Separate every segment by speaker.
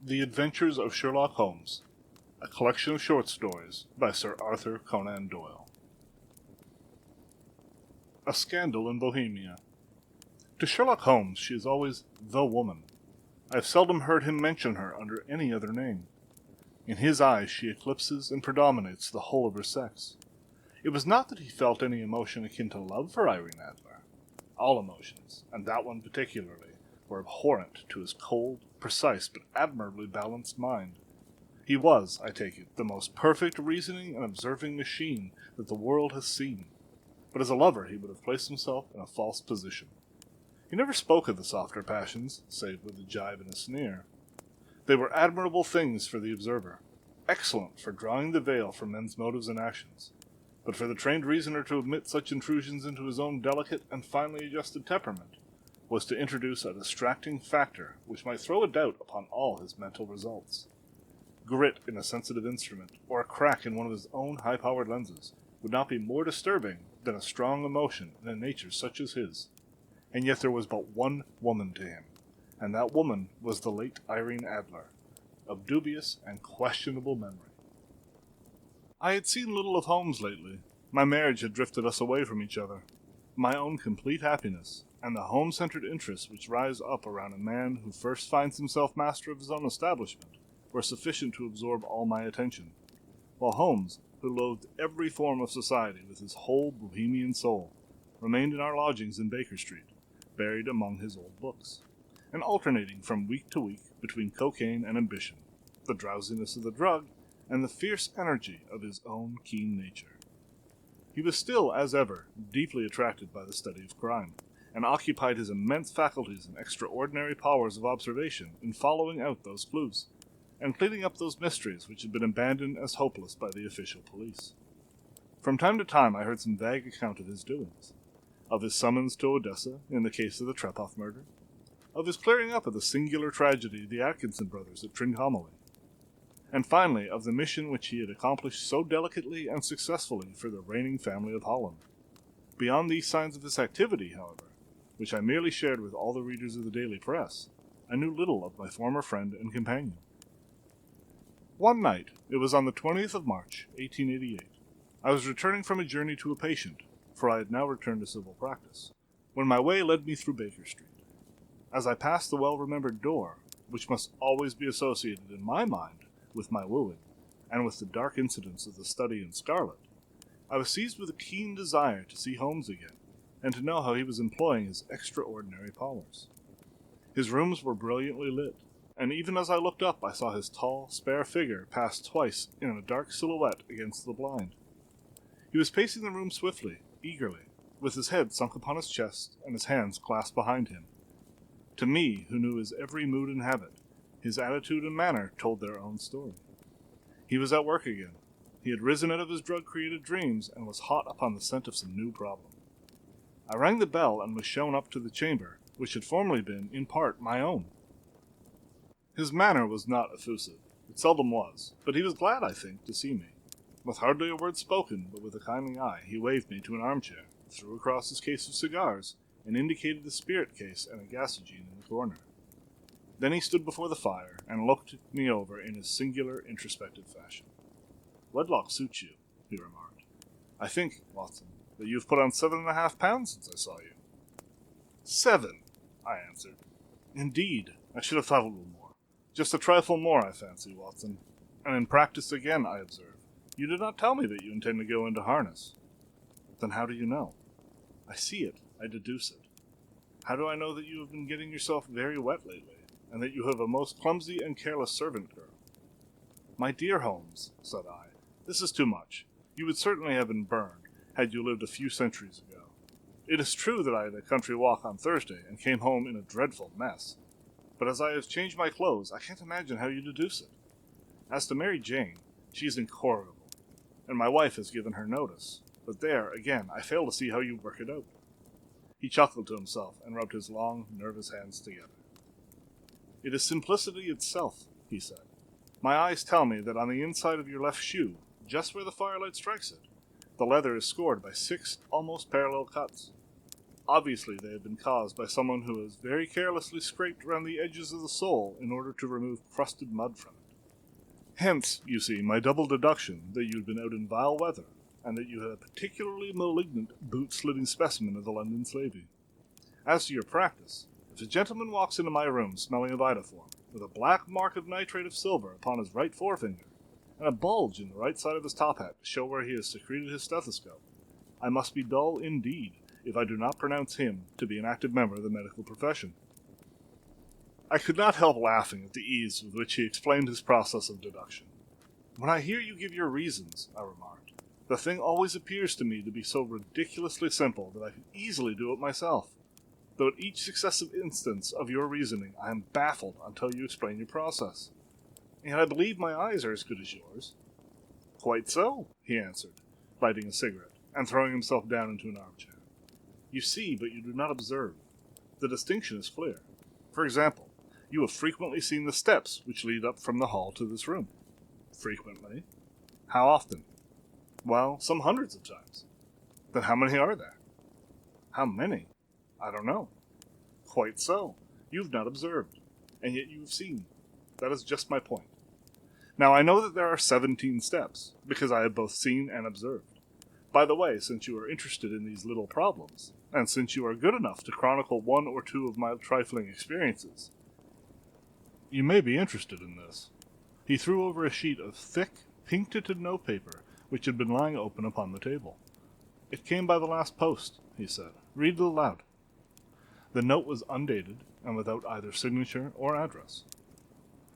Speaker 1: The Adventures of Sherlock Holmes, a collection of short stories by Sir Arthur Conan Doyle. A Scandal in Bohemia. To Sherlock Holmes she is always the woman. I have seldom heard him mention her under any other name. In his eyes she eclipses and predominates the whole of her sex. It was not that he felt any emotion akin to love for Irene Adler. All emotions, and that one particularly, were abhorrent to his cold, precise, but admirably balanced mind. He was, I take it, the most perfect reasoning and observing machine that the world has seen. But as a lover he would have placed himself in a false position. He never spoke of the softer passions, save with a jibe and a sneer. They were admirable things for the observer, excellent for drawing the veil from men's motives and actions. But for the trained reasoner to admit such intrusions into his own delicate and finely adjusted temperament was to introduce a distracting factor which might throw a doubt upon all his mental results. Grit in a sensitive instrument, or a crack in one of his own high-powered lenses, would not be more disturbing than a strong emotion in a nature such as his. And yet there was but one woman to him, and that woman was the late Irene Adler, of dubious and questionable memory. I had seen little of Holmes lately. My marriage had drifted us away from each other. My own complete happiness, and the home-centered interests which rise up around a man who first finds himself master of his own establishment, were sufficient to absorb all my attention, while Holmes, who loathed every form of society with his whole bohemian soul, remained in our lodgings in Baker Street, buried among his old books, and alternating from week to week between cocaine and ambition, the drowsiness of the drug, and the fierce energy of his own keen nature. He was still, as ever, deeply attracted by the study of crime, and occupied his immense faculties and extraordinary powers of observation in following out those clues, and cleaning up those mysteries which had been abandoned as hopeless by the official police. From time to time I heard some vague account of his doings, of his summons to Odessa in the case of the Trepoff murder, of his clearing up of the singular tragedy of the Atkinson brothers at Trincomalee, and finally of the mission which he had accomplished so delicately and successfully for the reigning family of Holland. Beyond these signs of his activity, however, which I merely shared with all the readers of the daily press, I knew little of my former friend and companion. One night, it was on the 20th of March, 1888, I was returning from a journey to a patient, for I had now returned to civil practice, when my way led me through Baker Street. As I passed the well-remembered door, which must always be associated in my mind with my wooing, and with the dark incidents of the study in scarlet, I was seized with a keen desire to see Holmes again, and to know how he was employing his extraordinary powers. His rooms were brilliantly lit, and even as I looked up I saw his tall, spare figure pass twice in a dark silhouette against the blind. He was pacing the room swiftly, eagerly, with his head sunk upon his chest and his hands clasped behind him. To me, who knew his every mood and habit, his attitude and manner told their own story. He was at work again. He had risen out of his drug-created dreams and was hot upon the scent of some new problem. I rang the bell and was shown up to the chamber, which had formerly been, in part, my own. His manner was not effusive. It seldom was, but he was glad, I think, to see me. With hardly a word spoken, but with a kindly eye, he waved me to an armchair, threw across his case of cigars, and indicated the spirit case and a gasogene in the corner. Then he stood before the fire and looked me over in his singular introspective fashion. "Wedlock suits you," he remarked. "I think, Watson, that you have put on 7.5 pounds since I saw you." 7, I answered. "Indeed, I should have thought a little more. Just a trifle more, I fancy, Watson. And in practice again, I observe. You did not tell me that you intend to go into harness." "Then how do you know?" "I see it. I deduce it. How do I know that you have been getting yourself very wet lately, and that you have a most clumsy and careless servant girl?" "My dear Holmes," said I, "this is too much. You would certainly have been burned, had you lived a few centuries ago. It is true that I had a country walk on Thursday, and came home in a dreadful mess. But as I have changed my clothes, I can't imagine how you deduce it. As to Mary Jane, she is incorrigible, and my wife has given her notice. But there, again, I fail to see how you work it out." He chuckled to himself, and rubbed his long, nervous hands together. "It is simplicity itself," he said. "My eyes tell me that on the inside of your left shoe, just where the firelight strikes it, the leather is scored by 6 almost parallel cuts. Obviously, they have been caused by someone who has very carelessly scraped around the edges of the sole in order to remove crusted mud from it. Hence, you see, my double deduction that you had been out in vile weather, and that you had a particularly malignant boot-slitting specimen of the London slavey. As to your practice, if a gentleman walks into my room smelling of iodoform, with a black mark of nitrate of silver upon his right forefinger, and a bulge in the right side of his top hat to show where he has secreted his stethoscope, I must be dull indeed if I do not pronounce him to be an active member of the medical profession. I could not help laughing at the ease with which he explained his process of deduction. When I hear you give your reasons, I remarked, the thing always appears to me to be so ridiculously simple that I could easily do it myself, though at each successive instance of your reasoning I am baffled until you explain your process. And I believe my eyes are as good as yours. Quite so, he answered, lighting a cigarette, and throwing himself down into an armchair. You see, but you do not observe. The distinction is clear. For example, you have frequently seen the steps which lead up from the hall to this room. Frequently? How often? Well, some hundreds of times. Then how many are there? How many? I don't know. Quite so. You have not observed, and yet you have seen. That is just my point. Now I know that there are 17 steps, because I have both seen and observed. By the way, since you are interested in these little problems, and since you are good enough to chronicle one or two of my trifling experiences, you may be interested in this. He threw over a sheet of thick, pink-tinted notepaper which had been lying open upon the table. It came by the last post, he said. Read it aloud. The note was undated, and without either signature or address.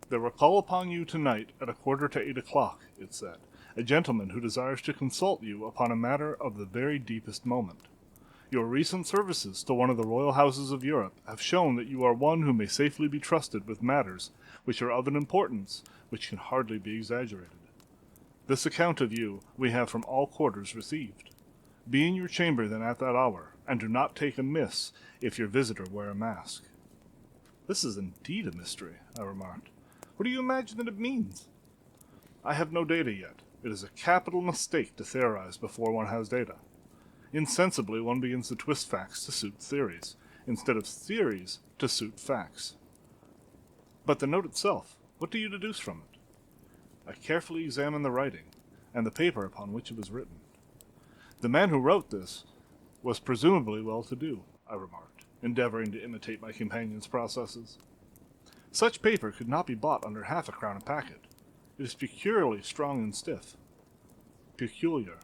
Speaker 1: There will call upon you tonight at 7:45, it said, a gentleman who desires to consult you upon a matter of the very deepest moment. Your recent services to one of the royal houses of Europe have shown that you are one who may safely be trusted with matters which are of an importance which can hardly be exaggerated. This account of you we have from all quarters received. Be in your chamber then at that hour, and do not take amiss if your visitor wear a mask. This is indeed a mystery, I remarked. What do you imagine that it means? I have no data yet. It is a capital mistake to theorize before one has data. Insensibly one begins to twist facts to suit theories, instead of theories to suit facts. But the note itself, what do you deduce from it? I carefully examined the writing, and the paper upon which it was written. The man who wrote this was presumably well-to-do, I remarked, endeavoring to imitate my companion's processes. Such paper could not be bought under half a crown a packet. It is peculiarly strong and stiff. Peculiar.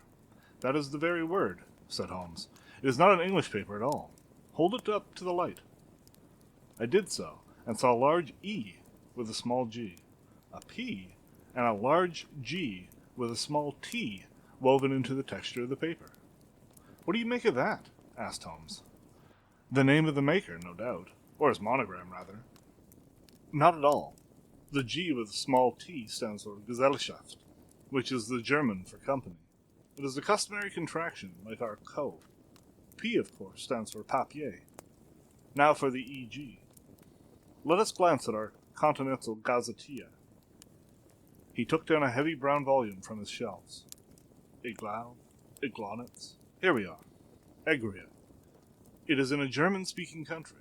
Speaker 1: That is the very word, said Holmes. It is not an English paper at all. Hold it up to the light. I did so, and saw a large E with a small g, a P, and a large G with a small t woven into the texture of the paper. What do you make of that? Asked Holmes. The name of the maker, no doubt, or his monogram, rather. Not at all. The G with a small t stands for Gesellschaft, which is the German for company. It is a customary contraction, like our co. P, of course, stands for papier. Now for the EG. Let us glance at our Continental Gazetteer. He took down a heavy brown volume from his shelves. Iglau, Iglonitz. Here we are. Egria. It is in a German-speaking country,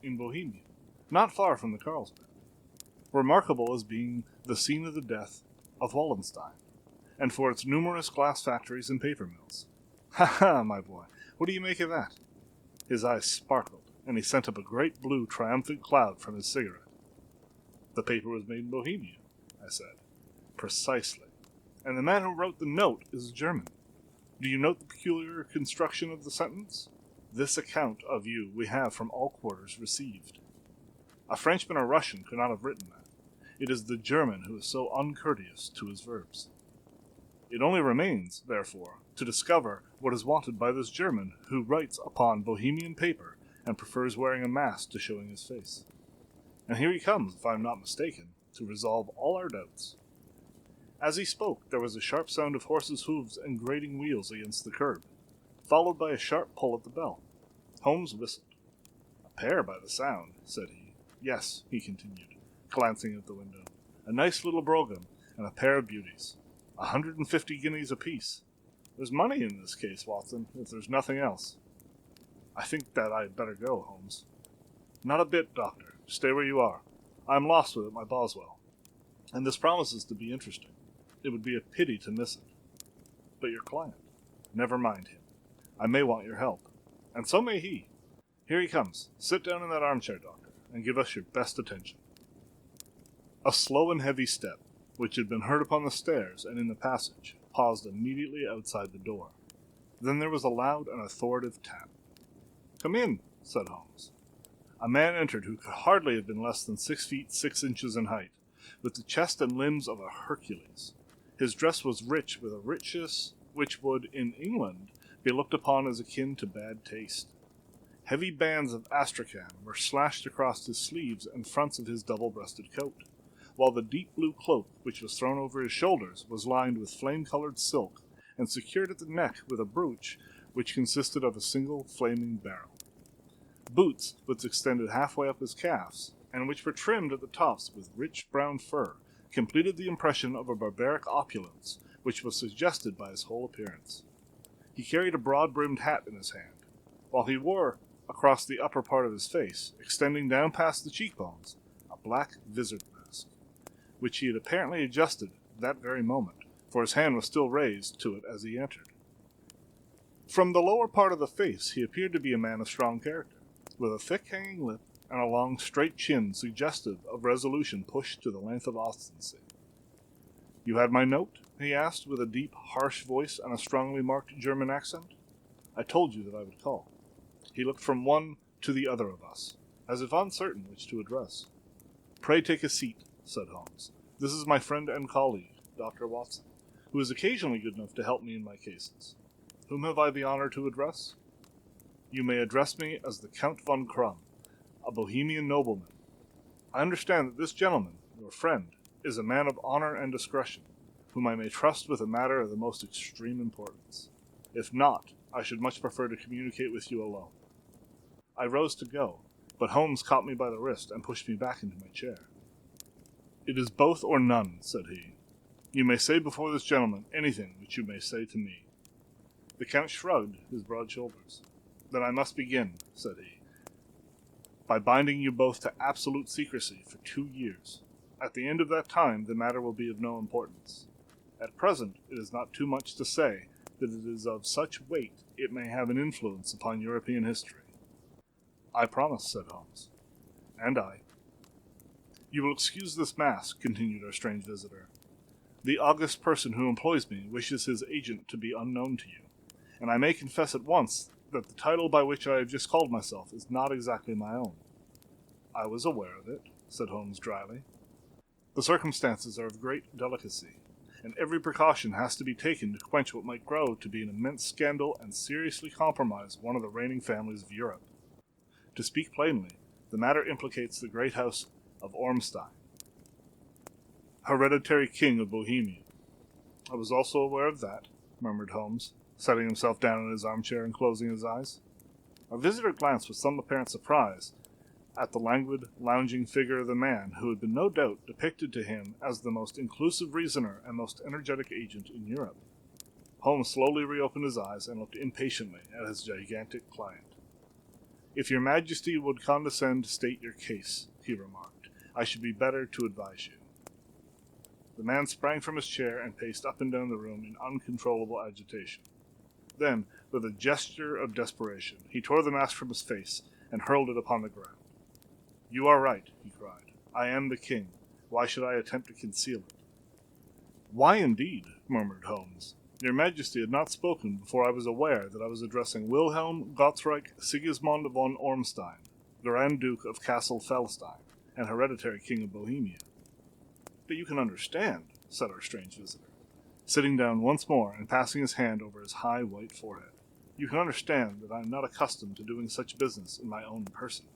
Speaker 1: in Bohemia, not far from the Carlsbad, remarkable as being the scene of the death of Wallenstein, and for its numerous glass factories and paper mills. Ha ha, my boy, what do you make of that? His eyes sparkled, and he sent up a great blue triumphant cloud from his cigarette. The paper was made in Bohemia, I said. Precisely. And the man who wrote the note is German. Do you note the peculiar construction of the sentence? This account of you we have from all quarters received. A Frenchman or Russian could not have written that. It is the German who is so uncourteous to his verbs. It only remains, therefore, to discover what is wanted by this German who writes upon Bohemian paper and prefers wearing a mask to showing his face. And here he comes, if I am not mistaken, to resolve all our doubts. As he spoke, there was a sharp sound of horses' hoofs and grating wheels against the curb, followed by a sharp pull at the bell. Holmes whistled. A pair by the sound, said he. Yes, he continued, glancing at the window. A nice little brougham and a pair of beauties. 150 guineas apiece. There's money in this case, Watson, if there's nothing else. I think that I had better go, Holmes. Not a bit, Doctor. Stay where you are. I am lost without my Boswell, and this promises to be interesting. It would be a pity to miss it. But your client? Never mind him. I may want your help. And so may he. Here he comes. Sit down in that armchair, Doctor, and give us your best attention. A slow and heavy step, which had been heard upon the stairs and in the passage, paused immediately outside the door. Then there was a loud and authoritative tap. "Come in," said Holmes. A man entered who could hardly have been less than 6 feet 6 inches in height, with the chest and limbs of a Hercules. His dress was rich with a richness which would, in England, be looked upon as akin to bad taste. Heavy bands of astrakhan were slashed across his sleeves and fronts of his double-breasted coat, while the deep blue cloak which was thrown over his shoulders was lined with flame-colored silk and secured at the neck with a brooch which consisted of a single flaming barrel. Boots, which extended halfway up his calves, and which were trimmed at the tops with rich brown fur, completed the impression of a barbaric opulence which was suggested by his whole appearance. He carried a broad-brimmed hat in his hand, while he wore, across the upper part of his face, extending down past the cheekbones, a black vizard mask, which he had apparently adjusted that very moment, for his hand was still raised to it as he entered. From the lower part of the face he appeared to be a man of strong character, with a thick hanging lip and a long straight chin suggestive of resolution pushed to the length of obstinacy. "You had my note?" he asked, with a deep, harsh voice and a strongly marked German accent. "I told you that I would call." He looked from one to the other of us, as if uncertain which to address. "Pray take a seat," said Holmes. "This is my friend and colleague, Dr. Watson, who is occasionally good enough to help me in my cases. Whom have I the honor to address?" "You may address me as the Count von Krumm, a Bohemian nobleman. I understand that this gentleman, your friend, is a man of honor and discretion, whom I may trust with a matter of the most extreme importance. If not, I should much prefer to communicate with you alone." I rose to go, but Holmes caught me by the wrist and pushed me back into my chair. "It is both or none," said he. "You may say before this gentleman anything which you may say to me." The Count shrugged his broad shoulders. "Then I must begin," said he, "by binding you both to absolute secrecy for 2 years. At the end of that time the matter will be of no importance. At present it is not too much to say that it is of such weight it may have an influence upon European history." "I promise," said Holmes. "And I." "You will excuse this mask," continued our strange visitor. "The august person who employs me wishes his agent to be unknown to you, and I may confess at once that the title by which I have just called myself is not exactly my own." "I was aware of it," said Holmes dryly. "The circumstances are of great delicacy, and every precaution has to be taken to quench what might grow to be an immense scandal and seriously compromise one of the reigning families of Europe. To speak plainly, the matter implicates the great house of Ormstein, hereditary king of Bohemia." "I was also aware of that," murmured Holmes, setting himself down in his armchair and closing his eyes. Our visitor glanced with some apparent surprise at the languid, lounging figure of the man who had been no doubt depicted to him as the most inclusive reasoner and most energetic agent in Europe. Holmes slowly reopened his eyes and looked impatiently at his gigantic client. "If your Majesty would condescend to state your case," he remarked, "I should be better to advise you." The man sprang from his chair and paced up and down the room in uncontrollable agitation. Then, with a gesture of desperation, he tore the mask from his face and hurled it upon the ground. "You are right," he cried. "I am the king. Why should I attempt to conceal it?" "Why, indeed?" murmured Holmes. "Your Majesty had not spoken before I was aware that I was addressing Wilhelm Gottsreich Sigismund von Ormstein, Grand Duke of Castle Felstein, and hereditary king of Bohemia." "But you can understand," said our strange visitor, sitting down once more and passing his hand over his high white forehead. "You can understand that I am not accustomed to doing such business in my own person.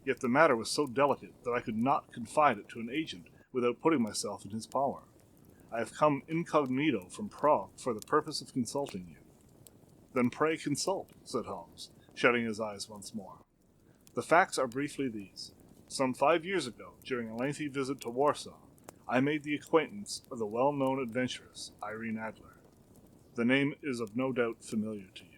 Speaker 1: Yet the matter was so delicate that I could not confide it to an agent without putting myself in his power. I have come incognito from Prague for the purpose of consulting you." "Then pray consult," said Holmes, shutting his eyes once more. "The facts are briefly these. Some 5 years ago, during a lengthy visit to Warsaw, I made the acquaintance of the well-known adventuress Irene Adler. The name is of no doubt familiar to you."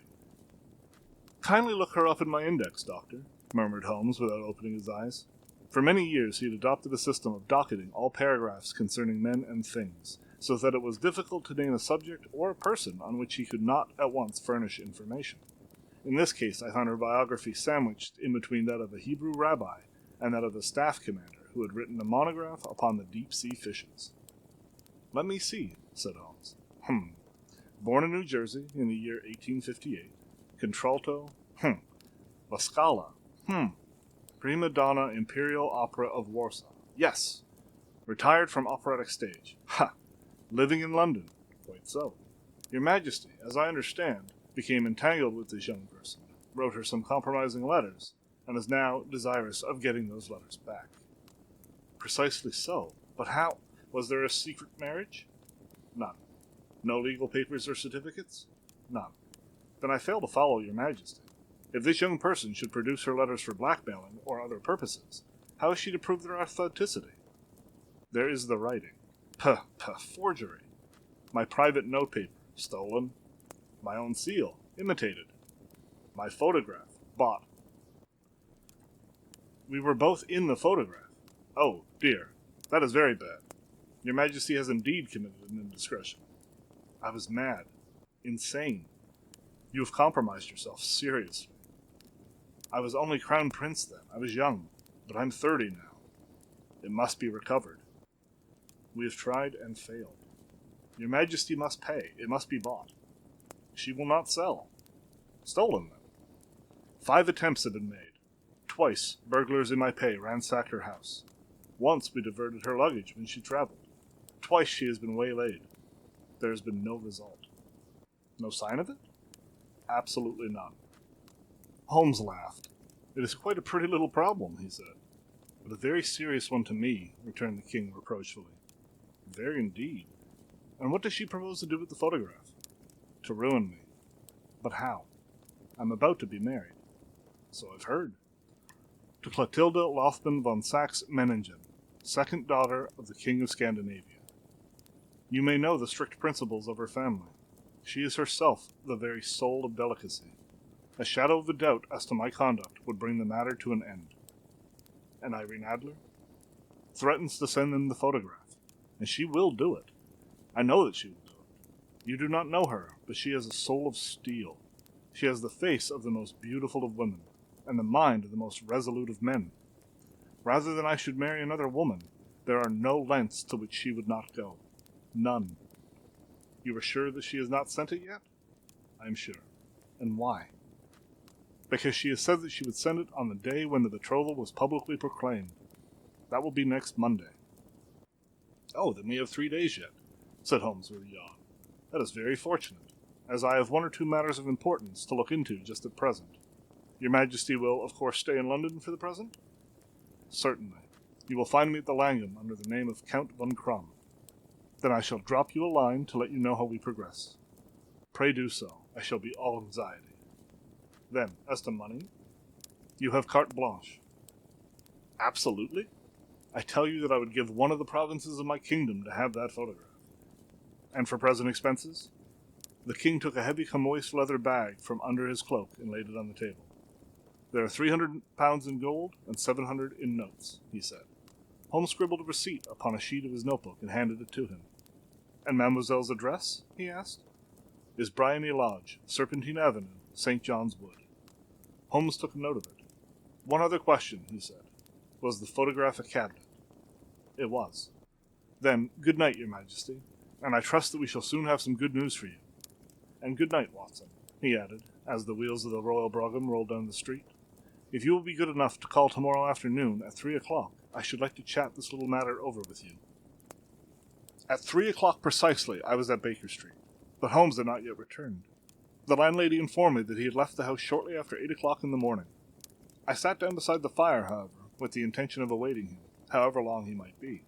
Speaker 1: Kindly look her up in my index, Doctor, murmured Holmes without opening his eyes. For many years he had adopted a system of docketing all paragraphs concerning men and things, so that it was difficult to name a subject or a person on which he could not at once furnish information. In this case I found her biography sandwiched in between that of a Hebrew rabbi and that of a staff commander who had written a monograph upon the deep-sea fishes. "Let me see," said Holmes. Born in New Jersey in the year 1858. Contralto. La Scala. Prima donna Imperial Opera of Warsaw. Yes. Retired from operatic stage. Ha! Living in London. Quite so. Your Majesty, as I understand, became entangled with this young person, wrote her some compromising letters, and is now desirous of getting those letters back. Precisely so. But how? Was there a secret marriage? None. No legal papers or certificates? None. Then I fail to follow, Your Majesty. If this young person should produce her letters for blackmailing or other purposes, how is she to prove their authenticity? There is the writing. Forgery. My private notepaper, stolen. My own seal, imitated. My photograph, bought. We were both in the photograph. Oh, dear, that is very bad. Your Majesty has indeed committed an indiscretion. I was mad. Insane. You have compromised yourself seriously. I was only Crown Prince then. I was young, but I'm 30 now. It must be recovered. We have tried and failed. Your Majesty must pay. It must be bought. She will not sell. Stolen, then. 5 attempts have been made. Twice, burglars in my pay ransacked her house. Once we diverted her luggage when she traveled. Twice she has been waylaid. There has been no result. No sign of it? Absolutely none. Holmes laughed. It is quite a pretty little problem, he said. But a very serious one to me, returned the king reproachfully. Very indeed. And what does she propose to do with the photograph? To ruin me. But how? I'm about to be married. So I've heard. To Clotilda Lothman von Saxe-Meiningen, second daughter of the King of Scandinavia. You may know the strict principles of her family. She is herself the very soul of delicacy. A shadow of a doubt as to my conduct would bring the matter to an end. And Irene Adler? Threatens to send them the photograph, and she will do it. I know that she will do it. You do not know her, but she has a soul of steel. She has the face of the most beautiful of women, and the mind of the most resolute of men. Rather than I should marry another woman, there are no lengths to which she would not go. None. You are sure that she has not sent it yet? I am sure. And why? Because she has said that she would send it on the day when the betrothal was publicly proclaimed. That will be next Monday. Oh, then we have 3 days yet, said Holmes with a yawn. That is very fortunate, as I have 1 or 2 matters of importance to look into just at present. Your Majesty will, of course, stay in London for the present? Certainly. You will find me at the Langham under the name of Count von Krumm. Then I shall drop you a line to let you know how we progress. Pray do so. I shall be all anxiety. Then, as to money, you have carte blanche. Absolutely. I tell you that I would give 1 of the provinces of my kingdom to have that photograph. And for present expenses? The king took a heavy chamois leather bag from under his cloak and laid it on the table. There are £300 in gold and 700 in notes, he said. Holmes scribbled a receipt upon a sheet of his notebook and handed it to him. And Mademoiselle's address? He asked. Is Bryony Lodge, Serpentine Avenue, St. John's Wood. Holmes took note of it. 1 other question, he said. Was the photograph a cabinet? It was. Then, good night, Your Majesty, and I trust that we shall soon have some good news for you. And good night, Watson, he added, as the wheels of the Royal Brougham rolled down the street. If you will be good enough to call tomorrow afternoon at 3 o'clock, I should like to chat this little matter over with you. At 3 o'clock precisely, I was at Baker Street, but Holmes had not yet returned. The landlady informed me that he had left the house shortly after 8 o'clock in the morning. I sat down beside the fire, however, with the intention of awaiting him, however long he might be.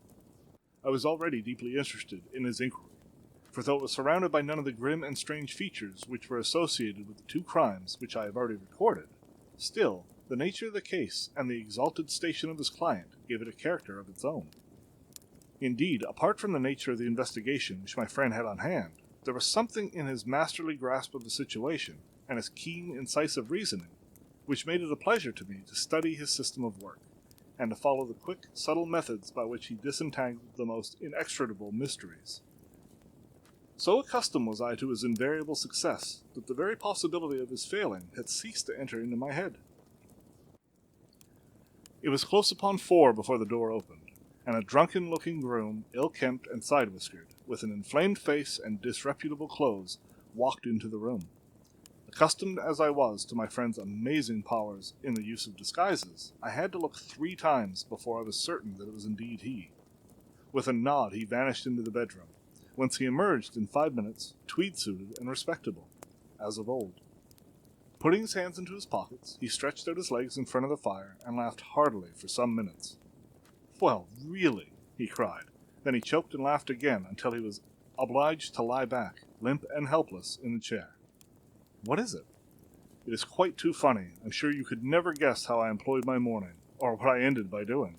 Speaker 1: I was already deeply interested in his inquiry, for though it was surrounded by none of the grim and strange features which were associated with the 2 crimes which I have already recorded, still, the nature of the case and the exalted station of his client gave it a character of its own. Indeed, apart from the nature of the investigation which my friend had on hand, there was something in his masterly grasp of the situation and his keen, incisive reasoning, which made it a pleasure to me to study his system of work, and to follow the quick, subtle methods by which he disentangled the most inextricable mysteries. So accustomed was I to his invariable success that the very possibility of his failing had ceased to enter into my head. It was close upon 4 before the door opened, and a drunken-looking groom, ill-kempt and side-whiskered, with an inflamed face and disreputable clothes, walked into the room. Accustomed as I was to my friend's amazing powers in the use of disguises, I had to look 3 times before I was certain that it was indeed he. With a nod he vanished into the bedroom, whence he emerged in 5 minutes, tweed-suited and respectable, as of old. Putting his hands into his pockets, he stretched out his legs in front of the fire and laughed heartily for some minutes. "Well, really," he cried. Then he choked and laughed again until he was obliged to lie back, limp and helpless, in the chair. "What is it?" "It is quite too funny. I'm sure you could never guess how I employed my morning, or what I ended by doing."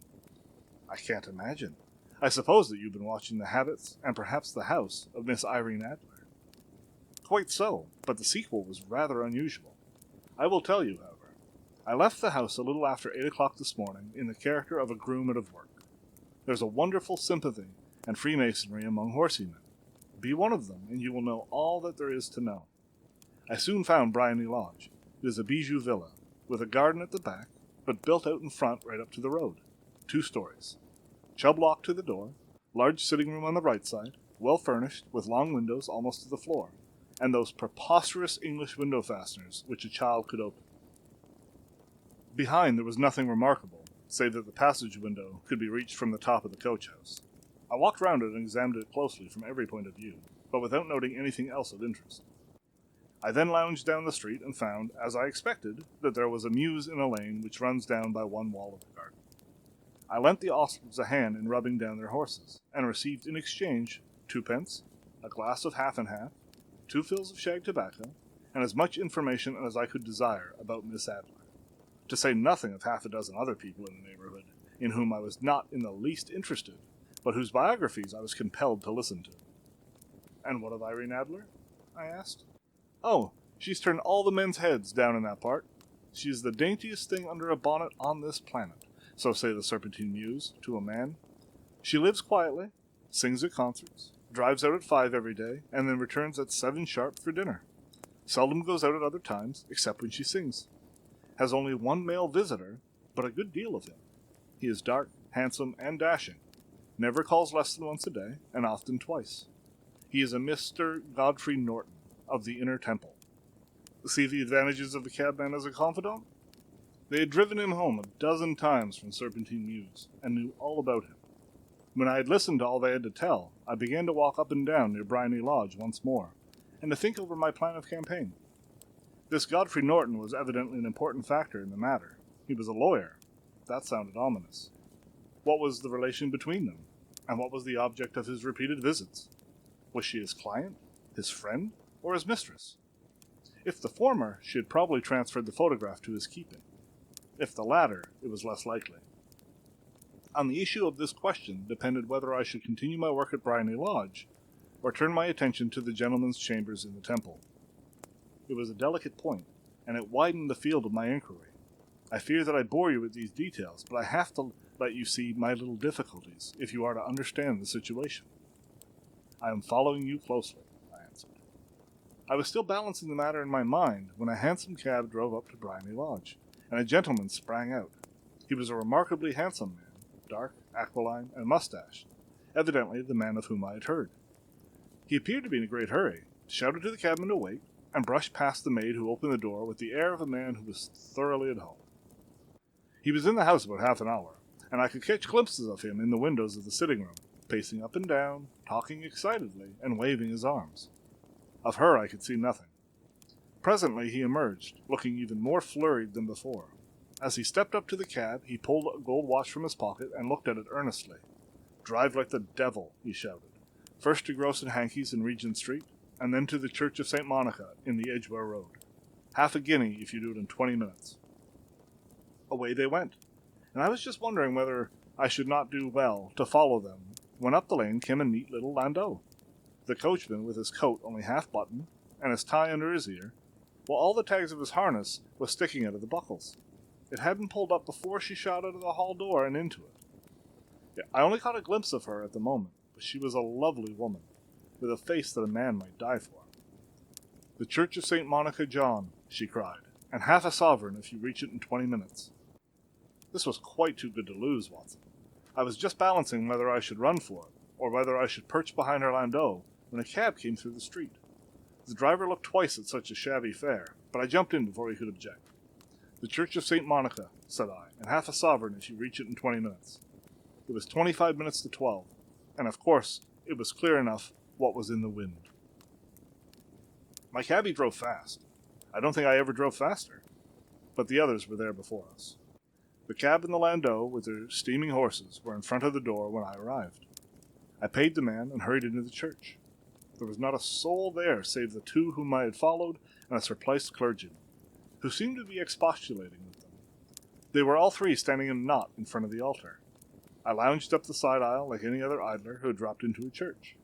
Speaker 1: "I can't imagine. I suppose that you've been watching the habits, and perhaps the house, of Miss Irene Adler." "Quite so, but the sequel was rather unusual. I will tell you, however. I left the house a little after 8 o'clock this morning in the character of a groom out of work. There's a wonderful sympathy and freemasonry among horsey men. Be one of them, and you will know all that there is to know. I soon found Bryony Lodge. It is a bijou villa, with a garden at the back, but built out in front right up to the road. 2 stories. Chubb lock to the door, large sitting room on the right side, well furnished, with long windows almost to the floor, and those preposterous English window fasteners which a child could open. Behind there was nothing remarkable, save that the passage window could be reached from the top of the coach-house. I walked round it and examined it closely from every point of view, but without noting anything else of interest. I then lounged down the street and found, as I expected, that there was a mews in a lane which runs down by one wall of the garden. I lent the ostlers a hand in rubbing down their horses, and received in exchange 2 pence, a glass of half and half, 2 fills of shag tobacco, and as much information as I could desire about Miss Adler, to say nothing of 6 other people in the neighborhood, in whom I was not in the least interested, but whose biographies I was compelled to listen to. "And what of Irene Adler?" I asked. "Oh, she's turned all the men's heads down in that part. She is the daintiest thing under a bonnet on this planet, so say the Serpentine Mews, to a man. She lives quietly, sings at concerts, drives out at 5 every day, and then returns at 7 sharp for dinner. Seldom goes out at other times, except when she sings. Has only 1 male visitor, but a good deal of him. He is dark, handsome, and dashing. Never calls less than once a day, and often twice. He is a Mr. Godfrey Norton, of the Inner Temple. See the advantages of the cabman as a confidant? They had driven him home 12 times from Serpentine Mews, and knew all about him. When I had listened to all they had to tell, I began to walk up and down near Bryony Lodge once more, and to think over my plan of campaign. This Godfrey Norton was evidently an important factor in the matter. He was a lawyer. That sounded ominous. What was the relation between them? And what was the object of his repeated visits? Was she his client, his friend, or his mistress? If the former, she had probably transferred the photograph to his keeping. If the latter, it was less likely. On the issue of this question depended whether I should continue my work at Bryony Lodge, or turn my attention to the gentlemen's chambers in the temple. It was a delicate point, and it widened the field of my inquiry. I fear that I bore you with these details, but I have to let you see my little difficulties, if you are to understand the situation. "I am following you closely," I answered. I was still balancing the matter in my mind when a hansom cab drove up to Bryony Lodge, and a gentleman sprang out. He was a remarkably handsome man, dark, aquiline, and mustached, evidently the man of whom I had heard. He appeared to be in a great hurry, shouted to the cabman to wait, and brushed past the maid who opened the door with the air of a man who was thoroughly at home. He was in the house about half an hour, and I could catch glimpses of him in the windows of the sitting room, pacing up and down, talking excitedly, and waving his arms. Of her I could see nothing. Presently he emerged, looking even more flurried than before. As he stepped up to the cab, he pulled a gold watch from his pocket and looked at it earnestly. "Drive like the devil," he shouted. "First to Gross and Hankey's in Regent Street, and then to the Church of St. Monica in the Edgware Road. Half a guinea if you do it in 20 minutes. Away they went, and I was just wondering whether I should not do well to follow them, when up the lane came a neat little landau. The coachman, with his coat only half buttoned, and his tie under his ear, while all the tags of his harness was sticking out of the buckles. It hadn't pulled up before she shot out of the hall door and into it. Yeah, I only caught a glimpse of her at the moment, but she was a lovely woman, with a face that a man might die for. "The Church of St. Monica, John," she cried, "and half a sovereign if you reach it in 20 minutes. This was quite too good to lose, Watson. I was just balancing whether I should run for it, or whether I should perch behind her landau, when a cab came through the street. The driver looked twice at such a shabby fare, but I jumped in before he could object. "The Church of St. Monica," said I, "and half a sovereign if you reach it in 20 minutes. It was 25 minutes to 12, and of course it was clear enough what was in the wind. My cabby drove fast. I don't think I ever drove faster, but the others were there before us. The cab and the landau, with their steaming horses, were in front of the door when I arrived. I paid the man and hurried into the church. There was not a soul there save the two whom I had followed and a surpliced clergyman, who seemed to be expostulating with them. They were all three standing in a knot in front of the altar. I lounged up the side aisle like any other idler who had dropped into a church.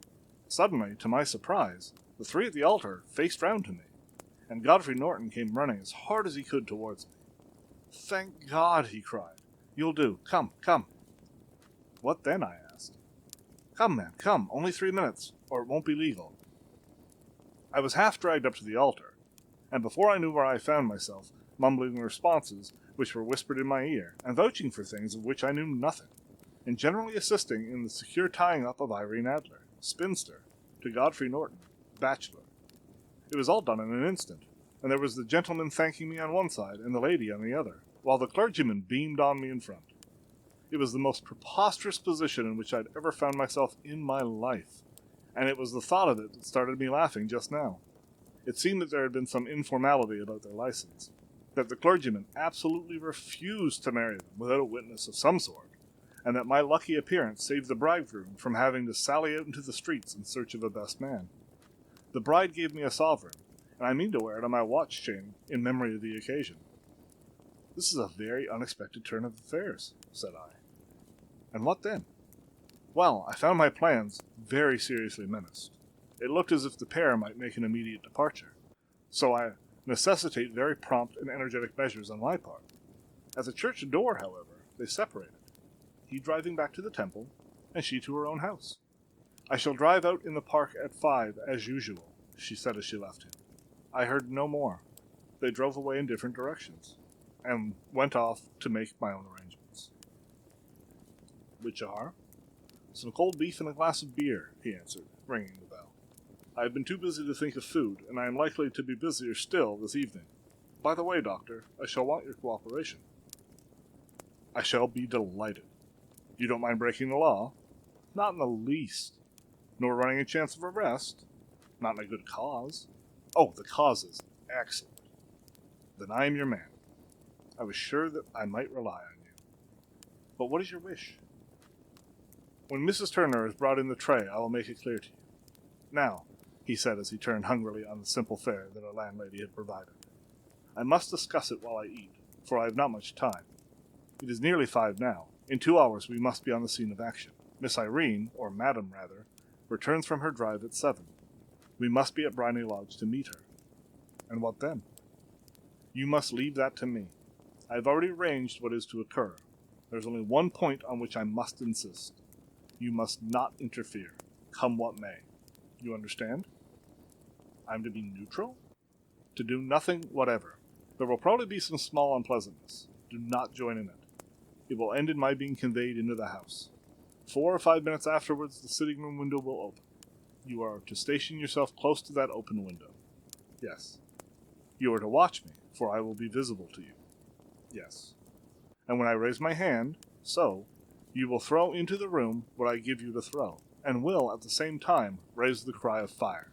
Speaker 1: Suddenly, to my surprise, the three at the altar faced round to me, and Godfrey Norton came running as hard as he could towards me. "Thank God!" he cried. "You'll do. Come, come." "What then?" I asked. "Come, man, come. Only 3 minutes, or it won't be legal." I was half dragged up to the altar, and before I knew where I found myself, mumbling responses which were whispered in my ear, and vouching for things of which I knew nothing, and generally assisting in the secure tying up of Irene Adler, spinster, to Godfrey Norton, bachelor. It was all done in an instant, and there was the gentleman thanking me on one side and the lady on the other, while the clergyman beamed on me in front. It was the most preposterous position in which I'd ever found myself in my life, and it was the thought of it that started me laughing just now. It seemed that there had been some informality about their license, that the clergyman absolutely refused to marry them without a witness of some sort, and that my lucky appearance saved the bridegroom from having to sally out into the streets in search of a best man. The bride gave me a sovereign, and I mean to wear it on my watch chain in memory of the occasion. "This is a very unexpected turn of affairs," said I. "And what then?" "Well, I found my plans very seriously menaced. It looked as if the pair might make an immediate departure, so I necessitate very prompt and energetic measures on my part. At the church door, however, they separated, he driving back to the temple, and she to her own house. 'I shall drive out in the park at 5, as usual,' she said as she left him. I heard no more. They drove away in different directions, and went off to make my own arrangements." "Which are?" "Some cold beef and a glass of beer," he answered, ringing the bell. "I have been too busy to think of food, and I am likely to be busier still this evening. By the way, Doctor, I shall want your cooperation." "I shall be delighted. You don't mind breaking the law?" "Not in the least." "Nor running a chance of arrest?" "Not in a good cause." "Oh, the cause is excellent." "Then I am your man. I was sure that I might rely on you. But what is your wish?" "When Mrs. Turner has brought in the tray, I will make it clear to you. Now," he said as he turned hungrily on the simple fare that our landlady had provided, "I must discuss it while I eat, for I have not much time. It is nearly 5 now. In 2 hours we must be on the scene of action. Miss Irene, or Madam rather, returns from her drive at 7. We must be at Briney Lodge to meet her. And what then?" "You must leave that to me. I have already arranged what is to occur. There is only one point on which I must insist. You must not interfere, come what may. You understand?" "I am to be neutral?" "To do nothing whatever. There will probably be some small unpleasantness. Do not join in it. It will end in my being conveyed into the house. 4 or 5 minutes afterwards the sitting-room window will open. You are to station yourself close to that open window." "Yes." "You are to watch me, for I will be visible to you." "Yes." "And when I raise my hand, so, you will throw into the room what I give you to throw, and will, at the same time, raise the cry of fire.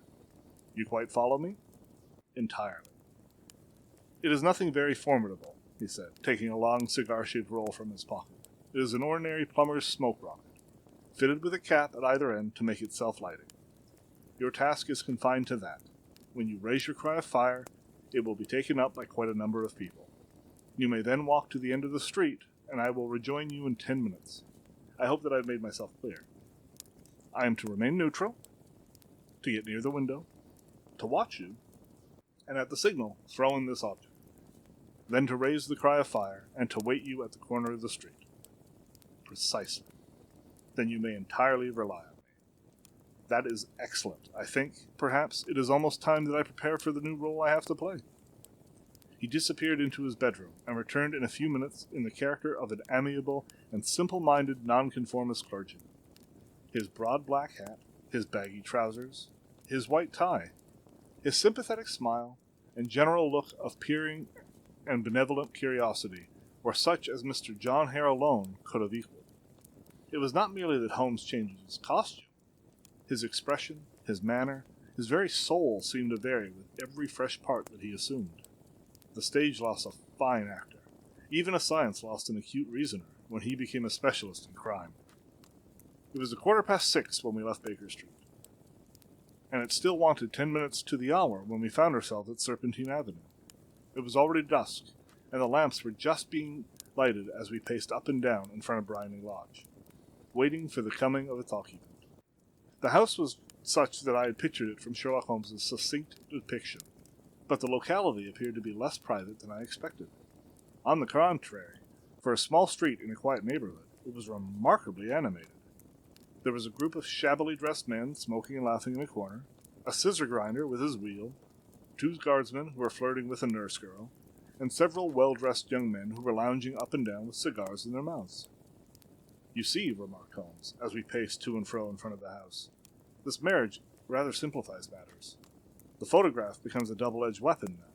Speaker 1: You quite follow me?" "Entirely." "It is nothing very formidable," he said, taking a long cigar-shaped roll from his pocket. "It is an ordinary plumber's smoke rocket, fitted with a cap at either end to make it self-lighting. Your task is confined to that. When you raise your cry of fire, it will be taken up by quite a number of people. You may then walk to the end of the street, and I will rejoin you in 10 minutes. I hope that I have made myself clear. I am to remain neutral, to get near the window, to watch you, and at the signal throw in this object. Then to raise the cry of fire, and to wait you at the corner of the street. Precisely. Then you may entirely rely on me. That is excellent. I think, perhaps, it is almost time that I prepare for the new role I have to play. He disappeared into his bedroom, and returned in a few minutes in the character of an amiable and simple-minded nonconformist clergyman. His broad black hat, his baggy trousers, his white tie, his sympathetic smile, and general look of peering and benevolent curiosity were such as Mr. John Hare alone could have equaled. It was not merely that Holmes changed his costume. His expression, his manner, his very soul seemed to vary with every fresh part that he assumed. The stage lost a fine actor. Even a science lost an acute reasoner when he became a specialist in crime. It was 6:15 when we left Baker Street, and it still wanted 10 minutes to the hour when we found ourselves at Serpentine Avenue. It was already dusk, and the lamps were just being lighted as we paced up and down in front of Briony Lodge, waiting for the coming of its occupant. The house was such that I had pictured it from Sherlock Holmes's succinct depiction, but the locality appeared to be less private than I expected. On the contrary, for a small street in a quiet neighborhood, it was remarkably animated. There was a group of shabbily dressed men smoking and laughing in a corner, a scissor grinder with his wheel, 2 guardsmen who were flirting with a nurse girl, and several well-dressed young men who were lounging up and down with cigars in their mouths. "You see," remarked Holmes, as we paced to and fro in front of the house, "this marriage rather simplifies matters. The photograph becomes a double-edged weapon now.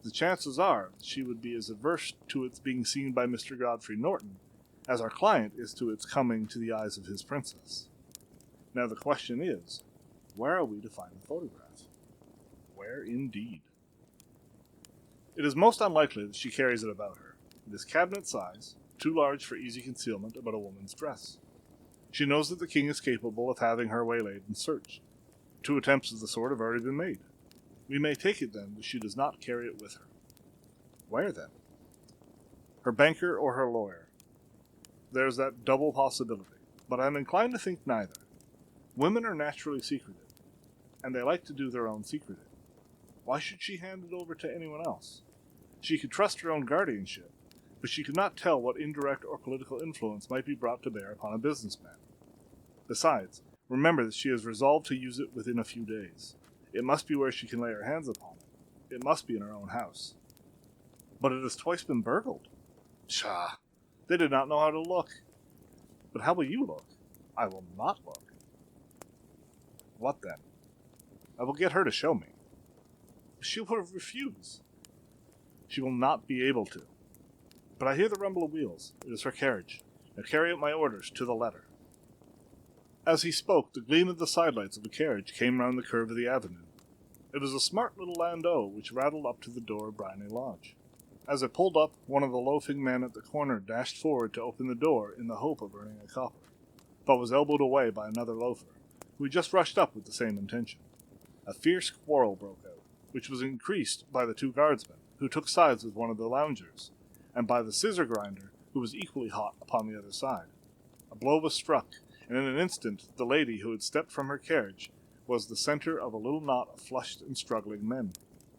Speaker 1: The chances are that she would be as averse to its being seen by Mr. Godfrey Norton as our client is to its coming to the eyes of his princess. Now the question is, where are we to find the photograph? Where indeed? It is most unlikely that she carries it about her. It is cabinet size, too large for easy concealment about a woman's dress. She knows that the king is capable of having her waylaid and searched. 2 attempts of the sort have already been made. We may take it, then, that she does not carry it with her. Where, then? Her banker or her lawyer. There's that double possibility, but I'm inclined to think neither. Women are naturally secretive, and they like to do their own secreting. Why should she hand it over to anyone else? She could trust her own guardianship, but she could not tell what indirect or political influence might be brought to bear upon a businessman. Besides, remember that she has resolved to use it within a few days. It must be where she can lay her hands upon it. It must be in her own house. But it has twice been burgled. Pshaw! They did not know how to look. But how will you look? I will not look. What then? I will get her to show me. She will refuse. She will not be able to. But I hear the rumble of wheels. It is her carriage. Now carry out my orders to the letter. As he spoke, the gleam of the sidelights of the carriage came round the curve of the avenue. It was a smart little landau which rattled up to the door of Briony Lodge. As it pulled up, one of the loafing men at the corner dashed forward to open the door in the hope of earning a copper, but was elbowed away by another loafer, who had just rushed up with the same intention. A fierce quarrel broke out, which was increased by the 2 guardsmen, who took sides with one of the loungers, and by the scissor grinder, who was equally hot upon the other side. A blow was struck, and in an instant the lady who had stepped from her carriage was the center of a little knot of flushed and struggling men,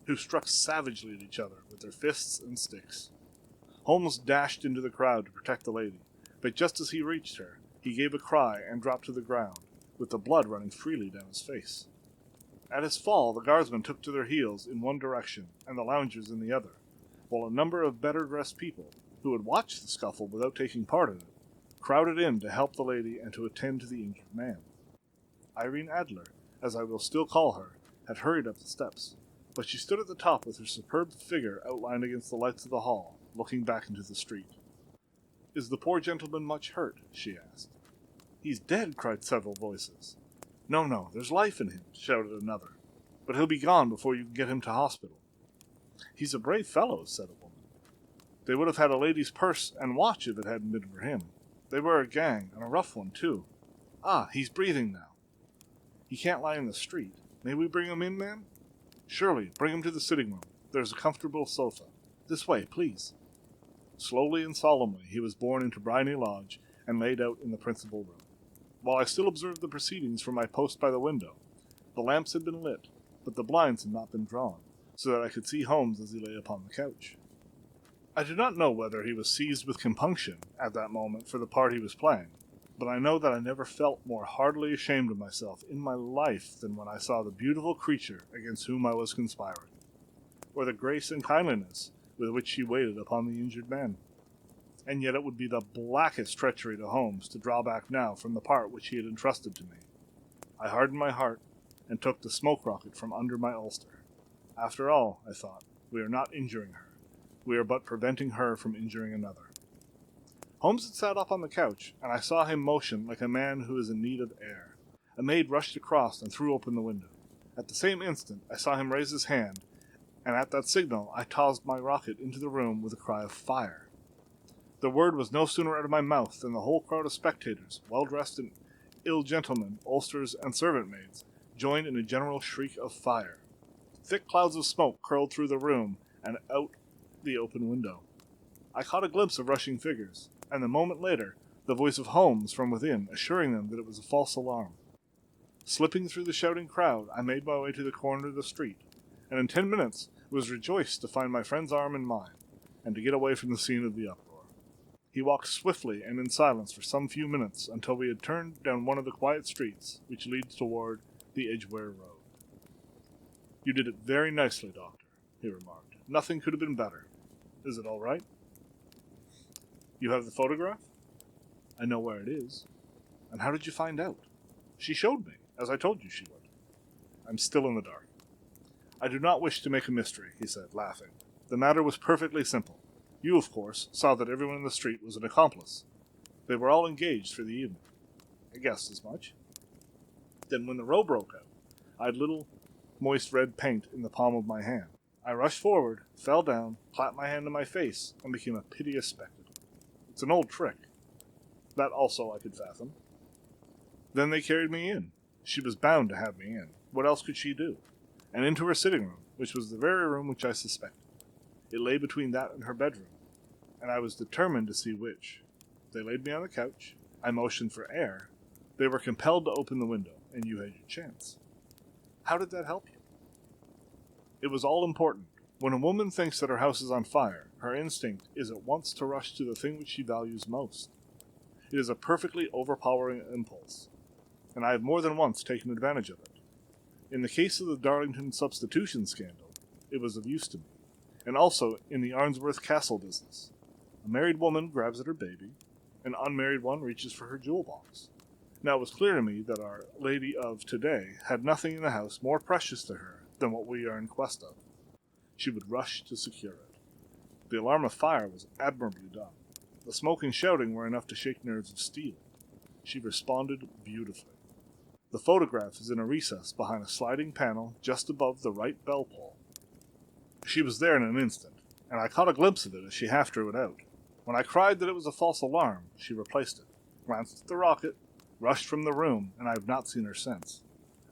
Speaker 1: who struck savagely at each other with their fists and sticks. Holmes dashed into the crowd to protect the lady, but just as he reached her, he gave a cry and dropped to the ground, with the blood running freely down his face. At his fall, the guardsmen took to their heels in one direction, and the loungers in the other, while a number of better-dressed people, who had watched the scuffle without taking part in it, crowded in to help the lady and to attend to the injured man. Irene Adler, as I will still call her, had hurried up the steps, but she stood at the top with her superb figure outlined against the lights of the hall, looking back into the street. "Is the poor gentleman much hurt?" she asked. "He's dead," cried several voices. No, there's life in him," shouted another, "but he'll be gone before you can get him to hospital." "He's a brave fellow," said a woman. "They would have had a lady's purse and watch if it hadn't been for him. They were a gang, and a rough one, too. Ah, he's breathing now. He can't lie in the street. May we bring him in, ma'am?" "Surely, bring him to the sitting room. There's a comfortable sofa. This way, please." Slowly and solemnly he was borne into Briony Lodge and laid out in the principal room. While I still observed the proceedings from my post by the window, the lamps had been lit, but the blinds had not been drawn, so that I could see Holmes as he lay upon the couch. I do not know whether he was seized with compunction at that moment for the part he was playing, but I know that I never felt more heartily ashamed of myself in my life than when I saw the beautiful creature against whom I was conspiring, or the grace and kindliness with which she waited upon the injured man. And yet it would be the blackest treachery to Holmes to draw back now from the part which he had entrusted to me. I hardened my heart, and took the smoke rocket from under my ulster. After all, I thought, we are not injuring her. We are but preventing her from injuring another. Holmes had sat up on the couch, and I saw him motion like a man who is in need of air. A maid rushed across and threw open the window. At the same instant, I saw him raise his hand, and at that signal I tossed my rocket into the room with a cry of fire. The word was no sooner out of my mouth than the whole crowd of spectators, well-dressed and ill gentlemen, ulsters, and servant-maids, joined in a general shriek of fire. Thick clouds of smoke curled through the room and out the open window. I caught a glimpse of rushing figures, and a moment later the voice of Holmes from within, assuring them that it was a false alarm. Slipping through the shouting crowd, I made my way to the corner of the street, and in 10 minutes was rejoiced to find my friend's arm in mine, and to get away from the scene of the uproar. He walked swiftly and in silence for some few minutes until we had turned down one of the quiet streets which leads toward the Edgware Road. "You did it very nicely, Doctor," he remarked. "Nothing could have been better. Is it all right? You have the photograph?" "I know where it is." "And how did you find out?" "She showed me, as I told you she would." "I'm still in the dark." "I do not wish to make a mystery," he said, laughing. "The matter was perfectly simple. You, of course, saw that everyone in the street was an accomplice. They were all engaged for the evening." "I guessed as much." "Then when the row broke out, I had little moist red paint in the palm of my hand. I rushed forward, fell down, clapped my hand to my face, and became a piteous spectacle. It's an old trick. That also I could fathom. Then they carried me in. She was bound to have me in. What else could she do? And into her sitting room, which was the very room which I suspected. It lay between that and her bedroom, and I was determined to see which. They laid me on the couch. I motioned for air. They were compelled to open the window, and you had your chance. How did that help you?" "It was all important. When a woman thinks that her house is on fire, her instinct is at once to rush to the thing which she values most. It is a perfectly overpowering impulse, and I have more than once taken advantage of it. In the case of the Darlington substitution scandal, it was of use to me, and also in the Arnsworth Castle business. A married woman grabs at her baby, an unmarried one reaches for her jewel box. Now it was clear to me that our lady of today had nothing in the house more precious to her than what we are in quest of. She would rush to secure it. The alarm of fire was admirably done. The smoke and shouting were enough to shake nerves of steel. She responded beautifully. The photograph is in a recess behind a sliding panel just above the right bell pull. She was there in an instant, and I caught a glimpse of it as she half drew it out. When I cried that it was a false alarm, she replaced it, glanced at the rocket, rushed from the room, and I have not seen her since.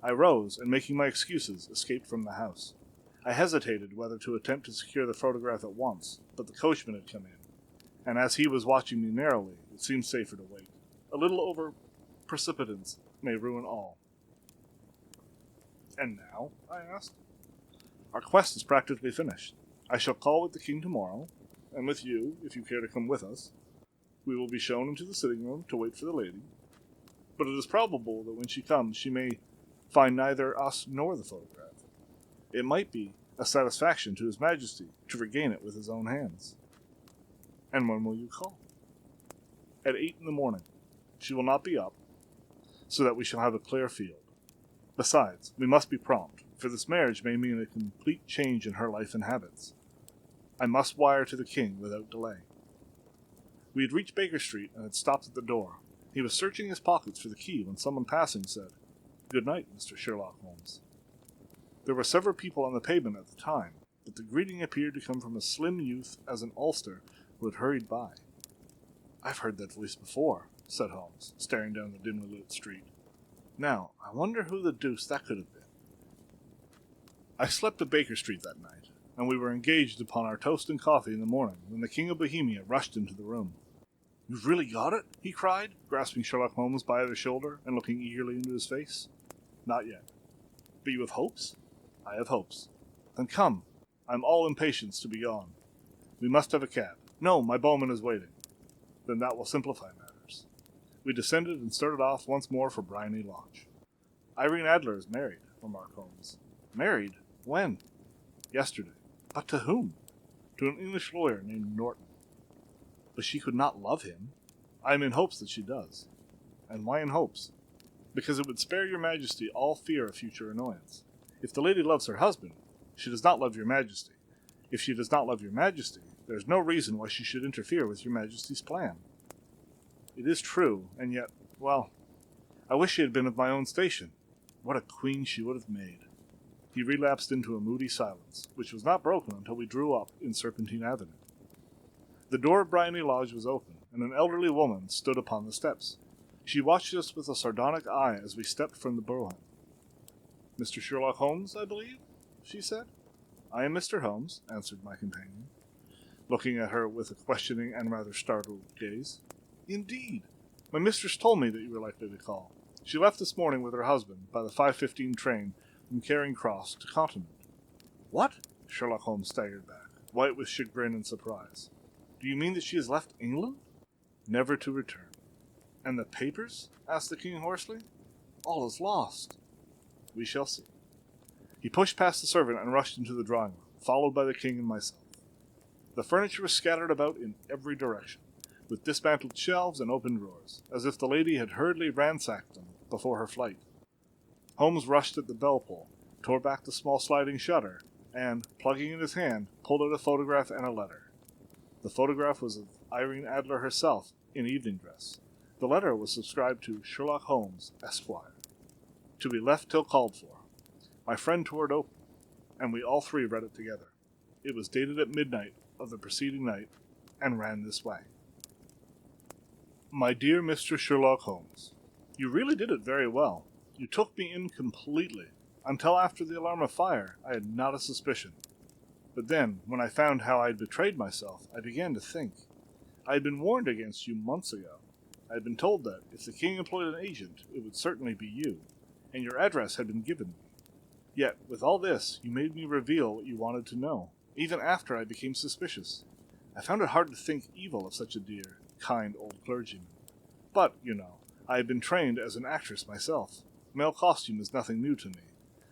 Speaker 1: I rose, and making my excuses, escaped from the house. I hesitated whether to attempt to secure the photograph at once, but the coachman had come in, and as he was watching me narrowly, it seemed safer to wait. A little over-precipitance may ruin all. "And now?" I asked. "Our quest is practically finished. I shall call with the king tomorrow, and with you, if you care to come with us. We will be shown into the sitting room to wait for the lady, but it is probable that when she comes she may find neither us nor the photograph. It might be a satisfaction to His Majesty to regain it with his own hands." "And when will you call?" "At 8 in the morning. She will not be up, so that we shall have a clear field. Besides, we must be prompt, for this marriage may mean a complete change in her life and habits. I must wire to the king without delay." We had reached Baker Street and had stopped at the door. He was searching his pockets for the key when someone passing said, "Good night, Mr. Sherlock Holmes." There were several people on the pavement at the time, but the greeting appeared to come from a slim youth as an Ulster who had hurried by. "I've heard that voice before," said Holmes, staring down the dimly lit street. "Now, I wonder who the deuce that could have been." I slept at Baker Street that night, and we were engaged upon our toast and coffee in the morning when the King of Bohemia rushed into the room. "You've really got it?" he cried, grasping Sherlock Holmes by either shoulder and looking eagerly into his face. "Not yet." "But you have hopes?" "I have hopes." "Then come, I'm all impatience to be gone. We must have a cab. No, my bowman is waiting. Then that will simplify matters. We descended and started off once more for Bryony Lodge. Irene Adler is married, remarked Holmes. Married? When? Yesterday. But to whom? To an English lawyer named Norton. But she could not love him. I am in hopes that she does. And why in hopes? Because it would spare your majesty all fear of future annoyance. If the lady loves her husband, she does not love your majesty. If she does not love your majesty, there is no reason why she should interfere with your majesty's plan. It is true, and yet, well, I wish she had been of my own station. What a queen she would have made. He relapsed into a moody silence, which was not broken until we drew up in Serpentine Avenue. The door of Bryony Lodge was open, and an elderly woman stood upon the steps. She watched us with a sardonic eye as we stepped from the brougham. Mr. Sherlock Holmes, I believe? She said. I am Mr. Holmes, answered my companion, looking at her with a questioning and rather startled gaze. Indeed. My mistress told me that you were likely to call. She left this morning with her husband by the 5:15 train from Charing Cross to Continent. What? Sherlock Holmes staggered back, white with chagrin and surprise. Do you mean that she has left England? Never to return. And the papers? Asked the king hoarsely. All is lost. We shall see. He pushed past the servant and rushed into the drawing room, followed by the king and myself. The furniture was scattered about in every direction, with dismantled shelves and open drawers, as if the lady had hurriedly ransacked them before her flight. Holmes rushed at the bell-pull, tore back the small sliding shutter, and, plugging in his hand, pulled out a photograph and a letter. The photograph was of Irene Adler herself, in evening dress. The letter was subscribed to Sherlock Holmes, Esquire, to be left till called for. My friend tore it open, and we all three read it together. It was dated at midnight of the preceding night, and ran this way. My dear Mr. Sherlock Holmes, you really did it very well. You took me in completely. Until after the alarm of fire, I had not a suspicion. But then, when I found how I had betrayed myself, I began to think. I had been warned against you months ago. I had been told that, if the king employed an agent, it would certainly be you, and your address had been given me. Yet, with all this, you made me reveal what you wanted to know, even after I became suspicious. I found it hard to think evil of such a dear, kind old clergyman. But, you know, I have been trained as an actress myself. Male costume is nothing new to me.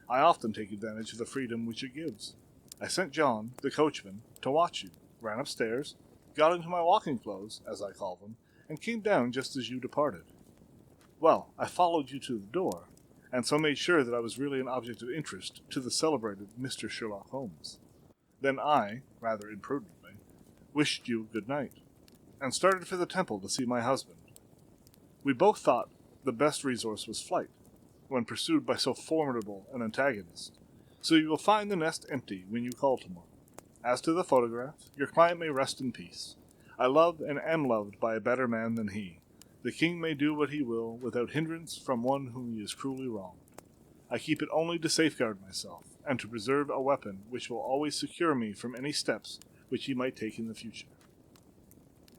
Speaker 1: I often take advantage of the freedom which it gives. I sent John, the coachman, to watch you, ran upstairs, got into my walking clothes, as I call them, and came down just as you departed. Well, I followed you to the door, and so made sure that I was really an object of interest to the celebrated Mr. Sherlock Holmes. Then I, rather imprudently, wished you good night, and started for the temple to see my husband. We both thought the best resource was flight, when pursued by so formidable an antagonist, so you will find the nest empty when you call tomorrow. As to the photograph, your client may rest in peace. I love and am loved by a better man than he. The king may do what he will, without hindrance from one whom he has cruelly wronged. I keep it only to safeguard myself, and to preserve a weapon which will always secure me from any steps which he might take in the future.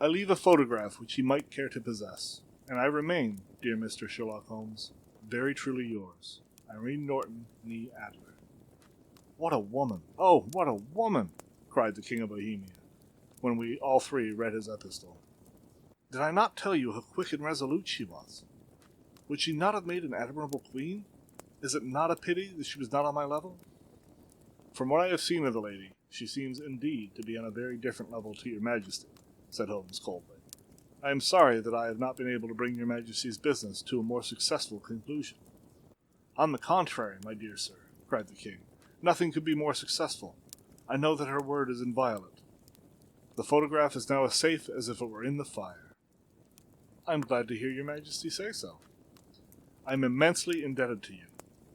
Speaker 1: I leave a photograph which he might care to possess, and I remain, dear Mr. Sherlock Holmes, very truly yours, Irene Norton, née Adler. What a woman! Oh, what a woman! Cried the King of Bohemia, when we all three read his epistle. Did I not tell you how quick and resolute she was? Would she not have made an admirable queen? Is it not a pity that she was not on my level? From what I have seen of the lady, she seems indeed to be on a very different level to your majesty, said Holmes coldly. I am sorry that I have not been able to bring your majesty's business to a more successful conclusion. On the contrary, my dear sir, cried the king, nothing could be more successful. I know that her word is inviolate. The photograph is now as safe as if it were in the fire. I am glad to hear your majesty say so. I am immensely indebted to you.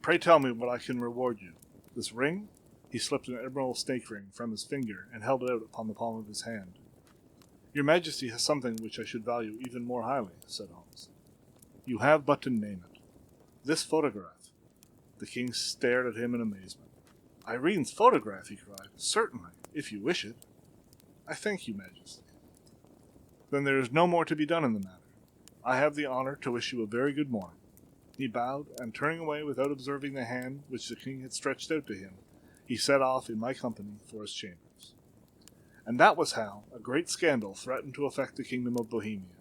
Speaker 1: Pray tell me what I can reward you. This ring? He slipped an emerald snake ring from his finger and held it out upon the palm of his hand. Your majesty has something which I should value even more highly, said Holmes. You have but to name it. This photograph. The king stared at him in amazement. Irene's photograph, he cried. Certainly, if you wish it. I thank you, majesty. Then there is no more to be done in the matter. I have the honor to wish you a very good morning. He bowed, and turning away without observing the hand which the king had stretched out to him, he set off in my company for his chambers. And that was how a great scandal threatened to affect the kingdom of Bohemia,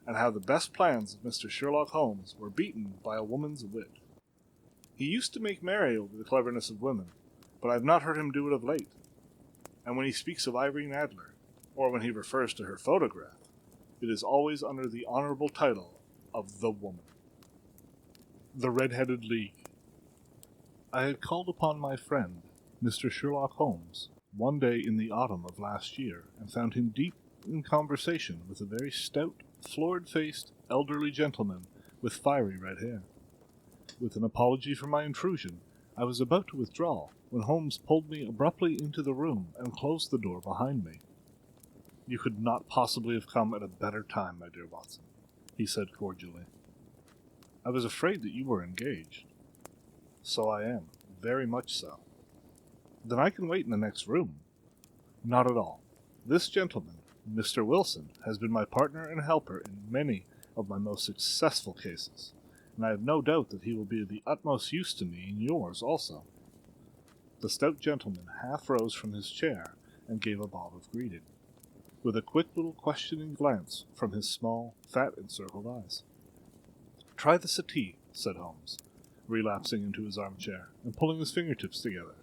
Speaker 1: and how the best plans of Mr. Sherlock Holmes were beaten by a woman's wit. He used to make merry over the cleverness of women, but I have not heard him do it of late. And when he speaks of Irene Adler, or when he refers to her photograph, it is always under the honorable title of the woman. The Red-Headed League. I had called upon my friend, Mr. Sherlock Holmes, one day in the autumn of last year, and found him deep in conversation with a very stout, florid-faced, elderly gentleman with fiery red hair. With an apology for my intrusion, I was about to withdraw, when Holmes pulled me abruptly into the room and closed the door behind me. "You could not possibly have come at a better time, my dear Watson," he said cordially. "I was afraid that you were engaged." "So I am, very much so." "Then I can wait in the next room." "Not at all. This gentleman, Mr. Wilson, has been my partner and helper in many of my most successful cases, and I have no doubt that he will be of the utmost use to me in yours also." The stout gentleman half rose from his chair and gave a bow of greeting, with a quick little questioning glance from his small, fat-encircled eyes. "Try the settee," said Holmes, relapsing into his armchair and pulling his fingertips together,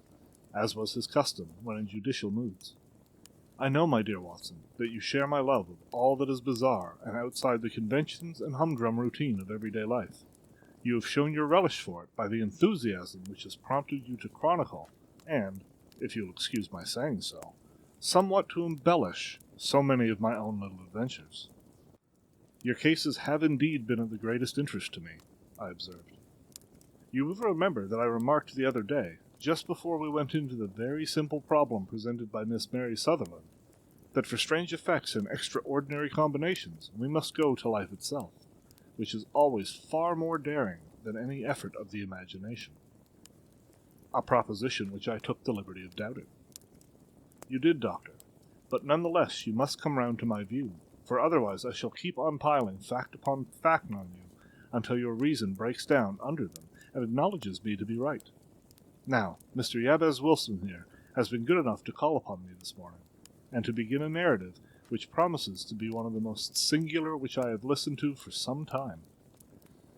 Speaker 1: as was his custom when in judicial moods. "I know, my dear Watson, that you share my love of all that is bizarre and outside the conventions and humdrum routine of everyday life. You have shown your relish for it by the enthusiasm which has prompted you to chronicle, and, if you'll excuse my saying so, somewhat to embellish so many of my own little adventures. Your cases have indeed been of the greatest interest to me," I observed. "You will remember that I remarked the other day, just before we went into the very simple problem presented by Miss Mary Sutherland, that for strange effects and extraordinary combinations we must go to life itself, which is always far more daring than any effort of the imagination. A proposition which I took the liberty of doubting. You did, Doctor, but none the less you must come round to my view, for otherwise I shall keep on piling fact upon fact on you until your reason breaks down under them and acknowledges me to be right. Now, Mr. Jabez Wilson here has been good enough to call upon me this morning, and to begin a narrative which promises to be one of the most singular which I have listened to for some time.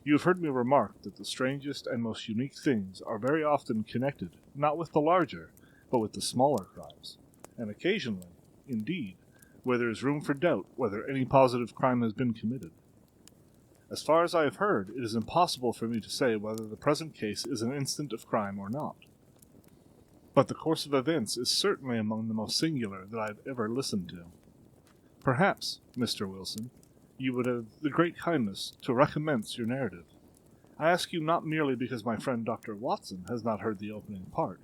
Speaker 1: You have heard me remark that the strangest and most unique things are very often connected, not with the larger, but with the smaller crimes, and occasionally, indeed, where there is room for doubt whether any positive crime has been committed. As far as I have heard, it is impossible for me to say whether the present case is an instance of crime or not. But the course of events is certainly among the most singular that I have ever listened to. Perhaps, Mr. Wilson, you would have the great kindness to recommence your narrative. I ask you not merely because my friend Dr. Watson has not heard the opening part,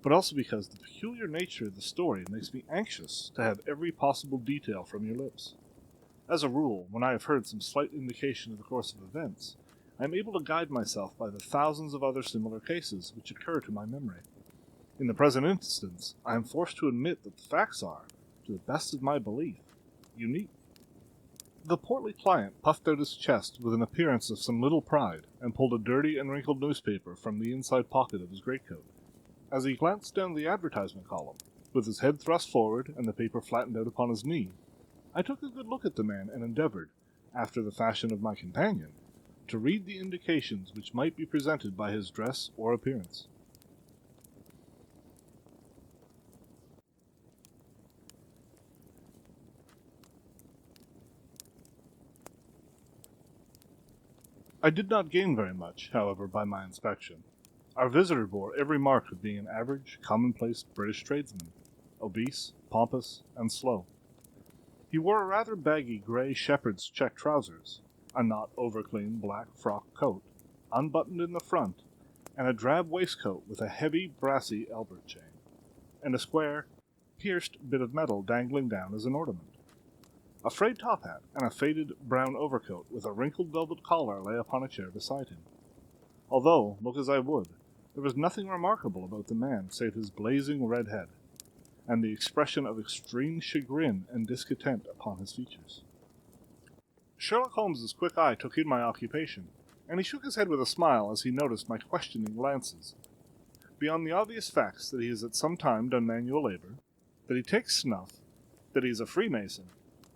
Speaker 1: but also because the peculiar nature of the story makes me anxious to have every possible detail from your lips. As a rule, when I have heard some slight indication of the course of events, I am able to guide myself by the thousands of other similar cases which occur to my memory. In the present instance, I am forced to admit that the facts are, to the best of my belief, unique. The portly client puffed out his chest with an appearance of some little pride, and pulled a dirty and wrinkled newspaper from the inside pocket of his greatcoat. As he glanced down the advertisement column, with his head thrust forward and the paper flattened out upon his knee, I took a good look at the man and endeavored, after the fashion of my companion, to read the indications which might be presented by his dress or appearance. I did not gain very much, however, by my inspection. Our visitor bore every mark of being an average, commonplace British tradesman, obese, pompous, and slow. He wore a rather baggy grey shepherd's check trousers, a not over-clean black frock coat, unbuttoned in the front, and a drab waistcoat with a heavy, brassy Albert chain, and a square, pierced bit of metal dangling down as an ornament. A frayed top hat and a faded brown overcoat with a wrinkled velvet collar lay upon a chair beside him. Although, look as I would, there was nothing remarkable about the man save his blazing red head, and the expression of extreme chagrin and discontent upon his features. Sherlock Holmes's quick eye took in my occupation, and he shook his head with a smile as he noticed my questioning glances. beyond the obvious facts that he has at some time done manual labor, that he takes snuff, that he is a Freemason,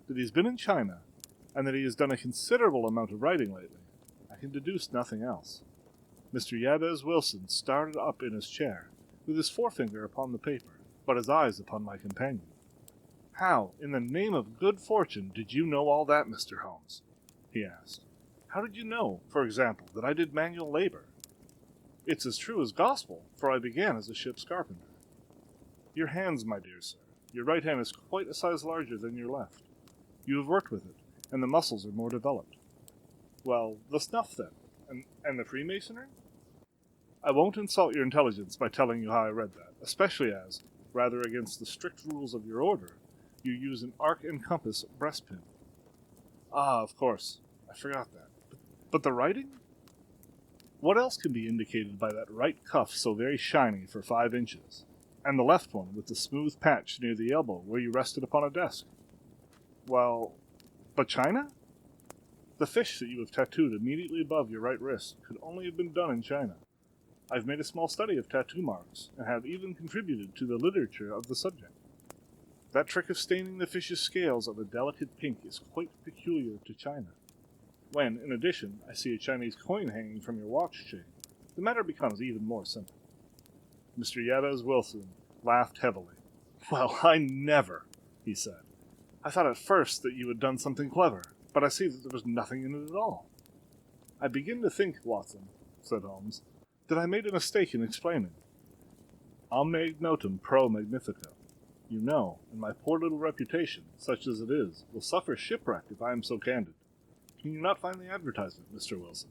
Speaker 1: that he has been in China, and that he has done a considerable amount of writing lately, I can deduce nothing else. Mr. Jabez Wilson started up in his chair, with his forefinger upon the paper, but his eyes upon my companion. "How, in the name of good fortune, did you know all that, Mr. Holmes?" he asked. "How did you know, for example, that I did manual labor?" "It's as true as gospel, for I began as a ship's carpenter." "Your hands, my dear sir. Your right hand is quite a size larger than your left. You have worked with it, and the muscles are more developed." "Well, the snuff, then, and the Freemasonry?" "I won't insult your intelligence by telling you how I read that, especially as, rather against the strict rules of your order, you use an arc and compass breastpin." "Ah, of course. I forgot that. But the writing?" "What else can be indicated by that right cuff so very shiny for 5 inches, and the left one with the smooth patch near the elbow where you rested upon a desk?" "Well, but China?" "The fish that you have tattooed immediately above your right wrist could only have been done in China. I've made a small study of tattoo marks, and have even contributed to the literature of the subject. That trick of staining the fish's scales of a delicate pink is quite peculiar to China. When, in addition, I see a Chinese coin hanging from your watch chain, the matter becomes even more simple." Mr. Jabez Wilson laughed heavily. "Well, I never," he said. "I thought at first that you had done something clever, but I see that there was nothing in it at all." "I begin to think, Watson," said Holmes, "that I made a mistake in explaining. Omne ignotum pro magnifico. You know, and my poor little reputation, such as it is, will suffer shipwreck if I am so candid. Can you not find the advertisement, Mr. Wilson?"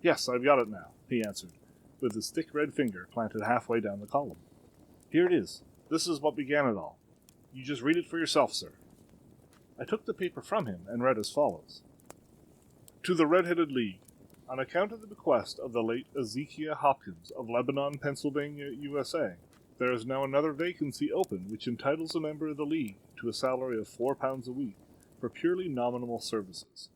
Speaker 1: "Yes, I've got it now," he answered, with his thick red finger planted halfway down the column. "Here it is. This is what began it all. You just read it for yourself, sir." I took the paper from him and read as follows: "To the Red-Headed League. On account of the bequest of the late Ezekiah Hopkins of Lebanon, Pennsylvania, USA, there is now another vacancy open which entitles a member of the League to a salary of £4 a week for purely nominal services.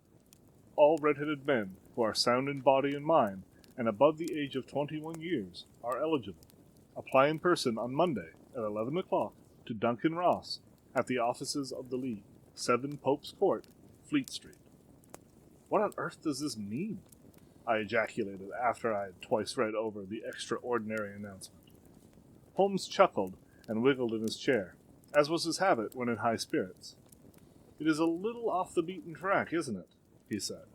Speaker 1: All red-headed men who are sound in body and mind and above the age of 21 years are eligible. Apply in person on Monday at 11 o'clock to Duncan Ross at the offices of the League, 7 Pope's Court, Fleet Street." "What on earth does this mean?" I ejaculated after I had twice read over the extraordinary announcement. Holmes chuckled and wiggled in his chair, as was his habit when in high spirits. "It is a little off the beaten track, isn't it?" he said.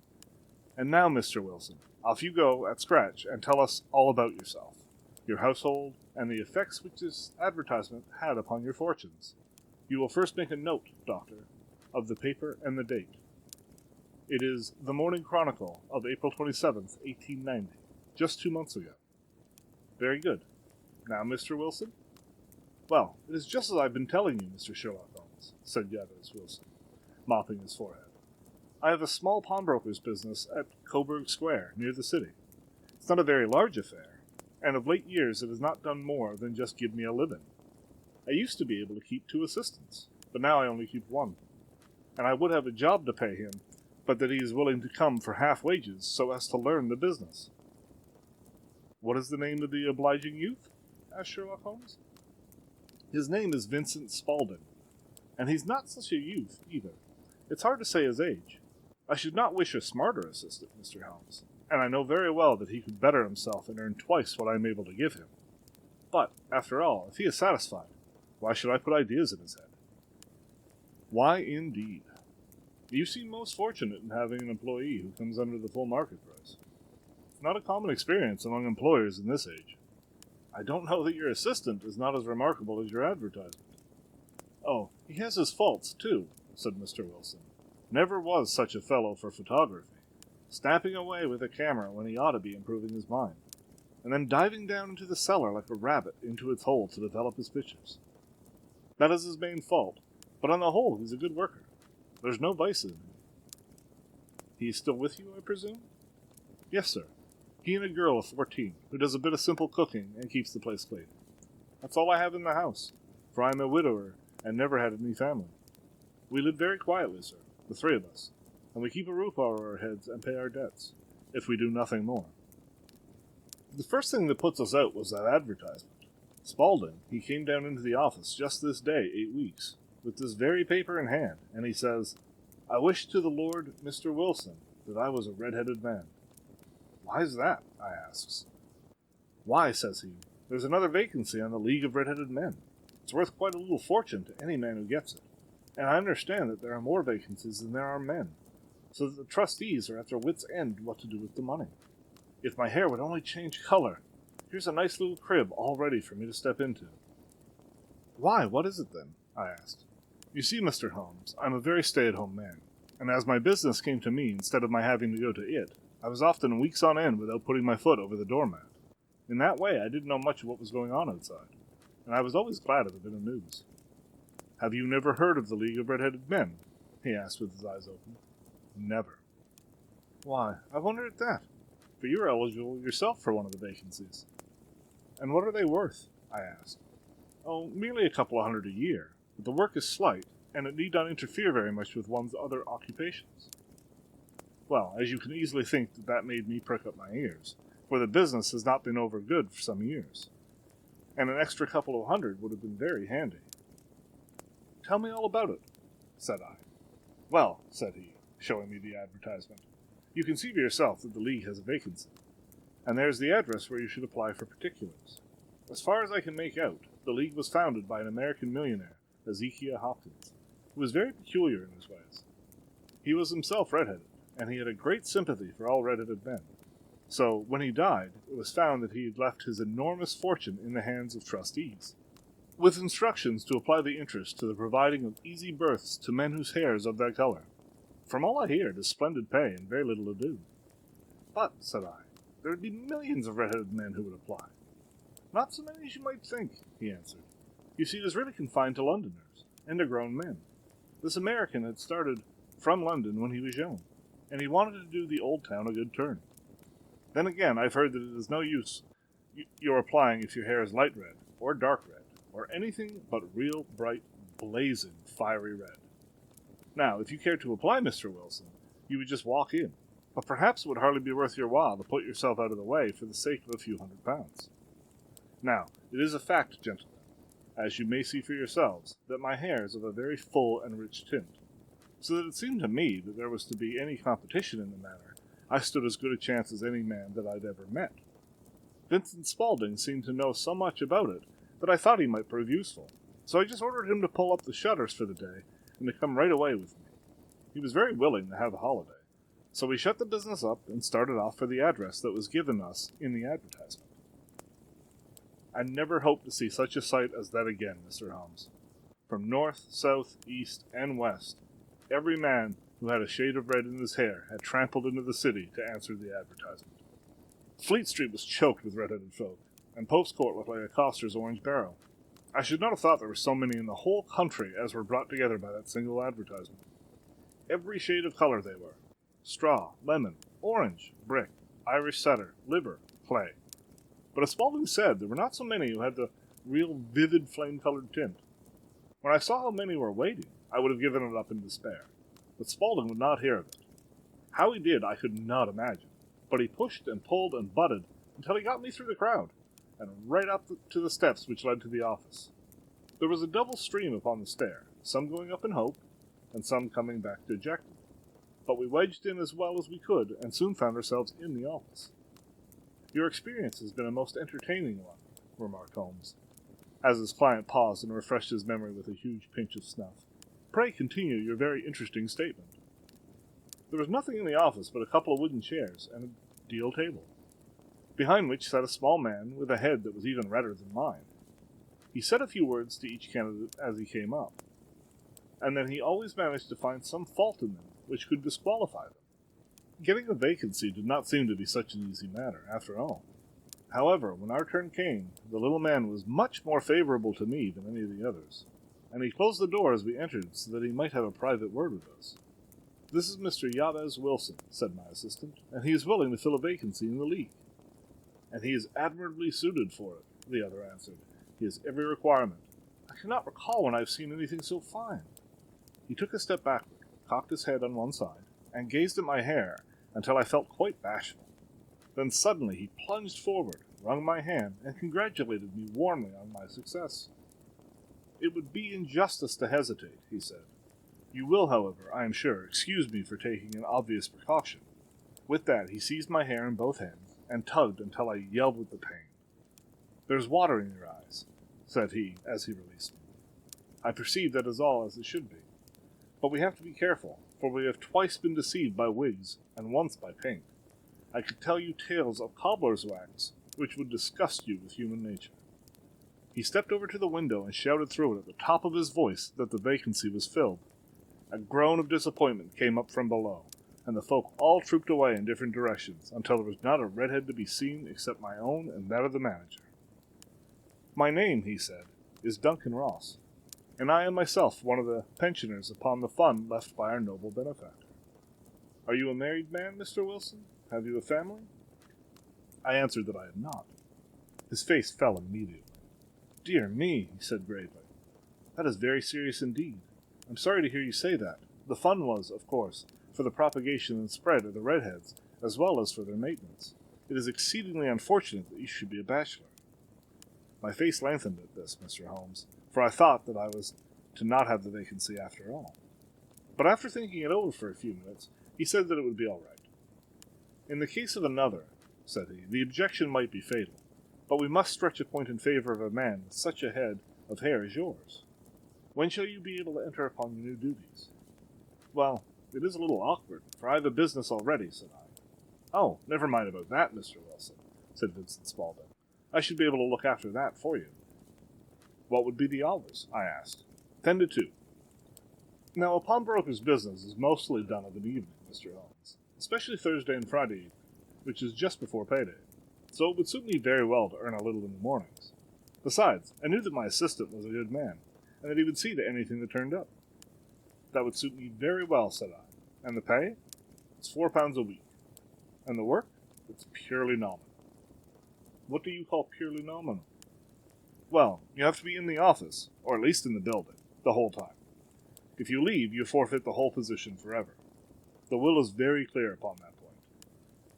Speaker 1: "And now, Mr. Wilson, off you go at scratch and tell us all about yourself, your household, and the effects which this advertisement had upon your fortunes. You will first make a note, Doctor, of the paper and the date. It is the Morning Chronicle of April 27th, 1890, just 2 months ago." "Very good. Now, Mr. Wilson?" "Well, it is just as I've been telling you, Mr. Sherlock Holmes," said Jabez Wilson, mopping his forehead. "I have a small pawnbroker's business at Coburg Square, near the city. It's not a very large affair, and of late years it has not done more than just give me a living. I used to be able to keep 2 assistants, but now I only keep 1. And I would have a job to pay him, but that he is willing to come for half wages so as to learn the business." "What is the name of the obliging youth?" asked Sherlock Holmes. "His name is Vincent Spaulding, and he's not such a youth, either. It's hard to say his age. I should not wish a smarter assistant, Mr. Holmes, and I know very well that he could better himself and earn twice what I am able to give him. But, after all, if he is satisfied, why should I put ideas in his head?" "Why, indeed? You seem most fortunate in having an employee who comes under the full market price. It's not a common experience among employers in this age. I don't know that your assistant is not as remarkable as your advertisement." "Oh, he has his faults, too," said Mr. Wilson. "Never was such a fellow for photography, snapping away with a camera when he ought to be improving his mind, and then diving down into the cellar like a rabbit into its hole to develop his pictures. That is his main fault, but on the whole he's a good worker. There's no vice in him." "He is still with you, I presume?" "Yes, sir. He and a girl of 14, who does a bit of simple cooking and keeps the place clean. That's all I have in the house, for I am a widower and never had any family. We live very quietly, sir, the 3 of us, and we keep a roof over our heads and pay our debts, if we do nothing more." The first thing that puts us out was that advertisement. Spaulding, he came down into the office just this day 8 weeks, with this very paper in hand, and he says, "I wish to the Lord, Mr. Wilson, that I was a red-headed man." "Why's that?" I asks. "Why," says he, "there's another vacancy on the League of Red-Headed Men. It's worth quite a little fortune to any man who gets it, and I understand that there are more vacancies than there are men, so that the trustees are at their wits' end what to do with the money. If my hair would only change color, here's a nice little crib all ready for me to step into." "Why, what is it then?" I asked. "You see, Mr. Holmes, I'm a very stay-at-home man, and as my business came to me instead of my having to go to it, I was often weeks on end without putting my foot over the doormat. In that way, I didn't know much of what was going on outside, and I was always glad of a bit of news." "Have you never heard of the League of Red-Headed Men?" he asked with his eyes open. "Never." "Why, I wonder at that, for you're eligible yourself for one of the vacancies." "And what are they worth?" I asked. "Oh, merely a couple of hundred a year, but the work is slight, and it need not interfere very much with one's other occupations." Well, as you can easily think, that made me prick up my ears, for the business has not been over good for some years, and an extra couple of hundred would have been very handy. "Tell me all about it," said I. "Well," said he, showing me the advertisement, "you can see for yourself that the League has a vacancy, and there's the address where you should apply for particulars. As far as I can make out, the League was founded by an American millionaire, Ezekiel Hopkins, who was very peculiar in his ways. He was himself red-headed, and he had a great sympathy for all red-headed men. So, when he died, it was found that he had left his enormous fortune in the hands of trustees, with instructions to apply the interest to the providing of easy berths to men whose hair is of that color. From all I hear, it is splendid pay and very little ado." "But," said I, "there would be millions of red-headed men who would apply." "Not so many as you might think," he answered. "You see, it is really confined to Londoners, and to grown men. This American had started from London when he was young, and he wanted to do the old town a good turn. Then again, I've heard that it is no use your applying if your hair is light red, or dark red, or anything but real bright, blazing, fiery red. Now, if you cared to apply, Mr. Wilson, you would just walk in, but perhaps it would hardly be worth your while to put yourself out of the way for the sake of a few £100. Now, it is a fact, gentlemen, as you may see for yourselves, that my hair is of a very full and rich tint, so that it seemed to me that there was to be any competition in the matter, I stood as good a chance as any man that I'd ever met. Vincent Spaulding seemed to know so much about it that I thought he might prove useful, so I just ordered him to pull up the shutters for the day and to come right away with me. He was very willing to have a holiday, so we shut the business up and started off for the address that was given us in the advertisement. I never hope to see such a sight as that again, Mr. Holmes. From north, south, east, and west, every man who had a shade of red in his hair had trampled into the city to answer the advertisement. Fleet Street was choked with red-headed folk, and Pope's Court looked like a coster's orange barrel. I should not have thought there were so many in the whole country as were brought together by that single advertisement. Every shade of color they were: straw, lemon, orange, brick, Irish setter, liver, clay. But as Spaulding said, there were not so many who had the real vivid flame-colored tint. When I saw how many were waiting, I would have given it up in despair. But Spaulding would not hear of it. How he did, I could not imagine. But he pushed and pulled and butted until he got me through the crowd, and right up to the steps which led to the office. There was a double stream upon the stair, some going up in hope, and some coming back dejected. But we wedged in as well as we could, and soon found ourselves in the office. "Your experience has been a most entertaining one," remarked Holmes, as his client paused and refreshed his memory with a huge pinch of snuff. "Pray continue your very interesting statement." There was nothing in the office but a couple of wooden chairs and a deal table, behind which sat a small man with a head that was even redder than mine. He said a few words to each candidate as he came up, and then he always managed to find some fault in them which could disqualify them. Getting a vacancy did not seem to be such an easy matter, after all. However, when our turn came, the little man was much more favorable to me than any of the others, and he closed the door as we entered so that he might have a private word with us. "This is Mr. Jabez Wilson," said my assistant, "and he is willing to fill a vacancy in the League." "And he is admirably suited for it," the other answered. "He has every requirement. I cannot recall when I have seen anything so fine." He took a step backward, cocked his head on one side, and gazed at my hair until I felt quite bashful. Then suddenly he plunged forward, wrung my hand, and congratulated me warmly on my success. "It would be injustice to hesitate," he said. "You will, however, I am sure, excuse me for taking an obvious precaution." With that he seized my hair in both hands, and tugged until I yelled with the pain. "There's water in your eyes," said he, as he released me. "I perceive that is all as it should be. But we have to be careful, for we have twice been deceived by wigs, and once by paint. I could tell you tales of cobbler's wax, which would disgust you with human nature." He stepped over to the window and shouted through it at the top of his voice that the vacancy was filled. A groan of disappointment came up from below, and the folk all trooped away in different directions, until there was not a redhead to be seen except my own and that of the manager. "My name," he said, "is Duncan Ross, and I am myself one of the pensioners upon the fund left by our noble benefactor. Are you a married man, Mr. Wilson? Have you a family?" I answered that I had not. His face fell immediately. "Dear me," he said gravely, "that is very serious indeed. I'm sorry to hear you say that. The fund was, of course, for the propagation and spread of the redheads, as well as for their maintenance. It is exceedingly unfortunate that you should be a bachelor." My face lengthened at this, Mr. Holmes, for I thought that I was to not have the vacancy after all. But after thinking it over for a few minutes, he said that it would be all right. "In the case of another," said he, "the objection might be fatal. But we must stretch a point in favor of a man with such a head of hair as yours. When shall you be able to enter upon your new duties?" "Well, it is a little awkward, for I have a business already," said I. "Oh, never mind about that, Mr. Wilson," said Vincent Spaulding. "I should be able to look after that for you." "What would be the hours?" I asked. 10 to 2. Now, a pawnbroker's business is mostly done of an evening, Mr. Holmes, especially Thursday and Friday evening, which is just before payday. So it would suit me very well to earn a little in the mornings. Besides, I knew that my assistant was a good man, and that he would see to anything that turned up. "That would suit me very well," said I. "And the pay? It's £4 a week. And the work? It's purely nominal." "What do you call purely nominal?" "Well, you have to be in the office, or at least in the building, the whole time. If you leave, you forfeit the whole position forever. The will is very clear upon that point.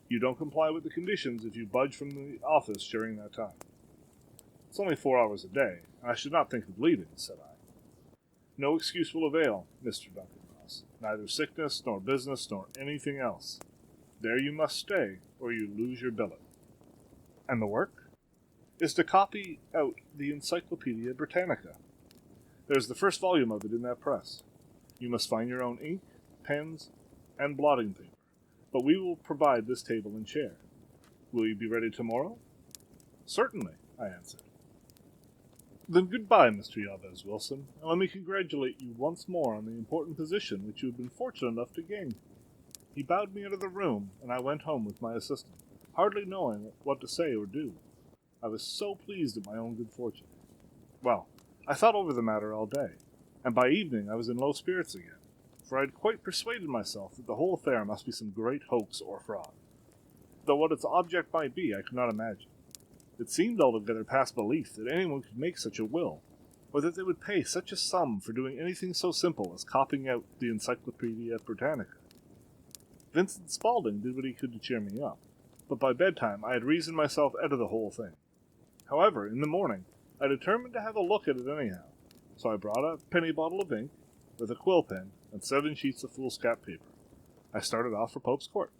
Speaker 1: You don't comply with the conditions if you budge from the office during that time. It's only 4 hours a day, and I should not think of leaving," said I. "No excuse will avail, Mr. Duncan Ross, neither sickness, nor business, nor anything else. There you must stay, or you lose your billet." "And the work?" "Is to copy out the Encyclopedia Britannica. There's the first volume of it in that press. You must find your own ink, pens, and blotting paper. But we will provide this table and chair. Will you be ready tomorrow?" "Certainly," I answered. "Then goodbye, Mr. Jabez Wilson, and let me congratulate you once more on the important position which you have been fortunate enough to gain." He bowed me out of the room, and I went home with my assistant, hardly knowing what to say or do. I was so pleased at my own good fortune. Well, I thought over the matter all day, and by evening I was in low spirits again, for I had quite persuaded myself that the whole affair must be some great hoax or fraud. Though what its object might be, I could not imagine. It seemed altogether past belief that anyone could make such a will, or that they would pay such a sum for doing anything so simple as copying out the Encyclopedia Britannica. Vincent Spaulding did what he could to cheer me up, but by bedtime I had reasoned myself out of the whole thing. However, in the morning, I determined to have a look at it anyhow, so I brought a penny bottle of ink, with a quill pen, and 7 sheets of foolscap paper. I started off for Pope's Court.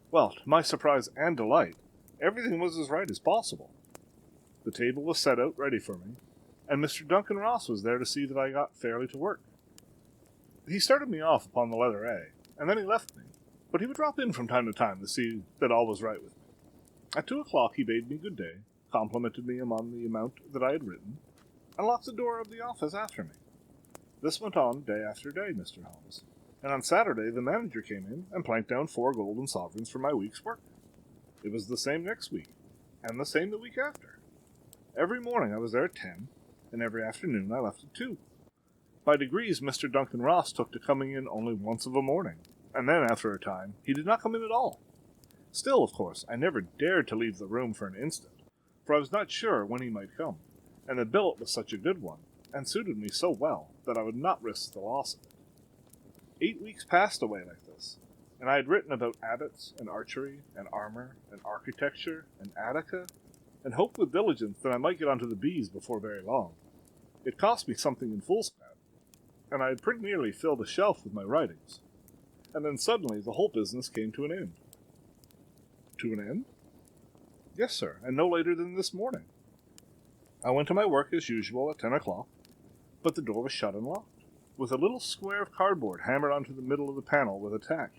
Speaker 1: Well, to my surprise and delight, everything was as right as possible. The table was set out ready for me, and Mr. Duncan Ross was there to see that I got fairly to work. He started me off upon the letter A, and then he left me, but he would drop in from time to time to see that all was right with me. At 2 o'clock he bade me good day, complimented me on the amount that I had written, and locked the door of the office after me. This went on day after day, Mr. Holmes, and on Saturday the manager came in and planked down 4 golden sovereigns for my week's work. It was the same next week, and the same the week after. Every morning I was there at 10, and every afternoon I left at 2. By degrees Mr. Duncan Ross took to coming in only once of a morning, and then, after a time, he did not come in at all. Still, of course, I never dared to leave the room for an instant, for I was not sure when he might come, and the billet was such a good one, and suited me so well, that I would not risk the loss of it. 8 weeks passed away like this, and I had written about abbots, and archery, and armor, and architecture, and Attica, and hoped with diligence that I might get onto the bees before very long. It cost me something in foolscap, and I had pretty nearly filled a shelf with my writings. And then suddenly the whole business came to an end. To an end? Yes, sir, and no later than this morning. I went to my work as usual at 10 o'clock, but the door was shut and locked, with a little square of cardboard hammered onto the middle of the panel with a tack.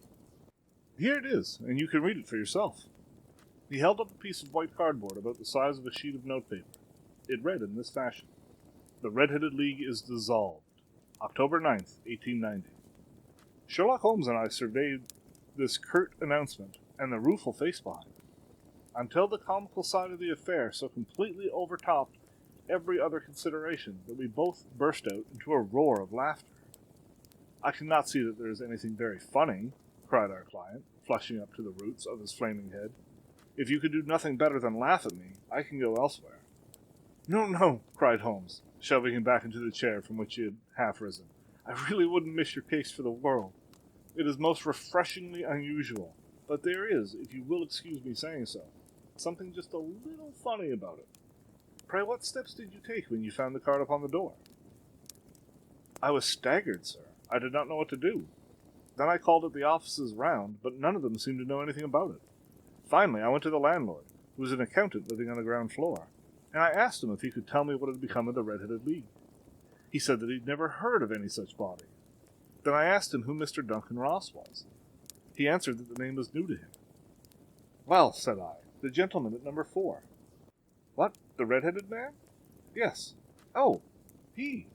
Speaker 1: Here it is, and you can read it for yourself. He held up a piece of white cardboard about the size of a sheet of notepaper. It read in this fashion: The Red-Headed League is dissolved. October 9th, 1890. Sherlock Holmes and I surveyed this curt announcement and the rueful face behind it, until the comical side of the affair so completely overtopped every other consideration that we both burst out into a roar of laughter. I cannot see that there is anything very funny, cried our client, flushing up to the roots of his flaming head. If you could do nothing better than laugh at me, I can go elsewhere. No, no, cried Holmes, shoving him back into the chair from which he had half risen. I really wouldn't miss your case for the world. It is most refreshingly unusual, but there is, if you will excuse me saying so, something just a little funny about it. Pray, what steps did you take when you found the card upon the door? I was staggered, sir. I did not know what to do. Then I called at the offices round, but none of them seemed to know anything about it. Finally, I went to the landlord, who was an accountant living on the ground floor, and I asked him if he could tell me what had become of the Red-Headed League. He said that he'd never heard of any such body. Then I asked him who Mr. Duncan Ross was. He answered that the name was new to him. Well, said I, the gentleman at number 4. What, the red-headed man? Yes. Oh, he.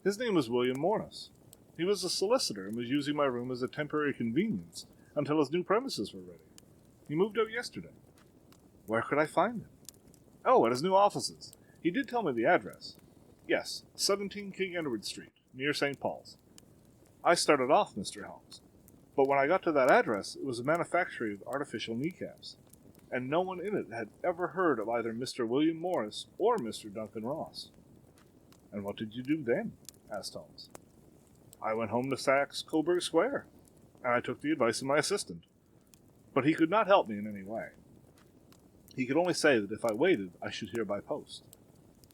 Speaker 1: His name was William Morris. He was a solicitor and was using my room as a temporary convenience until his new premises were ready. He moved out yesterday. Where could I find him? Oh, at his new offices. He did tell me the address. Yes, 17 King Edward Street, near St. Paul's. I started off, Mr. Holmes, but when I got to that address, it was a manufactory of artificial kneecaps, and no one in it had ever heard of either Mr. William Morris or Mr. Duncan Ross. And what did you do then? Asked Holmes. I went home to Saxe Coburg Square, and I took the advice of my assistant. But he could not help me in any way. He could only say that if I waited, I should hear by post.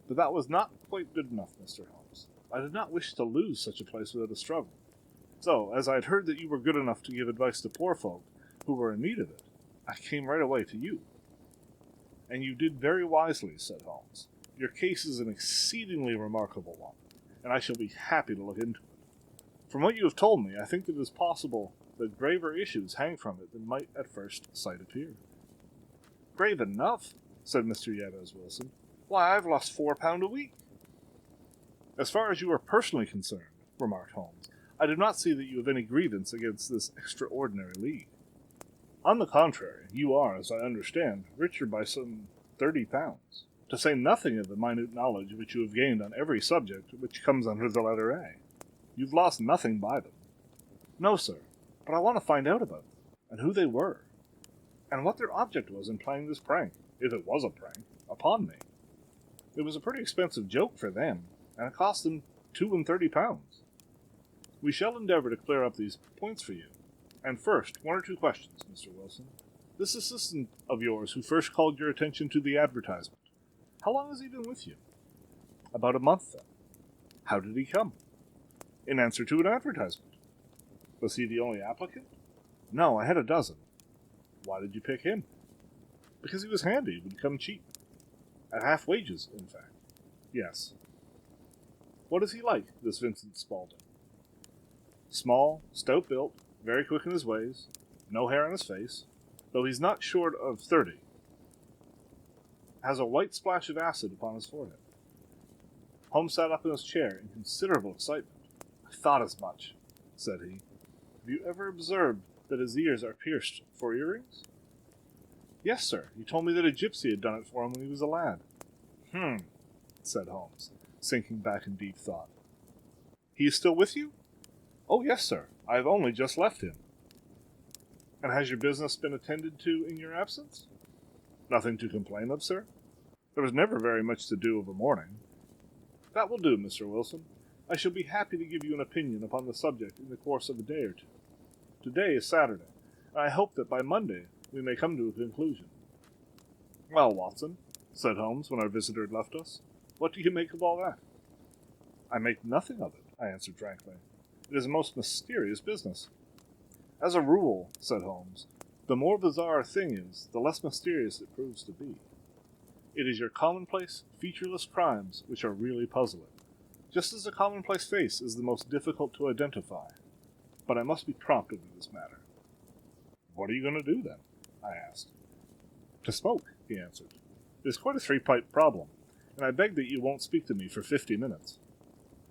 Speaker 1: But that was not quite good enough, Mr. Holmes. I did not wish to lose such a place without a struggle. So, as I had heard that you were good enough to give advice to poor folk who were in need of it, I came right away to you. And you did very wisely, said Holmes. Your case is an exceedingly remarkable one, and I shall be happy to look into it. From what you have told me, I think that it is possible that graver issues hang from it than might at first sight appear. Grave enough, said Mr. Jabez Wilson. Why, I've lost £4 a week. As far as you are personally concerned, remarked Holmes, I do not see that you have any grievance against this extraordinary league. On the contrary, you are, as I understand, richer by some £30, to say nothing of the minute knowledge which you have gained on every subject which comes under the letter A. You've lost nothing by them. No, sir, but I want to find out about them, and who they were, and what their object was in playing this prank, if it was a prank, upon me. It was a pretty expensive joke for them, and it cost them £32. We shall endeavor to clear up these points for you. And first, 1 or 2 questions, Mr. Wilson. This assistant of yours who first called your attention to the advertisement, how long has he been with you? About a month, then. How did he come? In answer to an advertisement. Was he the only applicant? No, I had a dozen. Why did you pick him? Because he was handy, would come cheap. At half wages, in fact. Yes. What is he like, this Vincent Spaulding? Small, stout-built, very quick in his ways, no hair on his face, though he's not short of 30. Has a white splash of acid upon his forehead. Holmes sat up in his chair in considerable excitement. I thought as much, said he. Have you ever observed that his ears are pierced for earrings? Yes, sir. He told me that a gypsy had done it for him when he was a lad. Said Holmes, sinking back in deep thought. He is still with you? Oh, yes, sir. I have only just left him. And has your business been attended to in your absence? Nothing to complain of, sir. There was never very much to do of a morning. That will do, Mr. Wilson. I shall be happy to give you an opinion upon the subject in the course of a day or two. Today is Saturday, I hope that by Monday we may come to a conclusion." "Well, Watson," said Holmes when our visitor had left us, "what do you make of all that?" "I make nothing of it," I answered frankly. "It is a most mysterious business." "As a rule," said Holmes, "the more bizarre a thing is, the less mysterious it proves to be. It is your commonplace, featureless crimes which are really puzzling, just as a commonplace face is the most difficult to identify. But I must be prompt over this matter." "What are you going to do, then?" I asked. "To smoke," he answered. "It is quite a three-pipe problem, and I beg that you won't speak to me for 50 minutes.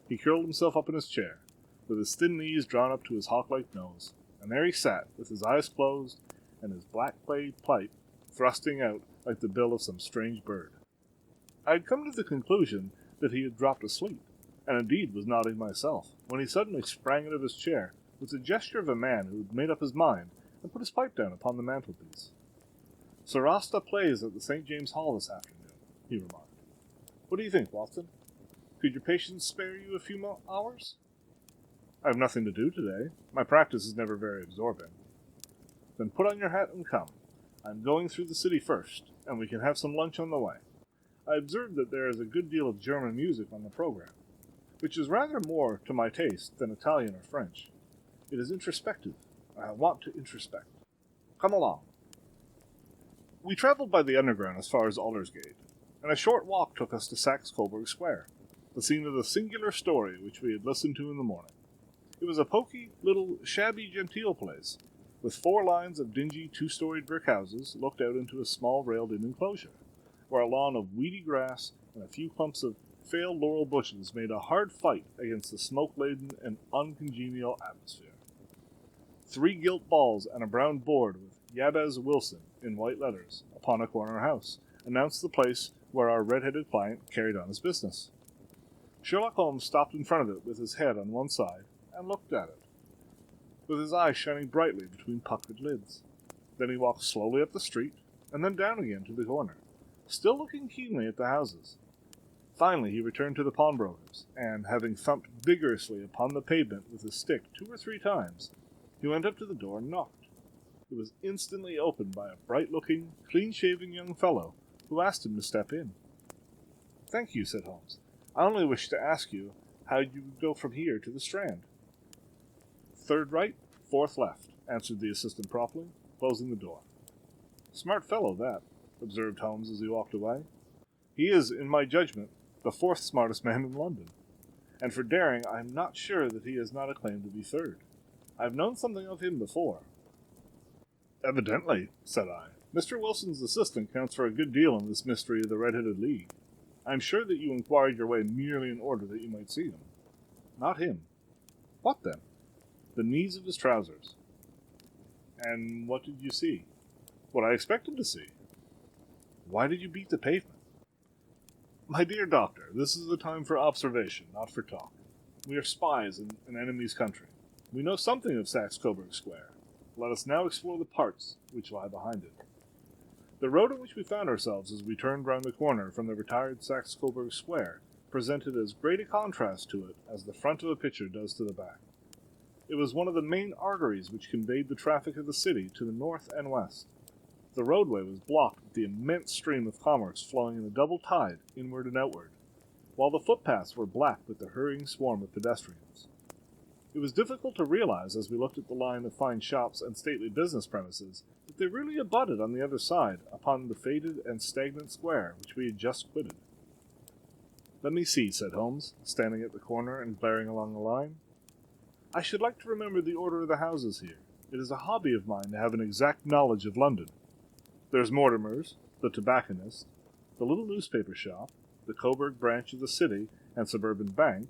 Speaker 1: He curled himself up in his chair, with his thin knees drawn up to his hawk-like nose, and there he sat, with his eyes closed, and his black clay pipe thrusting out like the bill of some strange bird. I had come to the conclusion that he had dropped asleep, and indeed was nodding myself, when he suddenly sprang out of his chair, with the gesture of a man who had made up his mind, and put his pipe down upon the mantelpiece. "Sir Rasta plays at the St. James Hall this afternoon," he remarked. "What do you think, Watson? Could your patients spare you a few hours?" "I have nothing to do today. My practice is never very absorbing." "Then put on your hat and come. I am going through the city first, and we can have some lunch on the way. I observe that there is a good deal of German music on the program, which is rather more to my taste than Italian or French. It is introspective, and I want to introspect. Come along." We traveled by the Underground as far as Aldersgate, and a short walk took us to Saxe-Coburg Square, the scene of the singular story which we had listened to in the morning. It was a poky, little, shabby-genteel place, with 4 lines of dingy 2-storied brick houses looked out into a small railed-in enclosure, where a lawn of weedy grass and a few clumps of failed laurel bushes made a hard fight against the smoke-laden and uncongenial atmosphere. 3 gilt balls and a brown board with Jabez Wilson in white letters upon a corner house announced the place where our red-headed client carried on his business. Sherlock Holmes stopped in front of it with his head on one side and looked at it, with his eyes shining brightly between puckered lids. Then he walked slowly up the street, and then down again to the corner, still looking keenly at the houses. Finally he returned to the pawnbroker's, and, having thumped vigorously upon the pavement with his stick 2 or 3 times, he went up to the door and knocked. It was instantly opened by a bright-looking, clean-shaven young fellow, who asked him to step in. "Thank you," said Holmes. "I only wished to ask you how you would go from here to the Strand." "3rd right, 4th left," answered the assistant promptly, closing the door. "Smart fellow, that," observed Holmes as he walked away. "He is, in my judgment, the 4th smartest man in London, and for daring I am not sure that he has not a claim to be 3rd. I have known something of him before." "Evidently," said I. "Mr. Wilson's assistant counts for a good deal in this mystery of the Red-Headed League. I am sure that you inquired your way merely in order that you might see him." "Not him." "What then?" "The knees of his trousers." "And what did you see?" "What I expected to see." "Why did you beat the pavement?" "My dear doctor, this is a time for observation, not for talk. We are spies in an enemy's country. We know something of Saxe-Coburg Square. Let us now explore the parts which lie behind it." The road on which we found ourselves as we turned round the corner from the retired Saxe-Coburg Square presented as great a contrast to it as the front of a picture does to the back. It was one of the main arteries which conveyed the traffic of the city to the north and west. The roadway was blocked with the immense stream of commerce flowing in a double tide, inward and outward, while the footpaths were black with the hurrying swarm of pedestrians. It was difficult to realize, as we looked at the line of fine shops and stately business premises, that they really abutted on the other side upon the faded and stagnant square which we had just quitted. "Let me see," said Holmes, standing at the corner and glaring along the line. "I should like to remember the order of the houses here. It is a hobby of mine to have an exact knowledge of London. There's Mortimer's, the tobacconist, the little newspaper shop, the Coburg branch of the City and Suburban Bank,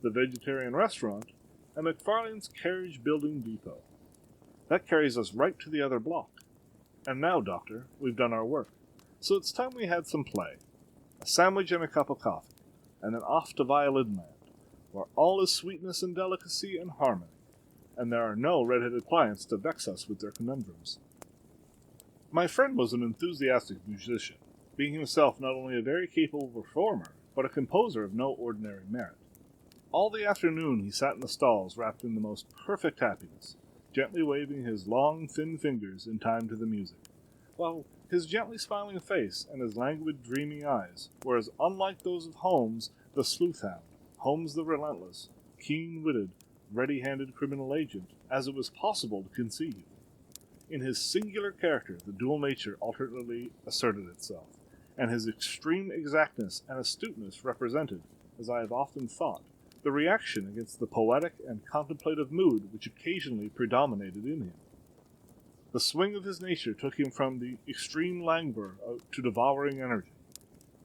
Speaker 1: the Vegetarian Restaurant, and McFarlane's Carriage Building Depot. That carries us right to the other block. And now, Doctor, we've done our work, so it's time we had some play. A sandwich and a cup of coffee, and then off to Violin Land, where all is sweetness and delicacy and harmony, and there are no red-headed clients to vex us with their conundrums." My friend was an enthusiastic musician, being himself not only a very capable performer, but a composer of no ordinary merit. All the afternoon he sat in the stalls wrapped in the most perfect happiness, gently waving his long, thin fingers in time to the music, while his gently smiling face and his languid, dreamy eyes were as unlike those of Holmes the sleuth-hound, Holmes the relentless, keen-witted, ready-handed criminal agent, as it was possible to conceive. In his singular character the dual nature alternately asserted itself, and his extreme exactness and astuteness represented, as I have often thought, the reaction against the poetic and contemplative mood which occasionally predominated in him. The swing of his nature took him from the extreme languor to devouring energy,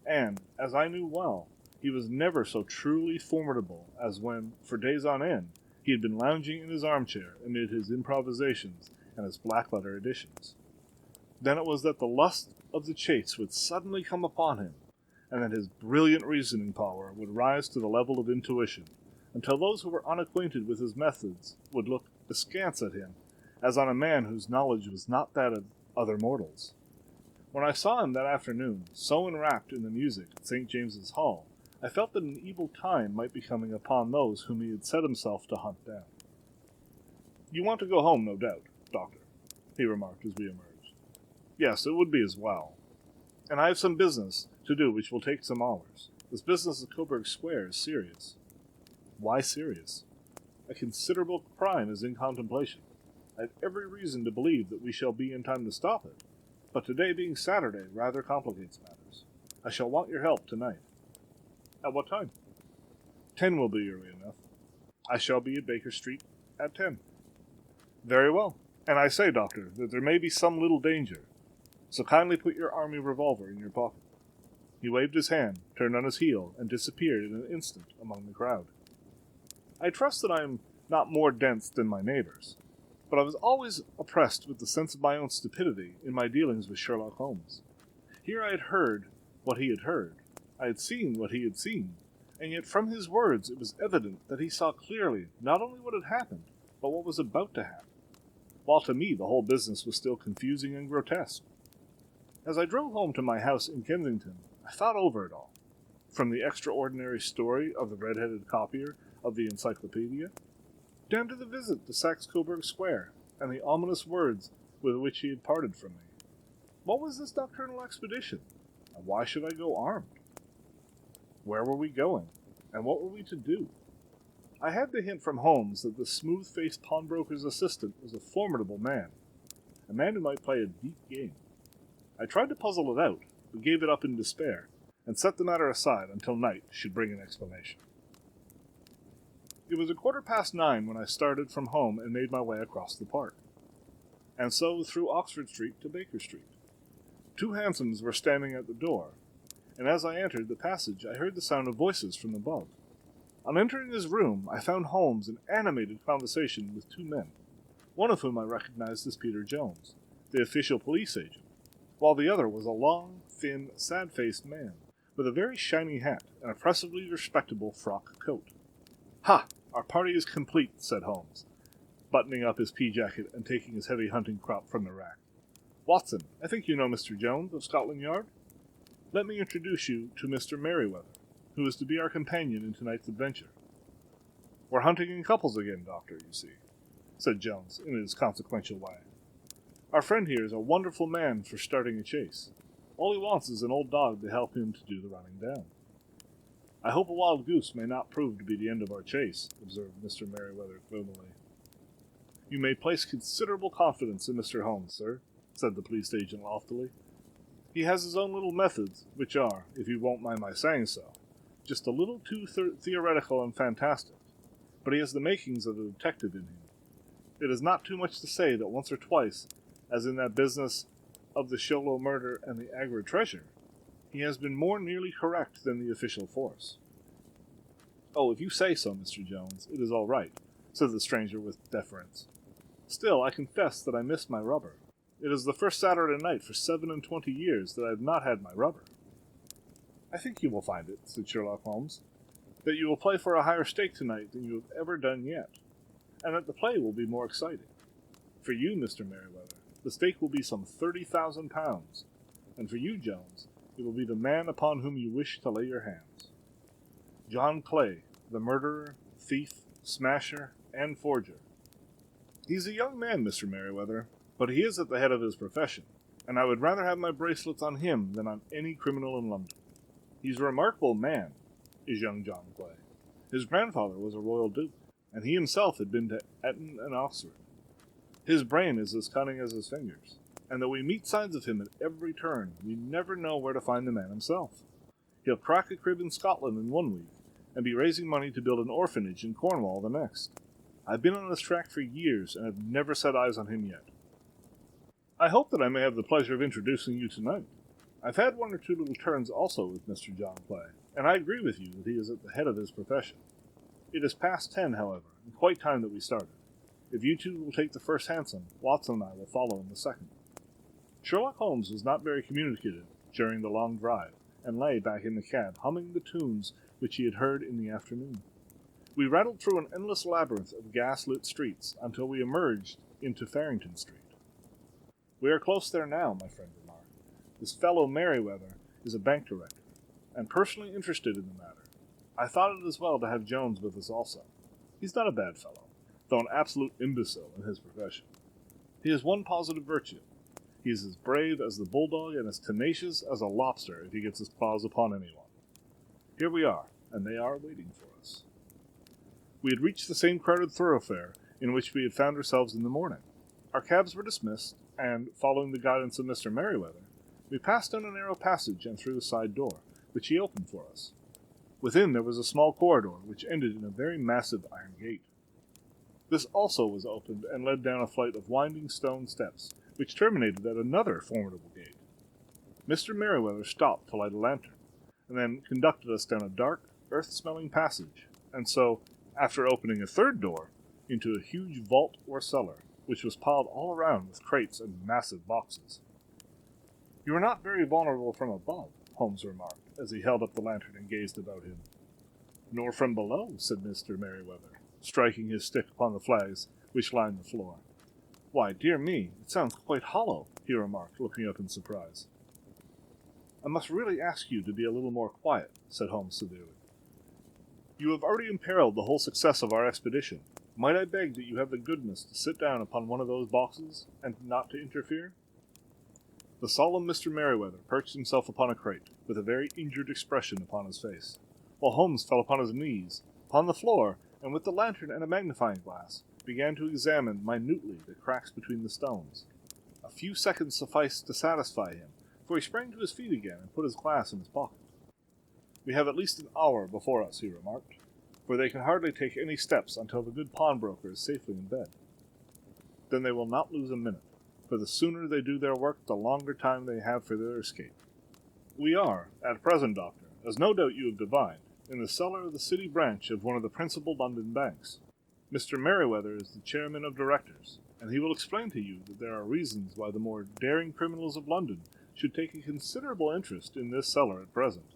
Speaker 1: and, as I knew well, he was never so truly formidable as when, for days on end, he had been lounging in his armchair amid his improvisations and his black-letter editions. Then it was that the lust of the chase would suddenly come upon him, and that his brilliant reasoning power would rise to the level of intuition, until those who were unacquainted with his methods would look askance at him, as on a man whose knowledge was not that of other mortals. When I saw him that afternoon, so enwrapped in the music at St. James's Hall, I felt that an evil time might be coming upon those whom he had set himself to hunt down. "You want to go home, no doubt, Doctor," he remarked as we emerged. "Yes, it would be as well. And I have some business to do which will take some hours. This business at Coburg Square is serious." "Why serious?" "A considerable crime is in contemplation. I have every reason to believe that we shall be in time to stop it, but today being Saturday rather complicates matters. I shall want your help tonight." "At what time?" 10 will be early enough. I shall be at Baker Street at 10. "Very well. And I say, Doctor, that there may be some little danger, so kindly put your army revolver in your pocket." He waved his hand, turned on his heel, and disappeared in an instant among the crowd. I trust that I am not more dense than my neighbors, but I was always oppressed with the sense of my own stupidity in my dealings with Sherlock Holmes. Here I had heard what he had heard, I had seen what he had seen, and yet from his words it was evident that he saw clearly not only what had happened, but what was about to happen, while to me the whole business was still confusing and grotesque. As I drove home to my house in Kensington, I thought over it all, from the extraordinary story of the red-headed copier of the encyclopedia, down to the visit to Saxe-Coburg Square, and the ominous words with which he had parted from me. What was this nocturnal expedition, and why should I go armed? Where were we going, and what were we to do? I had the hint from Holmes that the smooth-faced pawnbroker's assistant was a formidable man, a man who might play a deep game. I tried to puzzle it out, but gave it up in despair, and set the matter aside until night should bring an explanation. It was 9:15 when I started from home and made my way across the park, and so through Oxford Street to Baker Street. 2 hansoms were standing at the door, and as I entered the passage I heard the sound of voices from above. On entering his room, I found Holmes in animated conversation with 2 men, one of whom I recognized as Peter Jones, the official police agent, while the other was a long, thin, sad-faced man, with a very shiny hat and oppressively respectable frock coat. "Ha! Our party is complete," said Holmes, buttoning up his pea-jacket and taking his heavy hunting crop from the rack. "Watson, I think you know Mr. Jones of Scotland Yard? Let me introduce you to Mr. Merryweather, who is to be our companion in tonight's adventure." "We're hunting in couples again, Doctor, you see," said Jones in his consequential way. "Our friend here is a wonderful man for starting a chase. All he wants is an old dog to help him to do the running down." "I hope a wild goose may not prove to be the end of our chase," observed Mr. Merryweather gloomily. "You may place considerable confidence in Mr. Holmes, sir," said the police agent loftily. "He has his own little methods, which are, if you won't mind my saying so, just a little too theoretical and fantastic, but he has the makings of a detective in him. It is not too much to say that once or twice, as in that business of the Sholto murder and the Agra treasure, he has been more nearly correct than the official force." "Oh, if you say so, Mr. Jones, it is all right," said the stranger with deference. "Still, I confess that I miss my rubber. It is the first Saturday night for 27 years that I have not had my rubber." "I think you will find it," said Sherlock Holmes, "that you will play for a higher stake tonight than you have ever done yet, and that the play will be more exciting. For you, Mr. Merryweather, the stake will be some £30,000, and for you, Jones, it will be the man upon whom you wish to lay your hands. John Clay, the murderer, thief, smasher, and forger." He's a young man, Mr. Merriweather, but he is at the head of his profession, and I would rather have my bracelets on him than on any criminal in London. He's a remarkable man, is young John Clay. His grandfather was a royal duke, and he himself had been to Eton and Oxford. His brain is as cunning as his fingers, and though we meet signs of him at every turn, we never know where to find the man himself. He'll crack a crib in Scotland in 1 week, and be raising money to build an orphanage in Cornwall the next. I've been on his track for years, and have never set eyes on him yet. I hope that I may have the pleasure of introducing you tonight. I've had 1 or 2 little turns also with Mr. John Clay, and I agree with you that he is at the head of his profession. It is past 10, however, and quite time that we started. If you two will take the first hansom, Watson and I will follow in the second. Sherlock Holmes was not very communicative during the long drive, and lay back in the cab, humming the tunes which he had heard in the afternoon. We rattled through an endless labyrinth of gas-lit streets until we emerged into Farrington Street. "We are close there now," my friend remarked. "This fellow Merriweather is a bank director, and personally interested in the matter. I thought it as well to have Jones with us also. He's not a bad fellow, though an absolute imbecile in his profession. He has one positive virtue. He is as brave as the bulldog and as tenacious as a lobster if he gets his claws upon anyone. Here we are, and they are waiting for us." We had reached the same crowded thoroughfare in which we had found ourselves in the morning. Our cabs were dismissed, and, following the guidance of Mr. Merriweather, we passed down a narrow passage and through a side door, which he opened for us. Within there was a small corridor, which ended in a very massive iron gate. This also was opened and led down a flight of winding stone steps, which terminated at another formidable gate. Mr. Merriweather stopped to light a lantern, and then conducted us down a dark, earth-smelling passage, and so, after opening a third door, into a huge vault or cellar, which was piled all around with crates and massive boxes. "You are not very vulnerable from above," Holmes remarked, as he held up the lantern and gazed about him. "Nor from below," said Mr. Merriweather, striking his stick upon the flags which lined the floor. "Why, dear me, it sounds quite hollow," he remarked, looking up in surprise. "I must really ask you to be a little more quiet," said Holmes severely. "You have already imperiled the whole success of our expedition. Might I beg that you have the goodness to sit down upon one of those boxes, and not to interfere?" The solemn Mr. Merriweather perched himself upon a crate, with a very injured expression upon his face, while Holmes fell upon his knees, upon the floor, and with the lantern and a magnifying glass, began to examine minutely the cracks between the stones. A few seconds sufficed to satisfy him, for he sprang to his feet again and put his glass in his pocket. "We have at least an hour before us," he remarked, "for they can hardly take any steps until the good pawnbroker is safely in bed. Then they will not lose a minute, for the sooner they do their work, the longer time they have for their escape. We are, at present, Doctor, as no doubt you have divined, in the cellar of the city branch of one of the principal London banks. Mr. Merriweather is the chairman of directors, and he will explain to you that there are reasons why the more daring criminals of London should take a considerable interest in this cellar at present."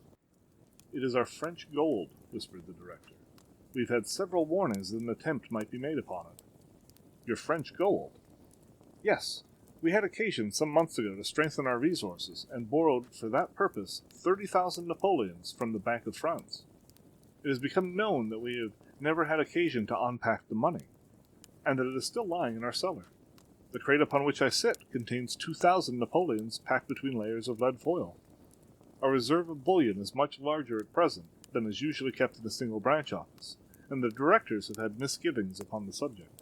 Speaker 1: "It is our French gold," whispered the director. "We've had several warnings that an attempt might be made upon it." "Your French gold?" "Yes. We had occasion some months ago to strengthen our resources, and borrowed for that purpose 30,000 Napoleons from the Bank of France. It has become known that we have never had occasion to unpack the money, and that it is still lying in our cellar. The crate upon which I sit contains 2,000 Napoleons packed between layers of lead foil. Our reserve of bullion is much larger at present than is usually kept in a single branch office, and the directors have had misgivings upon the subject."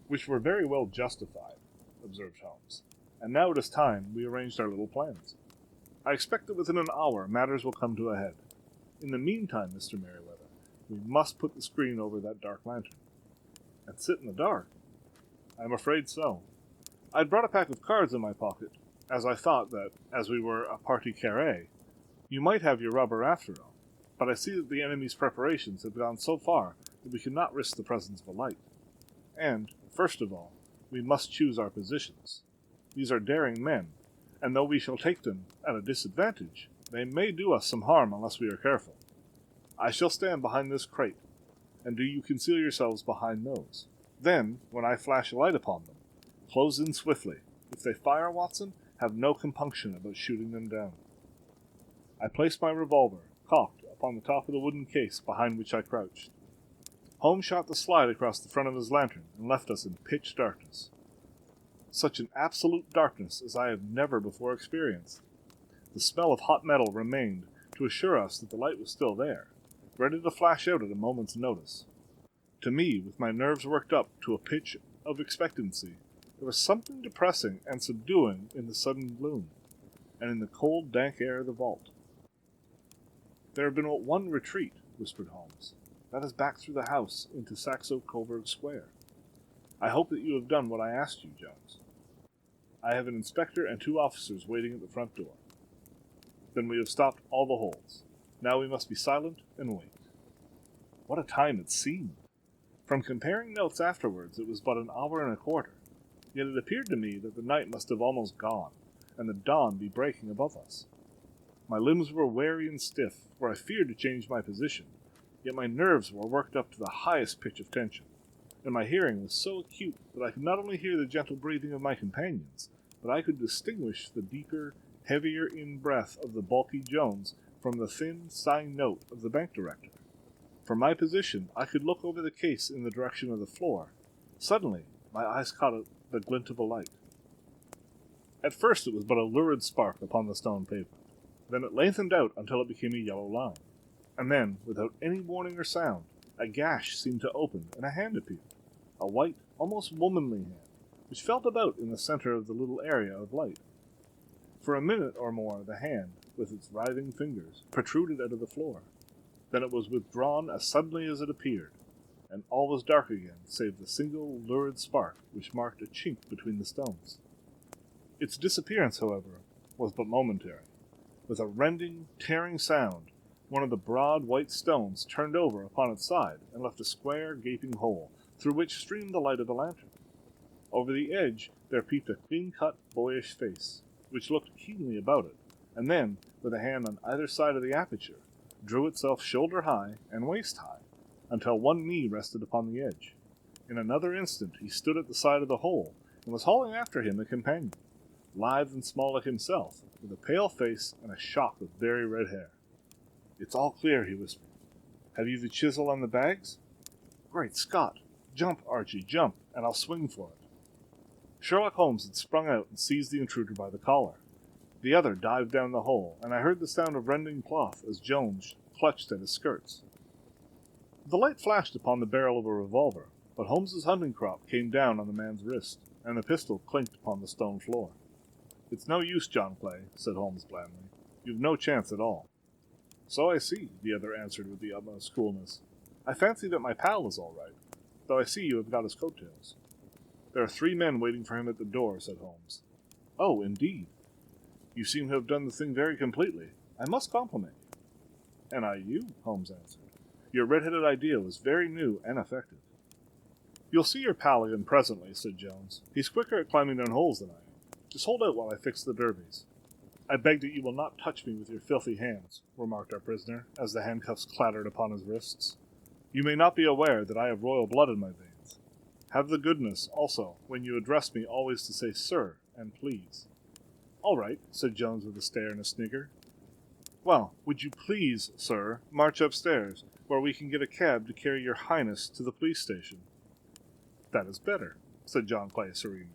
Speaker 1: "Which were very well justified," observed Holmes. "And now it is time we arranged our little plans. I expect that within an hour matters will come to a head. In the meantime, Mr. Merriweather, we must put the screen over that dark lantern." "And sit in the dark?" "I am afraid so. I had brought a pack of cards in my pocket, as I thought that, as we were a partie carrée, you might have your rubber after all. But I see that the enemy's preparations have gone so far that we cannot risk the presence of a light. And, first of all, we must choose our positions. These are daring men, and though we shall take them at a disadvantage, they may do us some harm unless we are careful. I shall stand behind this crate, and do you conceal yourselves behind those. Then, when I flash a light upon them, close in swiftly. If they fire, Watson, have no compunction about shooting them down." I placed my revolver, cocked, upon the top of the wooden case behind which I crouched. Holmes shot the slide across the front of his lantern and left us in pitch darkness. Such an absolute darkness as I have never before experienced. The smell of hot metal remained to assure us that the light was still there, ready to flash out at a moment's notice. To me, with my nerves worked up to a pitch of expectancy, there was something depressing and subduing in the sudden gloom, and in the cold, dank air of the vault. "There have been but one retreat," whispered Holmes. "That is back through the house into Saxo Coburg Square. I hope that you have done what I asked you, Jones." "I have an inspector and 2 officers waiting at the front door." "Then we have stopped all the holes. Now we must be silent and wait." What a time it seemed! From comparing notes afterwards, it was but an hour and a quarter, yet it appeared to me that the night must have almost gone, and the dawn be breaking above us. My limbs were weary and stiff, for I feared to change my position, yet my nerves were worked up to the highest pitch of tension, and my hearing was so acute that I could not only hear the gentle breathing of my companions, but I could distinguish the deeper, heavier in-breath of the bulky Jones from the thin, sighing note of the bank director. From my position, I could look over the case in the direction of the floor. Suddenly, my eyes caught the glint of a light. At first it was but a lurid spark upon the stone pavement. Then it lengthened out until it became a yellow line. And then, without any warning or sound, a gash seemed to open and a hand appeared, a white, almost womanly hand, which felt about in the center of the little area of light. For a minute or more the hand, with its writhing fingers, protruded out of the floor. Then it was withdrawn as suddenly as it appeared, and all was dark again save the single lurid spark which marked a chink between the stones. Its disappearance, however, was but momentary. With a rending, tearing sound, one of the broad white stones turned over upon its side and left a square, gaping hole, through which streamed the light of the lantern. Over the edge there peeped a clean-cut, boyish face, which looked keenly about it, and then, with a hand on either side of the aperture, drew itself shoulder-high and waist-high, until one knee rested upon the edge. In another instant he stood at the side of the hole, and was hauling after him a companion, lithe and small like himself, with a pale face and a shock of very red hair. "It's all clear," he whispered. "Have you the chisel and the bags?" "Great Scott! Jump, Archie, jump, and I'll swing for it." Sherlock Holmes had sprung out and seized the intruder by the collar. The other dived down the hole, and I heard the sound of rending cloth as Jones clutched at his skirts. The light flashed upon the barrel of a revolver, but Holmes's hunting crop came down on the man's wrist, and the pistol clinked upon the stone floor. "It's no use, John Clay," said Holmes blandly. "You've no chance at all." "So I see," the other answered with the utmost coolness. "I fancy that my pal is all right, though I see you have got his coat-tails." "There are 3 men waiting for him at the door," said Holmes. "Oh, indeed. You seem to have done the thing very completely. I must compliment you." "And I you," Holmes answered. "Your red-headed idea was very new and effective." "You'll see your pal again presently," said Jones. "He's quicker at climbing down holes than I am. Just hold out while I fix the derbies." "I beg that you will not touch me with your filthy hands," remarked our prisoner, as the handcuffs clattered upon his wrists. "You may not be aware that I have royal blood in my veins. Have the goodness, also, when you address me, always to say 'sir' and 'please.'" "All right," said Jones with a stare and a snigger. "Well, would you please, sir, march upstairs, where we can get a cab to carry your highness to the police station?" "That is better," said John Clay serenely.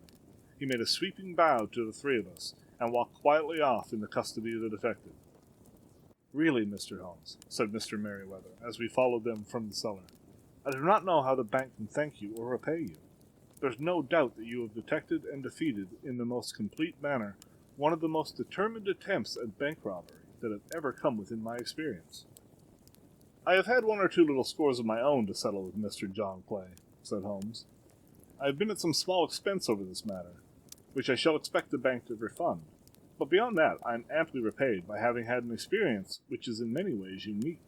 Speaker 1: He made a sweeping bow to the 3 of us, and walked quietly off in the custody of the detective. "Really, Mr. Holmes," said Mr. Merryweather, as we followed them from the cellar, "I do not know how the bank can thank you or repay you. There's no doubt that you have detected and defeated in the most complete manner one of the most determined attempts at bank robbery that have ever come within my experience." "I have had 1 or 2 little scores of my own to settle with Mr. John Clay," said Holmes. "I have been at some small expense over this matter, which I shall expect the bank to refund. But beyond that, I am amply repaid by having had an experience which is in many ways unique,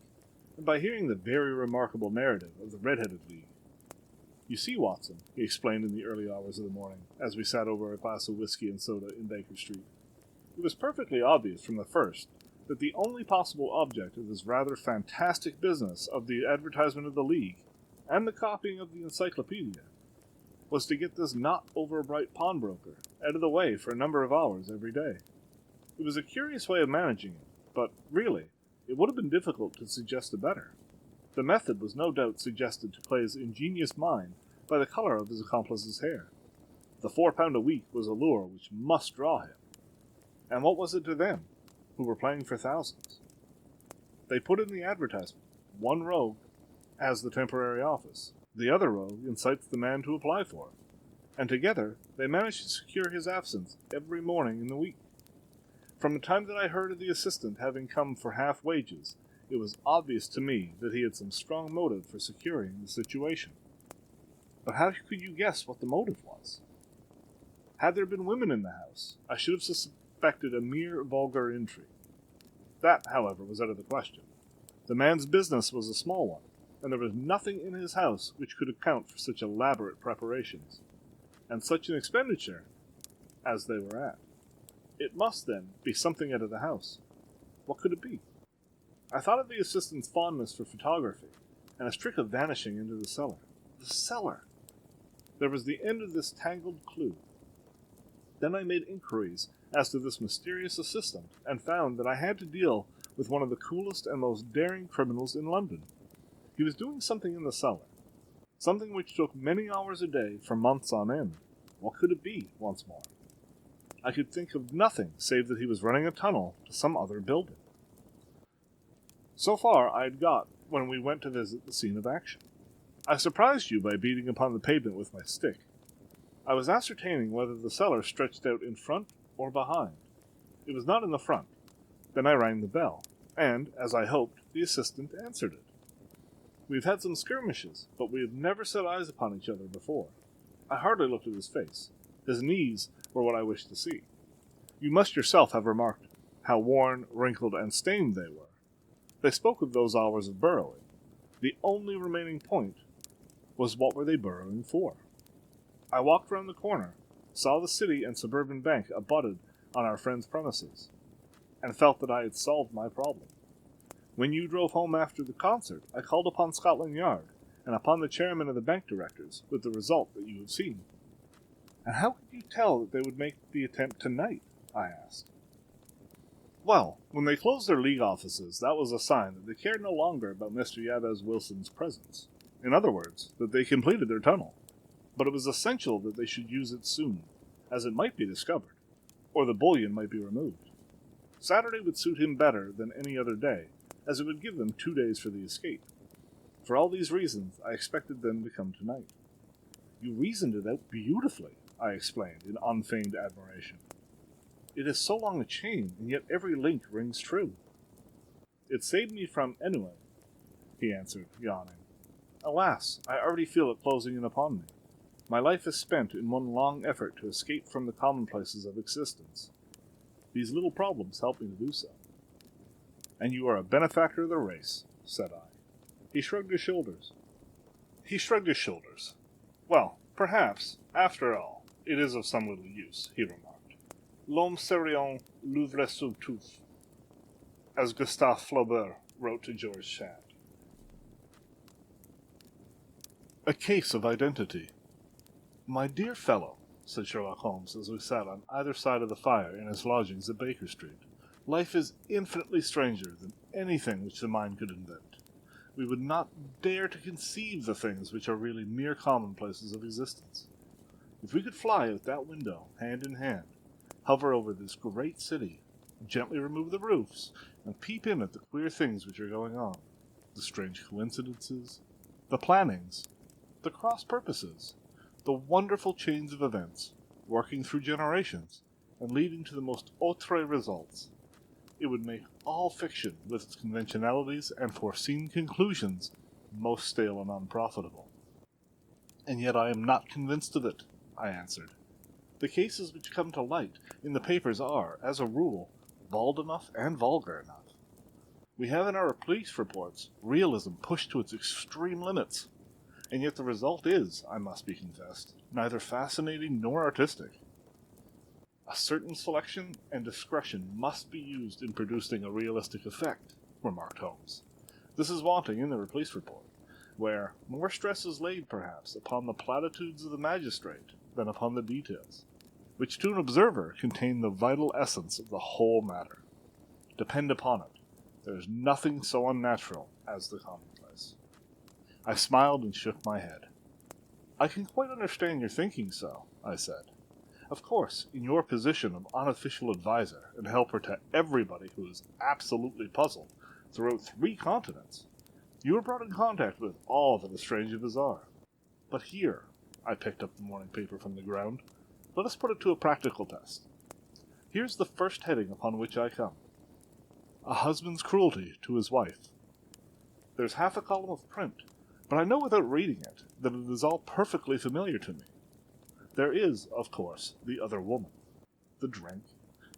Speaker 1: and by hearing the very remarkable narrative of the Red-Headed League. You see, Watson," he explained in the early hours of the morning, as we sat over a glass of whiskey and soda in Baker Street, "it was perfectly obvious from the first that the only possible object of this rather fantastic business of the advertisement of the League, and the copying of the encyclopedia, was to get this not-over-bright pawnbroker out of the way for a number of hours every day. It was a curious way of managing it, but, really, it would have been difficult to suggest a better. The method was no doubt suggested to Clay's ingenious mind by the color of his accomplice's hair. The £4 a week was a lure which must draw him. And what was it to them, who were playing for thousands? They put in the advertisement. One rogue has the temporary office. The other rogue incites the man to apply for it. And together they managed to secure his absence every morning in the week. From the time that I heard of the assistant having come for half wages, it was obvious to me that he had some strong motive for securing the situation. But how could you guess what the motive was? Had there been women in the house, I should have suspected a mere vulgar intrigue. That, however, was out of the question. The man's business was a small one, and there was nothing in his house which could account for such elaborate preparations, and such an expenditure as they were at. It must, then, be something out of the house. What could it be? I thought of the assistant's fondness for photography, and his trick of vanishing into the cellar. The cellar! There was the end of this tangled clue. Then I made inquiries as to this mysterious assistant, and found that I had to deal with one of the coolest and most daring criminals in London. He was doing something in the cellar, something which took many hours a day for months on end. What could it be, once more? I could think of nothing save that he was running a tunnel to some other building. So far I had got when we went to visit the scene of action. I surprised you by beating upon the pavement with my stick. I was ascertaining whether the cellar stretched out in front or behind. It was not in the front. Then I rang the bell, and, as I hoped, the assistant answered it. We have had some skirmishes, but we have never set eyes upon each other before. I hardly looked at his face. His knees were what I wished to see. You must yourself have remarked how worn, wrinkled, and stained they were. They spoke of those hours of burrowing. The only remaining point was, what were they burrowing for? I walked round the corner, saw the City and Suburban Bank abutted on our friend's premises, and felt that I had solved my problem. When you drove home after the concert, I called upon Scotland Yard and upon the chairman of the bank directors, with the result that you have seen. And how could you tell that they would make the attempt tonight? I asked. Well, when they closed their league offices, that was a sign that they cared no longer about Mr. Jabez Wilson's presence. In other words, that they completed their tunnel. But it was essential that they should use it soon, as it might be discovered, or the bullion might be removed. Saturday would suit him better than any other day, as it would give them 2 days for the escape. For all these reasons, I expected them to come tonight. You reasoned it out beautifully, I explained in unfeigned admiration. It is so long a chain, and yet every link rings true. It saved me from ennui, he answered, yawning. Alas, I already feel it closing in upon me. My life is spent in one long effort to escape from the commonplaces of existence. These little problems help me to do so. And you are a benefactor of the race, said I. He shrugged his shoulders. Well, perhaps, after all, it is of some little use, he remarked. L'homme serieux l'ouvre sous tout, as Gustave Flaubert wrote to George Sand. A case of identity. My dear fellow, said Sherlock Holmes as we sat on either side of the fire in his lodgings at Baker Street, life is infinitely stranger than anything which the mind could invent. We would not dare to conceive the things which are really mere commonplaces of existence. If we could fly out that window, hand in hand, hover over this great city, gently remove the roofs, and peep in at the queer things which are going on, the strange coincidences, the plannings, the cross-purposes, the wonderful chains of events, working through generations, and leading to the most outre results, it would make all fiction, with its conventionalities and foreseen conclusions, most stale and unprofitable. And yet I am not convinced of it, I answered. The cases which come to light in the papers are, as a rule, bald enough and vulgar enough. We have in our police reports realism pushed to its extreme limits, and yet the result is, I must be confessed, neither fascinating nor artistic. A certain selection and discretion must be used in producing a realistic effect, remarked Holmes. This is wanting in the police report, where more stress is laid, perhaps, upon the platitudes of the magistrate than upon the details, which to an observer contain the vital essence of the whole matter. Depend upon it, there is nothing so unnatural as the commonplace. I smiled and shook my head. "I can quite understand your thinking so," I said. "Of course, in your position of unofficial advisor and helper to everybody who is absolutely puzzled throughout 3 continents, you are brought in contact with all that is strange and bizarre. But here," I picked up the morning paper from the ground, "let us put it to a practical test. Here's the first heading upon which I come. A husband's cruelty to his wife. There's half a column of print, but I know without reading it that it is all perfectly familiar to me. There is, of course, the other woman. The drink,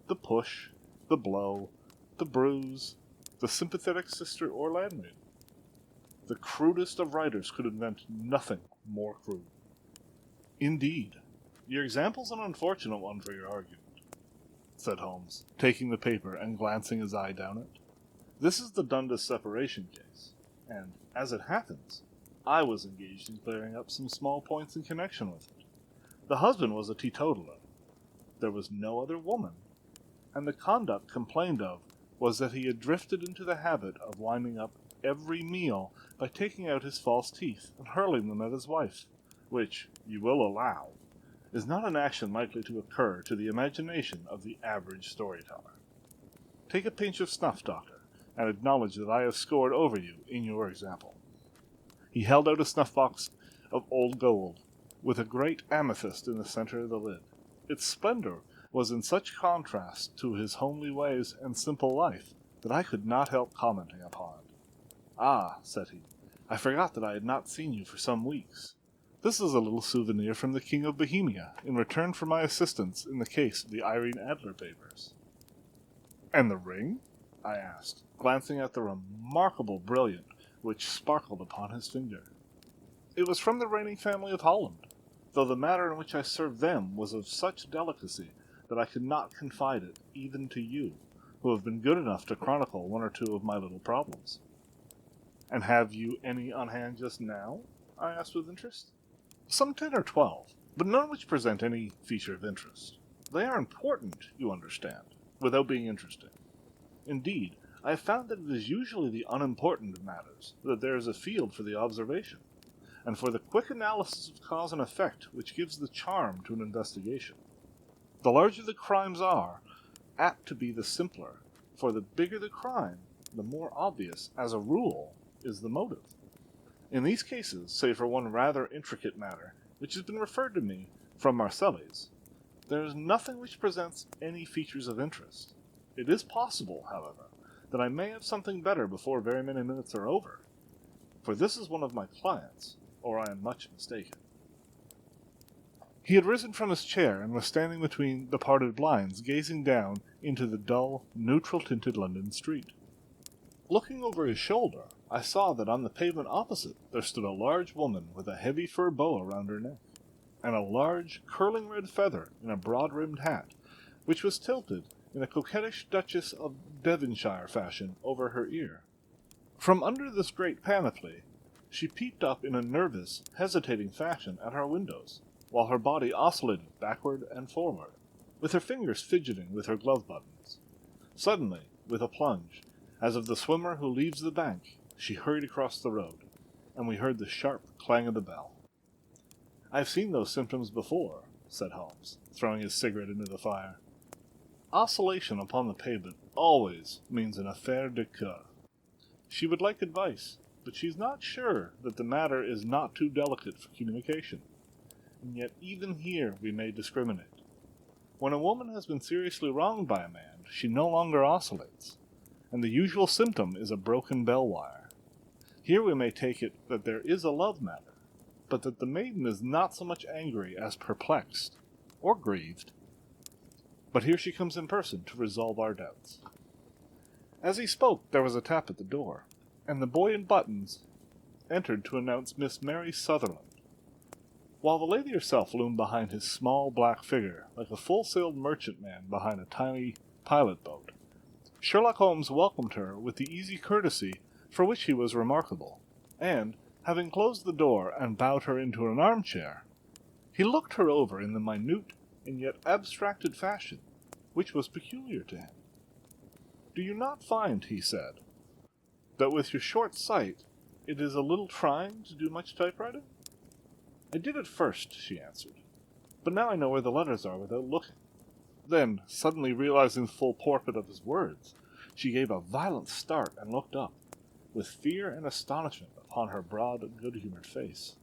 Speaker 1: the push, the blow, the bruise, the sympathetic sister or landmaid. The crudest of writers could invent nothing more crude. Indeed, your example's an unfortunate one for your argument," said Holmes, taking the paper and glancing his eye down it. "This is the Dundas separation case, and, as it happens, I was engaged in clearing up some small points in connection with it. The husband was a teetotaler. There was no other woman, and the conduct complained of was that he had drifted into the habit of winding up every meal by taking out his false teeth and hurling them at his wife, which, you will allow, is not an action likely to occur to the imagination of the average storyteller. Take a pinch of snuff, Doctor, and acknowledge that I have scored over you in your example." He held out a snuff-box of old gold, with a great amethyst in the center of the lid. Its splendor was in such contrast to his homely ways and simple life that I could not help commenting upon it. "Ah," said he, "I forgot that I had not seen you for some weeks. This is a little souvenir from the King of Bohemia, in return for my assistance in the case of the Irene Adler papers." "And the ring?" I asked, glancing at the remarkable brilliant which sparkled upon his finger. "It was from the reigning family of Holland, though the manner in which I served them was of such delicacy that I could not confide it even to you, who have been good enough to chronicle 1 or 2 of my little problems." "And have you any on hand just now?" I asked with interest. "Some 10 or 12, but none which present any feature of interest. They are important, you understand, without being interesting. Indeed, I have found that it is usually the unimportant matters that there is a field for the observation, and for the quick analysis of cause and effect which gives the charm to an investigation. The larger the crimes are, apt to be the simpler, for the bigger the crime, the more obvious, as a rule, is the motive. In these cases, save for one rather intricate matter, which has been referred to me from Marseilles, there is nothing which presents any features of interest. It is possible, however, that I may have something better before very many minutes are over, for this is one of my clients, or I am much mistaken." He had risen from his chair and was standing between the parted blinds, gazing down into the dull, neutral-tinted London street. Looking over his shoulder, I saw that on the pavement opposite there stood a large woman with a heavy fur boa round her neck, and a large, curling red feather in a broad-rimmed hat, which was tilted in a coquettish Duchess of Devonshire fashion over her ear. From under this great panoply, she peeped up in a nervous, hesitating fashion at our windows, while her body oscillated backward and forward, with her fingers fidgeting with her glove buttons. Suddenly, with a plunge, as of the swimmer who leaves the bank, she hurried across the road, and we heard the sharp clang of the bell. "I have seen those symptoms before," said Holmes, throwing his cigarette into the fire. "Oscillation upon the pavement always means an affaire de cœur. She would like advice, but she is not sure that the matter is not too delicate for communication. And yet even here we may discriminate. When a woman has been seriously wronged by a man, she no longer oscillates, and the usual symptom is a broken bell wire. Here we may take it that there is a love matter, but that the maiden is not so much angry as perplexed, or grieved. But here she comes in person to resolve our doubts." As he spoke, there was a tap at the door, and the boy in buttons entered to announce Miss Mary Sutherland, while the lady herself loomed behind his small black figure like a full-sailed merchantman behind a tiny pilot-boat. Sherlock Holmes welcomed her with the easy courtesy for which he was remarkable, and, having closed the door and bowed her into an armchair, he looked her over in the minute and yet abstracted fashion which was peculiar to him. "Do you not find," he said, "that with your short sight It is a little trying to do much typewriting? I did at first, she answered, but now I know where the letters are without looking. Then, suddenly realizing the full purport of his words, she gave a violent start and looked up, with fear and astonishment upon her broad, good-humored face.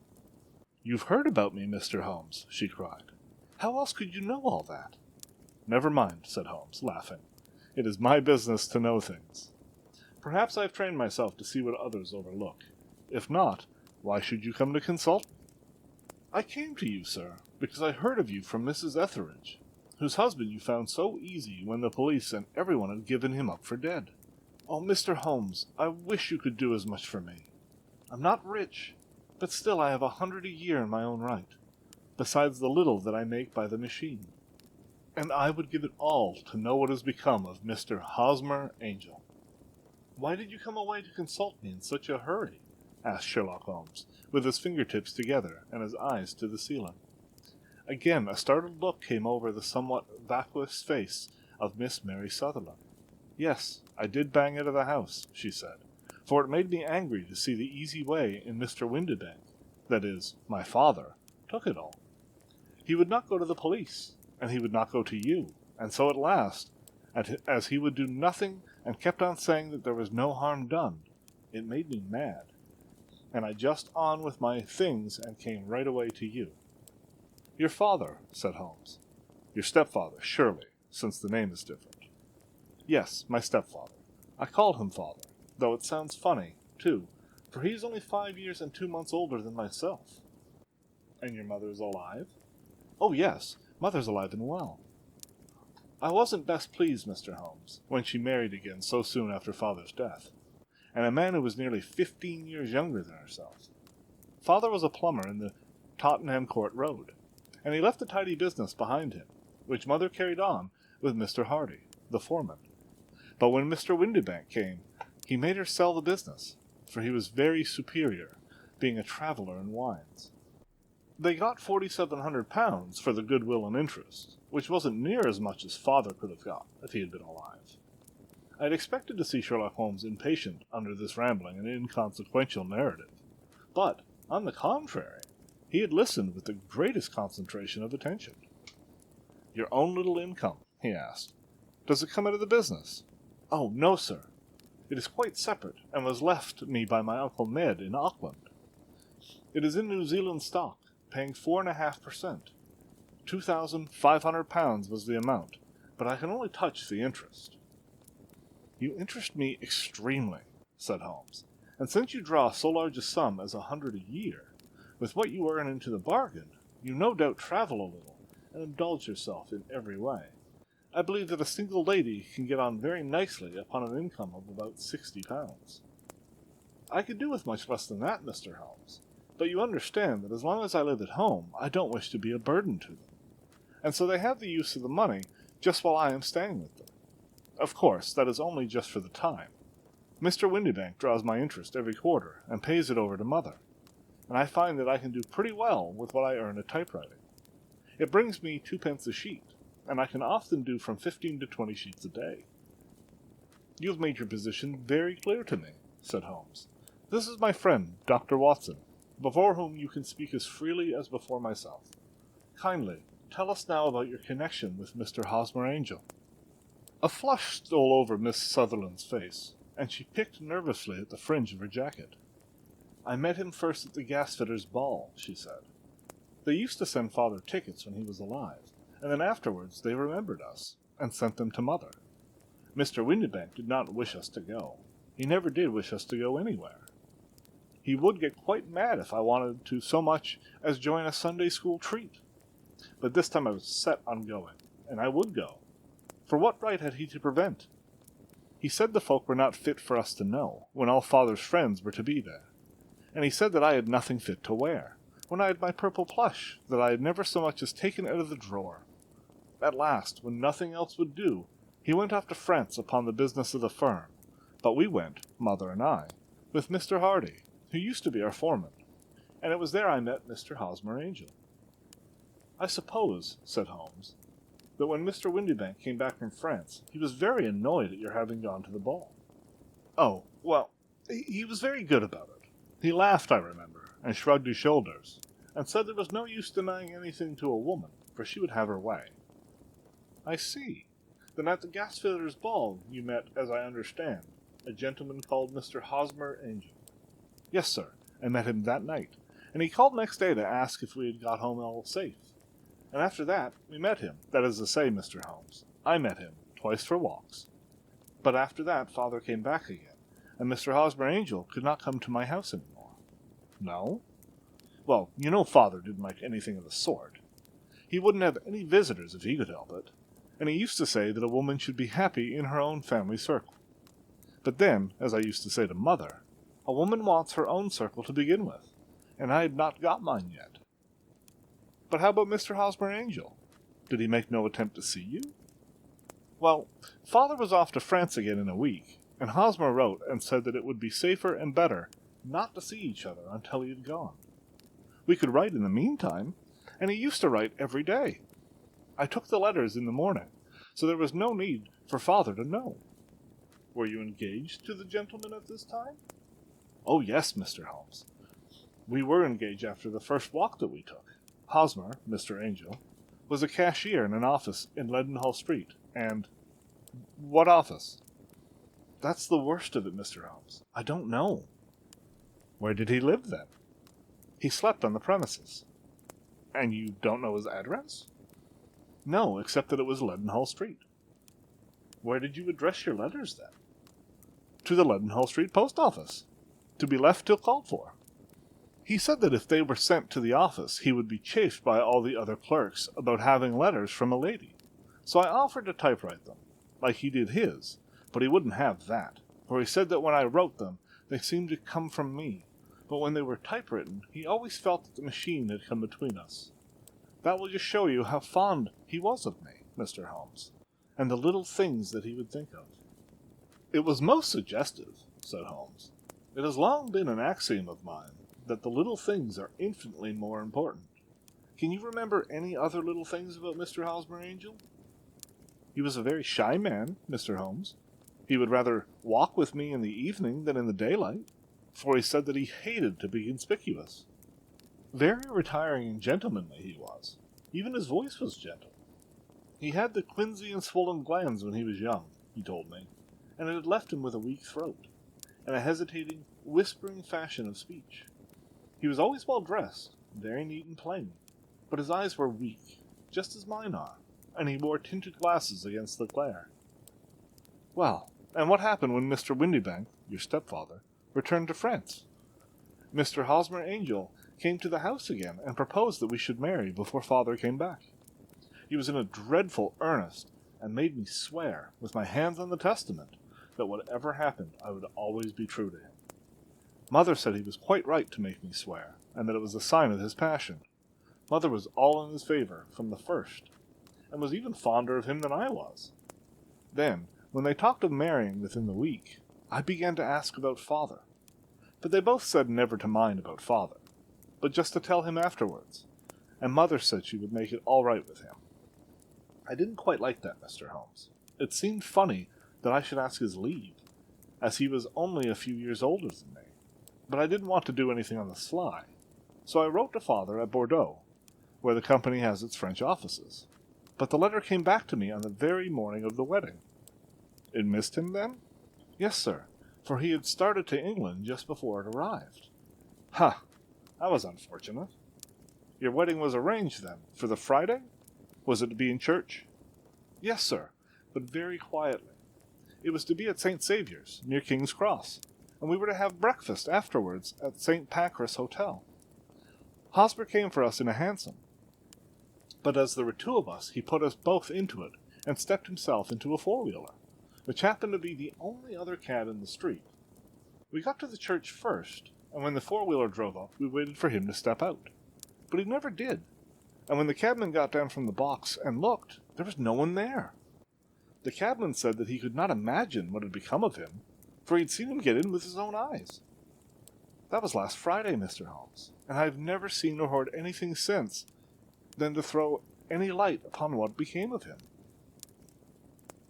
Speaker 1: "You've heard about me, Mr. Holmes," she cried. "How else could you know all that?" "Never mind," said Holmes, laughing. "It is my business to know things. Perhaps I have trained myself to see what others overlook. If not, why should you come to consult me?" "I came to you, sir, because I heard of you from Mrs. Etheridge, whose husband you found so easy when the police and everyone had given him up for dead. Oh, Mr. Holmes, I wish you could do as much for me. I'm not rich, but still I have 100 a year in my own right, besides the little that I make by the machine. And I would give it all to know what has become of Mr. Hosmer Angel." "Why did you come away to consult me in such a hurry?" asked Sherlock Holmes, with his fingertips together and his eyes to the ceiling. Again a startled look came over the somewhat vacuous face of Miss Mary Sutherland. "Yes, I did bang out of the house," she said, "for it made me angry to see the easy way in Mr. Windibank, that is, my father, took it all. He would not go to the police, and he would not go to you, and so at last, as he would do nothing and kept on saying that there was no harm done, it made me mad, and I just on with my things and came right away to you." "Your father," said Holmes. "Your stepfather, surely, since the name is different." "Yes, my stepfather. I call him father, though it sounds funny, too, for he is only 5 years and 2 months older than myself." "And your mother is alive?" "Oh, yes, mother's alive and well. I wasn't best pleased, Mr. Holmes, when she married again so soon after father's death, and a man who was nearly 15 years younger than herself. Father was a plumber in the Tottenham Court Road, and he left a tidy business behind him, which mother carried on with Mr. Hardy, the foreman. But when Mr. Windibank came, he made her sell the business, for he was very superior, being a traveller in wines. They got £4,700 for the goodwill and interest, which wasn't near as much as father could have got if he had been alive." I had expected to see Sherlock Holmes impatient under this rambling and inconsequential narrative, but, on the contrary, he had listened with the greatest concentration of attention. "Your own little income?" he asked. "Does it come out of the business?" "Oh, no, sir. It is quite separate, and was left me by my Uncle Ned in Auckland. It is in New Zealand stock, paying 4.5%. £2,500 was the amount, but I can only touch the interest." "You interest me extremely," said Holmes, "and since you draw so large a sum as 100 a year, with what you earn into the bargain, you no doubt travel a little, and indulge yourself in every way. I believe that a single lady can get on very nicely upon an income of about £60. "I could do with much less than that, Mr. Holmes, but you understand that as long as I live at home, I don't wish to be a burden to them, and so they have the use of the money just while I am staying with them. Of course, that is only just for the time. Mr. Windibank draws my interest every quarter, and pays it over to mother, and I find that I can do pretty well with what I earn at typewriting. It brings me 2 pence a sheet, and I can often do from 15 to 20 sheets a day." "You have made your position very clear to me," said Holmes. "This is my friend, Dr. Watson, before whom you can speak as freely as before myself. Kindly tell us now about your connection with Mr. Hosmer Angel." A flush stole over Miss Sutherland's face, and she picked nervously at the fringe of her jacket. "I met him first at the gasfitter's ball," she said. "They used to send father tickets when he was alive, and then afterwards they remembered us, and sent them to mother. Mr. Windibank did not wish us to go. He never did wish us to go anywhere. He would get quite mad if I wanted to so much as join a Sunday school treat. But this time I was set on going, and I would go. For what right had he to prevent? He said the folk were not fit for us to know, when all father's friends were to be there. And he said that I had nothing fit to wear, when I had my purple plush that I had never so much as taken out of the drawer. At last, when nothing else would do, he went off to France upon the business of the firm, but we went, mother and I, with Mr. Hardy, who used to be our foreman, and it was there I met Mr. Hosmer Angel." "I suppose," said Holmes, "that when Mr. Windibank came back from France, he was very annoyed at your having gone to the ball." "Oh, well, he was very good about it. He laughed, I remember, and shrugged his shoulders, and said there was no use denying anything to a woman, for she would have her way. I see. Then at the Gasfielders' ball you met, as I understand, a gentleman called Mr. Hosmer Angel. Yes, sir, I met him that night, and he called next day to ask if we had got home all safe. And after that, we met him. That is to say, Mr. Holmes, I met him, twice for walks. But after that, Father came back again, and Mr. Hosmer Angel could not come to my house any more. No? Well, you know Father didn't like anything of the sort. He wouldn't have any visitors if he could help it, and he used to say that a woman should be happy in her own family circle. But then, as I used to say to Mother, a woman wants her own circle to begin with, and I had not got mine yet. But how about Mr. Hosmer Angel? Did he make no attempt to see you? Well, Father was off to France again in a week, and Hosmer wrote and said that it would be safer and better not to see each other until he had gone. We could write in the meantime, and he used to write every day. I took the letters in the morning, so there was no need for Father to know. Were you engaged to the gentleman at this time? Oh, yes, Mr. Holmes. We were engaged after the first walk that we took. Hosmer, Mr. Angel, was a cashier in an office in Leadenhall Street, and... What office? That's the worst of it, Mr. Holmes. I don't know. Where did he live, then? He slept on the premises. And you don't know his address? No, except that it was Leadenhall Street. Where did you address your letters, then? To the Leadenhall Street post office, to be left till called for. He said that if they were sent to the office, he would be chaffed by all the other clerks about having letters from a lady. So I offered to typewrite them, like he did his, but he wouldn't have that, for he said that when I wrote them, they seemed to come from me, but when they were typewritten, he always felt that the machine had come between us. That will just show you how fond he was of me, Mr. Holmes, and the little things that he would think of. It was most suggestive, said Holmes. It has long been an axiom of mine that the little things are infinitely more important. Can you remember any other little things about Mr. Hosmer Angel? He was a very shy man, Mr. Holmes. He would rather walk with me in the evening than in the daylight, for he said that he hated to be conspicuous. Very retiring and gentlemanly he was. Even his voice was gentle. He had the quinsy and swollen glands when he was young, he told me, and it had left him with a weak throat, and a hesitating, whispering fashion of speech. He was always well dressed, very neat and plain, but his eyes were weak, just as mine are, and he wore tinted glasses against the glare. Well, and what happened when Mr. Windybank, your stepfather, returned to France? Mr. Hosmer Angel came to the house again and proposed that we should marry before Father came back. He was in a dreadful earnest, and made me swear, with my hands on the testament, that whatever happened I would always be true to him. Mother said he was quite right to make me swear, and that it was a sign of his passion. Mother was all in his favor from the first, and was even fonder of him than I was. Then, when they talked of marrying within the week, I began to ask about Father. But they both said never to mind about Father, but just to tell him afterwards, and Mother said she would make it all right with him. I didn't quite like that, Mr. Holmes. It seemed funny that I should ask his leave, as he was only a few years older than me, but I didn't want to do anything on the sly, so I wrote to Father at Bordeaux, where the company has its French offices. But the letter came back to me on the very morning of the wedding. It missed him, then? Yes, sir, for he had started to England just before it arrived. Ha! That was unfortunate. Your wedding was arranged, then, for the Friday? Was it to be in church? Yes, sir, but very quietly. It was to be at St. Saviour's, near King's Cross, and we were to have breakfast afterwards at St. Pancras Hotel. Hosmer came for us in a hansom, but as there were two of us, he put us both into it, and stepped himself into a four-wheeler, which happened to be the only other cab in the street. We got to the church first, and when the four-wheeler drove up, we waited for him to step out. But he never did, and when the cabman got down from the box and looked, there was no one there. The cabman said that he could not imagine what had become of him, for he had seen him get in with his own eyes. That was last Friday, Mr. Holmes, and I have never seen or heard anything since than to throw any light upon what became of him.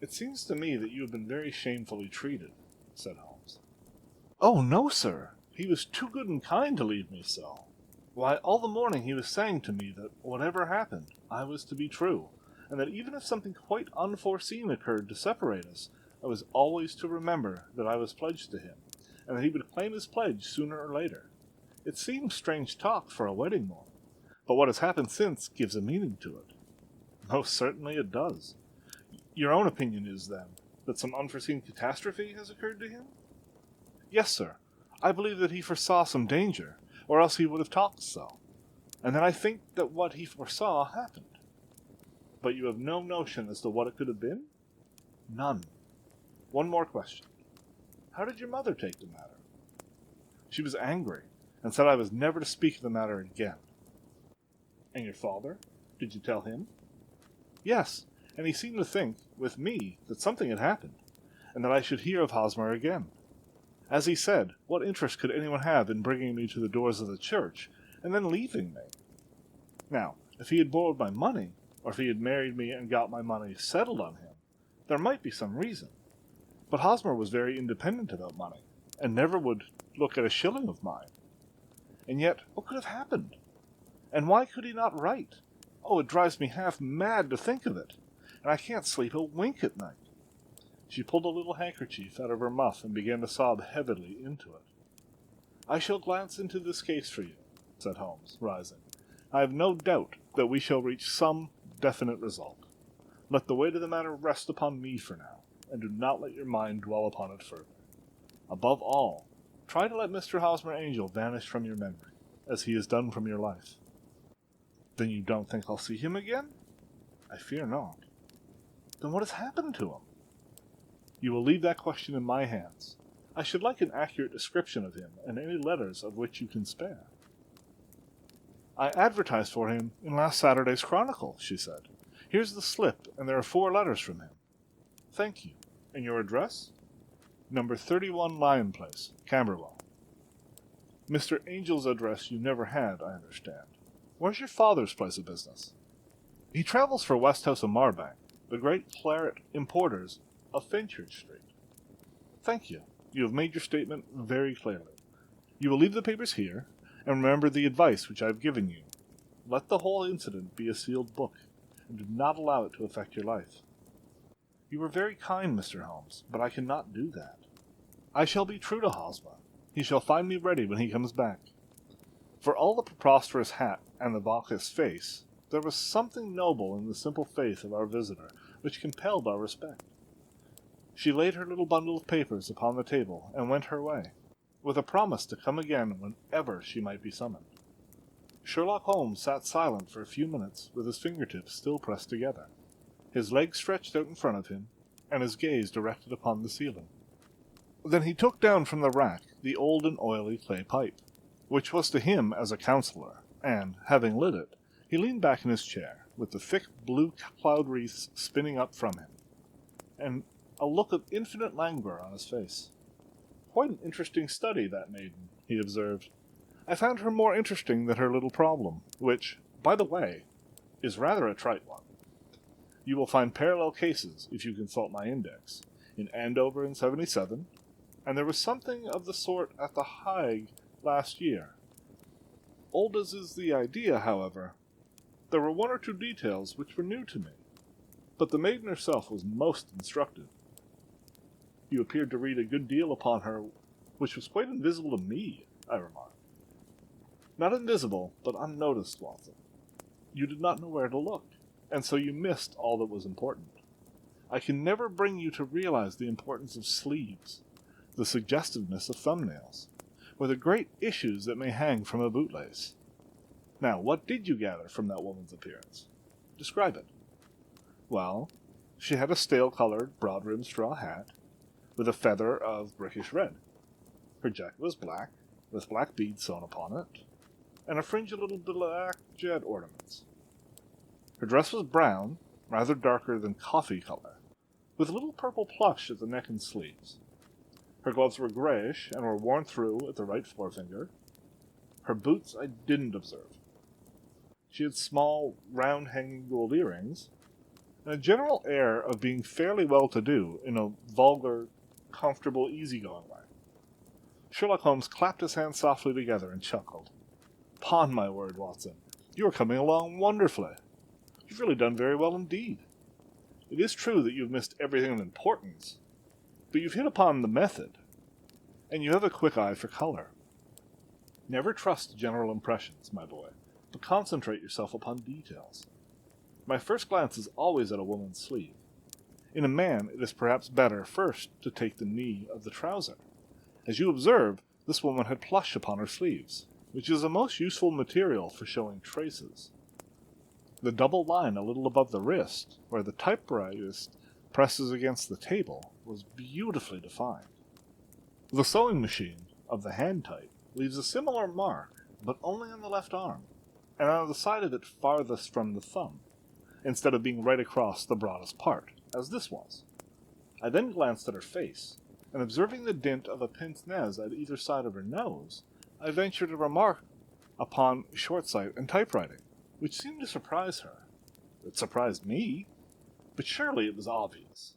Speaker 1: It seems to me that you have been very shamefully treated, said Holmes. Oh, no, sir. He was too good and kind to leave me so. Why, all the morning he was saying to me that whatever happened, I was to be true, and that even if something quite unforeseen occurred to separate us, I was always to remember that I was pledged to him, and that he would claim his pledge sooner or later. It seems strange talk for a wedding morning, but what has happened since gives a meaning to it. Most certainly it does. Your own opinion is, then, that some unforeseen catastrophe has occurred to him? Yes, sir. I believe that he foresaw some danger, or else he would have talked so. And then I think that what he foresaw happened. But you have no notion as to what it could have been? None. One more question. How did your mother take the matter? She was angry, and said I was never to speak of the matter again. And your father? Did you tell him? Yes, and he seemed to think, with me, that something had happened, and that I should hear of Hosmer again. As he said, what interest could anyone have in bringing me to the doors of the church, and then leaving me? Now, if he had borrowed my money, or if he had married me and got my money settled on him, there might be some reason. But Hosmer was very independent about money, and never would look at a shilling of mine. And yet, what could have happened? And why could he not write? Oh, it drives me half mad to think of it, and I can't sleep a wink at night. She pulled a little handkerchief out of her muff and began to sob heavily into it. I shall glance into this case for you, said Holmes, rising. I have no doubt that we shall reach some definite result. Let the weight of the matter rest upon me for now, and do not let your mind dwell upon it further. Above all, try to let Mr. Hosmer Angel vanish from your memory, as he has done from your life. Then you don't think I'll see him again? I fear not. Then what has happened to him? You will leave that question in my hands. I should like an accurate description of him, and any letters of which you can spare. I advertised for him in last Saturday's Chronicle, she said. Here's the slip, and there are 4 letters from him. Thank you. And your address? Number 31 Lion Place, Camberwell. Mr. Angel's address you never had, I understand. Where's your father's place of business? He travels for Westhouse and Marbank, the great claret importers of Fenchurch Street. Thank you. You have made your statement very clearly. You will leave the papers here, and remember the advice which I have given you. Let the whole incident be a sealed book, and do not allow it to affect your life. You are very kind, Mr. Holmes, but I cannot do that. I shall be true to Hosmer. He shall find me ready when he comes back. For all the preposterous hat and the Bacchus face, there was something noble in the simple faith of our visitor, which compelled our respect. She laid her little bundle of papers upon the table, and went her way, with a promise to come again whenever she might be summoned. Sherlock Holmes sat silent for a few minutes, with his fingertips still pressed together, his legs stretched out in front of him, and his gaze directed upon the ceiling. Then he took down from the rack the old and oily clay pipe, which was to him as a counsellor, and, having lit it, he leaned back in his chair, with the thick blue cloud wreaths spinning up from him, and a look of infinite languor on his face. Quite an interesting study, that maiden, he observed. I found her more interesting than her little problem, which, by the way, is rather a trite one. You will find parallel cases, if you consult my index, in Andover in 77, and there was something of the sort at the Hague last year. Old as is the idea, however, there were 1 or 2 details which were new to me, but the maiden herself was most instructive. You appeared to read a good deal upon her, which was quite invisible to me, I remarked. Not invisible, but unnoticed, Watson. You did not know where to look, and so you missed all that was important. I can never bring you to realize the importance of sleeves, the suggestiveness of thumbnails, or the great issues that may hang from a bootlace. Now, what did you gather from that woman's appearance? Describe it. Well, she had a stale-colored, broad-rimmed straw hat, with a feather of brickish red. Her jacket was black, with black beads sewn upon it, and a fringe of little black jet ornaments. Her dress was brown, rather darker than coffee color, with a little purple plush at the neck and sleeves. Her gloves were grayish, and were worn through at the right forefinger. Her boots I didn't observe. She had small, round-hanging gold earrings, and a general air of being fairly well-to-do in a vulgar, comfortable, easy-going way. Sherlock Holmes clapped his hands softly together and chuckled. "'Pon my word, Watson, you are coming along wonderfully. You've really done very well indeed. It is true that you've missed everything of importance, but you've hit upon the method, and you have a quick eye for color. Never trust general impressions, my boy, but concentrate yourself upon details. My first glance is always at a woman's sleeve. In a man, it is perhaps better first to take the knee of the trouser. As you observe, this woman had plush upon her sleeves, which is a most useful material for showing traces. The double line a little above the wrist, where the typewrist presses against the table, was beautifully defined. The sewing machine, of the hand type, leaves a similar mark, but only on the left arm, and on the side of it farthest from the thumb, instead of being right across the broadest part, as this was. I then glanced at her face, and observing the dint of a pince-nez at either side of her nose, I ventured a remark upon short sight and typewriting, which seemed to surprise her. It surprised me, but surely it was obvious.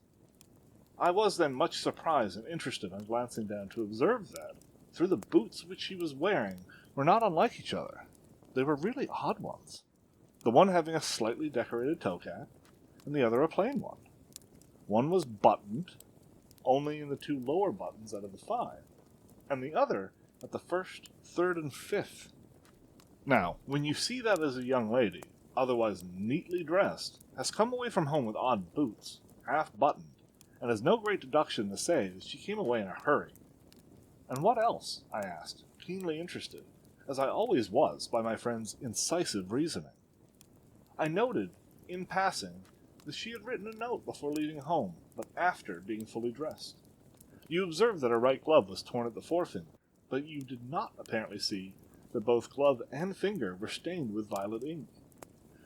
Speaker 1: I was then much surprised and interested on glancing down to observe that, through the boots which she was wearing, were not unlike each other. They were really odd ones, the one having a slightly decorated toe cap, and the other a plain one. One was buttoned, only in the two lower buttons out of the 5, and the other at the first, third, and fifth. Now, when you see that as a young lady, otherwise neatly dressed, has come away from home with odd boots, half-buttoned, and has no great deduction to say that she came away in a hurry. And what else? I asked, keenly interested, as I always was by my friend's incisive reasoning. I noted, in passing, that she had written a note before leaving home, but after being fully dressed. You observed that her right glove was torn at the forefinger, but you did not apparently see that both glove and finger were stained with violet ink.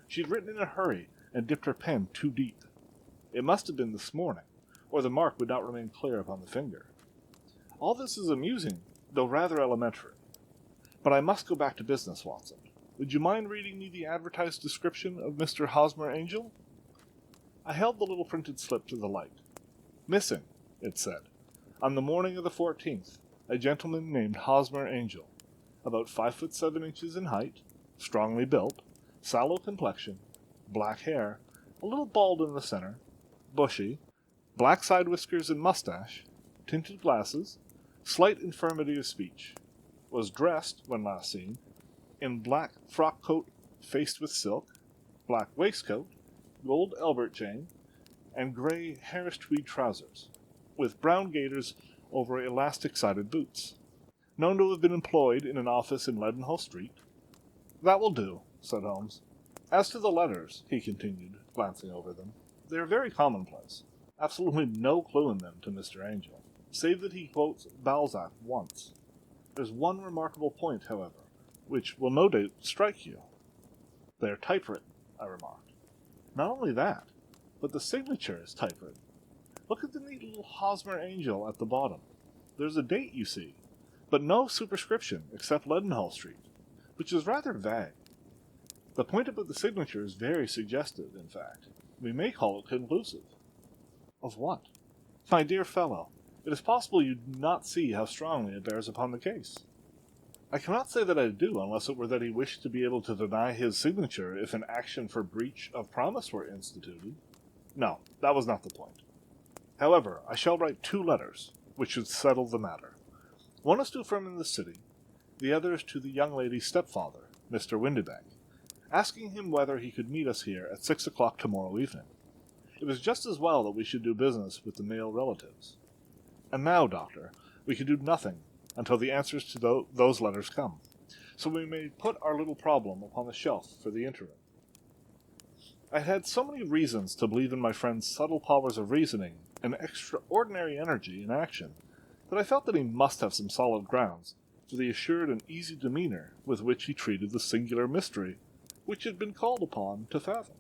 Speaker 1: She had written in a hurry and dipped her pen too deep. It must have been this morning, or the mark would not remain clear upon the finger. All this is amusing, though rather elementary. But I must go back to business, Watson. Would you mind reading me the advertised description of Mr. Hosmer Angel? I held the little printed slip to the light. Missing, it said, on the morning of the 14th, a gentleman named Hosmer Angel, about 5'7" in height, strongly built, sallow complexion, black hair, a little bald in the center, bushy, black side whiskers and mustache, tinted glasses, slight infirmity of speech, was dressed, when last seen, in black frock coat faced with silk, black waistcoat, gold Albert chain, and gray Harris tweed trousers, with brown gaiters over elastic-sided boots. Known to have been employed in an office in Leadenhall Street. That will do, said Holmes. As to the letters, he continued, glancing over them, they are very commonplace. Absolutely no clue in them to Mr. Angel, save that he quotes Balzac once. There's one remarkable point, however, which will no doubt strike you. They are typewritten, I remarked. Not only that, but the signature is typewritten. Look at the neat little Hosmer Angel at the bottom. There's a date, you see, but no superscription except Leadenhall Street, which is rather vague. The point about the signature is very suggestive, in fact. We may call it conclusive. Of what? My dear fellow, it is possible you do not see how strongly it bears upon the case. I cannot say that I do, unless it were that he wished to be able to deny his signature if an action for breach of promise were instituted. No, that was not the point. However, I shall write 2 letters, which should settle the matter. One is to a firm in the city, the other is to the young lady's stepfather, Mr. Windibank, asking him whether he could meet us here at 6 o'clock tomorrow evening. It was just as well that we should do business with the male relatives. And now, Doctor, we can do nothing until the answers to those letters come, so we may put our little problem upon the shelf for the interim. I had so many reasons to believe in my friend's subtle powers of reasoning and extraordinary energy in action, that I felt that he must have some solid grounds for the assured and easy demeanor with which he treated the singular mystery which had been called upon to fathom.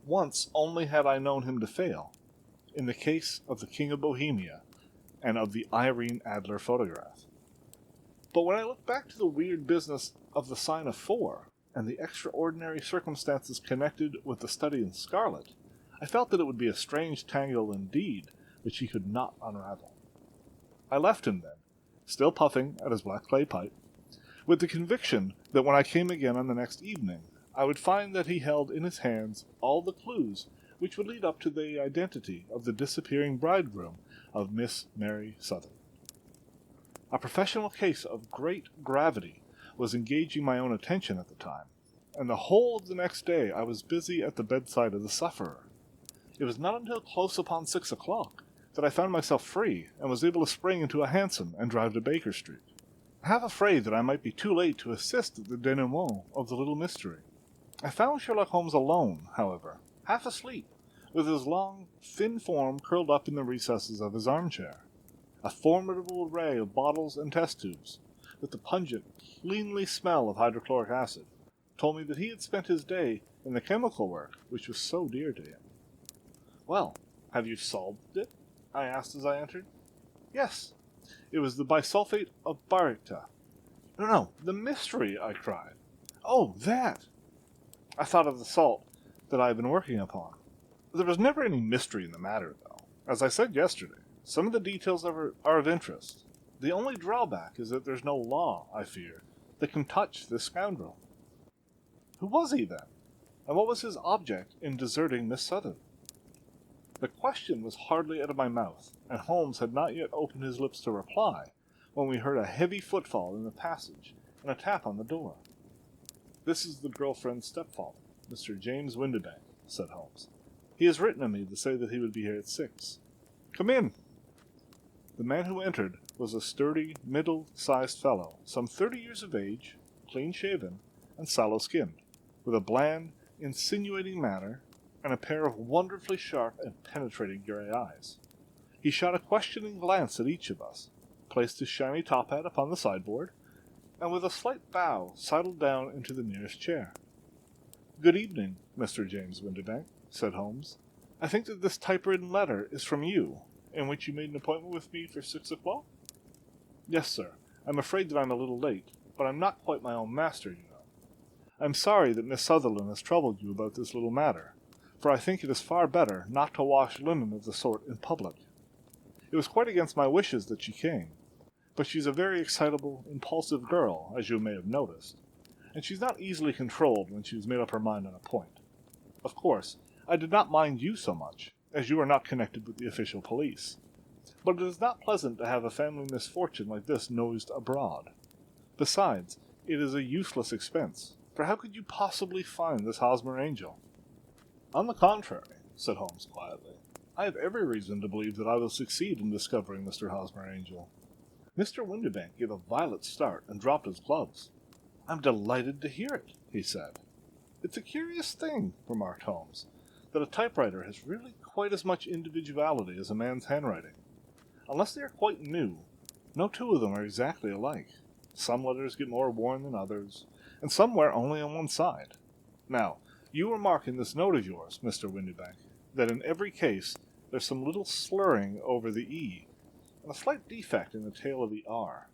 Speaker 1: Once only had I known him to fail, in the case of the King of Bohemia and of the Irene Adler photograph. But when I look back to the weird business of the sign of 4, and the extraordinary circumstances connected with the study in scarlet, I felt that it would be a strange tangle indeed which he could not unravel. I left him then, still puffing at his black clay pipe, with the conviction that when I came again on the next evening, I would find that he held in his hands all the clues which would lead up to the identity of the disappearing bridegroom of Miss Mary Southern. A professional case of great gravity was engaging my own attention at the time, and the whole of the next day I was busy at the bedside of the sufferer. It was not until close upon 6 o'clock that I found myself free and was able to spring into a hansom and drive to Baker Street, half afraid that I might be too late to assist at the denouement of the little mystery. I found Sherlock Holmes alone, however, half asleep, with his long, thin form curled up in the recesses of his armchair. A formidable array of bottles and test tubes, with the pungent, cleanly smell of hydrochloric acid, told me that he had spent his day in the chemical work which was so dear to him. "Well, have you solved it?" I asked as I entered. "Yes. It was the bisulfate of baryta." No, the mystery," I cried. "Oh, that!" I thought of the salt that I had been working upon. There was never any mystery in the matter, though. As I said yesterday, some of the details are of interest. The only drawback is that there's no law, I fear, that can touch this scoundrel. Who was he, then? And what was his object in deserting Miss Southern? The question was hardly out of my mouth, and Holmes had not yet opened his lips to reply, when we heard a heavy footfall in the passage and a tap on the door. "This is the girl-friend's stepfather, Mr. James Windibank," said Holmes. "He has written to me to say that he would be here at 6. Come in." The man who entered was a sturdy, middle-sized fellow, some 30 years of age, clean-shaven, and sallow-skinned, with a bland, insinuating manner, and a pair of wonderfully sharp and penetrating grey eyes. He shot a questioning glance at each of us, placed his shiny top hat upon the sideboard, and with a slight bow sidled down into the nearest chair. "Good evening, Mr. James Windibank," said Holmes. "I think that this typewritten letter is from you, in which you made an appointment with me for 6 o'clock?" "Yes, sir. I'm afraid that I'm a little late, but I'm not quite my own master, you know. I'm sorry that Miss Sutherland has troubled you about this little matter, for I think it is far better not to wash linen of the sort in public. It was quite against my wishes that she came, but she's a very excitable, impulsive girl, as you may have noticed, and she's not easily controlled when she's made up her mind on a point. Of course, I did not mind you so much, as you are not connected with the official police, but it is not pleasant to have a family misfortune like this noised abroad. Besides, it is a useless expense, for how could you possibly find this Hosmer Angel?" "On the contrary," said Holmes quietly, "I have every reason to believe that I will succeed in discovering Mr. Hosmer Angel." Mr. Windibank gave a violent start and dropped his gloves. "I'm delighted to hear it," he said. "It's a curious thing," remarked Holmes, "that a typewriter has really quite as much individuality as a man's handwriting. Unless they are quite new, no two of them are exactly alike. Some letters get more worn than others, and some wear only on one side. Now, you remark in this note of yours, Mr. Windibank, that in every case there's some little slurring over the E, and a slight defect in the tail of the R.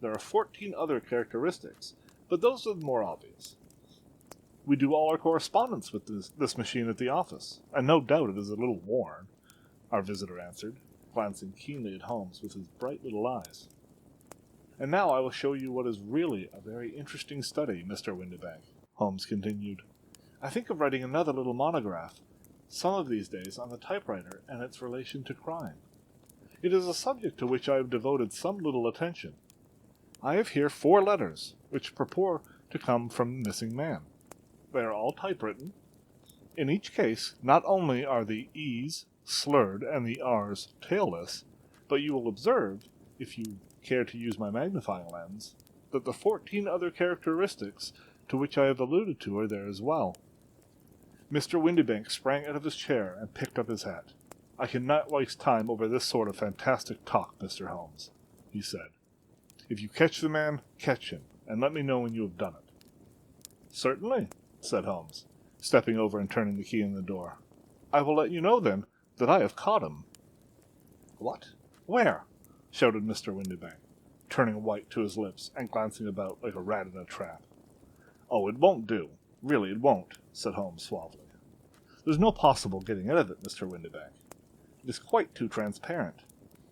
Speaker 1: There are 14 other characteristics, but those are the more obvious. We do all our correspondence with this machine at the office, and no doubt it is a little worn," our visitor answered, glancing keenly at Holmes with his bright little eyes. "And now I will show you what is really a very interesting study, Mr. Windibank," Holmes continued. "I think of writing another little monograph, some of these days, on the typewriter and its relation to crime. It is a subject to which I have devoted some little attention. I have here 4 letters, which purport to come from the missing man. They are all typewritten. In each case, not only are the E's slurred and the R's tailless, but you will observe, if you care to use my magnifying lens, that the 14 other characteristics to which I have alluded to are there as well." Mr. Windibank sprang out of his chair and picked up his hat. "I cannot waste time over this sort of fantastic talk, Mr. Holmes," he said. "If you catch the man, catch him, and let me know when you have done it." "Certainly," said Holmes, stepping over and turning the key in the door. "I will let you know, then, that I have caught him." "What? Where?" shouted Mr. Windibank, turning white to his lips and glancing about like a rat in a trap. "Oh, it won't do. Really, it won't," said Holmes suavely. "There's no possible getting out of it, Mr. Windibank. It is quite too transparent.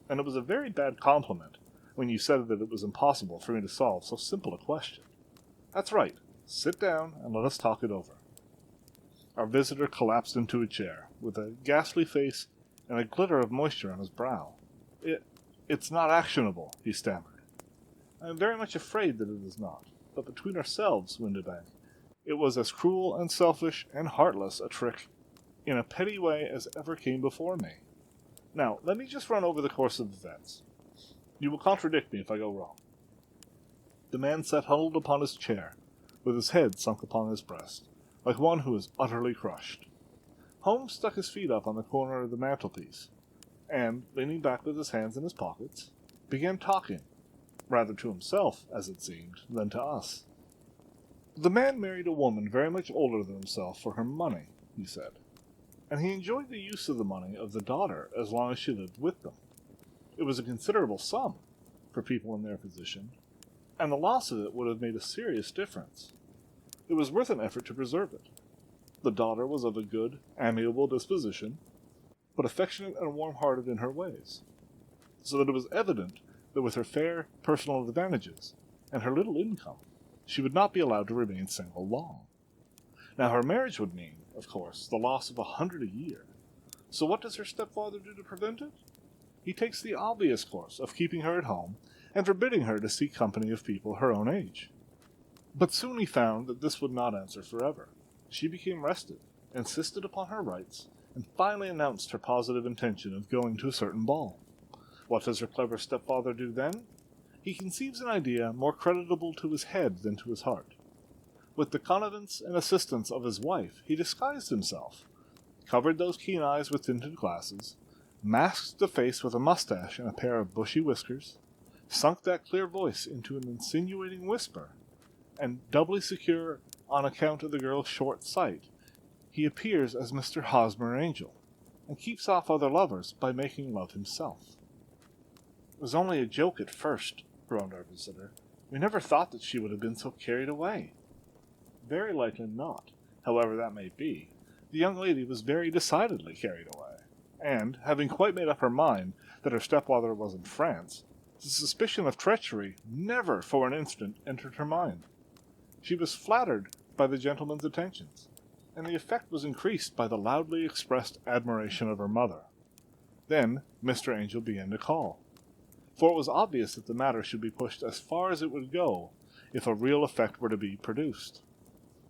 Speaker 1: and it was a very bad compliment when you said that it was impossible for me to solve so simple a question. That's right. Sit down and let us talk it over. Our visitor collapsed into a chair, with a ghastly face and a glitter of moisture on his brow. It's not actionable, he stammered. I am very much afraid that it is not, but between ourselves, Windibank, it was as cruel and selfish and heartless a trick in a petty way as ever came before me. Now, let me just run over the course of events. You will contradict me if I go wrong. The man sat huddled upon his chair, with his head sunk upon his breast, like one who is utterly crushed. Holmes stuck his feet up on the corner of the mantelpiece, and, leaning back with his hands in his pockets, began talking, rather to himself, as it seemed, than to us. The man married a woman very much older than himself for her money, he said, and he enjoyed the use of the money of the daughter as long as she lived with them. It was a considerable sum for people in their position, and the loss of it would have made a serious difference. It was worth an effort to preserve it. The daughter was of a good, amiable disposition, but affectionate and warm-hearted in her ways, so that it was evident that with her fair personal advantages and her little income, she would not be allowed to remain single long. Now her marriage would mean, of course, the loss of 100 a year. So what does her stepfather do to prevent it? He takes the obvious course of keeping her at home and forbidding her to see company of people her own age. But soon he found that this would not answer forever. She became restive, insisted upon her rights, and finally announced her positive intention of going to a certain ball. What does her clever stepfather do then? He conceives an idea more creditable to his head than to his heart. With the connivance and assistance of his wife, he disguised himself, covered those keen eyes with tinted glasses, masked the face with a mustache and a pair of bushy whiskers, sunk that clear voice into an insinuating whisper, and doubly secure on account of the girl's short sight, he appears as Mr. Hosmer Angel, and keeps off other lovers by making love himself. It was only a joke at first, groaned our visitor. We never thought that she would have been so carried away. Very likely not, however that may be. The young lady was very decidedly carried away, and, having quite made up her mind that her stepfather was in France, the suspicion of treachery never for an instant entered her mind. She was flattered by the gentleman's attentions, and the effect was increased by the loudly expressed admiration of her mother. Then Mr. Angel began to call, for it was obvious that the matter should be pushed as far as it would go if a real effect were to be produced.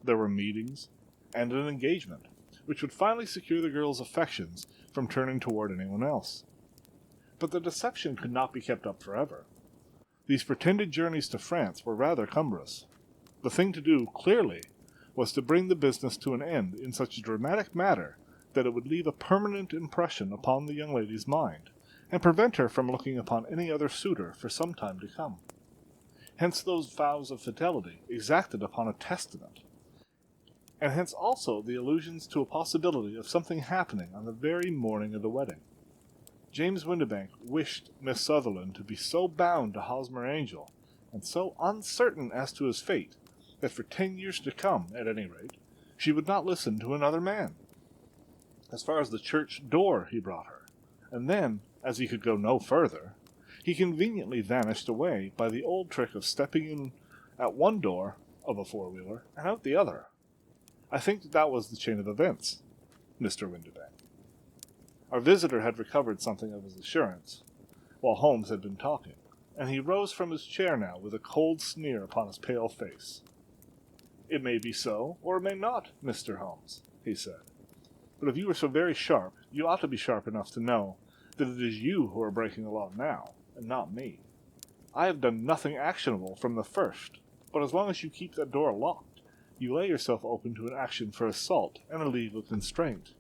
Speaker 1: There were meetings, and an engagement, which would finally secure the girl's affections from turning toward anyone else. But the deception could not be kept up forever. These pretended journeys to France were rather cumbrous. The thing to do, clearly, was to bring the business to an end in such a dramatic manner that it would leave a permanent impression upon the young lady's mind, and prevent her from looking upon any other suitor for some time to come. Hence those vows of fidelity exacted upon a testament, and hence also the allusions to a possibility of something happening on the very morning of the wedding. James Windibank wished Miss Sutherland to be so bound to Hosmer Angel, and so uncertain as to his fate, that for 10 years to come, at any rate, she would not listen to another man. As far as the church door he brought her, and then, as he could go no further, he conveniently vanished away by the old trick of stepping in at one door of a four-wheeler and out the other. I think that was the chain of events, Mr. Windibank. Our visitor had recovered something of his assurance, while Holmes had been talking, and he rose from his chair now with a cold sneer upon his pale face. It may be so, or it may not, Mr. Holmes, he said. But if you were so very sharp, you ought to be sharp enough to know that it is you who are breaking the law now, and not me. I have done nothing actionable from the first, but as long as you keep that door locked, you lay yourself open to an action for assault and a legal constraint.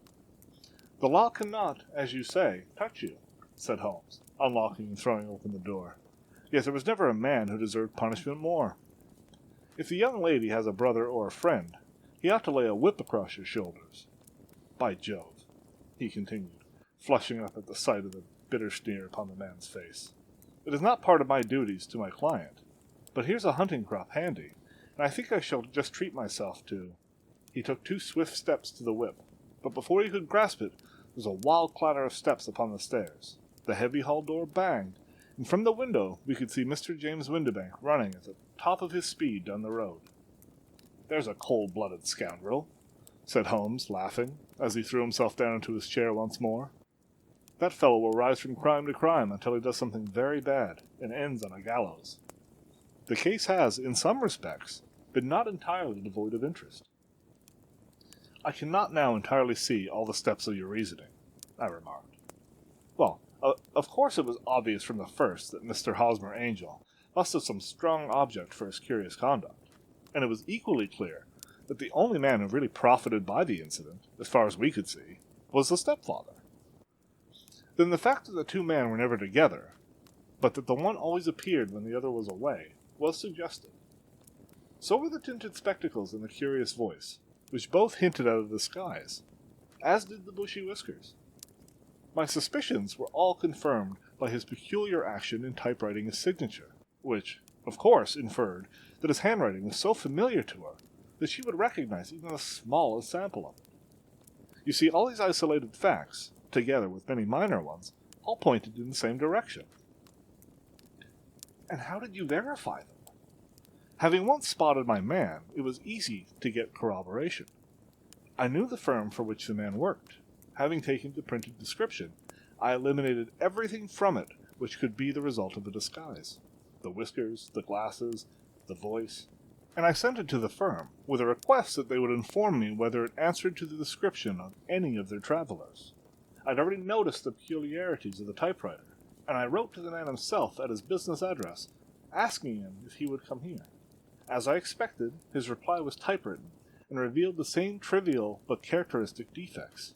Speaker 1: The law cannot, as you say, touch you, said Holmes, unlocking and throwing open the door. Yet there was never a man who deserved punishment more. If the young lady has a brother or a friend, he ought to lay a whip across your shoulders. By Jove, he continued, flushing up at the sight of the bitter sneer upon the man's face. It is not part of my duties to my client, but here's a hunting crop handy, and I think I shall just treat myself to... He took 2 swift steps to the whip, but before he could grasp it, there was a wild clatter of steps upon the stairs, The heavy hall door banged, and from the window we could see Mr. James Windibank running at the top of his speed down the road. "There's a cold-blooded scoundrel," said Holmes, laughing, as he threw himself down into his chair once more. "That fellow will rise from crime to crime until he does something very bad, and ends on a gallows." The case has, in some respects, been not entirely devoid of interest. "I cannot now entirely see all the steps of your reasoning," I remarked. "Well, of course it was obvious from the first that Mr. Hosmer Angel must have some strong object for his curious conduct, and it was equally clear that the only man who really profited by the incident, as far as we could see, was the stepfather. Then the fact that the two men were never together, but that the one always appeared when the other was away, was suggestive. So were the tinted spectacles and the curious voice, which both hinted at a disguise, as did the bushy whiskers. My suspicions were all confirmed by his peculiar action in typewriting his signature, which, of course, inferred that his handwriting was so familiar to her that she would recognize even the smallest sample of it. You see, all these isolated facts, together with many minor ones, all pointed in the same direction. And how did you verify them? Having once spotted my man, it was easy to get corroboration. I knew the firm for which the man worked. Having taken the printed description, I eliminated everything from it which could be the result of a disguise. The whiskers, the glasses, the voice, and I sent it to the firm, with a request that they would inform me whether it answered to the description of any of their travelers. I'd already noticed the peculiarities of the typewriter, and I wrote to the man himself at his business address, asking him if he would come here. As I expected, his reply was typewritten, and revealed the same trivial but characteristic defects.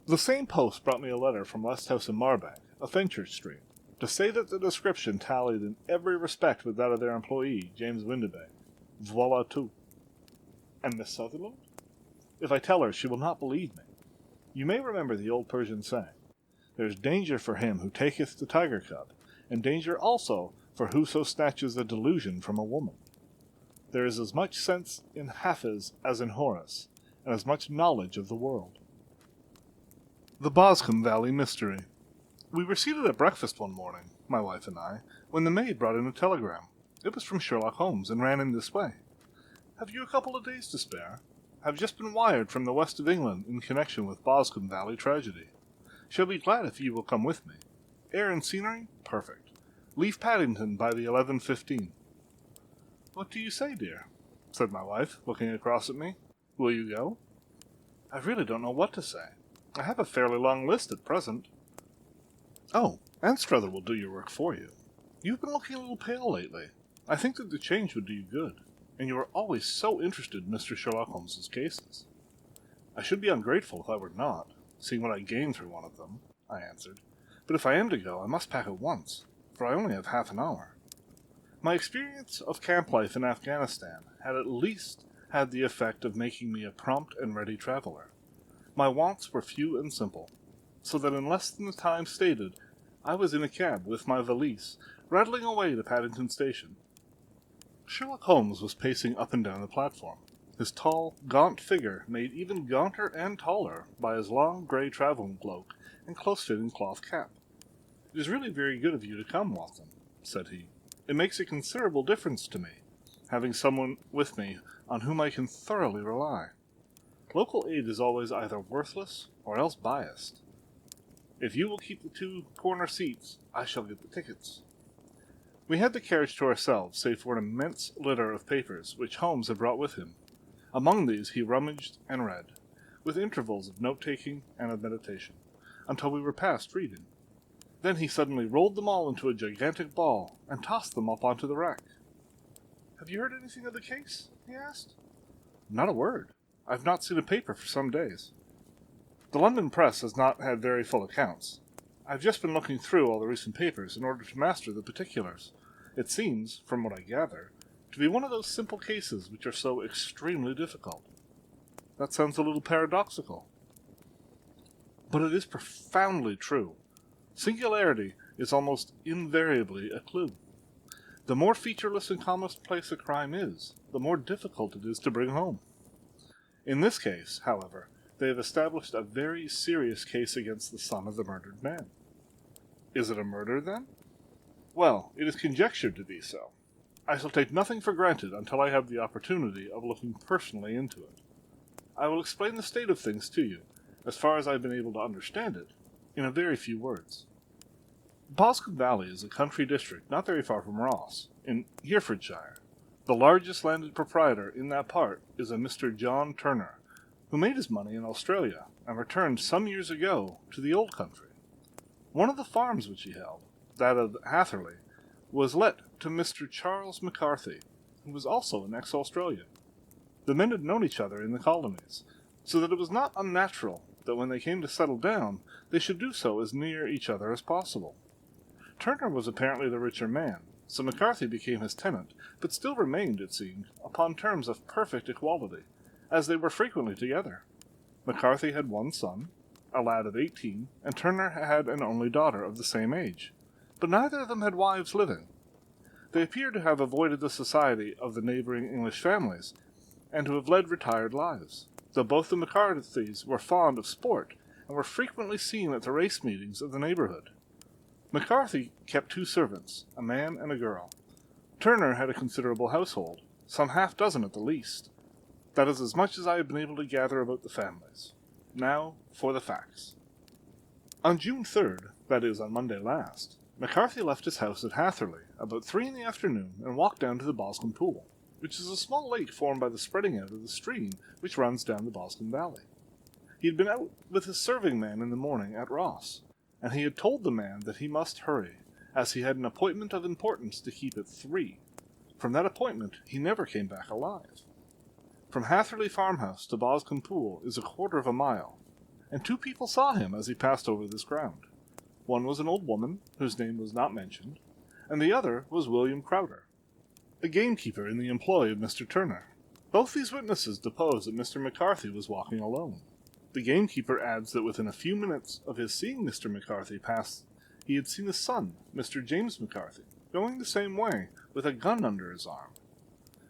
Speaker 1: The same post brought me a letter from West House in Marbank, a Fenchurch Street, to say that the description tallied in every respect with that of their employee, James Windibank. Voila tout. And Miss Sutherland? If I tell her, she will not believe me. You may remember the old Persian saying, "There is danger for him who taketh the tiger cub, and danger also for whoso snatches a delusion from a woman." There is as much sense in Hafiz as in Horace, and as much knowledge of the world. The Boscombe Valley Mystery. We were seated at breakfast one morning, my wife and I, when the maid brought in a telegram. It was from Sherlock Holmes, and ran in this way. "Have you a couple of days to spare? Have just been wired from the west of England in connection with Boscombe Valley tragedy. Shall be glad if you will come with me. Air and scenery? Perfect. Leave Paddington by the 11:15. "What do you say, dear?" said my wife, looking across at me. "Will you go?" "I really don't know what to say. I have a fairly long list at present." "Oh, Anstruther will do your work for you. You've been looking a little pale lately. I think that the change would do you good, and you are always so interested in Mr. Sherlock Holmes's cases." "I should be ungrateful if I were not, seeing what I gained through one of them," I answered. "But if I am to go, I must pack at once, for I only have half an hour." My experience of camp life in Afghanistan had at least had the effect of making me a prompt and ready traveler. My wants were few and simple, so that in less than the time stated, I was in a cab with my valise, rattling away to Paddington Station. Sherlock Holmes was pacing up and down the platform, his tall, gaunt figure made even gaunter and taller by his long grey travelling cloak and close-fitting cloth cap. "It is really very good of you to come, Watson," said he. "It makes a considerable difference to me, having someone with me on whom I can thoroughly rely. Local aid is always either worthless or else biased. If you will keep the two corner seats, I shall get the tickets." We had the carriage to ourselves, save for an immense litter of papers which Holmes had brought with him. Among these he rummaged and read, with intervals of note-taking and of meditation, until we were past reading. Then he suddenly rolled them all into a gigantic ball, and tossed them up onto the rack. "Have you heard anything of the case?" he asked. "Not a word. I've not seen a paper for some days. The London press has not had very full accounts. I've just been looking through all the recent papers in order to master the particulars. It seems, from what I gather, to be one of those simple cases which are so extremely difficult." That sounds a little paradoxical. But it is profoundly true. Singularity is almost invariably a clue. The more featureless and commonplace a crime is, the more difficult it is to bring home. In this case, however, they have established a very serious case against the son of the murdered man. Is it a murder, then? Well, it is conjectured to be so. I shall take nothing for granted until I have the opportunity of looking personally into it. I will explain the state of things to you, as far as I have been able to understand it, in a very few words. Boscombe Valley is a country district not very far from Ross, in Herefordshire. The largest landed proprietor in that part is a Mr. John Turner, who made his money in Australia and returned some years ago to the old country. One of the farms which he held, that of Hatherley, was let to Mr. Charles McCarthy, who was also an ex-Australian. The men had known each other in the colonies, so that it was not unnatural that when they came to settle down, they should do so as near each other as possible. Turner was apparently the richer man, so McCarthy became his tenant, but still remained, it seemed, upon terms of perfect equality, as they were frequently together. McCarthy had one son, a lad of 18, and Turner had an only daughter of the same age, but neither of them had wives living. They appear to have avoided the society of the neighboring English families, and to have led retired lives, though both the McCarthys were fond of sport, and were frequently seen at the race meetings of the neighborhood. McCarthy kept 2 servants, a man and a girl. Turner had a considerable household, some half-dozen at the least. That is as much as I have been able to gather about the families. Now for the facts. On June 3rd, that is, on Monday last, McCarthy left his house at Hatherley about 3 in the afternoon and walked down to the Boscombe Pool, which is a small lake formed by the spreading out of the stream which runs down the Boscombe Valley. He had been out with his serving man in the morning at Ross, and he had told the man that he must hurry, as he had an appointment of importance to keep at 3. From that appointment he never came back alive. From Hatherley farmhouse to Boscombe Pool is a 1/4 of a mile, and 2 people saw him as he passed over this ground. One was an old woman, whose name was not mentioned, and the other was William Crowder, a gamekeeper in the employ of Mr. Turner. Both these witnesses depose that Mr. McCarthy was walking alone. The gamekeeper adds that within a few minutes of his seeing Mr. McCarthy pass, he had seen his son, Mr. James McCarthy, going the same way, with a gun under his arm.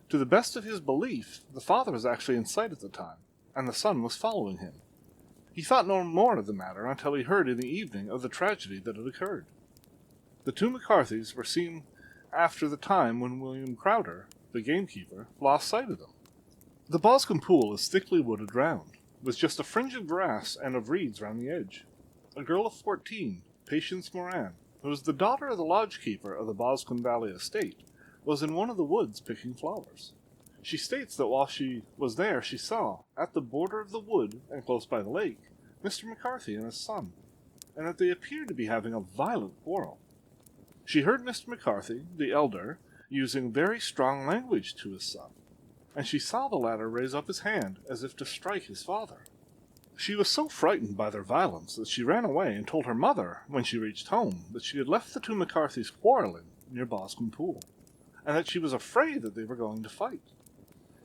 Speaker 1: To the best of his belief, the father was actually in sight at the time, and the son was following him. He thought no more of the matter until he heard in the evening of the tragedy that had occurred. The 2 McCarthys were seen after the time when William Crowder, the gamekeeper, lost sight of them. The Boscombe Pool is thickly wooded round, with just a fringe of grass and of reeds round the edge. A girl of 14, Patience Moran, who was the daughter of the lodge-keeper of the Boscombe Valley estate, was in one of the woods picking flowers. She states that while she was there she saw, at the border of the wood and close by the lake, Mr. McCarthy and his son, and that they appeared to be having a violent quarrel. She heard Mr. McCarthy, the elder, using very strong language to his son, and she saw the latter raise up his hand as if to strike his father. She was so frightened by their violence that she ran away and told her mother, when she reached home, that she had left the 2 McCarthys quarreling near Boscombe Pool, and that she was afraid that they were going to fight.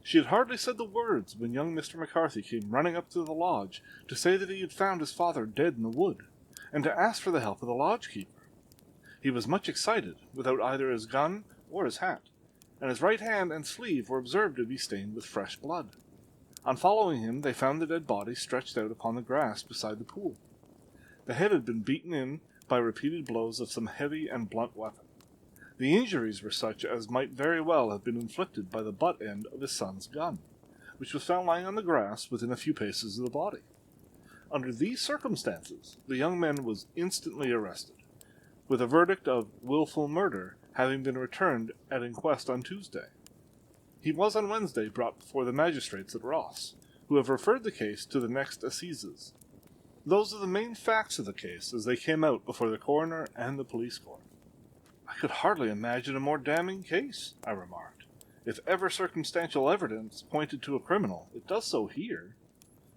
Speaker 1: She had hardly said the words when young Mr. McCarthy came running up to the lodge to say that he had found his father dead in the wood, and to ask for the help of the lodge-keeper. He was much excited, without either his gun or his hat, and his right hand and sleeve were observed to be stained with fresh blood. On following him, they found the dead body stretched out upon the grass beside the pool. The head had been beaten in by repeated blows of some heavy and blunt weapon. The injuries were such as might very well have been inflicted by the butt end of his son's gun, which was found lying on the grass within a few paces of the body. Under these circumstances, the young man was instantly arrested, with a verdict of wilful murder having been returned at inquest on Tuesday. He was on Wednesday brought before the magistrates at Ross, who have referred the case to the next assizes. Those are the main facts of the case as they came out before the coroner and the police court. I could hardly imagine a more damning case, I remarked. If ever circumstantial evidence pointed to a criminal, it does so here.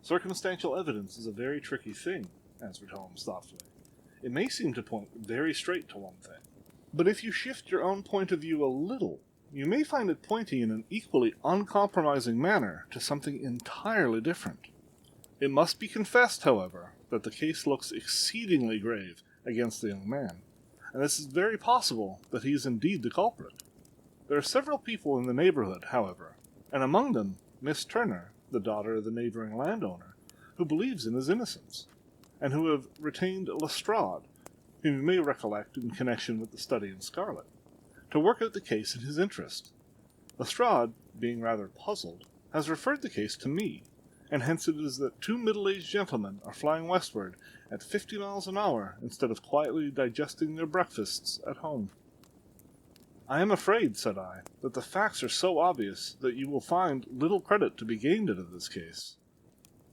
Speaker 1: Circumstantial evidence is a very tricky thing, answered Holmes thoughtfully. It may seem to point very straight to one thing, but if you shift your own point of view a little, you may find it pointing in an equally uncompromising manner to something entirely different. It must be confessed, however, that the case looks exceedingly grave against the young man, and it is very possible that he is indeed the culprit. There are several people in the neighborhood, however, and among them Miss Turner, the daughter of the neighboring landowner, who believes in his innocence, and who have retained Lestrade, whom you may recollect in connection with the study in scarlet, to work out the case in his interest. Lestrade, being rather puzzled, has referred the case to me, and hence it is that two middle-aged gentlemen are flying westward at 50 miles an hour instead of quietly digesting their breakfasts at home. I am afraid, said I, that the facts are so obvious that you will find little credit to be gained out of this case.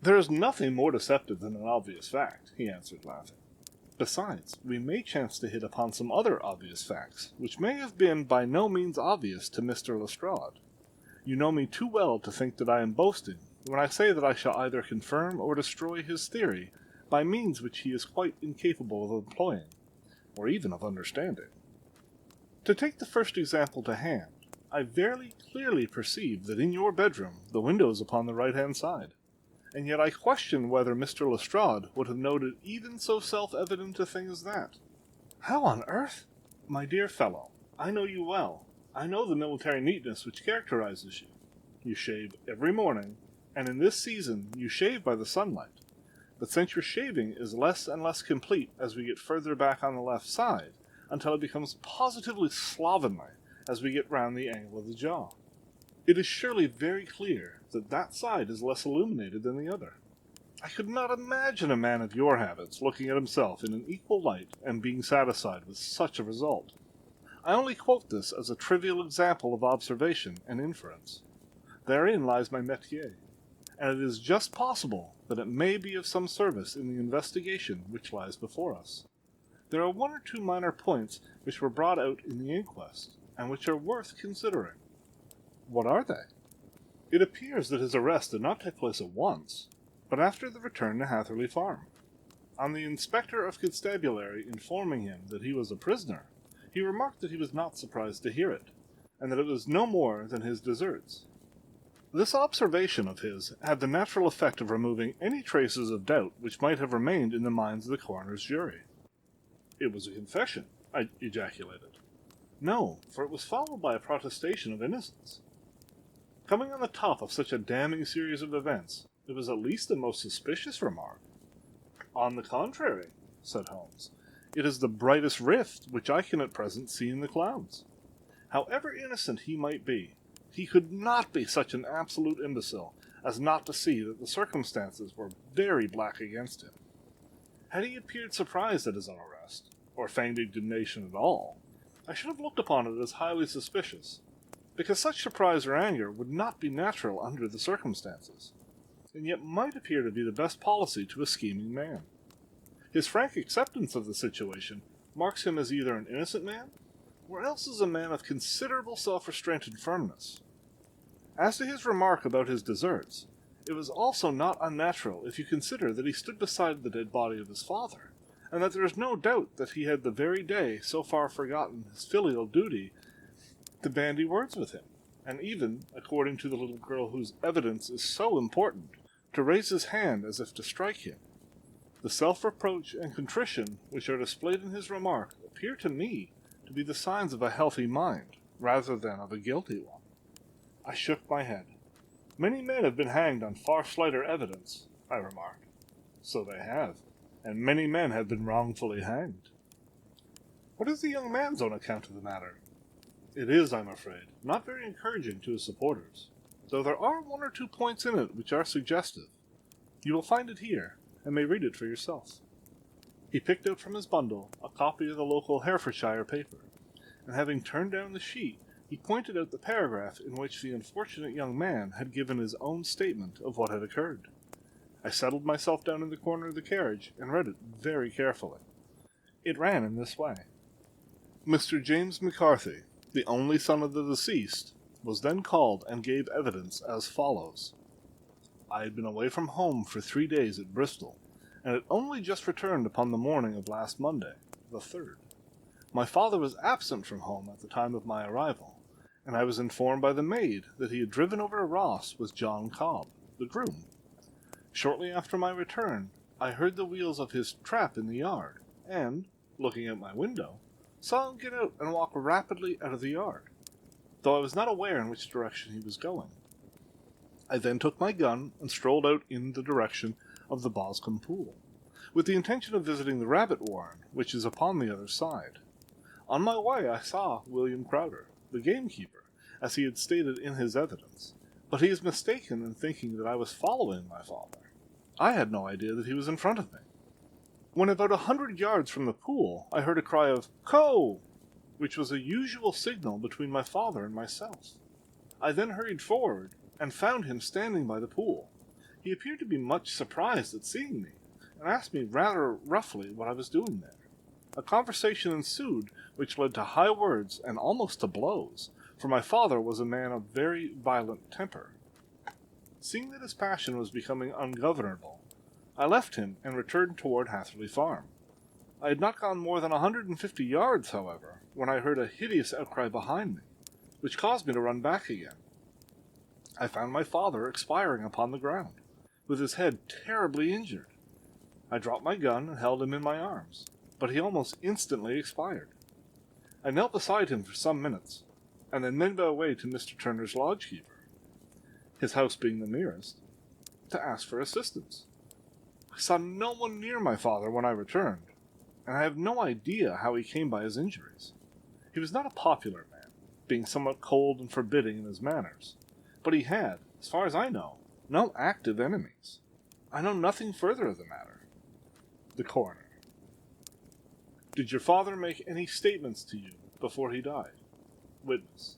Speaker 1: There is nothing more deceptive than an obvious fact, he answered, laughing. Besides, we may chance to hit upon some other obvious facts, which may have been by no means obvious to Mr. Lestrade. You know me too well to think that I am boasting when I say that I shall either confirm or destroy his theory by means which he is quite incapable of employing, or even of understanding. To take the first example to hand, I very clearly perceive that in your bedroom the window is upon the right-hand side, and yet I question whether Mr. Lestrade would have noted even so self-evident a thing as that. How on earth? My dear fellow, I know you well. I know the military neatness which characterizes you. You shave every morning, and in this season you shave by the sunlight. But since your shaving is less and less complete as we get further back on the left side, until it becomes positively slovenly as we get round the angle of the jaw, it is surely very clear that that side is less illuminated than the other. I could not imagine a man of your habits looking at himself in an equal light and being satisfied with such a result. I only quote this as a trivial example of observation and inference. Therein lies my métier, and it is just possible that it may be of some service in the investigation which lies before us. There are one or two minor points which were brought out in the inquest, and which are worth considering. What are they? It appears that his arrest did not take place at once, but after the return to Hatherley Farm. On the inspector of constabulary informing him that he was a prisoner, he remarked that he was not surprised to hear it, and that it was no more than his deserts. This observation of his had the natural effect of removing any traces of doubt which might have remained in the minds of the coroner's jury. It was a confession, I ejaculated. No, for it was followed by a protestation of innocence. Coming on the top of such a damning series of events, it was at least a most suspicious remark. On the contrary, said Holmes, it is the brightest rift which I can at present see in the clouds. However innocent he might be, he could not be such an absolute imbecile as not to see that the circumstances were very black against him. Had he appeared surprised at his own arrest, or feigned indignation at all, I should have looked upon it as highly suspicious, because such surprise or anger would not be natural under the circumstances, and yet might appear to be the best policy to a scheming man. His frank acceptance of the situation marks him as either an innocent man, or else as a man of considerable self-restraint and firmness. As to his remark about his deserts, it was also not unnatural if you consider that he stood beside the dead body of his father, and that there is no doubt that he had the very day so far forgotten his filial duty to bandy words with him, and even, according to the little girl whose evidence is so important, to raise his hand as if to strike him. The self-reproach and contrition which are displayed in his remark appear to me to be the signs of a healthy mind, rather than of a guilty one. I shook my head. Many men have been hanged on far slighter evidence, I remarked. So they have, and many men have been wrongfully hanged. What is the young man's own account of the matter? It is, I'm afraid, not very encouraging to his supporters, though there are one or two points in it which are suggestive. You will find it here, and may read it for yourself. He picked out from his bundle a copy of the local Herefordshire paper, and having turned down the sheet, he pointed out the paragraph in which the unfortunate young man had given his own statement of what had occurred. I settled myself down in the corner of the carriage and read it very carefully. It ran in this way. Mr. James McCarthy, the only son of the deceased, was then called and gave evidence as follows. I had been away from home for 3 days at Bristol, and had only just returned upon the morning of last Monday, the 3rd. My father was absent from home at the time of my arrival, and I was informed by the maid that he had driven over to Ross with John Cobb, the groom. Shortly after my return, I heard the wheels of his trap in the yard, and, looking out my window, saw him get out and walk rapidly out of the yard, though I was not aware in which direction he was going. I then took my gun and strolled out in the direction of the Boscombe Pool, with the intention of visiting the rabbit warren, which is upon the other side. On my way I saw William Crowder, the gamekeeper, as he had stated in his evidence, but he is mistaken in thinking that I was following my father. I had no idea that he was in front of me. When about 100 yards from the pool, I heard a cry of "Co!" which was a usual signal between my father and myself. I then hurried forward, and found him standing by the pool. He appeared to be much surprised at seeing me, and asked me rather roughly what I was doing there. A conversation ensued, which led to high words and almost to blows, for my father was a man of very violent temper. Seeing that his passion was becoming ungovernable, I left him and returned toward Hatherley Farm. I had not gone more than 150 yards, however, when I heard a hideous outcry behind me, which caused me to run back again. I found my father expiring upon the ground, with his head terribly injured. I dropped my gun and held him in my arms, but he almost instantly expired. I knelt beside him for some minutes, and then made my way to Mr. Turner's lodge-keeper, his house being the nearest, to ask for assistance. I saw no one near my father when I returned, and I have no idea how he came by his injuries. He was not a popular man, being somewhat cold and forbidding in his manners, but he had, as far as I know, no active enemies. I know nothing further of the matter. The coroner. Did your father make any statements to you before he died? Witness.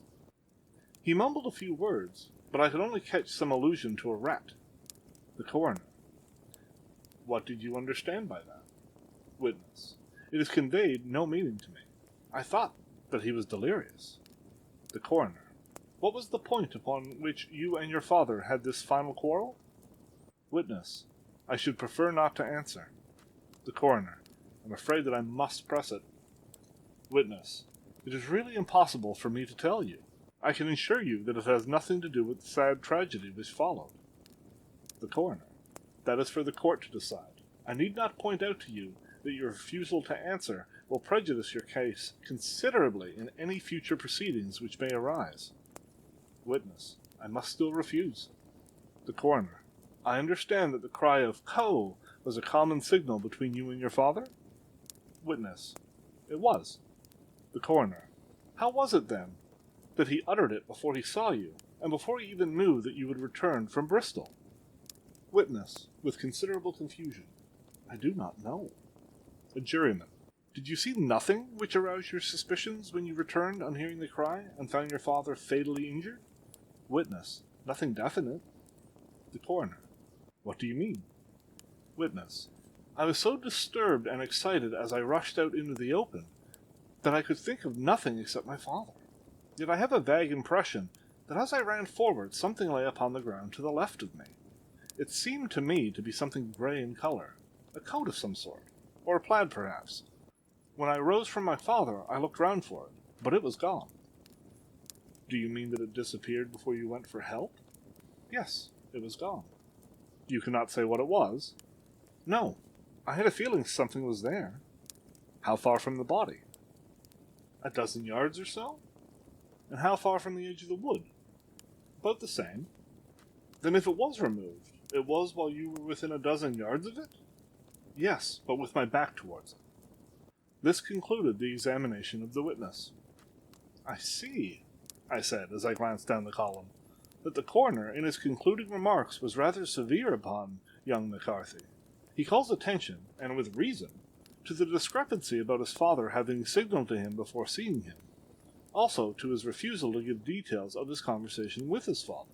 Speaker 1: He mumbled a few words, but I could only catch some allusion to a rat. The coroner. What did you understand by that? Witness. It has conveyed no meaning to me. I thought that he was delirious. The coroner. What was the point upon which you and your father had this final quarrel? Witness. I should prefer not to answer. The coroner. I'm afraid that I must press it. Witness. It is really impossible for me to tell you. I can assure you that it has nothing to do with the sad tragedy which followed. The coroner. That is for the court to decide. I need not point out to you that your refusal to answer will prejudice your case considerably in any future proceedings which may arise. Witness. I must still refuse. The coroner. I understand that the cry of "Co!" was a common signal between you and your father? Witness. It was. The coroner. How was it, then, that he uttered it before he saw you, and before he even knew that you had returned from Bristol? Witness, with considerable confusion. I do not know. A juryman. Did you see nothing which aroused your suspicions when you returned on hearing the cry, and found your father fatally injured? Witness. Nothing definite. The coroner. What do you mean? Witness. I was so disturbed and excited as I rushed out into the open that I could think of nothing except my father. Yet I have a vague impression that as I ran forward something lay upon the ground to the left of me. It seemed to me to be something gray in color, a coat of some sort, or a plaid perhaps. When I rose from my father I looked round for it, but it was gone. Do you mean that it disappeared before you went for help? Yes, it was gone. You cannot say what it was? No. I had a feeling something was there. How far from the body? A dozen yards or so? And how far from the edge of the wood? About the same. Then if it was removed, it was while you were within a dozen yards of it? Yes, but with my back towards it. This concluded the examination of the witness. I see, I said as I glanced down the column, that the coroner in his concluding remarks was rather severe upon young McCarthy. He calls attention, and with reason, to the discrepancy about his father having signaled to him before seeing him, also to his refusal to give details of his conversation with his father,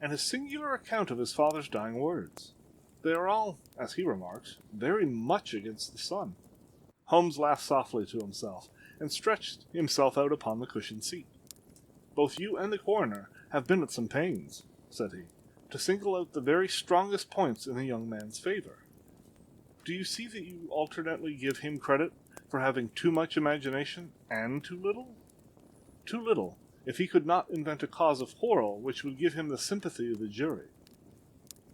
Speaker 1: and his singular account of his father's dying words. They are all, as he remarks, very much against the son. Holmes laughed softly to himself, and stretched himself out upon the cushioned seat. Both you and the coroner have been at some pains, said he, to single out the very strongest points in the young man's favor. Do you see that you alternately give him credit for having too much imagination and too little? Too little, if he could not invent a cause of quarrel which would give him the sympathy of the jury.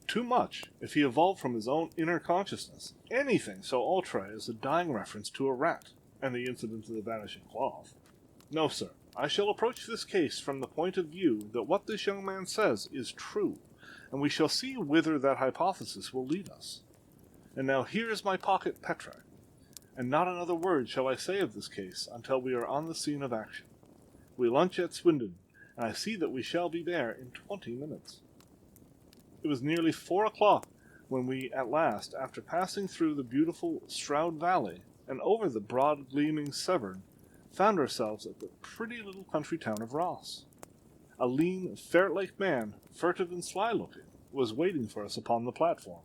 Speaker 1: Too much, if he evolved from his own inner consciousness anything so outré as a dying reference to a rat, and the incident of the vanishing cloth. No, sir, I shall approach this case from the point of view that what this young man says is true, and we shall see whither that hypothesis will lead us. And now here is my pocket Petra, and not another word shall I say of this case until we are on the scene of action. We lunch at Swindon, and I see that we shall be there in 20 minutes. It was nearly 4 o'clock when we at last, after passing through the beautiful Stroud Valley and over the broad gleaming Severn, found ourselves at the pretty little country town of Ross. A lean, ferret-like man, furtive and sly-looking, was waiting for us upon the platform.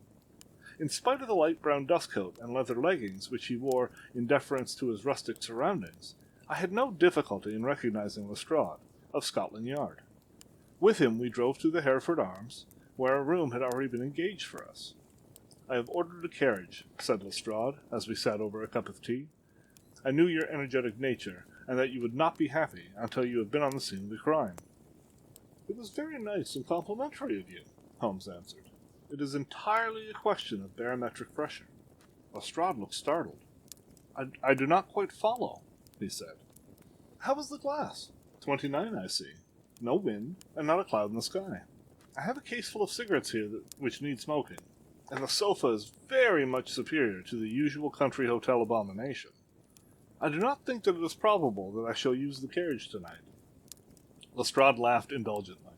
Speaker 1: In spite of the light brown dustcoat and leather leggings which he wore in deference to his rustic surroundings, I had no difficulty in recognizing Lestrade, of Scotland Yard. With him we drove to the Hereford Arms, where a room had already been engaged for us. "I have ordered a carriage," said Lestrade, as we sat over a cup of tea. "I knew your energetic nature, and that you would not be happy until you have been on the scene of the crime." "It was very nice and complimentary of you," Holmes answered. "It is entirely a question of barometric pressure." Lestrade looked startled. I do not quite follow," he said. "How is the glass?" 29, I see. No wind, and not a cloud in the sky. I have a case full of cigarettes here which need smoking, and the sofa is very much superior to the usual country hotel abomination. I do not think that it is probable that I shall use the carriage tonight." Lestrade laughed indulgently.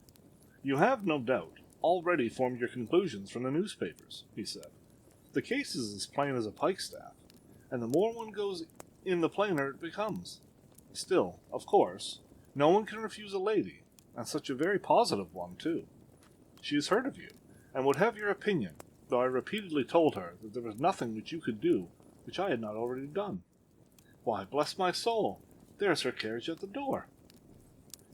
Speaker 1: "You have, no doubt, already formed your conclusions from the newspapers," he said. "The case is as plain as a pikestaff, and the more one goes in the plainer it becomes. Still, of course, no one can refuse a lady, and such a very positive one, too. She has heard of you, and would have your opinion, though I repeatedly told her that there was nothing which you could do which I had not already done. Why, bless my soul, there is her carriage at the door."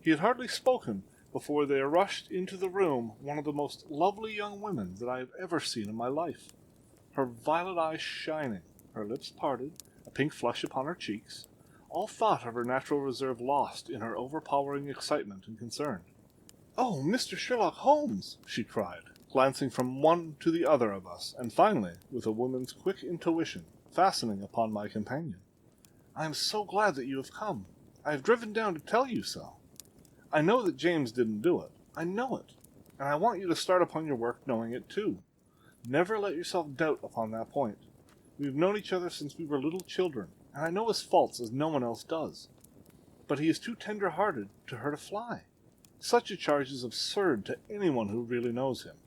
Speaker 1: He had hardly spoken before there rushed into the room one of the most lovely young women that I have ever seen in my life. Her violet eyes shining, her lips parted, a pink flush upon her cheeks, all thought of her natural reserve lost in her overpowering excitement and concern. "Oh, Mr. Sherlock Holmes!" she cried, glancing from one to the other of us, and finally, with a woman's quick intuition, fastening upon my companion. "I am so glad that you have come. I have driven down to tell you so. I know that James didn't do it. I know it. And I want you to start upon your work knowing it too. Never let yourself doubt upon that point. We have known each other since we were little children, and I know his faults as no one else does. But he is too tender-hearted to hurt a fly. Such a charge is absurd to anyone who really knows him."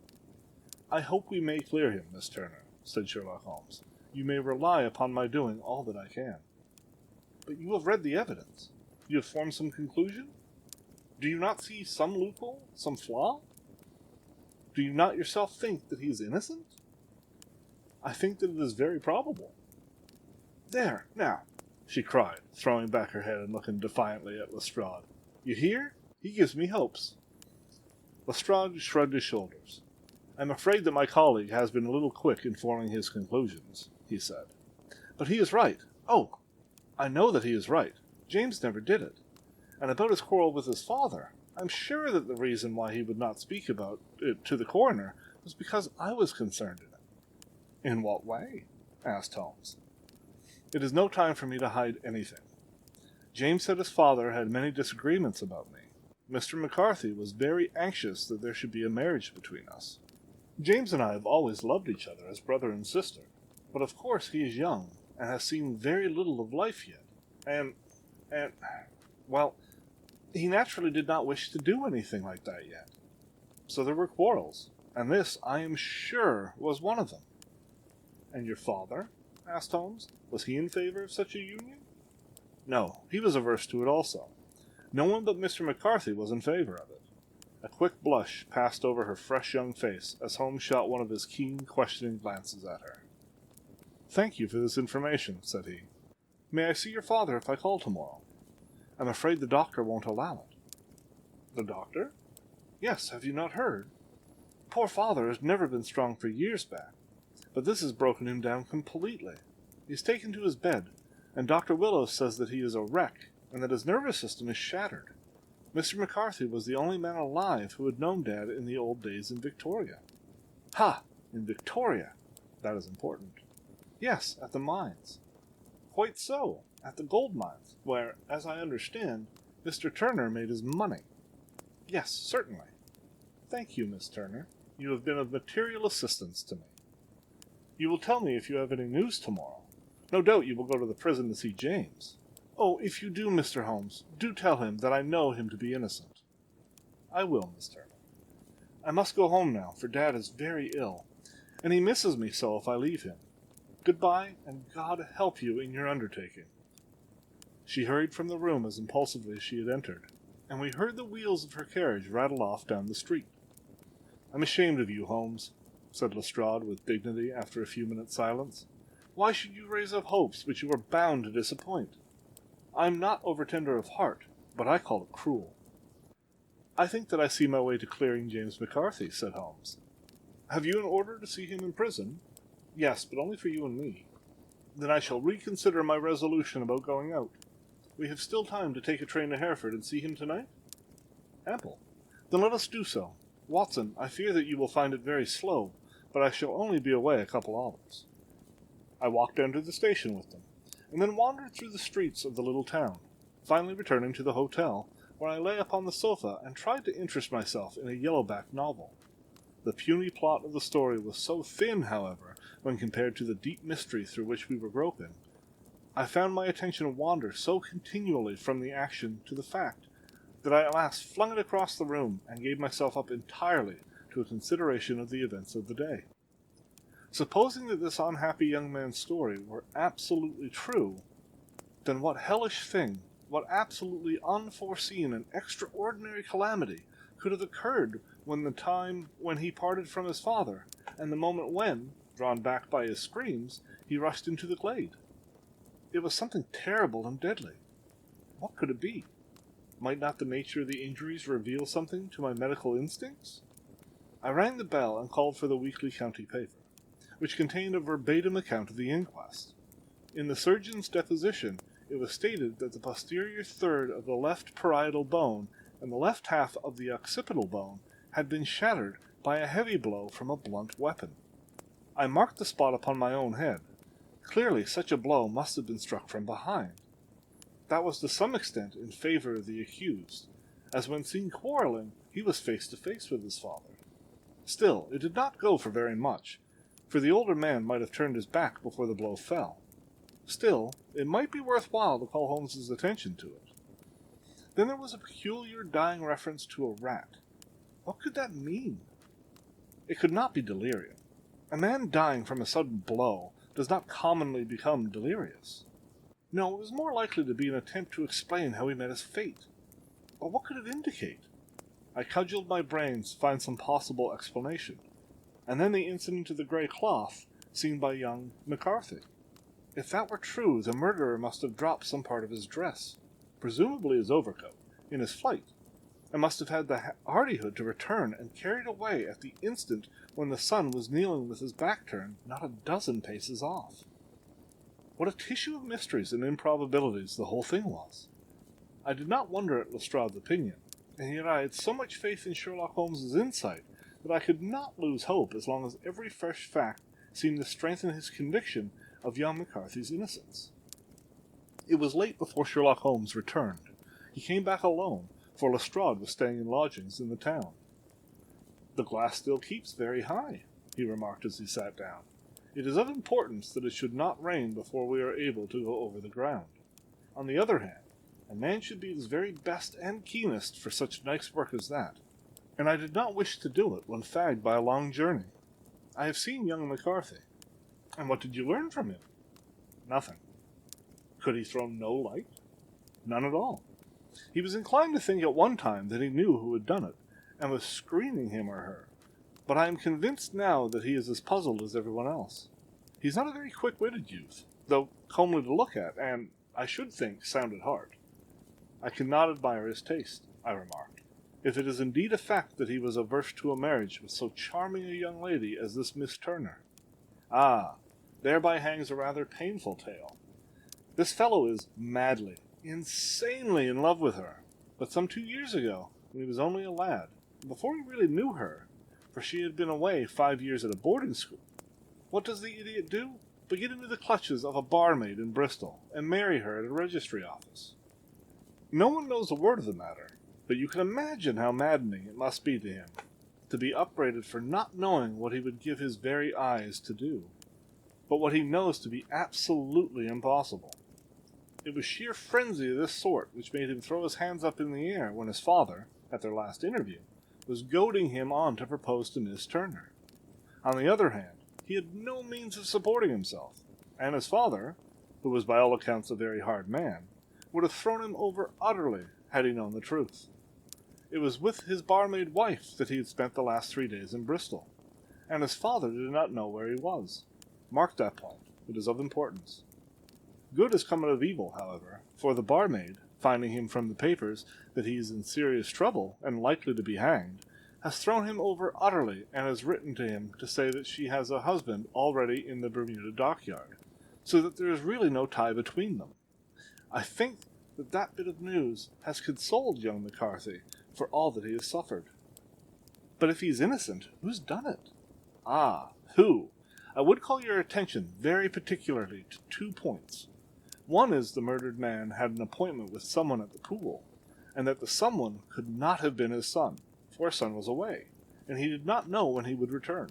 Speaker 1: "I hope we may clear him, Miss Turner," said Sherlock Holmes. "You may rely upon my doing all that I can." "But you have read the evidence. You have formed some conclusion? Do you not see some loophole, some flaw? Do you not yourself think that he is innocent?" "I think that it is very probable." "There, now," she cried, throwing back her head and looking defiantly at Lestrade. "You hear? He gives me hopes." Lestrade shrugged his shoulders. "I am afraid that my colleague has been a little quick in forming his conclusions," he said. "But he is right. Oh, I know that he is right. James never did it. And about his quarrel with his father, I'm sure that the reason why he would not speak about it to the coroner was because I was concerned in it." "In what way?" asked Holmes. "It is no time for me to hide anything. James said his father had many disagreements about me. Mr. McCarthy was very anxious that there should be a marriage between us. James and I have always loved each other as brother and sister, but of course he is young and has seen very little of life yet, well, he naturally did not wish to do anything like that yet. So there were quarrels, and this, I am sure, was one of them." "And your father?" asked Holmes. "Was he in favor of such a union?" "No, he was averse to it also. No one but Mr. McCarthy was in favor of it." A quick blush passed over her fresh young face as Holmes shot one of his keen, questioning glances at her. "Thank you for this information," said he. "May I see your father if I call tomorrow?" "I'm afraid the doctor won't allow it." "The doctor?" "Yes, have you not heard? Poor father has never been strong for years back, but this has broken him down completely. He's taken to his bed, and Dr. Willows says that he is a wreck, and that his nervous system is shattered. Mr. McCarthy was the only man alive who had known Dad in the old days in Victoria." "Ha! In Victoria! That is important." "Yes, at the mines." "Quite so, at the gold mines, where, as I understand, Mr. Turner made his money." "Yes, certainly." "Thank you, Miss Turner. You have been of material assistance to me." You will tell me if you have any news tomorrow. No doubt you will go to the prison to see James. Oh, if you do, Mr. Holmes, do tell him that I know him to be innocent. I will, Miss Turner. I must go home now, for Dad is very ill, and he misses me so if I leave him. Goodbye, and God help you in your undertaking. She hurried from the room as impulsively as she had entered, and we heard the wheels of her carriage rattle off down the street. I'm ashamed of you, Holmes, said Lestrade with dignity after a few minutes' silence. Why should you raise up hopes which you are bound to disappoint? I am not over-tender of heart, but I call it cruel. I think that I see my way to clearing James McCarthy, said Holmes. Have you an order to see him in prison? Yes, but only for you and me. Then I shall reconsider my resolution about going out. We have still time to take a train to Hereford and see him tonight? Ample. Then let us do so. Watson, I fear that you will find it very slow, but I shall only be away a couple hours. I walked down to the station with them, and then wandered through the streets of the little town, finally returning to the hotel, where I lay upon the sofa and tried to interest myself in a yellow-backed novel. The puny plot of the story was so thin, however, when compared to the deep mystery through which we were groping. I found my attention wander so continually from the action to the fact, that I at last flung it across the room and gave myself up entirely to a consideration of the events of the day. Supposing that this unhappy young man's story were absolutely true, then what hellish thing, what absolutely unforeseen and extraordinary calamity could have occurred when the time when he parted from his father, and the moment when, drawn back by his screams, he rushed into the glade? It was something terrible and deadly. What could it be? Might not the nature of the injuries reveal something to my medical instincts? I rang the bell and called for the weekly county paper, which contained a verbatim account of the inquest. In the surgeon's deposition, it was stated that the posterior third of the left parietal bone and the left half of the occipital bone had been shattered by a heavy blow from a blunt weapon. I marked the spot upon my own head. Clearly such a blow must have been struck from behind. That was to some extent in favor of the accused, as when seen quarreling, he was face to face with his father. Still, it did not go for very much, for the older man might have turned his back before the blow fell. Still, it might be worthwhile to call Holmes's attention to it. Then there was a peculiar dying reference to a rat. What could that mean? It could not be delirium. A man dying from a sudden blow does not commonly become delirious. No, it was more likely to be an attempt to explain how he met his fate. But what could it indicate? I cudgelled my brains to find some possible explanation, and then the incident of the grey cloth seen by young McCarthy. If that were true, the murderer must have dropped some part of his dress, presumably his overcoat, in his flight, and must have had the hardihood to return and carry it away at the instant when the son was kneeling with his back turned not a dozen paces off. What a tissue of mysteries and improbabilities the whole thing was! I did not wonder at Lestrade's opinion, and yet I had so much faith in Sherlock Holmes's insight that I could not lose hope as long as every fresh fact seemed to strengthen his conviction of young McCarthy's innocence. It was late before Sherlock Holmes returned. He came back alone, for Lestrade was staying in lodgings in the town. "The glass still keeps very high," he remarked as he sat down. "It is of importance that it should not rain before we are able to go over the ground. On the other hand, a man should be his very best and keenest for such nice work as that, and I did not wish to do it when fagged by a long journey. I have seen young McCarthy." "And what did you learn from him?" "Nothing." "Could he throw no light?" "None at all. He was inclined to think at one time that he knew who had done it, and was screening him or her, but I am convinced now that he is as puzzled as everyone else. He is not a very quick-witted youth, though comely to look at, and, I should think, sound at heart." "I cannot admire his taste," I remarked, "if it is indeed a fact that he was averse to a marriage with so charming a young lady as this Miss Turner. Ah, thereby hangs a rather painful tale. This fellow is madly, insanely in love with her, but some 2 years ago, when he was only a lad, before he really knew her, for she had been away 5 years at a boarding school, what does the idiot do but get into the clutches of a barmaid in Bristol, and marry her at a registry office? No one knows a word of the matter, but you can imagine how maddening it must be to him, to be upbraided for not knowing what he would give his very eyes to do. but what he knows to be absolutely impossible. It was sheer frenzy of this sort which made him throw his hands up in the air when his father, at their last interview, was goading him on to propose to Miss Turner. On the other hand, he had no means of supporting himself, and his father, who was by all accounts a very hard man, would have thrown him over utterly had he known the truth. It was with his barmaid wife that he had spent the last 3 days in Bristol, and his father did not know where he was. Mark that point. It is of importance. Good has come out of evil, however, for the barmaid, finding him from the papers that he is in serious trouble and likely to be hanged, has thrown him over utterly and has written to him to say that she has a husband already in the Bermuda dockyard, so that there is really no tie between them. I think that bit of news has consoled young McCarthy for all that he has suffered. But if he is innocent, who's done it? Ah, who? I would call your attention very particularly to 2 points. One is the murdered man had an appointment with someone at the pool, and that the someone could not have been his son, for his son was away, and he did not know when he would return.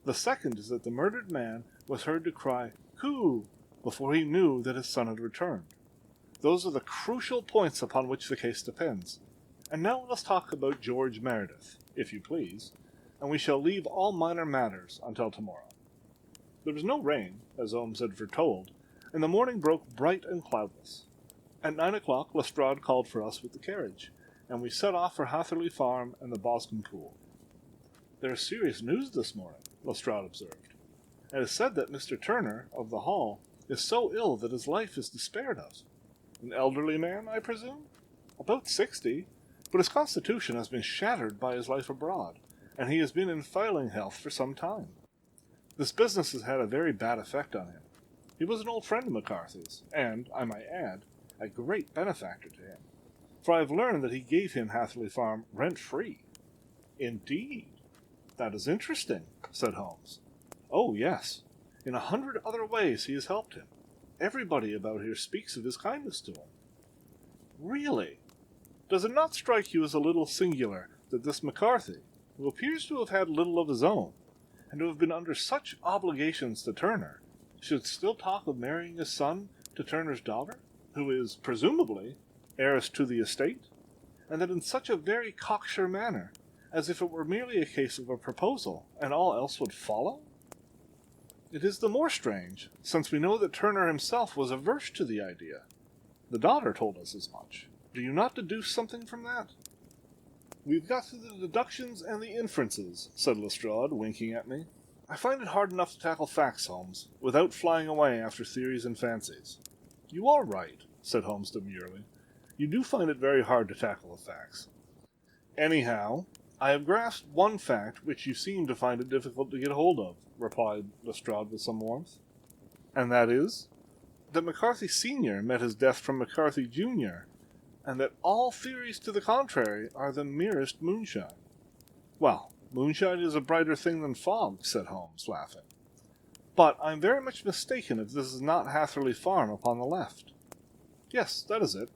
Speaker 1: The second is that the murdered man was heard to cry, "Coo!" before he knew that his son had returned. Those are the crucial points upon which the case depends. And now let us talk about George Meredith, if you please, and we shall leave all minor matters until tomorrow. There was no rain, as Holmes had foretold, and the morning broke bright and cloudless. At 9 o'clock Lestrade called for us with the carriage, and we set off for Hatherley Farm and the Boscombe Pool. "There is serious news this morning," Lestrade observed. "It is said that Mr. Turner, of the Hall, is so ill that his life is despaired of. An elderly man, I presume? About 60, but his constitution has been shattered by his life abroad, and he has been in failing health for some time. This business has had a very bad effect on him. He was an old friend of McCarthy's, and, I might add, a great benefactor to him, for I have learned that he gave him Hatherley Farm rent-free." "Indeed? That is interesting," said Holmes. "Oh, yes. In 100 other ways he has helped him. Everybody about here speaks of his kindness to him." "Really? Does it not strike you as a little singular that this McCarthy, who appears to have had little of his own, and to have been under such obligations to Turner, should still talk of marrying his son to Turner's daughter, who is, presumably, heiress to the estate, and that in such a very cocksure manner, as if it were merely a case of a proposal, and all else would follow? It is the more strange, since we know that Turner himself was averse to the idea. The daughter told us as much. Do you not deduce something from that?" "We've got to the deductions and the inferences," said Lestrade, winking at me. "I find it hard enough to tackle facts, Holmes, without flying away after theories and fancies." "You are right," said Holmes demurely. "You do find it very hard to tackle the facts. Anyhow, I have grasped one fact which you seem to find it difficult to get hold of," replied Lestrade with some warmth. "And that is, that McCarthy Sr. met his death from McCarthy Jr., and that all theories to the contrary are the merest moonshine." "Well, moonshine is a brighter thing than fog," said Holmes, laughing. "But I am very much mistaken if this is not Hatherley Farm upon the left." "Yes, that is it."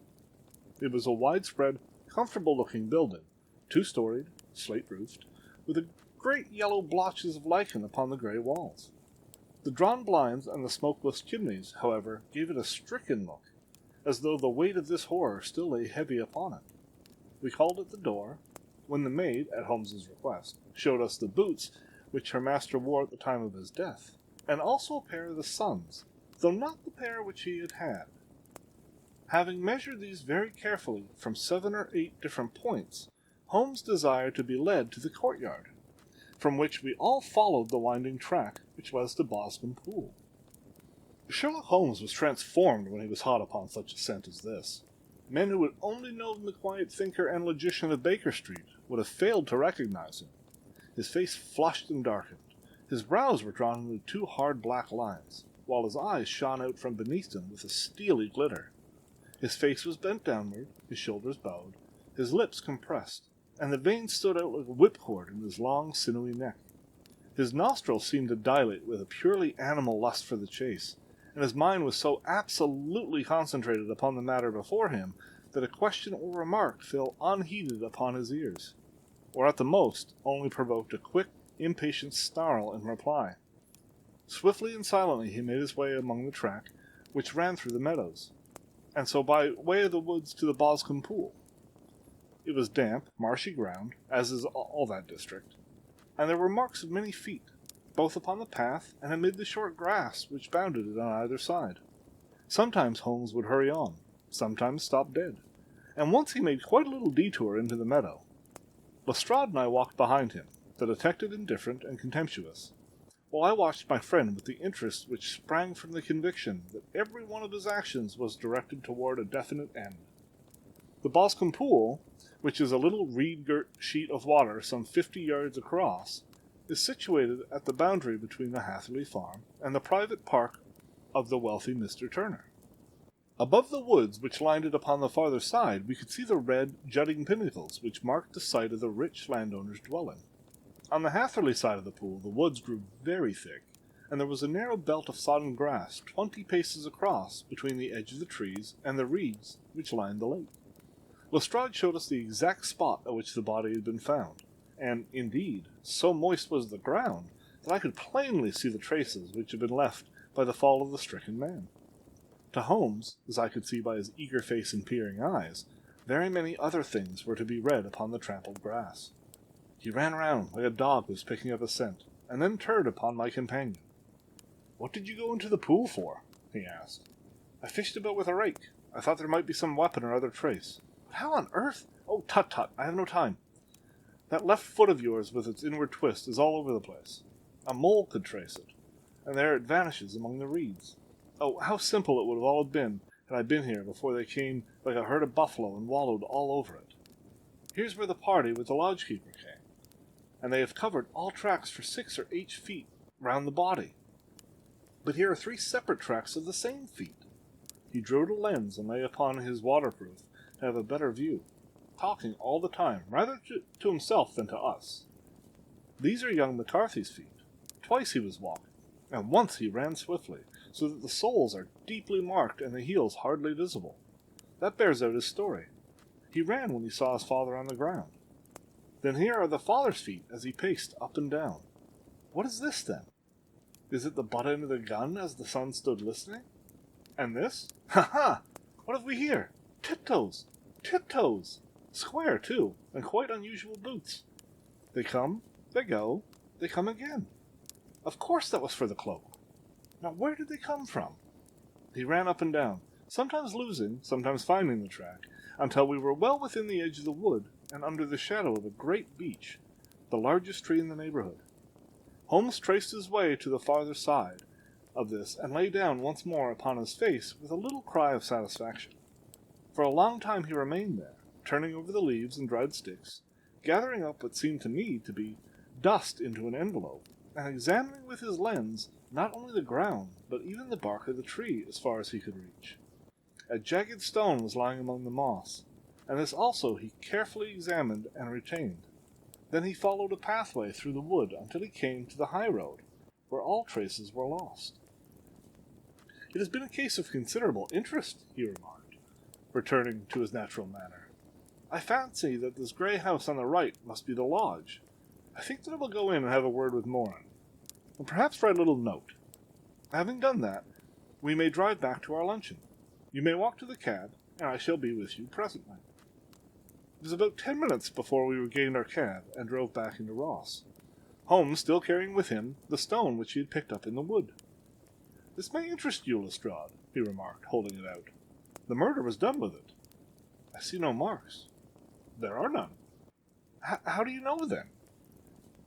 Speaker 1: It was a widespread, comfortable-looking building, 2-storied, slate-roofed, with great yellow blotches of lichen upon the grey walls. The drawn blinds and the smokeless chimneys, however, gave it a stricken look, as though the weight of this horror still lay heavy upon it. We called at the door, when the maid, at Holmes's request, showed us the boots which her master wore at the time of his death, and also a pair of the son's, though not the pair which he had had. Having measured these very carefully from 7 or 8 different points, Holmes desired to be led to the courtyard, from which we all followed the winding track which was to Boscombe Pool. Sherlock Holmes was transformed when he was hot upon such a scent as this. Men who had only known the quiet thinker and logician of Baker Street would have failed to recognize him. His face flushed and darkened. His brows were drawn into 2 hard black lines, while his eyes shone out from beneath them with a steely glitter. His face was bent downward, his shoulders bowed, his lips compressed, and the veins stood out like a whipcord in his long, sinewy neck. His nostrils seemed to dilate with a purely animal lust for the chase, and his mind was so absolutely concentrated upon the matter before him that a question or remark fell unheeded upon his ears, or at the most only provoked a quick, impatient snarl in reply. Swiftly and silently he made his way among the track which ran through the meadows, and so by way of the woods to the Boscombe Pool. It was damp, marshy ground, as is all that district, and there were marks of many feet, both upon the path and amid the short grass which bounded it on either side. Sometimes Holmes would hurry on, sometimes stop dead, and once he made quite a little detour into the meadow. Lestrade and I walked behind him, the detective indifferent and contemptuous, while I watched my friend with the interest which sprang from the conviction that every one of his actions was directed toward a definite end. The Boscombe Pool, which is a little reed-girt sheet of water some 50 yards across, is situated at the boundary between the Hatherley farm and the private park of the wealthy Mr. Turner. Above the woods which lined it upon the farther side, we could see the red, jutting pinnacles which marked the site of the rich landowner's dwelling. On the Hatherley side of the pool, the woods grew very thick, and there was a narrow belt of sodden grass 20 paces across between the edge of the trees and the reeds which lined the lake. Lestrade showed us the exact spot at which the body had been found, and, indeed, so moist was the ground that I could plainly see the traces which had been left by the fall of the stricken man. To Holmes, as I could see by his eager face and peering eyes, very many other things were to be read upon the trampled grass. He ran round like a dog was picking up a scent, and then turned upon my companion. "What did you go into the pool for?" he asked. "I fished about with a rake. I thought there might be some weapon or other trace. But how on earth— Oh, tut-tut, I have no time. That left foot of yours with its inward twist is all over the place. A mole could trace it, and there it vanishes among the reeds. Oh, how simple it would have all been had I been here before they came like a herd of buffalo and wallowed all over it. Here's where the party with the lodge-keeper came, and they have covered all tracks for 6 or 8 feet round the body. But here are 3 separate tracks of the same feet." He drew a lens and lay upon his waterproof to have a better view, talking all the time, rather to himself than to us. "These are young McCarthy's feet. Twice he was walking, and once he ran swiftly, so that the soles are deeply marked and the heels hardly visible. That bears out his story. He ran when he saw his father on the ground. Then here are the father's feet as he paced up and down. What is this, then? Is it the butt end of the gun as the son stood listening? And this? Ha-ha! What have we here? Tiptoes! Tiptoes! Square, too, and quite unusual boots. They come, they go, they come again. Of course that was for the cloak. Now where did they come from?" He ran up and down, sometimes losing, sometimes finding the track, until we were well within the edge of the wood and under the shadow of a great beech, the largest tree in the neighborhood. Holmes traced his way to the farther side of this and lay down once more upon his face with a little cry of satisfaction. For a long time he remained there, turning over the leaves and dried sticks, gathering up what seemed to me to be dust into an envelope, and examining with his lens not only the ground, but even the bark of the tree as far as he could reach. A jagged stone was lying among the moss, and this also he carefully examined and retained. Then he followed a pathway through the wood until he came to the high road, where all traces were lost. "It has been a case of considerable interest," he remarked, returning to his natural manner. "I fancy that this grey house on the right must be the lodge. I think that I will go in and have a word with Moran, and perhaps write a little note. Having done that, we may drive back to our luncheon. You may walk to the cab, and I shall be with you presently." It was about 10 minutes before we regained our cab and drove back into Ross, Holmes still carrying with him the stone which he had picked up in the wood. "This may interest you, Lestrade," he remarked, holding it out. "The murder was done with it." "I see no marks." "There are none." How do you know, then?"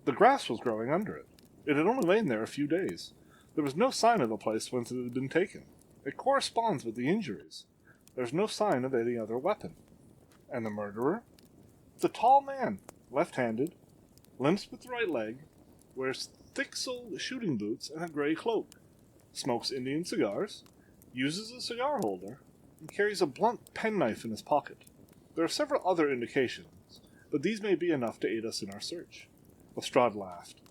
Speaker 1: "The grass was growing under it. It had only lain there a few days. There was no sign of the place whence it had been taken. It corresponds with the injuries. There is no sign of any other weapon." "And the murderer?" "The tall man, left-handed, limps with the right leg, wears thick-soled shooting boots and a grey cloak, smokes Indian cigars, uses a cigar-holder, and carries a blunt penknife in his pocket. There are several other indications, but these may be enough to aid us in our search." Lestrade laughed.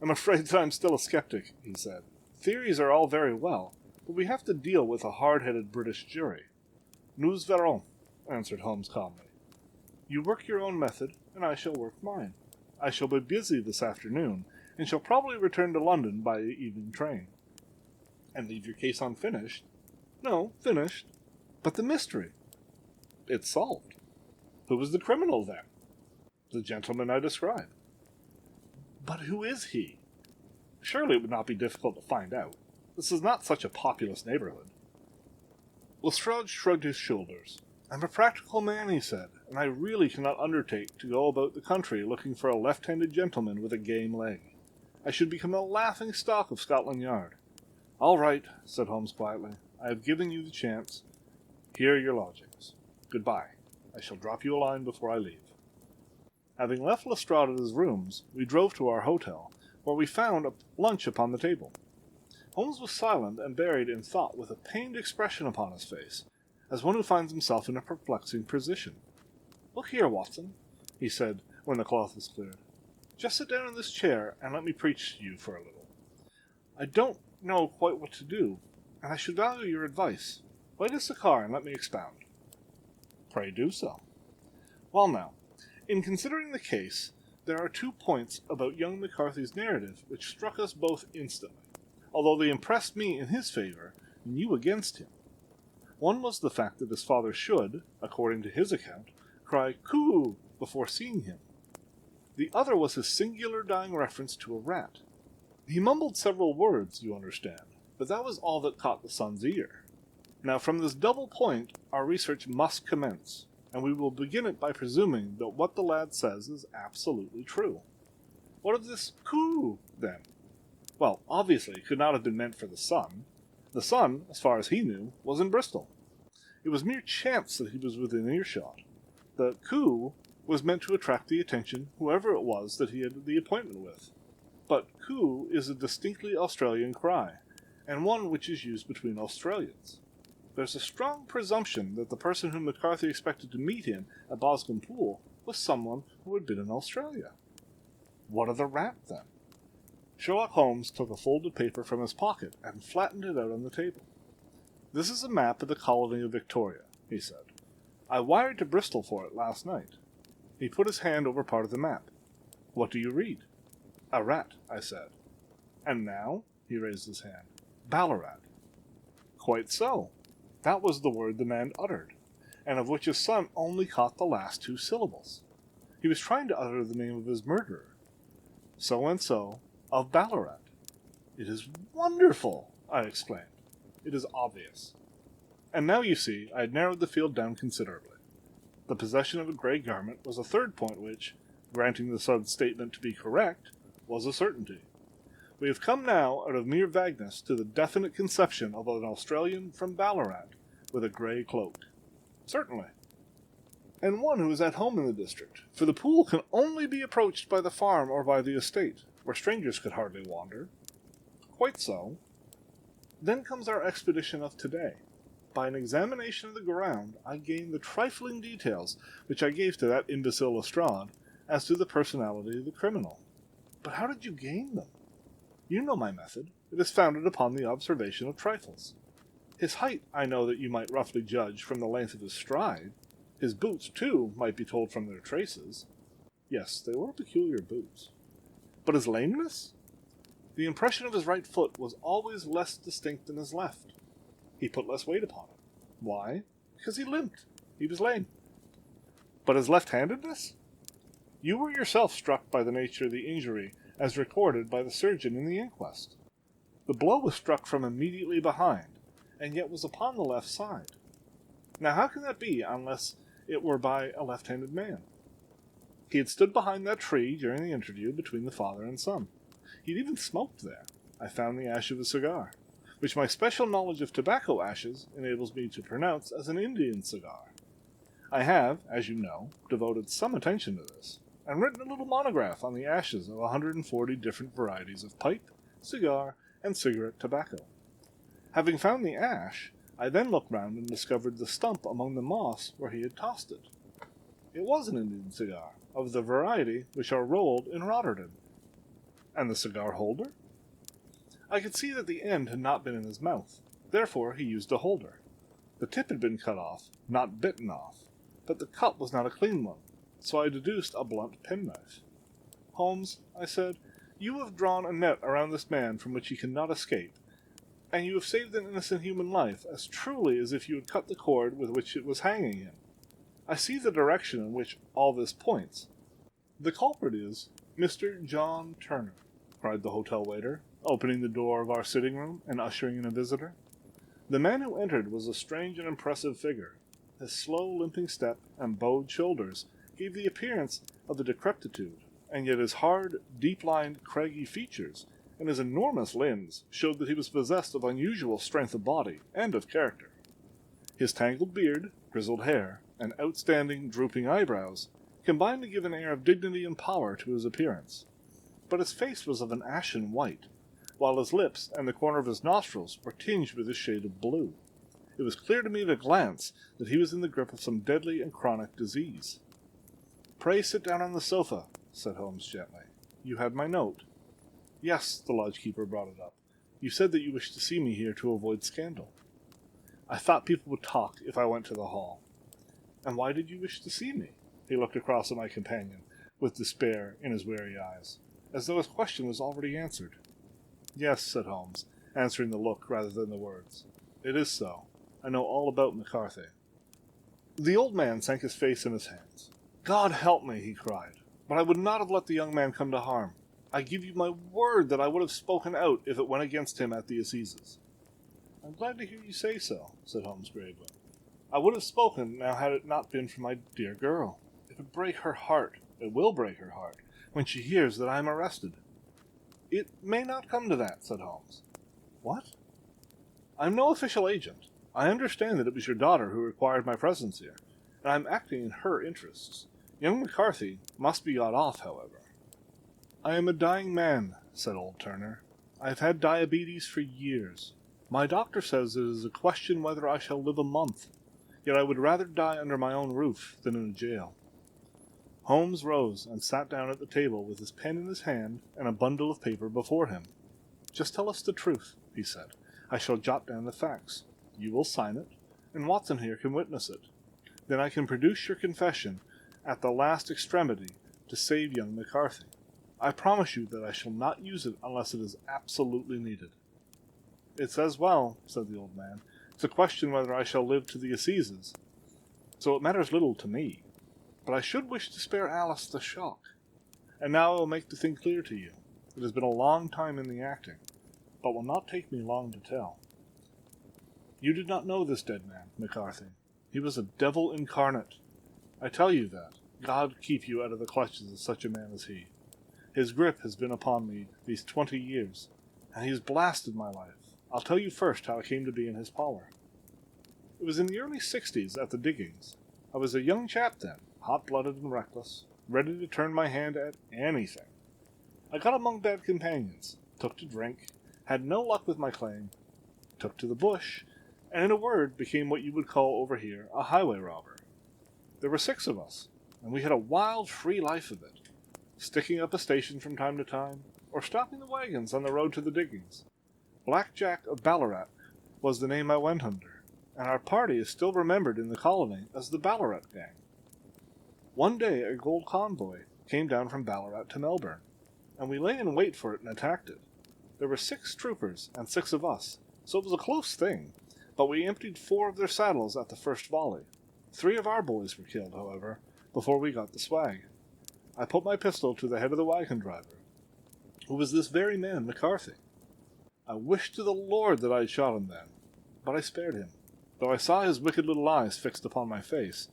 Speaker 1: "I'm afraid that I'm still a skeptic," he said. "Theories are all very well, but we have to deal with a hard-headed British jury." "Nous verrons," answered Holmes calmly. "You work your own method, and I shall work mine. I shall be busy this afternoon, and shall probably return to London by the evening train. And leave your case unfinished? No, finished. But the mystery? It's solved. Who was the criminal, then? The gentleman I described. But who is he? Surely it would not be difficult to find out. This is not such a populous neighborhood. Lestrade shrugged his shoulders. I'm a practical man, he said, and I really cannot undertake to go about the country looking for a left-handed gentleman with a game leg. I should become a laughing-stock of Scotland Yard. All right, said Holmes quietly. I have given you the chance. Here are your lodgings. Goodbye. I shall drop you a line before I leave. Having left Lestrade at his rooms, we drove to our hotel, where we found a lunch upon the table. Holmes was silent and buried in thought with a pained expression upon his face, as one who finds himself in a perplexing position. Look here, Watson, he said when the cloth was cleared. Just sit down in this chair and let me preach to you for a little. I don't know quite what to do, and I should value your advice. Light a cigar and let me expound. Pray do so. Well now, in considering the case, there are 2 points about young McCarthy's narrative which struck us both instantly, although they impressed me in his favor and you against him. One was the fact that his father should, according to his account, cry "Coo!" before seeing him. The other was his singular dying reference to a rat. He mumbled several words, you understand, but that was all that caught the son's ear. Now from this double point our research must commence, and we will begin it by presuming that what the lad says is absolutely true. What of this "Coo!" then? Well, obviously it could not have been meant for the son. The son, as far as he knew, was in Bristol. It was mere chance that he was within earshot. The "Coo" was meant to attract the attention whoever it was that he had the appointment with. But "Coo" is a distinctly Australian cry, and one which is used between Australians. There's a strong presumption that the person whom McCarthy expected to meet him at Boscombe Pool was someone who had been in Australia. What of the rat, then? Sherlock Holmes took a folded paper from his pocket and flattened it out on the table. This is a map of the colony of Victoria, he said. I wired to Bristol for it last night. He put his hand over part of the map. What do you read? A rat, I said. And now? He raised his hand. Ballarat. Quite so. That was the word the man uttered, and of which his son only caught the last 2 syllables. He was trying to utter the name of his murderer. So-and-so of Ballarat. It is wonderful, I exclaimed. It is obvious. And now you see I had narrowed the field down considerably. The possession of a grey garment was a third point which, granting the son's statement to be correct, was a certainty. We have come now out of mere vagueness to the definite conception of an Australian from Ballarat with a grey cloak. Certainly. And one who is at home in the district, for the pool can only be approached by the farm or by the estate, where strangers could hardly wander. Quite so. Then comes our expedition of today. By an examination of the ground, I gained the trifling details which I gave to that imbecile Lestrade as to the personality of the criminal. But how did you gain them? You know my method. It is founded upon the observation of trifles. His height I know that you might roughly judge from the length of his stride. His boots, too, might be told from their traces. Yes, they were peculiar boots. But his lameness? The impression of his right foot was always less distinct than his left. He put less weight upon it. Why? Because he limped. He was lame. But his left-handedness? You were yourself struck by the nature of the injury as recorded by the surgeon in the inquest. The blow was struck from immediately behind, and yet was upon the left side. Now how can that be unless it were by a left-handed man? He had stood behind that tree during the interview between the father and son. He had even smoked there. I found the ash of a cigar, which my special knowledge of tobacco ashes enables me to pronounce as an Indian cigar. I have, as you know, devoted some attention to this, and written a little monograph on the ashes of 140 different varieties of pipe, cigar, and cigarette tobacco. Having found the ash, I then looked round and discovered the stump among the moss where he had tossed it. It was an Indian cigar, of the variety which are rolled in Rotterdam. And the cigar holder? I could see that the end had not been in his mouth. Therefore he used a holder. The tip had been cut off, not bitten off, but the cut was not a clean one, so I deduced a blunt penknife. Holmes, I said, you have drawn a net around this man from which he cannot escape, and you have saved an innocent human life as truly as if you had cut the cord with which it was hanging him. I see the direction in which all this points. The culprit is Mr. John Turner," cried the hotel waiter, opening the door of our sitting room and ushering in a visitor. The man who entered was a strange and impressive figure. His slow, limping step and bowed shoulders gave the appearance of a decrepitude, and yet his hard, deep-lined, craggy features and his enormous limbs showed that he was possessed of unusual strength of body and of character. His tangled beard, grizzled hair, and outstanding, drooping eyebrows combined to give an air of dignity and power to his appearance. But his face was of an ashen white, while his lips and the corner of his nostrils were tinged with a shade of blue. It was clear to me at a glance that he was in the grip of some deadly and chronic disease. "Pray sit down on the sofa," said Holmes gently. "You had my note." "Yes," the lodge-keeper brought it up. "You said that you wished to see me here to avoid scandal." "I thought people would talk if I went to the hall." "And why did you wish to see me?" He looked across at my companion, with despair in his weary eyes, as though his question was already answered. "Yes," said Holmes, answering the look rather than the words. "It is so. I know all about McCarthy." The old man sank his face in his hands. "God help me," he cried, "but I would not have let the young man come to harm. I give you my word that I would have spoken out if it went against him at the assizes." "I'm glad to hear you say so," said Holmes gravely. "I would have spoken now had it not been for my dear girl. It would break her heart, it will break her heart, when she hears that I am arrested." "It may not come to that," said Holmes. "What?" "I am no official agent. I understand that it was your daughter who required my presence here, and I am acting in her interests. Young McCarthy must be got off, however." "I am a dying man," said old Turner. "I have had diabetes for years. My doctor says it is a question whether I shall live a month, yet I would rather die under my own roof than in a jail." Holmes rose and sat down at the table with his pen in his hand and a bundle of paper before him. "Just tell us the truth," he said. "I shall jot down the facts. You will sign it, and Watson here can witness it. Then I can produce your confession at the last extremity to save young McCarthy. I promise you that I shall not use it unless it is absolutely needed." "It's as well," said the old man. "It's a question whether I shall live to the assizes, so it matters little to me. But I should wish to spare Alice the shock. And now I will make the thing clear to you. It has been a long time in the acting, but will not take me long to tell. You did not know this dead man, McCarthy. He was a devil incarnate. I tell you that. God keep you out of the clutches of such a man as he. His grip has been upon me these 20 years, and he has blasted my life. I'll tell you first how I came to be in his power. It was in the early 60s at the diggings. I was a young chap then, hot-blooded and reckless, ready to turn my hand at anything. I got among bad companions, took to drink, had no luck with my claim, took to the bush, and in a word became what you would call over here a highway robber. There were 6 of us, and we had a wild, free life of it, sticking up a station from time to time, or stopping the wagons on the road to the diggings. Black Jack of Ballarat was the name I went under, and our party is still remembered in the colony as the Ballarat Gang. One day a gold convoy came down from Ballarat to Melbourne, and we lay in wait for it and attacked it. There were 6 troopers and 6 of us, so it was a close thing, but we emptied 4 of their saddles at the first volley. 3 of our boys were killed, however, before we got the swag. I put my pistol to the head of the wagon driver, who was this very man, McCarthy. I wished to the Lord that I had shot him then, but I spared him, though I saw his wicked little eyes fixed upon my face,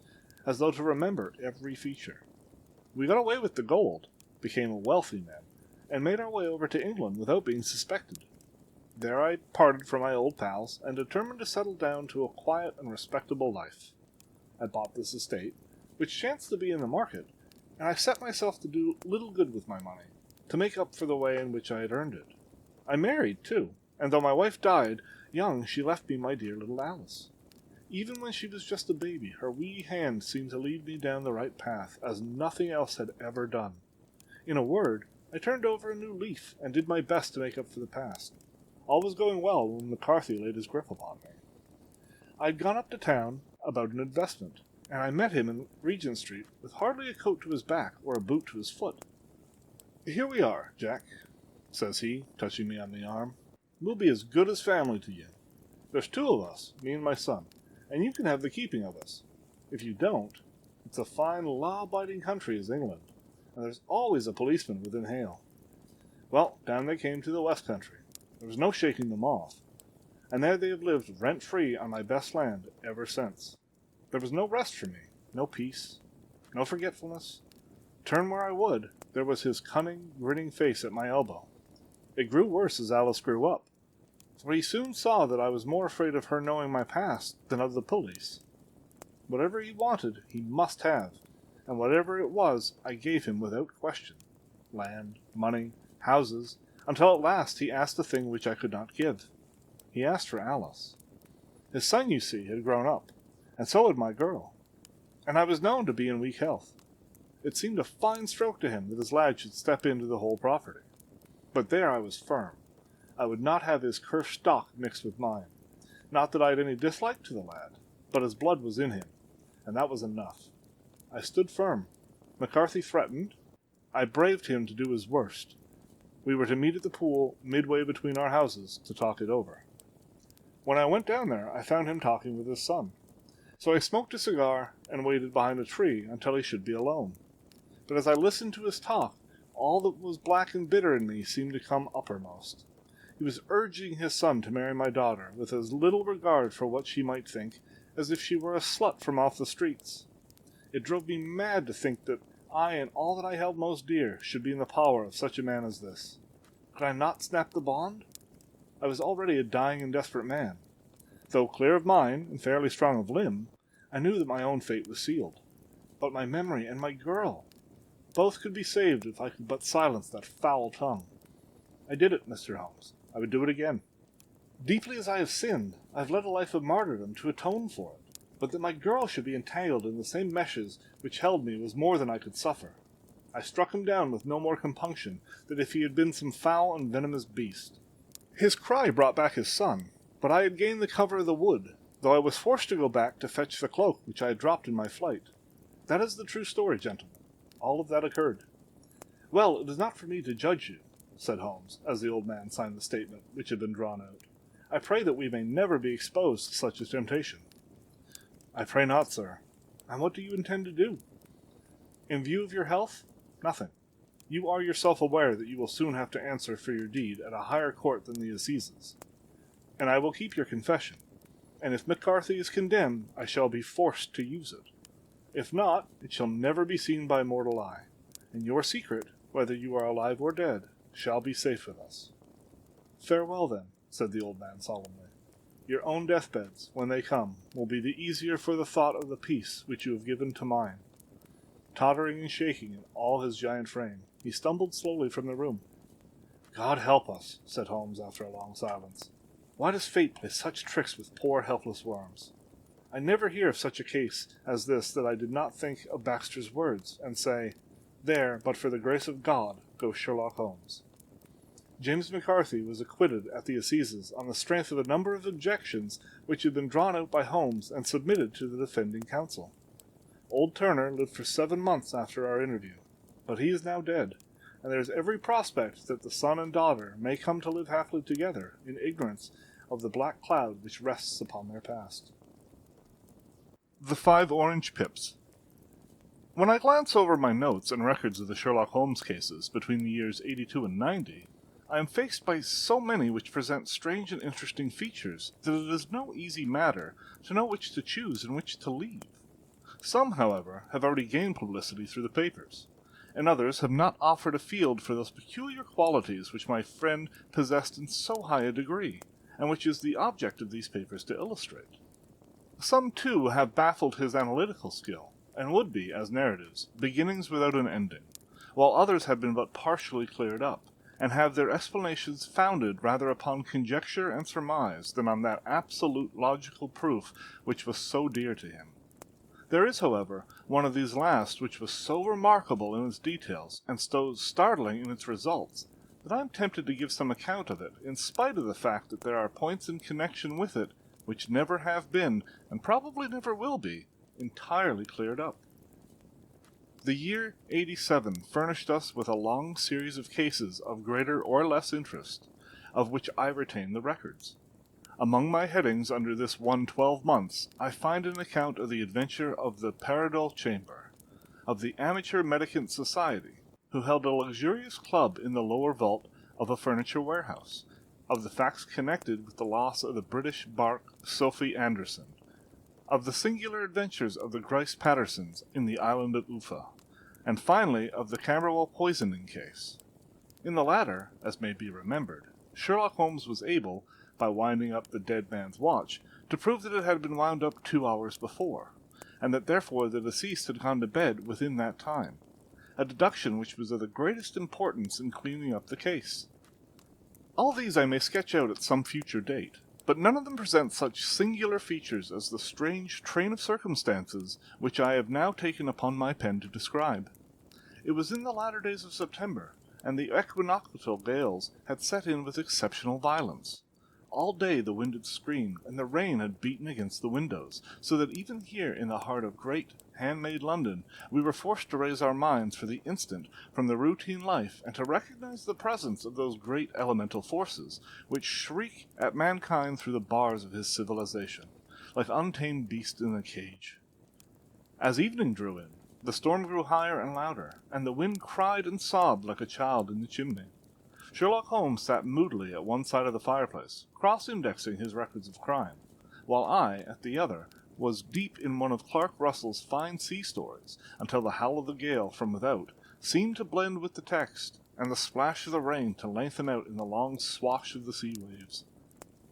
Speaker 1: as though to remember every feature. We got away with the gold, became a wealthy man, and made our way over to England without being suspected. There I parted from my old pals and determined to settle down to a quiet and respectable life. I bought this estate, which chanced to be in the market, and I set myself to do little good with my money, to make up for the way in which I had earned it. I married, too, and though my wife died young, she left me my dear little Alice. Even when she was just a baby, her wee hand seemed to lead me down the right path, as nothing else had ever done. In a word, I turned over a new leaf, and did my best to make up for the past. All was going well when McCarthy laid his grip upon me. I had gone up to town about an investment, and I met him in Regent Street with hardly a coat to his back or a boot to his foot. "Here we are, Jack," says he, touching me on the arm. We'll be as good as family to you. There's two of us, me and my son, and you can have the keeping of us. If you don't, it's a fine law-abiding country as England, and there's always a policeman within hail. Well, down they came to the West Country. There was no shaking them off, and there they have lived rent-free on my best land ever since. There was no rest for me, no peace, no forgetfulness. Turn where I would, there was his cunning, grinning face at my elbow. It grew worse as Alice grew up, for he soon saw that I was more afraid of her knowing my past than of the police. Whatever he wanted, he must have, and whatever it was, I gave him without question. Land, money, houses, until at last he asked a thing which I could not give. He asked for Alice. His son, you see, had grown up, and so had my girl, and I was known to be in weak health. It seemed a fine stroke to him that his lad should step into the whole property. But there I was firm. I would not have his cursed stock mixed with mine. Not that I had any dislike to the lad, but his blood was in him, and that was enough. I stood firm. McCarthy threatened. I braved him to do his worst. We were to meet at the pool midway between our houses to talk it over. When I went down there, I found him talking with his son. So I smoked a cigar and waited behind a tree until he should be alone. But as I listened to his talk, all that was black and bitter in me seemed to come uppermost. He was urging his son to marry my daughter with as little regard for what she might think as if she were a slut from off the streets. It drove me mad to think that I and all that I held most dear should be in the power of such a man as this. Could I not snap the bond? I was already a dying and desperate man. Though clear of mind and fairly strong of limb, I knew that my own fate was sealed. But my memory and my girl, both could be saved if I could but silence that foul tongue. I did it, Mr. Holmes. I would do it again. Deeply as I have sinned, I have led a life of martyrdom to atone for it. But that my girl should be entangled in the same meshes which held me was more than I could suffer. I struck him down with no more compunction than if he had been some foul and venomous beast. His cry brought back his son, but I had gained the cover of the wood, though I was forced to go back to fetch the cloak which I had dropped in my flight. That is the true story, gentlemen. All of that occurred. Well, it is not for me to judge you, said Holmes, as the old man signed the statement which had been drawn out. I pray that we may never be exposed to such a temptation. I pray not, sir. And what do you intend to do? In view of your health, nothing. You are yourself aware that you will soon have to answer for your deed at a higher court than the assizes. And I will keep your confession. And if McCarthy is condemned, I shall be forced to use it. If not, it shall never be seen by mortal eye. And your secret, whether you are alive or dead, shall be safe with us. Farewell, then, said the old man solemnly. Your own deathbeds, when they come, will be the easier for the thought of the peace which you have given to mine. Tottering and shaking in all his giant frame, he stumbled slowly from the room. God help us, said Holmes after a long silence. Why does fate play such tricks with poor helpless worms? I never hear of such a case as this that I did not think of Baxter's words, and say, There, but for the grace of God, goes Sherlock Holmes. James McCarthy was acquitted at the assizes on the strength of a number of objections which had been drawn out by Holmes and submitted to the defending counsel. Old Turner lived for 7 months after our interview, but he is now dead, and there is every prospect that the son and daughter may come to live happily together in ignorance of the black cloud which rests upon their past. The 5 Orange Pips. When I glance over my notes and records of the Sherlock Holmes cases between the years 82 and 90, I am faced by so many which present strange and interesting features that it is no easy matter to know which to choose and which to leave. Some, however, have already gained publicity through the papers, and others have not offered a field for those peculiar qualities which my friend possessed in so high a degree, and which is the object of these papers to illustrate. Some, too, have baffled his analytical skill, and would be, as narratives, beginnings without an ending, while others have been but partially cleared up, and have their explanations founded rather upon conjecture and surmise than on that absolute logical proof which was so dear to him. There is, however, one of these last which was so remarkable in its details, and so startling in its results, that I am tempted to give some account of it, in spite of the fact that there are points in connection with it which never have been, and probably never will be, entirely cleared up. The year 87 furnished us with a long series of cases of greater or less interest, of which I retain the records. Among my headings under this one 12 months, I find an account of the adventure of the Paradol Chamber, of the Amateur Mendicant Society, who held a luxurious club in the lower vault of a furniture warehouse, of the facts connected with the loss of the British bark Sophie Anderson, of the singular adventures of the Grice Pattersons in the island of Ufa, and finally of the Camberwell poisoning case. In the latter, as may be remembered, Sherlock Holmes was able, by winding up the dead man's watch, to prove that it had been wound up 2 hours before, and that therefore the deceased had gone to bed within that time, a deduction which was of the greatest importance in cleaning up the case. All these I may sketch out at some future date, but none of them present such singular features as the strange train of circumstances which I have now taken upon my pen to describe. It was in the latter days of September, and the equinoctial gales had set in with exceptional violence. All day the wind had screamed, and the rain had beaten against the windows, so that even here in the heart of great, handmade London, we were forced to raise our minds for the instant from the routine life and to recognize the presence of those great elemental forces which shriek at mankind through the bars of his civilization, like untamed beasts in a cage. As evening drew in, the storm grew higher and louder, and the wind cried and sobbed like a child in the chimney. Sherlock Holmes sat moodily at one side of the fireplace, cross-indexing his records of crime, while I, at the other, was deep in one of Clark Russell's fine sea stories, until the howl of the gale from without seemed to blend with the text, and the splash of the rain to lengthen out in the long swash of the sea waves.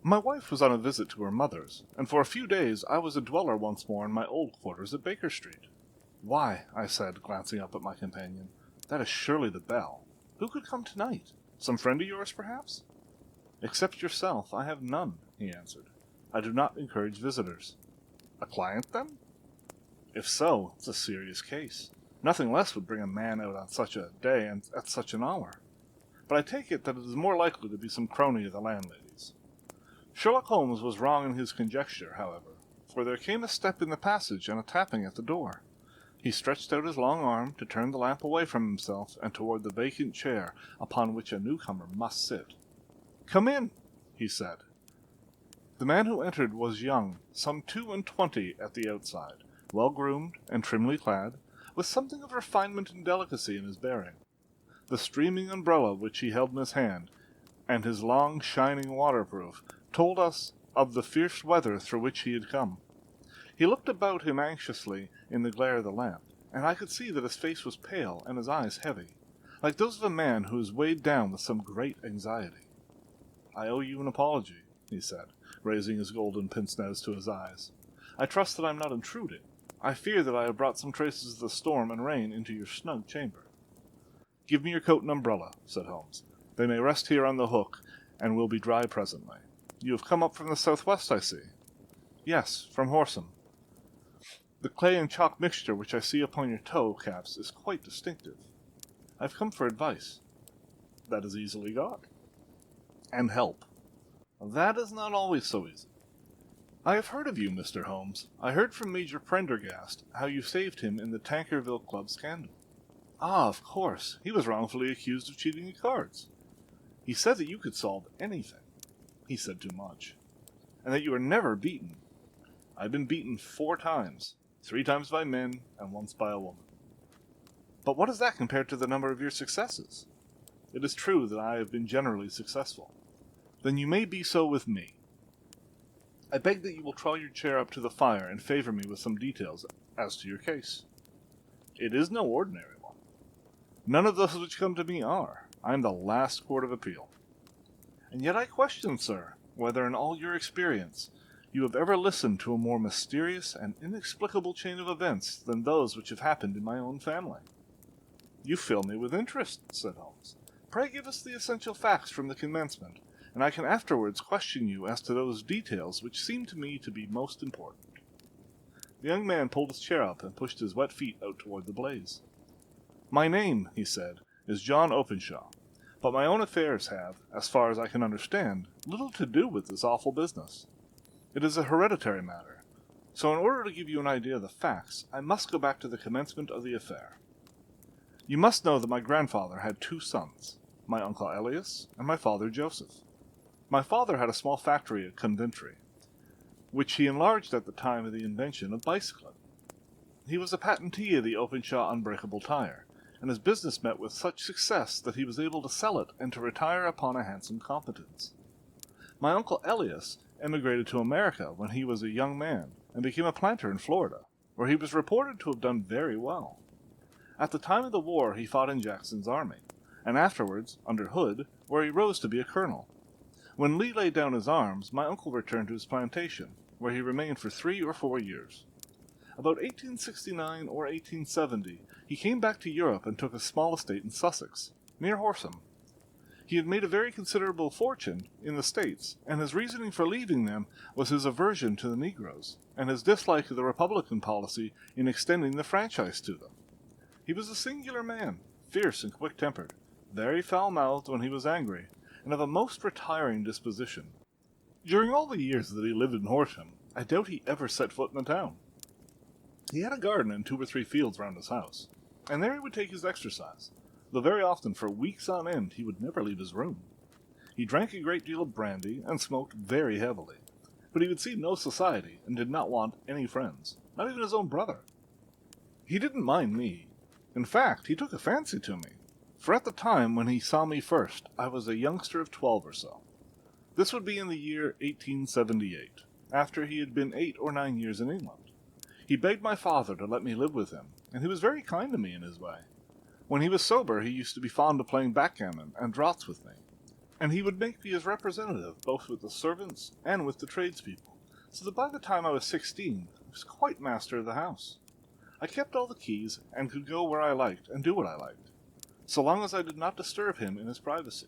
Speaker 1: My wife was on a visit to her mother's, and for a few days I was a dweller once more in my old quarters at Baker Street. "Why," I said, glancing up at my companion, "that is surely the bell. Who could come tonight? Some friend of yours, perhaps?" "Except yourself, I have none," he answered. "I do not encourage visitors." "A client, then?" "If so, it's a serious case. Nothing less would bring a man out on such a day and at such an hour. But I take it that it is more likely to be some crony of the landlady's." Sherlock Holmes was wrong in his conjecture, however, for there came a step in the passage and a tapping at the door. He stretched out his long arm to turn the lamp away from himself and toward the vacant chair upon which a newcomer must sit. "Come in," he said. The man who entered was young, some 22 at the outside, well-groomed and trimly clad, with something of refinement and delicacy in his bearing. The streaming umbrella which he held in his hand, and his long, shining waterproof, told us of the fierce weather through which he had come. He looked about him anxiously in the glare of the lamp, and I could see that his face was pale and his eyes heavy, like those of a man who is weighed down with some great anxiety. "I owe you an apology," he said, raising his golden pince-nez to his eyes. "I trust that I am not intruding. I fear that I have brought some traces of the storm and rain into your snug chamber." "Give me your coat and umbrella," said Holmes. "They may rest here on the hook, and will be dry presently. You have come up from the southwest, I see." "Yes, from Horsham. The clay and chalk mixture which I see upon your toe caps is quite distinctive. I have come for advice." "That is easily got." "And help." "That is not always so easy." "I have heard of you, Mr. Holmes. I heard from Major Prendergast how you saved him in the Tankerville Club scandal." "Ah, of course. He was wrongfully accused of cheating at cards. He said that you could solve anything." "He said too much." "And that you were never beaten." "I've been beaten 4 times. 3 times by men, and once by a woman." "But what is that compared to the number of your successes?" "It is true that I have been generally successful." "Then you may be so with me. I beg that you will draw your chair up to the fire and favor me with some details as to your case." "It is no ordinary one." "None of those which come to me are. I am the last court of appeal." "And yet I question, sir, whether in all your experience you have ever listened to a more mysterious and inexplicable chain of events than those which have happened in my own family." "You fill me with interest," said Holmes. "Pray give us the essential facts from the commencement, and I can afterwards question you as to those details which seem to me to be most important." The young man pulled his chair up and pushed his wet feet out toward the blaze. "My name," he said, "is John Openshaw, but my own affairs have, as far as I can understand, little to do with this awful business. It is a hereditary matter, so in order to give you an idea of the facts, I must go back to the commencement of the affair. You must know that my grandfather had 2 sons, my uncle Elias and my father Joseph. My father had a small factory at Coventry, which he enlarged at the time of the invention of bicycling. He was a patentee of the Openshaw unbreakable tire, and his business met with such success that he was able to sell it and to retire upon a handsome competence. My uncle Elias emigrated to America when he was a young man and became a planter in Florida, where he was reported to have done very well. At the time of the war he fought in Jackson's army, and afterwards under Hood, where he rose to be a colonel. When Lee laid down his arms, my uncle returned to his plantation, where he remained for 3 or 4 years. About 1869 or 1870, he came back to Europe and took a small estate in Sussex, near Horsham. He had made a very considerable fortune in the States, and his reasoning for leaving them was his aversion to the Negroes, and his dislike of the Republican policy in extending the franchise to them. He was a singular man, fierce and quick-tempered, very foul-mouthed when he was angry, and of a most retiring disposition. During all the years that he lived in Horsham, I doubt he ever set foot in the town. He had a garden and 2 or 3 fields round his house, and there he would take his exercise, though very often for weeks on end he would never leave his room. He drank a great deal of brandy and smoked very heavily, but he would see no society and did not want any friends, not even his own brother. He didn't mind me. In fact, he took a fancy to me, for at the time when he saw me first I was a youngster of 12 or so. This would be in the year 1878, after he had been 8 or 9 years in England. He begged my father to let me live with him, and he was very kind to me in his way. When he was sober, he used to be fond of playing backgammon and draughts with me, and he would make me his representative both with the servants and with the tradespeople, so that by the time I was 16, I was quite master of the house. I kept all the keys, and could go where I liked and do what I liked, so long as I did not disturb him in his privacy.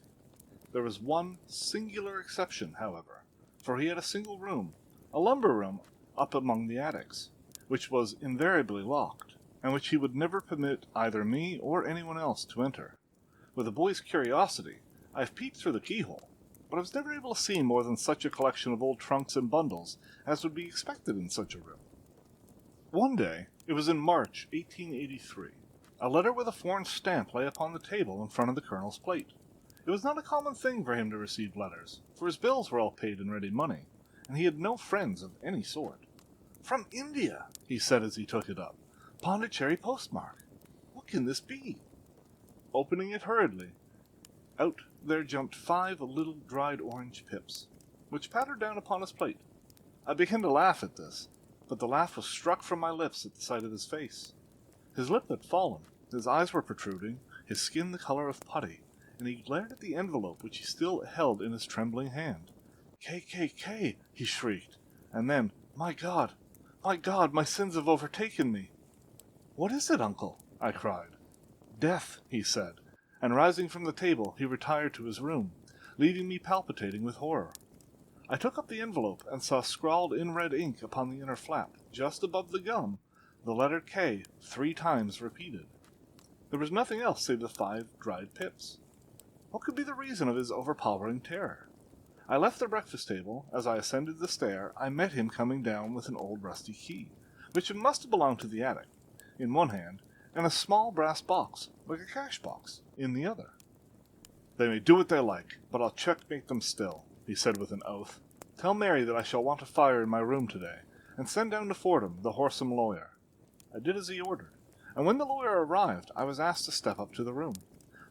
Speaker 1: There was one singular exception, however, for he had a single room, a lumber room up among the attics, which was invariably locked, and which he would never permit either me or anyone else to enter. With a boy's curiosity, I have peeped through the keyhole, but I was never able to see more than such a collection of old trunks and bundles as would be expected in such a room. One day, it was in March 1883, a letter with a foreign stamp lay upon the table in front of the colonel's plate. It was not a common thing for him to receive letters, for his bills were all paid in ready money, and he had no friends of any sort. "From India," he said as he took it up. "Pondicherry postmark. What can this be?" Opening it hurriedly, out there jumped 5 little dried orange pips, which pattered down upon his plate. I began to laugh at this, but the laugh was struck from my lips at the sight of his face. His lip had fallen, his eyes were protruding, his skin the color of putty, and he glared at the envelope which he still held in his trembling hand. "K," he shrieked, and then, my God, my sins have overtaken me." "What is it, uncle?" I cried. "Death," he said, and rising from the table he retired to his room, leaving me palpitating with horror. I took up the envelope and saw scrawled in red ink upon the inner flap, just above the gum, the letter K 3 times repeated. There was nothing else save the 5 dried pips. What could be the reason of his overpowering terror? I left the breakfast table. As I ascended the stair, I met him coming down with an old rusty key, which must have belonged to the attic, in one hand, and a small brass box, like a cash box, in the other. "They may do what they like, but I'll checkmate them still," he said with an oath. "Tell Mary that I shall want a fire in my room today, and send down to Fordham the Horsham lawyer." I did as he ordered, and when the lawyer arrived, I was asked to step up to the room.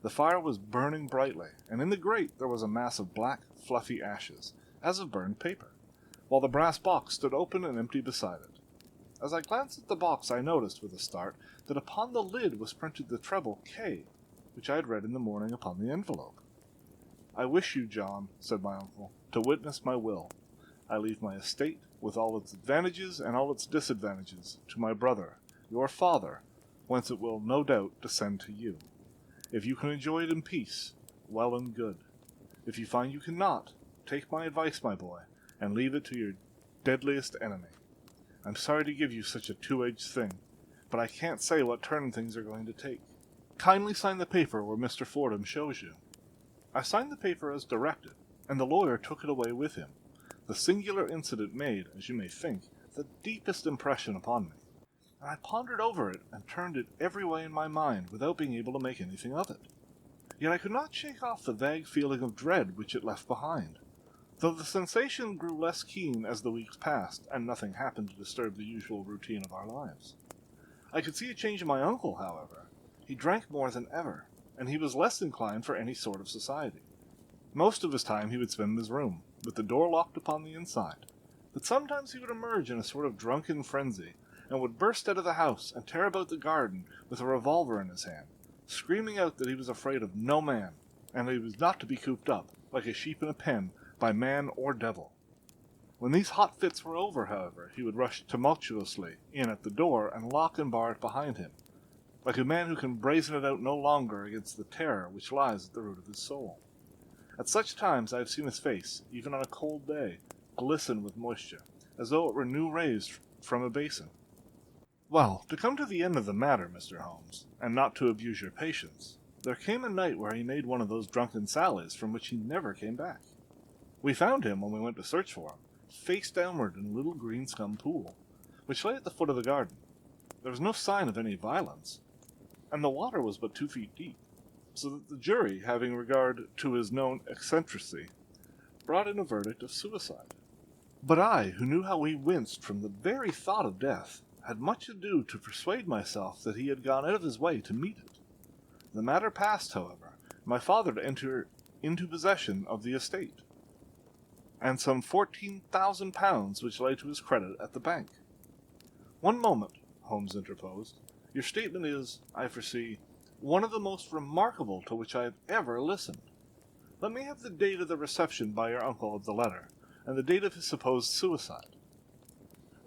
Speaker 1: The fire was burning brightly, and in the grate there was a mass of black, fluffy ashes, as of burned paper, while the brass box stood open and empty beside it. As I glanced at the box, I noticed, with a start, that upon the lid was printed the treble K, which I had read in the morning upon the envelope. "I wish you, John," said my uncle, "to witness my will. I leave my estate, with all its advantages and all its disadvantages, to my brother, your father, whence it will no doubt descend to you. If you can enjoy it in peace, well and good. If you find you cannot, take my advice, my boy, and leave it to your deadliest enemy. I'm sorry to give you such a two-edged thing, but I can't say what turn things are going to take. Kindly sign the paper where Mr. Fordham shows you." I signed the paper as directed, and the lawyer took it away with him. The singular incident made, as you may think, the deepest impression upon me, and I pondered over it and turned it every way in my mind without being able to make anything of it. Yet I could not shake off the vague feeling of dread which it left behind. Though the sensation grew less keen as the weeks passed, and nothing happened to disturb the usual routine of our lives. I could see a change in my uncle, however. He drank more than ever, and he was less inclined for any sort of society. Most of his time he would spend in his room, with the door locked upon the inside, but sometimes he would emerge in a sort of drunken frenzy, and would burst out of the house and tear about the garden with a revolver in his hand, screaming out that he was afraid of no man, and that he was not to be cooped up, like a sheep in a pen, by man or devil. When these hot fits were over, however, he would rush tumultuously in at the door and lock and bar it behind him, like a man who can brazen it out no longer against the terror which lies at the root of his soul. At such times I have seen his face, even on a cold day, glisten with moisture, as though it were new raised from a basin. Well, to come to the end of the matter, Mr. Holmes, and not to abuse your patience, there came a night where he made one of those drunken sallies from which he never came back. We found him, when we went to search for him, face downward in a little green scum pool, which lay at the foot of the garden. There was no sign of any violence, and the water was but 2 feet deep, so that the jury, having regard to his known eccentricity, brought in a verdict of suicide. But I, who knew how he winced from the very thought of death, had much ado to persuade myself that he had gone out of his way to meet it. The matter passed, however, my father to enter into possession of the estate, and some £14,000 which lay to his credit at the bank. "One moment," Holmes interposed. "Your statement is, I foresee, one of the most remarkable to which I have ever listened. Let me have the date of the reception by your uncle of the letter, and the date of his supposed suicide."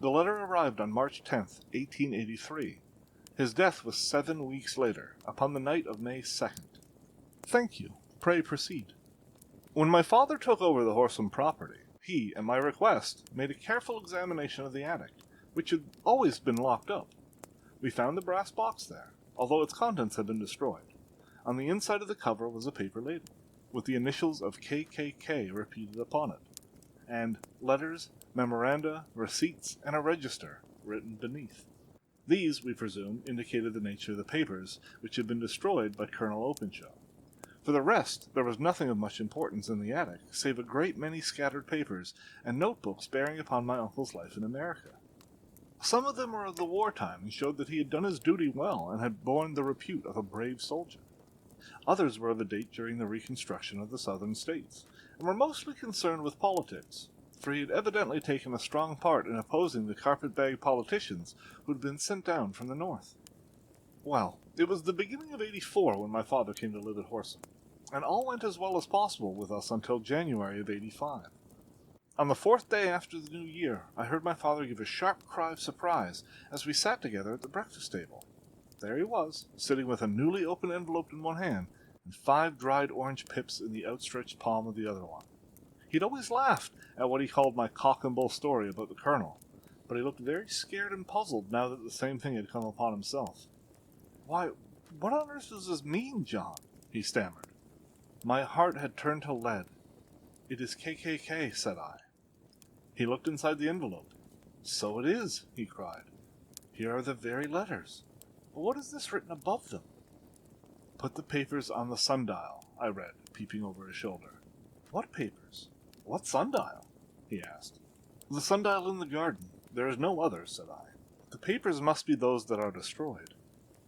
Speaker 1: The letter arrived on March 10th, 1883. His death was 7 weeks later, upon the night of May 2nd. "Thank you. Pray proceed." When my father took over the Horsam property, he, at my request, made a careful examination of the attic, which had always been locked up. We found the brass box there, although its contents had been destroyed. On the inside of the cover was a paper label, with the initials of KKK repeated upon it, and letters, memoranda, receipts, and a register written beneath. These, we presume, indicated the nature of the papers which had been destroyed by Colonel Openshaw. For the rest, there was nothing of much importance in the attic, save a great many scattered papers and notebooks bearing upon my uncle's life in America. Some of them were of the wartime and showed that he had done his duty well and had borne the repute of a brave soldier. Others were of the date during the reconstruction of the southern states, and were mostly concerned with politics, for he had evidently taken a strong part in opposing the carpet-bag politicians who had been sent down from the north. Well, it was the beginning of '84 when my father came to live at Horsam, and all went as well as possible with us until January of '85. On the 4th day after the new year, I heard my father give a sharp cry of surprise as we sat together at the breakfast table. There he was, sitting with a newly opened envelope in one hand and 5 dried orange pips in the outstretched palm of the other one. He'd always laughed at what he called my cock-and-bull story about the colonel, but he looked very scared and puzzled now that the same thing had come upon himself. "Why, what on earth does this mean, John?" he stammered. My heart had turned to lead. "It is KKK," said I. He looked inside the envelope. "So it is," he cried. "Here are the very letters. But what is this written above them?" "Put the papers on the sundial," I read, peeping over his shoulder. "What papers? What sundial?" he asked. "The sundial in the garden. There is no other," said I. "The papers must be those that are destroyed."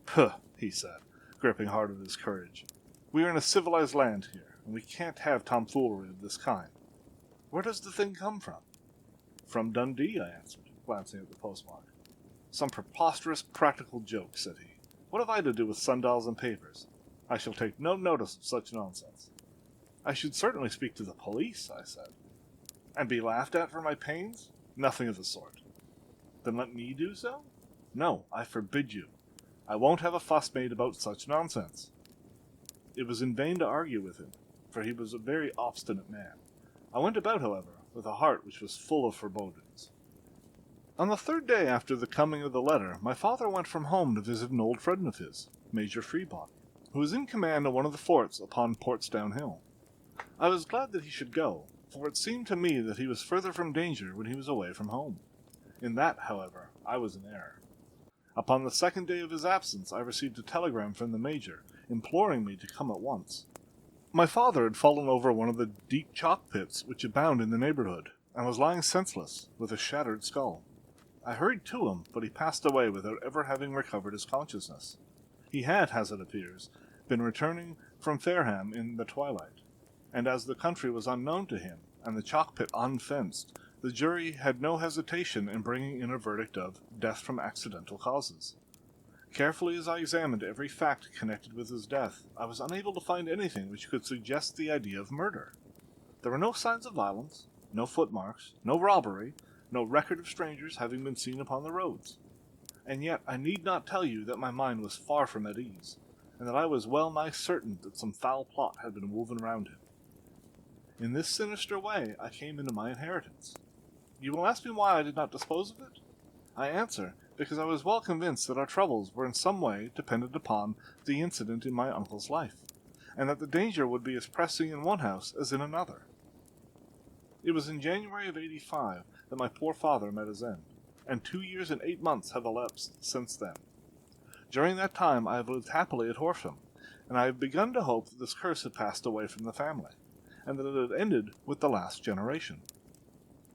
Speaker 1: "Puh," he said, gripping hard at his courage. "We are in a civilized land here, and we can't have tomfoolery of this kind. Where does the thing come from?" "From Dundee," I answered, glancing at the postmark. "Some preposterous practical joke," said he. "What have I to do with sundials and papers? I shall take no notice of such nonsense." "I should certainly speak to the police," I said. "And be laughed at for my pains? Nothing of the sort." "Then let me do so?" "No, I forbid you. I won't have a fuss made about such nonsense." It was in vain to argue with him, for he was a very obstinate man. I went about, however, with a heart which was full of forebodings. On the 3rd day after the coming of the letter, my father went from home to visit an old friend of his, Major Freebody, who was in command of one of the forts upon Portsdown Hill. I was glad that he should go, for it seemed to me that he was further from danger when he was away from home. In that, however, I was in error. Upon the 2nd day of his absence I received a telegram from the Major, imploring me to come at once. My father had fallen over one of the deep chalk pits which abound in the neighborhood, and was lying senseless, with a shattered skull. I hurried to him, but he passed away without ever having recovered his consciousness. He had, as it appears, been returning from Fareham in the twilight, and as the country was unknown to him, and the chalk pit unfenced, the jury had no hesitation in bringing in a verdict of death from accidental causes. Carefully as I examined every fact connected with his death, I was unable to find anything which could suggest the idea of murder. There were no signs of violence, no footmarks, no robbery, no record of strangers having been seen upon the roads. And yet I need not tell you that my mind was far from at ease, and that I was well nigh certain that some foul plot had been woven round him. In this sinister way I came into my inheritance. You will ask me why I did not dispose of it? I answer, because I was well convinced that our troubles were in some way dependent upon the incident in my uncle's life, and that the danger would be as pressing in one house as in another. It was in January of '85 that my poor father met his end, and 2 years and 8 months have elapsed since then. During that time I have lived happily at Horsham, and I have begun to hope that this curse had passed away from the family, and that it had ended with the last generation.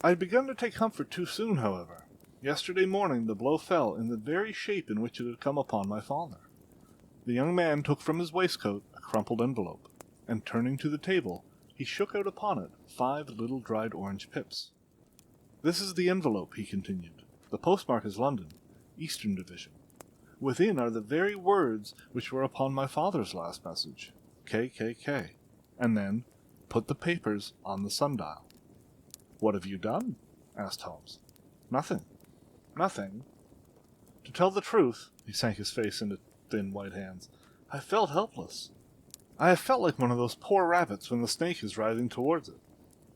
Speaker 1: I had begun to take comfort too soon, however. Yesterday morning the blow fell in the very shape in which it had come upon my father. The young man took from his waistcoat a crumpled envelope, and turning to the table, he shook out upon it 5 little dried orange pips. "This is the envelope," he continued. "The postmark is London, Eastern Division. Within are the very words which were upon my father's last message, KKK, and then, put the papers on the sundial." "What have you done?" asked Holmes. "Nothing." "Nothing?" To tell the truth," he sank his face into thin white hands, "I felt helpless. I have felt like one of those poor rabbits when the snake is writhing towards it.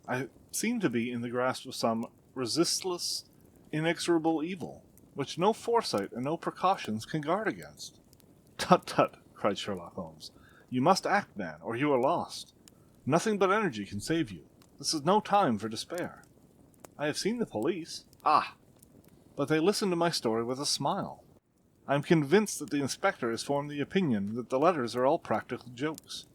Speaker 1: I seem to be in the grasp of some resistless, inexorable evil, which no foresight and no precautions can guard against." "Tut, tut!" cried Sherlock Holmes. "You must act, man, or you are lost. Nothing but energy can save you. This is no time for despair. I have seen the police. Ah! But they listen to my story with a smile. I am convinced that the inspector has formed the opinion that the letters are all practical jokes,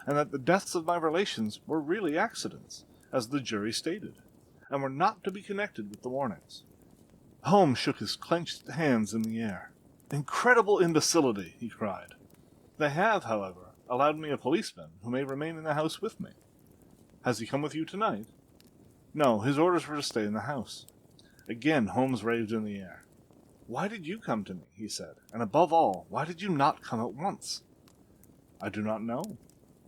Speaker 1: and that the deaths of my relations were really accidents, as the jury stated, and were not to be connected with the warnings." Holmes shook his clenched hands in the air. "Incredible imbecility!" he cried. "They have, however, allowed me a policeman who may remain in the house with me. Has he come with you tonight?" "No, his orders were to stay in the house." Again Holmes raved in the air. "Why did you come to me?" he said, "and above all, why did you not come at once?" "I do not know.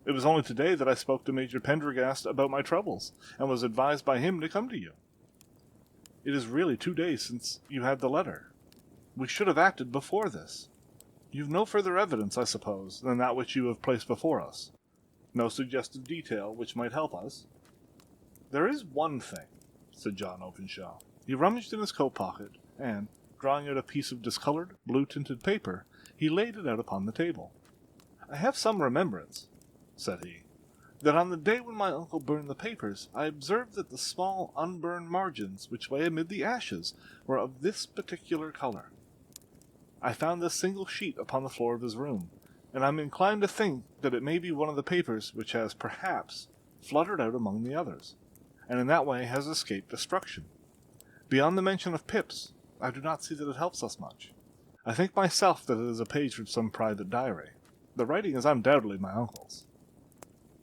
Speaker 1: It was only today that I spoke to Major Pendergast about my troubles, and was advised by him to come to you." "It is really 2 days since you had the letter. We should have acted before this. You have no further evidence, I suppose, than that which you have placed before us. No suggestive detail which might help us?" "There is one thing," said John Openshaw. He rummaged in his coat pocket, and, drawing out a piece of discolored, blue-tinted paper, he laid it out upon the table. "I have some remembrance," said he, "that on the day when my uncle burned the papers, I observed that the small unburned margins which lay amid the ashes were of this particular color. I found this single sheet upon the floor of his room, and I am inclined to think that it may be one of the papers which has, perhaps, fluttered out among the others, and in that way has escaped destruction. Beyond the mention of pips, I do not see that it helps us much. I think myself that it is a page from some private diary. The writing is undoubtedly my uncle's."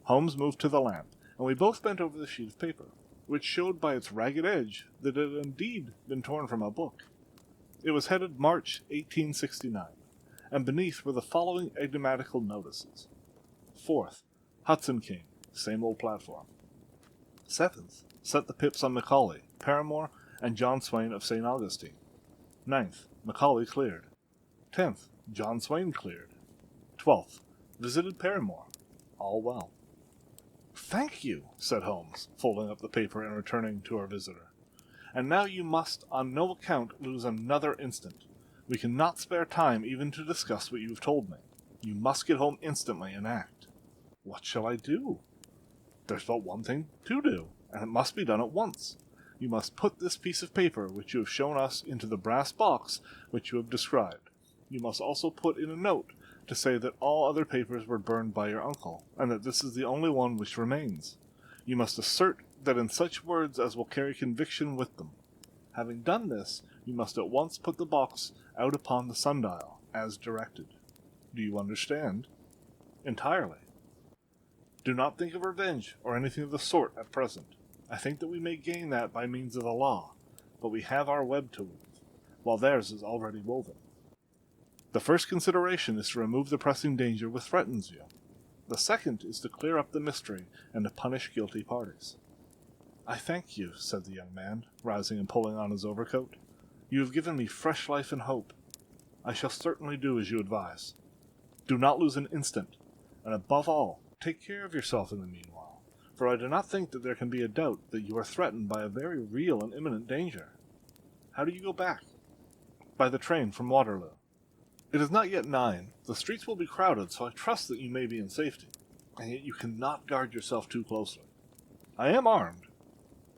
Speaker 1: Holmes moved to the lamp, and we both bent over the sheet of paper, which showed by its ragged edge that it had indeed been torn from a book. It was headed March 1869, and beneath were the following enigmatical notices. 4th, Hudson King, same old platform. 7th, set the pips on Macaulay, Paramore, and John Swain of St. Augustine. 9th, Macaulay cleared. 10th, John Swain cleared. 12th, visited Paramore. All well. "Thank you," said Holmes, folding up the paper and returning to our visitor. "And now you must on no account lose another instant. We cannot spare time even to discuss what you have told me. You must get home instantly and act." "What shall I do?" "There's but one thing to do, and it must be done at once. You must put this piece of paper which you have shown us into the brass box which you have described. You must also put in a note to say that all other papers were burned by your uncle, and that this is the only one which remains. You must assert that in such words as will carry conviction with them. Having done this, you must at once put the box out upon the sundial, as directed. Do you understand? Entirely. Do not think of revenge or anything of the sort at present. I think that we may gain that by means of the law, but we have our web to weave, while theirs is already woven. The first consideration is to remove the pressing danger which threatens you. The second is to clear up the mystery and to punish guilty parties. I thank you, said the young man, rising and pulling on his overcoat. You have given me fresh life and hope. I shall certainly do as you advise. Do not lose an instant, and above all, take care of yourself in the meanwhile, for I do not think that there can be a doubt that you are threatened by a very real and imminent danger. How do you go back? By the train from Waterloo. It is not yet 9. The streets will be crowded, so I trust that you may be in safety, and yet you cannot guard yourself too closely. I am armed.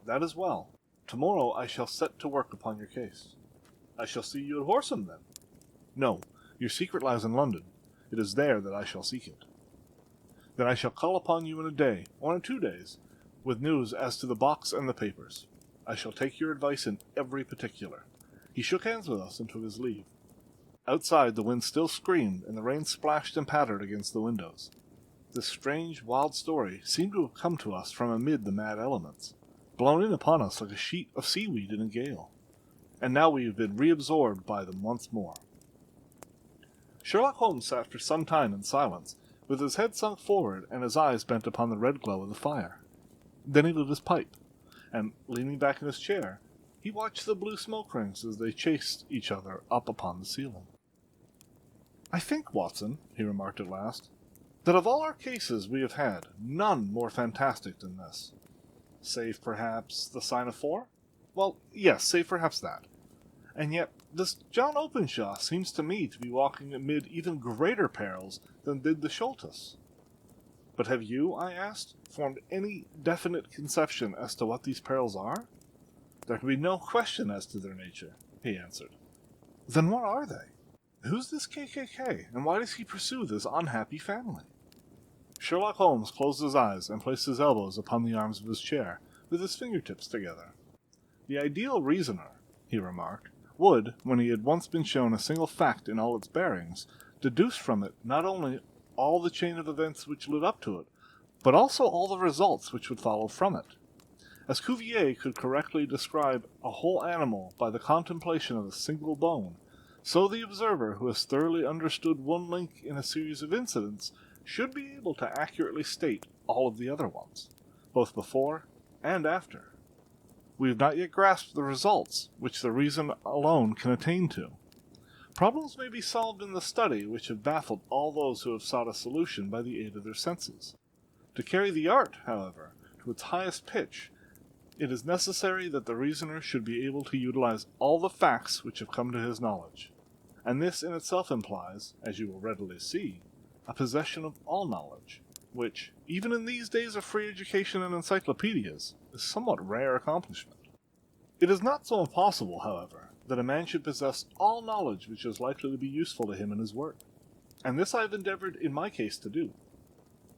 Speaker 1: That is well. Tomorrow I shall set to work upon your case. I shall see you at Horsham, then. No, your secret lies in London. It is there that I shall seek it. Then I shall call upon you in a day, or in 2 days, with news as to the box and the papers. I shall take your advice in every particular. He shook hands with us and took his leave. Outside the wind still screamed, and the rain splashed and pattered against the windows. This strange, wild story seemed to have come to us from amid the mad elements, blown in upon us like a sheet of seaweed in a gale. And now we have been reabsorbed by them once more. Sherlock Holmes sat for some time in silence, with his head sunk forward and his eyes bent upon the red glow of the fire. Then he lit his pipe, and, leaning back in his chair, he watched the blue smoke rings as they chased each other up upon the ceiling. I think, Watson, he remarked at last, that of all our cases we have had, none more fantastic than this. Save, perhaps, the sign of 4? Well, yes, save perhaps that. And yet, this John Openshaw seems to me to be walking amid even greater perils than did the Sholtus. But have you, I asked, formed any definite conception as to what these perils are? There can be no question as to their nature, he answered. Then what are they? Who's this KKK, and why does he pursue this unhappy family? Sherlock Holmes closed his eyes and placed his elbows upon the arms of his chair, with his fingertips together. The ideal reasoner, he remarked, would, when he had once been shown a single fact in all its bearings, deduce from it not only all the chain of events which led up to it, but also all the results which would follow from it. As Cuvier could correctly describe a whole animal by the contemplation of a single bone, so the observer who has thoroughly understood one link in a series of incidents should be able to accurately state all of the other ones, both before and after. We have not yet grasped the results which the reason alone can attain to. Problems may be solved in the study which have baffled all those who have sought a solution by the aid of their senses. To carry the art, however, to its highest pitch, it is necessary that the reasoner should be able to utilize all the facts which have come to his knowledge, and this in itself implies, as you will readily see, a possession of all knowledge, which, even in these days of free education and encyclopedias, is a somewhat rare accomplishment. It is not so impossible, however, that a man should possess all knowledge which is likely to be useful to him in his work, and this I have endeavored in my case to do.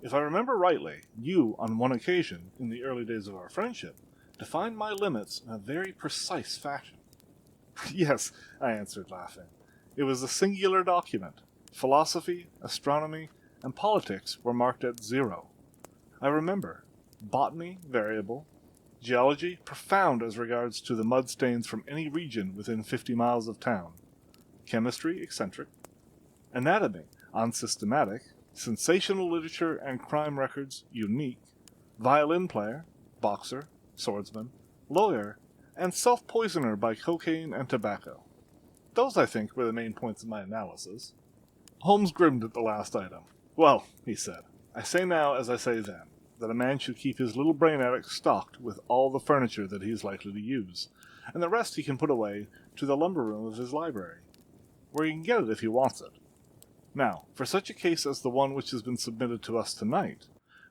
Speaker 1: If I remember rightly, you, on one occasion, in the early days of our friendship, defined my limits in a very precise fashion. Yes, I answered, laughing. It was a singular document. Philosophy, astronomy, and politics were marked at 0. I remember. Botany, variable. Geology, profound as regards to the mud stains from any region within 50 miles of town. Chemistry, eccentric. Anatomy, unsystematic. Sensational literature and crime records, unique. Violin player, boxer, swordsman, lawyer, and self-poisoner by cocaine and tobacco. Those, I think, were the main points of my analysis. Holmes grinned at the last item. Well, he said, I say now as I say then, that a man should keep his little brain attic stocked with all the furniture that he is likely to use, and the rest he can put away to the lumber room of his library, where he can get it if he wants it. Now, for such a case as the one which has been submitted to us tonight,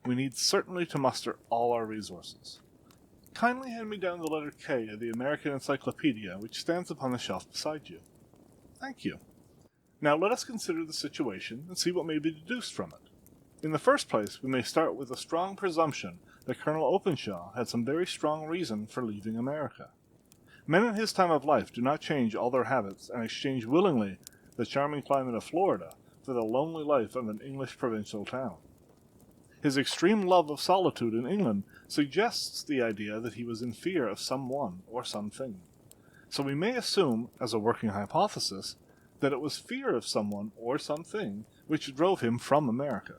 Speaker 1: we need certainly to muster all our resources. Kindly hand me down the letter K of the American Encyclopedia which stands upon the shelf beside you. Thank you. Now let us consider the situation and see what may be deduced from it. In the first place, we may start with a strong presumption that Colonel Openshaw had some very strong reason for leaving America. Men in his time of life do not change all their habits and exchange willingly the charming climate of Florida for the lonely life of an English provincial town. His extreme love of solitude in England suggests the idea that he was in fear of someone or something. So we may assume, as a working hypothesis, that it was fear of someone or something which drove him from America.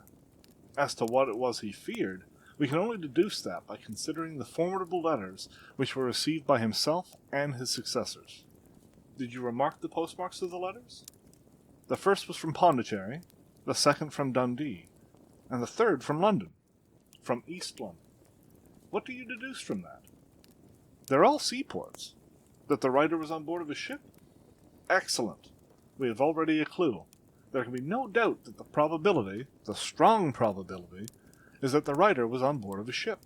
Speaker 1: As to what it was he feared, we can only deduce that by considering the formidable letters which were received by himself and his successors. Did you remark the postmarks of the letters? The first was from Pondicherry, the second from Dundee, and the third from London, from East London. What do you deduce from that? They're all seaports. That the writer was on board of a ship? Excellent. We have already a clue. There can be no doubt that the probability, the strong probability, is that the writer was on board of a ship.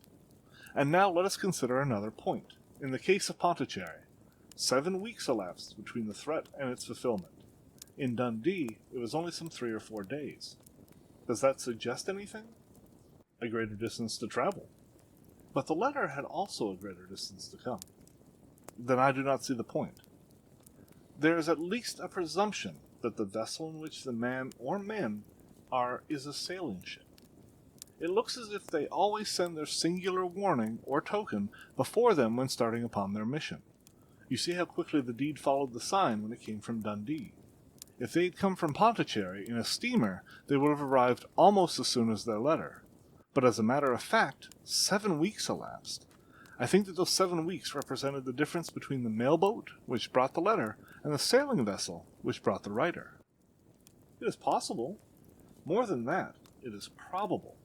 Speaker 1: And now let us consider another point. In the case of Pondicherry, 7 weeks elapsed between the threat and its fulfillment. In Dundee, it was only some 3 or 4 days. Does that suggest anything? A greater distance to travel. But the letter had also a greater distance to come. Then I do not see the point. There is at least a presumption that the vessel in which the man or men are is a sailing ship. It looks as if they always send their singular warning or token before them when starting upon their mission. You see how quickly the deed followed the sign when it came from Dundee. If they had come from Pondicherry in a steamer, they would have arrived almost as soon as their letter. But as a matter of fact, 7 weeks elapsed. I think that those 7 weeks represented the difference between the mailboat, which brought the letter, and the sailing vessel, which brought the writer. It is possible. More than that, it is probable.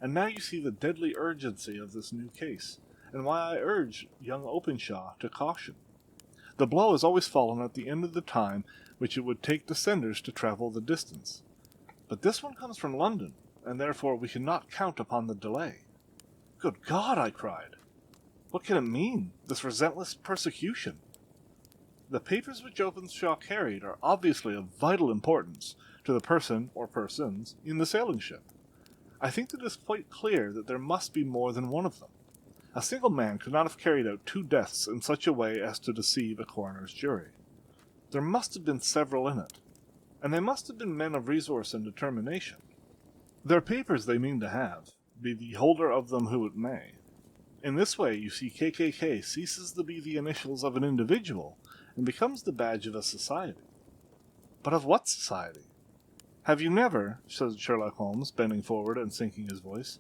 Speaker 1: And now you see the deadly urgency of this new case, and why I urge young Openshaw to caution. The blow has always fallen at the end of the time which it would take the senders to travel the distance. But this one comes from London, and therefore we cannot count upon the delay. Good God, I cried. What can it mean, this relentless persecution? The papers which Openshaw carried are obviously of vital importance to the person or persons in the sailing ship. I think that it is quite clear that there must be more than one of them. A single man could not have carried out 2 deaths in such a way as to deceive a coroner's jury. There must have been several in it, and they must have been men of resource and determination. Their papers they mean to have, be the holder of them who it may. In this way, you see, KKK ceases to be the initials of an individual and becomes the badge of a society. But of what society? Have you never, said Sherlock Holmes, bending forward and sinking his voice,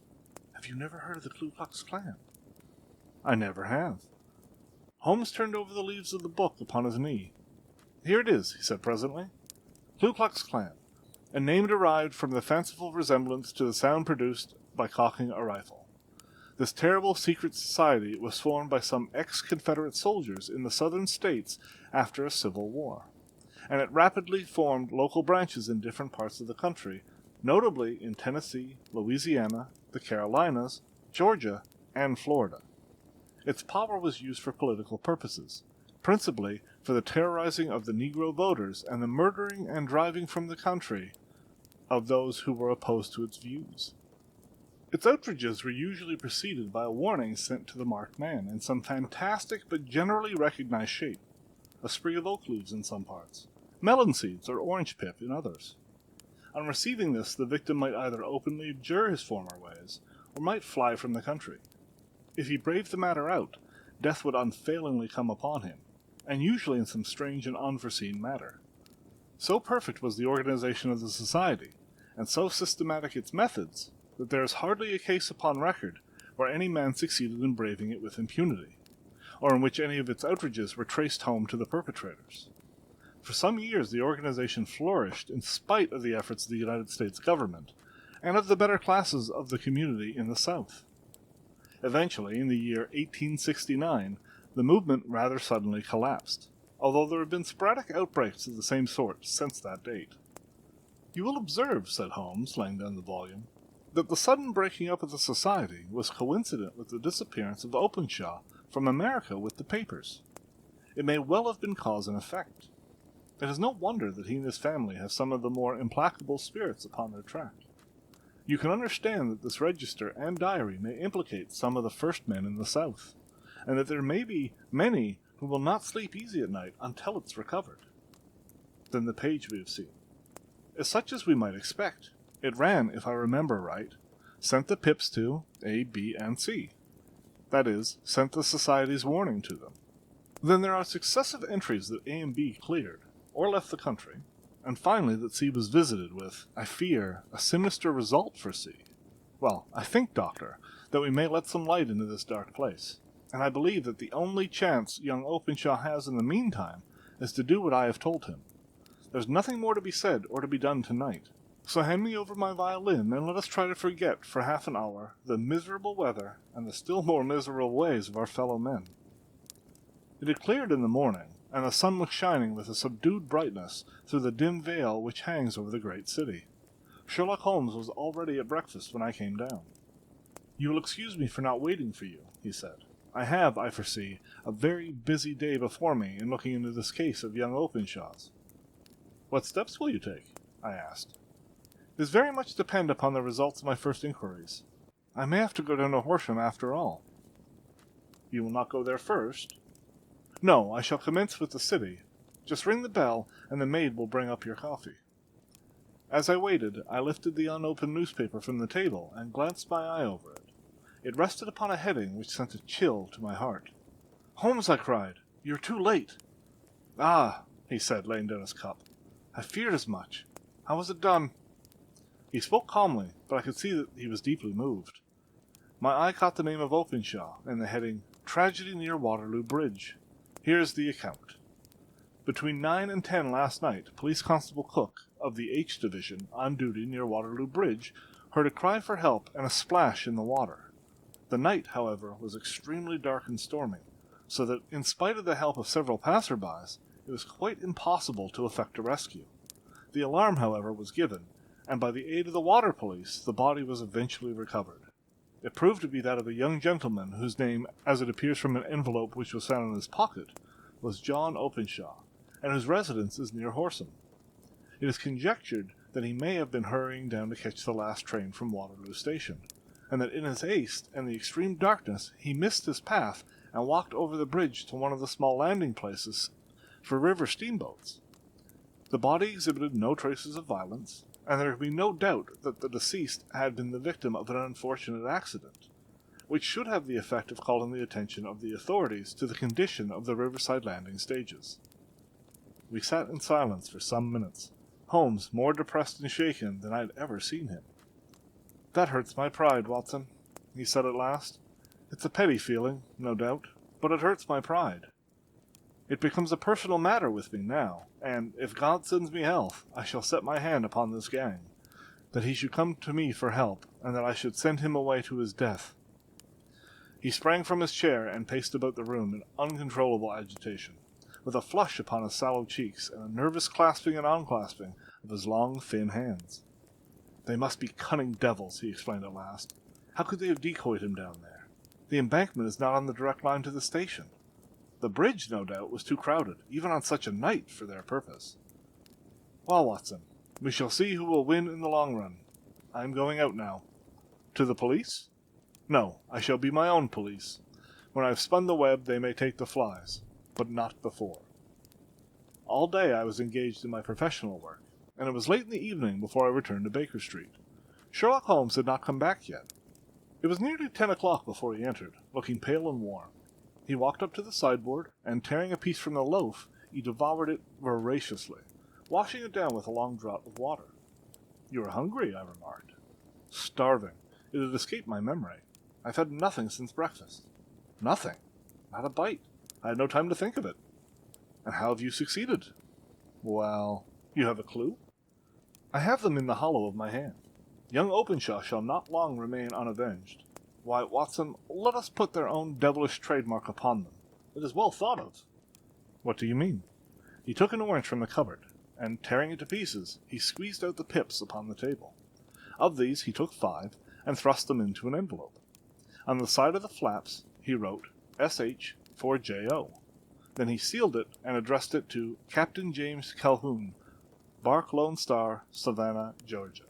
Speaker 1: have you never heard of the Ku Klux Klan? I never have. Holmes turned over the leaves of the book upon his knee. Here it is, he said presently. Ku Klux Klan, a name derived from the fanciful resemblance to the sound produced by cocking a rifle. This terrible secret society was formed by some ex-Confederate soldiers in the southern states after a civil war, and it rapidly formed local branches in different parts of the country, notably in Tennessee, Louisiana, the Carolinas, Georgia, and Florida. Its power was used for political purposes, principally for the terrorizing of the Negro voters and the murdering and driving from the country of those who were opposed to its views. Its outrages were usually preceded by a warning sent to the marked man in some fantastic but generally recognized shape, a sprig of oak leaves in some parts, melon seeds or orange pip in others. On receiving this, the victim might either openly abjure his former ways, or might fly from the country. If he braved the matter out, death would unfailingly come upon him, and usually in some strange and unforeseen manner. So perfect was the organization of the society, and so systematic its methods, that there is hardly a case upon record where any man succeeded in braving it with impunity, or in which any of its outrages were traced home to the perpetrators. For some years the organization flourished in spite of the efforts of the United States government, and of the better classes of the community in the South. Eventually, in the year 1869, the movement rather suddenly collapsed, although there have been sporadic outbreaks of the same sort since that date. You will observe, said Holmes, laying down the volume, that the sudden breaking up of the society was coincident with the disappearance of Openshaw from America with the papers. It may well have been cause and effect. It is no wonder that he and his family have some of the more implacable spirits upon their track. You can understand that this register and diary may implicate some of the first men in the South, and that there may be many who will not sleep easy at night until it's recovered. Then the page we have seen is such as we might expect. It ran, if I remember right, sent the pips to A, B, and C. That is, sent the Society's warning to them. Then there are successive entries that A and B cleared, or left the country, and finally that C was visited with, I fear, a sinister result for C. Well, I think, Doctor, that we may let some light into this dark place, and I believe that the only chance young Openshaw has in the meantime is to do what I have told him. There's nothing more to be said or to be done tonight, so hand me over my violin and let us try to forget for half an hour the miserable weather and the still more miserable ways of our fellow men. It had cleared in the morning, and the sun was shining with a subdued brightness through the dim veil which hangs over the great city. Sherlock Holmes was already at breakfast when I came down. "You will excuse me for not waiting for you," he said. "I have, I foresee, a very busy day before me in looking into this case of young Openshaw's." "What steps will you take?" I asked. "This very much depend upon the results of my first inquiries. I may have to go down to Horsham after all." "You will not go there first?" "No, I shall commence with the city. Just ring the bell, and the maid will bring up your coffee." As I waited, I lifted the unopened newspaper from the table and glanced my eye over it. It rested upon a heading which sent a chill to my heart. "Holmes," I cried, "you're too late." "Ah," he said, laying down his cup. "I feared as much. How was it done?" He spoke calmly, but I could see that he was deeply moved. My eye caught the name of Openshaw, and the heading, "Tragedy near Waterloo Bridge." Here is the account. "Between 9 and 10 last night, Police Constable Cook, of the H Division, on duty near Waterloo Bridge, heard a cry for help and a splash in the water. The night, however, was extremely dark and stormy, so that, in spite of the help of several passer-bys, it was quite impossible to effect a rescue. The alarm, however, was given, and by the aid of the water police, the body was eventually recovered. It proved to be that of a young gentleman whose name, as it appears from an envelope which was found in his pocket, was John Openshaw, and whose residence is near Horsham. It is conjectured that he may have been hurrying down to catch the last train from Waterloo Station, and that in his haste and the extreme darkness he missed his path and walked over the bridge to one of the small landing places for river steamboats. The body exhibited no traces of violence, and there can be no doubt that the deceased had been the victim of an unfortunate accident, which should have the effect of calling the attention of the authorities to the condition of the riverside landing stages. We sat in silence for some minutes, Holmes more depressed and shaken than I had ever seen him. "That hurts my pride, Watson," he said at last. "It's a petty feeling, no doubt, but it hurts my pride. It becomes a personal matter with me now, and, if God sends me health, I shall set my hand upon this gang, that he should come to me for help, and that I should send him away to his death." He sprang from his chair and paced about the room in uncontrollable agitation, with a flush upon his sallow cheeks and a nervous clasping and unclasping of his long, thin hands. "They must be cunning devils," he explained at last. "How could they have decoyed him down there? The embankment is not on the direct line to the station. The bridge, no doubt, was too crowded, even on such a night, for their purpose. Well, Watson, we shall see who will win in the long run. I am going out now." "To the police?" "No, I shall be my own police. When I have spun the web, they may take the flies, but not before." All day I was engaged in my professional work, and it was late in the evening before I returned to Baker Street. Sherlock Holmes had not come back yet. It was nearly 10 o'clock before he entered, looking pale and worn. He walked up to the sideboard, and tearing a piece from the loaf, he devoured it voraciously, washing it down with a long draught of water. "You are hungry," I remarked. "Starving. It had escaped my memory. I've had nothing since breakfast." "Nothing? Not a bite. I had no time to think of it." "And how have you succeeded?" "Well, you have a clue?" "I have them in the hollow of my hand. Young Openshaw shall not long remain unavenged. Why, Watson, let us put their own devilish trademark upon them. It is well thought of." "What do you mean?" He took an orange from the cupboard, and, tearing it to pieces, he squeezed out the pips upon the table. Of these he took 5, and thrust them into an envelope. On the side of the flaps he wrote, "S.H. for J.O." Then he sealed it and addressed it to Captain James Calhoun, bark Lone Star, Savannah, Georgia.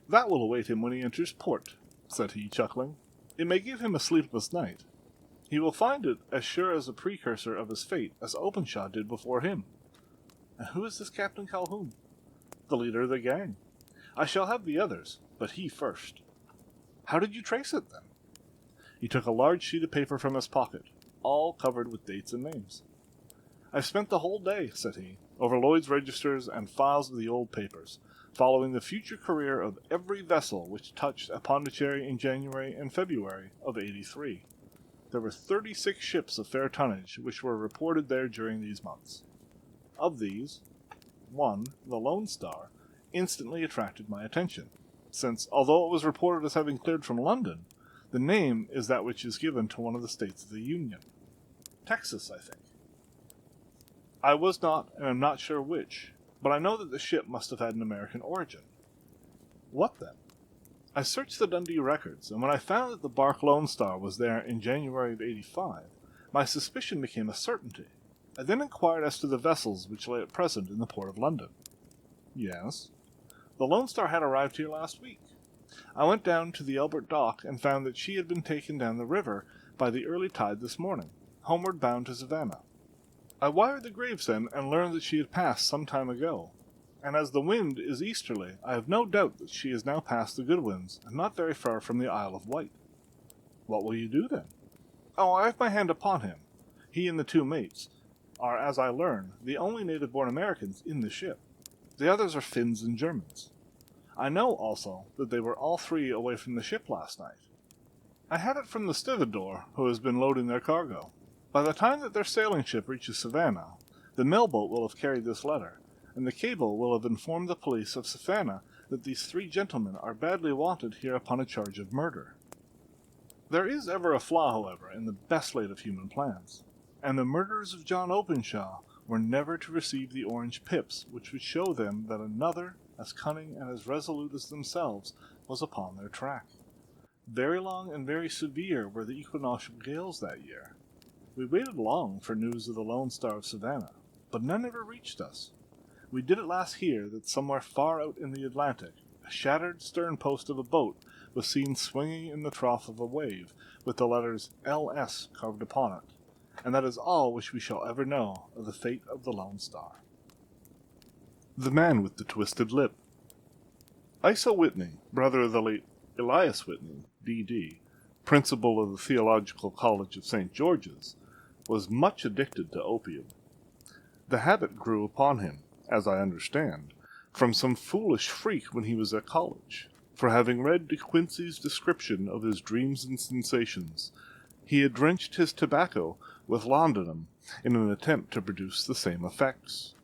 Speaker 1: "That will await him when he enters port," said he, chuckling. "It may give him a sleepless night. He will find it as sure as a precursor of his fate as Openshaw did before him." "And who is this Captain Calhoun?" "The leader of the gang. I shall have the others, but he first." "How did you trace it, then?" He took a large sheet of paper from his pocket, all covered with dates and names. "I spent the whole day," said he, "over Lloyd's registers and files of the old papers, following the future career of every vessel which touched at Pondicherry in January and February of '83. There were 36 ships of fair tonnage which were reported there during these months. Of these, one, the Lone Star, instantly attracted my attention, since, although it was reported as having cleared from London, the name is that which is given to one of the states of the Union. Texas, I think. I was not, and am not sure which, but I know that the ship must have had an American origin." "What then?" "I searched the Dundee records, and when I found that the bark Lone Star was there in January of '85, my suspicion became a certainty. I then inquired as to the vessels which lay at present in the port of London." "Yes." "The Lone Star had arrived here last week. I went down to the Albert Dock and found that she had been taken down the river by the early tide this morning, homeward bound to Savannah. I wired the Gravesend and learned that she had passed some time ago, and as the wind is easterly, I have no doubt that she is now past the Goodwins and not very far from the Isle of Wight." "What will you do, then?" "Oh, I have my hand upon him. He and the 2 mates are, as I learn, the only native-born Americans in the ship. The others are Finns and Germans. I know, also, that they were all 3 away from the ship last night. I had it from the stevedore, who has been loading their cargo. By the time that their sailing ship reaches Savannah, the mail-boat will have carried this letter, and the cable will have informed the police of Savannah that these 3 gentlemen are badly wanted here upon a charge of murder. There is ever a flaw, however, in the best laid of human plans, and the murderers of John Openshaw were never to receive the orange pips which would show them that another, as cunning and as resolute as themselves, was upon their track. Very long and very severe were the equinoctial gales that year. We waited long for news of the Lone Star of Savannah, but none ever reached us. We did at last hear that somewhere far out in the Atlantic, a shattered stern-post of a boat was seen swinging in the trough of a wave, with the letters L.S. carved upon it, and that is all which we shall ever know of the fate of the Lone Star." The Man with the Twisted Lip. Isa Whitney, brother of the late Elias Whitney, D.D., principal of the Theological College of St. George's, was much addicted to opium. The habit grew upon him, as I understand, from some foolish freak when he was at college, for having read De Quincey's description of his dreams and sensations, he had drenched his tobacco with laudanum in an attempt to produce the same effects.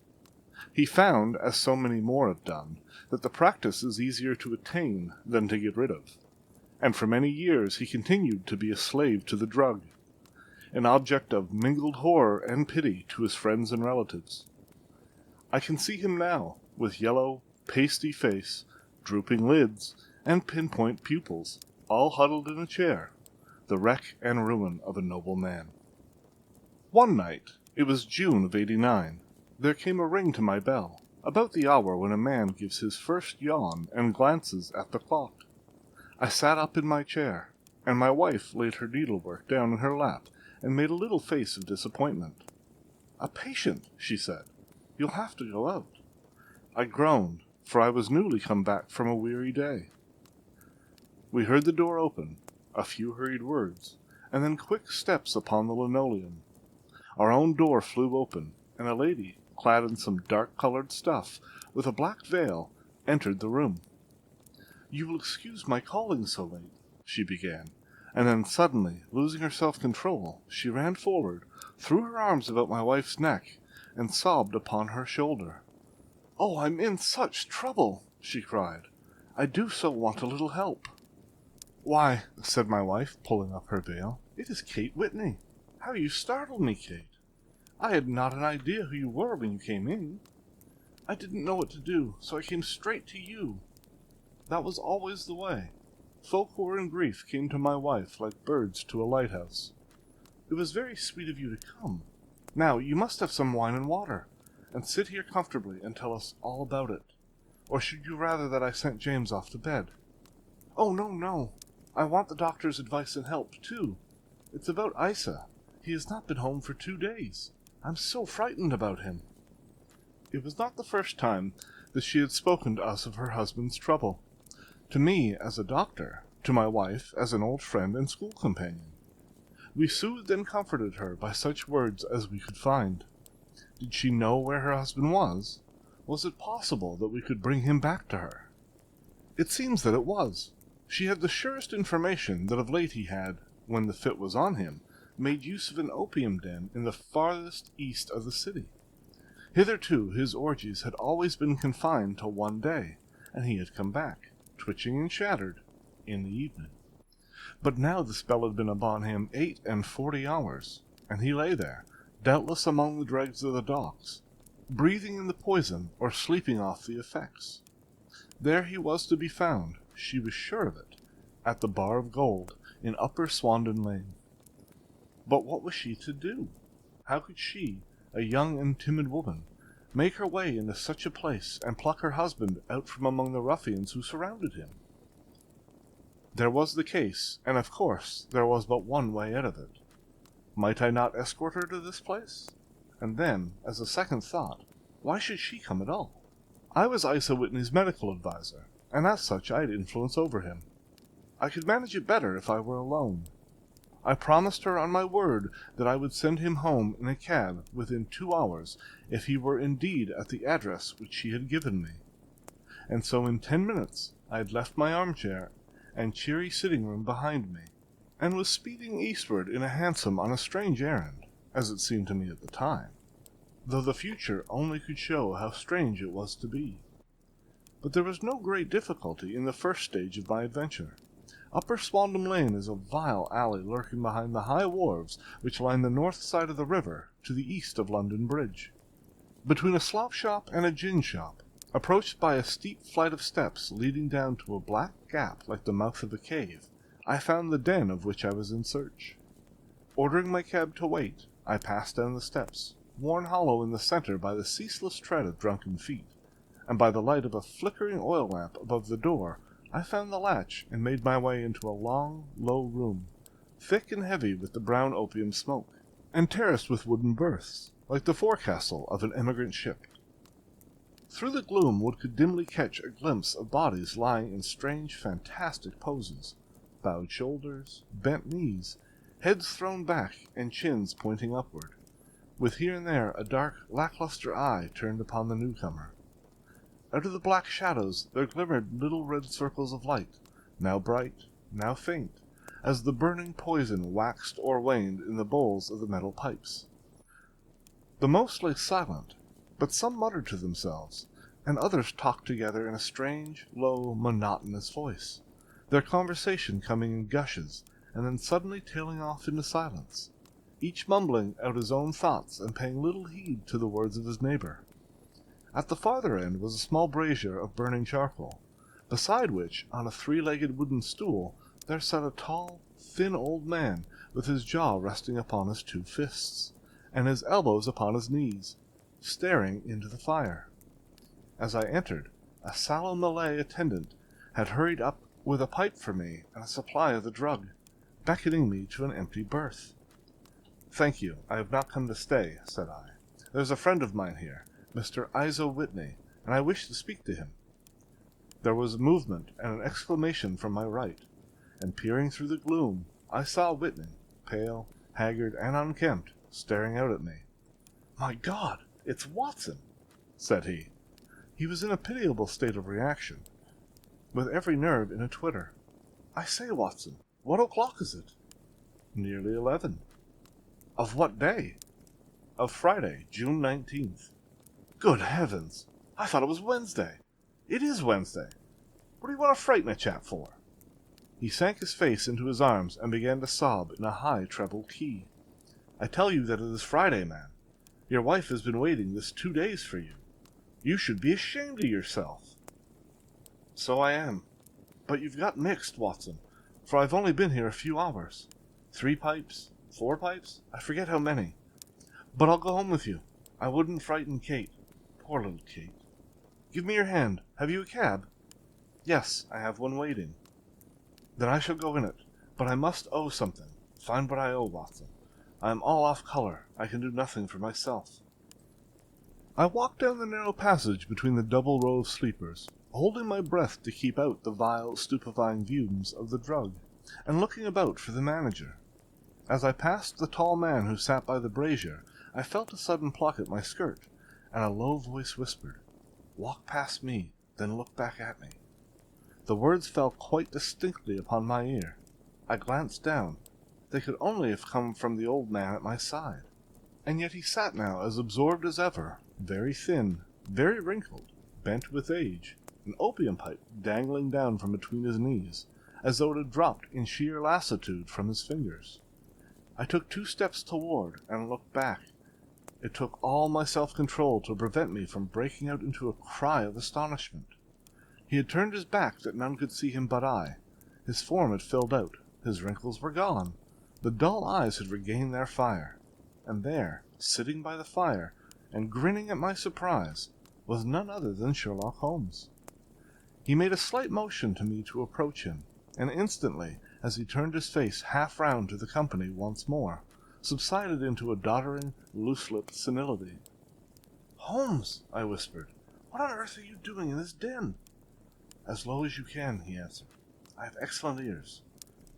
Speaker 1: He found, as so many more have done, that the practice is easier to attain than to get rid of, and for many years he continued to be a slave to the drug, an object of mingled horror and pity to his friends and relatives. I can see him now, with yellow, pasty face, drooping lids, and pinpoint pupils, all huddled in a chair, the wreck and ruin of a noble man. One night, it was June of '89, there came a ring to my bell, about the hour when a man gives his first yawn and glances at the clock. I sat up in my chair, and my wife laid her needlework down in her lap and made a little face of disappointment. "A patient," she said. "You'll have to go out." I groaned, for I was newly come back from a weary day. We heard the door open, a few hurried words, and then quick steps upon the linoleum. Our own door flew open, and a lady, clad in some dark-colored stuff, with a black veil, entered the room. "You will excuse my calling so late," she began, and then suddenly, losing her self-control, she ran forward, threw her arms about my wife's neck, and sobbed upon her shoulder. "Oh, I'm in such trouble!" she cried. "I do so want a little help." "Why," said my wife, pulling up her veil, "it is Kate Whitney. How you startled me, Kate! I had not an idea who you were when you came in. I didn't know what to do, so I came straight to you. That was always the way. Folk who were in grief came to my wife like birds to a lighthouse. It was very sweet of you to come. Now, you must have some wine and water, and sit here comfortably and tell us all about it. Or should you rather that I sent James off to bed? Oh, no, no. I want the doctor's advice and help, too. It's about Isa. He has not been home for 2 days. I'm so frightened about him. It was not the first time that she had spoken to us of her husband's trouble. To me as a doctor, to my wife as an old friend and school companion. We soothed and comforted her by such words as we could find. Did she know where her husband was? Was it possible that we could bring him back to her? It seems that it was. She had the surest information that of late he had, when the fit was on him, made use of an opium den in the farthest east of the city. Hitherto his orgies had always been confined to one day, and he had come back, twitching and shattered, in the evening. But now the spell had been upon him 48 hours, and he lay there, doubtless among the dregs of the docks, breathing in the poison or sleeping off the effects. There he was to be found, she was sure of it, at the Bar of Gold in Upper Swandon Lane. But what was she to do? How could she, a young and timid woman, make her way into such a place and pluck her husband out from among the ruffians who surrounded him? There was the case, and of course there was but one way out of it. Might I not escort her to this place? And then, as a second thought, why should she come at all? I was Isa Whitney's medical adviser, and as such I had influence over him. I could manage it better if I were alone. I promised her on my word that I would send him home in a cab within 2 hours if he were indeed at the address which she had given me. And so in 10 minutes I had left my armchair and cheery sitting-room behind me, and was speeding eastward in a hansom on a strange errand, as it seemed to me at the time, though the future only could show how strange it was to be. But there was no great difficulty in the first stage of my adventure. Upper Swandam Lane is a vile alley lurking behind the high wharves which line the north side of the river to the east of London Bridge. Between a slop shop and a gin shop, approached by a steep flight of steps leading down to a black gap like the mouth of a cave, I found the den of which I was in search. Ordering my cab to wait, I passed down the steps, worn hollow in the center by the ceaseless tread of drunken feet, and by the light of a flickering oil lamp above the door, I found the latch and made my way into a long, low room, thick and heavy with the brown opium smoke, and terraced with wooden berths, like the forecastle of an emigrant ship. Through the gloom one could dimly catch a glimpse of bodies lying in strange, fantastic poses, bowed shoulders, bent knees, heads thrown back and chins pointing upward, with here and there a dark, lackluster eye turned upon the newcomer. Out of the black shadows there glimmered little red circles of light, now bright, now faint, as the burning poison waxed or waned in the bowls of the metal pipes. The most lay silent, but some muttered to themselves, and others talked together in a strange, low, monotonous voice, their conversation coming in gushes, and then suddenly tailing off into silence, each mumbling out his own thoughts and paying little heed to the words of his neighbor. At the farther end was a small brazier of burning charcoal, beside which, on a 3-legged wooden stool, there sat a tall, thin old man, with his jaw resting upon his 2 fists, and his elbows upon his knees, staring into the fire. As I entered, a sallow Malay attendant had hurried up with a pipe for me and a supply of the drug, beckoning me to an empty berth. "Thank you, I have not come to stay," said I. "There's a friend of mine here, Mr. Isa Whitney, and I wish to speak to him." There was a movement and an exclamation from my right, and peering through the gloom, I saw Whitney, pale, haggard, and unkempt, staring out at me. "My God, it's Watson!" said he. He was in a pitiable state of reaction, with every nerve in a twitter. "I say, Watson, what o'clock is it?" "Nearly 11. "Of what day?" "Of Friday, June 19th. "Good heavens! I thought it was Wednesday." "It is Wednesday. What do you want to frighten a chap for?" He sank his face into his arms and began to sob in a high treble key. "I tell you that it is Friday, man. Your wife has been waiting this 2 days for you. You should be ashamed of yourself." "So I am. But you've got mixed, Watson, for I've only been here a few hours. 3 pipes, 4 pipes, I forget how many.
Speaker 2: But I'll go home with you. I wouldn't frighten Kate. Poor little Kate. Give me your hand. Have you a cab? Yes, I have one waiting. Then I shall go in it, but I must owe something. Find what I owe, Watson. I am all off color. I can do nothing for myself. I walked down the narrow passage between the double row of sleepers, holding my breath to keep out the vile, stupefying fumes of the drug, and looking about for the manager. As I passed the tall man who sat by the brazier, I felt a sudden pluck at my skirt, and a low voice whispered, "Walk past me, then look back at me." The words fell quite distinctly upon my ear. I glanced down. They could only have come from the old man at my side. And yet he sat now as absorbed as ever, very thin, very wrinkled, bent with age, an opium pipe dangling down from between his knees, as though it had dropped in sheer lassitude from his fingers. I took 2 steps toward and looked back. It took all my self-control to prevent me from breaking out into a cry of astonishment. He had turned his back that none could see him but I. His form had filled out. His wrinkles were gone. The dull eyes had regained their fire. And there, sitting by the fire, and grinning at my surprise, was none other than Sherlock Holmes. He made a slight motion to me to approach him, and instantly, as he turned his face half round to the company once more, subsided into a doddering, loose-lipped senility. "Holmes," I whispered, "what on earth are you doing in this den?" "As low as you can," he answered. "I have excellent ears.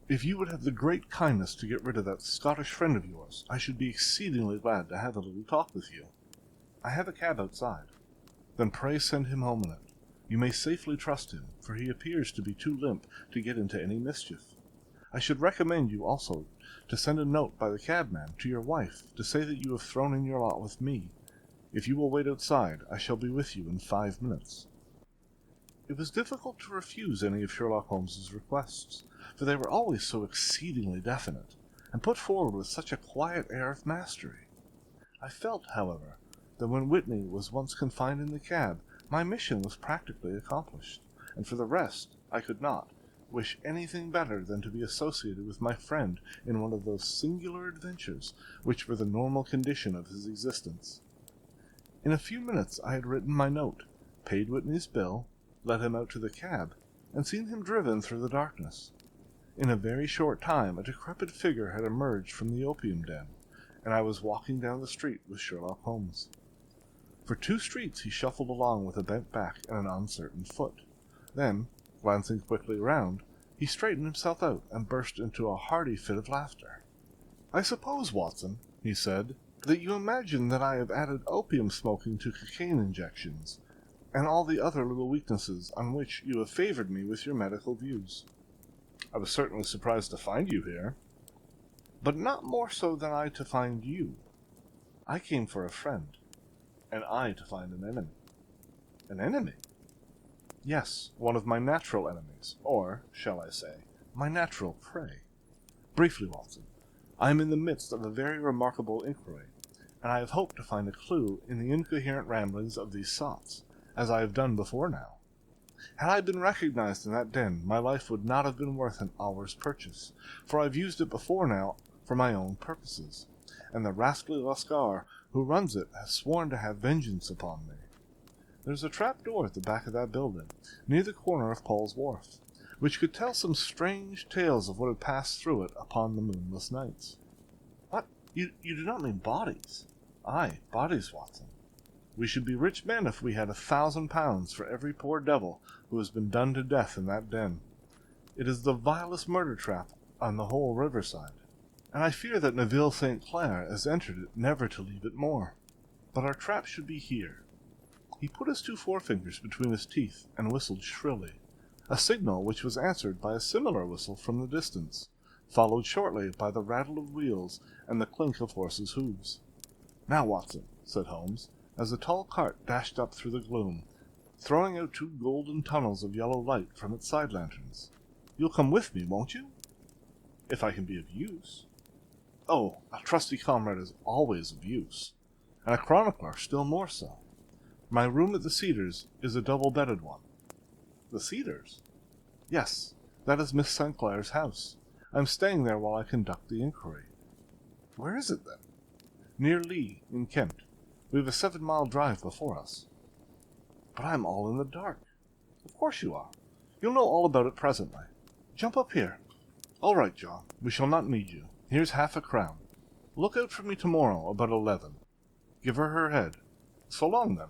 Speaker 2: If you would have the great kindness to get rid of that Scottish friend of yours, I should be exceedingly glad to have a little talk with you. I have a cab outside." "Then pray send him home in it. You may safely trust him, for he appears to be too limp to get into any mischief. I should recommend you also to send a note by the cabman to your wife to say that you have thrown in your lot with me. If you will wait outside, I shall be with you in 5 minutes." It was difficult to refuse any of Sherlock Holmes's requests, for they were always so exceedingly definite, and put forward with such a quiet air of mastery. I felt, however, that when Whitney was once confined in the cab, my mission was practically accomplished, and for the rest, I could not wish anything better than to be associated with my friend in one of those singular adventures which were the normal condition of his existence. In a few minutes I had written my note, paid Whitney's bill, led him out to the cab, and seen him driven through the darkness. In a very short time a decrepit figure had emerged from the opium den, and I was walking down the street with Sherlock Holmes. For 2 streets he shuffled along with a bent back and an uncertain foot. Then, glancing quickly round, he straightened himself out and burst into a hearty fit of laughter. "I suppose, Watson," he said, "that you imagine that I have added opium smoking to cocaine injections, and all the other little weaknesses on which you have favored me with your medical views. I was certainly surprised to find you here, but not more so than I to find you. I came for a friend, and I to find an enemy." "An enemy?" "Yes, one of my natural enemies, or, shall I say, my natural prey. Briefly, Watson, I am in the midst of a very remarkable inquiry, and I have hoped to find a clue in the incoherent ramblings of these sots, as I have done before now. Had I been recognized in that den, my life would not have been worth an hour's purchase, for I have used it before now for my own purposes, and the rascally Lascar who runs it has sworn to have vengeance upon me. There's a trap door at the back of that building, near the corner of Paul's Wharf, which could tell some strange tales of what had passed through it upon the moonless nights." "What? You do not mean bodies?" "Aye, bodies, Watson. We should be rich men if we had £1,000 for every poor devil who has been done to death in that den. It is the vilest murder trap on the whole riverside, and I fear that Neville St. Clair has entered it never to leave it more. But our trap should be here." He put his 2 forefingers between his teeth and whistled shrilly, a signal which was answered by a similar whistle from the distance, followed shortly by the rattle of wheels and the clink of horses' hoofs. "Now, Watson," said Holmes, as the tall cart dashed up through the gloom, throwing out 2 golden tunnels of yellow light from its side lanterns. "You'll come with me, won't you?" "If I can be of use." "Oh, a trusty comrade is always of use, and a chronicler still more so. My room at the Cedars is a double-bedded one." "The Cedars?" "Yes, that is Miss St. Clair's house. I am staying there while I conduct the inquiry." "Where is it, then?" near Lee, in Kent. We have a 7-mile drive before us." "But I'm all in the dark." "Of course you are. You'll know all about it presently. Jump up here." "All right, John. We shall not need you. Here's half-a-crown. Look out for me tomorrow about 11. Give her head. So long, then."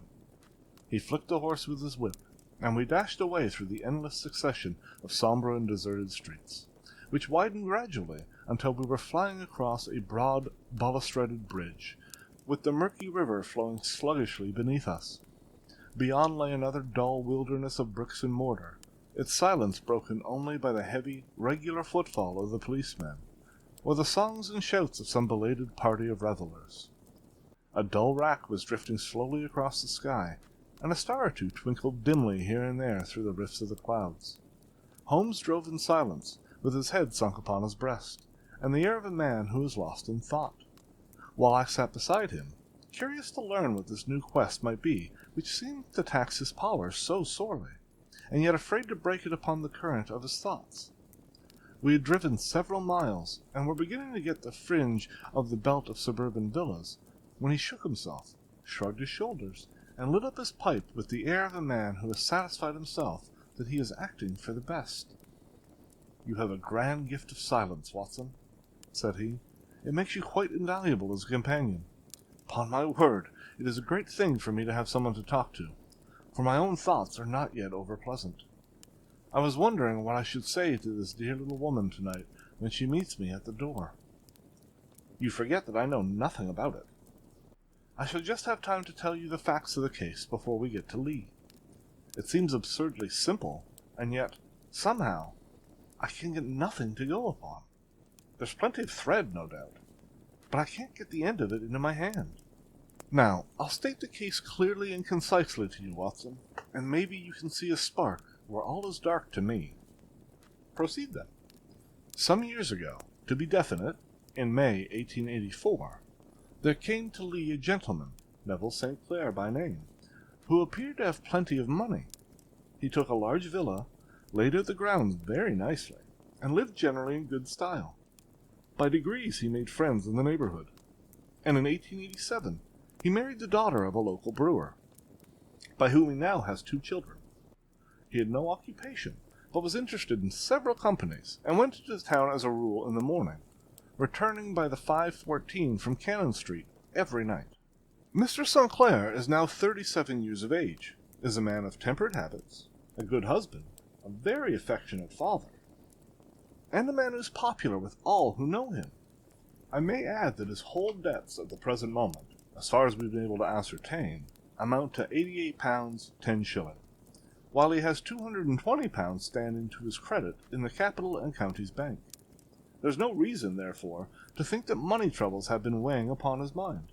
Speaker 2: He flicked the horse with his whip, and we dashed away through the endless succession of sombre and deserted streets, which widened gradually until we were flying across a broad, balustraded bridge, with the murky river flowing sluggishly beneath us. Beyond lay another dull wilderness of bricks and mortar, its silence broken only by the heavy, regular footfall of the policeman, or the songs and shouts of some belated party of revelers. A dull rack was drifting slowly across the sky, and a star or two twinkled dimly here and there through the rifts of the clouds. Holmes drove in silence, with his head sunk upon his breast, and the air of a man who is lost in thought, while I sat beside him, curious to learn what this new quest might be which seemed to tax his powers so sorely, and yet afraid to break it upon the current of his thoughts. We had driven several miles, and were beginning to get the fringe of the belt of suburban villas, when he shook himself, shrugged his shoulders, and lit up his pipe with the air of a man who has satisfied himself that he is acting for the best. "You have a grand gift of silence, Watson," said he. "It makes you quite invaluable as a companion. Upon my word, it is a great thing for me to have someone to talk to, for my own thoughts are not yet over-pleasant. I was wondering what I should say to this dear little woman tonight when she meets me at the door." "You forget that I know nothing about it." "I shall just have time to tell you the facts of the case before we get to Lee. It seems absurdly simple, and yet, somehow, I can get nothing to go upon. There's plenty of thread, no doubt, but I can't get the end of it into my hand. Now, I'll state the case clearly and concisely to you, Watson, and maybe you can see a spark where all is dark to me." "Proceed, then." "Some years ago, to be definite, in May 1884, there came to Lee a gentleman, Neville St. Clair by name, who appeared to have plenty of money. He took a large villa, laid out the grounds very nicely, and lived generally in good style. By degrees he made friends in the neighborhood, and in 1887 he married the daughter of a local brewer, by whom he now has 2 children. He had no occupation, but was interested in several companies, and went into town as a rule in the morning, returning by the 5:14 from Cannon Street every night. Mr. St. Clair is now 37 years of age, is a man of temperate habits, a good husband, a very affectionate father, and a man who is popular with all who know him. I may add that his whole debts at the present moment, as far as we've been able to ascertain, amount to £88 10s, while he has £220 standing to his credit in the Capital and Counties Bank. There's no reason, therefore, to think that money troubles have been weighing upon his mind.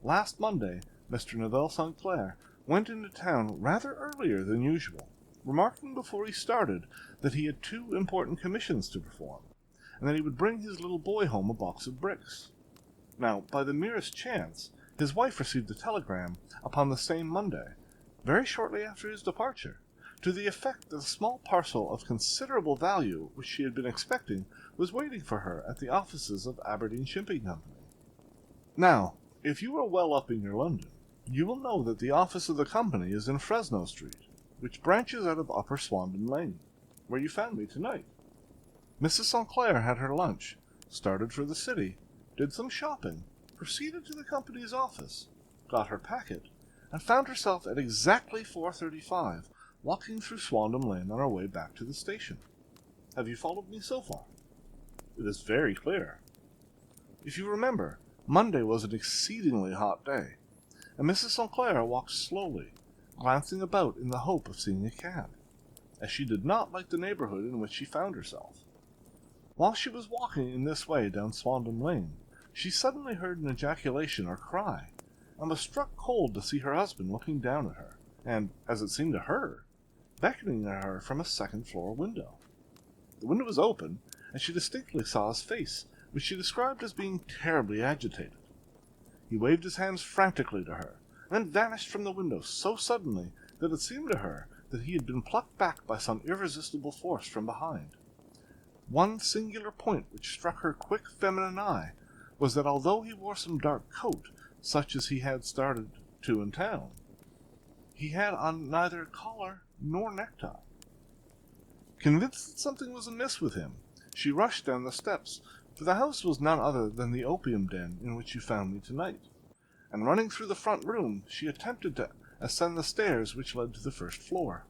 Speaker 2: Last Monday, Mr. Neville St. Clair went into town rather earlier than usual, remarking before he started that he had 2 important commissions to perform, and that he would bring his little boy home a box of bricks. Now, by the merest chance, his wife received a telegram upon the same Monday, very shortly after his departure, to the effect that a small parcel of considerable value which she had been expecting was waiting for her at the offices of Aberdeen Shipping Company. Now, if you are well up in your London, you will know that the office of the company is in Fresno Street, which branches out of Upper Swandon Lane, where you found me tonight. Mrs. St. Clair had her lunch, started for the city, did some shopping, proceeded to the company's office, got her packet, and found herself at exactly 4:35, walking through Swandam Lane on her way back to the station. Have you followed me so far? It is very clear. If you remember, Monday was an exceedingly hot day, and Mrs. St. Clair walked slowly, glancing about in the hope of seeing a cab, as she did not like the neighborhood in which she found herself. While she was walking in this way down Swandam Lane, she suddenly heard an ejaculation or cry, and was struck cold to see her husband looking down at her, and, as it seemed to her, beckoning at her from a second-floor window. The window was open, and she distinctly saw his face, which she described as being terribly agitated. He waved his hands frantically to her, and then vanished from the window so suddenly that it seemed to her that he had been plucked back by some irresistible force from behind. One singular point which struck her quick feminine eye was that although he wore some dark coat, such as he had started to in town, he had on neither collar nor necktie. Convinced that something was amiss with him, she rushed down the steps, for the house was none other than the opium den in which you found me tonight, and running through the front room, she attempted to ascend the stairs which led to the first floor.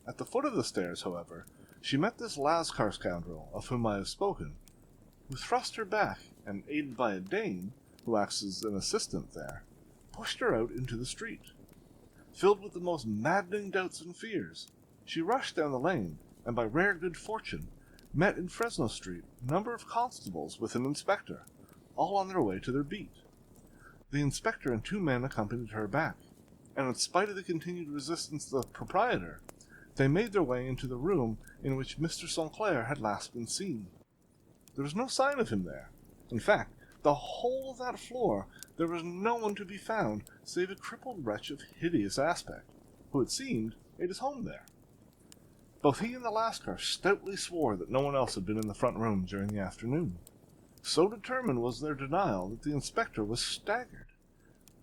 Speaker 2: At the foot of the stairs, however, she met this Lascar scoundrel of whom I have spoken, who thrust her back, and, aided by a Dane, who acts as an assistant there, pushed her out into the street. Filled with the most maddening doubts and fears, she rushed down the lane, and by rare good fortune met in Fresno Street a number of constables with an inspector, all on their way to their beat. The inspector and 2 men accompanied her back, and in spite of the continued resistance of the proprietor, they made their way into the room in which Mr. St. Clair had last been seen. There was no sign of him there. In fact, the whole of that floor there was no one to be found save a crippled wretch of hideous aspect, who, it seemed, made his home there. Both he and the Lascar stoutly swore that no one else had been in the front room during the afternoon. So determined was their denial that the inspector was staggered,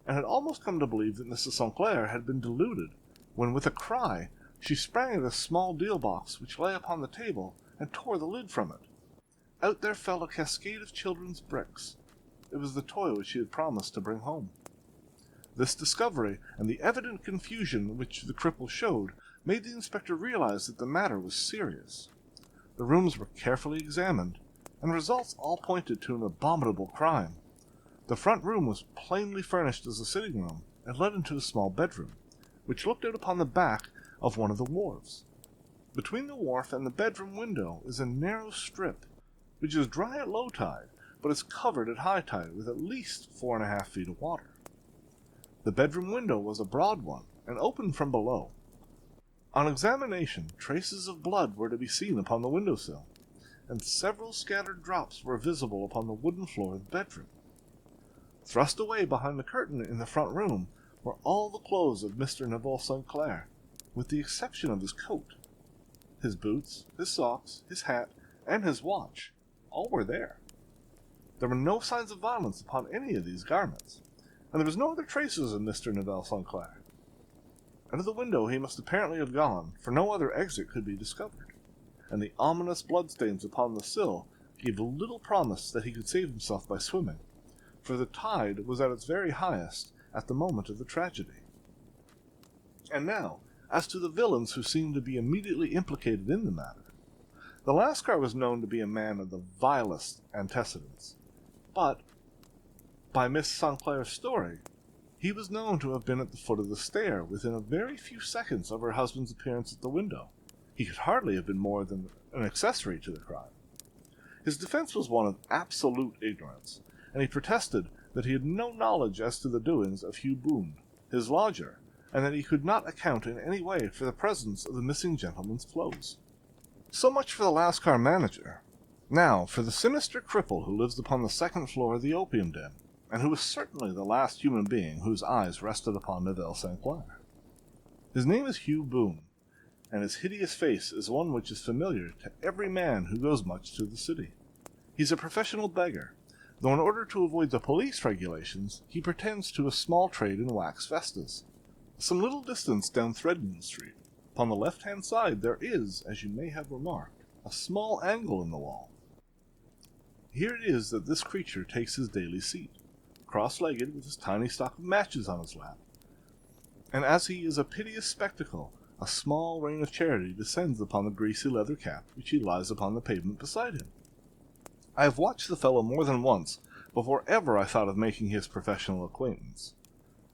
Speaker 2: and had almost come to believe that Mrs. St. Clair had been deluded, when with a cry she sprang at a small deal box which lay upon the table and tore the lid from it. Out there fell a cascade of children's bricks. It was the toy which she had promised to bring home. This discovery, and the evident confusion which the cripple showed, made the inspector realize that the matter was serious. The rooms were carefully examined, and results all pointed to an abominable crime. The front room was plainly furnished as a sitting room, and led into a small bedroom, which looked out upon the back of one of the wharves. Between the wharf and the bedroom window is a narrow strip, which is dry at low tide, but is covered at high tide with at least 4.5 feet of water. The bedroom window was a broad one, and opened from below. On examination, traces of blood were to be seen upon the window-sill, and several scattered drops were visible upon the wooden floor of the bedroom. Thrust away behind the curtain in the front room were all the clothes of Mr. Neville St. Clair, with the exception of his coat. His boots, his socks, his hat, and his watch, all were there. There were no signs of violence upon any of these garments, and there was no other traces of Mr. Neville St. Clair. Out of the window he must apparently have gone, for no other exit could be discovered, and the ominous bloodstains upon the sill gave little promise that he could save himself by swimming, for the tide was at its very highest at the moment of the tragedy. And now, as to the villains who seemed to be immediately implicated in the matter. The Lascar was known to be a man of the vilest antecedents, but, by Miss St. Clair's story, he was known to have been at the foot of the stair within a very few seconds of her husband's appearance at the window. He could hardly have been more than an accessory to the crime. His defense was one of absolute ignorance, and he protested that he had no knowledge as to the doings of Hugh Boone, his lodger, and that he could not account in any way for the presence of the missing gentleman's clothes. So much for the Lascar manager. Now for the sinister cripple who lives upon the second floor of the opium den, and who was certainly the last human being whose eyes rested upon Neville St. Clair. His name is Hugh Boone, and his hideous face is one which is familiar to every man who goes much to the city. He's a professional beggar, though in order to avoid the police regulations, he pretends to a small trade in wax vestas. Some little distance down Threadneedle Street, upon the left-hand side, there is, as you may have remarked, a small angle in the wall. Here it is that this creature takes his daily seat, cross-legged with his tiny stock of matches on his lap, and as he is a piteous spectacle, a small rain of charity descends upon the greasy leather cap which he lies upon the pavement beside him. I have watched the fellow more than once before ever I thought of making his professional acquaintance,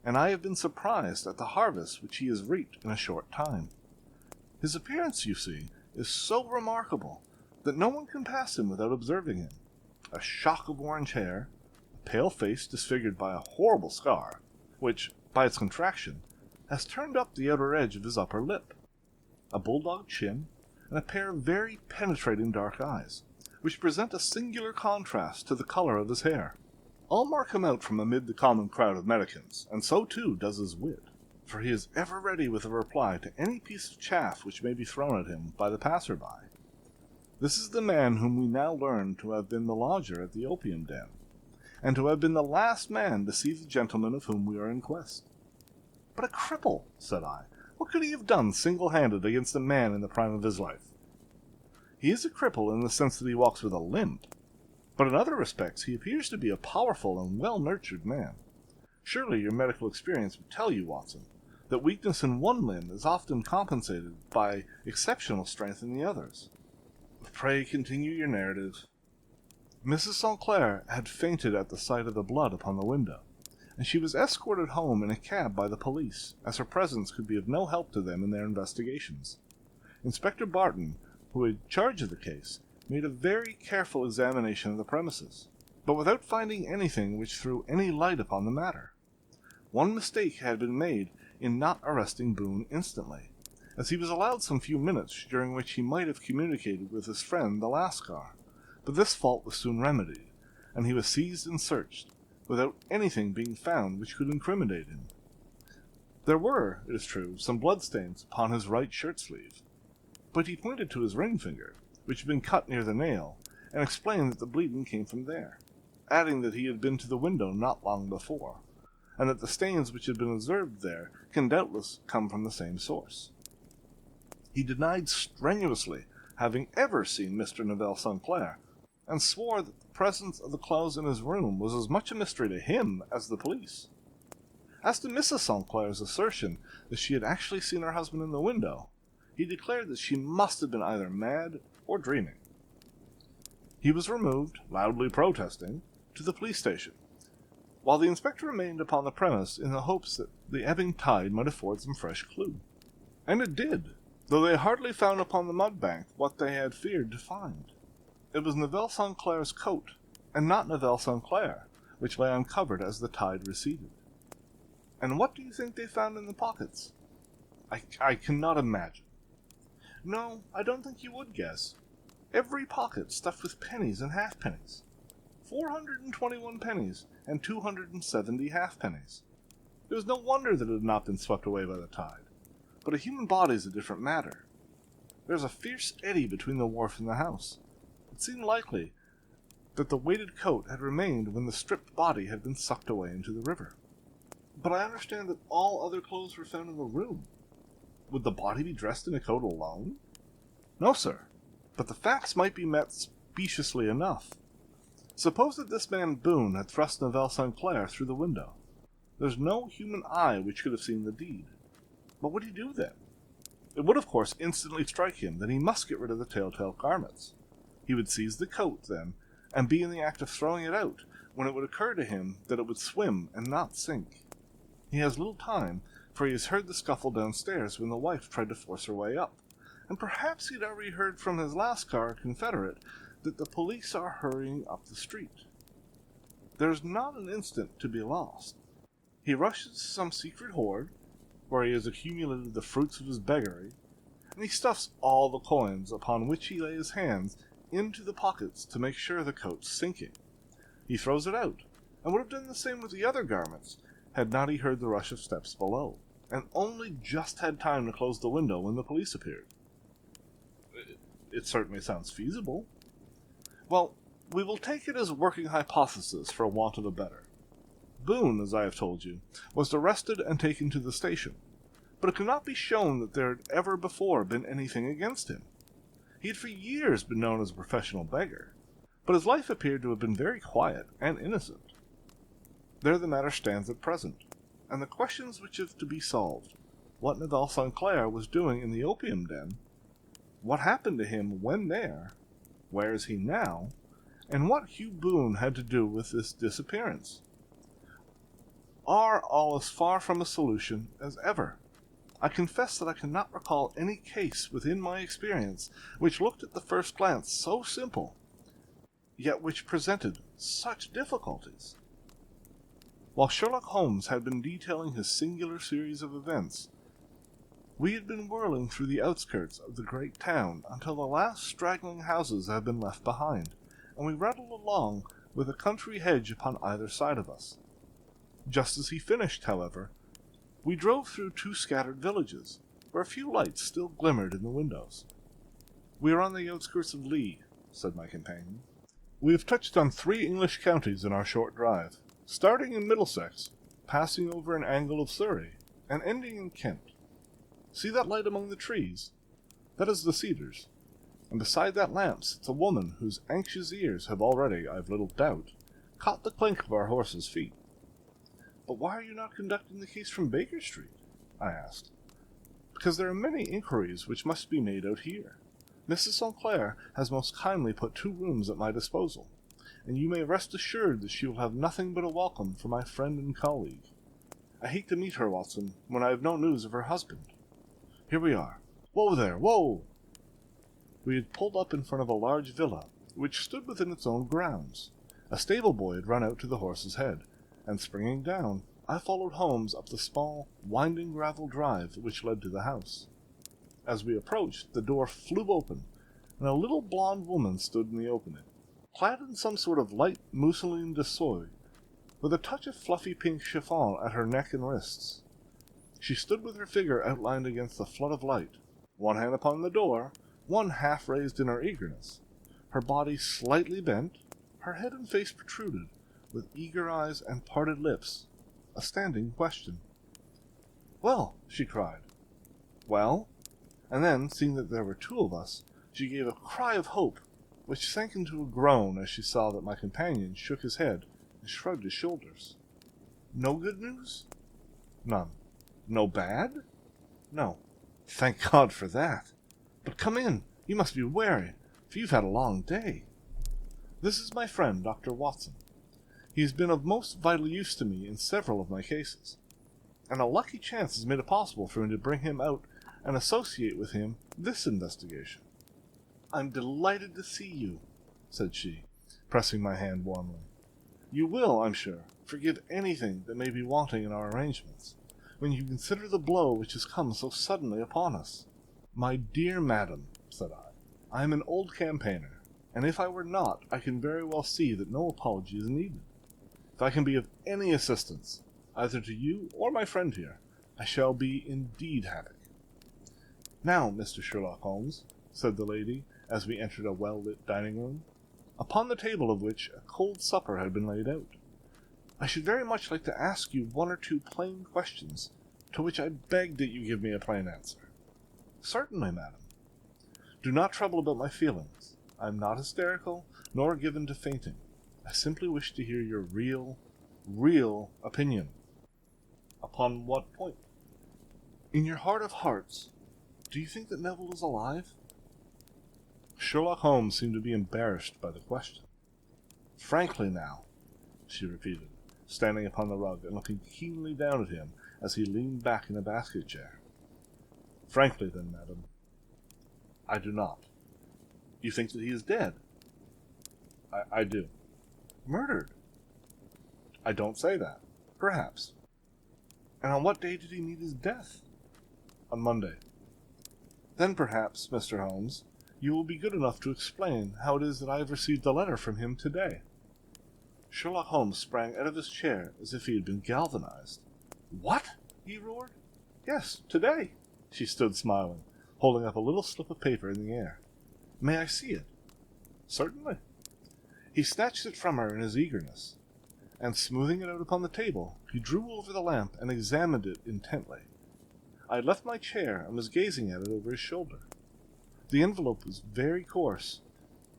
Speaker 2: and I have been surprised at the harvest which he has reaped in a short time. His appearance, you see, is so remarkable that no one can pass him without observing him. A shock of orange hair, a pale face disfigured by a horrible scar, which, by its contraction, has turned up the outer edge of his upper lip, a bulldog chin, and a pair of very penetrating dark eyes, which present a singular contrast to the colour of his hair. All mark him out from amid the common crowd of Americans, and so too does his wit, for he is ever ready with a reply to any piece of chaff which may be thrown at him by the passer-by. This is the man whom we now learn to have been the lodger at the opium den.
Speaker 1: and to have been the last man to see the gentleman of whom we are in quest." "But a cripple," said I. "What could he have done single-handed against a man in the prime of his life?" "He is a cripple in the sense that he walks with a limp, but in other respects he appears to be a powerful and well-nurtured man. Surely your medical experience would tell you, Watson, that weakness in one limb is often compensated by exceptional strength in the others." "Pray continue your narrative." "Mrs. St. Clair had fainted at the sight of the blood upon the window, and she was escorted home in a cab by the police, as her presence could be of no help to them in their investigations. Inspector Barton, who had charge of the case, made a very careful examination of the premises, but without finding anything which threw any light upon the matter. One mistake had been made in not arresting Boone instantly, as he was allowed some few minutes during which he might have communicated with his friend the Lascar, but this fault was soon remedied, and he was seized and searched, without anything being found which could incriminate him. There were, it is true, some bloodstains upon his right shirt-sleeve, but he pointed to his ring finger, which had been cut near the nail, and explained that the bleeding came from there, adding that he had been to the window not long before, and that the stains which had been observed there can doubtless come from the same source. He denied strenuously having ever seen Mr. Neville St. Clair, and swore that the presence of the clothes in his room was as much a mystery to him as the police. As to Mrs. St. Clair's assertion that she had actually seen her husband in the window, he declared that she must have been either mad or dreaming. He was removed, loudly protesting, to the police station, while the inspector remained upon the premise in the hopes that the ebbing tide might afford some fresh clue. And it did, though they hardly found upon the mud bank what they had feared to find. It was Neville St. Clair's coat, and not Neville St. Clair, which lay uncovered as the tide receded. And what do you think they found in the pockets? I cannot imagine. No, I don't think you would guess. Every pocket stuffed with pennies and halfpennies. 421 pennies and 270 halfpennies. It was no wonder that it had not been swept away by the tide. But a human body is a different matter. There is a fierce eddy between the wharf and the house. It seemed likely that the weighted coat had remained when the stripped body had been sucked away into the river. But I understand that all other clothes were found in the room. Would the body be dressed in a coat alone? No, sir, but the facts might be met speciously enough. Suppose that this man Boone had thrust Neville St. Clair through the window. There's no human eye which could have seen the deed. What would he do then? It would, of course, instantly strike him that he must get rid of the telltale garments. He would seize the coat, then, and be in the act of throwing it out, when it would occur to him that it would swim and not sink. He has little time, for he has heard the scuffle downstairs when the wife tried to force her way up, and perhaps he had already heard from his Lascar confederate that the police are hurrying up the street. There is not an instant to be lost. He rushes to some secret hoard, where he has accumulated the fruits of his beggary, and he stuffs all the coins upon which he lay his hands into the pockets to make sure the coat's sinking. He throws it out, and would have done the same with the other garments, had not he heard the rush of steps below, and only just had time to close the window when the police appeared. It certainly sounds feasible. Well, we will take it as a working hypothesis for want of a better. Boone, as I have told you, was arrested and taken to the station, but it cannot be shown that there had ever before been anything against him. He had for years been known as a professional beggar, but his life appeared to have been very quiet and innocent. There the matter stands at present, and the questions which have to be solved: what Neville St. Clair was doing in the opium den, what happened to him when there, where is he now, and what Hugh Boone had to do with this disappearance, are all as far from a solution as ever. I confess that I cannot recall any case within my experience which looked at the first glance so simple, yet which presented such difficulties. While Sherlock Holmes had been detailing his singular series of events, we had been whirling through the outskirts of the great town until the last straggling houses had been left behind, and we rattled along with a country hedge upon either side of us. Just as he finished, however, we drove through 2 scattered villages, where a few lights still glimmered in the windows. "We are on the outskirts of Lee," said my companion. We have touched on 3 English counties in our short drive, starting in Middlesex, passing over an angle of Surrey, and ending in Kent. See that light among the trees? That is the Cedars, and beside that lamp sits a woman whose anxious ears have already, I've little doubt, caught the clink of our horses' feet. But why are you not conducting the case from Baker Street? I asked. Because there are many inquiries which must be made out here. Mrs. St. Clair has most kindly put 2 rooms at my disposal, and you may rest assured that she will have nothing but a welcome for my friend and colleague. I hate to meet her, Watson, when I have no news of her husband. Here we are. Whoa there, whoa! We had pulled up in front of a large villa, which stood within its own grounds. A stable boy had run out to the horse's head, and springing down, I followed Holmes up the small, winding gravel drive which led to the house. As we approached, the door flew open, and a little blonde woman stood in the opening, clad in some sort of light mousseline de soie, with a touch of fluffy pink chiffon at her neck and wrists. She stood with her figure outlined against the flood of light, one hand upon the door, one half raised in her eagerness, her body slightly bent, her head and face protruded, with eager eyes and parted lips, a standing question. "Well," she cried. "Well?" And then, seeing that there were 2 of us, she gave a cry of hope, which sank into a groan as she saw that my companion shook his head and shrugged his shoulders. "No good news?" "None." "No bad?" "No." "Thank God for that. But come in. You must be weary, for you've had a long day. This is my friend, Dr. Watson. He has been of most vital use to me in several of my cases, and a lucky chance has made it possible for me to bring him out and associate with him this investigation." "I'm delighted to see you," said she, pressing my hand warmly. "You will, I'm sure, forgive anything that may be wanting in our arrangements, when you consider the blow which has come so suddenly upon us." "My dear madam," said I am an old campaigner, and if I were not, I can very well see that no apology is needed. If I can be of any assistance, either to you or my friend here, I shall be indeed happy. "Now, Mr. Sherlock Holmes," said the lady, as we entered a well-lit dining-room, upon the table of which a cold supper had been laid out, "I should very much like to ask you 1 or 2 plain questions, to which I beg that you give me a plain answer." "Certainly, madam." "Do not trouble about my feelings. I am not hysterical, nor given to fainting. I simply wish to hear your real opinion." "Upon what point?" "In your heart of hearts, do you think that Neville is alive?" Sherlock Holmes seemed to be embarrassed by the question. "Frankly now," she repeated, standing upon the rug and looking keenly down at him as he leaned back in a basket chair. "Frankly, then, madam, I do not." "You think that he is dead?" I do." "Murdered?" "I don't say that. Perhaps." "And on what day did he meet his death?" "On Monday." "Then perhaps, Mr. Holmes, you will be good enough to explain how it is that I have received a letter from him today." Sherlock Holmes sprang out of his chair as if he had been galvanized. "What?" he roared. "Yes, today." She stood smiling, holding up a little slip of paper in the air. "May I see it?" "Certainly." He snatched it from her in his eagerness, and smoothing it out upon the table, he drew over the lamp and examined it intently. I had left my chair and was gazing at it over his shoulder. The envelope was very coarse,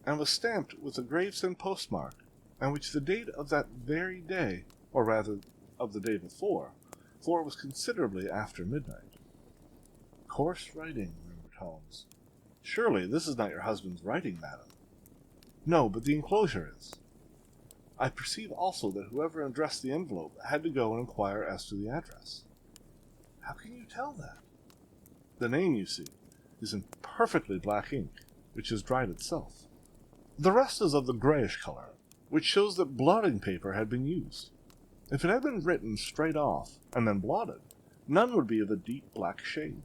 Speaker 1: and was stamped with a Gravesend postmark, and which the date of that very day, or rather of the day before, for it was considerably after midnight. "Coarse writing," murmured Holmes. "Surely this is not your husband's writing, madam?" "No, but the enclosure is." I perceive also that whoever addressed the envelope had to go and inquire as to the address. "How can you tell that?" "The name, you see, is in perfectly black ink, which has dried itself. The rest is of the grayish color, which shows that blotting paper had been used. If it had been written straight off, and then blotted, none would be of a deep black shade.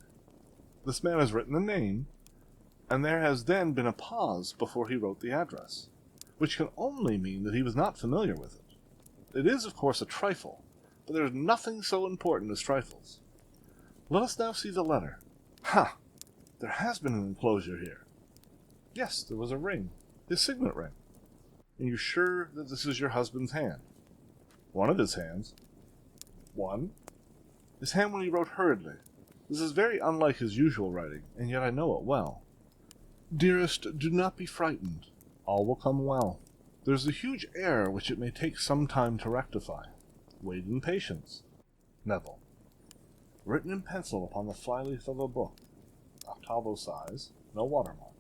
Speaker 1: This man has written the name, and there has then been a pause before he wrote the address, which can only mean that he was not familiar with it. It is, of course, a trifle, but there is nothing so important as trifles. Let us now see the letter. Ha! There has been an enclosure here. Yes, there was a ring, his signet ring.
Speaker 2: And you're sure that this is your husband's hand? One of his hands. One? His hand when he wrote hurriedly. This is very unlike his usual writing, and yet I know it well. Dearest, do not be frightened. All will come well. There's a huge error which it may take some time to rectify. Wait in patience. Neville. Written in pencil upon the flyleaf of a book. Octavo size, no watermark.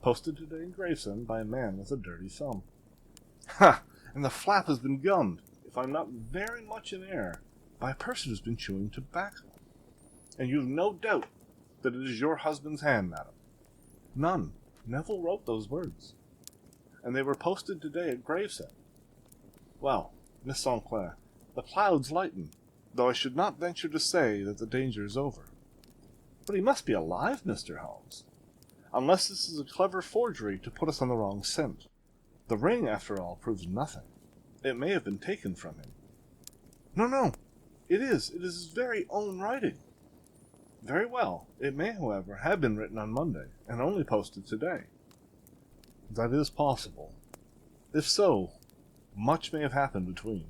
Speaker 2: Posted today in Gravesend by a man with a dirty thumb. Ha! And the flap has been gummed, if I'm not very much in error, by a person who's been chewing tobacco. And you've no doubt that it is your husband's hand, madam. None. Neville wrote those words. And they were posted today at Gravesend. Well, Miss St. Clair, the clouds lighten, though I should not venture to say that the danger is over. But he must be alive, Mr. Holmes. Unless this is a clever forgery to put us on the wrong scent. The ring, after all, proves nothing. It may have been taken from him. No. It is his very own writing. Very well. It may, however, have been written on Monday, and only posted today. That is possible. If so, much may have happened between.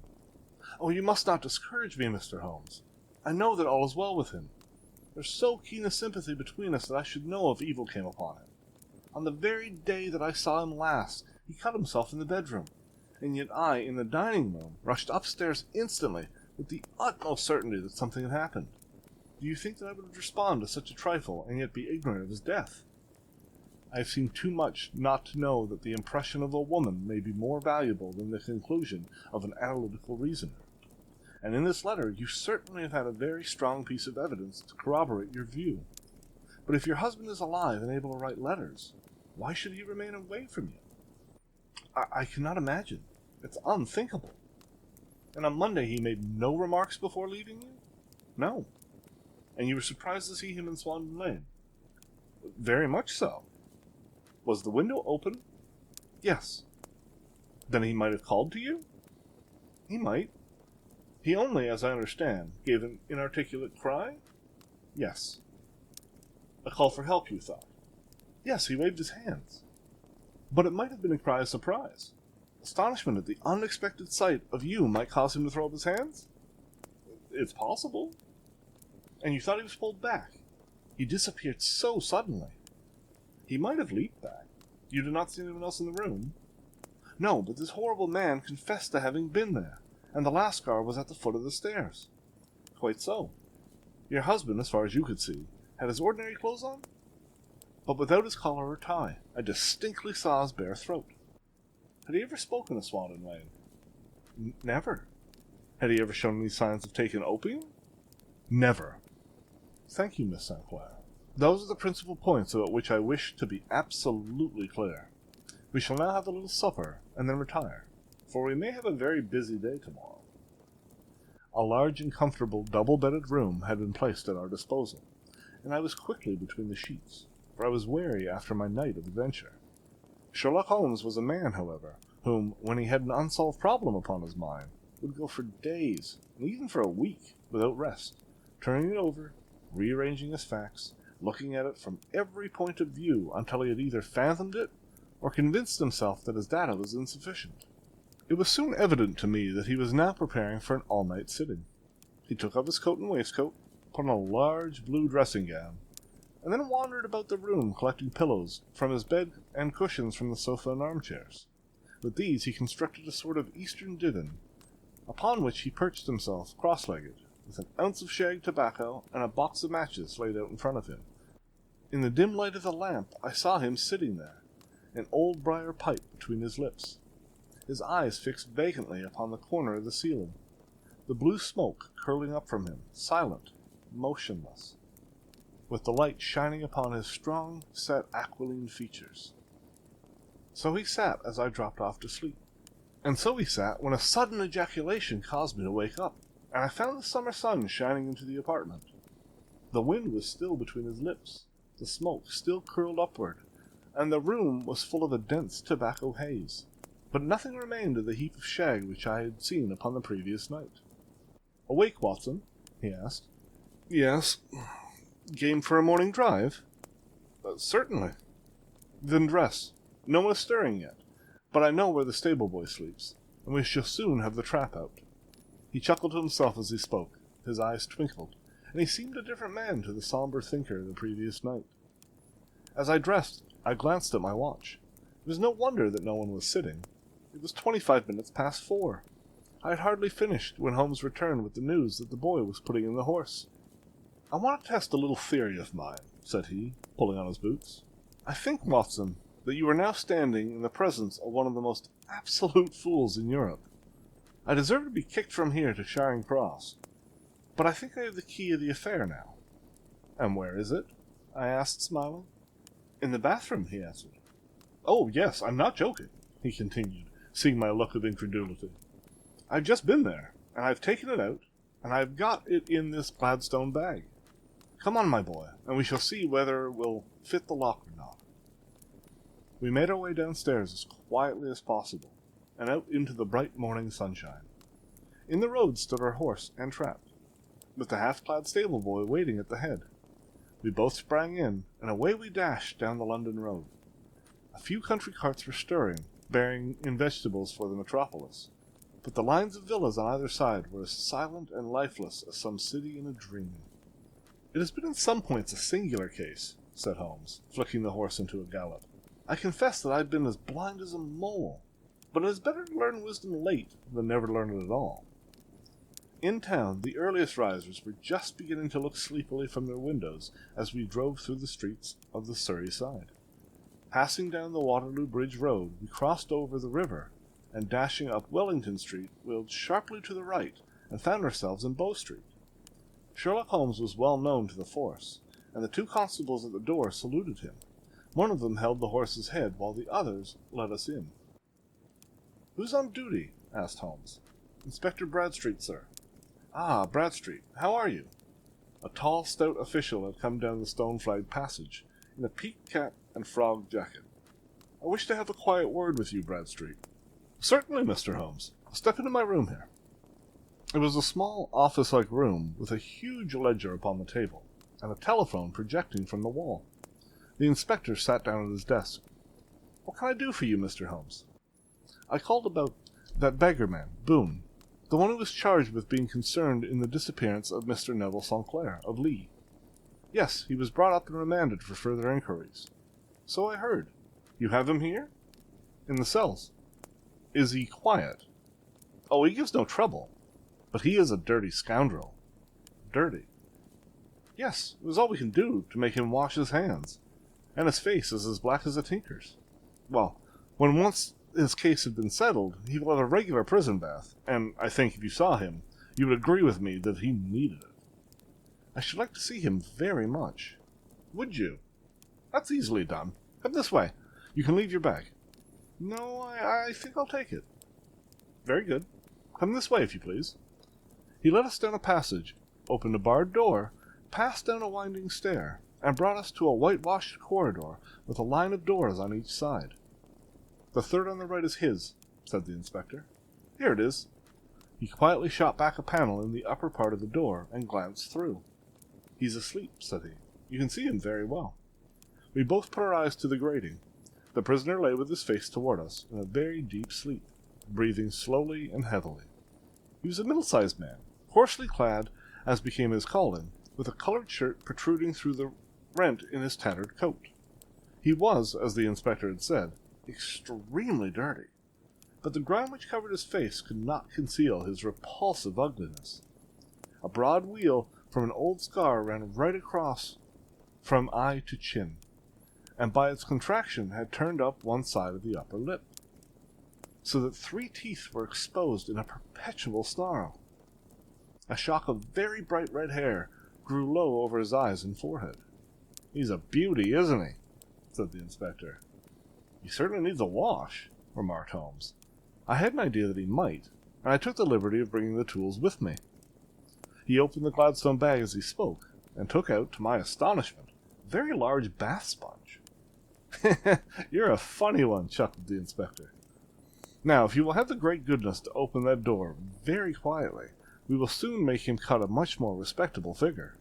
Speaker 2: Oh, you must not discourage me, Mr. Holmes. I know that all is well with him. There's so keen a sympathy between us that I should know if evil came upon him. On the very day that I saw him last, he cut himself in the bedroom, and yet I, in the dining room, rushed upstairs instantly, with the utmost certainty that something had happened. Do you think that I would respond to such a trifle, and yet be ignorant of his death? I have seen too much not to know that the impression of a woman may be more valuable than the conclusion of an analytical reasoner. And in this letter you certainly have had a very strong piece of evidence to corroborate your view. But if your husband is alive and able to write letters, why should he remain away from you? I cannot imagine. It's unthinkable. And on Monday he made no remarks before leaving you? No. And you were surprised to see him in Swan Lane? Very much so. Was the window open? Yes. Then he might have called to you? He might. He only, as I understand, gave an inarticulate cry? Yes. A call for help, you thought? Yes, he waved his hands. But it might have been a cry of surprise. Astonishment at the unexpected sight of you might cause him to throw up his hands? It's possible. And you thought he was pulled back? He disappeared so suddenly. He might have leaped back. You did not see anyone else in the room? No, but this horrible man confessed to having been there, and the Lascar was at the foot of the stairs. Quite so. Your husband, as far as you could see, had his ordinary clothes on, but without his collar or tie. I distinctly saw his bare throat. Had he ever spoken of Swan Lane? Never. Had he ever shown any signs of taking opium? Never. Thank you, Miss St. Clair. Those are the principal points about which I wish to be absolutely clear. We shall now have a little supper, and then retire, for we may have a very busy day tomorrow. A large and comfortable double-bedded room had been placed at our disposal, and I was quickly between the sheets, for I was weary after my night of adventure. Sherlock Holmes was a man, however, whom, when he had an unsolved problem upon his mind, would go for days, and even for a week, without rest, turning it over, rearranging his facts, looking at it from every point of view until he had either fathomed it or convinced himself that his data was insufficient. It was soon evident to me that he was now preparing for an all-night sitting. He took off his coat and waistcoat, put on a large blue dressing-gown, and then wandered about the room collecting pillows from his bed and cushions from the sofa and armchairs. With these he constructed a sort of eastern divan, upon which he perched himself cross-legged, with an ounce of shag tobacco and a box of matches laid out in front of him. In the dim light of the lamp I saw him sitting there, an old briar pipe between his lips, his eyes fixed vacantly upon the corner of the ceiling, the blue smoke curling up from him, silent, motionless, with the light shining upon his strong, set aquiline features. So he sat as I dropped off to sleep. And so he sat when a sudden ejaculation caused me to wake up, and I found the summer sun shining into the apartment. The wind was still between his lips, the smoke still curled upward, and the room was full of a dense tobacco haze. But nothing remained of the heap of shag which I had seen upon the previous night. "Awake, Watson?" he asked. "Yes. Game for a morning drive?" "Certainly." "Then dress. No one is stirring yet. but I know where the stable boy sleeps, and we shall soon have the trap out." He chuckled to himself as he spoke. His eyes twinkled, and he seemed a different man to the somber thinker the previous night. As I dressed, I glanced at my watch. It was no wonder that no one was sitting. It was 25 minutes past 4. I had hardly finished when Holmes returned with the news that the boy was putting in the horse. "I want to test a little theory of mine," said he, pulling on his boots. "I think, Watson, that you are now standing in the presence of one of the most absolute fools in Europe. I deserve to be kicked from here to Charing Cross, but I think I have the key of the affair now." "And where is it?" I asked, smiling. "In the bathroom," he answered. "Oh, yes, I'm not joking," he continued, seeing my look of incredulity. "I've just been there, and I've taken it out, and I've got it in this Gladstone bag. Come on, my boy, and we shall see whether it will fit the lock or not." We made our way downstairs as quietly as possible, and out into the bright morning sunshine. In the road stood our horse and trap, with the half-clad stable boy waiting at the head. We both sprang in, and away we dashed down the London road. A few country carts were stirring, bearing in vegetables for the metropolis, but the lines of villas on either side were as silent and lifeless as some city in a dream. "It has been in some points a singular case," said Holmes, flicking the horse into a gallop. "I confess that I've been as blind as a mole, but it is better to learn wisdom late than never learn it at all." In town, the earliest risers were just beginning to look sleepily from their windows as we drove through the streets of the Surrey side. Passing down the Waterloo Bridge Road, we crossed over the river, and dashing up Wellington Street, wheeled sharply to the right, and found ourselves in Bow Street. Sherlock Holmes was well known to the force, and the two constables at the door saluted him. One of them held the horse's head, while the others let us in. "Who's on duty?" asked Holmes. "Inspector Bradstreet, sir." "Ah, Bradstreet, how are you?" A tall, stout official had come down the stone-flagged passage, in a peaked cap and frog jacket. "I wish to have a quiet word with you, Bradstreet." "Certainly, Mr. Holmes. Step into my room here." It was a small, office-like room, with a huge ledger upon the table, and a telephone projecting from the wall. The inspector sat down at his desk. "What can I do for you, Mr. Holmes?" "I called about that beggar man, Boone, the one who was charged with being concerned in the disappearance of Mr. Neville St. Clair, of Lee." "Yes, he was brought up and remanded for further inquiries." "So I heard. You have him here?" "In the cells." "Is he quiet?" "Oh, he gives no trouble. But he is a dirty scoundrel." "Dirty?" "Yes, it was all we can do to make him wash his hands. And his face is as black as a tinker's. Well, when once his case had been settled, he will have a regular prison bath, and I think if you saw him, you would agree with me that he needed it." "I should like to see him very much." "Would you? That's easily done. Come this way. You can leave your bag." "No, I think I'll take it." "Very good. Come this way, if you please." He led us down a passage, opened a barred door, passed down a winding stair, and brought us to a whitewashed corridor with a line of doors on each side. "The third on the right is his," said the inspector. "Here it is." He quietly shot back a panel in the upper part of the door and glanced through. "He's asleep," said he. "You can see him very well." We both put our eyes to the grating. The prisoner lay with his face toward us in a very deep sleep, breathing slowly and heavily. He was a middle-sized man, coarsely clad, as became his calling, with a colored shirt protruding through the rent in his tattered coat. He was, as the inspector had said, extremely dirty, but the ground which covered his face could not conceal his repulsive ugliness. A broad weal from an old scar ran right across from eye to chin, and by its contraction had turned up one side of the upper lip, so that 3 teeth were exposed in a perpetual snarl. A shock of very bright red hair grew low over his eyes and forehead. "He's a beauty, isn't he?" said the inspector. "He certainly needs a wash," remarked Holmes. I had an idea that he might, and I took the liberty of bringing the tools with me. He opened the Gladstone bag as he spoke, and took out, to my astonishment, a very large bath sponge. "You're a funny one," chuckled the inspector. "Now, if you will have the great goodness to open that door very quietly, we will soon make him cut a much more respectable figure."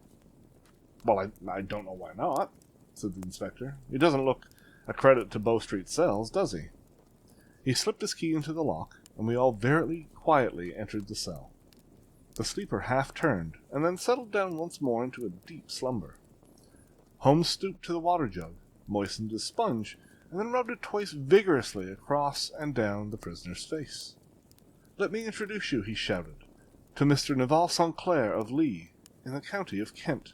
Speaker 2: "Well, I don't know why not," said the inspector. "He doesn't look a credit to Bow Street cells, does he?" He slipped his key into the lock, and we all very quietly entered the cell. The sleeper half turned, and then settled down once more into a deep slumber. Holmes stooped to the water jug, moistened his sponge, and then rubbed it twice vigorously across and down the prisoner's face. "Let me introduce you," he shouted, "to Mr. Naval St. Clair of Lee, in the county of Kent."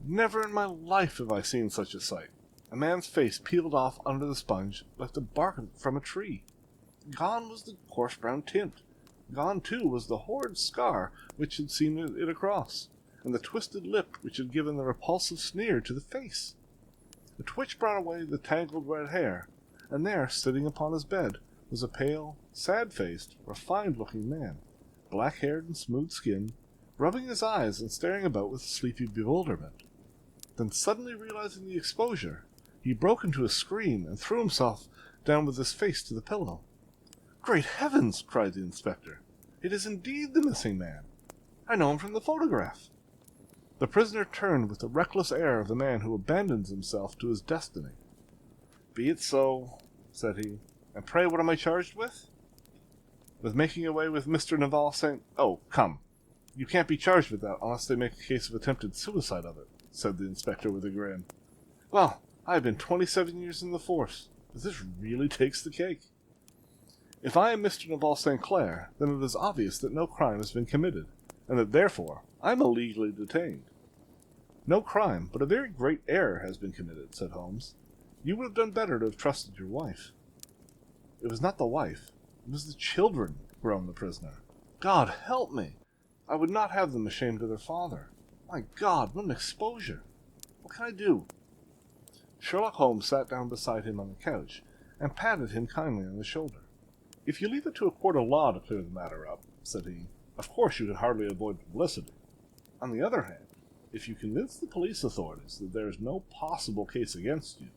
Speaker 2: Never in my life have I seen such a sight. A man's face peeled off under the sponge like the bark from a tree. Gone was the coarse brown tint. Gone, too, was the horrid scar which had seen it across, and the twisted lip which had given the repulsive sneer to the face. The twitch brought away the tangled red hair, and there, sitting upon his bed, was a pale, sad-faced, refined-looking man, black-haired and smooth-skinned, rubbing his eyes and staring about with sleepy bewilderment. Then, suddenly realizing the exposure, he broke into a scream and threw himself down with his face to the pillow. "Great heavens!" cried the inspector. "It is indeed the missing man. I know him from the photograph." The prisoner turned with the reckless air of a man who abandons himself to his destiny. "Be it so," said he. "And pray what am I charged with?" "With making away with Mr. Naval St. Oh, come! You can't be charged with that unless they make a case of attempted suicide of it," said the inspector with a grin. "Well, I have been 27 years in the force, but this really takes the cake. If I am Mr. Naval St. Clair, then it is obvious that no crime has been committed, and that therefore I am illegally detained." "No crime, but a very great error has been committed," said Holmes. "You would have done better to have trusted your wife." "It was not the wife, it was the children," groaned the prisoner. "God help me! I would not have them ashamed of their father. My God, what an exposure! What can I do?" Sherlock Holmes sat down beside him on the couch, and patted him kindly on the shoulder. "If you leave it to a court of law to clear the matter up," said he, "of course you can hardly avoid publicity. On the other hand, if you convince the police authorities that there is no possible case against you,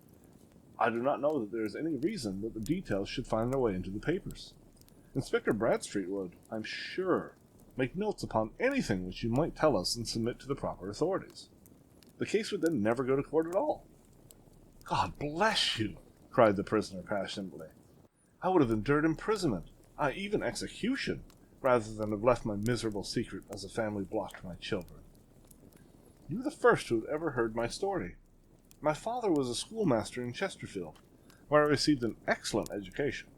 Speaker 2: I do not know that there is any reason that the details should find their way into the papers. Inspector Bradstreet would, I'm sure, make notes upon anything which you might tell us and submit to the proper authorities. The case would then never go to court at all." "God bless you!" cried the prisoner passionately. "I would have endured imprisonment, even execution, rather than have left my miserable secret as a family blot to my children. You are the first who have ever heard my story. My father was a schoolmaster in Chesterfield, where I received an excellent education.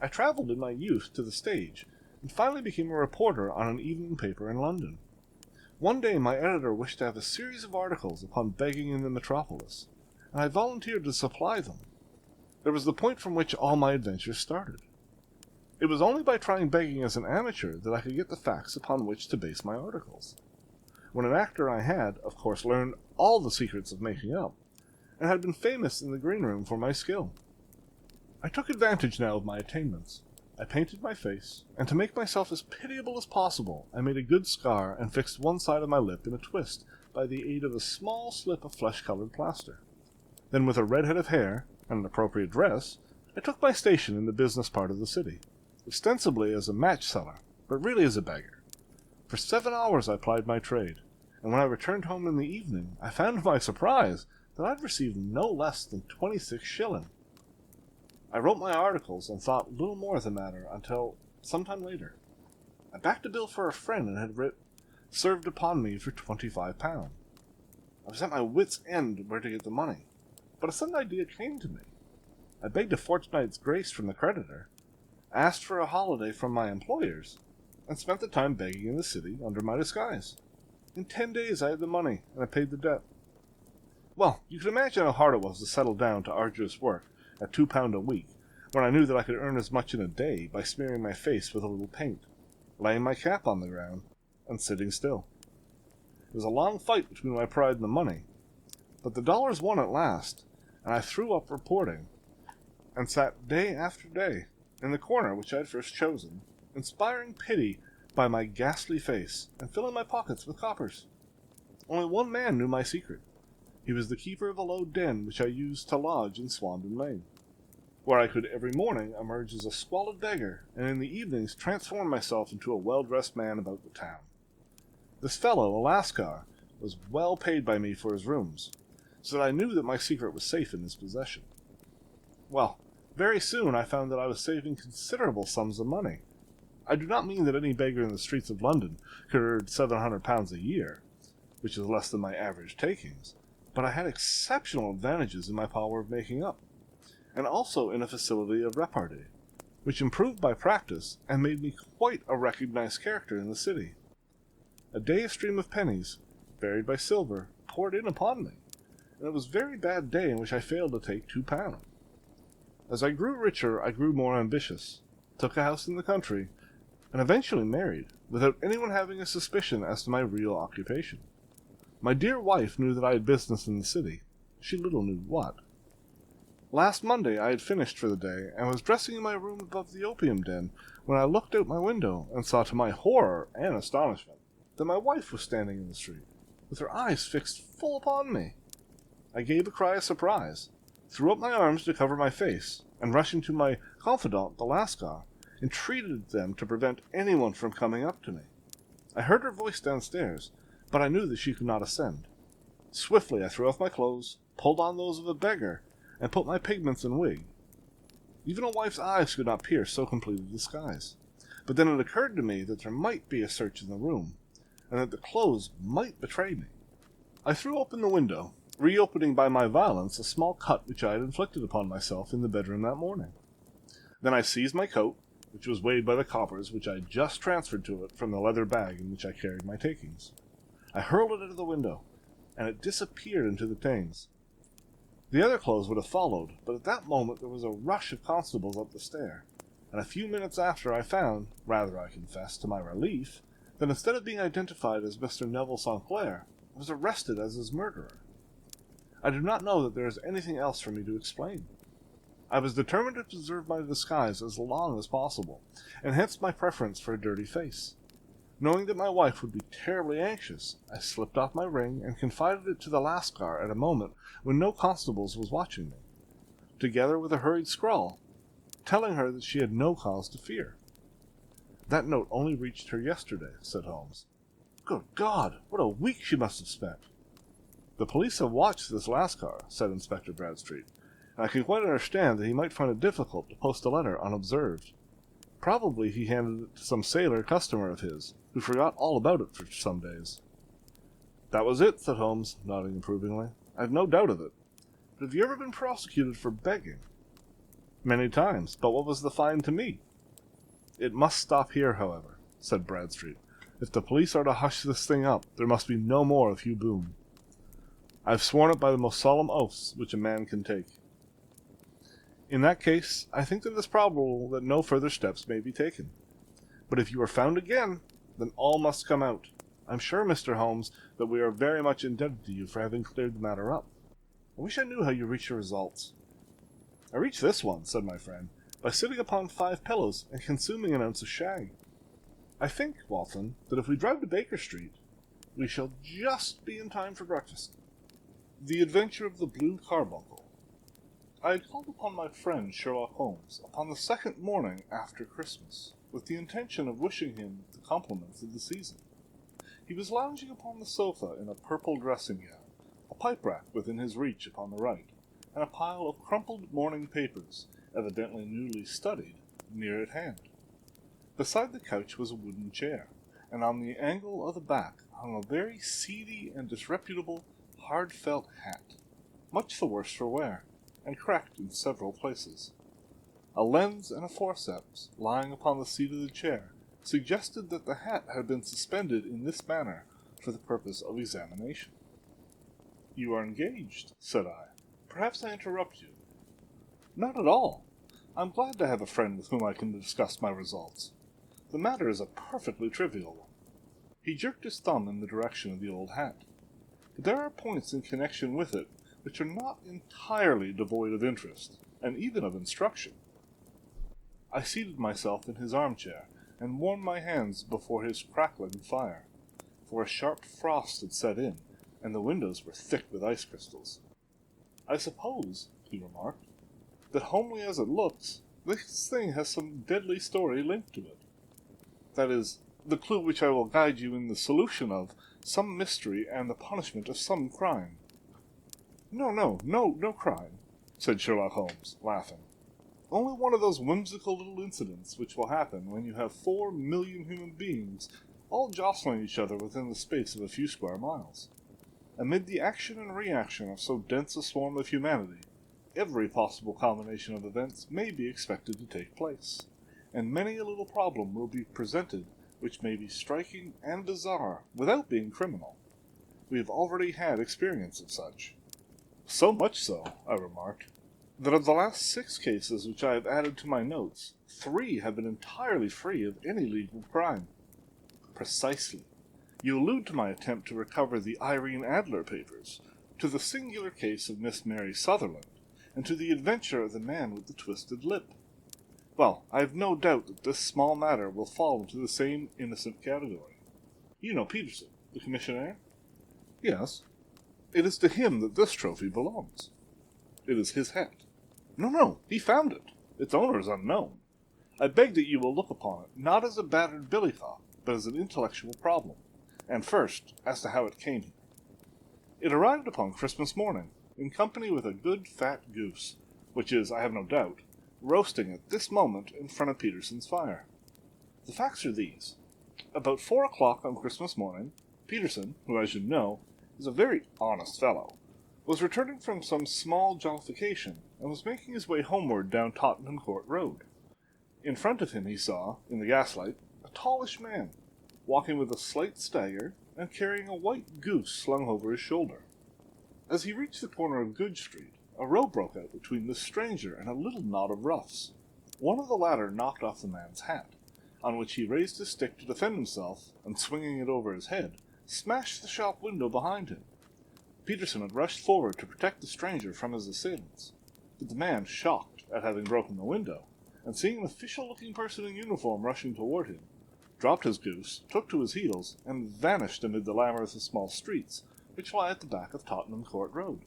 Speaker 2: I traveled in my youth to the stage, and finally became a reporter on an evening paper in London. One day my editor wished to have a series of articles upon begging in the metropolis, and I volunteered to supply them. There was the point from which all my adventures started. It was only by trying begging as an amateur that I could get the facts upon which to base my articles. When an actor I had, of course, learned all the secrets of making up, and had been famous in the green room for my skill. I took advantage now of my attainments. I painted my face, and to make myself as pitiable as possible, I made a good scar and fixed one side of my lip in a twist by the aid of a small slip of flesh-colored plaster. Then, with a red head of hair and an appropriate dress, I took my station in the business part of the city, ostensibly as a match seller, but really as a beggar. For 7 hours I plied my trade, and when I returned home in the evening, I found to my surprise that I had received no less than 26 shillings. I wrote my articles and thought little more of the matter until some time later. I backed a bill for a friend and had served upon me for £25. I was at my wits' end where to get the money, but a sudden idea came to me. I begged a fortnight's grace from the creditor, asked for a holiday from my employers, and spent the time begging in the city under my disguise. In 10 days I had the money, and I paid the debt. Well, you can imagine how hard it was to settle down to arduous work at £2 a week, when I knew that I could earn as much in a day by smearing my face with a little paint, laying my cap on the ground, and sitting still. It was a long fight between my pride and the money, but the dollars won at last, and I threw up reporting, and sat day after day in the corner which I had first chosen, inspiring pity by my ghastly face, and filling my pockets with coppers. Only one man knew my secret. He was the keeper of a low den which I used to lodge in Swandon Lane, where I could every morning emerge as a squalid beggar, and in the evenings transform myself into a well-dressed man about the town. This fellow, a Lascar, was well paid by me for his rooms, so that I knew that my secret was safe in his possession. Well, Very soon I found that I was saving considerable sums of money. I do not mean that any beggar in the streets of London could earn £700 a year, which is less than my average takings, but I had exceptional advantages in my power of making up, and also in a facility of repartee, which improved by practice and made me quite a recognized character in the city. A day stream of pennies, varied by silver, poured in upon me, and it was a very bad day in which I failed to take £2. As I grew richer, I grew more ambitious, took a house in the country, and eventually married, without anyone having a suspicion as to my real occupation. My dear wife knew that I had business in the city. She little knew what. Last Monday I had finished for the day, and was dressing in my room above the opium den, when I looked out my window, and saw to my horror and astonishment that my wife was standing in the street, with her eyes fixed full upon me. I gave a cry of surprise, threw up my arms to cover my face, and rushing to my confidant, the Lascar, entreated them to prevent anyone from coming up to me. I heard her voice downstairs, but I knew that she could not ascend. Swiftly I threw off my clothes, pulled on those of a beggar, and put my pigments and wig. Even a wife's eyes could not pierce so complete a disguise. But then it occurred to me that there might be a search in the room, and that the clothes might betray me. I threw open the window, reopening by my violence a small cut which I had inflicted upon myself in the bedroom that morning. Then I seized my coat, which was weighed by the coppers which I had just transferred to it from the leather bag in which I carried my takings. I hurled it out of the window, and it disappeared into the Thames. The other clothes would have followed, but at that moment there was a rush of constables up the stair, and a few minutes after I found, rather I confess to my relief, that instead of being identified as Mr. Neville St. Clair, I was arrested as his murderer. I do not know that there is anything else for me to explain. I was determined to preserve my disguise as long as possible, and hence my preference for a dirty face. Knowing that my wife would be terribly anxious, I slipped off my ring and confided it to the Lascar at a moment when no constables was watching me, together with a hurried scrawl, telling her that she had no cause to fear. That note only reached her yesterday, said Holmes. Good God, what a week she must have spent! The police have watched this Lascar, said Inspector Bradstreet, and I can quite understand that he might find it difficult to post a letter unobserved. Probably he handed it to some sailor customer of his, who forgot all about it for some days. That was it, said Holmes, nodding approvingly. I've no doubt of it. But have you ever been prosecuted for begging? Many times, but what was the fine to me? It must stop here, however, said Bradstreet. If the police are to hush this thing up, there must be no more of Hugh Boone. I've sworn it by the most solemn oaths which a man can take. In that case, I think that it is probable that no further steps may be taken. But if you are found again, then all must come out. I'm sure, Mr. Holmes, that we are very much indebted to you for having cleared the matter up. I wish I knew how you reach your results. I reached this one, said my friend, by sitting upon 5 pillows and consuming an ounce of shag. I think, Walton, that if we drive to Baker Street, we shall just be in time for breakfast. The Adventure of the Blue Carbuncle. I had called upon my friend Sherlock Holmes upon the second morning after Christmas, with the intention of wishing him the compliments of the season. He was lounging upon the sofa in a purple dressing-gown, a pipe-rack within his reach upon the right, and a pile of crumpled morning papers, evidently newly studied, near at hand. Beside the couch was a wooden chair, and on the angle of the back hung a very seedy and disreputable hard felt hat, much the worse for wear, and cracked in several places. A lens and a forceps, lying upon the seat of the chair, suggested that the hat had been suspended in this manner for the purpose of examination. "You are engaged," said I. "Perhaps I interrupt you." "Not at all. I'm glad to have a friend with whom I can discuss my results. The matter is a perfectly trivial one." He jerked his thumb in the direction of the old hat. "But there are points in connection with it which are not entirely devoid of interest, and even of instruction." I seated myself in his armchair, and warmed my hands before his crackling fire, for a sharp frost had set in, and the windows were thick with ice crystals. "I suppose," he remarked, "that homely as it looks, this thing has some deadly story linked to it. That is, the clue which I will guide you in the solution of some mystery and the punishment of some crime." No crime," said Sherlock Holmes, laughing.
Speaker 1: Only one of those whimsical little incidents which will happen when you have 4 million human beings all jostling each other within the space of a few square miles. Amid the action and reaction of so dense a swarm of humanity, every possible combination of events may be expected to take place, and many a little problem will be presented which may be striking and bizarre without being criminal. We have already had experience of such. So much so, I remarked, that of the last 6 cases which I have added to my notes, 3 have been entirely free of any legal crime. Precisely. You allude to my attempt to recover the Irene Adler papers, to the singular case of Miss Mary Sutherland, and to the adventure of the man with the twisted lip. Well, I have no doubt that this small matter will fall into the same innocent category. You know Peterson, the commissionaire? Yes. It is to him that this trophy belongs. It is his hat. No, he found it. Its owner is unknown. I beg that you will look upon it not as a battered billycock, but as an intellectual problem. And first, as to how it came here. It arrived upon Christmas morning, in company with a good fat goose, which is, I have no doubt, roasting at this moment in front of Peterson's fire. The facts are these. About 4 o'clock on Christmas morning, Peterson, who, as you know, is a very honest fellow, was returning from some small jollification, and was making his way homeward down Tottenham Court Road. In front of him he saw, in the gaslight, a tallish man, walking with a slight stagger, and carrying a white goose slung over his shoulder. As he reached the corner of Good Street, a row broke out between this stranger and a little knot of roughs. One of the latter knocked off the man's hat, on which he raised his stick to defend himself, and swinging it over his head, smashed the shop window behind him. Peterson had rushed forward to protect the stranger from his assailants, but the man, shocked at having broken the window, and seeing an official-looking person in uniform rushing toward him, dropped his goose, took to his heels, and vanished amid the labyrinth of small streets which lie at the back of Tottenham Court Road.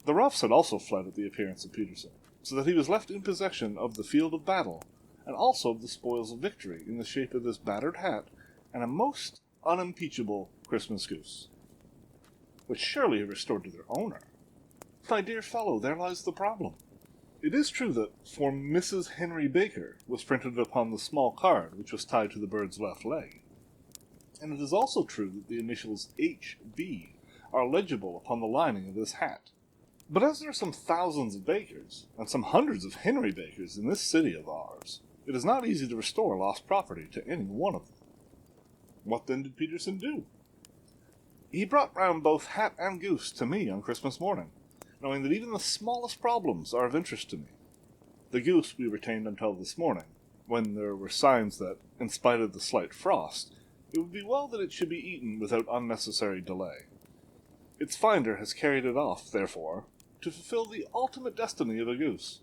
Speaker 1: The roughs had also fled at the appearance of Peterson, so that he was left in possession of the field of battle, and also of the spoils of victory in the shape of this battered hat and a most unimpeachable Christmas goose, which surely he restored to their owner. My dear fellow, there lies the problem. It is true that "For Mrs. Henry Baker" was printed upon the small card which was tied to the bird's left leg, and it is also true that the initials H.B. are legible upon the lining of this hat. But as there are some thousands of Bakers, and some hundreds of Henry Bakers in this city of ours, it is not easy to restore lost property to any one of them. What then did Peterson do? He brought round both hat and goose to me on Christmas morning, knowing that even the smallest problems are of interest to me. The goose we retained until this morning, when there were signs that, in spite of the slight frost, it would be well that it should be eaten without unnecessary delay. Its finder has carried it off, therefore, to fulfill the ultimate destiny of a goose,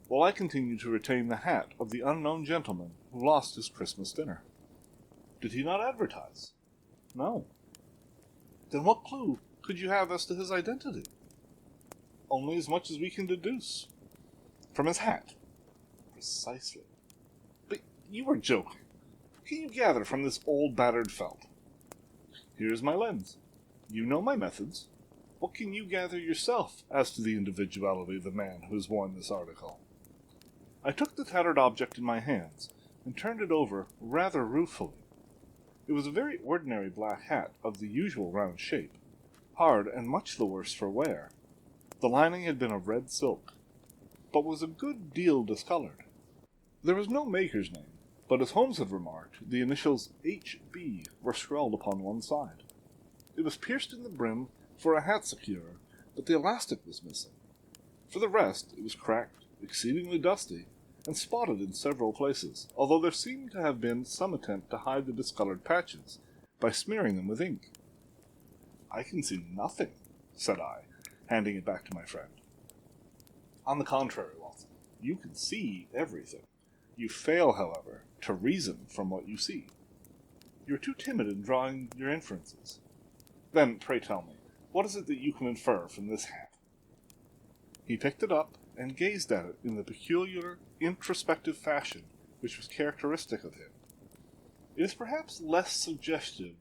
Speaker 1: while I continue to retain the hat of the unknown gentleman who lost his Christmas dinner. Did he not advertise? No. Then what clue could you have as to his identity? Only as much as we can deduce. From his hat. Precisely. But you are joking. What can you gather from this old battered felt? Here is my lens. You know my methods. What can you gather yourself as to the individuality of the man who has worn this article? I took the tattered object in my hands, and turned it over rather ruefully. It was a very ordinary black hat of the usual round shape, hard and much the worse for wear. The lining had been of red silk, but was a good deal discolored. There was no maker's name, but as Holmes had remarked, the initials H.B. were scrawled upon one side. It was pierced in the brim for a hat securer, but the elastic was missing. For the rest, it was cracked, exceedingly dusty, and spotted in several places, although there seemed to have been some attempt to hide the discolored patches by smearing them with ink. I can see nothing, said I, handing it back to my friend. On the contrary, Watson, you can see everything. You fail, however, to reason from what you see. You are too timid in drawing your inferences. Then, pray tell me, what is it that you can infer from this hat? He picked it up and gazed at it in the peculiar, introspective fashion which was characteristic of him. It is perhaps less suggestive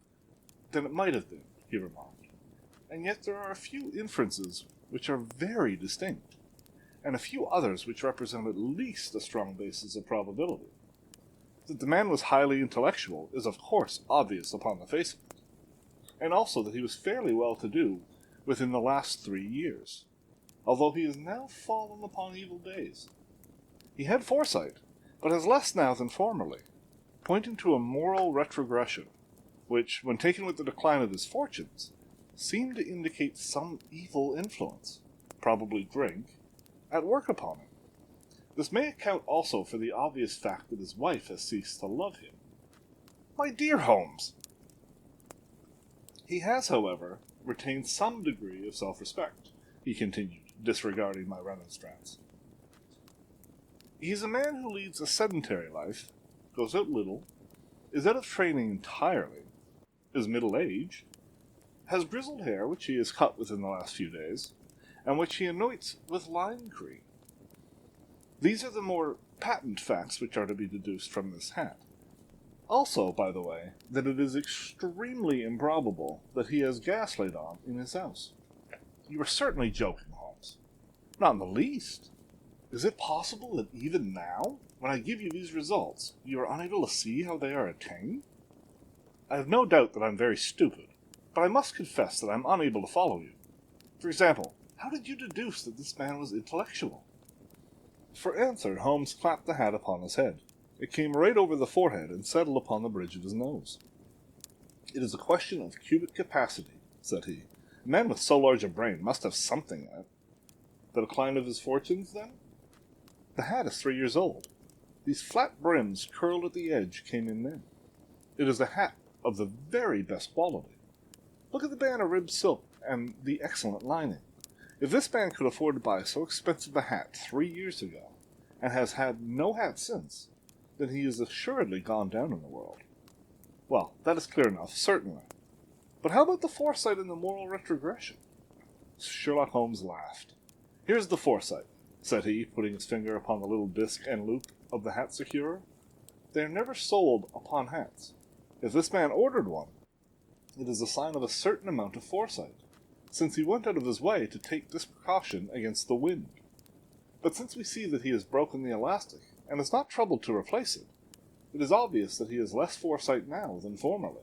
Speaker 1: than it might have been, he remarked, and yet there are a few inferences which are very distinct, and a few others which represent at least a strong basis of probability. That the man was highly intellectual is of course obvious upon the face of it, and also that he was fairly well-to-do within the last 3 years, although he has now fallen upon evil days. He had foresight, but has less now than formerly, pointing to a moral retrogression, which, when taken with the decline of his fortunes, seemed to indicate some evil influence, probably drink, at work upon him. This may account also for the obvious fact that his wife has ceased to love him. My dear Holmes! He has, however, retained some degree of self-respect, he continued, disregarding my remonstrance. He is a man who leads a sedentary life, goes out little, is out of training entirely, is middle-aged, has grizzled hair which he has cut within the last few days, and which he anoints with lime cream. These are the more patent facts which are to be deduced from this hat. Also, by the way, that it is extremely improbable that he has gas laid on in his house. You are certainly joking, Holmes. Not in the least. Is it possible that even now, when I give you these results, you are unable to see how they are attained? I have no doubt that I'm very stupid, but I must confess that I'm unable to follow you. For example, how did you deduce that this man was intellectual? For answer, Holmes clapped the hat upon his head. It came right over the forehead and settled upon the bridge of his nose. It is a question of cubic capacity, said he. A man with so large a brain must have something in it. The decline of his fortunes, then? The hat is 3 years old. These flat brims curled at the edge came in then. It is a hat of the very best quality. Look at the band of ribbed silk and the excellent lining. If this man could afford to buy so expensive a hat 3 years ago, and has had no hat since, then he has assuredly gone down in the world. Well, that is clear enough, certainly. But how about the foresight and the moral retrogression? Sherlock Holmes laughed. Here's the foresight, said he, putting his finger upon the little disc and loop of the hat securer. They are never sold upon hats. If this man ordered one, it is a sign of a certain amount of foresight, since he went out of his way to take this precaution against the wind. But since we see that he has broken the elastic, and is not troubled to replace it, it is obvious that he has less foresight now than formerly,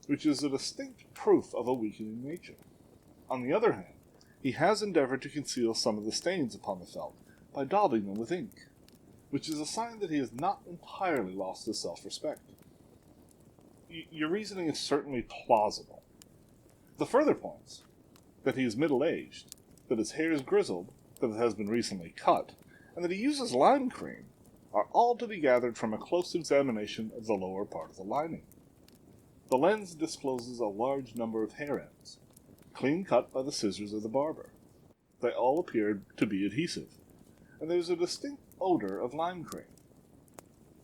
Speaker 1: which is a distinct proof of a weakening nature. On the other hand, he has endeavored to conceal some of the stains upon the felt by daubing them with ink, which is a sign that he has not entirely lost his self-respect. Your reasoning is certainly plausible. The further points, that he is middle-aged, that his hair is grizzled, that it has been recently cut, and that he uses lime cream, are all to be gathered from a close examination of the lower part of the lining. The lens discloses a large number of hair ends, clean cut by the scissors of the barber. They all appear to be adhesive, and there is a distinct odor of lime cream.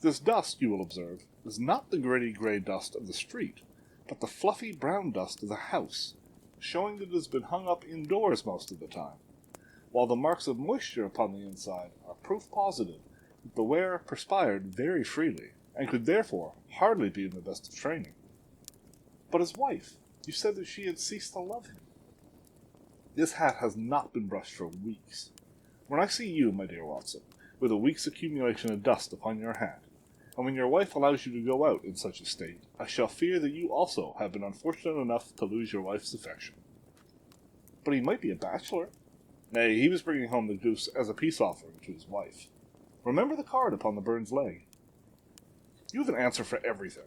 Speaker 1: This dust, you will observe, is not the gritty gray dust of the street, but the fluffy brown dust of the house, showing that it has been hung up indoors most of the time, while the marks of moisture upon the inside are proof positive that the wearer perspired very freely, and could therefore hardly be in the best of training. But his wife, you said that she had ceased to love him. This hat has not been brushed for weeks. When I see you, my dear Watson, with a week's accumulation of dust upon your hat, and when your wife allows you to go out in such a state, I shall fear that you also have been unfortunate enough to lose your wife's affection. But he might be a bachelor. Nay, he was bringing home the goose as a peace offering to his wife. Remember the card upon the Burns leg. You have an answer for everything.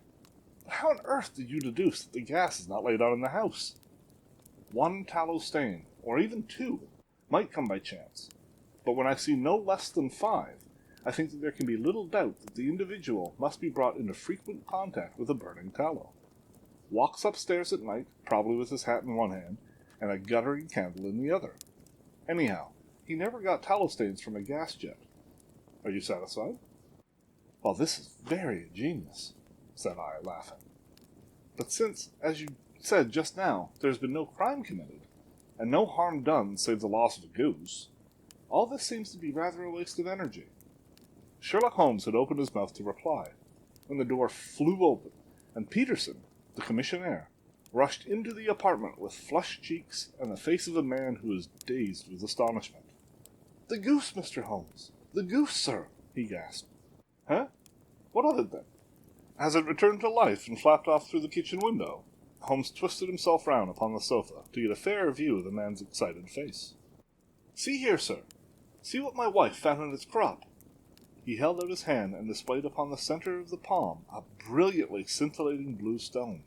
Speaker 1: But how on earth did you deduce that the gas is not laid on in the house? 1 tallow stain, or even 2, might come by chance. But when I see no less than 5, I think that there can be little doubt that the individual must be brought into frequent contact with a burning tallow. Walks upstairs at night, probably with his hat in one hand, and a guttering candle in the other. Anyhow, he never got tallow stains from a gas jet. Are you satisfied? Well, this is very ingenious, said I, laughing. But since, as you said just now, there has been no crime committed, and no harm done save the loss of a goose, all this seems to be rather a waste of energy. Sherlock Holmes had opened his mouth to reply, when the door flew open, and Peterson, the commissionaire, rushed into the apartment with flushed cheeks and the face of a man who is dazed with astonishment. "The goose, Mr. Holmes! The goose, sir!" he gasped. "Huh? What of it, then? Has it returned to life and flapped off through the kitchen window?" Holmes twisted himself round upon the sofa to get a fairer view of the man's excited face. "See here, sir! See what my wife found in its crop!" He held out his hand and displayed upon the center of the palm a brilliantly scintillating blue stone,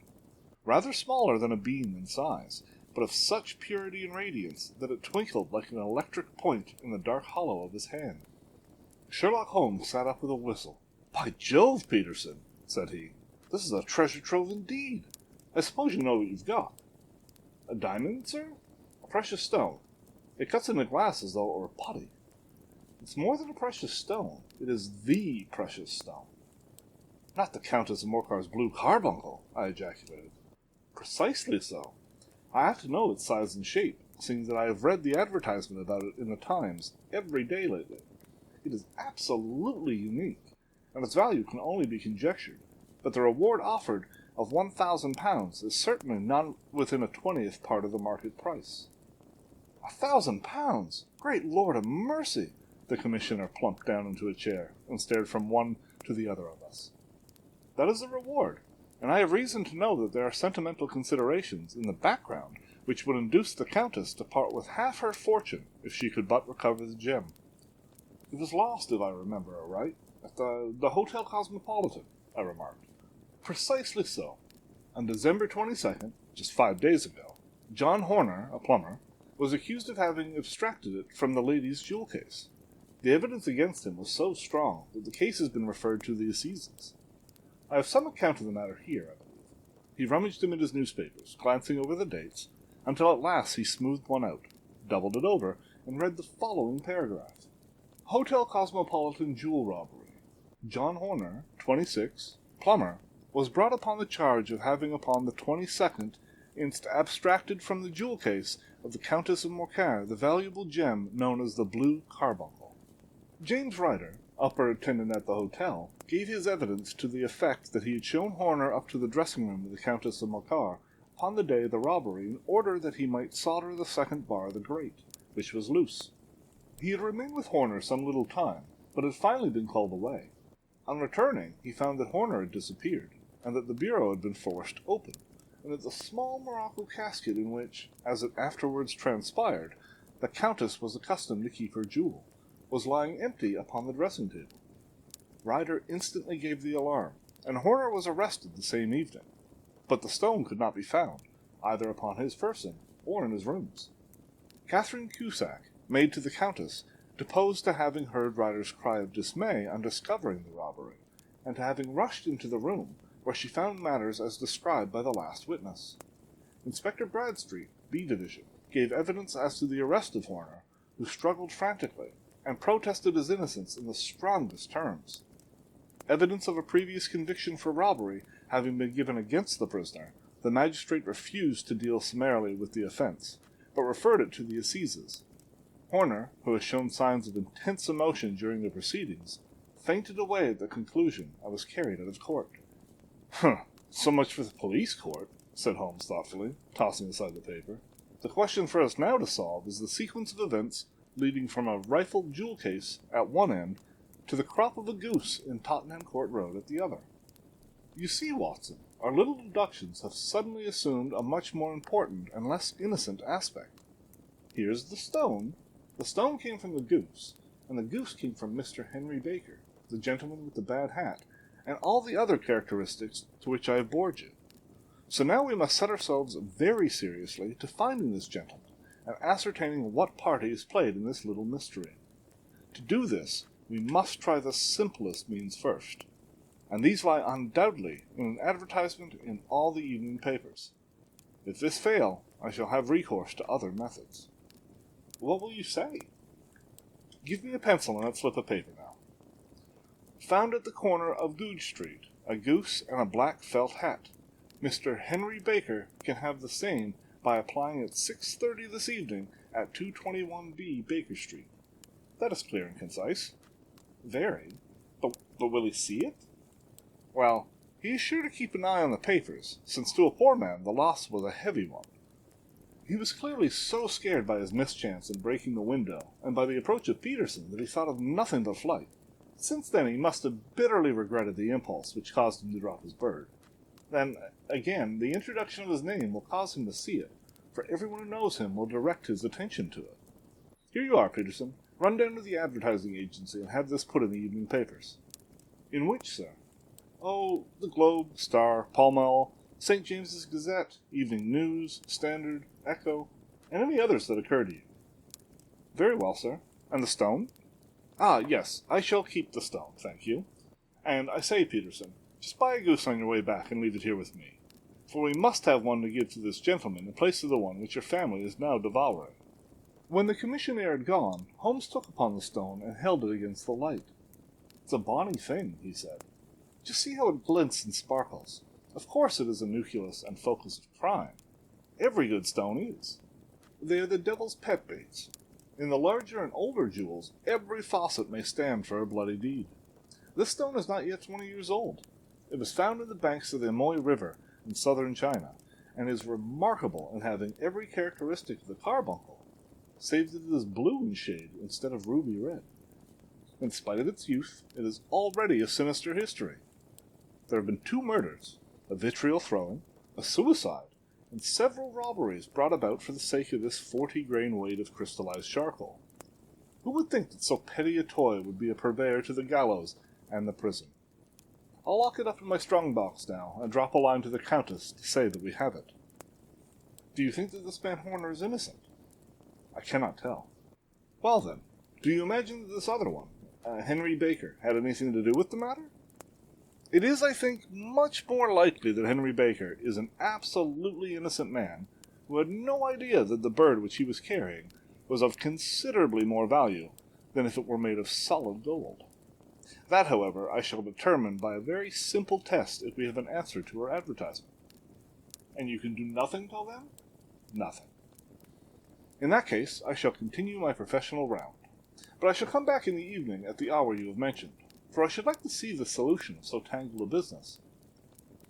Speaker 1: rather smaller than a bean in size, but of such purity and radiance that it twinkled like an electric point in the dark hollow of his hand. Sherlock Holmes sat up with a whistle. "By Jove, Peterson," said he, "this is a treasure trove indeed. I suppose you know what you've got." "A diamond, sir? A precious stone. It cuts into glass as though it were putty." "It's more than a precious stone. It is the precious stone." "Not the Countess of Morcar's blue carbuncle!" I ejaculated. "Precisely so. I have to know its size and shape, seeing that I have read the advertisement about it in the Times every day lately. It is absolutely unique, and its value can only be conjectured, but the reward offered of £1,000 is certainly not within a 20th part of the market price." £1,000! Great Lord of mercy! The Commissioner plumped down into a chair and stared from one to the other of us. "That is the reward, and I have reason to know that there are sentimental considerations in the background which would induce the Countess to part with half her fortune if she could but recover the gem." "It was lost, if I remember aright, at the Hotel Cosmopolitan," I remarked. "Precisely so. On December 22nd, just 5 days ago, John Horner, a plumber, was accused of having abstracted it from the lady's jewel case. The evidence against him was so strong that the case has been referred to the Assizes. I have some account of the matter here, I believe." He rummaged him in his newspapers, glancing over the dates, until at last he smoothed one out, doubled it over, and read the following paragraph. "Hotel Cosmopolitan jewel robbery. John Horner, 26, plumber, was brought upon the charge of having upon the 22nd inst. abstracted from the jewel case of the Countess of Morcar the valuable gem known as the blue carbuncle." James Ryder, upper attendant at the hotel, gave his evidence to the effect that he had shown Horner up to the dressing-room of the Countess of Morcar upon the day of the robbery in order that he might solder the second bar of the grate, which was loose. He had remained with Horner some little time, but had finally been called away. On returning, he found that Horner had disappeared, and that the bureau had been forced open, and that the small morocco casket in which, as it afterwards transpired, the Countess was accustomed to keep her jewel, was lying empty upon the dressing-table. Ryder instantly gave the alarm, and Horner was arrested the same evening, but the stone could not be found, either upon his person or in his rooms. Catherine Cusack, maid to the Countess, deposed to having heard Ryder's cry of dismay on discovering the robbery, and to having rushed into the room, where she found matters as described by the last witness. Inspector Bradstreet, B Division, gave evidence as to the arrest of Horner, who struggled frantically, and protested his innocence in the strongest terms. Evidence of a previous conviction for robbery having been given against the prisoner, the magistrate refused to deal summarily with the offence, but referred it to the Assizes. Horner, who has shown signs of intense emotion during the proceedings, fainted away at the conclusion and was carried out of court. "Humph, so much for the police court," said Holmes thoughtfully, tossing aside the paper. "The question for us now to solve is the sequence of events leading from a rifled jewel case at one end to the crop of a goose in Tottenham Court Road at the other. You see, Watson, our little deductions have suddenly assumed a much more important and less innocent aspect. Here's the stone. The stone came from the goose, and the goose came from Mr. Henry Baker, the gentleman with the bad hat, and all the other characteristics to which I have bored you. So now we must set ourselves very seriously to finding this gentleman, and ascertaining what part he has played in this little mystery. To do this, we must try the simplest means first, and these lie undoubtedly in an advertisement in all the evening papers. If this fail, I shall have recourse to other methods." "What will you say?" "Give me a pencil and a slip of paper now. Found at the corner of Goodge Street, a goose and a black felt hat. Mr. Henry Baker can have the same by applying at 6:30 this evening at 221B Baker Street. That is clear and concise." "Very. But will he see it?" "Well, he is sure to keep an eye on the papers, since to a poor man the loss was a heavy one. He was clearly so scared by his mischance in breaking the window, and by the approach of Peterson, that he thought of nothing but flight. Since then he must have bitterly regretted the impulse which caused him to drop his bird. Then, again, the introduction of his name will cause him to see it, for everyone who knows him will direct his attention to it. Here you are, Peterson. Run down to the advertising agency and have this put in the evening papers. In which, sir? Oh, the Globe, Star, Pall Mall, St. James's Gazette, Evening News, Standard, Echo, and any others that occur to you. Very well, sir. And the stone? Ah, yes, I shall keep the stone, thank you. And I say, Peterson, just buy a goose on your way back and leave it here with me, for we must have one to give to this gentleman in place of the one which your family is now devouring. When the commissionaire had gone, Holmes took upon the stone and held it against the light. It's a bonny thing, he said. Just see how it glints and sparkles. Of course it is a nucleus and focus of crime. Every good stone is. They are the devil's pet baits. In the larger and older jewels, every faucet may stand for a bloody deed. This stone is not yet 20 years old. It was found in the banks of the Amoy River in southern China, and is remarkable in having every characteristic of the carbuncle, save that it is blue in shade instead of ruby red. In spite of its youth, it is already a sinister history. There have been 2 murders, a vitriol throwing, a suicide, and several robberies brought about for the sake of this 40-grain weight of crystallized charcoal. Who would think that so petty a toy would be a purveyor to the gallows and the prison? I'll lock it up in my strong-box now, and drop a line to the Countess to say that we have it. Do you think that this man Horner is innocent? I cannot tell. Well then, do you imagine that this other one, Henry Baker, had anything to do with the matter? It is, I think, much more likely that Henry Baker is an absolutely innocent man who had no idea that the bird which he was carrying was of considerably more value than if it were made of solid gold. That, however, I shall determine by a very simple test if we have an answer to our advertisement. And you can do nothing till then? Nothing. In that case, I shall continue my professional round. But I shall come back in the evening at the hour you have mentioned, for I should like to see the solution of so tangled a business.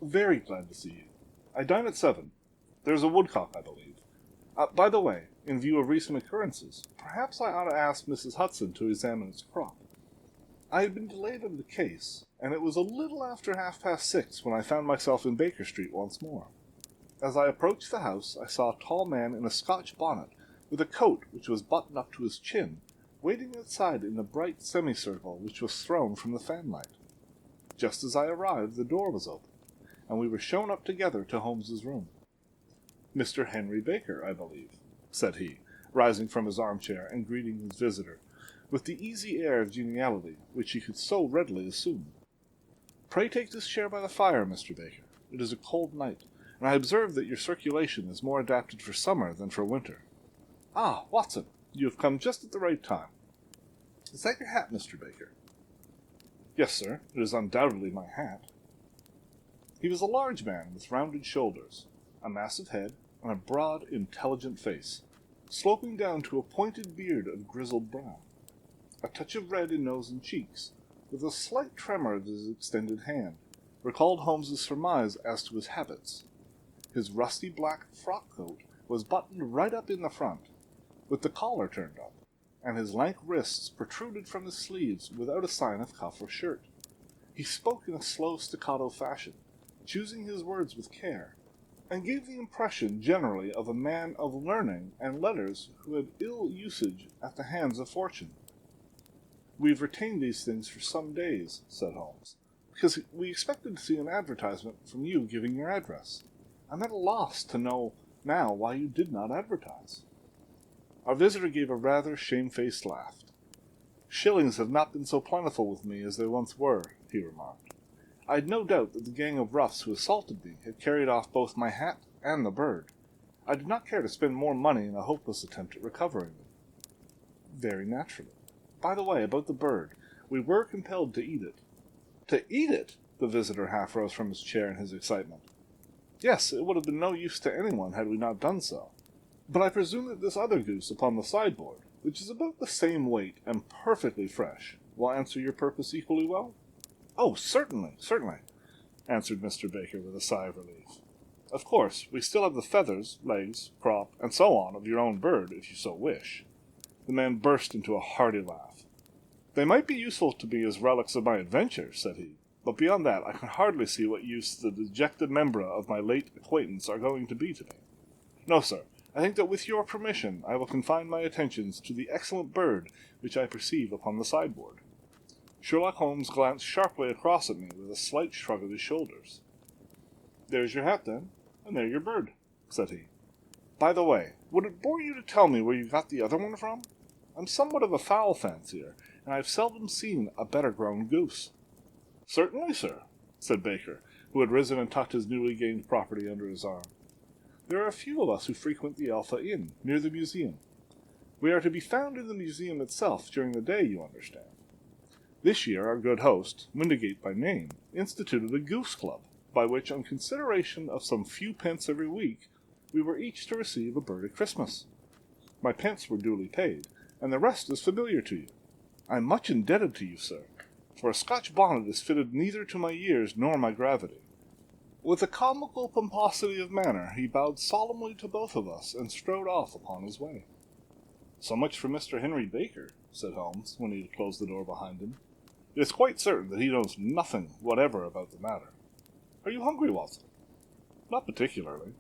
Speaker 1: Very glad to see you. I dine at 7. There's a woodcock, I believe. By the way, in view of recent occurrences, perhaps I ought to ask Mrs. Hudson to examine its crop. I had been delayed in the case, and it was a little after 6:30 when I found myself in Baker Street once more. As I approached the house, I saw a tall man in a Scotch bonnet, with a coat which was buttoned up to his chin, waiting outside in the bright semicircle which was thrown from the fanlight. Just as I arrived, the door was opened, and we were shown up together to Holmes's room. Mr. Henry Baker, I believe, said he, rising from his armchair and greeting his visitor, with the easy air of geniality which he could so readily assume. Pray take this chair by the fire, Mr. Baker. It is a cold night, and I observe that your circulation is more adapted for summer than for winter. Ah, Watson, you have come just at the right time. Is that your hat, Mr. Baker? Yes, sir, it is undoubtedly my hat. He was a large man with rounded shoulders, a massive head, and a broad, intelligent face, sloping down to a pointed beard of grizzled brown. A touch of red in nose and cheeks, with a slight tremor of his extended hand, recalled Holmes's surmise as to his habits. His rusty black frock coat was buttoned right up in the front, with the collar turned up, and his lank wrists protruded from his sleeves without a sign of cuff or shirt. He spoke in a slow staccato fashion, choosing his words with care, and gave the impression generally of a man of learning and letters who had ill usage at the hands of fortune. "We've retained these things for some days," said Holmes, "because we expected to see an advertisement from you giving your address. I'm at a loss to know now why you did not advertise." Our visitor gave a rather shamefaced laugh. "Shillings have not been so plentiful with me as they once were," he remarked. "I had no doubt that the gang of roughs who assaulted me had carried off both my hat and the bird. I did not care to spend more money in a hopeless attempt at recovering them." "Very naturally. By the way, about the bird, we were compelled to eat it." "To eat it?" The visitor half rose from his chair in his excitement. "Yes, it would have been no use to anyone had we not done so. But I presume that this other goose upon the sideboard, which is about the same weight and perfectly fresh, will answer your purpose equally well?" "Oh, certainly, certainly," answered Mr. Baker with a sigh of relief. Of course, we still have the feathers, legs, crop, and so on of your own bird, if you so wish." The man burst into a hearty laugh. "They might be useful to me as relics of my adventure," said he, "but beyond that I can hardly see what use the dejected membra of my late acquaintance are going to be to me. No, sir, I think that with your permission I will confine my attentions to the excellent bird which I perceive upon the sideboard." Sherlock Holmes glanced sharply across at me with a slight shrug of his shoulders. "There's your hat, then, and there your bird," said he. "By the way, would it bore you to tell me where you got the other one from? I'm somewhat of a fowl fancier, and I've seldom seen a better-grown goose." "Certainly, sir," said Baker, who had risen and tucked his newly gained property under his arm. "There are a few of us who frequent the Alpha Inn, near the museum. We are to be found in the museum itself during the day, you understand. This year our good host, Windigate by name, instituted a goose club, by which, on consideration of some few pence every week, we were each to receive a bird at Christmas. My pence were duly paid, and the rest is familiar to you. I am much indebted to you, sir, for a Scotch bonnet is fitted neither to my years nor my gravity." With a comical pomposity of manner, he bowed solemnly to both of us, and strode off upon his way. "So much for Mr. Henry Baker," said Holmes, when he had closed the door behind him. "It is quite certain that he knows nothing whatever about the matter. Are you hungry, Watson?" "Not particularly."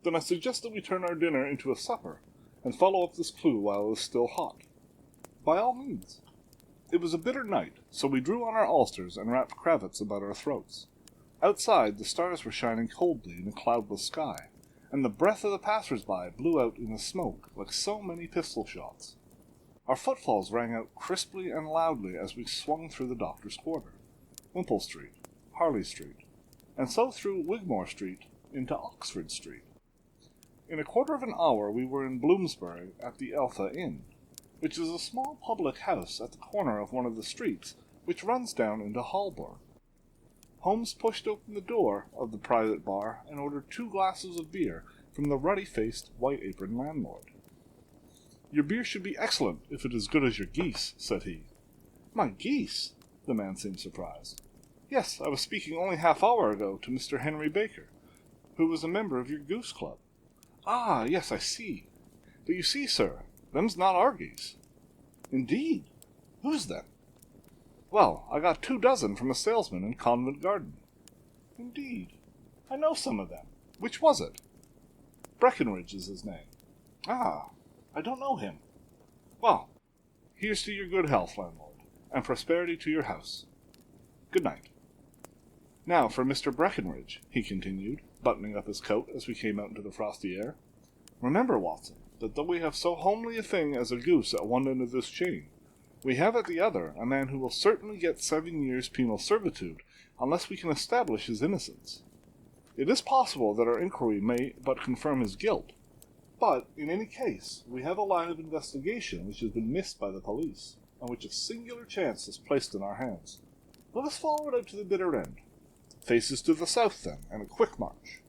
Speaker 1: "Then I suggest that we turn our dinner into a supper, and follow up this clue while it is still hot." "By all means." It was a bitter night, so we drew on our ulsters and wrapped cravats about our throats. Outside, the stars were shining coldly in a cloudless sky, and the breath of the passers-by blew out in the smoke like so many pistol shots. Our footfalls rang out crisply and loudly as we swung through the doctor's quarter, Wimpole Street, Harley Street, and so through Wigmore Street into Oxford Street. In a quarter of an hour we were in Bloomsbury at the Alpha Inn, which is a small public house at the corner of one of the streets which runs down into Holborn. Holmes pushed open the door of the private bar and ordered 2 glasses of beer from the ruddy-faced, white-aproned landlord. "Your beer should be excellent, if it is good as your geese," said he. "My geese?" The man seemed surprised. "Yes, I was speaking only half-hour ago to Mr. Henry Baker, who was a member of your goose club." "Ah, yes, I see. But you see, sir, them's not our geese." "Indeed? Whose then?" "Well, I got 2 dozen from a salesman in Covent Garden." "Indeed? I know some of them. Which was it?" "Breckenridge is his name." "Ah, I don't know him." "Well, here's to your good health, landlord, and prosperity to your house. Good night. Now for Mr. Breckenridge," he continued, buttoning up his coat as we came out into the frosty air. "Remember, Watson, that though we have so homely a thing as a goose at one end of this chain, we have at the other a man who will certainly get 7 years' penal servitude unless we can establish his innocence. It is possible that our inquiry may but confirm his guilt, but, in any case, we have a line of investigation which has been missed by the police, and which a singular chance has placed in our hands. Let us follow it out to the bitter end. Faces to the south, then, and a quick march."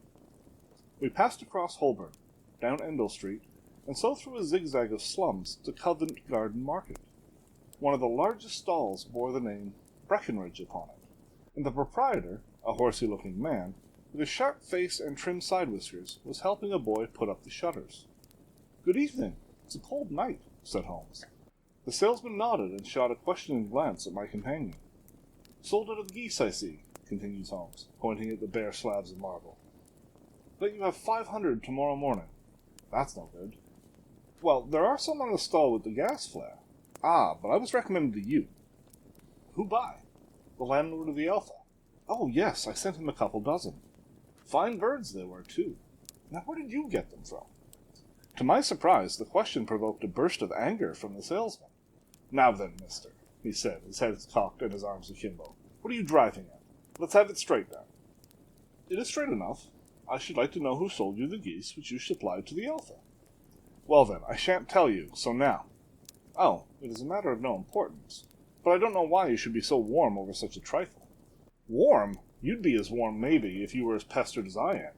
Speaker 1: We passed across Holborn, down Endell Street, and so through a zigzag of slums to Covent Garden Market. One of the largest stalls bore the name Breckenridge upon it, and the proprietor, a horsey-looking man, with a sharp face and trim side-whiskers, was helping a boy put up the shutters. "Good evening. It's a cold night," said Holmes. The salesman nodded and shot a questioning glance at my companion. "Sold out of geese, I see," continues Holmes, pointing at the bare slabs of marble. "Let you have 500 tomorrow morning." "That's no good." "Well, there are some on the stall with the gas flare." "Ah, but I was recommended to you." "Who by?" "The landlord of the Alpha." "Oh, yes, I sent him a couple dozen." "Fine birds they were, too. Now where did you get them from?" To my surprise, the question provoked a burst of anger from the salesman. "Now then, mister," he said, his head cocked and his arms akimbo, "what are you driving at? Let's have it straight now." "It is straight enough. I should like to know who sold you the geese which you supplied to the Alpha." "Well then, I shan't tell you, so now." "Oh, it is a matter of no importance. But I don't know why you should be so warm over such a trifle." "Warm? You'd be as warm, maybe, if you were as pestered as I am.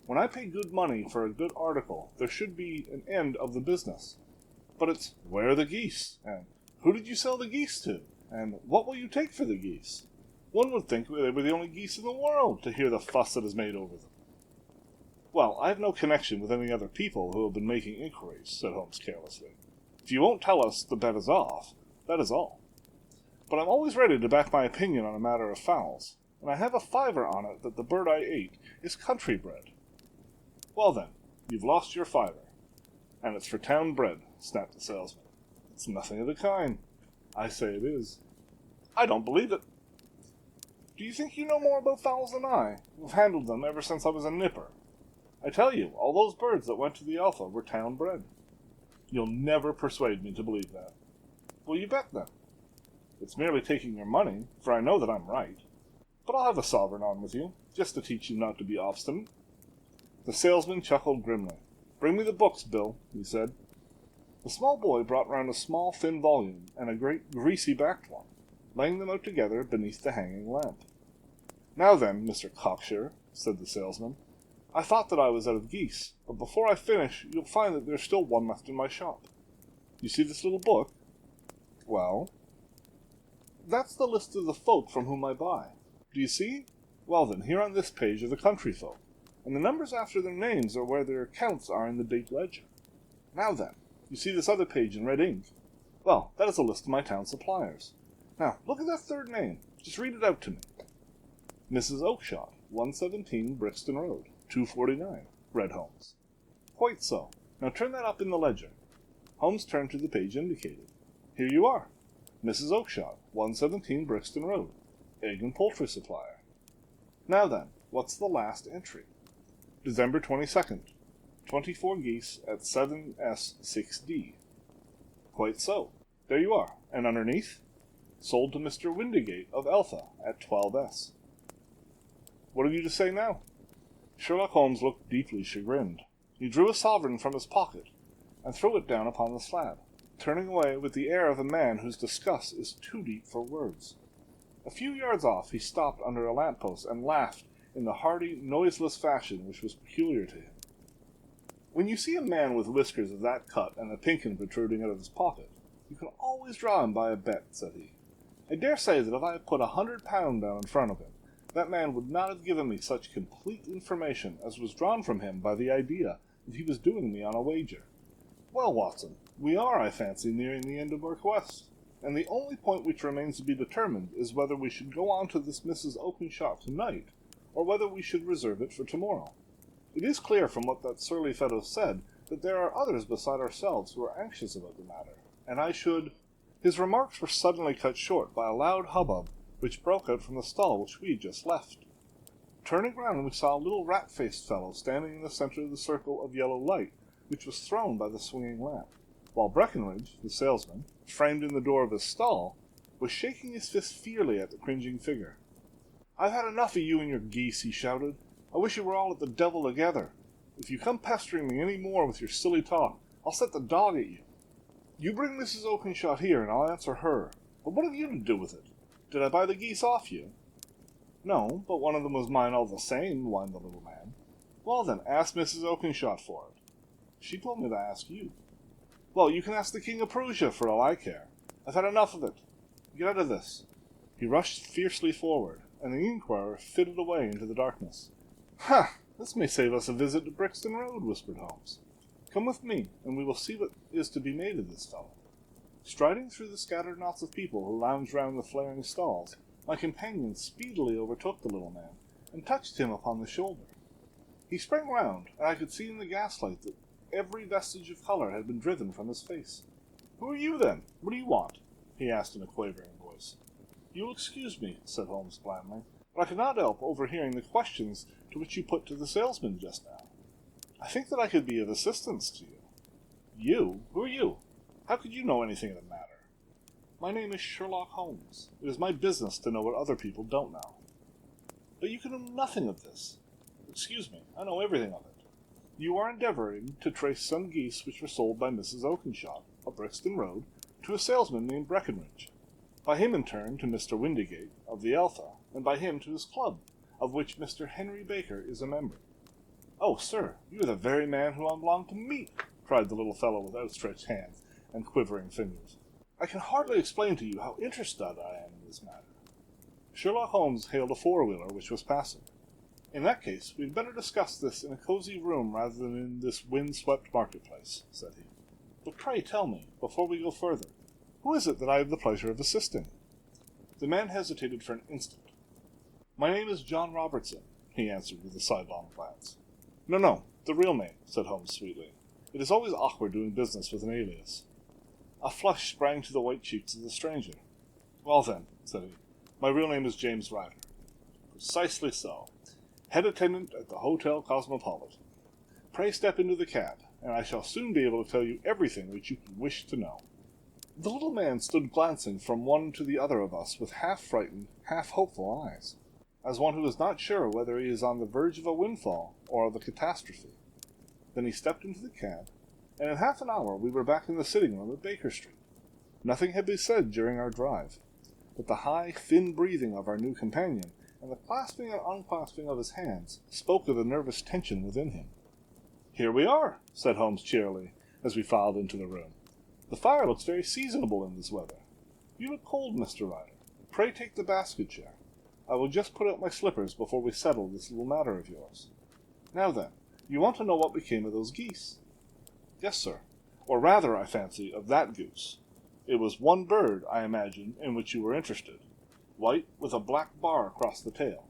Speaker 1: When I pay good money for a good article, there should be an end of the business. But it's, where are the geese? And who did you sell the geese to? And what will you take for the geese? One would think they were the only geese in the world, to hear the fuss that is made over them." Well, I have no connection with any other people who have been making inquiries, said Holmes carelessly. If you won't tell us, the bet is off. That is all. But I'm always ready to back my opinion on a matter of fowls, and I have a fiver on it that the bird I ate is country bred. Well then, you've lost your fiver. And it's for town bred, snapped the salesman. It's nothing of the kind. I say it is. I don't believe it. Do you think you know more about fowls than I, who've handled them ever since I was a nipper? I tell you, all those birds that went to the Alpha were town bred. You'll never persuade me to believe that. Will you bet then? It's merely taking your money, for I know that I'm right. But I'll have a sovereign on with you, just to teach you not to be obstinate. The salesman chuckled grimly. Bring me the books, Bill, he said. The small boy brought round a small, thin volume, and a great, greasy-backed one, laying them out together beneath the hanging lamp. Now then, Mr. Cocksure, said the salesman, I thought that I was out of geese, but before I finish, you'll find that there's still one left in my shop. You see this little book? Well? That's the list of the folk from whom I buy. Do you see? Well then, here on this page are the country folk, and the numbers after their names are where their accounts are in the big ledger. Now then, you see this other page in red ink? Well, that is a list of my town suppliers. Now, look at that third name. Just read it out to me. Mrs. Oakshott, 117 Brixton Road, 249, read Holmes. Quite so. Now turn that up in the ledger. Holmes turned to the page indicated. Here you are. Mrs. Oakshott, 117 Brixton Road, egg and poultry supplier. Now then, what's the last entry? December 22nd, 24 geese at 7S6D. Quite so. There you are. And underneath? Sold to Mr. Windigate of Alpha at 12S. What have you to say now? Sherlock Holmes looked deeply chagrined. He drew a sovereign from his pocket and threw it down upon the slab, turning away with the air of a man whose disgust is too deep for words. A few yards off he stopped under a lamp-post and laughed in the hearty, noiseless fashion which was peculiar to him. When you see a man with whiskers of that cut and a pink-un protruding out of his pocket, you can always draw him by a bet, said he. I dare say that if I had put £100 down in front of him, that man would not have given me such complete information as was drawn from him by the idea that he was doing me on a wager. Well, Watson, we are, I fancy, nearing the end of our quest, and the only point which remains to be determined is whether we should go on to this Mrs. Oakshott tonight, or whether we should reserve it for tomorrow. It is clear from what that surly fellow said that there are others beside ourselves who are anxious about the matter, and I should— His remarks were suddenly cut short by a loud hubbub which broke out from the stall which we had just left. Turning round, we saw a little rat-faced fellow standing in the centre of the circle of yellow light which was thrown by the swinging lamp, while Breckenridge, the salesman, framed in the door of his stall, was shaking his fist fiercely at the cringing figure. "I've had enough of you and your geese," he shouted. "I wish you were all at the devil together. If you come pestering me any more with your silly talk, I'll set the dog at you. You bring Mrs. Oakshott here, and I'll answer her. But what have you to do with it? Did I buy the geese off you?" "No, but one of them was mine all the same," whined the little man. "Well then, ask Mrs. Oakshott for it." "She told me to ask you." "Well, you can ask the King of Prussia for all I care. I've had enough of it. Get out of this." He rushed fiercely forward, and the inquirer fitted away into the darkness. "Ha! This may save us a visit to Brixton Road," whispered Holmes. "Come with me, and we will see what is to be made of this fellow." Striding through the scattered knots of people who lounged round the flaring stalls, my companion speedily overtook the little man, and touched him upon the shoulder. He sprang round, and I could see in the gaslight that every vestige of colour had been driven from his face. "Who are you, then? What do you want?" he asked in a quavering voice. "You'll excuse me," said Holmes blandly, "but I could not help overhearing the questions to which you put to the salesman just now. I think that I could be of assistance to you." "You? Who are you? How could you know anything of the matter?" "My name is Sherlock Holmes. It is my business to know what other people don't know." "But you can know nothing of this." "Excuse me, I know everything of it. You are endeavouring to trace some geese which were sold by Mrs. Oakshott, of Brixton Road, to a salesman named Breckenridge, by him in turn to Mr. Windigate, of the Alpha, and by him to his club, of which Mr. Henry Baker is a member." "Oh, sir, you are the very man whom I long to meet," cried the little fellow with outstretched hands and quivering fingers. "I can hardly explain to you how interested I am in this matter." Sherlock Holmes hailed a four-wheeler which was passing. In that case, we'd better discuss this in a cozy room rather than in this wind-swept marketplace, said he. But pray tell me, before we go further, who is it that I have the pleasure of assisting? The man hesitated for an instant. My name is John Robertson, he answered with a sidelong glance. No, the real name, said Holmes sweetly. It is always awkward doing business with an alias. A flush sprang to the white cheeks of the stranger. Well then, said he, my real name is James Ryder. Precisely so. Head attendant at the Hotel Cosmopolitan. Pray step into the cab, and I shall soon be able to tell you everything which you can wish to know. The little man stood glancing from one to the other of us with half-frightened, half-hopeful eyes, as one who is not sure whether he is on the verge of a windfall or of a catastrophe. Then he stepped into the cab, and in half an hour we were back in the sitting room at Baker Street. Nothing had been said during our drive, but the high, thin breathing of our new companion and the clasping and unclasping of his hands spoke of the nervous tension within him. Here we are, said Holmes cheerily, as we filed into the room. The fire looks very seasonable in this weather. You look cold, Mr. Ryder. Pray take the basket chair. I will just put out my slippers before we settle this little matter of yours. Now then, you want to know what became of those geese? Yes, sir. Or rather, I fancy, of that goose. It was one bird, I imagine, in which you were interested. White, with a black bar across the tail.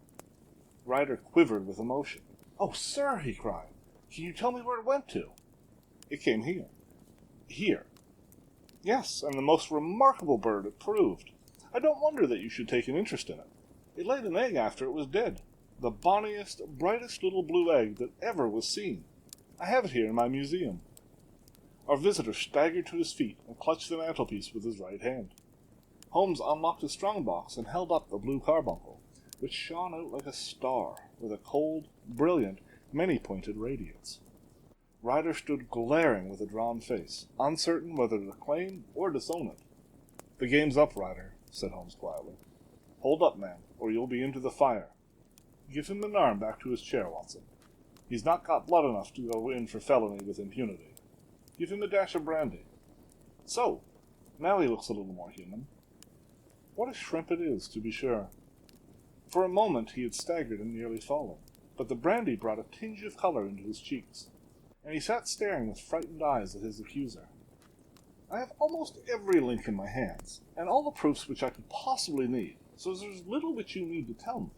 Speaker 1: Ryder quivered with emotion. Oh, sir, he cried. Can you tell me where it went to? It came here. Here. Yes, and the most remarkable bird it proved. I don't wonder that you should take an interest in it. It laid an egg after it was dead. The bonniest, brightest little blue egg that ever was seen. I have it here in my museum. Our visitor staggered to his feet and clutched the mantelpiece with his right hand. Holmes unlocked his strong-box and held up the blue carbuncle, which shone out like a star, with a cold, brilliant, many-pointed radiance. Ryder stood glaring with a drawn face, uncertain whether to claim or disown it. The game's up, Ryder, said Holmes quietly. Hold up, man, or you'll be into the fire. Give him an arm back to his chair, Watson. He's not got blood enough to go in for felony with impunity. Give him a dash of brandy. So, now he looks a little more human. What a shrimp it is, to be sure. For a moment he had staggered and nearly fallen, but the brandy brought a tinge of color into his cheeks, and he sat staring with frightened eyes at his accuser. I have almost every link in my hands, and all the proofs which I could possibly need, so there's little which you need to tell me.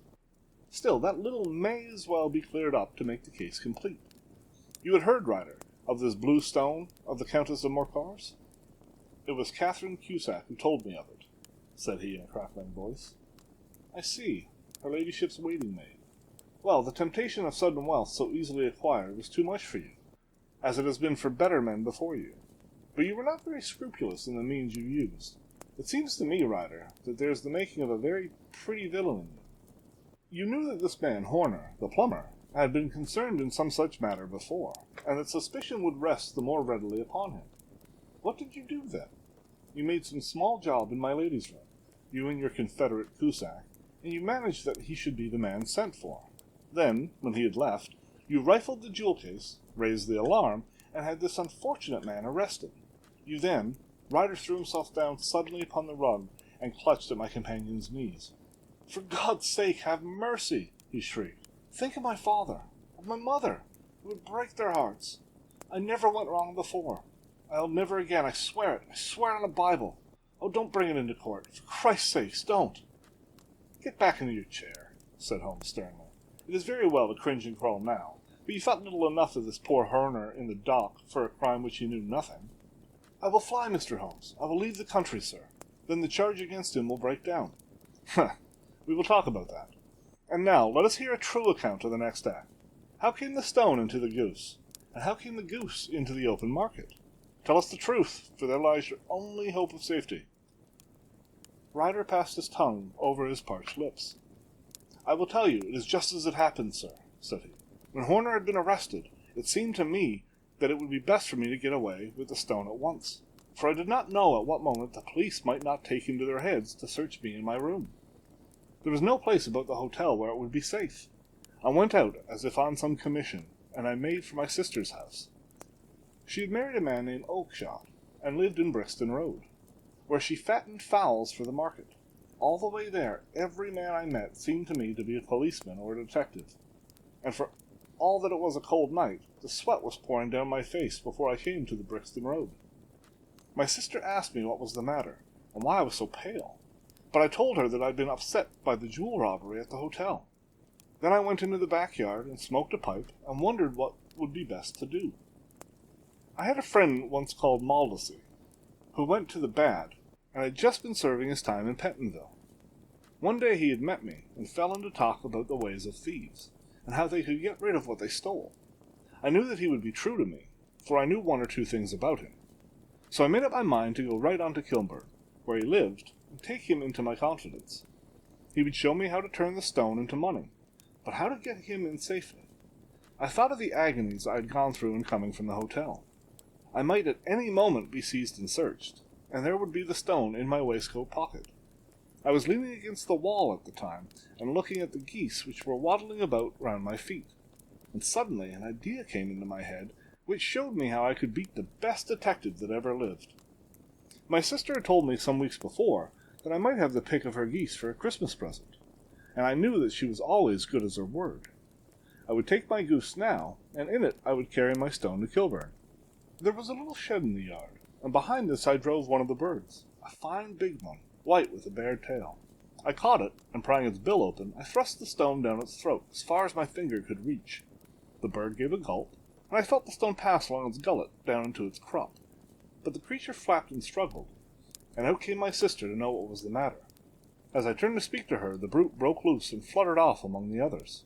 Speaker 1: Still, that little may as well be cleared up to make the case complete. You had heard, Ryder, of this blue stone of the Countess of Morcar's? It was Catherine Cusack who told me of it, said he in a crackling voice. I see. Her ladyship's waiting maid. Well, the temptation of sudden wealth so easily acquired was too much for you, as it has been for better men before you. But you were not very scrupulous in the means you used. It seems to me, Ryder, that there's the making of a very pretty villain in you. You knew that this man, Horner, the plumber, had been concerned in some such matter before, and that suspicion would rest the more readily upon him. What did you do, then? You made some small job in my lady's room, you and your confederate Cusack, and you managed that he should be the man sent for. Then, when he had left, you rifled the jewel case, raised the alarm, and had this unfortunate man arrested. You then, Ryder threw himself down suddenly upon the rug and clutched at my companion's knees. For God's sake, have mercy, he shrieked. Think of my father, of my mother. It would break their hearts. I never went wrong before. I'll never again, I swear it. I swear it on the Bible. Oh, don't bring it into court. For Christ's sakes, don't. Get back into your chair, said Holmes sternly. It is very well to cringe and crawl now, but you thought little enough of this poor Horner in the dock for a crime which he knew nothing. I will fly, Mr. Holmes. I will leave the country, sir. Then the charge against him will break down. We will talk about that. And now, let us hear a true account of the next act. How came the stone into the goose? And how came the goose into the open market? Tell us the truth, for there lies your only hope of safety. Ryder passed his tongue over his parched lips. I will tell you, it is just as it happened, sir, said he. When Horner had been arrested, it seemed to me that it would be best for me to get away with the stone at once, for I did not know at what moment the police might not take into their heads to search me in my room. There was no place about the hotel where it would be safe. I went out as if on some commission, and I made for my sister's house. She had married a man named Oakshott, and lived in Brixton Road, where she fattened fowls for the market. All the way there, every man I met seemed to me to be a policeman or a detective. and for all that it was a cold night, the sweat was pouring down my face before I came to the Brixton Road. My sister asked me what was the matter, and why I was so pale, but I told her that I'd been upset by the jewel robbery at the hotel. Then I went into the backyard and smoked a pipe and wondered what would be best to do. I had a friend once called Maldacey, who went to the bad and had just been serving his time in Pentonville. One day he had met me and fell into talk about the ways of thieves, and how they could get rid of what they stole. I knew that he would be true to me, for I knew one or two things about him. So I made up my mind to go right on to Kilburn, where he lived, and take him into my confidence. He would show me how to turn the stone into money, but how to get him in safely. I thought of the agonies I had gone through in coming from the hotel. I might at any moment be seized and searched, and there would be the stone in my waistcoat pocket. I was leaning against the wall at the time, and looking at the geese which were waddling about round my feet, and suddenly an idea came into my head which showed me how I could beat the best detective that ever lived. My sister had told me some weeks before that I might have the pick of her geese for a Christmas present, and I knew that she was always good as her word. I would take my goose now, and in it I would carry my stone to Kilburn. There was a little shed in the yard, and behind this I drove one of the birds, a fine big one, white with a bared tail. I caught it, and prying its bill open, I thrust the stone down its throat as far as my finger could reach. The bird gave a gulp, and I felt the stone pass along its gullet down into its crop. But the creature flapped and struggled, and out came my sister to know what was the matter. As I turned to speak to her, the brute broke loose and fluttered off among the others.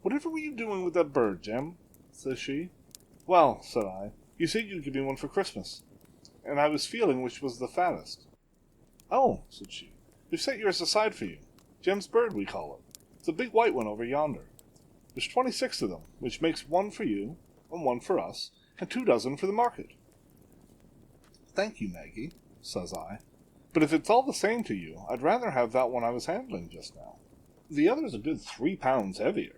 Speaker 1: "Whatever were you doing with that bird, Jem?" says she. "Well," said I, "you said you'd give me one for Christmas, and I was feeling which was the fattest." "Oh," said she, "we've set yours aside for you. Jem's bird, we call it. It's a big white one over yonder. There's 26 of them, which makes one for you, and one for us, and 2 dozen for the market." "Thank you, Maggie," says I, "but if it's all the same to you, I'd rather have that one I was handling just now." "The other's a good 3 pounds heavier,"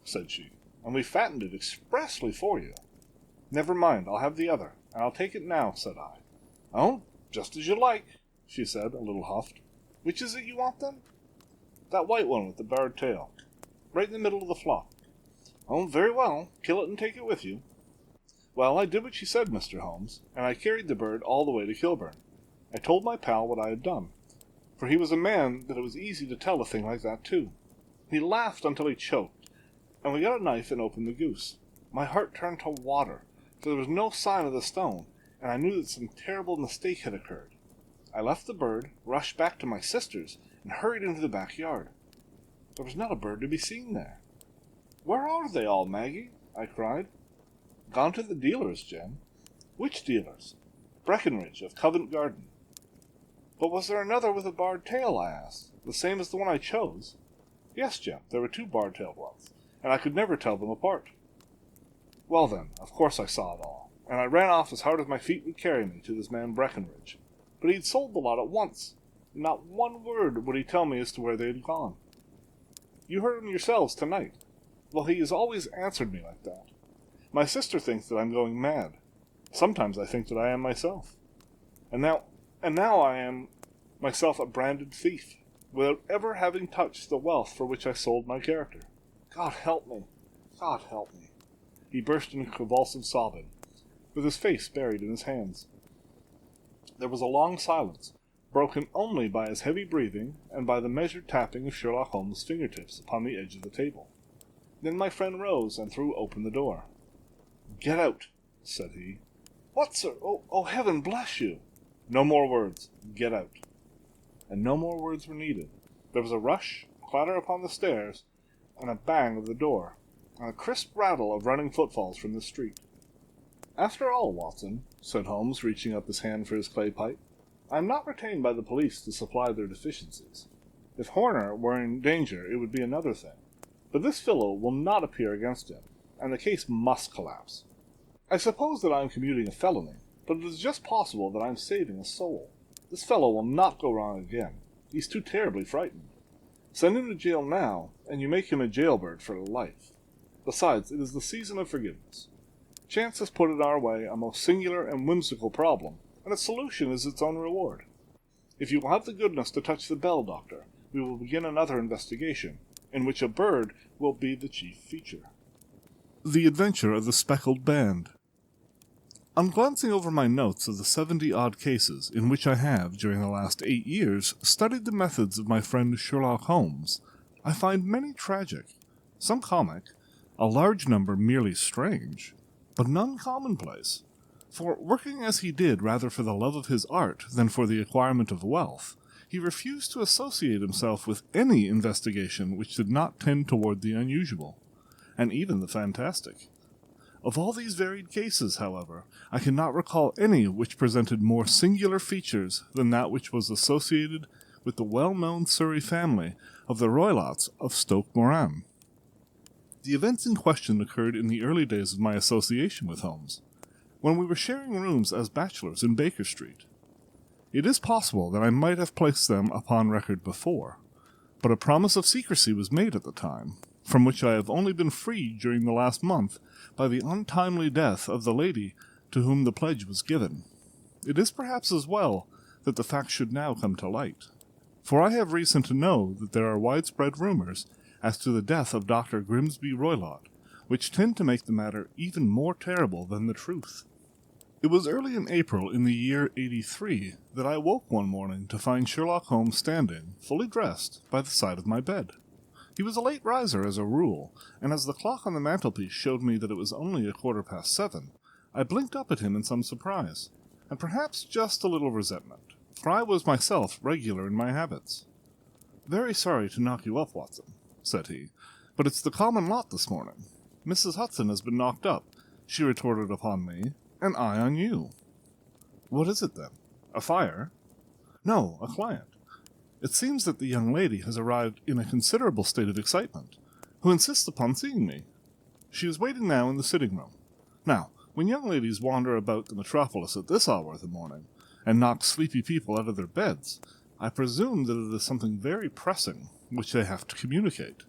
Speaker 1: said she, "and we fattened it expressly for you." "Never mind, I'll have the other, and I'll take it now," said I. "Oh, just as you like," she said, a little huffed. "Which is it you want, then?" "That white one with the barred tail, right in the middle of the flock." "Oh, very well, kill it and take it with you." Well, I did what she said, Mr. Holmes, and I carried the bird all the way to Kilburn. I told my pal what I had done, for he was a man that it was easy to tell a thing like that to. He laughed until he choked, and we got a knife and opened the goose. My heart turned to water, for there was no sign of the stone, and I knew that some terrible mistake had occurred. I left the bird, rushed back to my sister's, and hurried into the backyard. There was not a bird to be seen there. "Where are they all, Maggie?" I cried. "Gone to the dealers, Jem." "Which dealers?" "Breckenridge, of Covent Garden." "But was there another with a barred tail?" I asked. "The same as the one I chose?" "Yes, Jem, there were 2 barred-tailed ones, and I could never tell them apart." Well then, of course I saw it all, and I ran off as hard as my feet would carry me to this man Breckenridge. But he'd sold the lot at once, and not one word would he tell me as to where they had gone. You heard him yourselves tonight. Well, he has always answered me like that. My sister thinks that I'm going mad. Sometimes I think that I am myself. And now I am myself a branded thief, without ever having touched the wealth for which I sold my character. God help me! God help me!" He burst into convulsive sobbing, with his face buried in his hands. There was a long silence, broken only by his heavy breathing and by the measured tapping of Sherlock Holmes' fingertips upon the edge of the table. Then my friend rose and threw open the door. "Get out," said he. "What, sir? Oh, heaven bless you!" "No more words. Get out." And no more words were needed. There was a rush, a clatter upon the stairs, and a bang of the door, and a crisp rattle of running footfalls from the street. "After all, Watson," said Holmes, reaching up his hand for his clay pipe, "I am not retained by the police to supply their deficiencies. If Horner were in danger, it would be another thing. But this fellow will not appear against him, and the case must collapse. I suppose that I am commuting a felony, but it is just possible that I am saving a soul. This fellow will not go wrong again. He's too terribly frightened. Send him to jail now, and you make him a jailbird for life. Besides, it is the season of forgiveness. Chance has put in our way a most singular and whimsical problem, and its solution is its own reward. If you will have the goodness to touch the bell, Doctor, we will begin another investigation, in which a bird will be the chief feature. The Adventure of the Speckled Band. On glancing over my notes of the 70-odd cases in which I have, during the last 8 years, studied the methods of my friend Sherlock Holmes, I find many tragic, some comic, a large number merely strange, but none commonplace. For, working as he did rather for the love of his art than for the acquirement of wealth, he refused to associate himself with any investigation which did not tend toward the unusual, and even the fantastic. Of all these varied cases, however, I cannot recall any which presented more singular features than that which was associated with the well-known Surrey family of the Roylotts of Stoke Moran. The events in question occurred in the early days of my association with Holmes, when we were sharing rooms as bachelors in Baker Street. It is possible that I might have placed them upon record before, but a promise of secrecy was made at the time, from which I have only been freed during the last month by the untimely death of the lady to whom the pledge was given. It is perhaps as well that the fact should now come to light, for I have reason to know that there are widespread rumors as to the death of Dr. Grimsby Roylott, which tend to make the matter even more terrible than the truth. It was early in April in the year 83 that I woke one morning to find Sherlock Holmes standing, fully dressed, by the side of my bed. He was a late riser as a rule, and as the clock on the mantelpiece showed me that it was only 7:15, I blinked up at him in some surprise, and perhaps just a little resentment, for I was myself regular in my habits. "Very sorry to knock you up, Watson," said he, "but it's the common lot this morning. Mrs. Hudson has been knocked up," she retorted upon me, "and I on you." "What is it, then? A fire?" "No, a client. It seems that the young lady has arrived in a considerable state of excitement, who insists upon seeing me. She is waiting now in the sitting-room. Now, when young ladies wander about the metropolis at this hour of the morning, and knock sleepy people out of their beds, I presume that it is something very pressing which they have to communicate.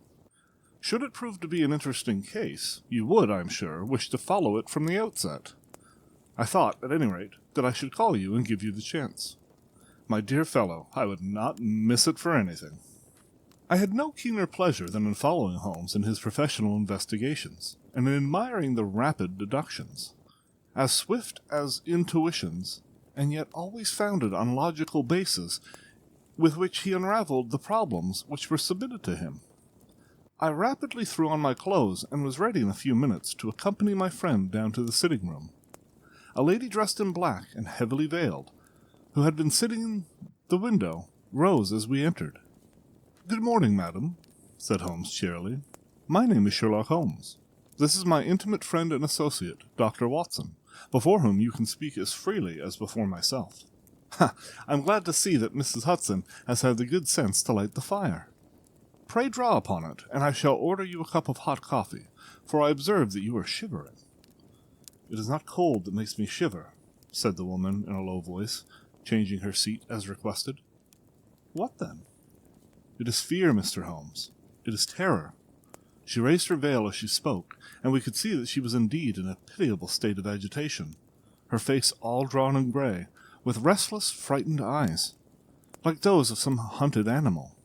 Speaker 1: Should it prove to be an interesting case, you would, I am sure, wish to follow it from the outset. I thought, at any rate, that I should call you and give you the chance. My dear fellow, I would not miss it for anything." I had no keener pleasure than in following Holmes in his professional investigations, and in admiring the rapid deductions, as swift as intuitions, and yet always founded on logical bases, with which he unravelled the problems which were submitted to him. I rapidly threw on my clothes, and was ready in a few minutes to accompany my friend down to the sitting-room. A lady dressed in black and heavily veiled, who had been sitting in the window, rose as we entered. "Good morning, madam," said Holmes cheerily. "My name is Sherlock Holmes. This is my intimate friend and associate, Dr. Watson, before whom you can speak as freely as before myself. Ha! I'm glad to see that Mrs. Hudson has had the good sense to light the fire. Pray draw upon it, and I shall order you a cup of hot coffee, for I observe that you are shivering." "It is not cold that makes me shiver," said the woman in a low voice, changing her seat as requested. "What then?" "It is fear, Mr. Holmes. It is terror." She raised her veil as she spoke, and we could see that she was indeed in a pitiable state of agitation, her face all drawn and grey, with restless, frightened eyes, like those of some hunted animal.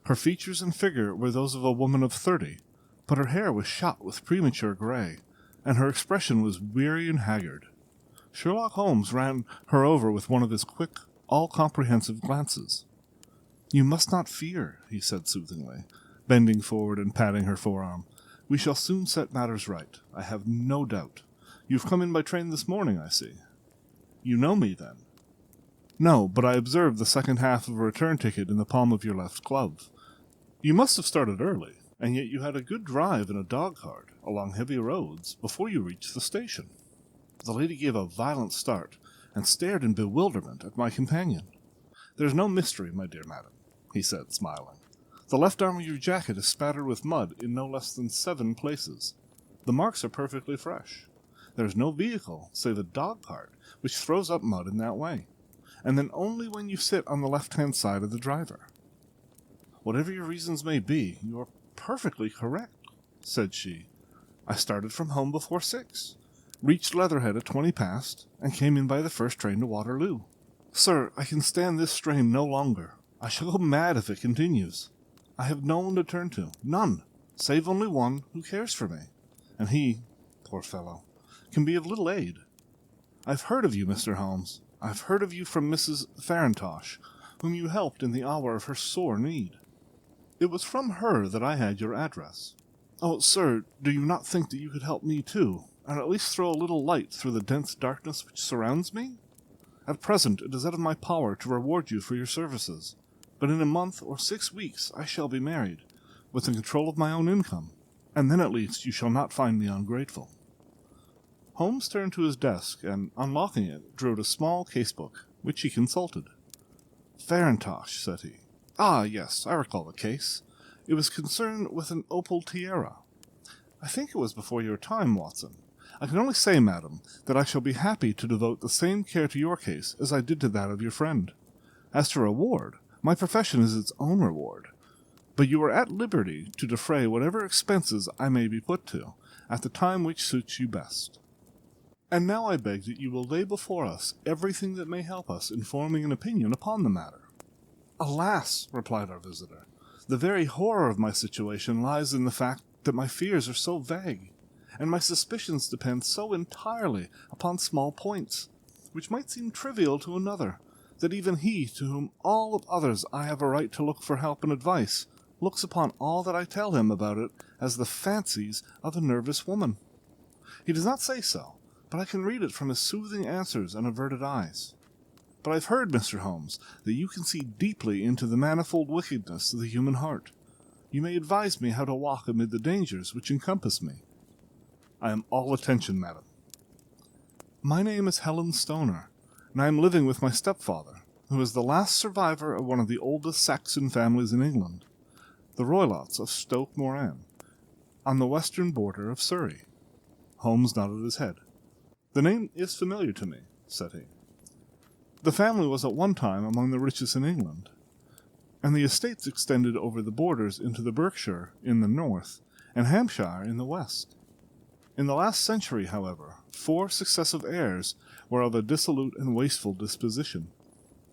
Speaker 1: Her features and figure were those of a woman of 30, but her hair was shot with premature grey, and her expression was weary and haggard. Sherlock Holmes ran her over with one of his quick, all-comprehensive glances. "You must not fear," he said soothingly, bending forward and patting her forearm. "We shall soon set matters right, I have no doubt. You've come in by train this morning, I see. You know me, then?" "No, but I observed the second half of a return ticket in the palm of your left glove. You must have started early, and yet you had a good drive in a dog-cart, along heavy roads, before you reached the station." The lady gave a violent start, and stared in bewilderment at my companion. "There's no mystery, my dear madam," he said, smiling. "The left arm of your jacket is spattered with mud in no less than 7 places. The marks are perfectly fresh. There is no vehicle, save a dog-cart, which throws up mud in that way, and then only when you sit on the left-hand side of the driver." "Whatever your reasons may be, you are perfectly correct," said she. "I started from home before 6. Reached Leatherhead at 20 past, and came in by the first train to Waterloo. Sir, I can stand this strain no longer. I shall go mad if it continues.
Speaker 2: I have no one to turn to, none, save only one who cares for me. And he, poor fellow, can be of little aid. I've heard of you, Mr. Holmes. I've heard of you from Mrs. Farintosh, whom you helped in the hour of her sore need. It was from her that I had your address. Oh, sir, do you not think that you could help me too, and at least throw a little light through the dense darkness which surrounds me? At present it is out of my power to reward you for your services, but in a month or 6 weeks I shall be married, with the control of my own income, and then at least you shall not find me ungrateful. Holmes turned to his desk, and, unlocking it, drew out a small case-book, which he consulted. Farintosh, said he. Ah, yes, I recall the case. It was concerned with an opal tiara. I think it was before your time, Watson. I can only say, madam, that I shall be happy to devote the same care to your case as I did to that of your friend. As to reward, my profession is its own reward. But you are at liberty to defray whatever expenses I may be put to, at the time which suits you best. And now I beg that you will lay before us everything that may help us in forming an opinion upon the matter. Alas, replied our visitor, the very horror of my situation lies in the fact that my fears are so vague, and my suspicions depend so entirely upon small points, which might seem trivial to another, that even he to whom all of others I have a right to look for help and advice looks upon all that I tell him about it as the fancies of a nervous woman. He does not say so, but I can read it from his soothing answers and averted eyes. But I've heard, Mr. Holmes, that you can see deeply into the manifold wickedness of the human heart. You may advise me how to walk amid the dangers which encompass me. I am all attention, madam. My name is Helen Stoner, and I am living with my stepfather, who is the last survivor of one of the oldest Saxon families in England, the Roylotts of Stoke Moran, on the western border of Surrey. Holmes nodded his head. The name is familiar to me, said he. The family was at one time among the richest in England, and the estates extended over the borders into the Berkshire in the north and Hampshire in the west. In the last century, however, 4 successive heirs were of a dissolute and wasteful disposition,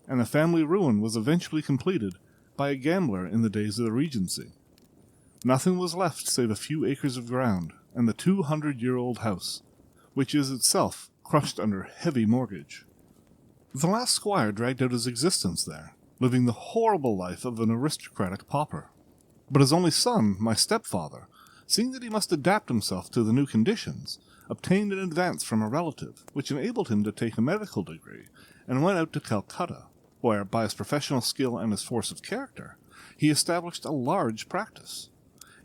Speaker 2: and the family ruin was eventually completed by a gambler in the days of the Regency. Nothing was left save a few acres of ground and the 200-year-old house, which is itself crushed under heavy mortgage. The last squire dragged out his existence there, living the horrible life of an aristocratic pauper. But his only son, my stepfather, seeing that he must adapt himself to the new conditions, obtained an advance from a relative, which enabled him to take a medical degree, and went out to Calcutta, where, by his professional skill and his force of character, he established a large practice.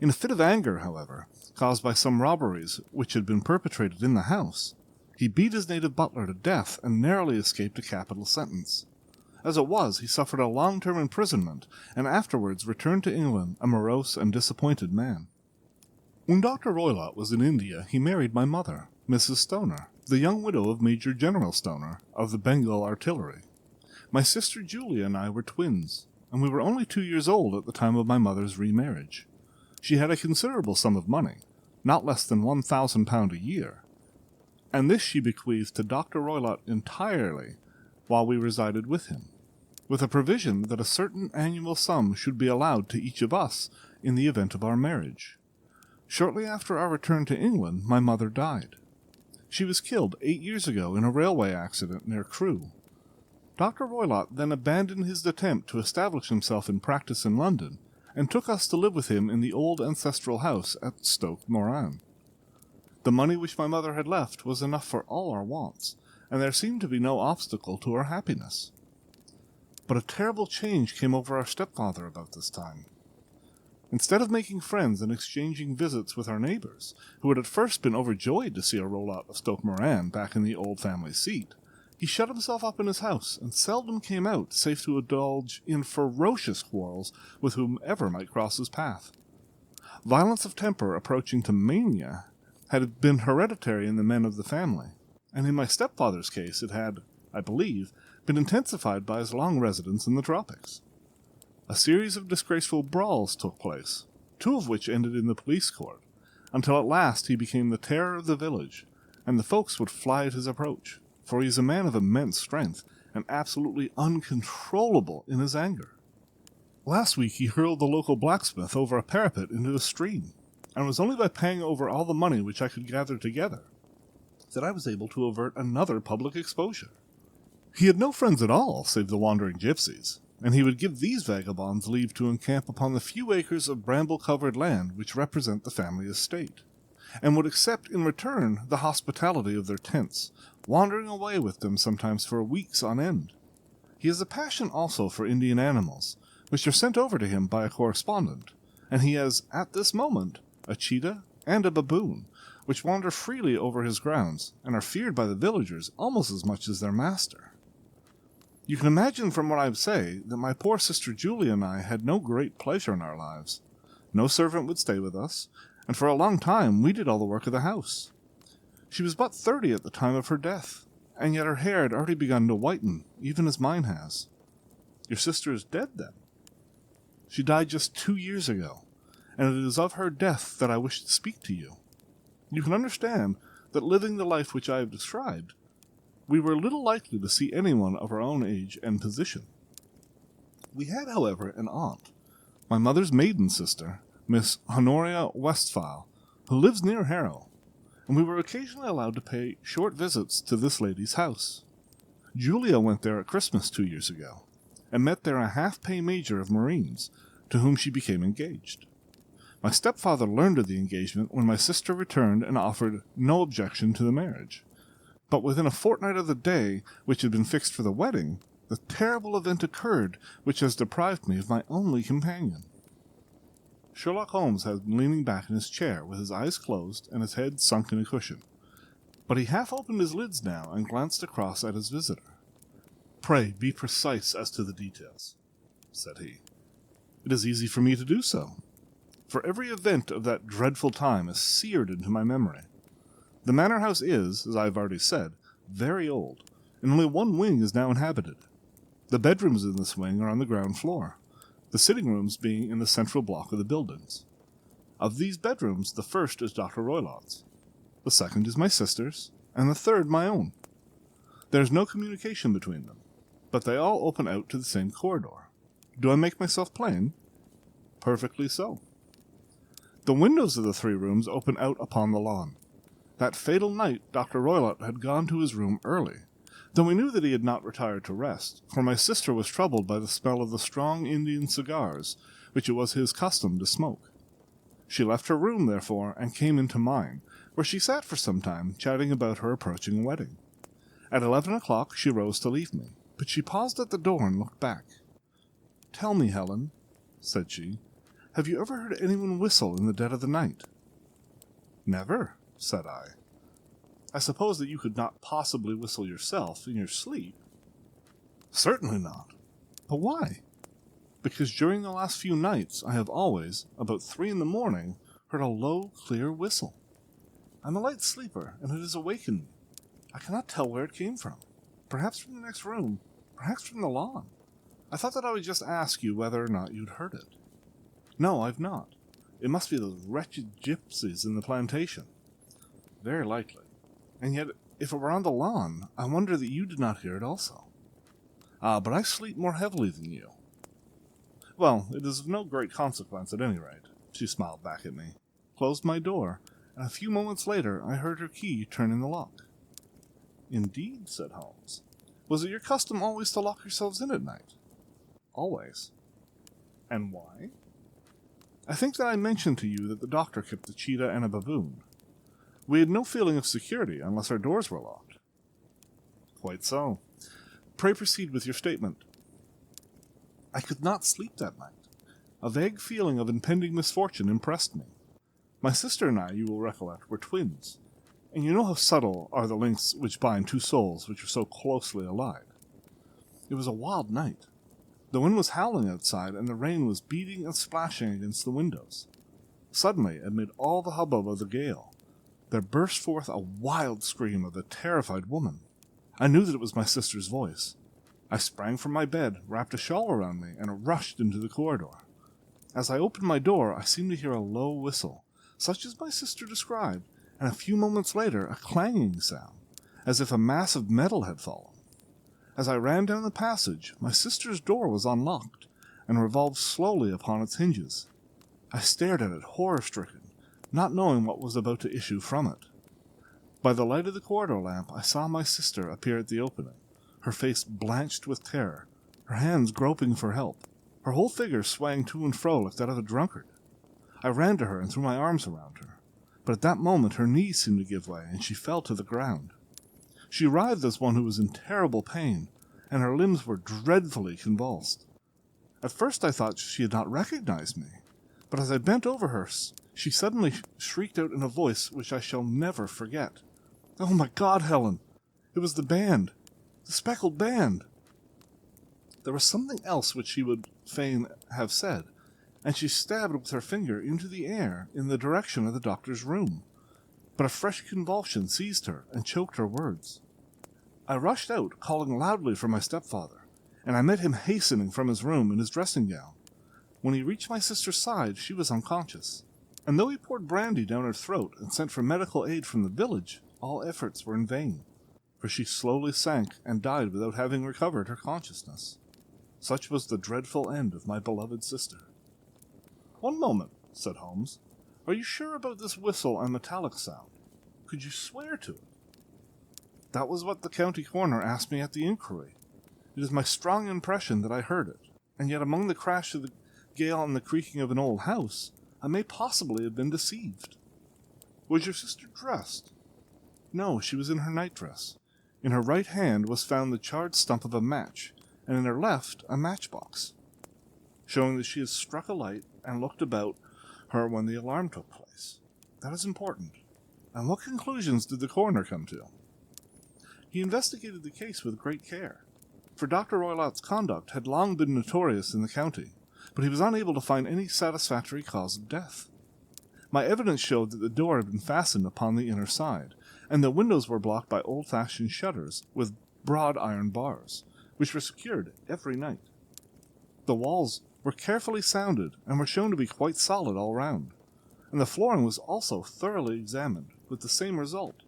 Speaker 2: In a fit of anger, however, caused by some robberies which had been perpetrated in the house, he beat his native butler to death and narrowly escaped a capital sentence. As it was, he suffered a long-term imprisonment, and afterwards returned to England a morose and disappointed man. When Dr. Roylott was in India, he married my mother, Mrs. Stoner, the young widow of Major General Stoner, of the Bengal Artillery. My sister Julia and I were twins, and we were only 2 years old at the time of my mother's remarriage. She had a considerable sum of money, not less than £1,000 a year, and this she bequeathed to Dr. Roylott entirely while we resided with him, with a provision that a certain annual sum should be allowed to each of us in the event of our marriage. Shortly after our return to England, my mother died. She was killed 8 years ago in a railway accident near Crewe. Dr. Roylott then abandoned his attempt to establish himself in practice in London, and took us to live with him in the old ancestral house at Stoke Moran. The money which my mother had left was enough for all our wants, and there seemed to be no obstacle to our happiness. But a terrible change came over our stepfather about this time. Instead of making friends and exchanging visits with our neighbours, who had at first been overjoyed to see a Roylott of Stoke Moran back in the old family seat, he shut himself up in his house, and seldom came out save to indulge in ferocious quarrels with whomever might cross his path. Violence of temper approaching to mania had been hereditary in the men of the family, and in my stepfather's case it had, I believe, been intensified by his long residence in the tropics. A series of disgraceful brawls took place, 2 of which ended in the police court, until at last he became the terror of the village, and the folks would fly at his approach, for he is a man of immense strength, and absolutely uncontrollable in his anger.
Speaker 1: Last week he hurled the local blacksmith over a parapet into a stream, and it was only by paying over all the money which I could gather together that I was able to avert another public exposure. He had no friends at all, save the wandering gypsies, and he would give these vagabonds leave to encamp upon the few acres of bramble-covered land which represent the family estate, and would accept in return the hospitality of their tents, wandering away with them sometimes for weeks on end. He has a passion also for Indian animals, which are sent over to him by a correspondent, and he has, at this moment, a cheetah and a baboon, which wander freely over his grounds, and are feared by the villagers almost as much as their master. You can imagine from what I say that my poor sister Julia and I had no great pleasure in our lives. No servant would stay with us, and for a long time we did all the work of the house. She was but 30 at the time of her death, and yet her hair had already begun to whiten, even as mine has. Your sister is dead, then? She died just 2 years ago, and it is of her death that I wish to speak to you. You can understand that living the life which I have described, we were little likely to see anyone of our own age and position. We had, however, an aunt, my mother's maiden sister, Miss Honoria Westphal, who lives near Harrow, and we were occasionally allowed to pay short visits to this lady's house. Julia went there at Christmas 2 years ago, and met there a half-pay major of Marines, to whom she became engaged. My stepfather learned of the engagement when my sister returned and offered no objection to the marriage. But within a fortnight of the day which had been fixed for the wedding, the terrible event occurred which has deprived me of my only companion. Sherlock Holmes had been leaning back in his chair with his eyes closed and his head sunk in a cushion. But he half opened his lids now and glanced across at his visitor. "Pray be precise as to the details," said he. "It is easy for me to do so, for every event of that dreadful time is seared into my memory. The manor house is, as I have already said, very old, and only one wing is now inhabited. The bedrooms in this wing are on the ground floor, the sitting rooms being in the central block of the buildings. Of these bedrooms, the first is Dr. Roylott's, the second is my sister's, and the third my own. There is no communication between them, but they all open out to the same corridor. Do I make myself plain?" "Perfectly so." The windows of the 3 rooms open out upon the lawn. That fatal night Dr. Roylott had gone to his room early, though we knew that he had not retired to rest, for my sister was troubled by the smell of the strong Indian cigars, which it was his custom to smoke. She left her room, therefore, and came into mine, where she sat for some time, chatting about her approaching wedding. At 11 o'clock she rose to leave me, but she paused at the door and looked back. "Tell me, Helen," said she, "have you ever heard anyone whistle in the dead of the night?" "Never," said I. "I suppose that you could not possibly whistle yourself in your sleep?" "Certainly not." "But why?" "Because during the last few nights I have always, about 3 in the morning, heard a low, clear whistle. I am a light sleeper, and it has awakened me. I cannot tell where it came from. Perhaps from the next room, perhaps from the lawn. I thought that I would just ask you whether or not you'd heard it." "No, I've not. It must be those wretched gypsies in the plantation." "Very likely. And yet, if it were on the lawn, I wonder that you did not hear it also." "Ah, but I sleep more heavily than you." "Well, it is of no great consequence at any rate." She smiled back at me, closed my door, and a few moments later I heard her key turn in the lock. "Indeed," said Holmes. "Was it your custom always to lock yourselves in at night?" "Always." "And why?" "I think that I mentioned to you that the doctor kept a cheetah and a baboon. We had no feeling of security unless our doors were locked." "Quite so. Pray proceed with your statement." "I could not sleep that night. A vague feeling of impending misfortune impressed me. My sister and I, you will recollect, were twins, and you know how subtle are the links which bind 2 souls which are so closely allied. It was a wild night. The wind was howling outside, and the rain was beating and splashing against the windows. Suddenly, amid all the hubbub of the gale, there burst forth a wild scream of a terrified woman. I knew that it was my sister's voice. I sprang from my bed, wrapped a shawl around me, and rushed into the corridor. As I opened my door, I seemed to hear a low whistle, such as my sister described, and a few moments later a clanging sound, as if a mass of metal had fallen. As I ran down the passage, my sister's door was unlocked, and revolved slowly upon its hinges. I stared at it, horror-stricken, not knowing what was about to issue from it. By the light of the corridor lamp, I saw my sister appear at the opening, her face blanched with terror, her hands groping for help, her whole figure swaying to and fro like that of a drunkard. I ran to her and threw my arms around her, but at that moment her knees seemed to give way, and she fell to the ground. She writhed as one who was in terrible pain, and her limbs were dreadfully convulsed. At first I thought she had not recognized me, but as I bent over her, she suddenly shrieked out in a voice which I shall never forget. "Oh, my God, Helen! It was the band! The speckled band!" There was something else which she would fain have said, and she stabbed with her finger into the air in the direction of the doctor's room. But a fresh convulsion seized her and choked her words. I rushed out, calling loudly for my stepfather, and I met him hastening from his room in his dressing gown. When he reached my sister's side, she was unconscious, and though he poured brandy down her throat and sent for medical aid from the village, all efforts were in vain, for she slowly sank and died without having recovered her consciousness. Such was the dreadful end of my beloved sister. "One moment," said Holmes. "Are you sure about this whistle and metallic sound? Could you swear to it?" "That was what the county coroner asked me at the inquiry. It is my strong impression that I heard it, and yet among the crash of the gale and the creaking of an old house, I may possibly have been deceived." "Was your sister dressed?" "No, she was in her nightdress. In her right hand was found the charred stump of a match, and in her left a matchbox, showing that she had struck a light and looked about her when the alarm took place. That is important. And what conclusions did the coroner come to?" "He investigated the case with great care, for Dr. Roylott's conduct had long been notorious in the county, but he was unable to find any satisfactory cause of death. My evidence showed that the door had been fastened upon the inner side, and the windows were blocked by old-fashioned shutters with broad iron bars, which were secured every night. The walls were carefully sounded and were shown to be quite solid all round, and the flooring was also thoroughly examined, with the same result.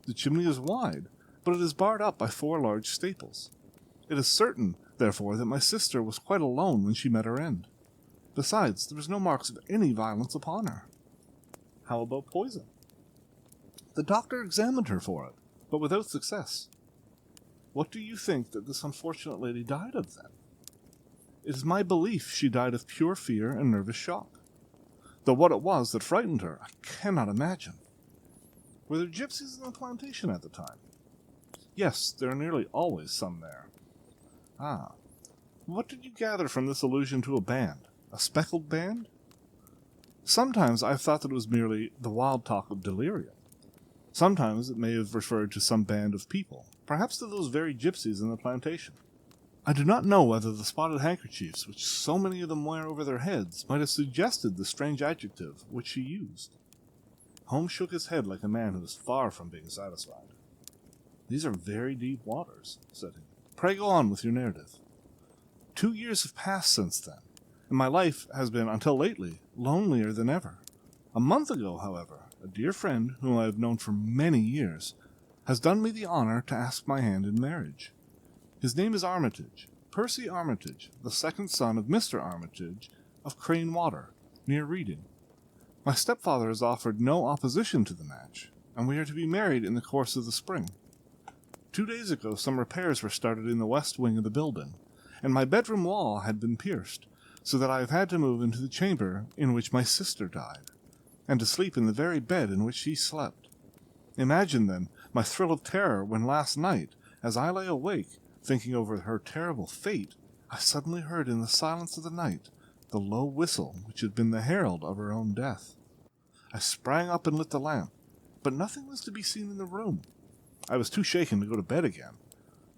Speaker 1: The chimney is wide, but it is barred up by 4 large staples. It is certain, therefore, that my sister was quite alone when she met her end. Besides, there was no marks of any violence upon her." "How about poison?" "The doctor examined her for it, but without success." "What do you think that this unfortunate lady died of, then?" "It is my belief she died of pure fear and nervous shock. Though what it was that frightened her, I cannot imagine." "Were there gypsies in the plantation at the time?" "Yes, there are nearly always some there." "Ah. What did you gather from this allusion to a band? A speckled band?" "Sometimes I have thought that it was merely the wild talk of delirium. Sometimes it may have referred to some band of people, perhaps to those very gypsies in the plantation. I do not know whether the spotted handkerchiefs which so many of them wear over their heads might have suggested the strange adjective which she used." Holmes shook his head like a man who was far from being satisfied. "These are very deep waters," said he. "Pray go on with your narrative." 2 years have passed since then, and my life has been, until lately, lonelier than ever. A month ago, however, a dear friend, whom I have known for many years, has done me the honor to ask my hand in marriage. His name is Armitage, Percy Armitage, the second son of Mr. Armitage of Crane Water, near Reading. My stepfather has offered no opposition to the match, and we are to be married in the course of the spring. 2 days ago some repairs were started in the west wing of the building, and my bedroom wall had been pierced, so that I have had to move into the chamber in which my sister died, and to sleep in the very bed in which she slept. Imagine, then, my thrill of terror when last night, as I lay awake, thinking over her terrible fate, I suddenly heard in the silence of the night the low whistle which had been the herald of her own death. I sprang up and lit the lamp, but nothing was to be seen in the room. I was too shaken to go to bed again,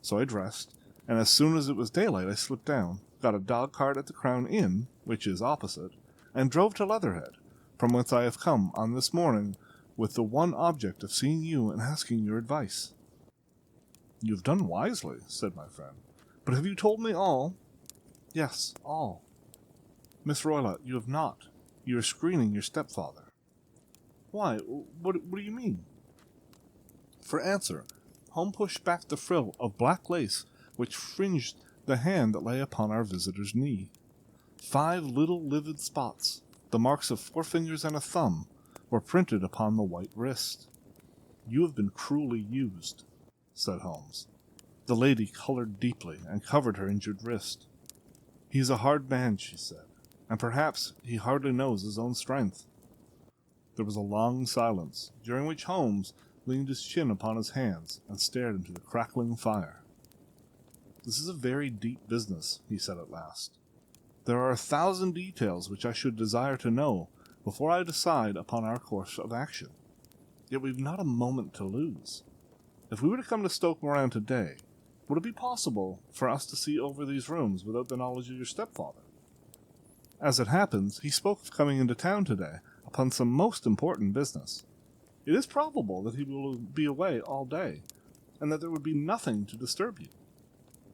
Speaker 1: so I dressed, and as soon as it was daylight I slipped down, got a dog-cart at the Crown Inn, which is opposite, and drove to Leatherhead, from whence I have come on this morning with the one object of seeing you and asking your advice." "You have done wisely," said my friend. "But have you told me all?" "Yes, all." "Miss Roylott, you have not. You are screening your stepfather." "Why, what do you mean?" For answer, Holmes pushed back the frill of black lace which fringed the hand that lay upon our visitor's knee. 5 little livid spots, the marks of 4 fingers and a thumb, were printed upon the white wrist. "You have been cruelly used," said Holmes. The lady colored deeply and covered her injured wrist. "He is a hard man," she said, "and perhaps he hardly knows his own strength." There was a long silence, during which Holmes leaned his chin upon his hands and stared into the crackling fire. "This is a very deep business," he said at last. "There are 1,000 details which I should desire to know before I decide upon our course of action. Yet we've not a moment to lose. If we were to come to Stoke Moran today, would it be possible for us to see over these rooms without the knowledge of your stepfather? As it happens, he spoke of coming into town today upon some most important business. It is probable that he will be away all day, and that there would be nothing to disturb you.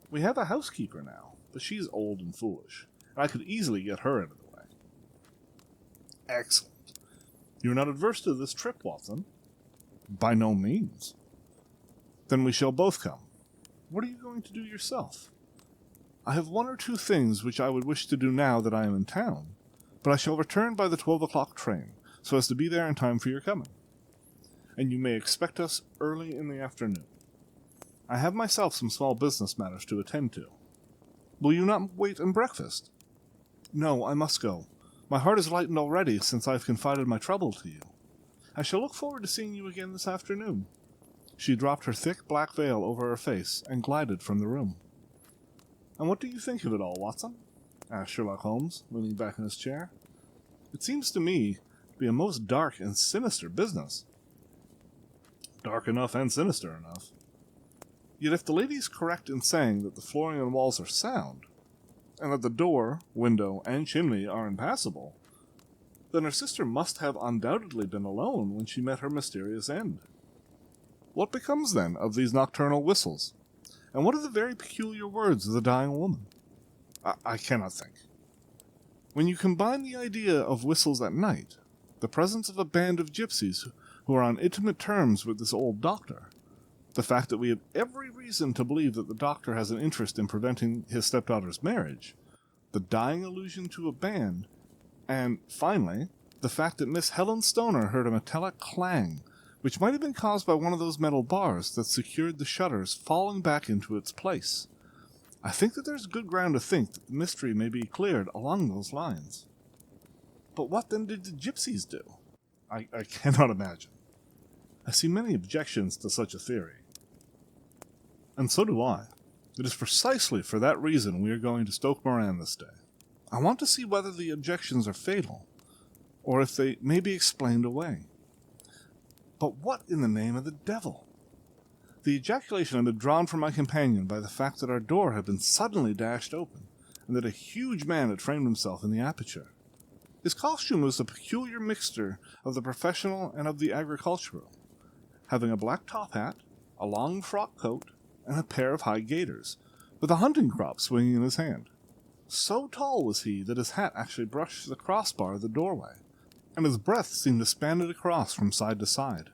Speaker 1: We have a housekeeper now, but she is old and foolish, and I could easily get her out of the way." "Excellent. You are not adverse to this trip, Watson?" "By no means." "Then we shall both come. What are you going to do yourself?" "I have 1 or 2 things which I would wish to do now that I am in town, but I shall return by the 12 o'clock train, so as to be there in time for your coming. And you may expect us early in the afternoon. I have myself some small business matters to attend to. Will you not wait and breakfast?" "No, I must go. My heart is lightened already since I have confided my trouble to you. I shall look forward to seeing you again this afternoon." She dropped her thick black veil over her face and glided from the room. "And what do you think of it all, Watson?" asked Sherlock Holmes, leaning back in his chair. "It seems to me to be a most dark and sinister business." "Dark enough and sinister enough. Yet if the lady is correct in saying that the flooring and walls are sound, and that the door, window, and chimney are impassable, then her sister must have undoubtedly been alone when she met her mysterious end. What becomes, then, of these nocturnal whistles? And what are the very peculiar words of the dying woman? I cannot think. When you combine the idea of whistles at night, the presence of a band of gypsies who are on intimate terms with this old doctor, the fact that we have every reason to believe that the doctor has an interest in preventing his stepdaughter's marriage, the dying allusion to a band, and, finally, the fact that Miss Helen Stoner heard a metallic clang, which might have been caused by one of those metal bars that secured the shutters falling back into its place, I think that there's good ground to think that the mystery may be cleared along those lines." "But what then did the gypsies do?" I cannot imagine. I see many objections to such a theory." "And so do I. It is precisely for that reason we are going to Stoke Moran this day. I want to see whether the objections are fatal, or if they may be explained away. But what in the name of the devil?" The ejaculation had been drawn from my companion by the fact that our door had been suddenly dashed open, and that a huge man had framed himself in the aperture. His costume was a peculiar mixture of the professional and of the agricultural, having a black top hat, a long frock coat, and a pair of high gaiters, with a hunting crop swinging in his hand. So tall was he that his hat actually brushed the crossbar of the doorway, and his breadth seemed to span it across from side to side.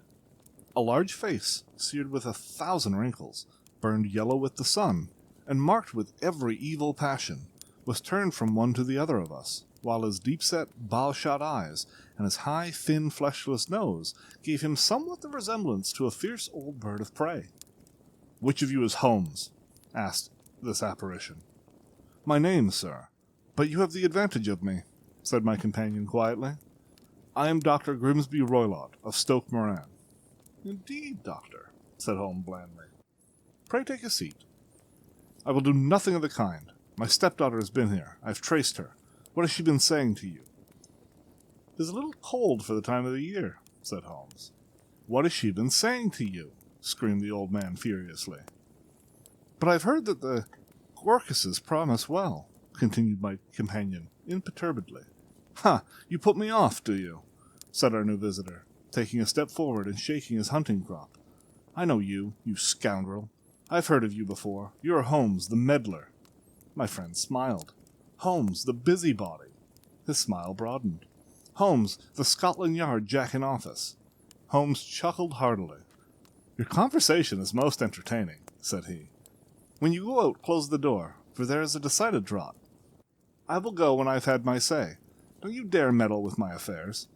Speaker 1: A large face, seared with 1,000 wrinkles, burned yellow with the sun, and marked with every evil passion, was turned from one to the other of us, while his deep-set, bow-shot eyes and his high, thin, fleshless nose gave him somewhat the resemblance to a fierce old bird of prey. "Which of you is Holmes?" asked this apparition. "My name, sir. But you have the advantage of me," said my companion quietly. "I am Dr. Grimsby Roylott, of Stoke Moran." "Indeed, doctor," said Holmes blandly. "Pray take a seat." "I will do nothing of the kind. My stepdaughter has been here. I have traced her. What has she been saying to you?" "It is a little cold for the time of the year," said Holmes. "What has she been saying to you?" screamed the old man furiously. "But I've heard that the Orchises promise well," continued my companion imperturbably. "Ha! You put me off, do you?" said our new visitor, taking a step forward and shaking his hunting crop. "I know you, you scoundrel. I've heard of you before. You're Holmes, the meddler." My friend smiled. "Holmes, the busybody." His smile broadened. "Holmes, the Scotland Yard jack-in-office." Holmes chuckled heartily. "Your conversation is most entertaining," said he. "When you go out, close the door, for there is a decided draught." I will go when I've had my say. Don't you dare meddle with my affairs.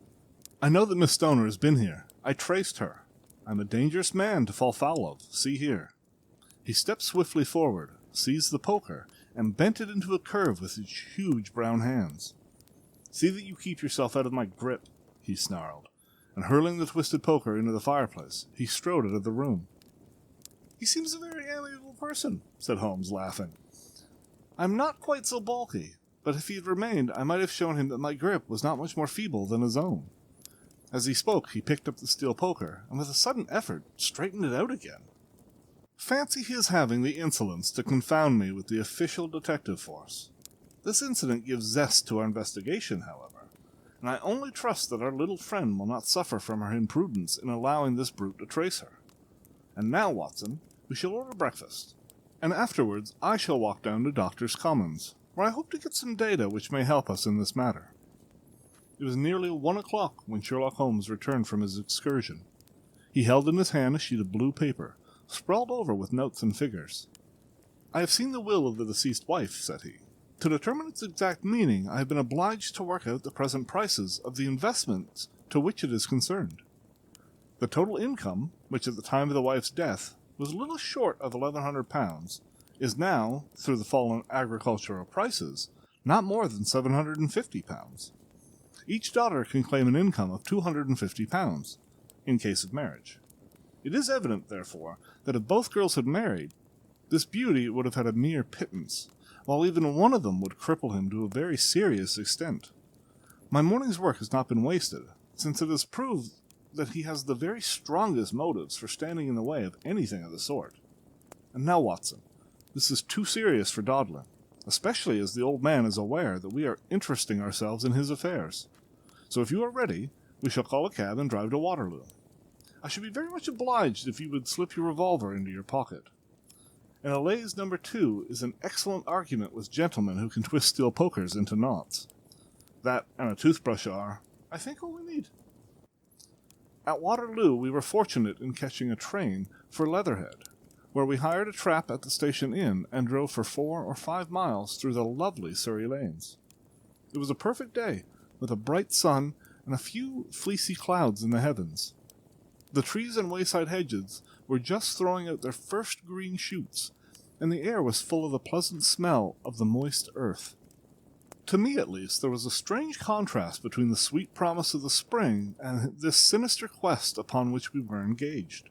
Speaker 1: I know that Miss Stoner has been here. I traced her. I'm a dangerous man to fall foul of. See here." He stepped swiftly forward, seized the poker, and bent it into a curve with his huge brown hands. "See that you keep yourself out of my grip," he snarled, and hurling the twisted poker into the fireplace, he strode out of the room. "He seems a very amiable person," said Holmes, laughing. "I'm not quite so bulky, but if he had remained, I might have shown him that my grip was not much more feeble than his own." As he spoke, he picked up the steel poker, and with a sudden effort, straightened it out again. Fancy his having the insolence to confound me with the official detective force. This incident gives zest to our investigation, however, and I only trust that our little friend will not suffer from her imprudence in allowing this brute to trace her. And now, Watson, we shall order breakfast, and afterwards I shall walk down to Doctor's Commons, where I hope to get some data which may help us in this matter. It was nearly 1 o'clock when Sherlock Holmes returned from his excursion. He held in his hand a sheet of blue paper, sprawled over with notes and figures. "I have seen the will of the deceased wife," said he. "To determine its exact meaning, I have been obliged to work out the present prices of the investments to which it is concerned. The total income, which at the time of the wife's death was a little short of £1,100, is now, through the fall in agricultural prices, not more than £750. Each daughter can claim an income of £250, in case of marriage. It is evident, therefore, that if both girls had married, this beauty would have had a mere pittance, while even one of them would cripple him to a very serious extent. My morning's work has not been wasted, since it has proved that he has the very strongest motives for standing in the way of anything of the sort. And now, Watson, this is too serious for dawdling, especially as the old man is aware that we are interesting ourselves in his affairs. So if you are ready, we shall call a cab and drive to Waterloo. I should be very much obliged if you would slip your revolver into your pocket. An Allays No. 2 is an excellent argument with gentlemen who can twist steel pokers into knots. That and a toothbrush are, I think, all we need." At Waterloo we were fortunate in catching a train for Leatherhead, where we hired a trap at the station inn and drove for 4 or 5 miles through the lovely Surrey lanes. It was a perfect day, with a bright sun and a few fleecy clouds in the heavens. The trees and wayside hedges were just throwing out their first green shoots, and the air was full of the pleasant smell of the moist earth. To me, at least, there was a strange contrast between the sweet promise of the spring and this sinister quest upon which we were engaged.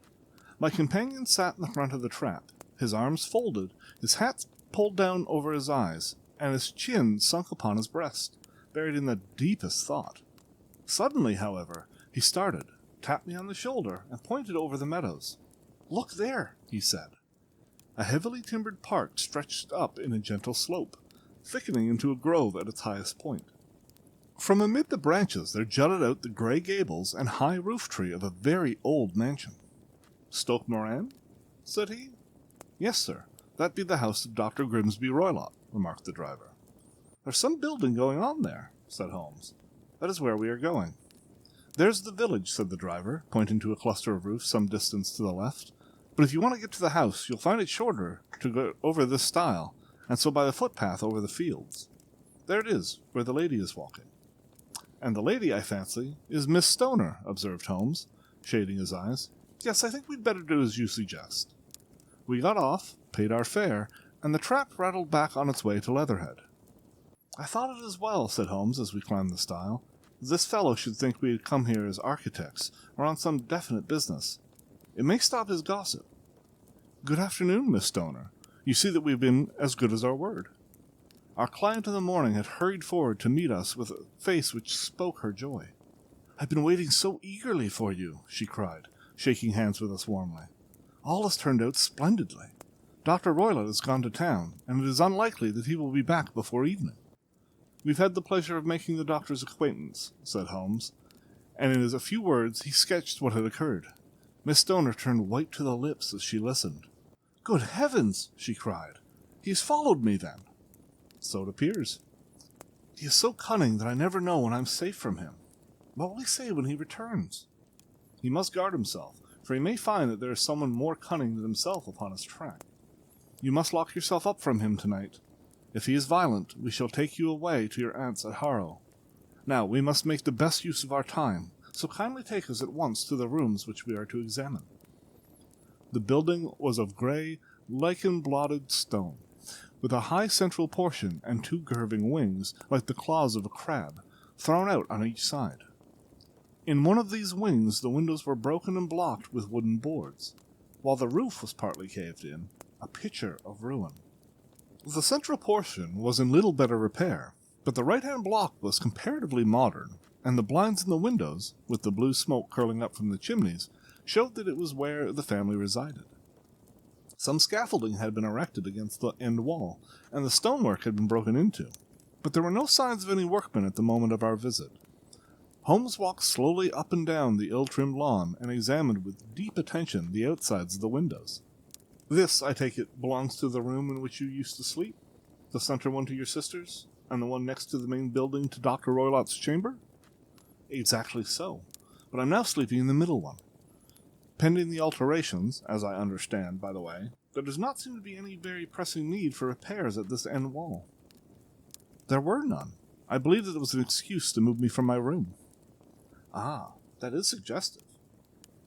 Speaker 1: My companion sat in the front of the trap, his arms folded, his hat pulled down over his eyes, and his chin sunk upon his breast, buried in the deepest thought. Suddenly, however, he started, tapped me on the shoulder, and pointed over the meadows. "Look there," he said. A heavily timbered park stretched up in a gentle slope, thickening into a grove at its highest point. From amid the branches there jutted out the grey gables and high roof-tree of a very old mansion. "Stoke Moran?" said he. "Yes, sir. That be the house of Dr. Grimsby Roylott," remarked the driver. "There's some building going on there," said Holmes. "That is where we are going." "There's the village," said the driver, pointing to a cluster of roofs some distance to the left. "But if you want to get to the house, you'll find it shorter to go over this stile, and so by the footpath over the fields. There it is, where the lady is walking." "And the lady, I fancy, is Miss Stoner," observed Holmes, shading his eyes. "Yes, I think we'd better do as you suggest." We got off, paid our fare, and the trap rattled back on its way to Leatherhead. "I thought it as well," said Holmes as we climbed the stile, "this fellow should think we had come here as architects, or on some definite business. It may stop his gossip. Good afternoon, Miss Stoner. You see that we've been as good as our word." Our client of the morning had hurried forward to meet us with a face which spoke her joy. "I've been waiting so eagerly for you," she cried, shaking hands with us warmly. "All has turned out splendidly. Dr. Roylott has gone to town, and it is unlikely that he will be back before evening." "We've had the pleasure of making the doctor's acquaintance," said Holmes, and in a few words he sketched what had occurred. Miss Stoner turned white to the lips as she listened. "Good heavens!" she cried. "He has followed me, then?" "So it appears." "He is so cunning that I never know when I'm safe from him. What will he say when he returns?" "He must guard himself, for he may find that there is someone more cunning than himself upon his track. You must lock yourself up from him tonight.
Speaker 2: If he is violent, we shall take you away to your aunt's at Harrow. Now, we must make the best use of our time, so kindly take us at once to the rooms which we are to examine." The building was of grey, lichen-blotted stone, with a high central portion and two curving wings, like the claws of a crab, thrown out on each side. In one of these wings the windows were broken and blocked with wooden boards, while the roof was partly caved in, a picture of ruin. The central portion was in little better repair, but the right-hand block was comparatively modern, and the blinds in the windows, with the blue smoke curling up from the chimneys, showed that it was where the family resided. Some scaffolding had been erected against the end wall, and the stonework had been broken into, but there were no signs of any workmen at the moment of our visit. Holmes walked slowly up and down the ill-trimmed lawn and examined with deep attention the outsides of the windows. "This, I take it, belongs to the room in which you used to sleep? The center one to your sister's, and the one next to the main building to Dr. Roylott's chamber?" "Exactly so, but I'm now sleeping in the middle one. Pending the alterations, as I understand, by the way, there does not seem to be any very pressing need for repairs at this end wall." "There were none. I believe that it was an excuse to move me from my room." "Ah, that is suggestive.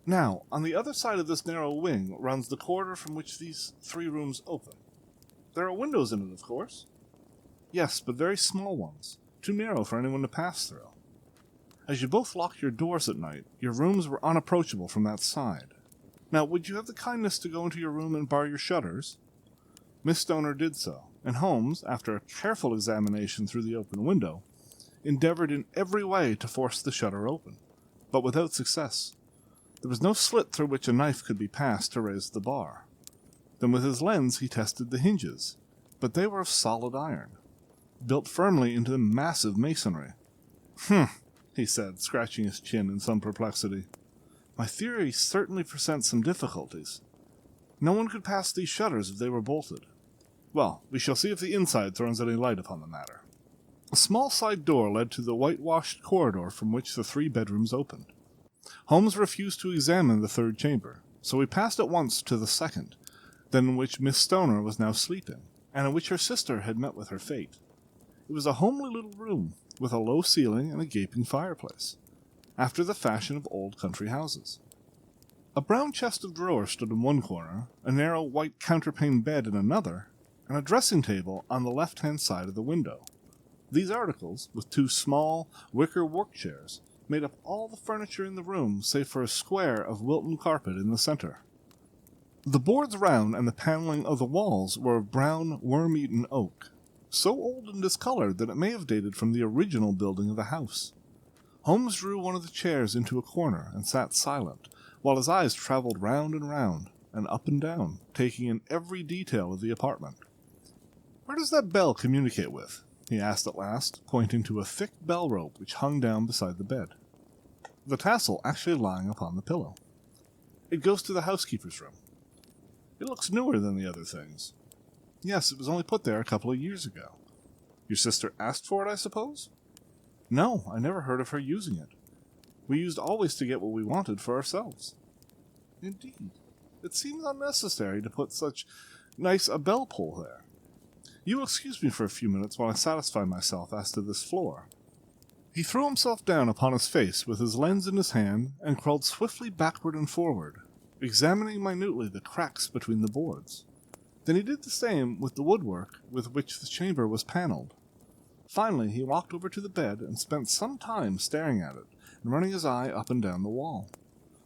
Speaker 2: Now, on the other side of this narrow wing runs the corridor from which these 3 rooms open. There are windows in it, of course?" "Yes, but very small ones, too narrow for anyone to pass through. As you both locked your doors at night, your rooms were unapproachable from that side. Now, would you have the kindness to go into your room and bar your shutters?" Miss Stoner did so, and Holmes, after a careful examination through the open window, endeavored in every way to force the shutter open, but without success. There was no slit through which a knife could be passed to raise the bar. Then with his lens he tested the hinges, but they were of solid iron, built firmly into the massive masonry. "Humph," he said, scratching his chin in some perplexity. "My theory certainly presents some difficulties. No one could pass these shutters if they were bolted. Well, we shall see if the inside throws any light upon the matter." A small side door led to the whitewashed corridor from which the 3 bedrooms opened. Holmes refused to examine the 3rd chamber, so we passed at once to the 2nd, that in which Miss Stoner was now sleeping, and in which her sister had met with her fate. It was a homely little room, with a low ceiling and a gaping fireplace, after the fashion of old country houses. A brown chest of drawers stood in one corner, a narrow white counterpane bed in another, and a dressing table on the left-hand side of the window. These articles, with 2 small, wicker work-chairs, made up all the furniture in the room save for a square of Wilton carpet in the center. The boards round and the paneling of the walls were of brown, worm-eaten oak, so old and discolored that it may have dated from the original building of the house. Holmes drew one of the chairs into a corner and sat silent, while his eyes travelled round and up and down, taking in every detail of the apartment. "Where does that bell communicate with?" he asked at last, pointing to a thick bell rope which hung down beside the bed, the tassel actually lying upon the pillow. "It goes to the housekeeper's room." "It looks newer than the other things." "Yes, it was only put there a couple of years ago." "Your sister asked for it, I suppose?" "No, I never heard of her using it. We used always to get what we wanted for ourselves." "Indeed. It seems unnecessary to put such nice a bell-pull there. You will excuse me for a few minutes while I satisfy myself as to this floor." He threw himself down upon his face with his lens in his hand and crawled swiftly backward and forward, examining minutely the cracks between the boards. Then he did the same with the woodwork with which the chamber was panelled. Finally he walked over to the bed and spent some time staring at it and running his eye up and down the wall.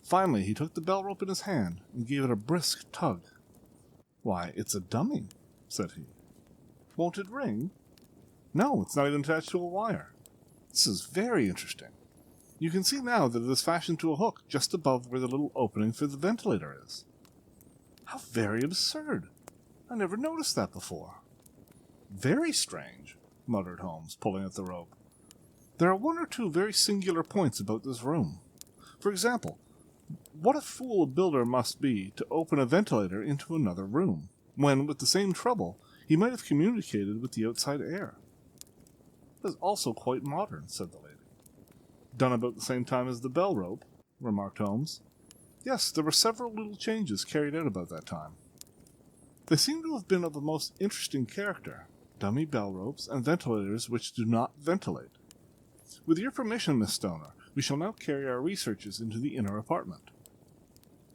Speaker 2: Finally he took the bell rope in his hand and gave it a brisk tug. "Why, it's a dummy," said he. "Won't it ring?" "No, it's not even attached to a wire." "This is very interesting. You can see now that it is fashioned to a hook just above where the little opening for the ventilator is." "How very absurd! I never noticed that before." "Very strange," muttered Holmes, pulling at the rope. "There are 1 or 2 very singular points about this room. For example, what a fool a builder must be to open a ventilator into another room, when, with the same trouble, he might have communicated with the outside air." "It is also quite modern," said the lady. "Done about the same time as the bell rope," remarked Holmes. "Yes, there were several little changes carried out about that time. They seem to have been of a most interesting character.
Speaker 1: dummy bell ropes, and ventilators which do not ventilate. With your permission, Miss Stoner, we shall now carry our researches into the inner apartment.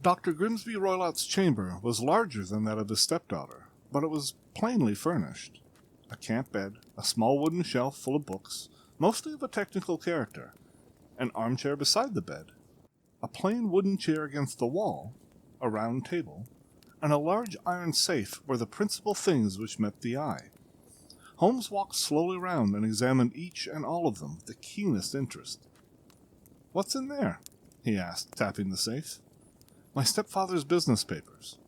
Speaker 1: Dr. Grimsby Roylott's chamber was larger than that of his stepdaughter, but it was plainly furnished. A camp bed, a small wooden shelf full of books, mostly of a technical character, an armchair beside the bed, a plain wooden chair against the wall, a round table, and a large iron safe were the principal things which met the eye. Holmes walked slowly round and examined each and all of them with the keenest interest. "What's in there?" he asked, tapping the safe. "My stepfather's business papers."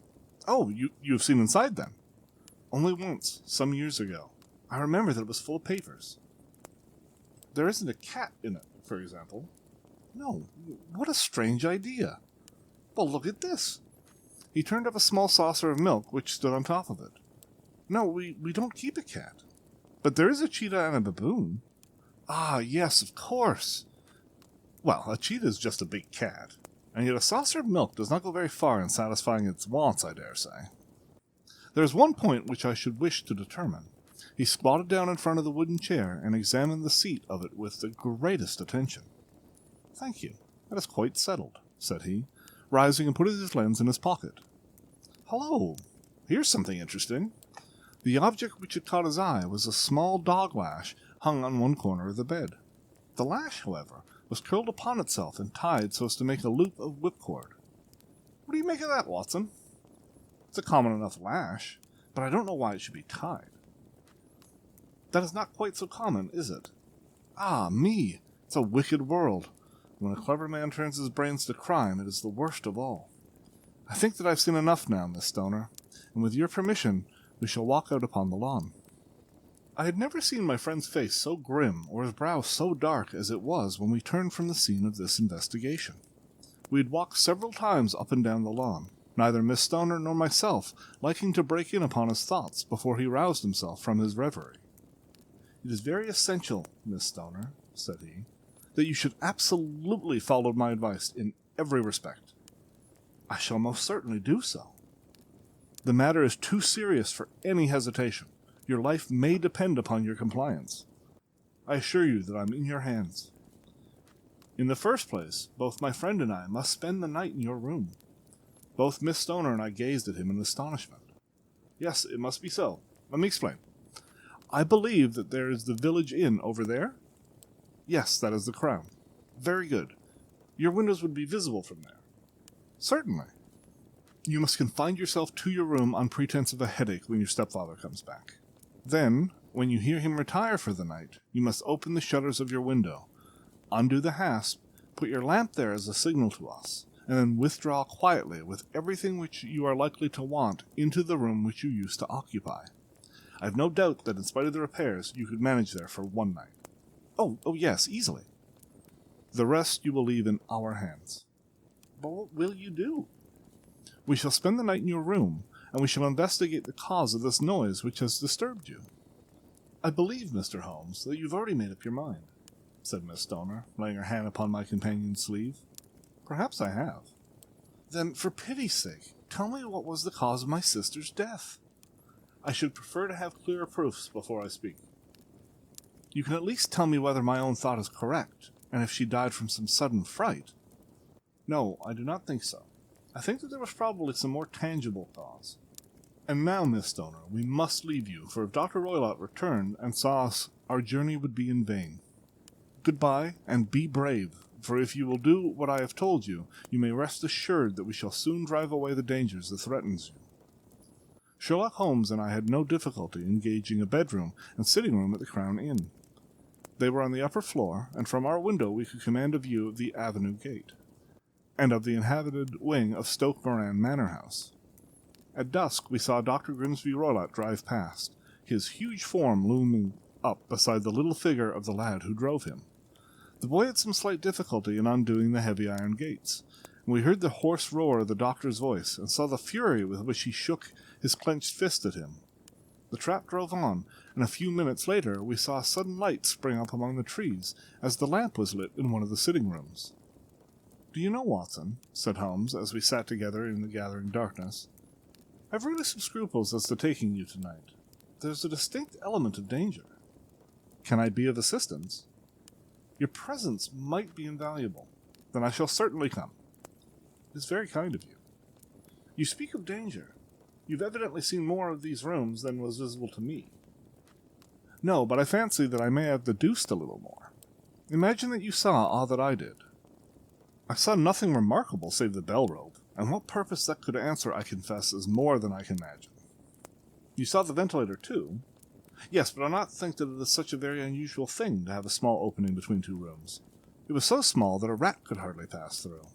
Speaker 1: "Oh, you've seen inside, then?" "Only once, some years ago. I remember that it was full of papers." "There isn't a cat in it, for example?" "No. What a strange idea." "Well, look at this." He turned up a small saucer of milk which stood on top of it. "No, we don't keep a cat. But there is a cheetah and a baboon." "Ah, yes, of course." "Well, a cheetah is just a big cat, and yet a saucer of milk does not go very far in satisfying its wants, I dare say. There is one point which I should wish to determine." He squatted down in front of the wooden chair and examined the seat of it with the greatest attention. "Thank you. That is quite settled," said he, rising and putting his lens in his pocket. "Hello! Here's something interesting." The object which had caught his eye was a small dog lash hung on one corner of the bed. The lash, however, was curled upon itself and tied so as to make a loop of whipcord. "What do you make of that, Watson?" "It's a common enough lash, but I don't know why it should be tied." "That is not quite so common, is it?" "Ah, me! It's a wicked world. When a clever man turns his brains to crime, it is the worst of all. I think that I've seen enough now, Miss Stoner, and with your permission, we shall walk out upon the lawn." I had never seen my friend's face so grim or his brow so dark as it was when we turned from the scene of this investigation. We had walked several times up and down the lawn, neither Miss Stoner nor myself liking to break in upon his thoughts before he roused himself from his reverie. "It is very essential, Miss Stoner," said he, "that you should absolutely follow my advice in every respect." "I shall most certainly do so." "The matter is too serious for any hesitation. Your life may depend upon your compliance. I assure you that I am in your hands. In the first place, both my friend and I must spend the night in your room." Both Miss Stoner and I gazed at him in astonishment. "Yes, it must be so. Let me explain. I believe that there is the village inn over there?" "Yes, that is the Crown." "Very good. Your windows would be visible from there?" "Certainly." "You must confine yourself to your room on pretense of a headache when your stepfather comes back. Then, when you hear him retire for the night, you must open the shutters of your window, undo the hasp, put your lamp there as a signal to us, and then withdraw quietly with everything which you are likely to want into the room which you used to occupy. I have no doubt that in spite of the repairs you could manage there for one night." Oh, yes, easily." "The rest you will leave in our hands." "But what will you do?" "We shall spend the night in your room, and we shall investigate the cause of this noise which has disturbed you." "I believe, Mr. Holmes, that you've already made up your mind," said Miss Stoner, laying her hand upon my companion's sleeve. "Perhaps I have." "Then, for pity's sake, tell me what was the cause of my sister's death." "I should prefer to have clearer proofs before I speak." "You can at least tell me whether my own thought is correct, and if she died from some sudden fright." "No, I do not think so. I think that there was probably some more tangible cause. And now, Miss Stoner, we must leave you, for if Dr. Roylott returned and saw us, our journey would be in vain. Goodbye, and be brave, for if you will do what I have told you, you may rest assured that we shall soon drive away the dangers that threatens you." Sherlock Holmes and I had no difficulty in engaging a bedroom and sitting room at the Crown Inn. They were on the upper floor, and from our window we could command a view of the avenue gate, and of the inhabited wing of Stoke Moran Manor House. At dusk we saw Dr. Grimsby Roylott drive past, his huge form looming up beside the little figure of the lad who drove him. The boy had some slight difficulty in undoing the heavy iron gates, and we heard the hoarse roar of the doctor's voice, and saw the fury with which he shook his clenched fist at him. The trap drove on, and a few minutes later we saw a sudden light spring up among the trees, as the lamp was lit in one of the sitting rooms. "Do you know, Watson," said Holmes, as we sat together in the gathering darkness, "I've really some scruples as to taking you tonight. there's a distinct element of danger. Can I be of assistance? Your presence might be invaluable. Then I shall certainly come. It is very kind of you. You speak of danger. You've evidently seen more of these rooms than was visible to me. No, but I fancy that I may have deduced a little more. Imagine that you saw all that I did. I saw nothing remarkable save the bell rope, and what purpose that could answer, I confess, is more than I can imagine. You saw the ventilator, too? Yes, but I do not think that it is such a very unusual thing to have a small opening between two rooms. It was so small that a rat could hardly pass through.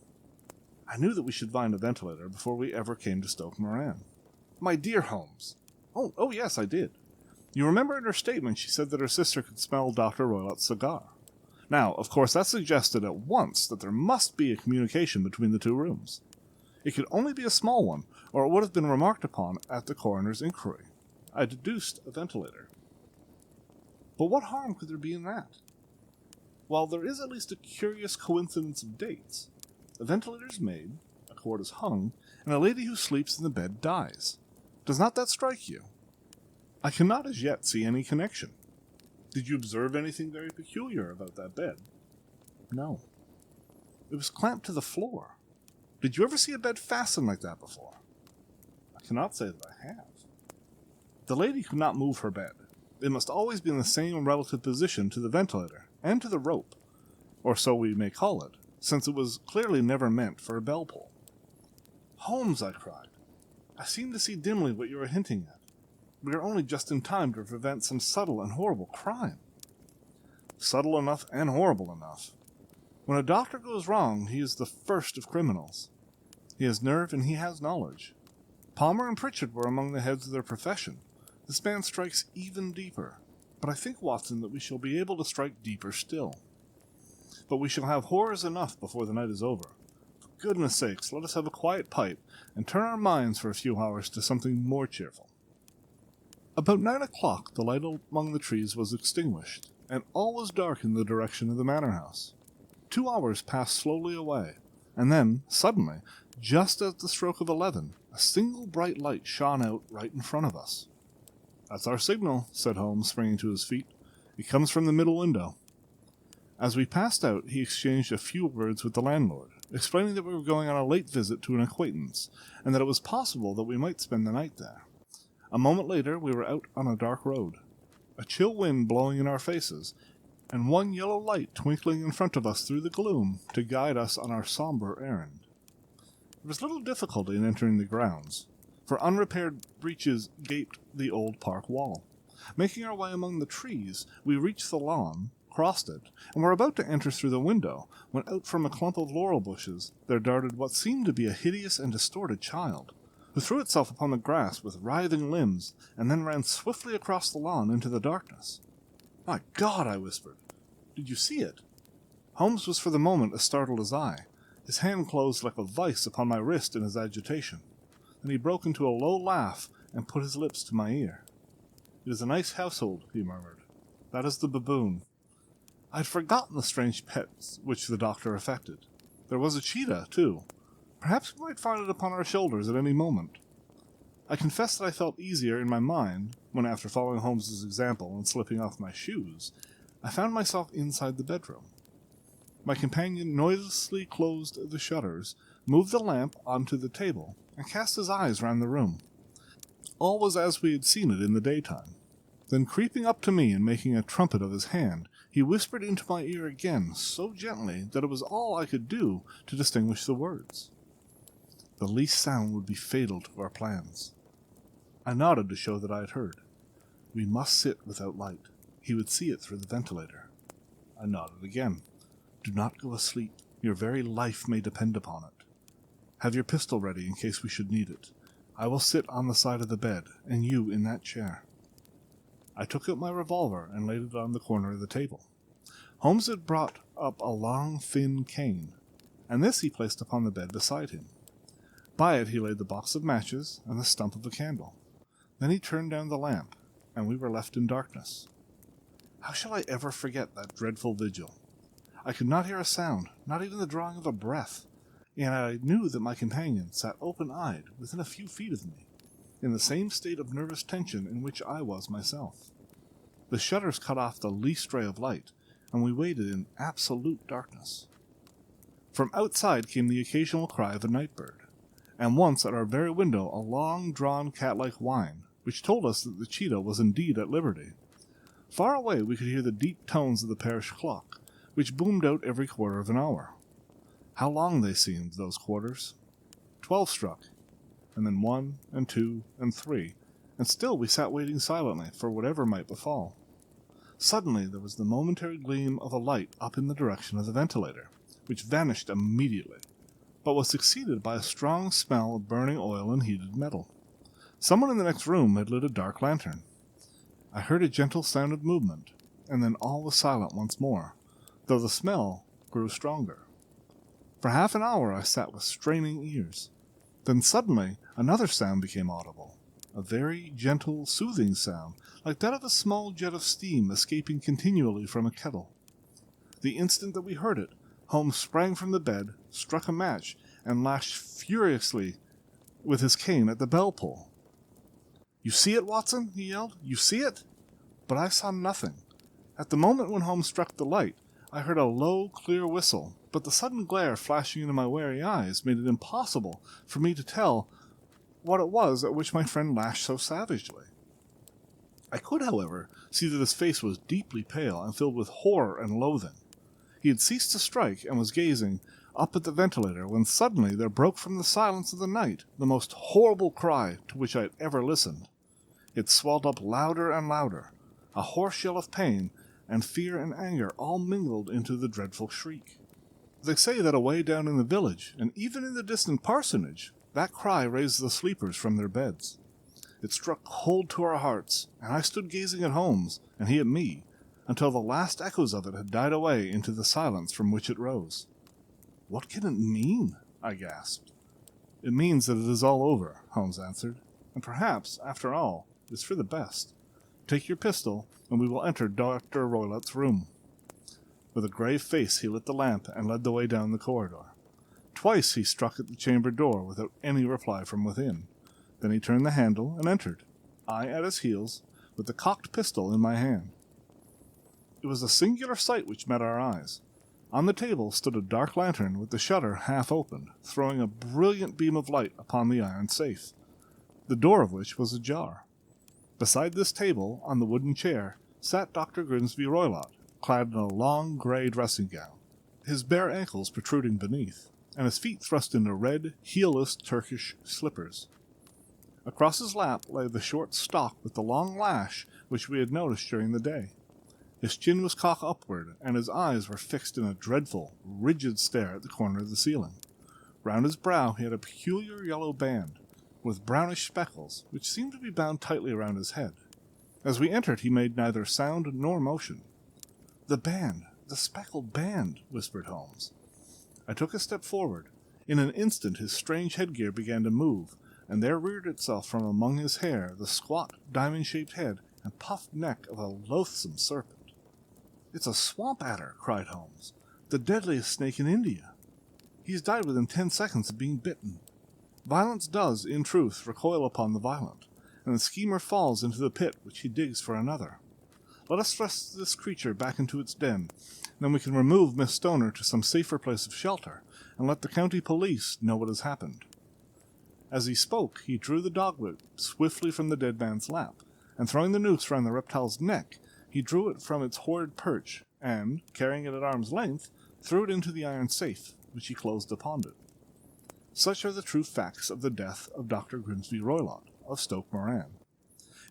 Speaker 1: I knew that we should find a ventilator before we ever came to Stoke Moran. My dear Holmes! Oh, yes, I did. You remember in her statement she said that her sister could smell Dr. Roylott's cigar. Now, of course, that suggested at once that there must be a communication between the two rooms. It could only be a small one, or it would have been remarked upon at the coroner's inquiry. I deduced a ventilator. But what harm could there be in that? While there is at least a curious coincidence of dates. A ventilator is made, a cord is hung, and a lady who sleeps in the bed dies. Does not that strike you? I cannot as yet see any connection. Did you observe anything very peculiar about that bed? No. It was clamped to the floor. Did you ever see a bed fastened like that before? I cannot say that I have. The lady could not move her bed. It must always be in the same relative position to the ventilator and to the rope, or so we may call it, since it was clearly never meant for a bell pull. Holmes, I cried, I seem to see dimly what you are hinting at. We are only just in time to prevent some subtle and horrible crime. Subtle enough and horrible enough. When a doctor goes wrong, he is the first of criminals. He has nerve and he has knowledge. Palmer and Pritchard were among the heads of their profession. This man strikes even deeper. But I think, Watson, that we shall be able to strike deeper still. But we shall have horrors enough before the night is over. For goodness sakes, let us have a quiet pipe, and turn our minds for a few hours to something more cheerful. About 9 o'clock the light among the trees was extinguished, and all was dark in the direction of the manor house. 2 hours passed slowly away, and then, suddenly, just at the stroke of 11, a single bright light shone out right in front of us. "That's our signal," said Holmes, springing to his feet. "It comes from the middle window." As we passed out, he exchanged a few words with the landlord, explaining that we were going on a late visit to an acquaintance, and that it was possible that we might spend the night there. A moment later, we were out on a dark road, a chill wind blowing in our faces, and one yellow light twinkling in front of us through the gloom to guide us on our somber errand. There was little difficulty in entering the grounds, for unrepaired breaches gaped the old park wall. Making our way among the trees, we reached the lawn, crossed it, and were about to enter through the window, when out from a clump of laurel bushes there darted what seemed to be a hideous and distorted child, who threw itself upon the grass with writhing limbs, and then ran swiftly across the lawn into the darkness. "My God!" I whispered. "Did you see it?" Holmes was for the moment as startled as I. His hand closed like a vice upon my wrist in his agitation. Then he broke into a low laugh and put his lips to my ear. "It is a nice household," he murmured. "That is the baboon." I had forgotten the strange pets which the doctor affected. There was a cheetah, too. Perhaps we might find it upon our shoulders at any moment. I confess that I felt easier in my mind when, after following Holmes's example and slipping off my shoes, I found myself inside the bedroom. My companion noiselessly closed the shutters, moved the lamp onto the table, and cast his eyes round the room. All was as we had seen it in the daytime. Then, creeping up to me and making a trumpet of his hand, he whispered into my ear again so gently that it was all I could do to distinguish the words. The least sound would be fatal to our plans. I nodded to show that I had heard. We must sit without light. He would see it through the ventilator. I nodded again. Do not go asleep. Your very life may depend upon it. Have your pistol ready in case we should need it. I will sit on the side of the bed, and you in that chair. I took out my revolver and laid it on the corner of the table. Holmes had brought up a long, thin cane, and this he placed upon the bed beside him. By it he laid the box of matches and the stump of a candle. Then he turned down the lamp, and we were left in darkness. How shall I ever forget that dreadful vigil? I could not hear a sound, not even the drawing of a breath, and I knew that my companion sat open-eyed within a few feet of me. in the same state of nervous tension in which I was myself. The shutters cut off the least ray of light, and we waited in absolute darkness. From outside came the occasional cry of a night bird, and once at our very window a long-drawn cat-like whine, which told us that the cheetah was indeed at liberty. Far away we could hear the deep tones of the parish clock, which boomed out every quarter of an hour. How long they seemed, those quarters! 12 struck, and then 1, and 2, and 3, and still we sat waiting silently for whatever might befall. Suddenly there was the momentary gleam of a light up in the direction of the ventilator, which vanished immediately, but was succeeded by a strong smell of burning oil and heated metal. Someone in the next room had lit a dark lantern. I heard a gentle sound of movement, and then all was silent once more, though the smell grew stronger. For half an hour I sat with straining ears. Then suddenly another sound became audible, a very gentle, soothing sound, like that of a small jet of steam escaping continually from a kettle. The instant that we heard it, Holmes sprang from the bed, struck a match, and lashed furiously with his cane at the bell-pull. "You see it, Watson?" he yelled. "You see it?" But I saw nothing. At the moment when Holmes struck the light, I heard a low, clear whistle, but the sudden glare flashing into my wary eyes made it impossible for me to tell what it was at which my friend lashed so savagely. I could, however, see that his face was deeply pale and filled with horror and loathing. He had ceased to strike and was gazing up at the ventilator when suddenly there broke from the silence of the night the most horrible cry to which I had ever listened. It swelled up louder and louder, a hoarse yell of pain and fear and anger all mingled into the dreadful shriek. They say that away down in the village, and even in the distant parsonage, that cry raised the sleepers from their beds. It struck cold to our hearts, and I stood gazing at Holmes, and he at me, until the last echoes of it had died away into the silence from which it rose. "What can it mean?" I gasped. "It means that it is all over," Holmes answered, "and perhaps, after all, it is for the best. Take your pistol, and we will enter Dr. Roylott's room." With a grave face he lit the lamp and led the way down the corridor. Twice he struck at the chamber door without any reply from within. Then he turned the handle and entered, I at his heels, with the cocked pistol in my hand. It was a singular sight which met our eyes. On the table stood a dark lantern with the shutter half opened, throwing a brilliant beam of light upon the iron safe, the door of which was ajar. Beside this table, on the wooden chair, sat Dr. Grimsby Roylott, clad in a long grey dressing gown, his bare ankles protruding beneath, and his feet thrust into red, heelless Turkish slippers. Across his lap lay the short stock with the long lash which we had noticed during the day. His chin was cocked upward, and his eyes were fixed in a dreadful, rigid stare at the corner of the ceiling. Round his brow he had a peculiar yellow band, with brownish speckles, which seemed to be bound tightly around his head. As we entered he made neither sound nor motion. "The band, the speckled band," whispered Holmes. I took a step forward. In an instant his strange headgear began to move, and there reared itself from among his hair the squat, diamond-shaped head and puffed neck of a loathsome serpent. "It's a swamp adder," cried Holmes, "the deadliest snake in India. He's died within 10 seconds of being bitten. Violence does, in truth, recoil upon the violent, and the schemer falls into the pit which he digs for another. Let us thrust this creature back into its den, then we can remove Miss Stoner to some safer place of shelter, and let the county police know what has happened." As he spoke, he drew the dog-whip swiftly from the dead man's lap, and throwing the noose round the reptile's neck, he drew it from its horrid perch, and, carrying it at arm's length, threw it into the iron safe, which he closed upon it. Such are the true facts of the death of Dr. Grimsby Roylott, of Stoke Moran.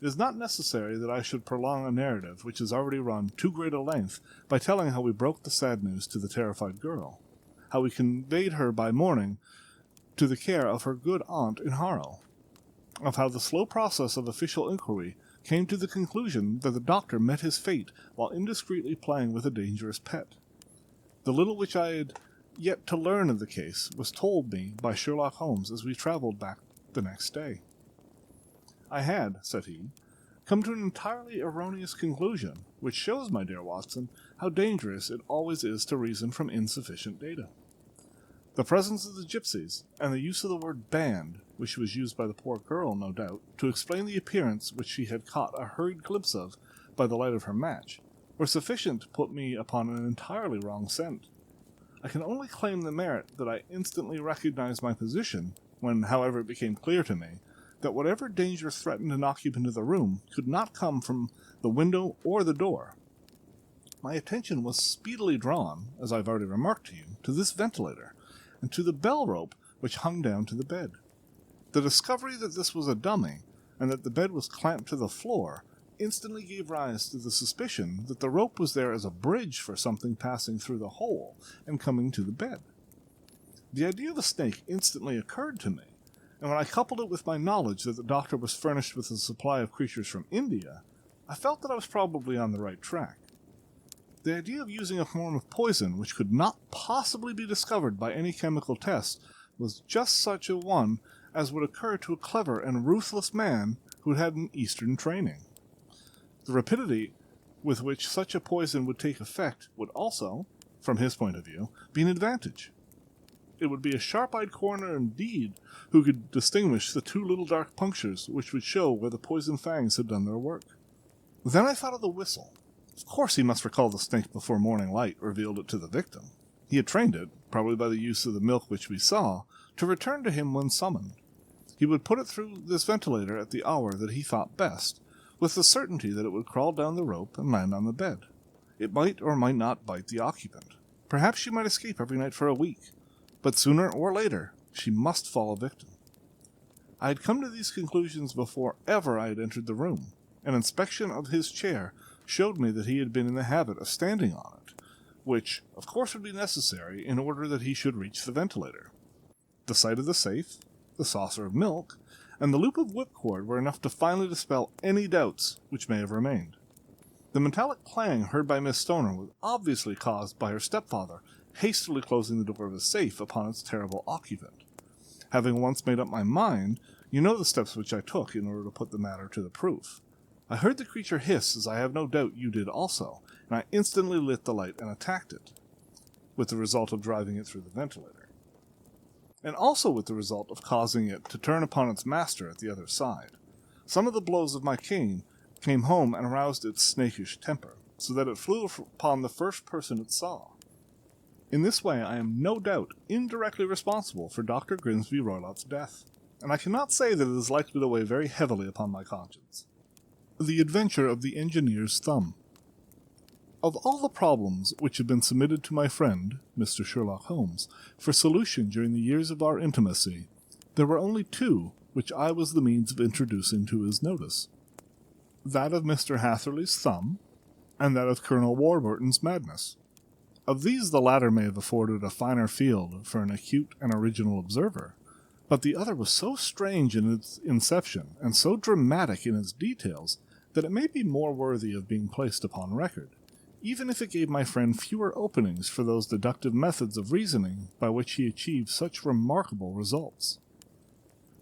Speaker 1: It is not necessary that I should prolong a narrative which has already run too great a length by telling how we broke the sad news to the terrified girl, how we conveyed her by morning to the care of her good aunt in Harrow, of how the slow process of official inquiry came to the conclusion that the doctor met his fate while indiscreetly playing with a dangerous pet. The little which I had yet to learn of the case was told me by Sherlock Holmes as we travelled back the next day. "I had," said he, "come to an entirely erroneous conclusion, which shows, my dear Watson, how dangerous it always is to reason from insufficient data. The presence of the gipsies, and the use of the word band, which was used by the poor girl, no doubt, to explain the appearance which she had caught a hurried glimpse of by the light of her match, were sufficient to put me upon an entirely wrong scent. I can only claim the merit that I instantly recognized my position, when, however, it became clear to me that whatever danger threatened an occupant of the room could not come from the window or the door. My attention was speedily drawn, as I've already remarked to you, to this ventilator, and to the bell rope which hung down to the bed. The discovery that this was a dummy, and that the bed was clamped to the floor, instantly gave rise to the suspicion that the rope was there as a bridge for something passing through the hole and coming to the bed. The idea of a snake instantly occurred to me, and when I coupled it with my knowledge that the doctor was furnished with a supply of creatures from India, I felt that I was probably on the right track. The idea of using a form of poison which could not possibly be discovered by any chemical test was just such a one as would occur to a clever and ruthless man who had an Eastern training. The rapidity with which such a poison would take effect would also, from his point of view, be an advantage. It would be a sharp-eyed coroner indeed who could distinguish the two little dark punctures which would show where the poison fangs had done their work. Then I thought of the whistle. Of course he must recall the snake before morning light revealed it to the victim. He had trained it, probably by the use of the milk which we saw, to return to him when summoned. He would put it through this ventilator at the hour that he thought best, with the certainty that it would crawl down the rope and land on the bed. It might or might not bite the occupant. Perhaps she might escape every night for a week, but sooner or later she must fall a victim. I had come to these conclusions before ever I had entered the room. An inspection of his chair showed me that he had been in the habit of standing on it, which, of course, would be necessary in order that he should reach the ventilator. The sight of the safe, the saucer of milk, and the loop of whipcord were enough to finally dispel any doubts which may have remained. The metallic clang heard by Miss Stoner was obviously caused by her stepfather hastily closing the door of his safe upon its terrible occupant. Having once made up my mind, you know the steps which I took in order to put the matter to the proof. I heard the creature hiss, as I have no doubt you did also, and I instantly lit the light and attacked it, with the result of driving it through the ventilator, and also with the result of causing it to turn upon its master at the other side. Some of the blows of my cane came home and aroused its snakish temper, so that it flew upon the first person it saw. In this way I am no doubt indirectly responsible for Dr. Grimsby Roylott's death, and I cannot say that it is likely to weigh very heavily upon my conscience. The Adventure of the Engineer's Thumb. Of all the problems which have been submitted to my friend, Mr. Sherlock Holmes, for solution during the years of our intimacy, there were only two which I was the means of introducing to his notice. That of Mr. Hatherley's thumb, and that of Colonel Warburton's madness. Of these the latter may have afforded a finer field for an acute and original observer, but the other was so strange in its inception, and so dramatic in its details, that it may be more worthy of being placed upon record, even if it gave my friend fewer openings for those deductive methods of reasoning by which he achieved such remarkable results.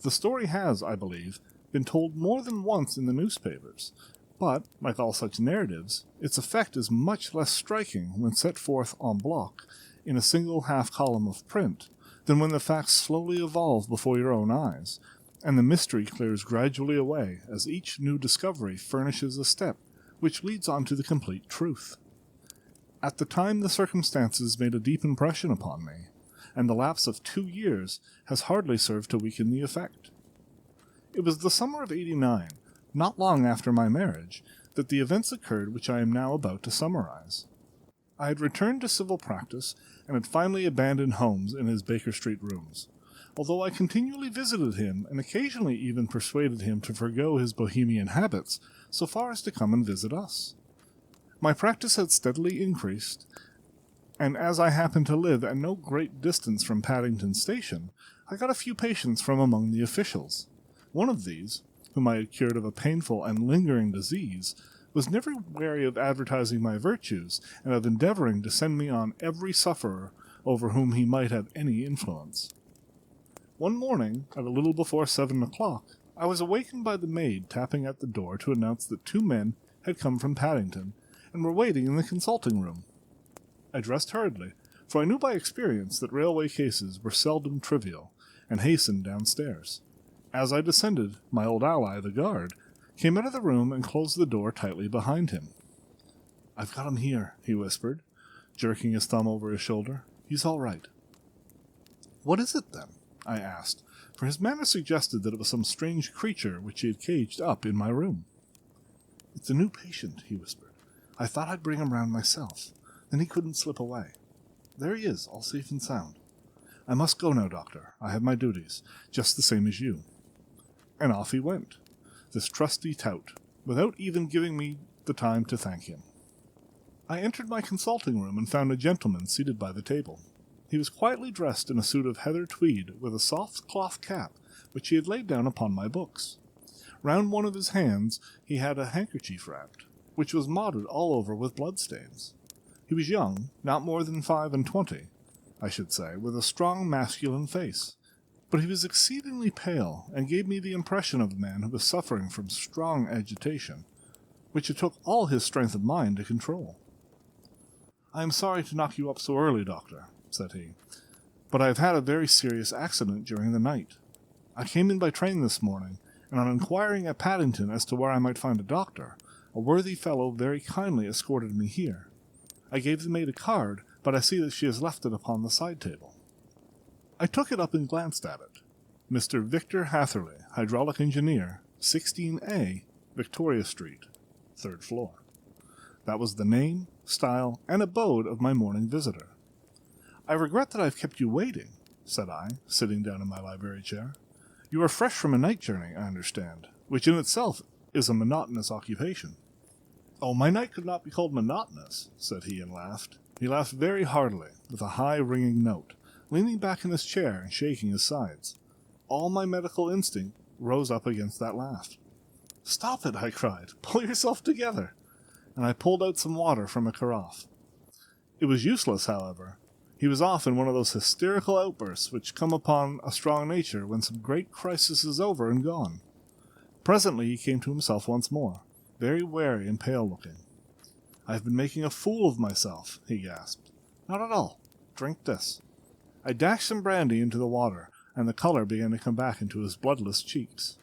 Speaker 1: The story has, I believe, been told more than once in the newspapers, but, like all such narratives, its effect is much less striking when set forth en bloc in a single half-column of print than when the facts slowly evolve before your own eyes, and the mystery clears gradually away as each new discovery furnishes a step which leads on to the complete truth. At the time the circumstances made a deep impression upon me, and the lapse of 2 years has hardly served to weaken the effect. It was the summer of '89, not long after my marriage, that the events occurred which I am now about to summarize. I had returned to civil practice, and had finally abandoned Holmes in his Baker Street rooms, although I continually visited him, and occasionally even persuaded him to forego his bohemian habits, so far as to come and visit us. My practice had steadily increased, and as I happened to live at no great distance from Paddington Station, I got a few patients from among the officials. One of these, whom I had cured of a painful and lingering disease, was never wary of advertising my virtues, and of endeavoring to send me on every sufferer over whom he might have any influence. One morning, at a little before 7 o'clock, I was awakened by the maid tapping at the door to announce that 2 men had come from Paddington, and were waiting in the consulting room. I dressed hurriedly, for I knew by experience that railway cases were seldom trivial, and hastened downstairs. As I descended, my old ally, the guard, came out of the room and closed the door tightly behind him. "I've got him here," he whispered, jerking his thumb over his shoulder. "He's all right." "What is it, then?" I asked, for his manner suggested that it was some strange creature which he had caged up in my room. "It's a new patient," he whispered. "I thought I'd bring him round myself. Then he couldn't slip away. There he is, all safe and sound. I must go now, Doctor. I have my duties, just the same as you." And off he went, this trusty tout, without even giving me the time to thank him. I entered my consulting room and found a gentleman seated by the table. He was quietly dressed in a suit of heather tweed with a soft cloth cap, which he had laid down upon my books. Round one of his hands he had a handkerchief wrapped, which was mottled all over with bloodstains. He was young, not more than 25, I should say, with a strong masculine face, but he was exceedingly pale, and gave me the impression of a man who was suffering from strong agitation, which it took all his strength of mind to control. "I am sorry to knock you up so early, Doctor," said he, "but I have had a very serious accident during the night. I came in by train this morning, and on inquiring at Paddington as to where I might find a doctor, a worthy fellow very kindly escorted me here. I gave the maid a card, but I see that she has left it upon the side table." I took it up and glanced at it. "Mr. Victor Hatherley, Hydraulic Engineer, 16A, Victoria Street, 3rd floor." That was the name, style, and abode of my morning visitor. "I regret that I have kept you waiting," said I, sitting down in my library chair. "You are fresh from a night journey, I understand, which in itself is a monotonous occupation." "Oh, my night could not be called monotonous," said he, and laughed. He laughed very heartily, with a high ringing note, leaning back in his chair and shaking his sides. All my medical instinct rose up against that laugh. "Stop it," I cried. "Pull yourself together." And I pulled out some water from a carafe. It was useless, however. He was off in one of those hysterical outbursts which come upon a strong nature when some great crisis is over and gone. Presently he came to himself once more, very wary and pale-looking. "I have been making a fool of myself," he gasped. "Not at all. Drink this." I dashed some brandy into the water, and the color began to come back into his bloodless cheeks.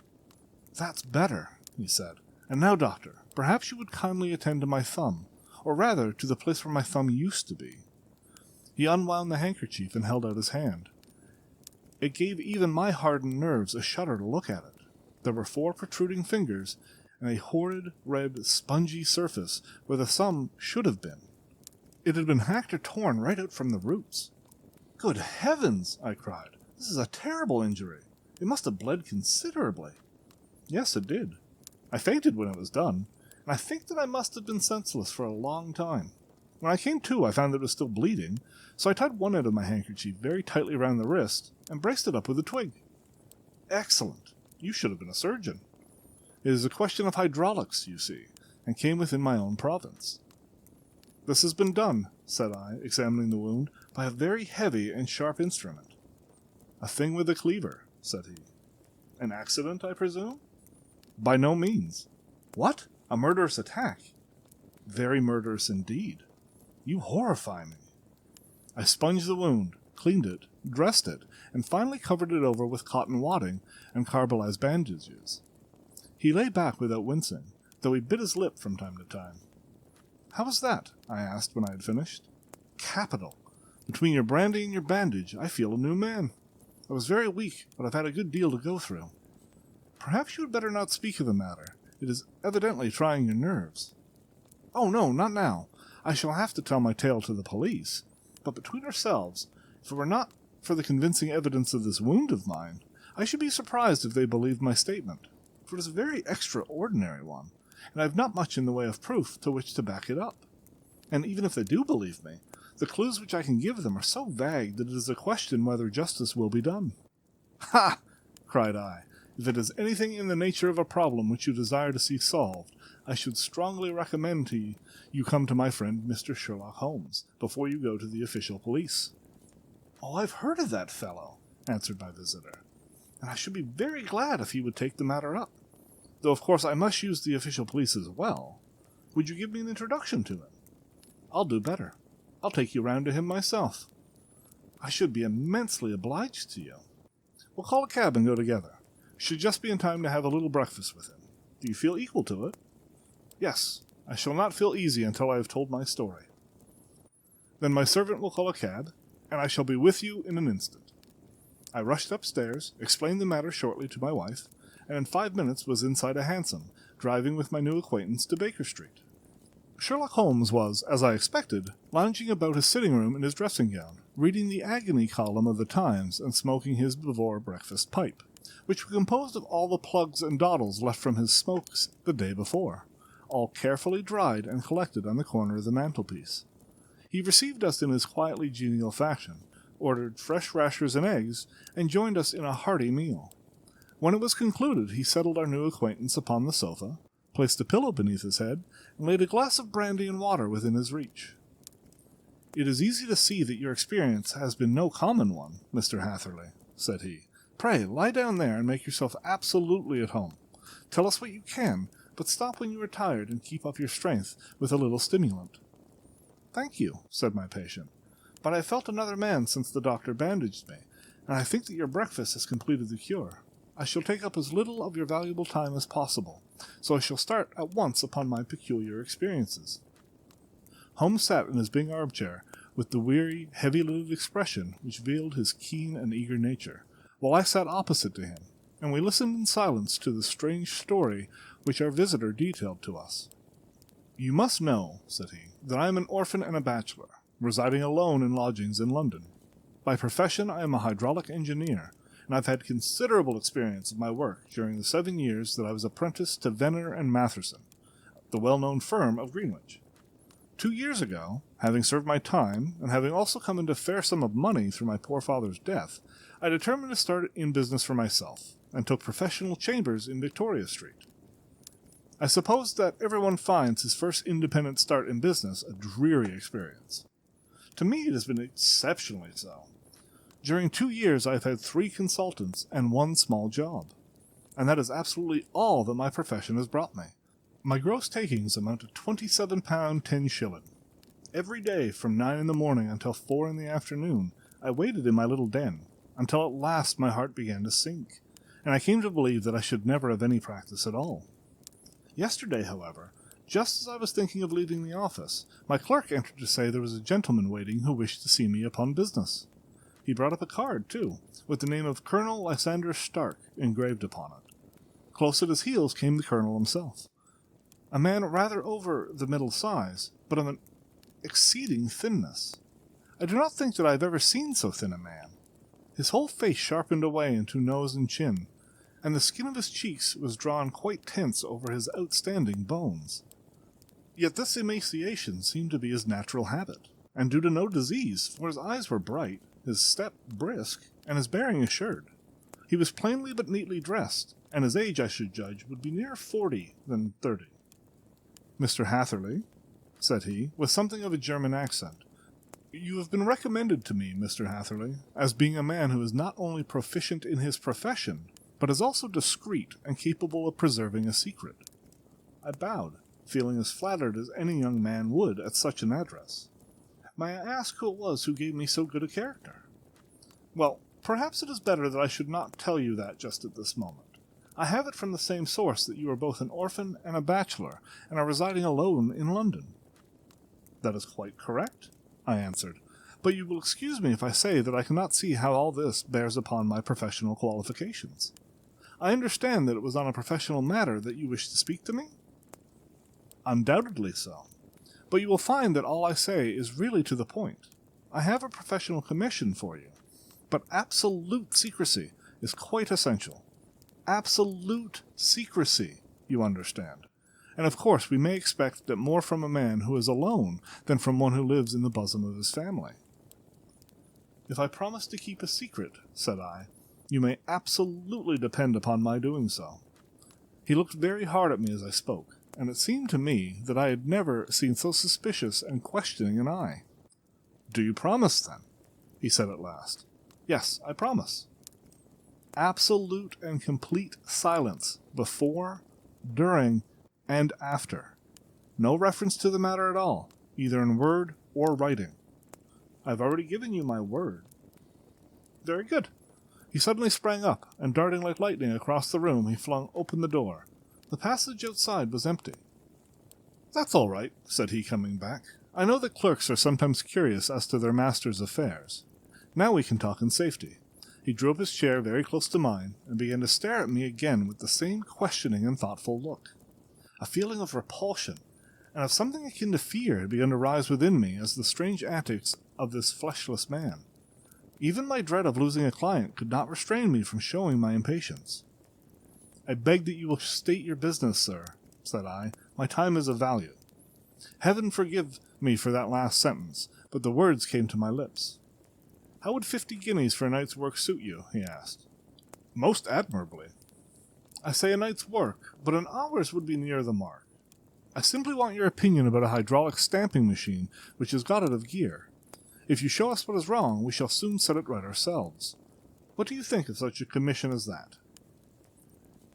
Speaker 1: "That's better," he said. "And now, Doctor, perhaps you would kindly attend to my thumb, or rather to the place where my thumb used to be." He unwound the handkerchief and held out his hand. It gave even my hardened nerves a shudder to look at it. There were 4 protruding fingers, and a horrid, red, spongy surface where the thumb should have been. It had been hacked or torn right out from the roots. "Good heavens!" I cried. "This is a terrible injury. It must have bled considerably." "Yes, it did. I fainted when it was done, and I think that I must have been senseless for a long time. When I came to, I found that it was still bleeding, so I tied one end of my handkerchief very tightly round the wrist and braced it up with a twig." "Excellent. You should have been a surgeon. It is a question of hydraulics, you see, and came within my own province." "This has been done," said I, examining the wound, "by a very heavy and sharp instrument." "A thing with a cleaver," said he. "An accident, I presume?" "By no means." "What? A murderous attack?" "Very murderous indeed." "You horrify me." I sponged the wound, cleaned it, dressed it, and finally covered it over with cotton wadding and carbolized bandages. He lay back without wincing, though he bit his lip from time to time. "How was that?" I asked when I had finished. "Capital. Between your brandy and your bandage, I feel a new man. I was very weak, but I've had a good deal to go through." "Perhaps you had better not speak of the matter. It is evidently trying your nerves." "Oh, no, not now. I shall have to tell my tale to the police. But between ourselves, if it were not for the convincing evidence of this wound of mine, I should be surprised if they believed my statement, for it is a very extraordinary one, and I have not much in the way of proof to which to back it up. And even if they do believe me, the clues which I can give them are so vague that it is a question whether justice will be done." "Ha!" cried I. "If it is anything in the nature of a problem which you desire to see solved, I should strongly recommend to you come to my friend Mr. Sherlock Holmes, before you go to the official police." "Oh, I've heard of that fellow," answered my visitor, "and I should be very glad if he would take the matter up. Though, of course, I must use the official police as well. Would you give me an introduction to him?" "I'll do better. I'll take you round to him myself." "I should be immensely obliged to you." "We'll call a cab and go together. Should just be in time to have a little breakfast with him. Do you feel equal to it? Yes, I shall not feel easy until I have told my story. Then my servant will call a cab, and I shall be with you in an instant. I rushed upstairs, explained the matter shortly to my wife, and in 5 minutes was inside a hansom, driving with my new acquaintance to Baker Street. Sherlock Holmes was, as I expected, lounging about his sitting room in his dressing gown, reading the agony column of the Times and smoking his before-breakfast pipe, which was composed of all the plugs and dawdles left from his smokes the day before, all carefully dried and collected on the corner of the mantelpiece. He received us in his quietly genial fashion, ordered fresh rashers and eggs, and joined us in a hearty meal. When it was concluded, he settled our new acquaintance upon the sofa, placed a pillow beneath his head, and laid a glass of brandy and water within his reach. "It is easy to see that your experience has been no common one, Mr. Hatherley," said he. "Pray, lie down there and make yourself absolutely at home. Tell us what you can, but stop when you are tired and keep up your strength with a little stimulant." "Thank you," said my patient, "but I have felt another man since the doctor bandaged me, and I think that your breakfast has completed the cure. I shall take up as little of your valuable time as possible, so I shall start at once upon my peculiar experiences." Holmes sat in his big armchair, with the weary, heavy-lidded expression which veiled his keen and eager nature, while I sat opposite to him, and we listened in silence to the strange story which our visitor detailed to us. "You must know," said he, "that I am an orphan and a bachelor, residing alone in lodgings in London. By profession I am a hydraulic engineer, and I've had considerable experience of my work during the 7 years that I was apprenticed to Venner and Matherson, the well-known firm of Greenwich. 2 years ago, having served my time, and having also come into a fair sum of money through my poor father's death, I determined to start in business for myself, and took professional chambers in Victoria Street. I suppose that everyone finds his first independent start in business a dreary experience. To me it has been exceptionally so. During 2 years I have had 3 consultants and 1 small job, and that is absolutely all that my profession has brought me. My gross takings amount to £27 10s. Every day from 9 in the morning until 4 in the afternoon I waited in my little den, until at last my heart began to sink, and I came to believe that I should never have any practice at all. Yesterday, however, just as I was thinking of leaving the office, my clerk entered to say there was a gentleman waiting who wished to see me upon business. He brought up a card, too, with the name of Colonel Lysander Stark engraved upon it. Close at his heels came the colonel himself, a man rather over the middle size, but of an exceeding thinness. I do not think that I have ever seen so thin a man. His whole face sharpened away into nose and chin, and the skin of his cheeks was drawn quite tense over his outstanding bones. Yet this emaciation seemed to be his natural habit, and due to no disease, for his eyes were bright, his step brisk, and his bearing assured. He was plainly but neatly dressed, and his age, I should judge, would be nearer 40 than 30. "Mr. Hatherley," said he, with something of a German accent, "you have been recommended to me, Mr. Hatherley, as being a man who is not only proficient in his profession, but is also discreet and capable of preserving a secret." I bowed, feeling as flattered as any young man would at such an address. "May I ask who it was who gave me so good a character?" "Well, perhaps it is better that I should not tell you that just at this moment. I have it from the same source that you are both an orphan and a bachelor, and are residing alone in London." "That is quite correct," I answered, "but you will excuse me if I say that I cannot see how all this bears upon my professional qualifications. I understand that it was on a professional matter that you wished to speak to me?" "Undoubtedly so. But you will find that all I say is really to the point. I have a professional commission for you, but absolute secrecy is quite essential. Absolute secrecy, you understand. And of course we may expect that more from a man who is alone than from one who lives in the bosom of his family." "If I promise to keep a secret," said I, "you may absolutely depend upon my doing so." He looked very hard at me as I spoke, and it seemed to me that I had never seen so suspicious and questioning an eye. "Do you promise, then?" he said at last. "Yes, I promise." Absolute and complete silence before, during, and after. No reference to the matter at all, either in word or writing. "I have already given you my word." "Very good. He suddenly sprang up, and darting like lightning across the room, he flung open the door. The passage outside was empty. "That's all right," said he, coming back. "I know that clerks are sometimes curious as to their master's affairs. Now we can talk in safety." He drew up his chair very close to mine, and began to stare at me again with the same questioning and thoughtful look. A feeling of repulsion, and of something akin to fear, had begun to rise within me as the strange antics of this fleshless man. Even my dread of losing a client could not restrain me from showing my impatience. "I beg that you will state your business, sir," said I. "My time is of value." Heaven forgive me for that last sentence, but the words came to my lips. "How would 50 guineas for a night's work suit you?" he asked. "Most admirably." "I say a night's work, but an hour's would be near the mark. I simply want your opinion about a hydraulic stamping machine which has got out of gear. If you show us what is wrong, we shall soon set it right ourselves. What do you think of such a commission as that?"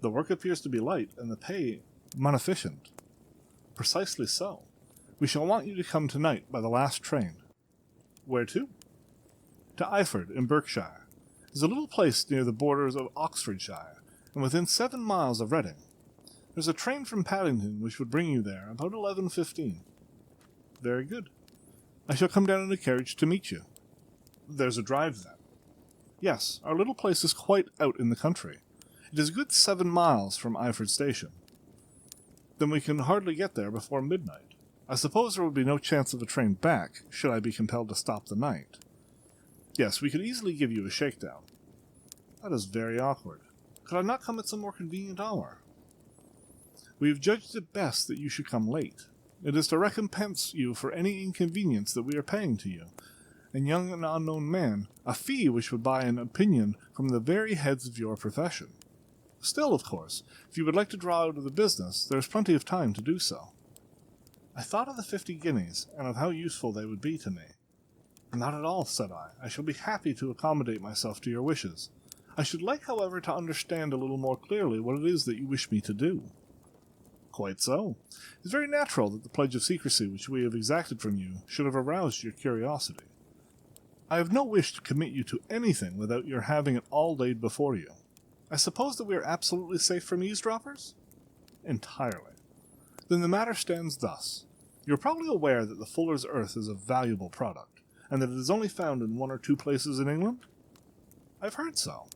Speaker 1: "The work appears to be light, and the pay munificent." "Precisely so. We shall want you to come tonight by the last train." "Where to?" "To Iford, in Berkshire. It is a little place near the borders of Oxfordshire, and within 7 miles of Reading. There's a train from Paddington which would bring you there about 11:15. "Very good. I shall come down in a carriage to meet you." "There's a drive, then?" "Yes, our little place is quite out in the country. It is a good 7 miles from Iford station." "Then we can hardly get there before midnight. I suppose there would be no chance of a train back, should I be compelled to stop the night." "Yes, we could easily give you a shakedown." "That is very awkward. Could I not come at some more convenient hour?" "We have judged it best that you should come late. It is to recompense you for any inconvenience that we are paying to you, and young and unknown man, a fee which would buy an opinion from the very heads of your profession. Still, of course, if you would like to draw out of the business, there is plenty of time to do so." I thought of the 50 guineas, and of how useful they would be to me. "Not at all," said I. "I shall be happy to accommodate myself to your wishes. I should like, however, to understand a little more clearly what it is that you wish me to do." "Quite so. It is very natural that the pledge of secrecy which we have exacted from you should have aroused your curiosity. I have no wish to commit you to anything without your having it all laid before you. I suppose that we are absolutely safe from eavesdroppers?" "Entirely." "Then the matter stands thus. You are probably aware that the fuller's earth is a valuable product, and that it is only found in 1 or 2 places in England?" "I've heard so."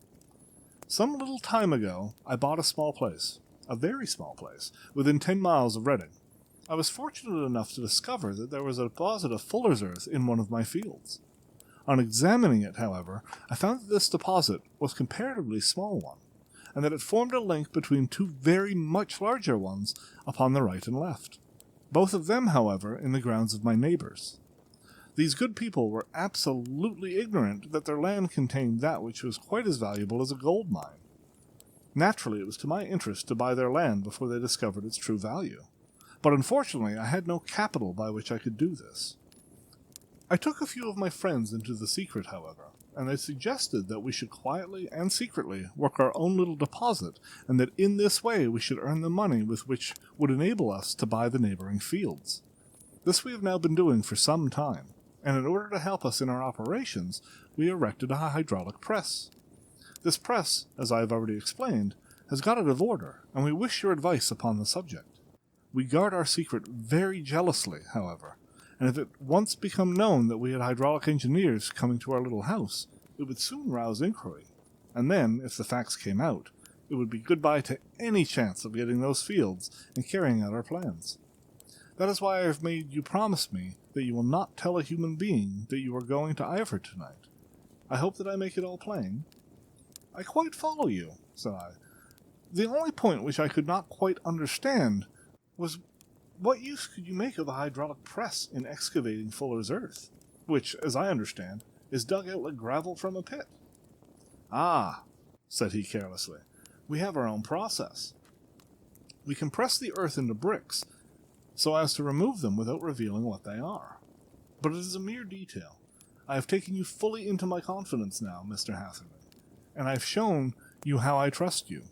Speaker 1: "Some little time ago I bought a small place, a very small place, within 10 miles of Reading. I was fortunate enough to discover that there was a deposit of fuller's earth in one of my fields. On examining it, however, I found that this deposit was a comparatively small one, and that it formed a link between 2 very much larger ones upon the right and left, both of them, however, in the grounds of my neighbours. These good people were absolutely ignorant that their land contained that which was quite as valuable as a gold mine. Naturally, it was to my interest to buy their land before they discovered its true value, but unfortunately I had no capital by which I could do this. I took a few of my friends into the secret, however, and they suggested that we should quietly and secretly work our own little deposit, and that in this way we should earn the money with which would enable us to buy the neighboring fields. This we have now been doing for some time, and in order to help us in our operations, we erected a hydraulic press. This press, as I have already explained, has got out of order, and we wish your advice upon the subject. We guard our secret very jealously, however, and if it once become known that we had hydraulic engineers coming to our little house, it would soon rouse inquiry, and then, if the facts came out, it would be good-bye to any chance of getting those fields and carrying out our plans. That is why I have made you promise me that you will not tell a human being that you are going to Iford tonight. I hope that I make it all plain." "I quite follow you," said I. "The only point which I could not quite understand was what use could you make of a hydraulic press in excavating fuller's earth, which, as I understand, is dug out like gravel from a pit?" "Ah," said he carelessly, "we have our own process. We compress the earth into bricks, so as to remove them without revealing what they are. But it is a mere detail. I have taken you fully into my confidence now, Mr. Hatherley, and I have shown you how I trust you."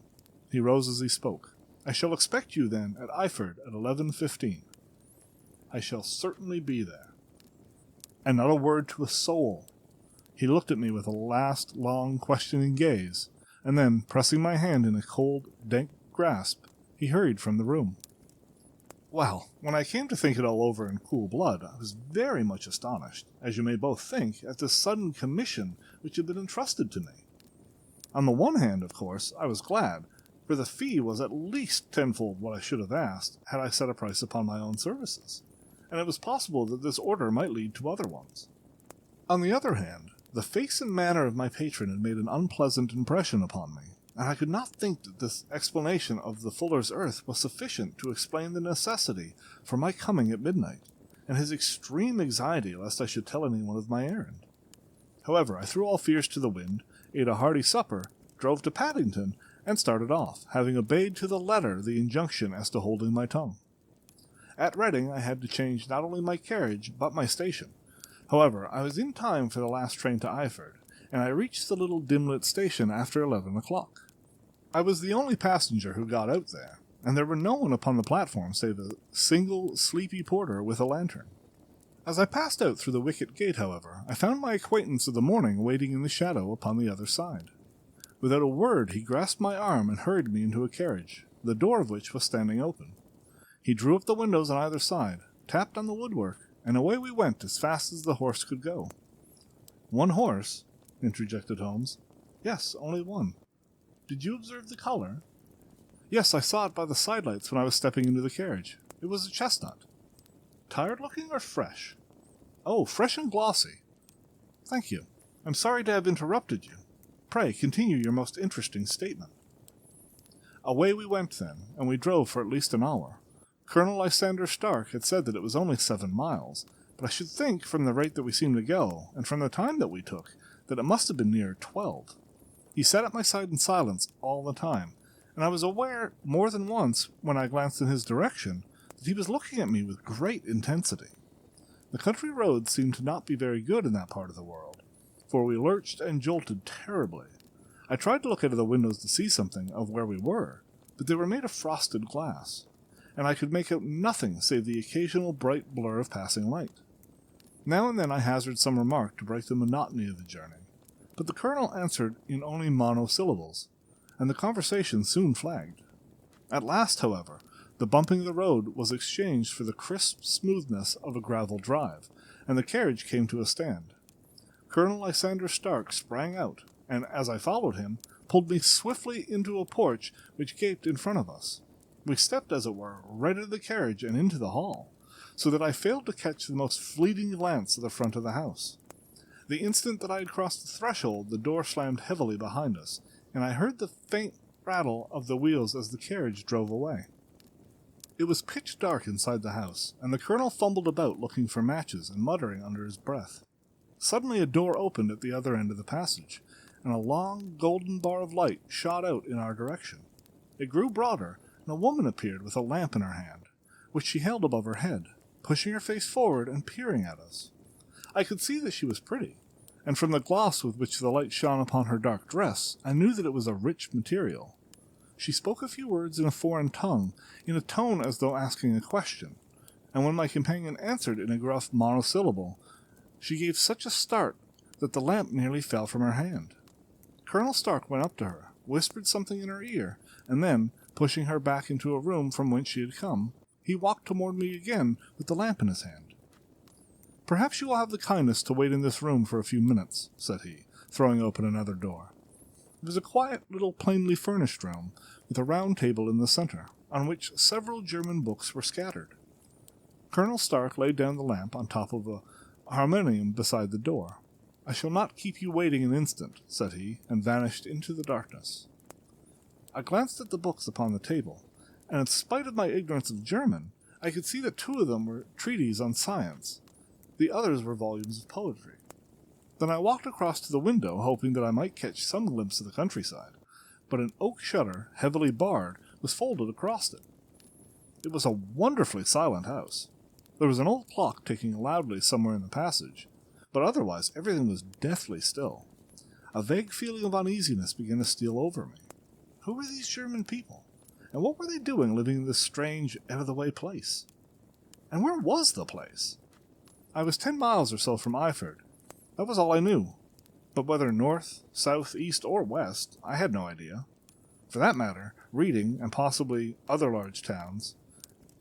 Speaker 1: He rose as he spoke. "I shall expect you, then, at Iford at 11:15. "I shall certainly be there." "And not a word to a soul." He looked at me with a last, long, questioning gaze, and then, pressing my hand in a cold, dank grasp, he hurried from the room. Well, when I came to think it all over in cool blood, I was very much astonished, as you may both think, at this sudden commission which had been entrusted to me. On the one hand, of course, I was glad, for the fee was at least tenfold what I should have asked had I set a price upon my own services, and it was possible that this order might lead to other ones. On the other hand, the face and manner of my patron had made an unpleasant impression upon me, and I could not think that this explanation of the fuller's earth was sufficient to explain the necessity for my coming at midnight, and his extreme anxiety lest I should tell anyone of my errand. However, I threw all fears to the wind, ate a hearty supper, drove to Paddington, and started off, having obeyed to the letter the injunction as to holding my tongue. At Reading I had to change not only my carriage, but my station. However, I was in time for the last train to Eyford, and I reached the little dim-lit station after 11 o'clock. I was the only passenger who got out there, and there were no one upon the platform save a single sleepy porter with a lantern. As I passed out through the wicket gate, however, I found my acquaintance of the morning waiting in the shadow upon the other side. Without a word, he grasped my arm and hurried me into a carriage, the door of which was standing open. He drew up the windows on either side, tapped on the woodwork, and away we went as fast as the horse could go. "One horse?" interjected Holmes. "Yes, only one." "Did you observe the color?" "Yes, I saw it by the sidelights when I was stepping into the carriage. It was a chestnut." "Tired-looking or fresh?" "Oh, fresh and glossy." "Thank you. I'm sorry to have interrupted you. Pray continue your most interesting statement." Away we went then, and we drove for at least an hour. Colonel Lysander Stark had said that it was only 7 miles, but I should think, from the rate that we seemed to go, and from the time that we took, that it must have been near 12. He sat at my side in silence all the time, and I was aware more than once, when I glanced in his direction, that he was looking at me with great intensity. The country roads seemed to not be very good in that part of the world, for we lurched and jolted terribly. I tried to look out of the windows to see something of where we were, but they were made of frosted glass, and I could make out nothing save the occasional bright blur of passing light. Now and then I hazarded some remark to break the monotony of the journey, but the colonel answered in only monosyllables, and the conversation soon flagged. At last, however, the bumping of the road was exchanged for the crisp smoothness of a gravel drive, and the carriage came to a stand. Colonel Lysander Stark sprang out, and, as I followed him, pulled me swiftly into a porch which gaped in front of us. We stepped, as it were, right out of the carriage and into the hall, so that I failed to catch the most fleeting glance of the front of the house. The instant that I had crossed the threshold, the door slammed heavily behind us, and I heard the faint rattle of the wheels as the carriage drove away. It was pitch dark inside the house, and the colonel fumbled about looking for matches and muttering under his breath. Suddenly a door opened at the other end of the passage, and a long golden bar of light shot out in our direction. It grew broader, and a woman appeared with a lamp in her hand, which she held above her head, pushing her face forward and peering at us. I could see that she was pretty, and from the gloss with which the light shone upon her dark dress, I knew that it was a rich material. She spoke a few words in a foreign tongue, in a tone as though asking a question, and when my companion answered in a gruff monosyllable, she gave such a start that the lamp nearly fell from her hand. Colonel Stark went up to her, whispered something in her ear, and then, pushing her back into a room from whence she had come, he walked toward me again with the lamp in his hand. "Perhaps you will have the kindness to wait in this room for a few minutes," said he, throwing open another door. It was a quiet little plainly furnished room, with a round table in the center, on which several German books were scattered. Colonel Stark laid down the lamp on top of a harmonium beside the door. "I shall not keep you waiting an instant," said he, and vanished into the darkness. I glanced at the books upon the table, and in spite of my ignorance of German, I could see that 2 of them were treatises on science. The others were volumes of poetry. Then I walked across to the window, hoping that I might catch some glimpse of the countryside, but an oak shutter, heavily barred, was folded across it. It was a wonderfully silent house. There was an old clock ticking loudly somewhere in the passage, but otherwise everything was deathly still. A vague feeling of uneasiness began to steal over me. Who were these German people? And what were they doing living in this strange, out-of-the-way place? And where was the place? I was 10 miles or so from Eyford. That was all I knew. But whether north, south, east, or west, I had no idea. For that matter, Reading, and possibly other large towns,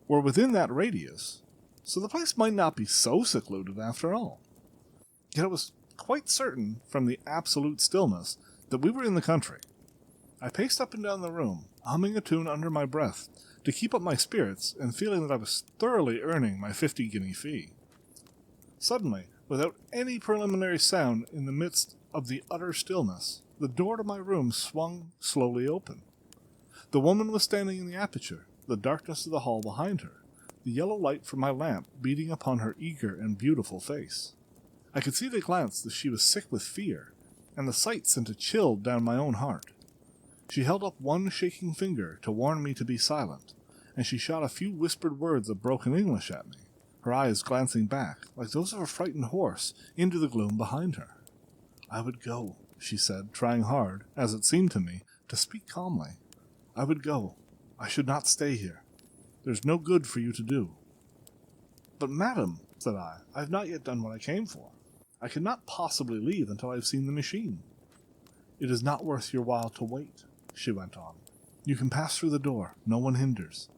Speaker 1: were within that radius, so the place might not be so secluded after all. Yet it was quite certain, from the absolute stillness, that we were in the country. I paced up and down the room, humming a tune under my breath, to keep up my spirits and feeling that I was thoroughly earning my 50-guinea fee. Suddenly, without any preliminary sound in the midst of the utter stillness, the door to my room swung slowly open. The woman was standing in the aperture, the darkness of the hall behind her, the yellow light from my lamp beating upon her eager and beautiful face. I could see at a glance that she was sick with fear, and the sight sent a chill down my own heart. She held up one shaking finger to warn me to be silent, and she shot a few whispered words of broken English at me, her eyes glancing back, like those of a frightened horse, into the gloom behind her. "I would go," she said, trying hard, as it seemed to me, to speak calmly. "I would go. I should not stay here. There's no good for you to do." "But, madam," said I have not yet done what I came for. I cannot possibly leave until I have seen the machine." "It is not worth your while to wait," she went on. "You can pass through the door. No one hinders."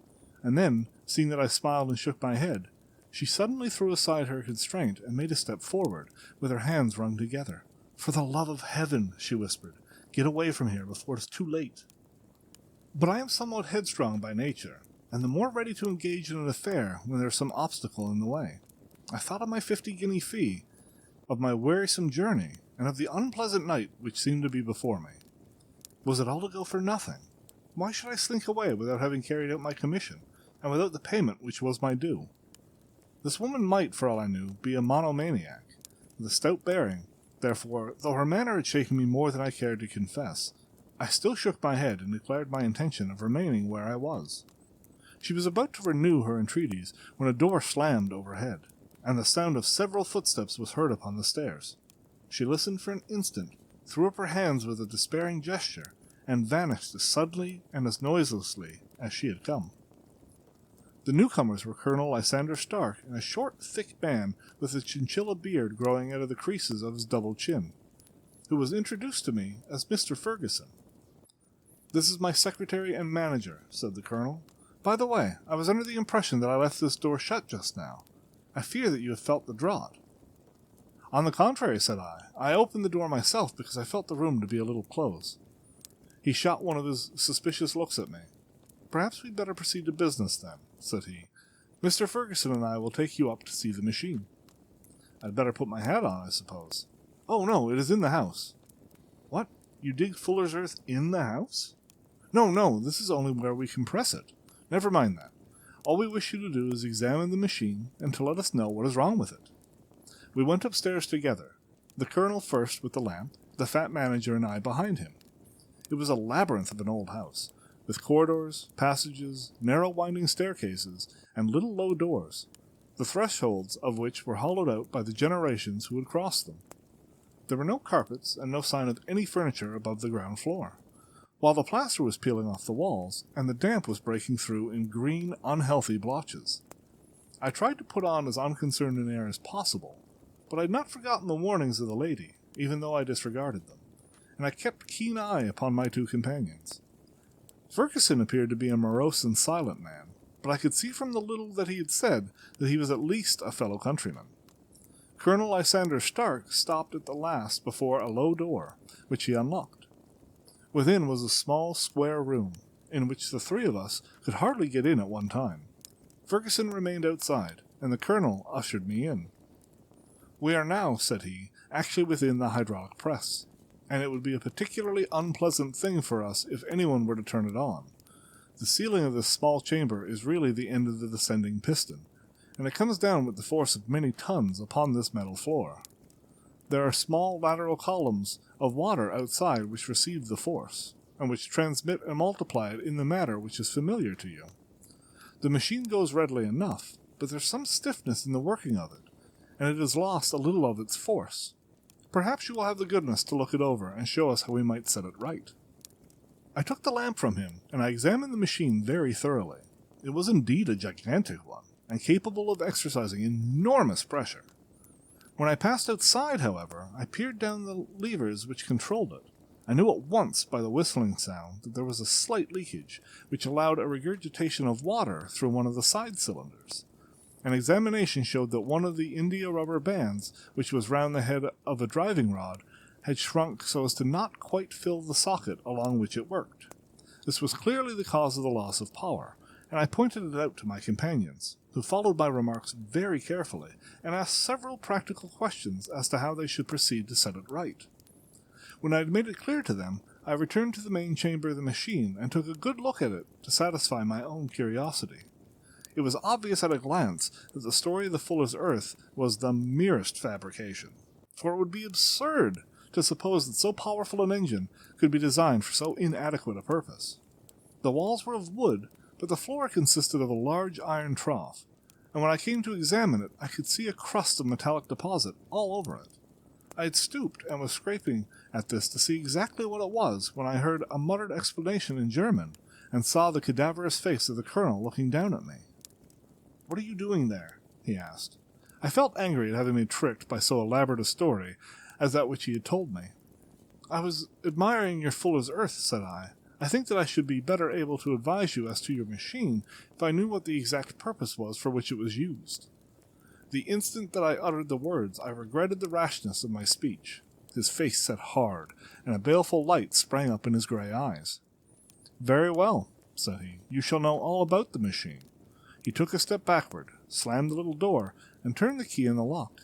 Speaker 1: And then, seeing that I smiled and shook my head, she suddenly threw aside her constraint and made a step forward, with her hands wrung together. "For the love of heaven," she whispered, "get away from here before it is too late." But I am somewhat headstrong by nature, and the more ready to engage in an affair when there is some obstacle in the way. I thought of my 50-guinea fee, of my wearisome journey, and of the unpleasant night which seemed to be before me. Was it all to go for nothing? Why should I slink away without having carried out my commission, and without the payment which was my due? This woman might, for all I knew, be a monomaniac, with a stout bearing. Therefore, though her manner had shaken me more than I cared to confess, I still shook my head and declared my intention of remaining where I was. She was about to renew her entreaties when a door slammed overhead, and the sound of several footsteps was heard upon the stairs. She listened for an instant, threw up her hands with a despairing gesture, and vanished as suddenly and as noiselessly as she had come. The newcomers were Colonel Lysander Stark and a short, thick man with a chinchilla beard growing out of the creases of his double chin, who was introduced to me as Mr. Ferguson. "This is my secretary and manager," said the colonel. "By the way, I was under the impression that I left this door shut just now. I fear that you have felt the draught." "On the contrary," said I opened the door myself because I felt the room to be a little close." He shot one of his suspicious looks at me. "Perhaps we'd better proceed to business, then," said he. "Mr. Ferguson and I will take you up to see the machine." "I'd better put my hat on, I suppose." "Oh, no, it is in the house." "What? You dig fuller's earth in the house?" No, this is only where we compress it. Never mind that. All we wish you to do is examine the machine and to let us know what is wrong with it." We went upstairs together, the colonel first with the lamp, the fat manager and I behind him. It was a labyrinth of an old house, with corridors, passages, narrow winding staircases, and little low doors, the thresholds of which were hollowed out by the generations who had crossed them. There were no carpets and no sign of any furniture above the ground floor, while the plaster was peeling off the walls, and the damp was breaking through in green, unhealthy blotches. I tried to put on as unconcerned an air as possible, but I had not forgotten the warnings of the lady, even though I disregarded them, and I kept keen eye upon my two companions. Ferguson appeared to be a morose and silent man, but I could see from the little that he had said that he was at least a fellow countryman. Colonel Lysander Stark stopped at the last before a low door, which he unlocked. Within was a small square room, in which the three of us could hardly get in at one time. Ferguson remained outside, and the colonel ushered me in. "We are now," said he, "actually within the hydraulic press, and it would be a particularly unpleasant thing for us if anyone were to turn it on. The ceiling of this small chamber is really the end of the descending piston, and it comes down with the force of many tons upon this metal floor. There are small lateral columns of water outside which receive the force, and which transmit and multiply it in the manner which is familiar to you. The machine goes readily enough, but there's some stiffness in the working of it, and it has lost a little of its force. Perhaps you will have the goodness to look it over and show us how we might set it right." I took the lamp from him, and I examined the machine very thoroughly. It was indeed a gigantic one, and capable of exercising enormous pressure. When I passed outside, however, I peered down the levers which controlled it. I knew at once by the whistling sound that there was a slight leakage, which allowed a regurgitation of water through one of the side cylinders. An examination showed that one of the India rubber bands, which was round the head of a driving rod, had shrunk so as to not quite fill the socket along which it worked. This was clearly the cause of the loss of power, and I pointed it out to my companions, who followed my remarks very carefully and asked several practical questions as to how they should proceed to set it right. When I had made it clear to them, I returned to the main chamber of the machine and took a good look at it to satisfy my own curiosity. It was obvious at a glance that the story of the Fuller's Earth was the merest fabrication, for it would be absurd to suppose that so powerful an engine could be designed for so inadequate a purpose. The walls were of wood, but the floor consisted of a large iron trough, and when I came to examine it, I could see a crust of metallic deposit all over it. I had stooped and was scraping at this to see exactly what it was when I heard a muttered explanation in German and saw the cadaverous face of the colonel looking down at me. "What are you doing there?" he asked. I felt angry at having been tricked by so elaborate a story as that which he had told me. "I was admiring your Fuller's Earth," said I. "I think that I should be better able to advise you as to your machine if I knew what the exact purpose was for which it was used." The instant that I uttered the words, I regretted the rashness of my speech. His face set hard, and a baleful light sprang up in his grey eyes. "Very well," said he. "You shall know all about the machine." He took a step backward, slammed the little door, and turned the key in the lock.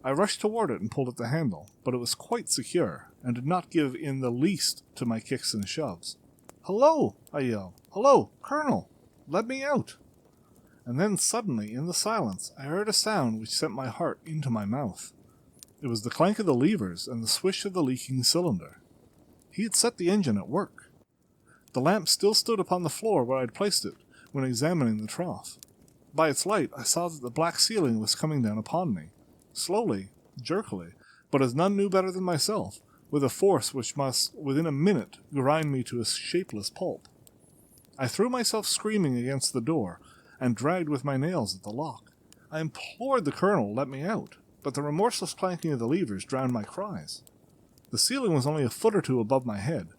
Speaker 1: I rushed toward it and pulled at the handle, but it was quite secure, and did not give in the least to my kicks and shoves. "Hello!" I yelled. "Hello, Colonel! Let me out!" And then suddenly, in the silence, I heard a sound which sent my heart into my mouth. It was the clank of the levers and the swish of the leaking cylinder. He had set the engine at work. The lamp still stood upon the floor where I had placed it when examining the trough. By its light I saw that the black ceiling was coming down upon me, slowly, jerkily, but as none knew better than myself, with a force which must, within a minute, grind me to a shapeless pulp. I threw myself screaming against the door, and dragged with my nails at the lock. I implored the colonel to let me out, but the remorseless clanking of the levers drowned my cries. The ceiling was only a foot or two above my head,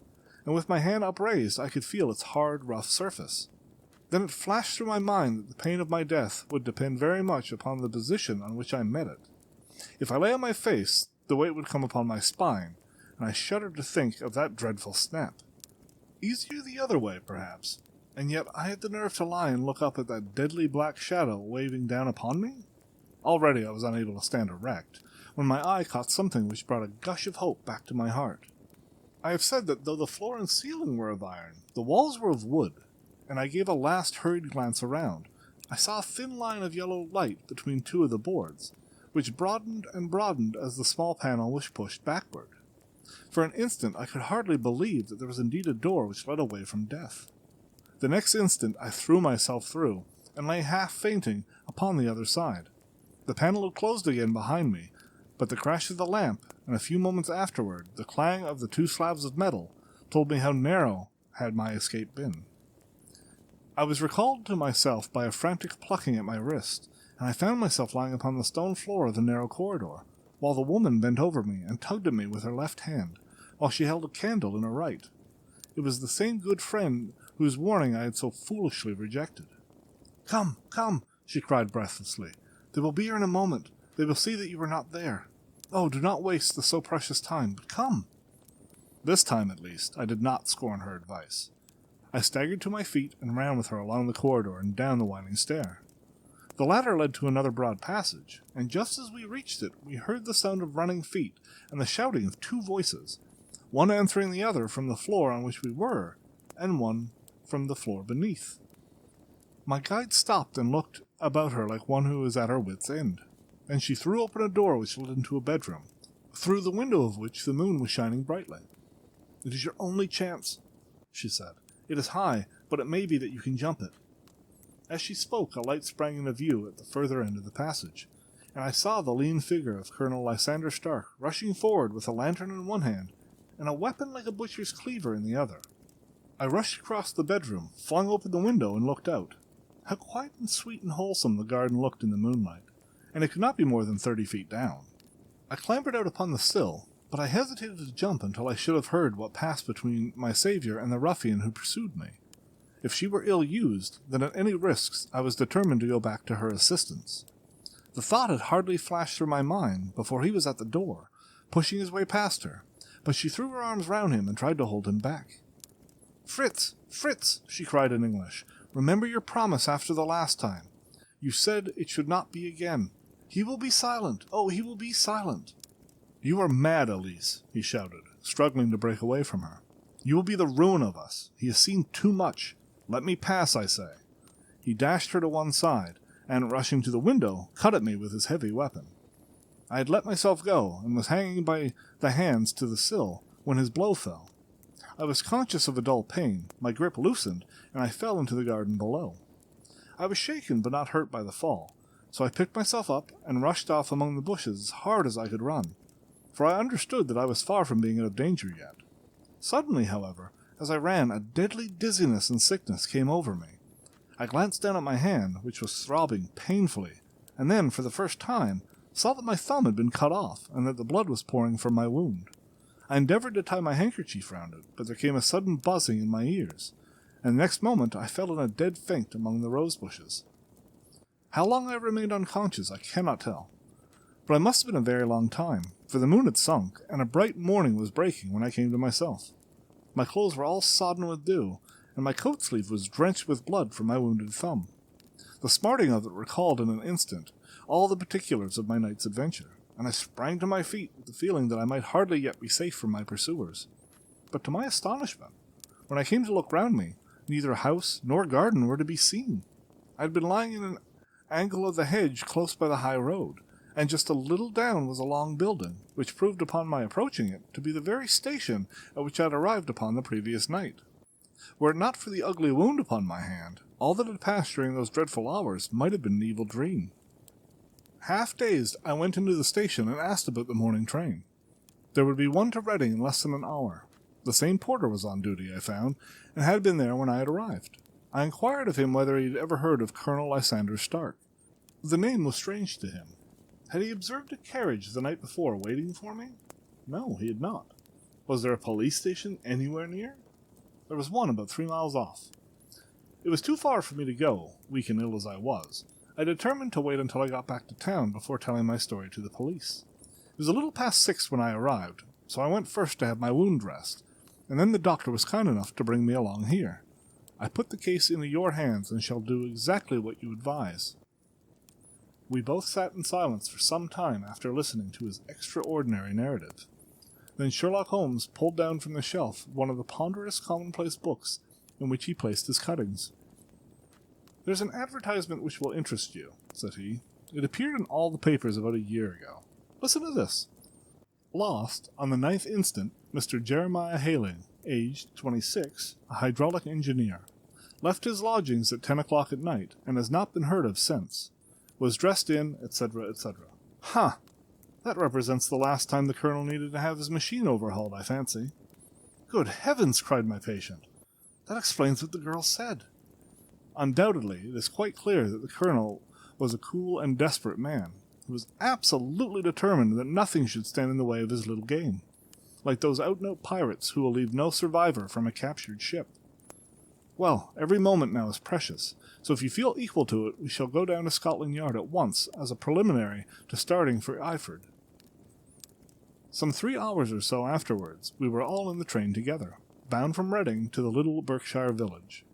Speaker 1: and with my hand upraised I could feel its hard, rough surface. Then it flashed through my mind that the pain of my death would depend very much upon the position on which I met it. If I lay on my face, the weight would come upon my spine, and I shuddered to think of that dreadful snap. Easier the other way, perhaps, and yet I had the nerve to lie and look up at that deadly black shadow waving down upon me? Already I was unable to stand erect, when my eye caught something which brought a gush of hope back to my heart. I have said that though the floor and ceiling were of iron, the walls were of wood, and I gave a last hurried glance around. I saw a thin line of yellow light between two of the boards, which broadened and broadened as the small panel was pushed backward. For an instant I could hardly believe that there was indeed a door which led away from death. The next instant I threw myself through, and lay half fainting upon the other side. The panel had closed again behind me, but the crash of the lamp, and a few moments afterward the clang of the two slabs of metal, told me how narrow had my escape been. I was recalled to myself by a frantic plucking at my wrist, and I found myself lying upon the stone floor of the narrow corridor, while the woman bent over me and tugged at me with her left hand, while she held a candle in her right. It was the same good friend whose warning I had so foolishly rejected. "Come, come," she cried breathlessly. "They will be here in a moment. They will see that you are not there. Oh, do not waste the so precious time, but come." This time, at least, I did not scorn her advice. I staggered to my feet and ran with her along the corridor and down the winding stair. The ladder led to another broad passage, and just as we reached it, we heard the sound of running feet and the shouting of two voices, one answering the other from the floor on which we were, and one from the floor beneath. My guide stopped and looked about her like one who is at her wit's end, and she threw open a door which led into a bedroom, through the window of which the moon was shining brightly. "It is your only chance," she said. "It is high, but it may be that you can jump it." As she spoke, a light sprang into view at the further end of the passage, and I saw the lean figure of Colonel Lysander Stark rushing forward with a lantern in one hand and a weapon like a butcher's cleaver in the other. I rushed across the bedroom, flung open the window, and looked out. How quiet and sweet and wholesome the garden looked in the moonlight, and it could not be more than 30 feet down. I clambered out upon the sill, but I hesitated to jump until I should have heard what passed between my saviour and the ruffian who pursued me. If she were ill-used, then at any risks I was determined to go back to her assistance. The thought had hardly flashed through my mind before he was at the door, pushing his way past her, but she threw her arms round him and tried to hold him back. "Fritz! Fritz!" she cried in English. "Remember your promise after the last time. You said it should not be again. He will be silent. Oh, he will be silent." "You are mad, Elise," he shouted, struggling to break away from her. "You will be the ruin of us. He has seen too much. Let me pass, I say." He dashed her to one side, and, rushing to the window, cut at me with his heavy weapon. I had let myself go, and was hanging by the hands to the sill, when his blow fell. I was conscious of a dull pain, my grip loosened, and I fell into the garden below. I was shaken but not hurt by the fall, so I picked myself up and rushed off among the bushes as hard as I could run, for I understood that I was far from being out of danger yet. Suddenly, however, as I ran, a deadly dizziness and sickness came over me. I glanced down at my hand, which was throbbing painfully, and then, for the first time, saw that my thumb had been cut off, and that the blood was pouring from my wound. I endeavoured to tie my handkerchief round it, but there came a sudden buzzing in my ears, and the next moment I fell in a dead faint among the rose bushes. How long I remained unconscious I cannot tell, but it must have been a very long time, for the moon had sunk, and a bright morning was breaking when I came to myself. My clothes were all sodden with dew, and my coat sleeve was drenched with blood from my wounded thumb. The smarting of it recalled in an instant all the particulars of my night's adventure, and I sprang to my feet with the feeling that I might hardly yet be safe from my pursuers. But to my astonishment, when I came to look round me, neither house nor garden were to be seen. I had been lying in an angle of the hedge close by the high road, and just a little down was a long building, which proved upon my approaching it to be the very station at which I had arrived upon the previous night. Were it not for the ugly wound upon my hand, all that had passed during those dreadful hours might have been an evil dream. Half dazed, I went into the station and asked about the morning train. There would be one to Reading in less than an hour. The same porter was on duty, I found, and had been there when I had arrived. I inquired of him whether he had ever heard of Colonel Lysander Stark. The name was strange to him. Had he observed a carriage the night before waiting for me? No, he had not. Was there a police station anywhere near? There was one about 3 miles off. It was too far for me to go, weak and ill as I was. I determined to wait until I got back to town before telling my story to the police. It was a little past 6 when I arrived, so I went first to have my wound dressed, and then the doctor was kind enough to bring me along here. I put the case into your hands and shall do exactly what you advise." We both sat in silence for some time after listening to his extraordinary narrative. Then Sherlock Holmes pulled down from the shelf one of the ponderous commonplace books in which he placed his cuttings. "There's an advertisement which will interest you," said he. "It appeared in all the papers about a year ago. Listen to this. Lost, on the 9th instant, Mr. Jeremiah Hayling, aged 26, a hydraulic engineer. Left his lodgings at 10 o'clock at night, and has not been heard of since. Was dressed in, etc., etc." "Ha! That represents the last time the Colonel needed to have his machine overhauled, I fancy." "Good heavens!" cried my patient. "That explains what the girl said." Undoubtedly, it is quite clear that the Colonel was a cool and desperate man, who was absolutely determined that nothing should stand in the way of his little game, like those out-and-out pirates who will leave no survivor from a captured ship. Well, every moment now is precious, so if you feel equal to it, we shall go down to Scotland Yard at once as a preliminary to starting for Eyford. Some 3 hours or so afterwards, we were all in the train together, bound from Reading to the little Berkshire village.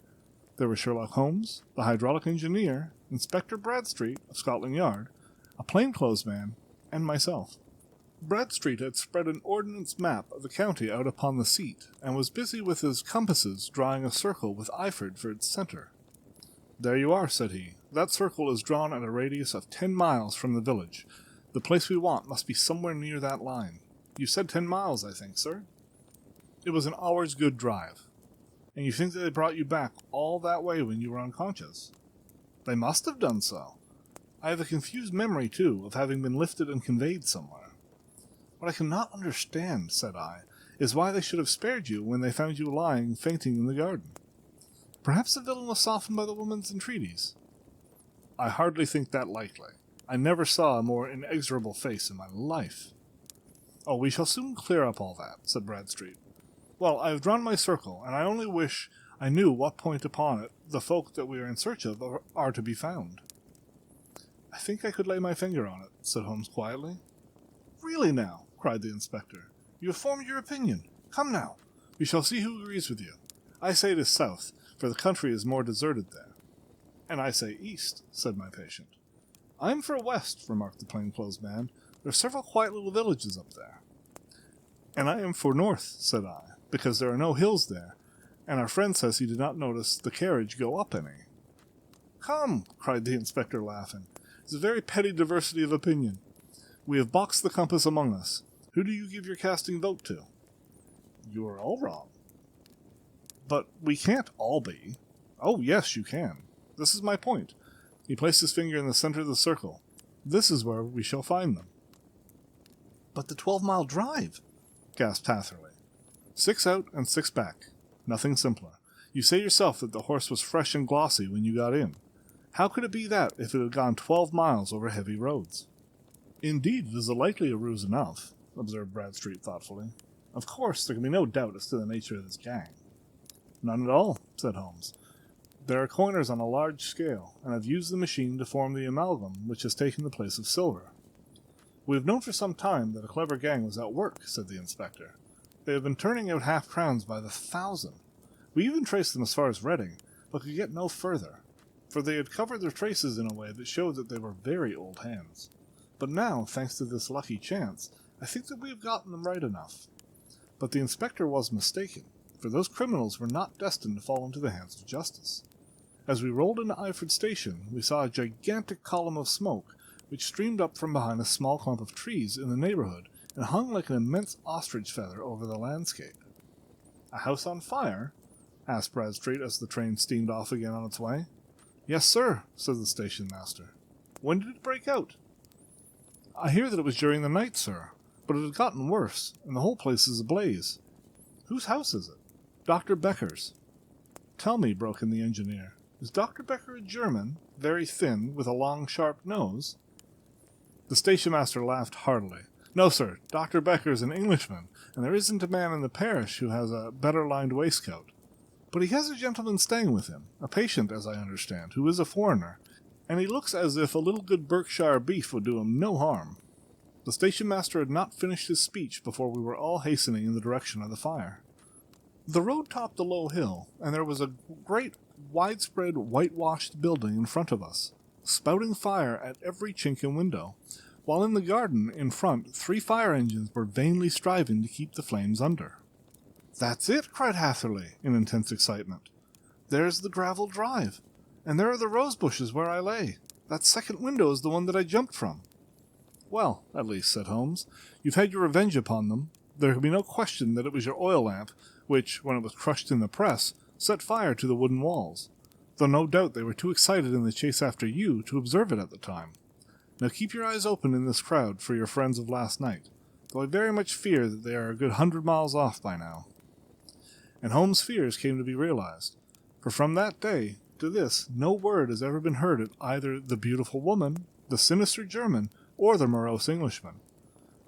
Speaker 1: There were Sherlock Holmes, the hydraulic engineer, Inspector Bradstreet of Scotland Yard, a plainclothes man, and myself. Bradstreet had spread an ordnance map of the county out upon the seat, and was busy with his compasses drawing a circle with Eyford for its centre. "There you are," said he. "That circle is drawn at a radius of 10 miles from the village. The place we want must be somewhere near that line. You said 10 miles, I think, sir?" "It was an hour's good drive." "And you think that they brought you back all that way when you were unconscious?" "They must have done so. I have a confused memory, too, of having been lifted and conveyed somewhere." "What I cannot understand," said I, "is why they should have spared you when they found you lying fainting in the garden. Perhaps the villain was softened by the woman's entreaties." "I hardly think that likely. I never saw a more inexorable face in my life." "Oh, we shall soon clear up all that," said Bradstreet. "Well, I have drawn my circle, and I only wish I knew what point upon it the folk that we are in search of are to be found." "I think I could lay my finger on it," said Holmes quietly. "Really now," cried the inspector, "you have formed your opinion. Come now, we shall see who agrees with you. I say it is south, for the country is more deserted there." "And I say east," said my patient. "I am for west," remarked the plainclothes man. "There are several quiet little villages up there." "And I am for north," said I, "because there are no hills there, and our friend says he did not notice the carriage go up any." "Come," cried the inspector, laughing, "it's a very petty diversity of opinion. We have boxed the compass among us. Who do you give your casting vote to?" "You are all wrong." "But we can't all be." "Oh, yes, you can. This is my point." He placed his finger in the center of the circle. "This is where we shall find them." "But the 12-mile drive," gasped Hatherley. 6 out and 6 back. Nothing simpler. You say yourself that the horse was fresh and glossy when you got in. How could it be that if it had gone 12 miles over heavy roads? "Indeed, it is a likely a ruse enough," observed Bradstreet thoughtfully. "Of course, there can be no doubt as to the nature of this gang." "None at all," said Holmes. "There are coiners on a large scale, and have used the machine to form the amalgam which has taken the place of silver." "We have known for some time that a clever gang was at work," said the inspector. "They have been turning out half-crowns by the 1,000. We even traced them as far as Reading, but could get no further, for they had covered their traces in a way that showed that they were very old hands. But now, thanks to this lucky chance, I think that we have gotten them right enough." But the inspector was mistaken, for those criminals were not destined to fall into the hands of justice. As we rolled into Eyford Station, we saw a gigantic column of smoke, which streamed up from behind a small clump of trees in the neighborhood and hung like an immense ostrich feather over the landscape. "A house on fire?" asked Bradstreet as the train steamed off again on its way. "Yes, sir," said the station master. "When did it break out?" "I hear that it was during the night, sir, but it had gotten worse, and the whole place is ablaze." "Whose house is it?" "Dr. Becker's." "Tell me," broke in the engineer, "is Dr. Becker a German, very thin, with a long, sharp nose?" The station-master laughed heartily. "No, sir, Dr. Becker is an Englishman, and there isn't a man in the parish who has a better-lined waistcoat. But he has a gentleman staying with him, a patient, as I understand, who is a foreigner, and he looks as if a little good Berkshire beef would do him no harm." The station-master had not finished his speech before we were all hastening in the direction of the fire. The road topped a low hill, and there was a great, widespread, whitewashed building in front of us, spouting fire at every chink and window, while in the garden in front 3 fire engines were vainly striving to keep the flames under. "That's it!" cried Hatherley, in intense excitement. "There's the gravel drive, and there are the rose bushes where I lay. That second window is the one that I jumped from." "Well, at least," said Holmes, "you've had your revenge upon them. There can be no question that it was your oil lamp, which, when it was crushed in the press, set fire to the wooden walls, though no doubt they were too excited in the chase after you to observe it at the time. Now keep your eyes open in this crowd for your friends of last night, though I very much fear that they are a good 100 miles off by now." And Holmes' fears came to be realized, for from that day to this no word has ever been heard of either the beautiful woman, the sinister German, or the morose Englishman.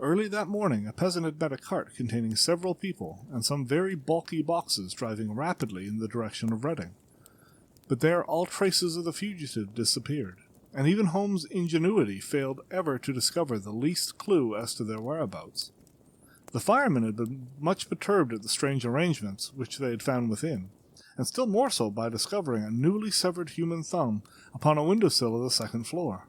Speaker 1: Early that morning a peasant had met a cart containing several people and some very bulky boxes driving rapidly in the direction of Reading. But there all traces of the fugitive disappeared, and even Holmes' ingenuity failed ever to discover the least clue as to their whereabouts. The firemen had been much perturbed at the strange arrangements which they had found within, and still more so by discovering a newly severed human thumb upon a window-sill of the second floor.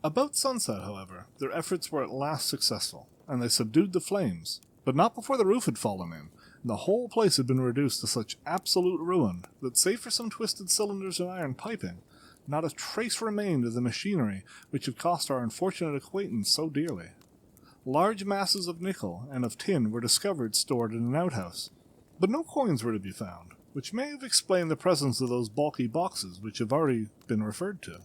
Speaker 1: About sunset, however, their efforts were at last successful, and they subdued the flames, but not before the roof had fallen in, and the whole place had been reduced to such absolute ruin that, save for some twisted cylinders and iron piping, not a trace remained of the machinery which had cost our unfortunate acquaintance so dearly. Large masses of nickel and of tin were discovered stored in an outhouse, but no coins were to be found, which may have explained the presence of those bulky boxes which have already been referred to.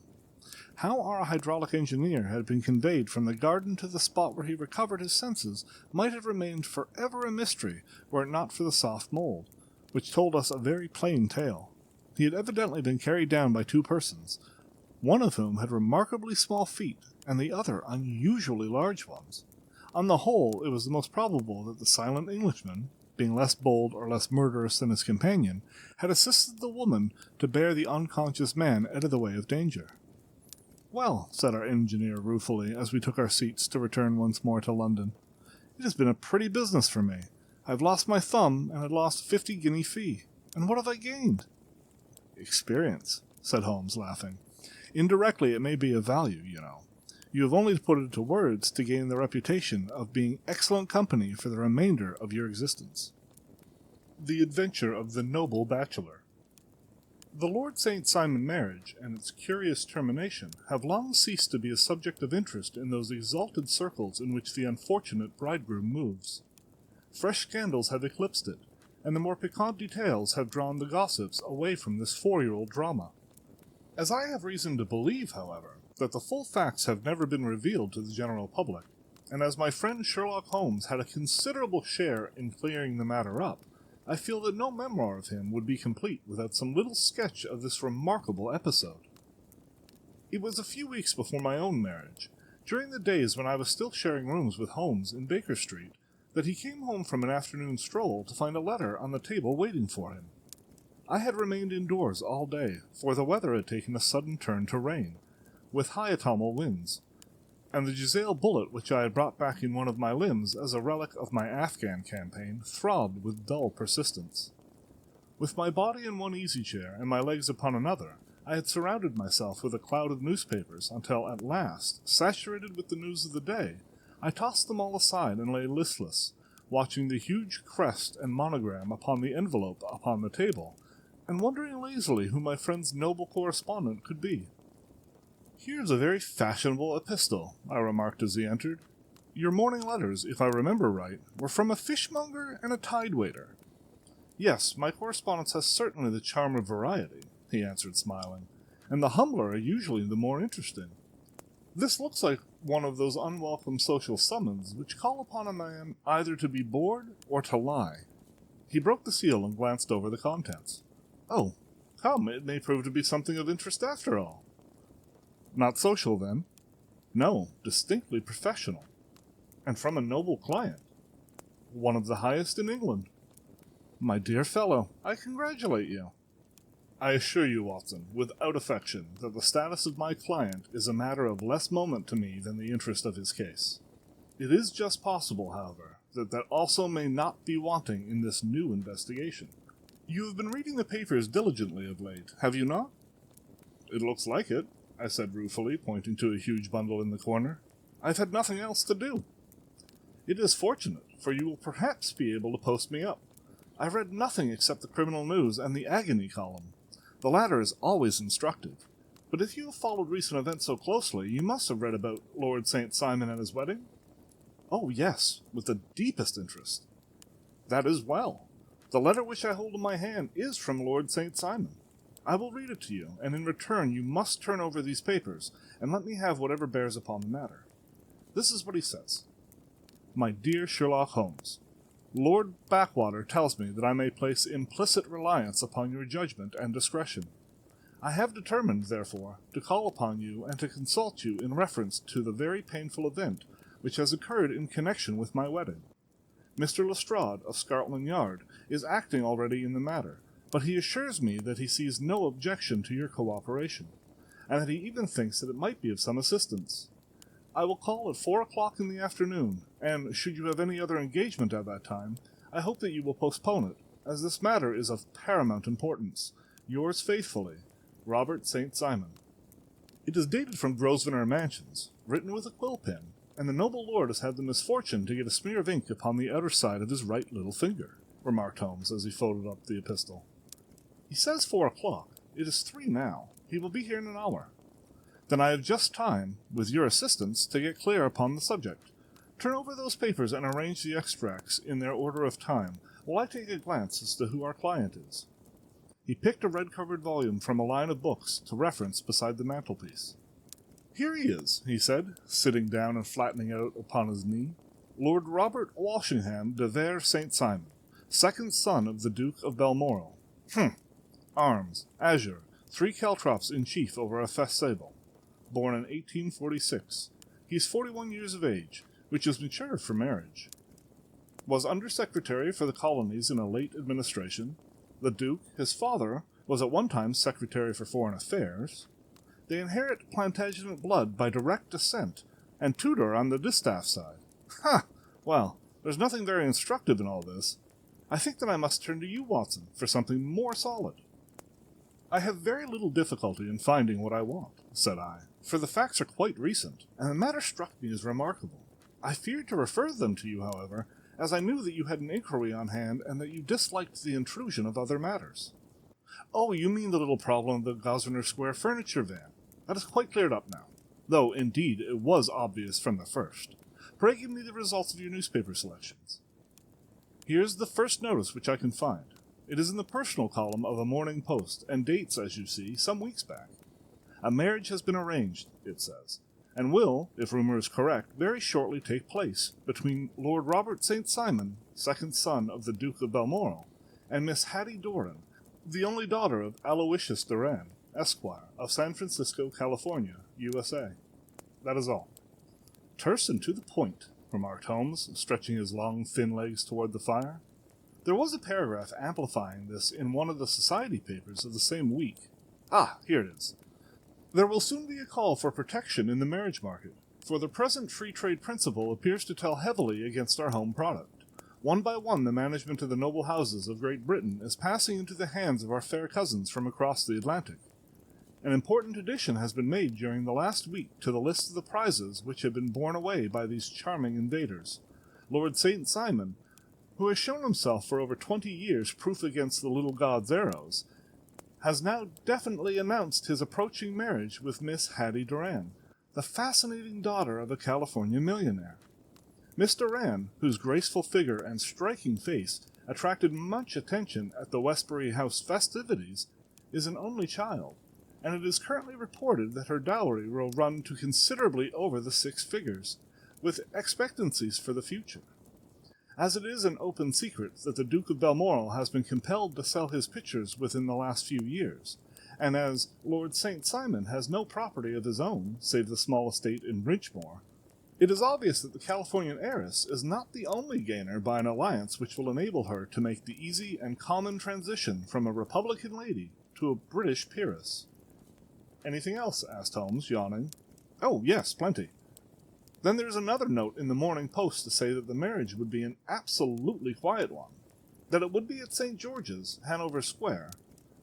Speaker 1: How our hydraulic engineer had been conveyed from the garden to the spot where he recovered his senses might have remained forever a mystery were it not for the soft mold, which told us a very plain tale. He had evidently been carried down by 2 persons, one of whom had remarkably small feet, and the other unusually large ones. On the whole, it was the most probable that the silent Englishman, being less bold or less murderous than his companion, had assisted the woman to bear the unconscious man out of the way of danger. "Well," said our engineer ruefully, as we took our seats to return once more to London, "it has been a pretty business for me. I've lost my thumb, and had lost 50 guinea fee. And what have I gained?" "Experience," said Holmes, laughing. "Indirectly it may be of value, you know. You have only to put it into words to gain the reputation of being excellent company for the remainder of your existence." The Adventure of the Noble Bachelor. The Lord St. Simon marriage and its curious termination have long ceased to be a subject of interest in those exalted circles in which the unfortunate bridegroom moves. Fresh scandals have eclipsed it, and the more piquant details have drawn the gossips away from this 4-year-old drama. As I have reason to believe, however, that the full facts have never been revealed to the general public, and as my friend Sherlock Holmes had a considerable share in clearing the matter up, I feel that no memoir of him would be complete without some little sketch of this remarkable episode. It was a few weeks before my own marriage, during the days when I was still sharing rooms with Holmes in Baker Street, that he came home from an afternoon stroll to find a letter on the table waiting for him. I had remained indoors all day, for the weather had taken a sudden turn to rain, with high autumnal winds, and the Giselle bullet which I had brought back in one of my limbs as a relic of my Afghan campaign throbbed with dull persistence. With my body in one easy-chair and my legs upon another, I had surrounded myself with a cloud of newspapers until at last, saturated with the news of the day, I tossed them all aside and lay listless, watching the huge crest and monogram upon the envelope upon the table, and wondering lazily who my friend's noble correspondent could be. "Here's a very fashionable epistle," I remarked as he entered. "Your morning letters, if I remember right, were from a fishmonger and a tide-waiter." "Yes, my correspondence has certainly the charm of variety," he answered, smiling, "and the humbler are usually the more interesting. This looks like one of those unwelcome social summons which call upon a man either to be bored or to lie." He broke the seal and glanced over the contents. "Oh, come, it may prove to be something of interest after all." "Not social, then?" "No, distinctly professional." "And from a noble client?" "One of the highest in England." "My dear fellow, I congratulate you." "I assure you, Watson, without affection, that the status of my client is a matter of less moment to me than the interest of his case. It is just possible, however, that also may not be wanting in this new investigation. You have been reading the papers diligently of late, have you not?" "It looks like it," I said ruefully, pointing to a huge bundle in the corner. "I've had nothing else to do." "It is fortunate, for you will perhaps be able to post me up. I've read nothing except the criminal news and the agony column. The latter is always instructive. But if you have followed recent events so closely, you must have read about Lord St. Simon and his wedding?" "Oh, yes, with the deepest interest." "That is well. The letter which I hold in my hand is from Lord St. Simon. I will read it to you, and in return you must turn over these papers, and let me have whatever bears upon the matter. This is what he says. My dear Sherlock Holmes, Lord Backwater tells me that I may place implicit reliance upon your judgment and discretion. I have determined, therefore, to call upon you and to consult you in reference to the very painful event which has occurred in connection with my wedding. Mr. Lestrade, of Scotland Yard, is acting already in the matter, but he assures me that he sees no objection to your cooperation, and that he even thinks that it might be of some assistance. I will call at 4 o'clock in the afternoon, and should you have any other engagement at that time, I hope that you will postpone it, as this matter is of paramount importance. Yours faithfully, Robert St. Simon. It is dated from Grosvenor Mansions, written with a quill pen, and the noble lord has had the misfortune to get a smear of ink upon the outer side of his right little finger," remarked Holmes as he folded up the epistle. "He says 4 o'clock. It is 3 now. He will be here in an hour. Then I have just time, with your assistance, to get clear upon the subject. Turn over those papers and arrange the extracts in their order of time, while I take a glance as to who our client is." He picked a red-covered volume from a line of books to reference beside the mantelpiece. "Here he is," he said, sitting down and flattening out upon his knee. "Lord Robert Walsingham de Vere St. Simon, second son of the Duke of Balmoral. Arms, azure, 3 caltrops in chief over a fess sable. Born in 1846. He is 41 years of age, which is mature for marriage. Was Undersecretary for the Colonies in a late administration. The Duke, his father, was at one time Secretary for Foreign Affairs. They inherit Plantagenet blood by direct descent, and Tudor on the distaff side. Ha! Well, there's nothing very instructive in all this. I think that I must turn to you, Watson, for something more solid. I have very little difficulty in finding what I want, said I, for the facts are quite recent, and the matter struck me as remarkable. I feared to refer them to you, however, as I knew that you had an inquiry on hand and that you disliked the intrusion of other matters. Oh, you mean the little problem of the Grosvenor Square furniture van. That is quite cleared up now, though, indeed, it was obvious from the first. Pray give me the results of your newspaper selections. Here's the first notice which I can find. It is in the personal column of a Morning Post, and dates, as you see, some weeks back. A marriage has been arranged, it says, and will, if rumour is correct, very shortly take place between Lord Robert St. Simon, second son of the Duke of Balmoral, and Miss Hattie Doran, the only daughter of Aloysius Doran, Esquire, of San Francisco, California, USA. That is all. Terse and to the point, remarked Holmes, stretching his long, thin legs toward the fire. There was a paragraph amplifying this in one of the society papers of the same week. Ah, here it is. There will soon be a call for protection in the marriage market, for the present free trade principle appears to tell heavily against our home product. One by one the management of the noble houses of Great Britain is passing into the hands of our fair cousins from across the Atlantic. An important addition has been made during the last week to the list of the prizes which have been borne away by these charming invaders. Lord St. Simon, who has shown himself for over 20 years proof against the little god's arrows, has now definitely announced his approaching marriage with Miss Hattie Doran, the fascinating daughter of a California millionaire. Miss Doran, whose graceful figure and striking face attracted much attention at the Westbury House festivities, is an only child, and it is currently reported that her dowry will run to considerably over the 6 figures, with expectancies for the future. As it is an open secret that the Duke of Balmoral has been compelled to sell his pictures within the last few years, and as Lord St. Simon has no property of his own save the small estate in Bridgemore, it is obvious that the Californian heiress is not the only gainer by an alliance which will enable her to make the easy and common transition from a Republican lady to a British peeress. Anything else? Asked Holmes, yawning. Oh, yes, plenty. Then there's another note in the Morning Post to say that the marriage would be an absolutely quiet one, that it would be at St. George's, Hanover Square,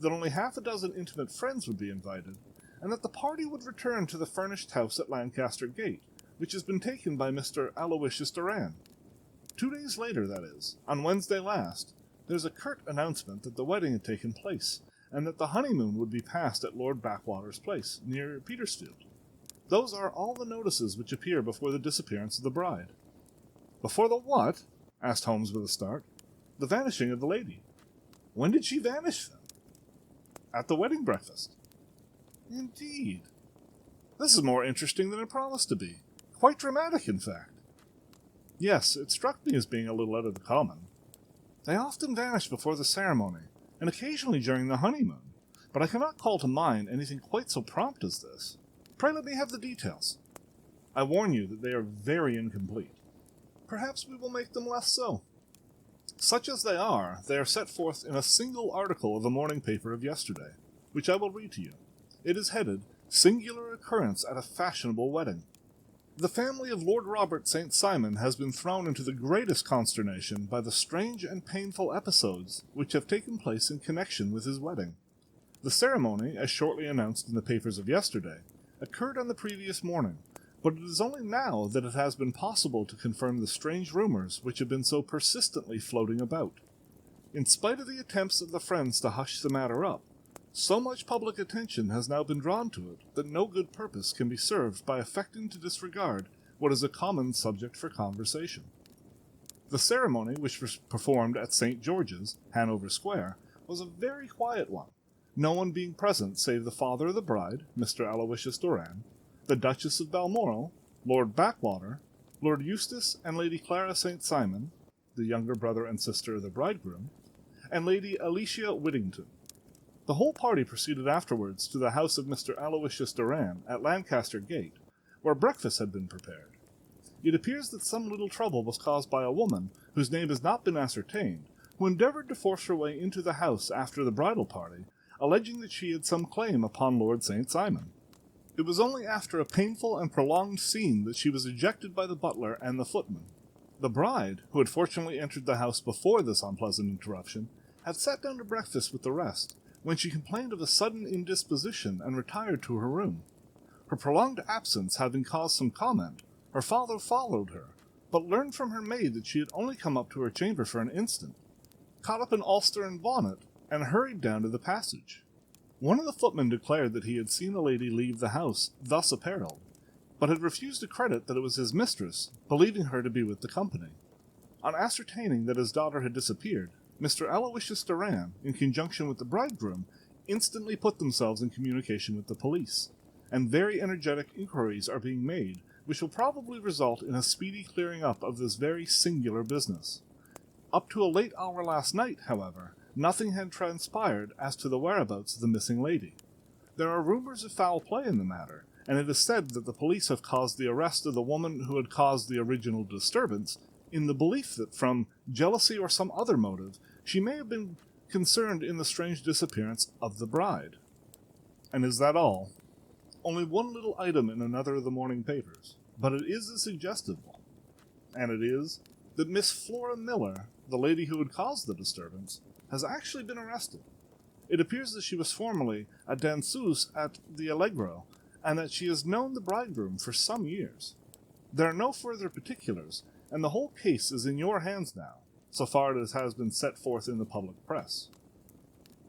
Speaker 1: that only half a dozen intimate friends would be invited, and that the party would return to the furnished house at Lancaster Gate, which has been taken by Mr. Aloysius Doran. 2 days later, that is, on Wednesday last, there's a curt announcement that the wedding had taken place, and that the honeymoon would be passed at Lord Backwater's place, near Petersfield. Those are all the notices which appear before the disappearance of the bride. Before the what? Asked Holmes with a start. The vanishing of the lady. When did she vanish, then? At the wedding breakfast. Indeed. This is more interesting than it promised to be. Quite dramatic, in fact. Yes, it struck me as being a little out of the common. They often vanish before the ceremony, and occasionally during the honeymoon, but I cannot call to mind anything quite so prompt as this. Pray let me have the details. I warn you that they are very incomplete. Perhaps we will make them less so. Such as they are set forth in a single article of a morning paper of yesterday, which I will read to you. It is headed, Singular Occurrence at a Fashionable Wedding. The family of Lord Robert St. Simon has been thrown into the greatest consternation by the strange and painful episodes which have taken place in connection with his wedding. The ceremony, as shortly announced in the papers of yesterday, occurred on the previous morning, but it is only now that it has been possible to confirm the strange rumors which have been so persistently floating about. In spite of the attempts of the friends to hush the matter up, so much public attention has now been drawn to it that no good purpose can be served by affecting to disregard what is a common subject for conversation. The ceremony, which was performed at St. George's, Hanover Square, was a very quiet one, no one being present save the father of the bride, Mr. Aloysius Doran, the Duchess of Balmoral, Lord Backwater, Lord Eustace and Lady Clara St. Simon, the younger brother and sister of the bridegroom, and Lady Alicia Whittington. The whole party proceeded afterwards to the house of Mr. Aloysius Doran at Lancaster Gate, where breakfast had been prepared. It appears that some little trouble was caused by a woman, whose name has not been ascertained, who endeavoured to force her way into the house after the bridal party, alleging that she had some claim upon Lord St. Simon. It was only after a painful and prolonged scene that she was ejected by the butler and the footman. The bride, who had fortunately entered the house before this unpleasant interruption, had sat down to breakfast with the rest, when she complained of a sudden indisposition and retired to her room. Her prolonged absence having caused some comment, her father followed her, but learned from her maid that she had only come up to her chamber for an instant, caught up an ulster and bonnet, and hurried down to the passage. One of the footmen declared that he had seen a lady leave the house thus apparelled, but had refused to credit that it was his mistress, believing her to be with the company. On ascertaining that his daughter had disappeared, Mr. Aloysius Doran, in conjunction with the bridegroom, instantly put themselves in communication with the police, and very energetic inquiries are being made, which will probably result in a speedy clearing up of this very singular business. Up to a late hour last night, however, nothing had transpired as to the whereabouts of the missing lady. There are rumors of foul play in the matter, and it is said that the police have caused the arrest of the woman who had caused the original disturbance, in the belief that from jealousy or some other motive, she may have been concerned in the strange disappearance of the bride. And is that all? Only one little item in another of the morning papers, but it is a suggestive one. And it is that Miss Flora Miller, the lady who had caused the disturbance, has actually been arrested. It appears that she was formerly a danseuse at the Allegro, and that she has known the bridegroom for some years. There are no further particulars, and the whole case is in your hands now, so far as has been set forth in the public press.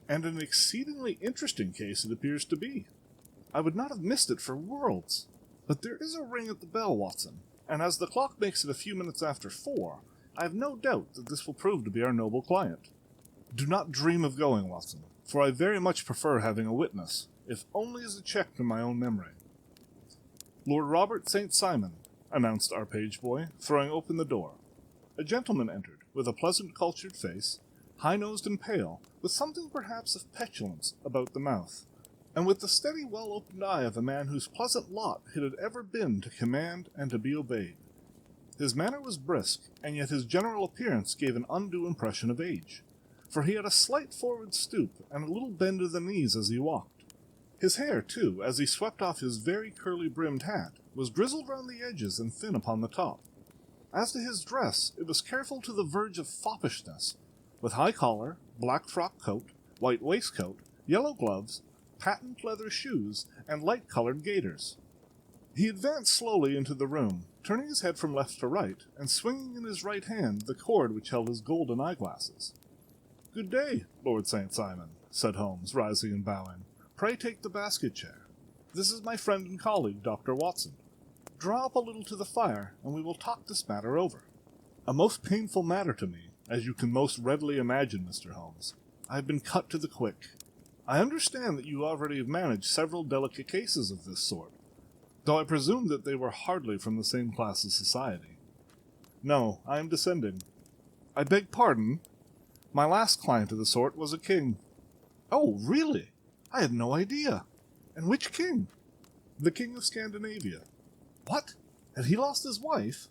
Speaker 1: And an exceedingly interesting case it appears to be. I would not have missed it for worlds. But there is a ring at the bell, Watson, and as the clock makes it a few minutes after 4, I have no doubt that this will prove to be our noble client. Do not dream of going, Watson, for I very much prefer having a witness, if only as a check to my own memory. Lord Robert St. Simon, announced our page boy, throwing open the door. A gentleman entered, with a pleasant cultured face, high-nosed and pale, with something perhaps of petulance about the mouth, and with the steady, well-opened eye of a man whose pleasant lot it had ever been to command and to be obeyed. His manner was brisk, and yet his general appearance gave an undue impression of age, for he had a slight forward stoop and a little bend of the knees as he walked. His hair, too, as he swept off his very curly-brimmed hat, was grizzled round the edges and thin upon the top. As to his dress, it was careful to the verge of foppishness, with high collar, black frock coat, white waistcoat, yellow gloves, patent leather shoes, and light-coloured gaiters. He advanced slowly into the room, turning his head from left to right, and swinging in his right hand the cord which held his golden eyeglasses. "Good day, Lord St. Simon," said Holmes, rising and bowing. "Pray take the basket chair. This is my friend and colleague, Dr. Watson. Draw up a little to the fire, and we will talk this matter over. A most painful matter to me, as you can most readily imagine, Mr. Holmes. I have been cut to the quick. I understand that you already have managed several delicate cases of this sort, though I presume that they were hardly from the same class of society. No, I am descending. I beg pardon. My last client of the sort was a king." "Oh, really? I had no idea. And which king?" "The King of Scandinavia." "What? Had he lost his wife?"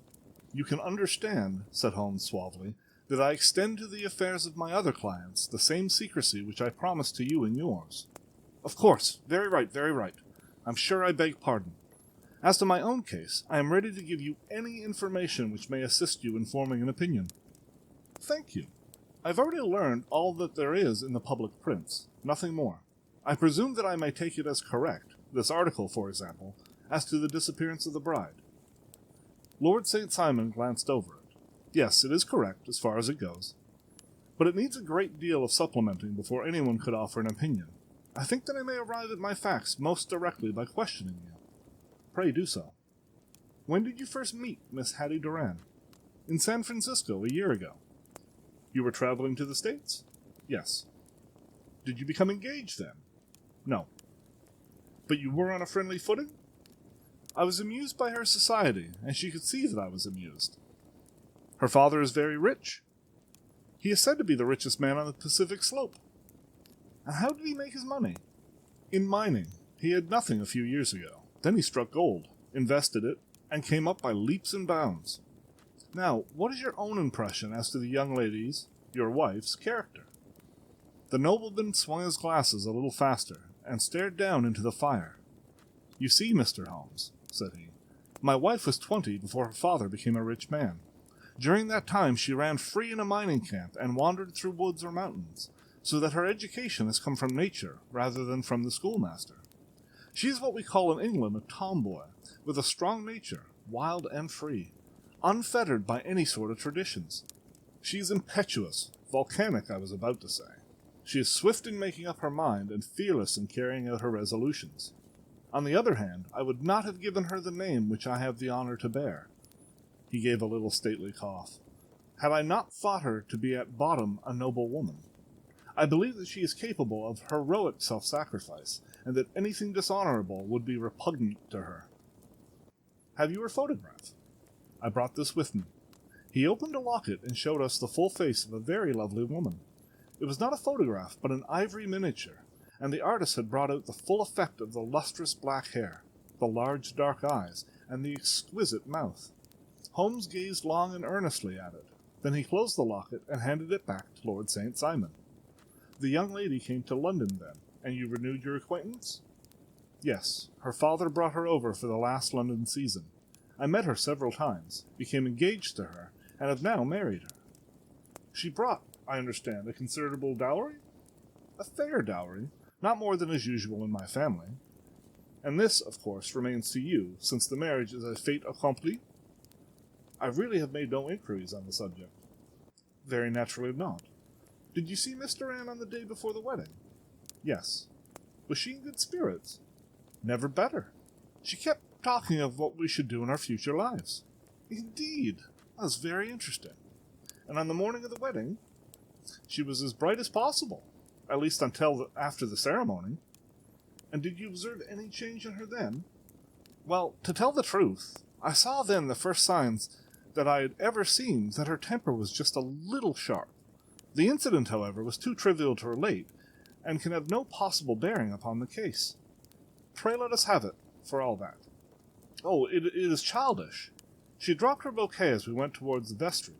Speaker 1: "You can understand," said Holmes suavely, "that I extend to the affairs of my other clients the same secrecy which I promised to you and yours." "Of course. Very right, very right. I'm sure I beg pardon. As to my own case, I am ready to give you any information which may assist you in forming an opinion." "Thank you. I've already learned all that there is in the public prints, nothing more. I presume that I may take it as correct, this article, for example, as to the disappearance of the bride." Lord St. Simon glanced over it. "Yes, it is correct, as far as it goes. But it needs a great deal of supplementing before anyone could offer an opinion. I think that I may arrive at my facts most directly by questioning you." "Pray do so." "When did you first meet Miss Hattie Doran?" "In San Francisco, a year ago." "You were traveling to the States?" "Yes." "Did you become engaged then?" "No." "But you were on a friendly footing?" "I was amused by her society, and she could see that I was amused." "Her father is very rich?" "He is said to be the richest man on the Pacific slope." "And how did he make his money?" "In mining. He had nothing a few years ago. Then he struck gold, invested it, and came up by leaps and bounds. Now, what is your own impression as to the young lady's, your wife's, character? The nobleman swung his glasses a little faster, and stared down into the fire. You see, Mr. Holmes, said he, my wife was 20 before her father became a rich man. During that time she ran free in a mining camp and wandered through woods or mountains, so that her education has come from nature rather than from the schoolmaster. She is what we call in England a tomboy, with a strong nature, wild and free, unfettered by any sort of traditions. She is impetuous, volcanic, I was about to say. She is swift in making up her mind and fearless in carrying out her resolutions. On the other hand, I would not have given her the name which I have the honor to bear. He gave a little stately cough. Had I not thought her to be at bottom a noble woman. I believe that she is capable of heroic self-sacrifice, and that anything dishonorable would be repugnant to her. Have you her photograph? I brought this with me. He opened a locket and showed us the full face of a very lovely woman. It was not a photograph, but an ivory miniature, and the artist had brought out the full effect of the lustrous black hair, the large dark eyes, and the exquisite mouth. Holmes gazed long and earnestly at it. Then he closed the locket and handed it back to Lord St. Simon. The young lady came to London then, and you renewed your acquaintance? Yes, her father brought her over for the last London season. I met her several times, became engaged to her, and have now married her. She brought, I understand, a considerable dowry? A fair dowry, not more than is usual in my family. And this, of course, remains to you, since the marriage is a fait accompli? I really have made no inquiries on the subject. Very naturally not. Did you see Miss Durand on the day before the wedding? Yes. Was she in good spirits? Never better. She kept talking of what we should do in our future lives. Indeed, that was very interesting. And on the morning of the wedding, she was as bright as possible, at least until after the ceremony. And did you observe any change in her then? Well, to tell the truth, I saw then the first signs that I had ever seen that her temper was just a little sharp. The incident, however, was too trivial to relate, and can have no possible bearing upon the case. Pray let us have it, for all that. Oh, it is childish. She dropped her bouquet as we went towards the vestry.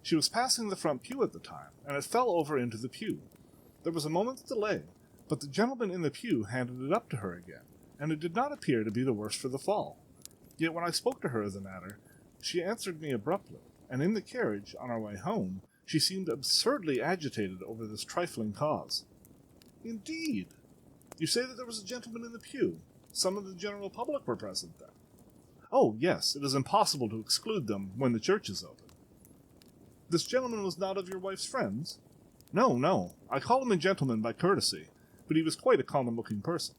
Speaker 1: She was passing the front pew at the time, and it fell over into the pew. There was a moment's delay, but the gentleman in the pew handed it up to her again, and it did not appear to be the worse for the fall. Yet when I spoke to her of the matter, she answered me abruptly, and in the carriage, on our way home, she seemed absurdly agitated over this trifling cause. Indeed! You say that there was a gentleman in the pew. Some of the general public were present then. Oh, yes, it is impossible to exclude them when the church is open. This gentleman was not of your wife's friends? No, no. I call him a gentleman by courtesy, but he was quite a common-looking person.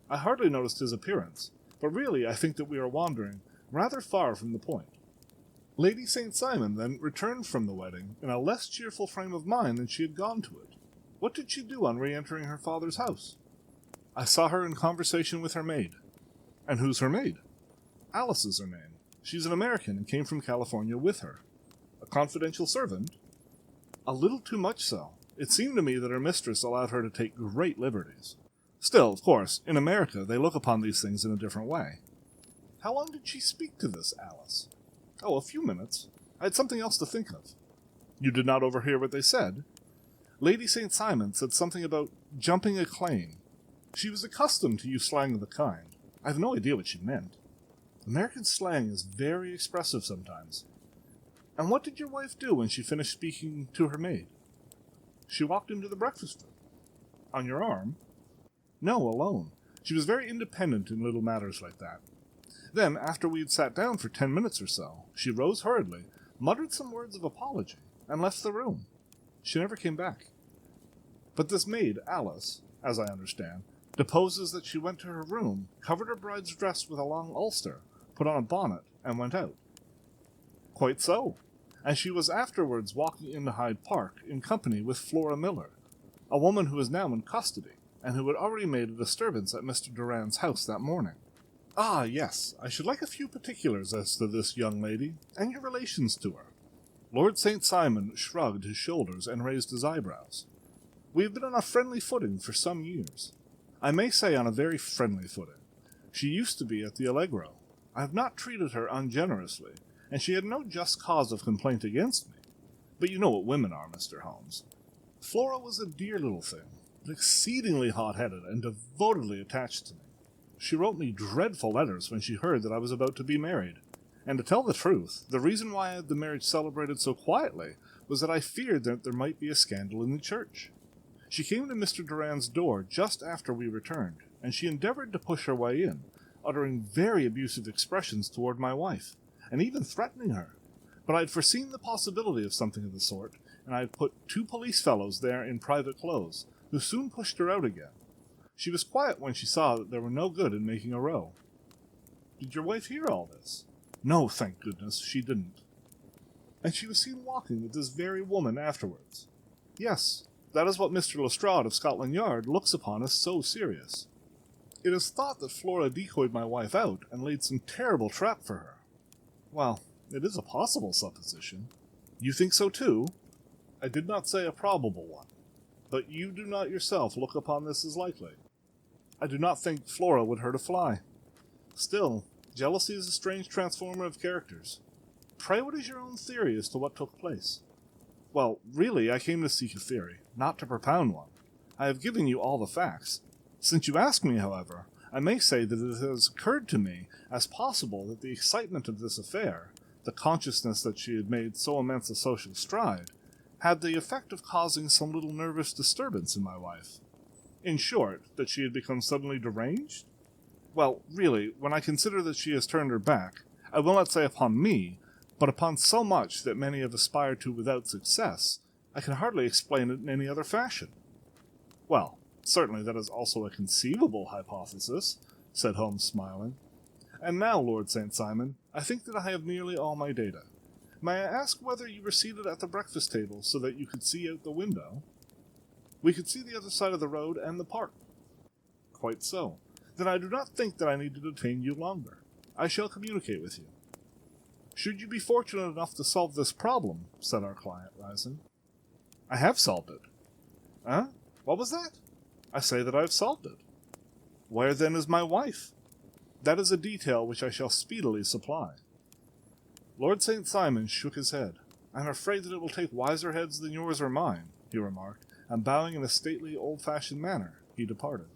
Speaker 1: I hardly noticed his appearance, but really I think that we are wandering rather far from the point. Lady St. Simon then returned from the wedding in a less cheerful frame of mind than she had gone to it. What did she do on re-entering her father's house? I saw her in conversation with her maid. And who's her maid? Alice is her name. She's an American and came from California with her. A confidential servant? A little too much so. It seemed to me that her mistress allowed her to take great liberties. Still, of course, in America they look upon these things in a different way. How long did she speak to this Alice? Oh, a few minutes. I had something else to think of. You did not overhear what they said? Lady St. Simon said something about jumping a claim. She was accustomed to use slang of the kind. I have no idea what she meant. American slang is very expressive sometimes. And what did your wife do when she finished speaking to her maid? She walked into the breakfast room. On your arm? No, alone. She was very independent in little matters like that. Then, after we had sat down for 10 minutes or so, she rose hurriedly, muttered some words of apology, and left the room. She never came back. But this maid, Alice, as I understand, deposes that she went to her room, covered her bride's dress with a long ulster, put on a bonnet, and went out. Quite so. And she was afterwards walking into Hyde Park in company with Flora Miller, a woman who is now in custody, and who had already made a disturbance at Mr. Durand's house that morning. Ah, yes, I should like a few particulars as to this young lady, and your relations to her. Lord St. Simon shrugged his shoulders and raised his eyebrows. We have been on a friendly footing for some years. I may say on a very friendly footing. She used to be at the Allegro. I have not treated her ungenerously, and she had no just cause of complaint against me. But you know what women are, Mr. Holmes. Flora was a dear little thing, but exceedingly hot-headed and devotedly attached to me. She wrote me dreadful letters when she heard that I was about to be married, and to tell the truth, the reason why I had the marriage celebrated so quietly was that I feared that there might be a scandal in the church. She came to Mr. Durand's door just after we returned, and she endeavored to push her way in, uttering very abusive expressions toward my wife, and even threatening her. But I had foreseen the possibility of something of the sort, and I had put 2 police fellows there in private clothes, who soon pushed her out again. She was quiet when she saw that there were no good in making a row. Did your wife hear all this? No, thank goodness, she didn't. And she was seen walking with this very woman afterwards. Yes, that is what Mr. Lestrade of Scotland Yard looks upon as so serious. It is thought that Flora decoyed my wife out and laid some terrible trap for her. Well, it is a possible supposition. You think so too? I did not say a probable one, but you do not yourself look upon this as likely. I do not think Flora would hurt a fly. Still, jealousy is a strange transformer of characters. Pray, what is your own theory as to what took place? Well, really, I came to seek a theory, not to propound one. I have given you all the facts. Since you ask me, however, I may say that it has occurred to me as possible that the excitement of this affair, the consciousness that she had made so immense a social stride, had the effect of causing some little nervous disturbance in my wife. In short, that she had become suddenly deranged? Well, really, when I consider that she has turned her back, I will not say upon me, but upon so much that many have aspired to without success, I can hardly explain it in any other fashion. Well, certainly that is also a conceivable hypothesis, said Holmes, smiling. And now, Lord St. Simon, I think that I have nearly all my data. May I ask whether you were seated at the breakfast table so that you could see out the window? We could see the other side of the road and the park. Quite so. Then I do not think that I need to detain you longer. I shall communicate with you. Should you be fortunate enough to solve this problem, said our client, rising. I have solved it. Huh? What was that? I say that I have solved it. Where then is my wife? That is a detail which I shall speedily supply. Lord St. Simon shook his head. I am afraid that it will take wiser heads than yours or mine, he remarked, and bowing in a stately, old-fashioned manner, he departed.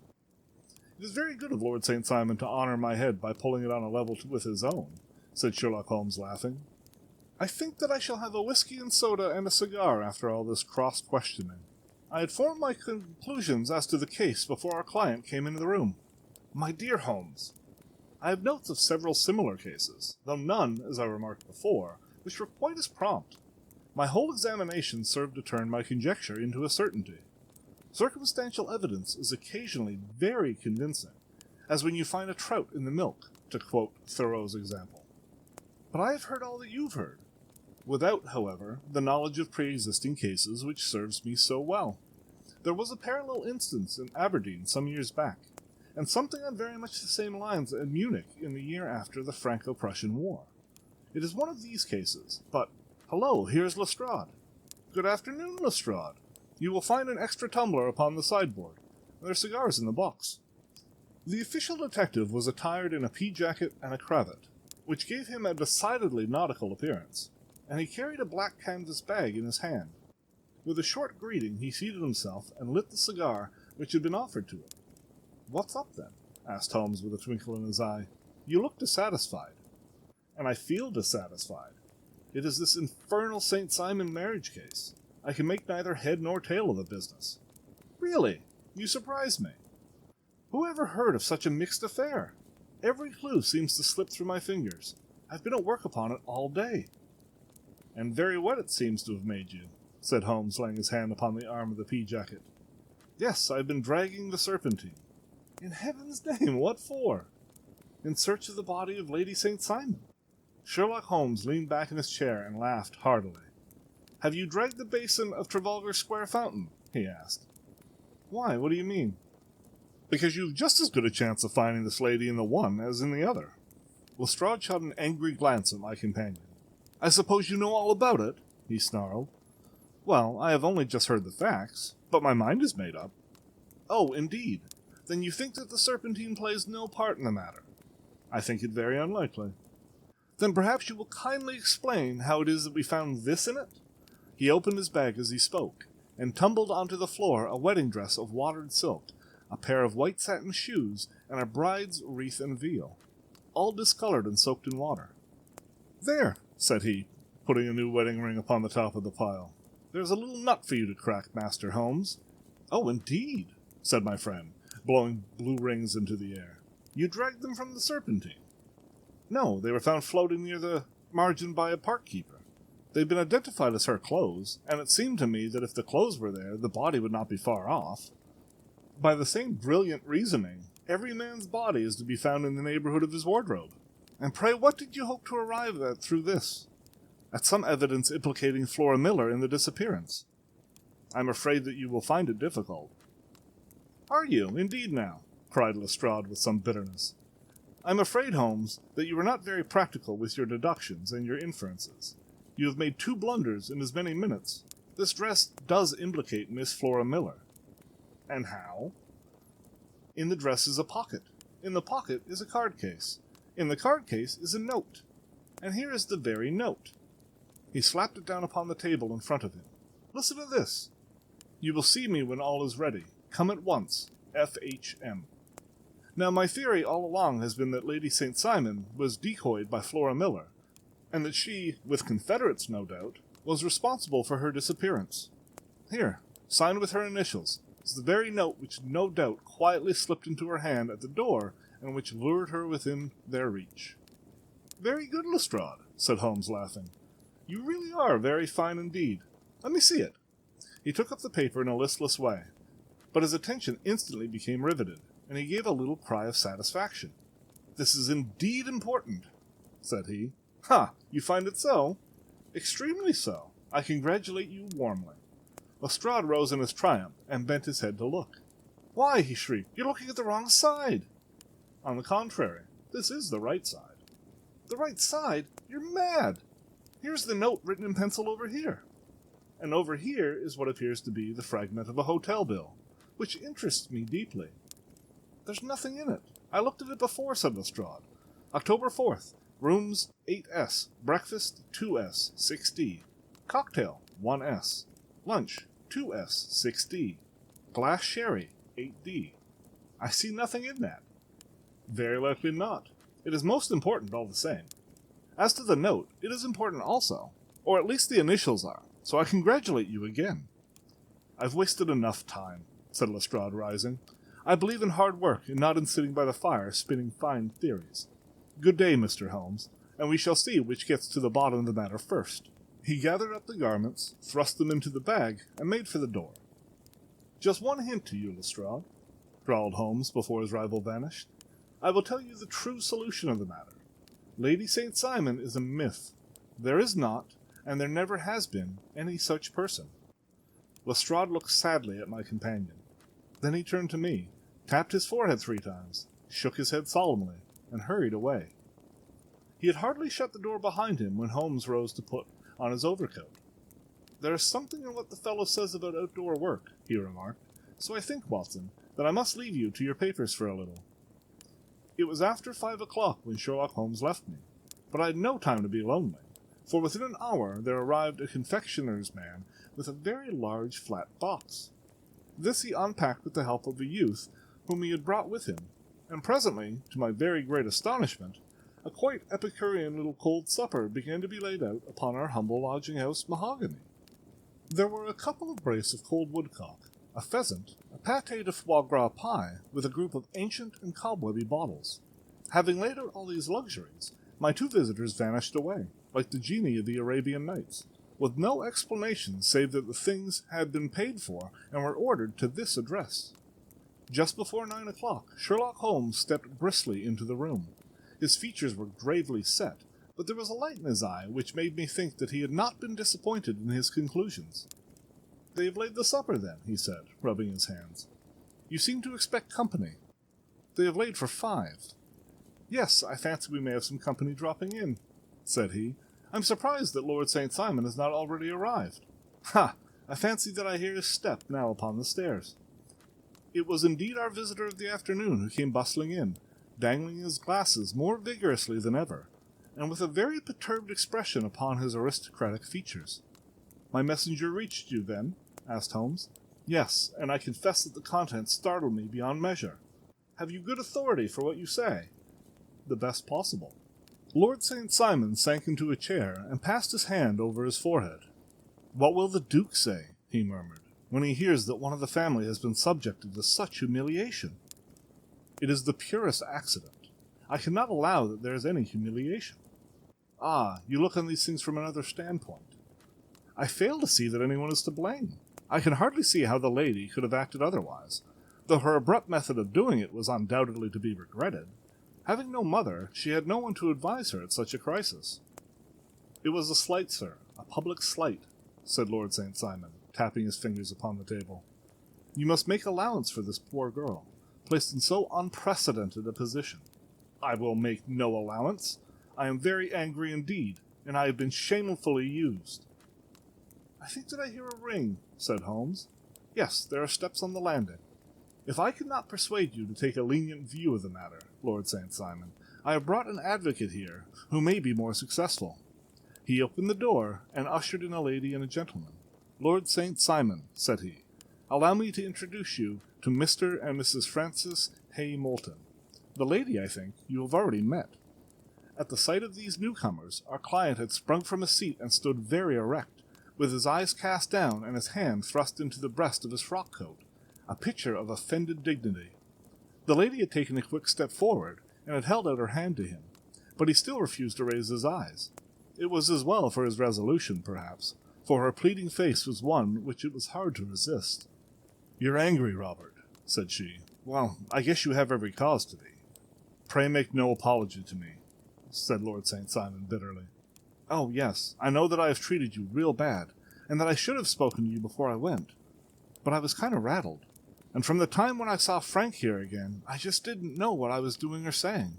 Speaker 1: It is very good of Lord St. Simon to honor my head by pulling it on a level with his own, said Sherlock Holmes, laughing. I think that I shall have a whiskey and soda and a cigar after all this cross-questioning. I had formed my conclusions as to the case before our client came into the room. My dear Holmes, I have notes of several similar cases, though none, as I remarked before, which were quite as prompt. My whole examination served to turn my conjecture into a certainty. Circumstantial evidence is occasionally very convincing, as when you find a trout in the milk, to quote Thoreau's example. But I have heard all that you've heard, without, however, the knowledge of pre-existing cases which serves me so well. There was a parallel instance in Aberdeen some years back, and something on very much the same lines in Munich in the year after the Franco-Prussian War. It is one of these cases, but, hello, here's Lestrade. Good afternoon, Lestrade. You will find an extra tumbler upon the sideboard. There are cigars in the box. The official detective was attired in a pea-jacket and a cravat, which gave him a decidedly nautical appearance, and he carried a black canvas bag in his hand. With a short greeting, he seated himself and lit the cigar which had been offered to him. What's up, then? Asked Holmes with a twinkle in his eye. You look dissatisfied. And I feel dissatisfied. It is this infernal St. Simon marriage case. I can make neither head nor tail of the business. Really, you surprise me. Who ever heard of such a mixed affair? Every clue seems to slip through my fingers. I've been at work upon it all day. And very wet it seems to have made you, said Holmes, laying his hand upon the arm of the pea-jacket. Yes, I've been dragging the Serpentine. In heaven's name, what for? In search of the body of Lady St. Simon. Sherlock Holmes leaned back in his chair and laughed heartily. Have you dragged the basin of Trafalgar Square fountain? He asked. Why, what do you mean? Because you've just as good a chance of finding this lady in the one as in the other. Lestrade shot an angry glance at my companion. I suppose you know all about it? He snarled. Well, I have only just heard the facts, but my mind is made up. Oh, indeed. Then you think that the Serpentine plays no part in the matter? I think it very unlikely. Then perhaps you will kindly explain how it is that we found this in it? He opened his bag as he spoke, and tumbled onto the floor a wedding dress of watered silk, a pair of white satin shoes, and a bride's wreath and veil, all discolored and soaked in water. "There," said he, putting a new wedding ring upon the top of the pile. "There's a little nut for you to crack, Master Holmes." "Oh, indeed," said my friend, blowing blue rings into the air. "You dragged them from the Serpentine?" "No, they were found floating near the margin by a park keeper. They'd been identified as her clothes, and it seemed to me that if the clothes were there, the body would not be far off. By the same brilliant reasoning, every man's body is to be found in the neighborhood of his wardrobe. And pray what did you hope to arrive at through this? At some evidence implicating Flora Miller in the disappearance. I'm afraid that you will find it difficult." "Are you, indeed now?" cried Lestrade with some bitterness. "I'm afraid, Holmes, that you are not very practical with your deductions and your inferences. You have made 2 blunders in as many minutes. This dress does implicate Miss Flora Miller." "And how?" "In the dress is a pocket. In the pocket is a card case. In the card case is a note. And here is the very note." He slapped it down upon the table in front of him. "Listen to this. 'You will see me when all is ready. Come at once. F.H.M.' Now, my theory all along has been that Lady St. Simon was decoyed by Flora Miller, and that she, with confederates no doubt, was responsible for her disappearance. Here, signed with her initials, is the very note which no doubt quietly slipped into her hand at the door and which lured her within their reach." "Very good, Lestrade," said Holmes, laughing. "You really are very fine indeed. Let me see it." He took up the paper in a listless way, but his attention instantly became riveted, and he gave a little cry of satisfaction. "This is indeed important," said he. "Ha! You find it so?" "Extremely so. I congratulate you warmly." Lestrade rose in his triumph, and bent his head to look. "Why," he shrieked, "you're looking at the wrong side!" "On the contrary, this is the right side." "The right side? You're mad! Here's the note written in pencil over here. And over here is what appears to be the fragment of a hotel bill, which interests me deeply." "There's nothing in it. I looked at it before," said Lestrade. "October 4th, rooms 8S, breakfast 2S, 6D, cocktail 1S, lunch 2S, 6D, glass sherry 8D. I see nothing in that." "Very likely not. It is most important all the same. As to the note, it is important also, or at least the initials are, so I congratulate you again." "I've wasted enough time," said Lestrade, rising. "I believe in hard work and not in sitting by the fire spinning fine theories. Good day, Mr. Holmes, and we shall see which gets to the bottom of the matter first." He gathered up the garments, thrust them into the bag, and made for the door. "Just one hint to you, Lestrade," drawled Holmes before his rival vanished. "I will tell you the true solution of the matter. Lady St. Simon is a myth. There is not, and there never has been, any such person." Lestrade looked sadly at my companion. Then he turned to me, tapped his forehead 3 times, shook his head solemnly, and hurried away. He had hardly shut the door behind him when Holmes rose to put on his overcoat. "There is something in what the fellow says about outdoor work," he remarked, "so I think, Watson, that I must leave you to your papers for a little." It was after 5 o'clock when Sherlock Holmes left me, but I had no time to be lonely, for within an hour there arrived a confectioner's man with a very large flat box. This he unpacked with the help of a youth whom he had brought with him, and presently, to my very great astonishment, a quite epicurean little cold supper began to be laid out upon our humble lodging-house mahogany. There were a couple of brace of cold woodcock, a pheasant, a pâté de foie gras pie, with a group of ancient and cobwebby bottles. Having laid out all these luxuries, my 2 visitors vanished away, like the genii of the Arabian Nights, with no explanation save that the things had been paid for and were ordered to this address. Just before 9 o'clock, Sherlock Holmes stepped briskly into the room. His features were gravely set, but there was a light in his eye which made me think that he had not been disappointed in his conclusions. "They have laid the supper, then," he said, rubbing his hands. "You seem to expect company." "They have laid for 5. "Yes, I fancy we may have some company dropping in," said he. "I'm surprised that Lord St. Simon has not already arrived. Ha! I fancy that I hear his step now upon the stairs." It was indeed our visitor of the afternoon who came bustling in, dangling his glasses more vigorously than ever, and with a very perturbed expression upon his aristocratic features. "My messenger reached you, then?" asked Holmes. "Yes, and I confess that the contents startled me beyond measure. Have you good authority for what you say?" "The best possible." Lord St. Simon sank into a chair and passed his hand over his forehead. "What will the Duke say," he murmured, "when he hears that one of the family has been subjected to such humiliation? It is the purest accident. I cannot allow that there is any humiliation." "Ah, you look on these things from another standpoint." "I fail to see that anyone is to blame. I can hardly see how the lady could have acted otherwise, though her abrupt method of doing it was undoubtedly to be regretted. Having no mother, she had no one to advise her at such a crisis." "It was a slight, sir, a public slight," said Lord St. Simon, tapping his fingers upon the table. "You must make allowance for this poor girl, placed in so unprecedented a position." "I will make no allowance. I am very angry indeed, and I have been shamefully used." "I think that I hear a ring," said Holmes. "Yes, there are steps on the landing. If I could not persuade you to take a lenient view of the matter, Lord St. Simon, I have brought an advocate here who may be more successful." He opened the door and ushered in a lady and a gentleman. "Lord St. Simon," said he, "allow me to introduce you to Mr. and Mrs. Francis Hay Moulton. The lady, I think, you have already met." At the sight of these newcomers, our client had sprung from his seat and stood very erect, with his eyes cast down and his hand thrust into the breast of his frock-coat, a picture of offended dignity. The lady had taken a quick step forward, and had held out her hand to him, but he still refused to raise his eyes. It was as well for his resolution, perhaps, for her pleading face was one which it was hard to resist. "You're angry, Robert," said she. "Well, I guess you have every cause to be." "Pray make no apology to me," said Lord St. Simon bitterly. "Oh, yes, I know that I have treated you real bad, and that I should have spoken to you before I went. But I was kind of rattled, and from the time when I saw Frank here again, I just didn't know what I was doing or saying.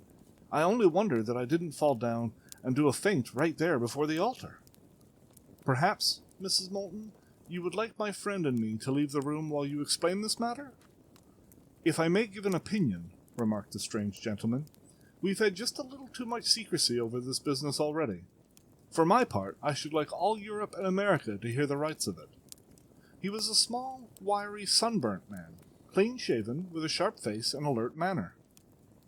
Speaker 1: I only wonder that I didn't fall down and do a faint right there before the altar. Perhaps, Mrs. Moulton, you would like my friend and me to leave the room while you explain this matter?" "If I may give an opinion," remarked the strange gentleman, "we've had just a little too much secrecy over this business already. For my part, I should like all Europe and America to hear the rights of it." He was a small, wiry, sunburnt man, clean-shaven, with a sharp face and alert manner.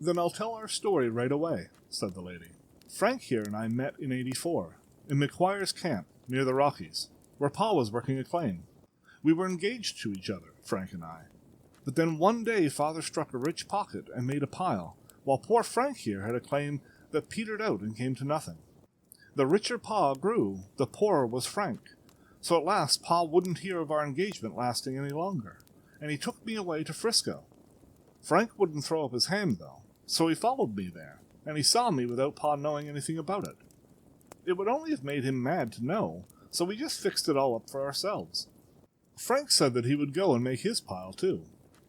Speaker 1: "Then I'll tell our story right away," said the lady. "Frank here and I met in '84, in McQuire's camp, near the Rockies, where Pa was working a claim. We were engaged to each other, Frank and I. But then one day Father struck a rich pocket and made a pile, while poor Frank here had a claim that petered out and came to nothing. The richer Pa grew, the poorer was Frank. So at last Pa wouldn't hear of our engagement lasting any longer, and he took me away to Frisco. Frank wouldn't throw up his hand, though, so he followed me there, and he saw me without Pa knowing anything about it. It would only have made him mad to know, so we just fixed it all up for ourselves. Frank said that he would go and make his pile, too,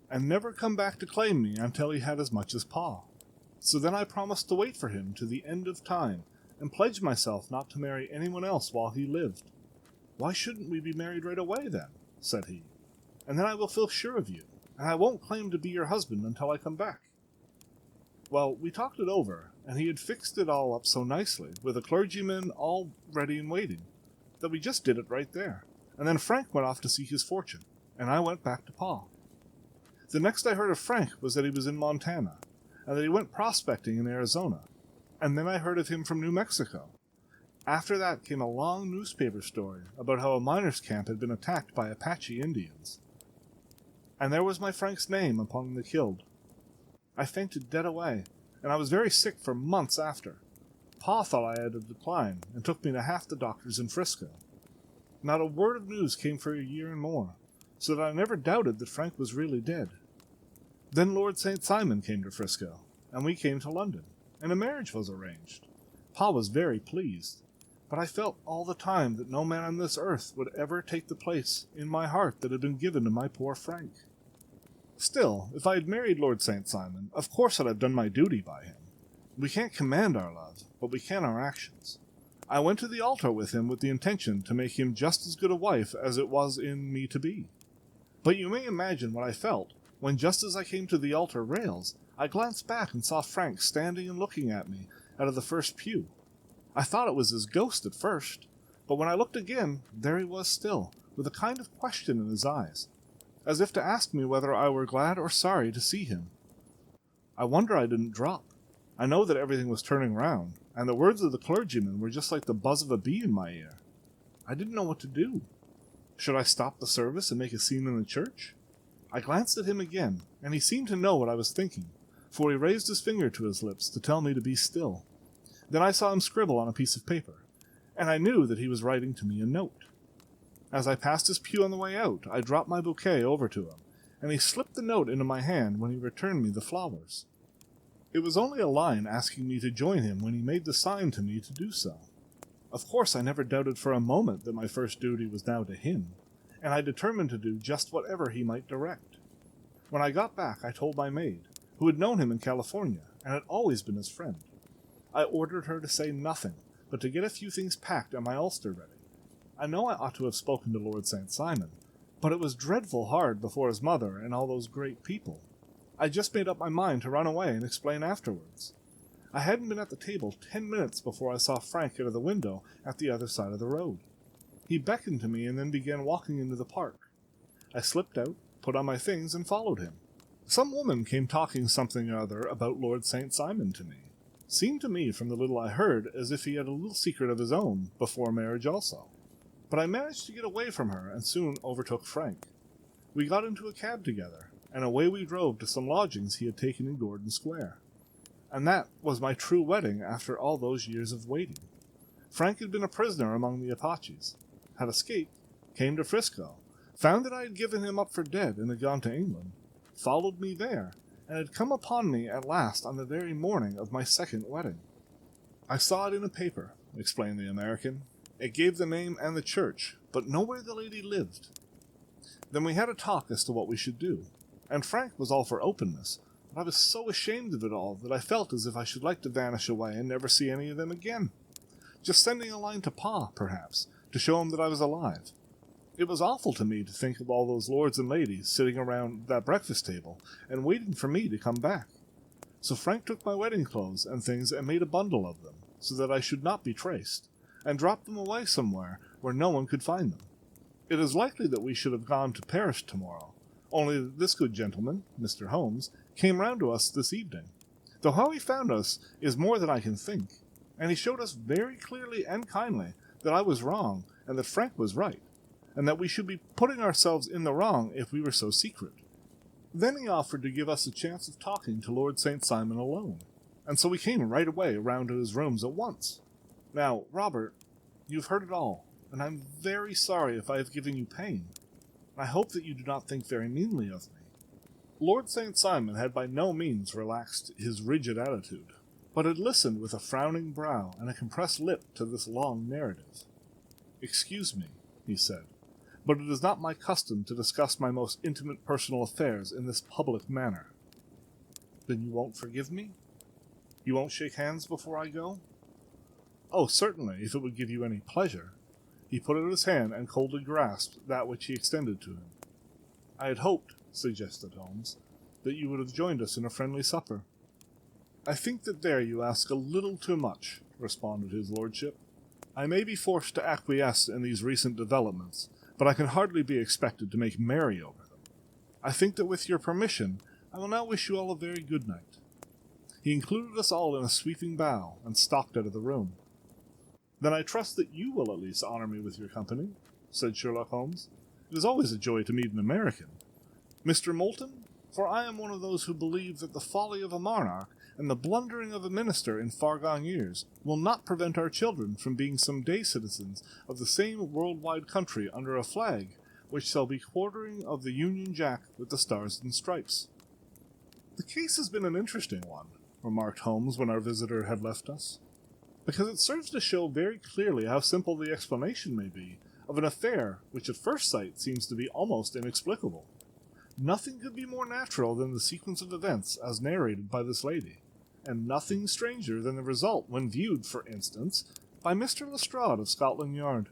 Speaker 1: and never come back to claim me until he had as much as Pa. So then I promised to wait for him to the end of time, and pledged myself not to marry anyone else while he lived. 'Why shouldn't we be married right away, then?' said he. 'And then I will feel sure of you, and I won't claim to be your husband until I come back.' Well, we talked it over, and he had fixed it all up so nicely, with a clergyman all ready and waiting, that we just did it right there, and then Frank went off to seek his fortune, and I went back to Pa. The next I heard of Frank was that he was in Montana, and that he went prospecting in Arizona, and then I heard of him from New Mexico. After that came a long newspaper story about how a miners' camp had been attacked by Apache Indians. And there was my Frank's name among the killed. I fainted dead away, and I was very sick for months after. Pa thought I had a decline, and took me to half the doctors in Frisco. Not a word of news came for a year and more, so that I never doubted that Frank was really dead. Then Lord St. Simon came to Frisco, and we came to London, and a marriage was arranged. Pa was very pleased, but I felt all the time that no man on this earth would ever take the place in my heart that had been given to my poor Frank. Still, if I had married Lord St. Simon, of course I'd have done my duty by him. We can't command our love, but we can our actions. I went to the altar with him with the intention to make him just as good a wife as it was in me to be. But you may imagine what I felt
Speaker 2: when just as I came to the altar rails, I glanced back and saw Frank standing and looking at me out of the first pew. I thought it was his ghost at first, but when I looked again, there he was still, with a kind of question in his eyes, as if to ask me whether I were glad or sorry to see him. I wonder I didn't drop. I know that everything was turning round, and the words of the clergyman were just like the buzz of a bee in my ear. I didn't know what to do. Should I stop the service and make a scene in the church? I glanced at him again, and he seemed to know what I was thinking, for he raised his finger to his lips to tell me to be still. Then I saw him scribble on a piece of paper, and I knew that he was writing to me a note. As I passed his pew on the way out, I dropped my bouquet over to him, and he slipped the note into my hand when he returned me the flowers. It was only a line asking me to join him when he made the sign to me to do so. Of course, I never doubted for a moment that my first duty was now to him, and I determined to do just whatever he might direct. When I got back, I told my maid, who had known him in California and had always been his friend. I ordered her to say nothing, but to get a few things packed and my ulster ready. I know I ought to have spoken to Lord St. Simon, but it was dreadful hard before his mother and all those great people. I just made up my mind to run away and explain afterwards. I hadn't been at the table 10 minutes before I saw Frank out of the window at the other side of the road. He beckoned to me and then began walking into the park. I slipped out, put on my things, and followed him. Some woman came talking something or other about Lord St. Simon to me. Seemed to me, from the little I heard, as if he had a little secret of his own, before marriage also. But I managed to get away from her, and soon overtook Frank. We got into a cab together, and away we drove to some lodgings he had taken in Gordon Square. And that was my true wedding after all those years of waiting. Frank had been a prisoner among the Apaches, had escaped, came to Frisco, found that I had given him up for dead and had gone to England, followed me there, and had come upon me at last on the very morning of my second wedding. I saw it in a paper, explained the American. It gave the name and the church, but nowhere the lady lived. Then we had a talk as to what we should do, and Frank was all for openness, but I was so ashamed of it all that I felt as if I should like to vanish away and never see any of them again. Just sending a line to Pa, perhaps, to show him that I was alive. It was awful to me to think of all those lords and ladies sitting around that breakfast table and waiting for me to come back. So Frank took my wedding clothes and things and made a bundle of them, so that I should not be traced, and dropped them away somewhere where no one could find them. It is likely that we should have gone to Paris tomorrow, only that this good gentleman, Mr. Holmes, came round to us this evening, though how he found us is more than I can think, and he showed us very clearly and kindly that I was wrong and that Frank was right, and that we should be putting ourselves in the wrong if we were so secret. Then he offered to give us a chance of talking to Lord St. Simon alone, and so we came right away around to his rooms at once. Now, Robert, you've heard it all, and I'm very sorry if I have given you pain. I hope that you do not think very meanly of me. Lord St. Simon had by no means relaxed his rigid attitude, but had listened with a frowning brow and a compressed lip to this long narrative. "Excuse me," he said, "but it is not my custom to discuss my most intimate personal affairs in this public manner." "Then you won't forgive me? You won't shake hands before I go?" "Oh, certainly, if it would give you any pleasure." He put out his hand and coldly grasped that which he extended to him. "I had hoped," suggested Holmes, "that you would have joined us in a friendly supper." "I think that there you ask a little too much," responded his lordship. "I may be forced to acquiesce in these recent developments, but I can hardly be expected to make merry over them. I think that with your permission, I will now wish you all a very good night." He included us all in a sweeping bow, and stalked out of the room. "Then I trust that you will at least honor me with your company," said Sherlock Holmes. "It is always a joy to meet an American. Mr. Moulton, for I am one of those who believe that the folly of a monarch and the blundering of a minister in far-gone years will not prevent our children from being some day citizens of the same world-wide country under a flag which shall be quartering of the Union Jack with the stars and stripes." "The case has been an interesting one," remarked Holmes when our visitor had left us, "because it serves to show very clearly how simple the explanation may be of an affair which at first sight seems to be almost inexplicable. Nothing could be more natural than the sequence of events as narrated by this lady, and nothing stranger than the result when viewed, for instance, by Mr. Lestrade of Scotland Yard."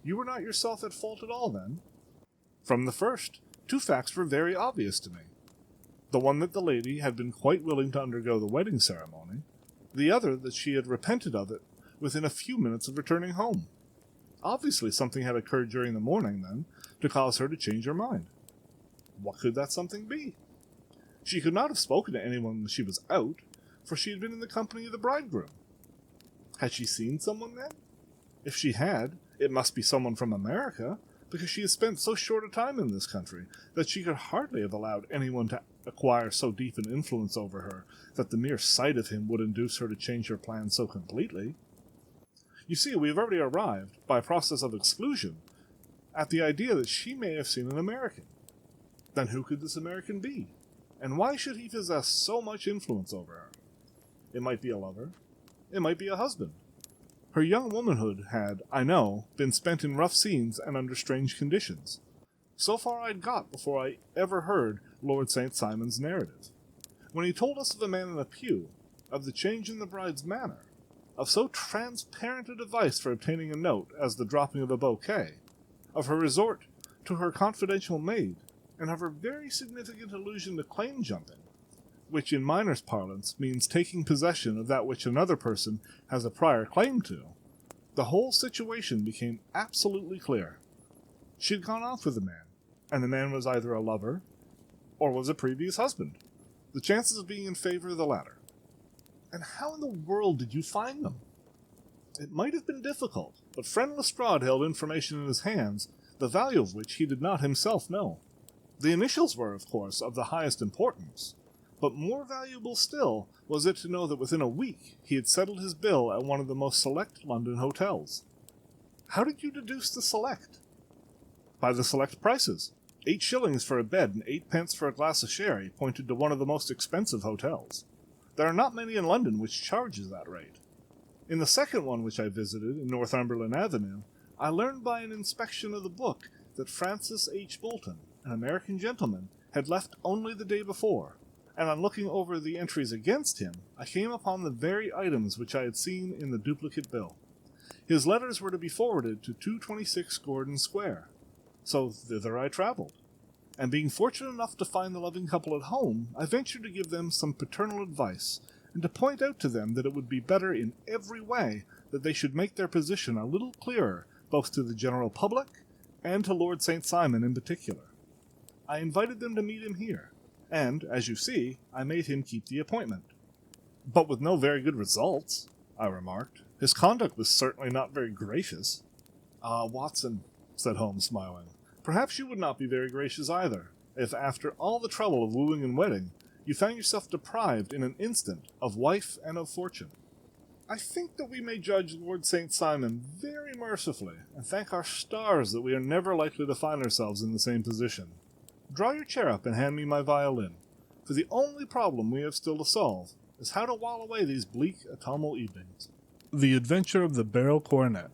Speaker 2: "You were not yourself at fault at all, then?" "From the first,
Speaker 1: Two facts were very obvious to me. The one that the lady had been quite willing to undergo the wedding ceremony, the other that she had repented of it within a few minutes of returning home. Obviously something had occurred during the morning, then, to cause her to change her mind. What could that something be? She could not have spoken to anyone when she was out, for she had been in the company of the bridegroom. Had she seen someone then? If she had, it must be someone from America, because she has spent so short a time in this country that she could hardly have allowed anyone to acquire so deep an influence over her that the mere sight of him would induce her to change her plans so completely. You see, we have already arrived, by a process of exclusion, at the idea that she may have seen an American. Then who could this American be? And why should he possess so much influence over her? It might be a lover. It might be a husband. Her young womanhood had, I know, been spent in rough scenes and under strange conditions. So far I'd got before I ever heard Lord St. Simon's narrative. When he told us of a man in a pew, of the change in the bride's manner, of so transparent a device for obtaining a note as the dropping of a bouquet, of her resort to her confidential maid, and of her very significant allusion to claim jumping, which in miners' parlance means taking possession of that which another person has a prior claim to, the whole situation became absolutely clear. She had gone off with a man, and the man was either a lover or was a previous husband, the chances of being in favor of the latter. And how in the world did you find them? It might have been difficult, but friend Lestrade held information in his hands, the value of which he did not himself know. The initials were, of course, of the highest importance, but more valuable still was it to know that within a week he had settled his bill at one of the most select London hotels. How did you deduce the select? By the select prices. 8 shillings for a bed and 8 pence for a glass of sherry pointed to one of the most expensive hotels. There are not many in London which charges that rate. In the second one which I visited, in Northumberland Avenue, I learned by an inspection of the book that Francis H. Bolton, an American gentleman, had left only the day before, and on looking over the entries against him, I came upon the very items which I had seen in the duplicate bill. His letters were to be forwarded to 226 Gordon Square, so thither I travelled, and being fortunate enough to find the loving couple at home, I ventured to give them some paternal advice, and to point out to them that it would be better in every way that they should make their position a little clearer, both to the general public and to Lord St. Simon in particular. I invited them to meet him here, and, as you see, I made him keep the appointment. But with no very good results, I remarked. His conduct was certainly not very gracious. Ah, Watson, said Holmes, smiling, perhaps you would not be very gracious either, if after all the trouble of wooing and wedding, you found yourself deprived in an instant of wife and of fortune. I think that we may judge Lord St. Simon very mercifully, and thank our stars that we are never likely to find ourselves in the same position. Draw your chair up and hand me my violin, for the only problem we have still to solve is how to while away these bleak autumnal evenings. The Adventure of the Barrel Coronet.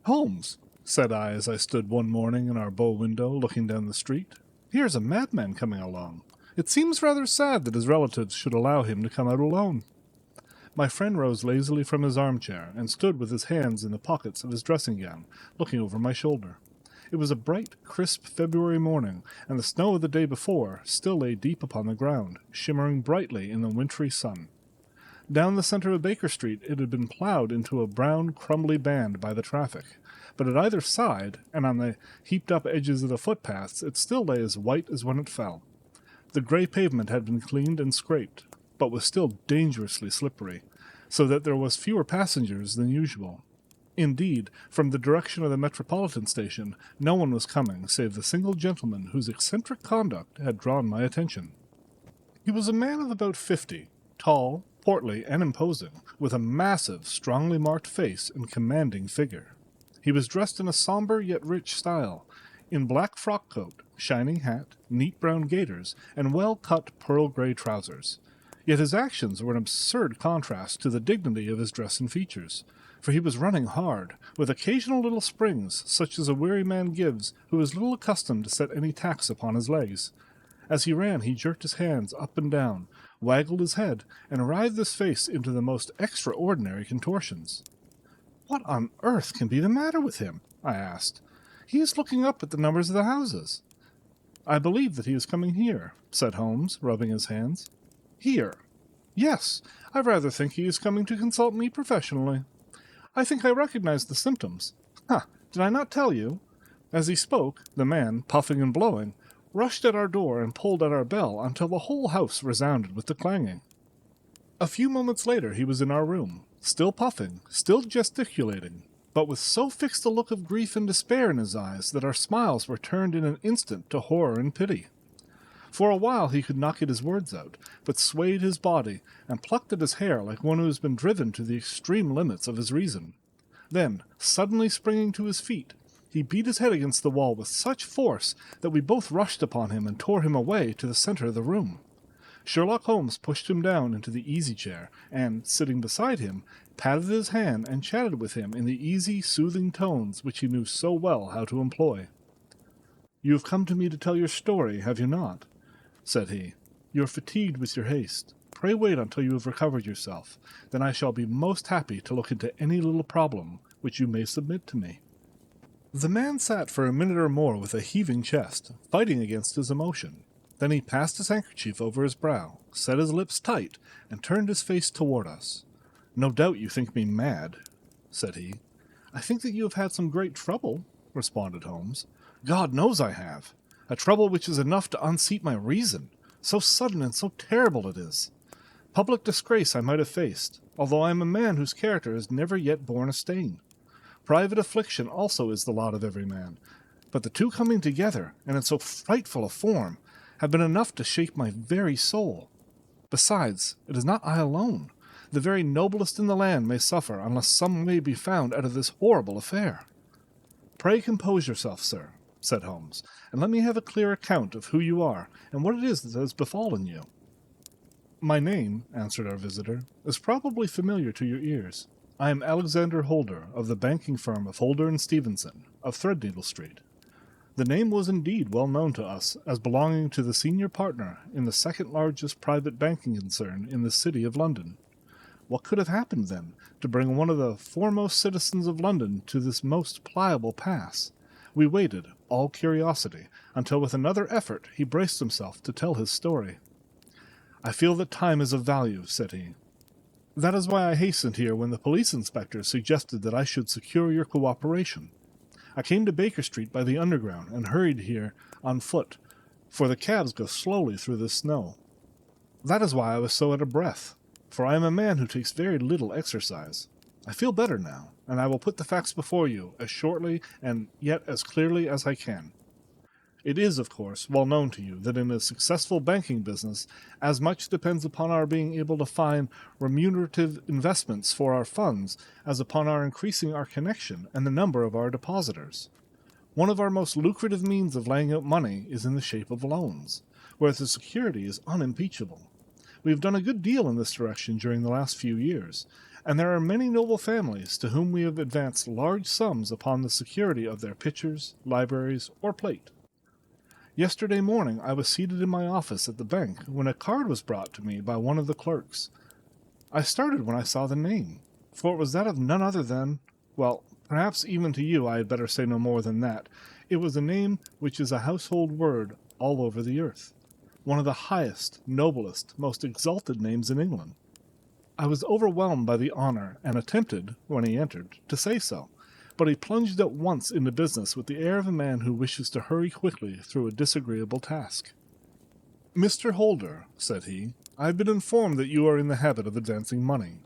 Speaker 1: Holmes, said I as I stood one morning in our bow window looking down the street, here's a madman coming along. It seems rather sad that his relatives should allow him to come out alone. My friend rose lazily from his armchair and stood with his hands in the pockets of his dressing gown, looking over my shoulder. It was a bright, crisp February morning, and the snow of the day before still lay deep upon the ground, shimmering brightly in the wintry sun. Down the centre of Baker Street it had been ploughed into a brown, crumbly band by the traffic, but at either side, and on the heaped-up edges of the footpaths, it still lay as white as when it fell. The grey pavement had been cleaned and scraped, but was still dangerously slippery, so that there was fewer passengers than usual. Indeed, from the direction of the Metropolitan Station, no one was coming save the single gentleman whose eccentric conduct had drawn my attention. He was a man of about 50, tall, portly, and imposing, with a massive, strongly marked face and commanding figure. He was dressed in a sombre yet rich style, in black frock-coat, shining hat, neat brown gaiters, and well-cut pearl-grey trousers. Yet his actions were an absurd contrast to the dignity of his dress and features, for he was running hard, with occasional little springs, such as a weary man gives who is little accustomed to set any tax upon his legs. As he ran, he jerked his hands up and down, waggled his head, and writhed his face into the most extraordinary contortions. "What on earth can be the matter with him?" I asked. "He is looking up at the numbers of the houses." I believe that he is coming here, said Holmes, rubbing his hands. Here? Yes, I rather think he is coming to consult me professionally. I think I recognize the symptoms. Did I not tell you? As he spoke, the man, puffing and blowing, rushed at our door and pulled at our bell until the whole house resounded with the clanging. A few moments later he was in our room, still puffing, still gesticulating, but with so fixed a look of grief and despair in his eyes that our smiles were turned in an instant to horror and pity. For a while he could not get his words out, but swayed his body and plucked at his hair like one who has been driven to the extreme limits of his reason. Then, suddenly springing to his feet, he beat his head against the wall with such force that we both rushed upon him and tore him away to the center of the room. Sherlock Holmes pushed him down into the easy-chair, and, sitting beside him, patted his hand and chatted with him in the easy, soothing tones which he knew so well how to employ. "You have come to me to tell your story, have you not?" said he. "You are fatigued with your haste. Pray wait until you have recovered yourself. Then I shall be most happy to look into any little problem which you may submit to me." The man sat for a minute or more with a heaving chest, fighting against his emotion. Then he passed his handkerchief over his brow, set his lips tight, and turned his face toward us. "No doubt you think me mad," said he. "I think that you have had some great trouble," responded Holmes. "God knows I have. A trouble which is enough to unseat my reason. So sudden and so terrible it is. Public disgrace I might have faced, although I am a man whose character has never yet borne a stain. Private affliction also is the lot of every man. But the two coming together, and in so frightful a form, have been enough to shake my very soul. Besides, it is not I alone. The very noblest in the land may suffer unless some way be found out of this horrible affair." "Pray compose yourself, sir," said Holmes, "and let me have a clear account of who you are, and what it is that has befallen you." "My name," answered our visitor, "is probably familiar to your ears. I am Alexander Holder, of the banking firm of Holder and Stevenson, of Threadneedle Street." The name was indeed well known to us as belonging to the senior partner in the second-largest private banking concern in the city of London. What could have happened, then, to bring one of the foremost citizens of London to this most pliable pass? We waited, all curiosity, until with another effort he braced himself to tell his story. "I feel that time is of value," said he. "That is why I hastened here when the police inspector suggested that I should secure your cooperation. I came to Baker Street by the Underground and hurried here on foot, for the cabs go slowly through the snow. That is why I was so out of breath, for I am a man who takes very little exercise. I feel better now, and I will put the facts before you as shortly and yet as clearly as I can. It is, of course, well known to you that in a successful banking business as much depends upon our being able to find remunerative investments for our funds as upon our increasing our connection and the number of our depositors. One of our most lucrative means of laying out money is in the shape of loans, where the security is unimpeachable. We have done a good deal in this direction during the last few years, and there are many noble families to whom we have advanced large sums upon the security of their pictures, libraries, or plate. Yesterday morning I was seated in my office at the bank when a card was brought to me by one of the clerks. I started when I saw the name, for it was that of none other than, well, perhaps even to you I had better say no more than that. It was a name which is a household word all over the earth, one of the highest, noblest, most exalted names in England. I was overwhelmed by the honor, and attempted, when he entered, to say so, but he plunged at once into business with the air of a man who wishes to hurry quickly through a disagreeable task. "Mr. Holder," said he, "I have been informed that you are in the habit of advancing money."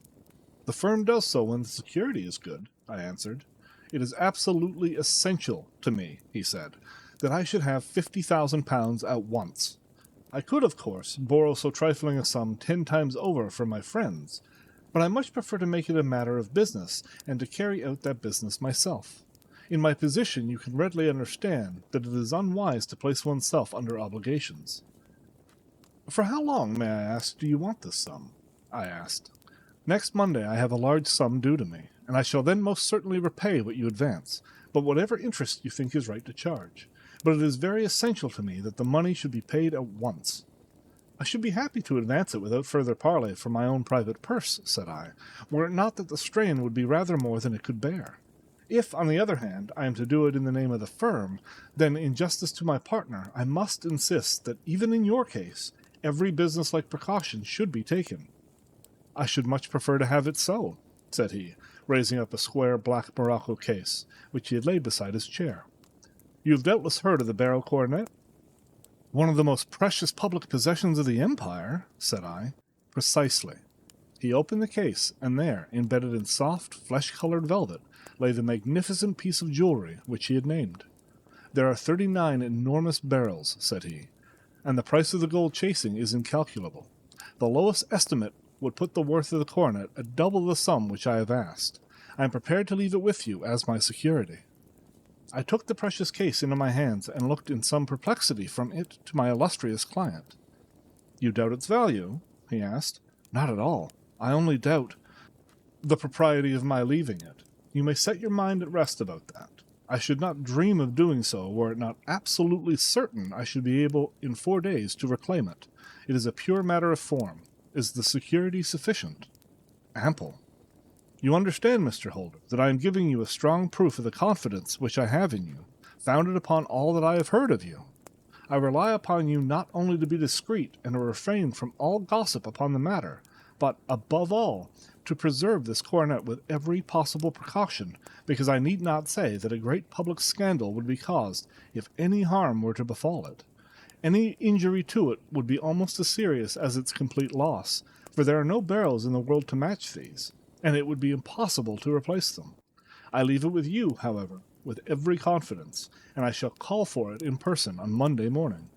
Speaker 1: "The firm does so when the security is good," I answered. "It is absolutely essential to me," he said, "that I should have £50,000 at once. I could, of course, borrow so trifling a sum 10 times over from my friends, but I much prefer to make it a matter of business, and to carry out that business myself. In my position you can readily understand that it is unwise to place oneself under obligations." "For how long, may I ask, do you want this sum?" I asked. "Next Monday I have a large sum due to me, and I shall then most certainly repay what you advance, but whatever interest you think is right to charge. But it is very essential to me that the money should be paid at once." "I should be happy to advance it without further parley from my own private purse," said I, "were it not that the strain would be rather more than it could bear. If, on the other hand, I am to do it in the name of the firm, then in justice to my partner, I must insist that even in your case, every business-like precaution should be taken. I should much prefer to have it so, said he, raising up a square black morocco case, which he had laid beside his chair. You have doubtless heard of the barrel coronet? One of the most precious public possessions of the Empire, said I. Precisely. He opened the case, and there, embedded in soft, flesh-colored velvet, lay the magnificent piece of jewelry which he had named. There are 39 enormous barrels, said he, and the price of the gold chasing is incalculable. The lowest estimate would put the worth of the coronet at double the sum which I have asked. I am prepared to leave it with you as my security. I took the precious case into my hands and looked in some perplexity from it to my illustrious client. You doubt its value? He asked. Not at all. I only doubt the propriety of my leaving it. You may set your mind at rest about that. I should not dream of doing so were it not absolutely certain I should be able in 4 days to reclaim it. It is a pure matter of form. Is the security sufficient? Ample. You understand, Mr. Holder, that I am giving you a strong proof of the confidence which I have in you, founded upon all that I have heard of you. I rely upon you not only to be discreet and to refrain from all gossip upon the matter, but, above all, to preserve this coronet with every possible precaution, because I need not say that a great public scandal would be caused if any harm were to befall it. Any injury to it would be almost as serious as its complete loss, for there are no barrels in the world to match these, and it would be impossible to replace them. I leave it with you, however, with every confidence, and I shall call for it in person on Monday morning.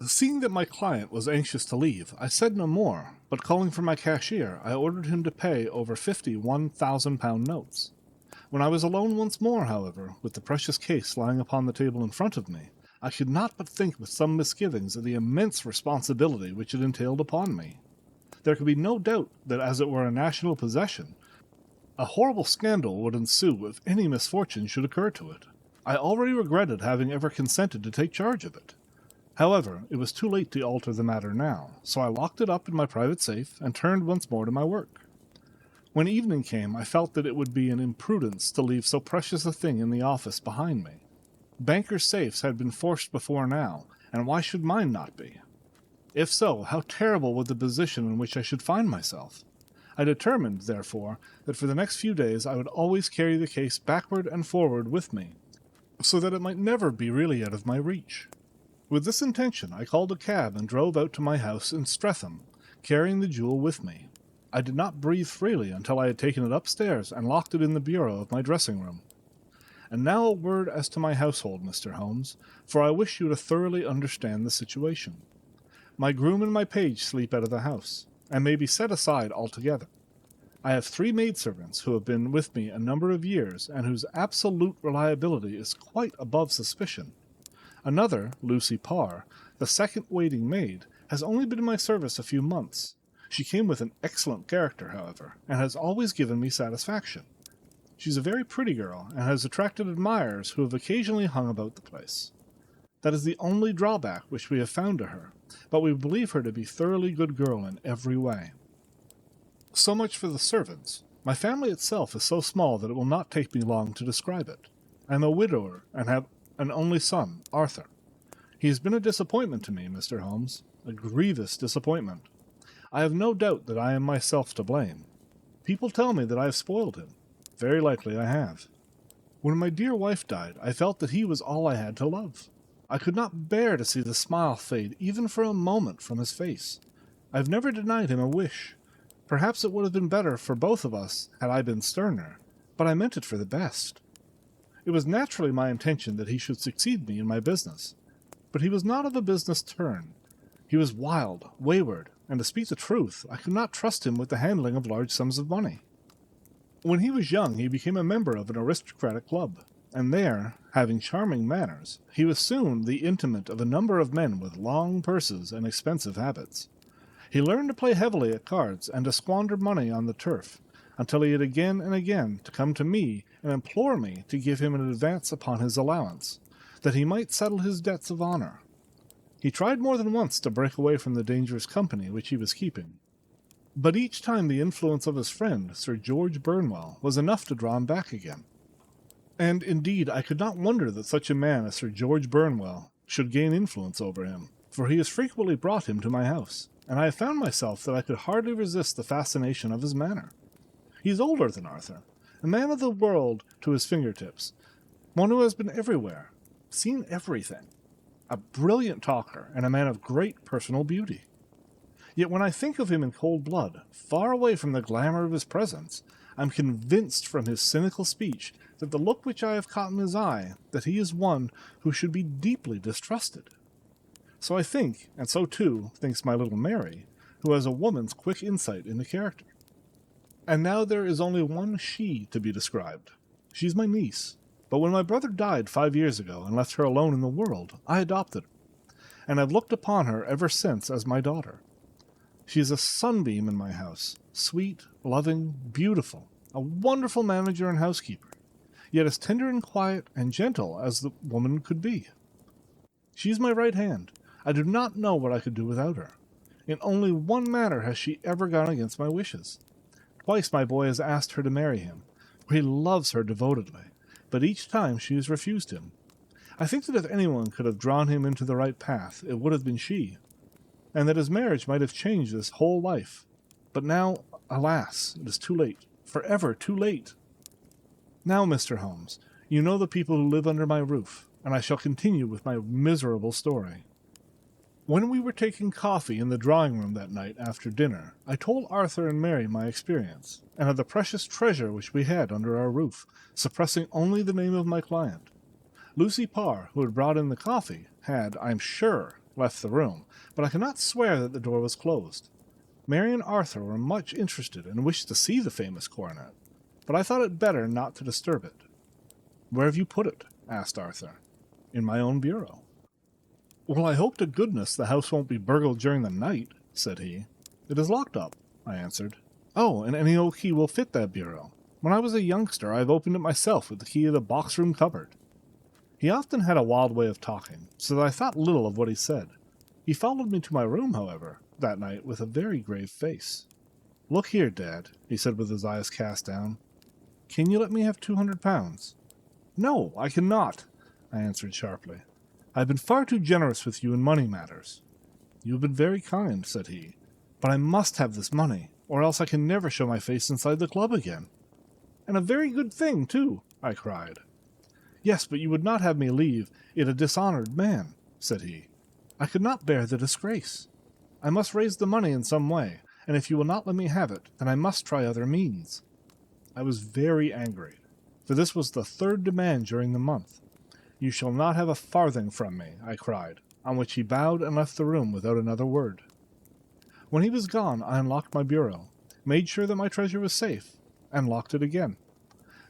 Speaker 1: Seeing that my client was anxious to leave, I said no more, but calling for my cashier, I ordered him to pay over 50 £1,000 notes. When I was alone once more, however, with the precious case lying upon the table in front of me, I could not but think with some misgivings of the immense responsibility which it entailed upon me. There could be no doubt that, as it were a national possession, a horrible scandal would ensue if any misfortune should occur to it. I already regretted having ever consented to take charge of it. However, it was too late to alter the matter now, so I locked it up in my private safe and turned once more to my work. When evening came, I felt that it would be an imprudence to leave so precious a thing in the office behind me. Bankers' safes had been forced before now, and why should mine not be? If so, how terrible would the position in which I should find myself? I determined, therefore, that for the next few days I would always carry the case backward and forward with me, so that it might never be really out of my reach. With this intention, I called a cab and drove out to my house in Streatham, carrying the jewel with me. I did not breathe freely until I had taken it upstairs and locked it in the bureau of my dressing-room. And now a word as to my household, Mr. Holmes, for I wish you to thoroughly understand the situation. My groom and my page sleep out of the house, and may be set aside altogether. I have 3 maidservants who have been with me a number of years, and whose absolute reliability is quite above suspicion. Another, Lucy Parr, the second waiting maid, has only been in my service a few months. She came with an excellent character, however, and has always given me satisfaction. She's a very pretty girl, and has attracted admirers who have occasionally hung about the place. That is the only drawback which we have found to her, but we believe her to be a thoroughly good girl in every way. So much for the servants. My family itself is so small that it will not take me long to describe it. I am a widower, and have an only son, Arthur. He has been a disappointment to me, Mr. Holmes, a grievous disappointment. I have no doubt that I am myself to blame. People tell me that I have spoiled him. Very likely I have. When my dear wife died, I felt that he was all I had to love. I could not bear to see the smile fade even for a moment from his face. I have never denied him a wish. Perhaps it would have been better for both of us had I been sterner, but I meant it for the best. It was naturally my intention that he should succeed me in my business, but he was not of a business turn. He was wild, wayward, and to speak the truth, I could not trust him with the handling of large sums of money. When he was young, he became a member of an aristocratic club, and there, having charming manners, he was soon the intimate of a number of men with long purses and expensive habits. He learned to play heavily at cards and to squander money on the turf, until he had again and again to come to me and implore me to give him an advance upon his allowance, that he might settle his debts of honor. He tried more than once to break away from the dangerous company which he was keeping, but each time the influence of his friend, Sir George Burnwell, was enough to draw him back again. And indeed I could not wonder that such a man as Sir George Burnwell should gain influence over him, for he has frequently brought him to my house, and I have found myself that I could hardly resist the fascination of his manner. He is older than Arthur, a man of the world to his fingertips, one who has been everywhere, seen everything, a brilliant talker, and a man of great personal beauty. Yet when I think of him in cold blood, far away from the glamour of his presence, I am convinced from his cynical speech that the look which I have caught in his eye, that he is one who should be deeply distrusted. So I think, and so too thinks my little Mary, who has a woman's quick insight into character. And now there is only one she to be described. She's my niece. But when my brother died 5 years ago and left her alone in the world, I adopted her, and have looked upon her ever since as my daughter. She is a sunbeam in my house, sweet, loving, beautiful, a wonderful manager and housekeeper, yet as tender and quiet and gentle as the woman could be. She is my right hand. I do not know what I could do without her. In only one matter has she ever gone against my wishes. Twice my boy has asked her to marry him, for he loves her devotedly, but each time she has refused him. I think that if anyone could have drawn him into the right path, it would have been she, and that his marriage might have changed his whole life. But now, alas, it is too late, forever too late. Now, Mr. Holmes, you know the people who live under my roof, and I shall continue with my miserable story. When we were taking coffee in the drawing-room that night after dinner, I told Arthur and Mary my experience, and of the precious treasure which we had under our roof, suppressing only the name of my client. Lucy Parr, who had brought in the coffee, had, I am sure, left the room, but I cannot swear that the door was closed. Mary and Arthur were much interested and wished to see the famous coronet, but I thought it better not to disturb it. "Where have you put it?" asked Arthur. "In my own bureau." "Well, I hope to goodness the house won't be burgled during the night," said he. "It is locked up," I answered. "Oh, and any old key will fit that bureau. When I was a youngster, I've opened it myself with the key of the box-room cupboard." He often had a wild way of talking, so that I thought little of what he said. He followed me to my room, however, that night with a very grave face. "Look here, Dad," he said with his eyes cast down. "Can you let me have £200? "No, I cannot," I answered sharply. "I have been far too generous with you in money matters." "You have been very kind," said he, "but I must have this money, or else I can never show my face inside the club again." "And a very good thing, too," I cried. "Yes, but you would not have me leave it a dishonored man," said he. "I could not bear the disgrace. I must raise the money in some way, and if you will not let me have it, then I must try other means." I was very angry, for this was the third demand during the month. "You shall not have a farthing from me," I cried, on which he bowed and left the room without another word. When he was gone, I unlocked my bureau, made sure that my treasure was safe, and locked it again.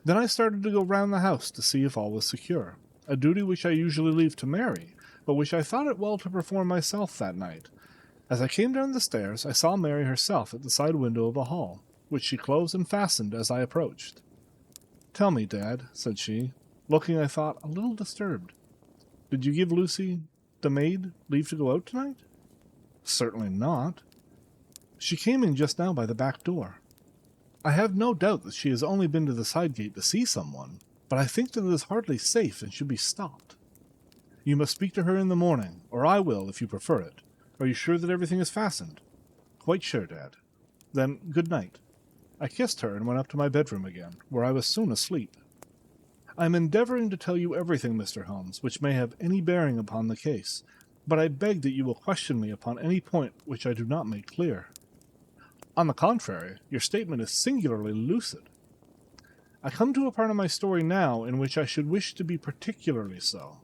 Speaker 1: Then I started to go round the house to see if all was secure, a duty which I usually leave to Mary, but which I thought it well to perform myself that night. As I came down the stairs, I saw Mary herself at the side window of the hall, which she closed and fastened as I approached. "Tell me, Dad," said she, looking, I thought, a little disturbed. "Did you give Lucy, the maid, leave to go out tonight?" "Certainly not." "She came in just now by the back door." "I have no doubt that she has only been to the side gate to see someone, but I think that it is hardly safe and should be stopped." "You must speak to her in the morning, or I will, if you prefer it. Are you sure that everything is fastened?" "Quite sure, Dad." "Then good night." I kissed her and went up to my bedroom again, where I was soon asleep. I am endeavoring to tell you everything, Mr. Holmes, which may have any bearing upon the case, but I beg that you will question me upon any point which I do not make clear. On the contrary, your statement is singularly lucid. I come to a part of my story now in which I should wish to be particularly so.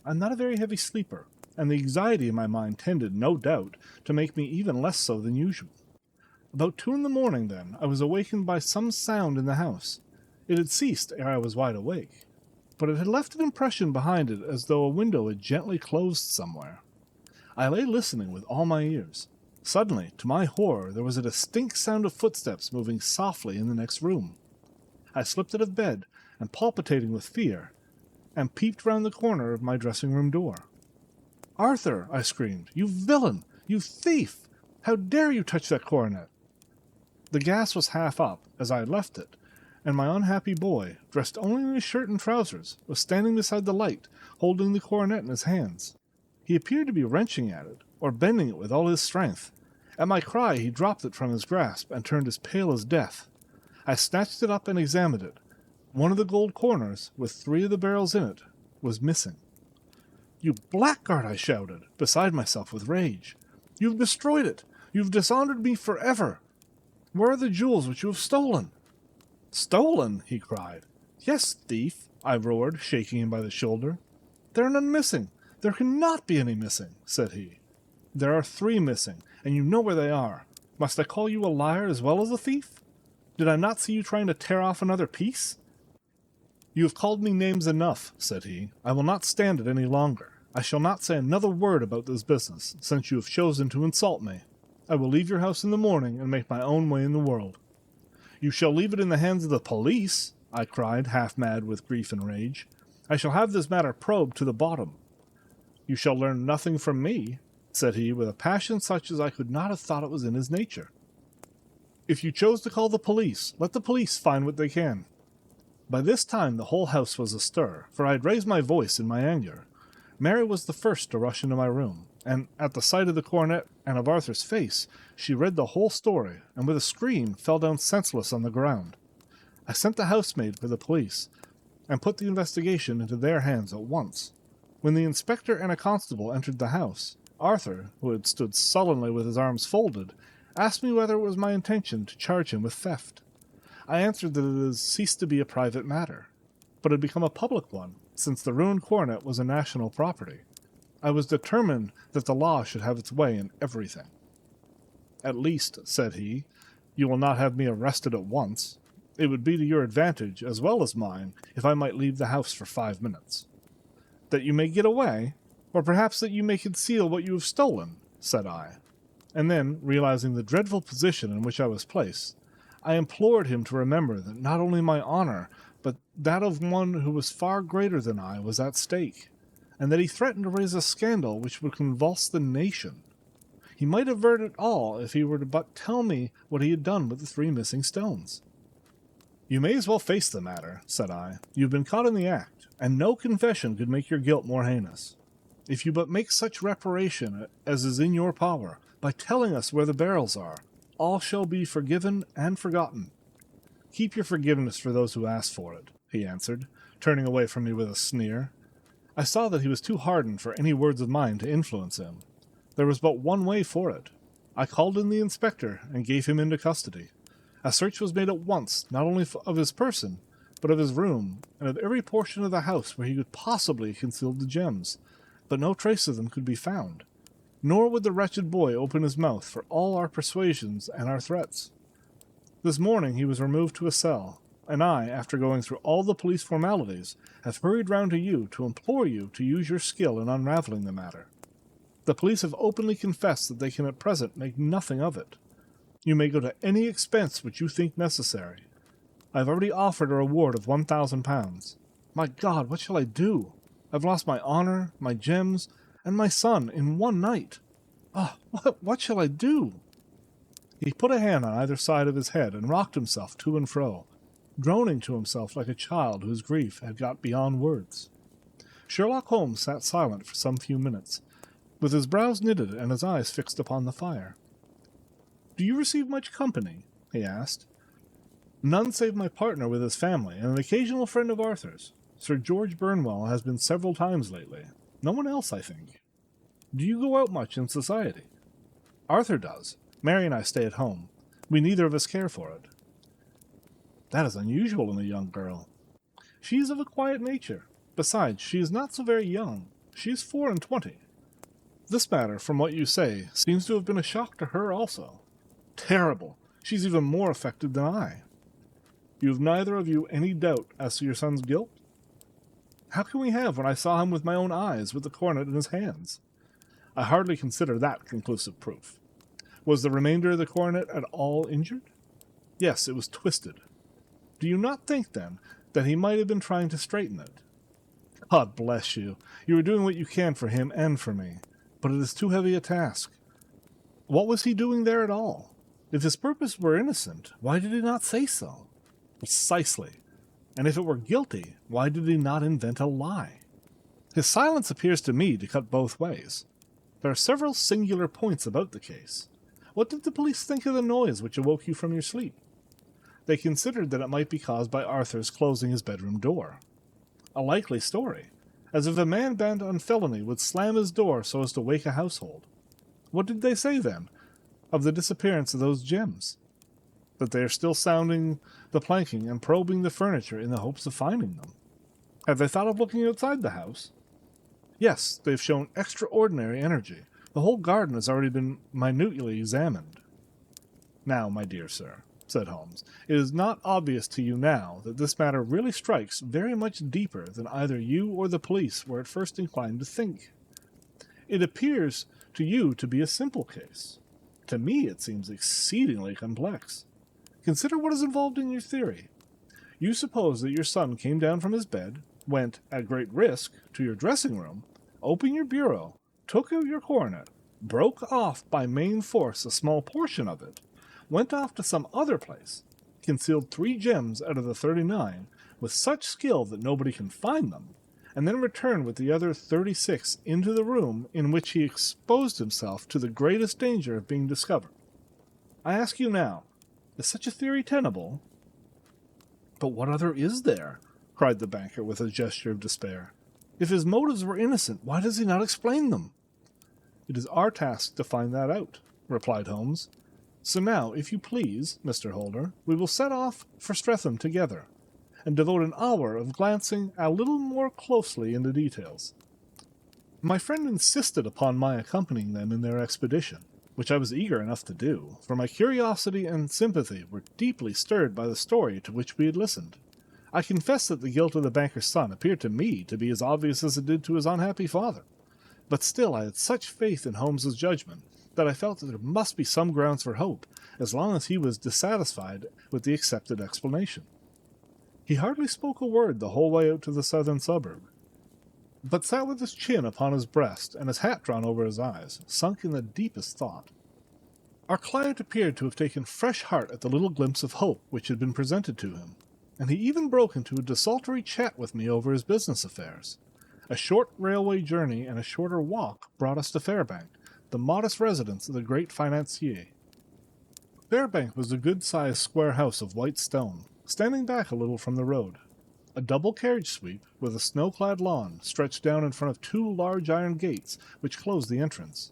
Speaker 1: I am not a very heavy sleeper, and the anxiety in my mind tended, no doubt, to make me even less so than usual. About 2 a.m, then, I was awakened by some sound in the house. It had ceased ere I was wide awake, but it had left an impression behind it as though a window had gently closed somewhere. I lay listening with all my ears. Suddenly, to my horror, there was a distinct sound of footsteps moving softly in the next room. I slipped out of bed, and palpitating with fear, and peeped round the corner of my dressing-room door. "Arthur!" I screamed. "You villain! You thief! How dare you touch that coronet?" The gas was half up, as I had left it, and my unhappy boy, dressed only in his shirt and trousers, was standing beside the light, holding the coronet in his hands. He appeared to be wrenching at it, or bending it with all his strength. At my cry he dropped it from his grasp and turned as pale as death. I snatched it up and examined it. One of the gold corners, with 3 of the barrels in it, was missing. "You blackguard!" I shouted, beside myself with rage. "You've destroyed it! You've dishonored me forever! Where are the jewels which you have stolen?" "Stolen?" he cried. "Yes, thief!" I roared, shaking him by the shoulder. "There are none missing. There cannot be any missing," said he. "There are 3 missing, and you know where they are. Must I call you a liar as well as a thief? Did I not see you trying to tear off another piece?" "You have called me names enough," said he. "I will not stand it any longer. I shall not say another word about this business, since you have chosen to insult me. I will leave your house in the morning and make my own way in the world." "You shall leave it in the hands of the police," I cried, half mad with grief and rage. "I shall have this matter probed to the bottom." "You shall learn nothing from me," said he, with a passion such as I could not have thought it was in his nature. "If you chose to call the police, let the police find what they can." By this time the whole house was astir, for I had raised my voice in my anger. Mary was the first to rush into my room, and at the sight of the coronet and of Arthur's face, she read the whole story, and with a scream fell down senseless on the ground. I sent the housemaid for the police, and put the investigation into their hands at once. When the inspector and a constable entered the house, Arthur, who had stood sullenly with his arms folded, asked me whether it was my intention to charge him with theft. I answered that it had ceased to be a private matter, but had become a public one, since the ruined coronet was a national property. I was determined that the law should have its way in everything. "At least," said he, "you will not have me arrested at once. It would be to your advantage, as well as mine, if I might leave the house for 5 minutes." "That you may get away? Or perhaps that you may conceal what you have stolen?" said I. And then, realizing the dreadful position in which I was placed, I implored him to remember that not only my honor, but that of one who was far greater than I, was at stake, and that he threatened to raise a scandal which would convulse the nation. He might avert it all if he were to but tell me what he had done with the 3 missing stones. "You may as well face the matter," said I. "You have been caught in the act, and no confession could make your guilt more heinous. If you but make such reparation as is in your power, by telling us where the barrels are, all shall be forgiven and forgotten." "Keep your forgiveness for those who ask for it," he answered, turning away from me with a sneer. I saw that he was too hardened for any words of mine to influence him. There was but one way for it. I called in the inspector and gave him into custody. A search was made at once, not only of his person, but of his room, and of every portion of the house where he could possibly have concealed the gems, but no trace of them could be found. Nor would the wretched boy open his mouth for all our persuasions and our threats. This morning he was removed to a cell, and I, after going through all the police formalities, have hurried round to you to implore you to use your skill in unraveling the matter. The police have openly confessed that they can at present make nothing of it. You may go to any expense which you think necessary. I have already offered a reward of £1,000. My God, what shall I do? I've lost my honor, my gems, and my son in one night. Ah, what shall I do?" He put a hand on either side of his head and rocked himself to and fro, droning to himself like a child whose grief had got beyond words. Sherlock Holmes sat silent for some few minutes, with his brows knitted and his eyes fixed upon the fire. "Do you receive much company?" he asked. "None save my partner with his family, and an occasional friend of Arthur's. Sir George Burnwell has been several times lately. No one else, I think. Do you go out much in society?" "Arthur does. Mary and I stay at home. We neither of us care for it." "That is unusual in a young girl." "She is of a quiet nature. Besides, she is not so very young. She is 24. This matter, from what you say, seems to have been a shock to her also." "Terrible! She's even more affected than I." "You have neither of you any doubt as to your son's guilt?" "How can we have when I saw him with my own eyes with the coronet in his hands?" "I hardly consider that conclusive proof. Was the remainder of the coronet at all injured?" "Yes, it was twisted." "Do you not think, then, that he might have been trying to straighten it?" "God bless you! You are doing what you can for him and for me, but it is too heavy a task. What was he doing there at all? If his purpose were innocent, why did he not say so?
Speaker 3: Precisely. And if it were guilty, why did he not invent a lie? His silence appears to me to cut both ways. There are several singular points about the case. What did the police think of the noise which awoke you from your sleep? They considered that it might be caused by Arthur's closing his bedroom door. A likely story, as if a man bent on felony would slam his door so as to wake a household. What did they say, then, of the disappearance of those gems? That they are still sounding the planking and probing the furniture in the hopes of finding them. Have they thought of looking outside the house? Yes, they've shown extraordinary energy. The whole garden has already been minutely examined. Now, my dear sir, said Holmes, it is not obvious to you now that this matter really strikes very much deeper than either you or the police were at first inclined to think. It appears to you to be a simple case. To me it seems exceedingly complex. Consider what is involved in your theory. You suppose that your son came down from his bed, went, at great risk, to your dressing room, opened your bureau, took out your coronet, broke off by main force a small portion of it, went off to some other place, concealed 3 gems out of the 39 with such skill that nobody can find them, and then returned with the other 36 into the room in which he exposed himself to the greatest danger of being discovered. I ask you now, is such a theory tenable? But what other is there? Cried the banker with a gesture of despair. If his motives were innocent, why does he not explain them? It is our task to find that out, replied Holmes. So now, if you please, Mr. Holder, we will set off for Streatham together, and devote an hour of glancing a little more closely into details. My friend insisted upon my accompanying them in their expedition, which I was eager enough to do, for my curiosity and sympathy were deeply stirred by the story to which we had listened. I confess that the guilt of the banker's son appeared to me to be as obvious as it did to his unhappy father, but still I had such faith in Holmes's judgment that I felt that there must be some grounds for hope, as long as he was dissatisfied with the accepted explanation. He hardly spoke a word the whole way out to the southern suburb, but sat with his chin upon his breast and his hat drawn over his eyes, sunk in the deepest thought. Our client appeared to have taken fresh heart at the little glimpse of hope which had been presented to him, and he even broke into a desultory chat with me over his business affairs. A short railway journey and a shorter walk brought us to Fairbank, the modest residence of the great financier. Fairbank was a good-sized square house of white stone, standing back a little from the road. A double carriage sweep, with a snow-clad lawn, stretched down in front of 2 large iron gates which closed the entrance.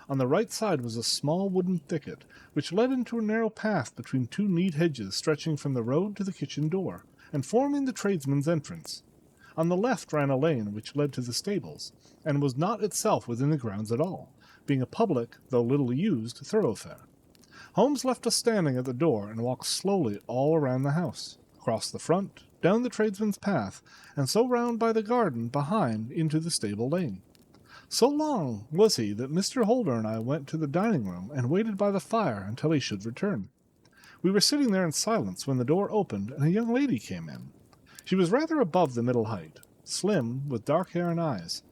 Speaker 3: On the right side was a small wooden thicket, which led into a narrow path between 2 neat hedges stretching from the road to the kitchen door, and forming the tradesman's entrance. On the left ran a lane which led to the stables, and was not itself within the grounds at all, being a public, though little used, thoroughfare. Holmes left us standing at the door and walked slowly all around the house, across the front, down the tradesman's path, and so round by the garden behind into the stable lane. So long was he that Mr. Holder and I went to the dining-room and waited by the fire until he should return. We were sitting there in silence when the door opened and a young lady came in. She was rather above the middle height, slim, with dark hair and eyes,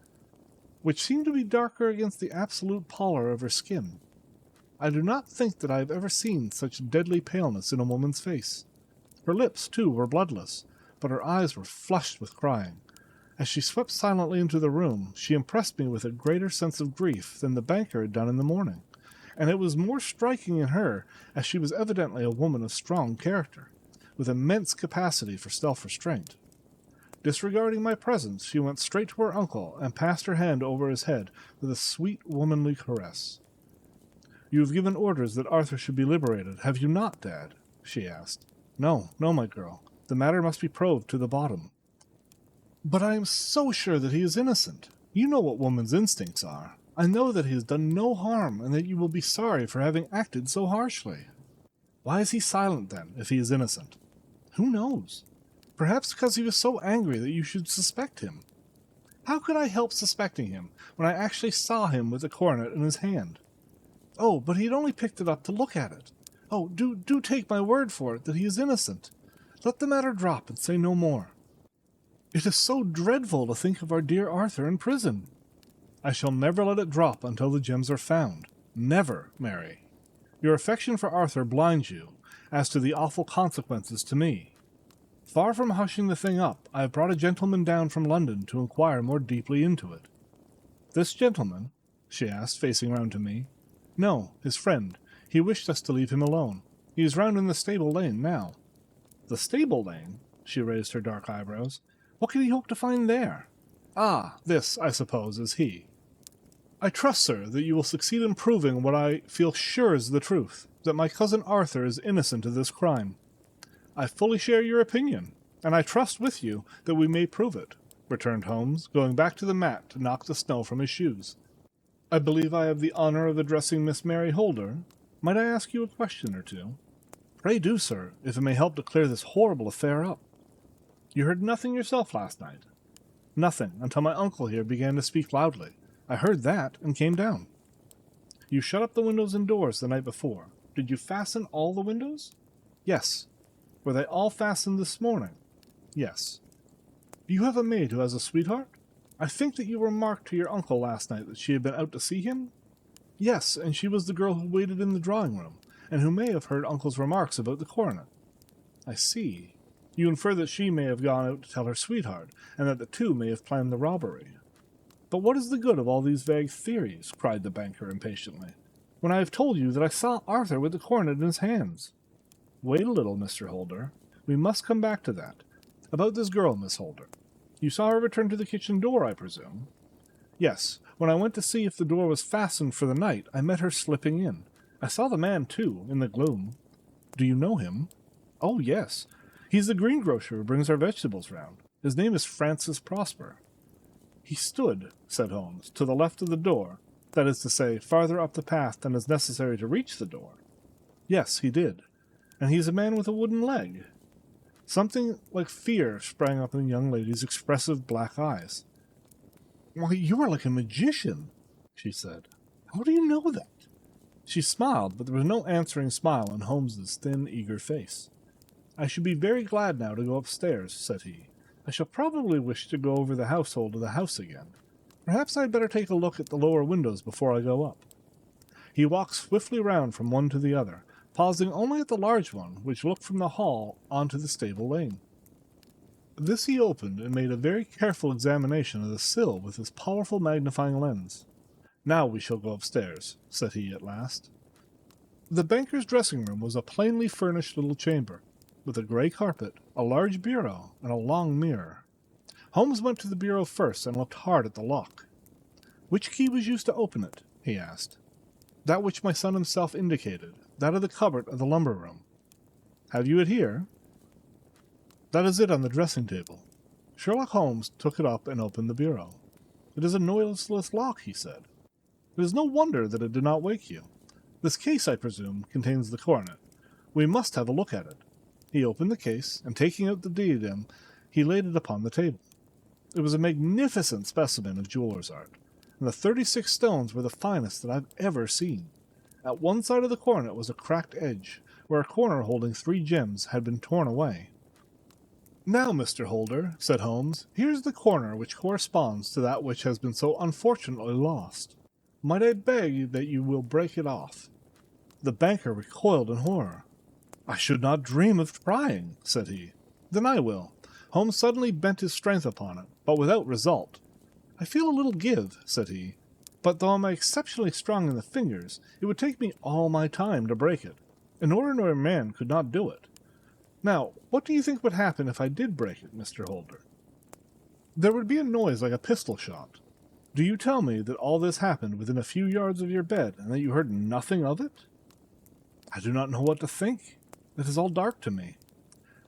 Speaker 3: which seemed to be darker against the absolute pallor of her skin. I do not think that I have ever seen such deadly paleness in a woman's face. Her lips, too, were bloodless, but her eyes were flushed with crying. As she swept silently into the room, she impressed me with a greater sense of grief than the banker had done in the morning, and it was more striking in her, as she was evidently a woman of strong character, with immense capacity for self-restraint. Disregarding my presence, she went straight to her uncle and passed her hand over his head with a sweet womanly caress. "You have given orders that Arthur should be liberated, have you not, Dad?" she asked. No, my girl. The matter must be probed to the bottom." "But I am so sure that he is innocent. You know what woman's instincts are. I know that he has done no harm, and that you will be sorry for having acted so harshly." "Why is he silent, then, if he is innocent?" "Who knows? Perhaps because he was so angry that you should suspect him." "How could I help suspecting him, when I actually saw him with the coronet in his hand?" "Oh, but he had only picked it up to look at it. Oh, do take my word for it that he is innocent. Let the matter drop and say no more." "It is so dreadful to think of our dear Arthur in prison." "I shall never let it drop until the gems are found. Never, Mary. Your affection for Arthur blinds you as to the awful consequences to me. Far from hushing the thing up, I have brought a gentleman down from London to inquire more deeply into it. This gentleman? She asked, facing round to me. No, his friend. He wished us to leave him alone. He is round in the stable lane now. The stable lane? She raised her dark eyebrows. What can he hope to find there? Ah, this, I suppose, is he. I trust, sir, that you will succeed in proving what I feel sure is the truth, that my cousin Arthur is innocent of this crime. I fully share your opinion, and I trust with you that we may prove it, returned Holmes, going back to the mat to knock the snow from his shoes. I believe I have the honor of addressing Miss Mary Holder. Might I ask you a question or two? Pray do, sir, if it may help to clear this horrible affair up. You heard nothing yourself last night? Nothing, until my uncle here began to speak loudly. I heard that, and came down. You shut up the windows and doors the night before. Did you fasten all the windows? Yes. Were they all fastened this morning? Yes. Do you have a maid who has a sweetheart? I think that you remarked to your uncle last night that she had been out to see him? Yes, and she was the girl who waited in the drawing-room, and who may have heard uncle's remarks about the coronet. I see. You infer that she may have gone out to tell her sweetheart, and that the two may have planned the robbery. But what is the good of all these vague theories? Cried the banker impatiently, when I have told you that I saw Arthur with the coronet in his hands. Wait a little, Mr. Holder. We must come back to that. About this girl, Miss Holder. You saw her return to the kitchen door, I presume? Yes. When I went to see if the door was fastened for the night, I met her slipping in. I saw the man, too, in the gloom. Do you know him? Oh, yes. He's the greengrocer who brings our vegetables round. His name is Francis Prosper. He stood, said Holmes, to the left of the door, that is to say, farther up the path than is necessary to reach the door. Yes, he did. And he's a man with a wooden leg. Something like fear sprang up in the young lady's expressive black eyes. Why, you are like a magician, she said. How do you know that? She smiled, but there was no answering smile on Holmes's thin, eager face. I should be very glad now to go upstairs, said he. I shall probably wish to go over the household of the house again. Perhaps I had better take a look at the lower windows before I go up. He walked swiftly round from one to the other, pausing only at the large one, which looked from the hall onto the stable lane. This he opened, and made a very careful examination of the sill with his powerful magnifying lens. Now we shall go upstairs, said he at last. The banker's dressing-room was a plainly furnished little chamber, with a grey carpet, a large bureau, and a long mirror. Holmes went to the bureau first and looked hard at the lock. Which key was used to open it? He asked. That which my son himself indicated, that of the cupboard of the lumber room. Have you it here? That is it on the dressing-table. Sherlock Holmes took it up and opened the bureau. It is a noiseless lock, he said. It is no wonder that it did not wake you. This case, I presume, contains the coronet. We must have a look at it. He opened the case, and taking out the diadem, he laid it upon the table. It was a magnificent specimen of jeweller's art, and the 36 stones were the finest that I've ever seen. At one side of the coronet was a cracked edge, where a corner holding 3 gems had been torn away. Now, Mr. Holder, said Holmes, here's the corner which corresponds to that which has been so unfortunately lost. Might I beg that you will break it off? The banker recoiled in horror. I should not dream of trying, said he. Then I will. Holmes suddenly bent his strength upon it, but without result. I feel a little give, said he, but though I am exceptionally strong in the fingers, it would take me all my time to break it. An ordinary man could not do it. Now, what do you think would happen if I did break it, Mr. Holder? There would be a noise like a pistol shot. Do you tell me that all this happened within a few yards of your bed, and that you heard nothing of it? I do not know what to think. It is all dark to me.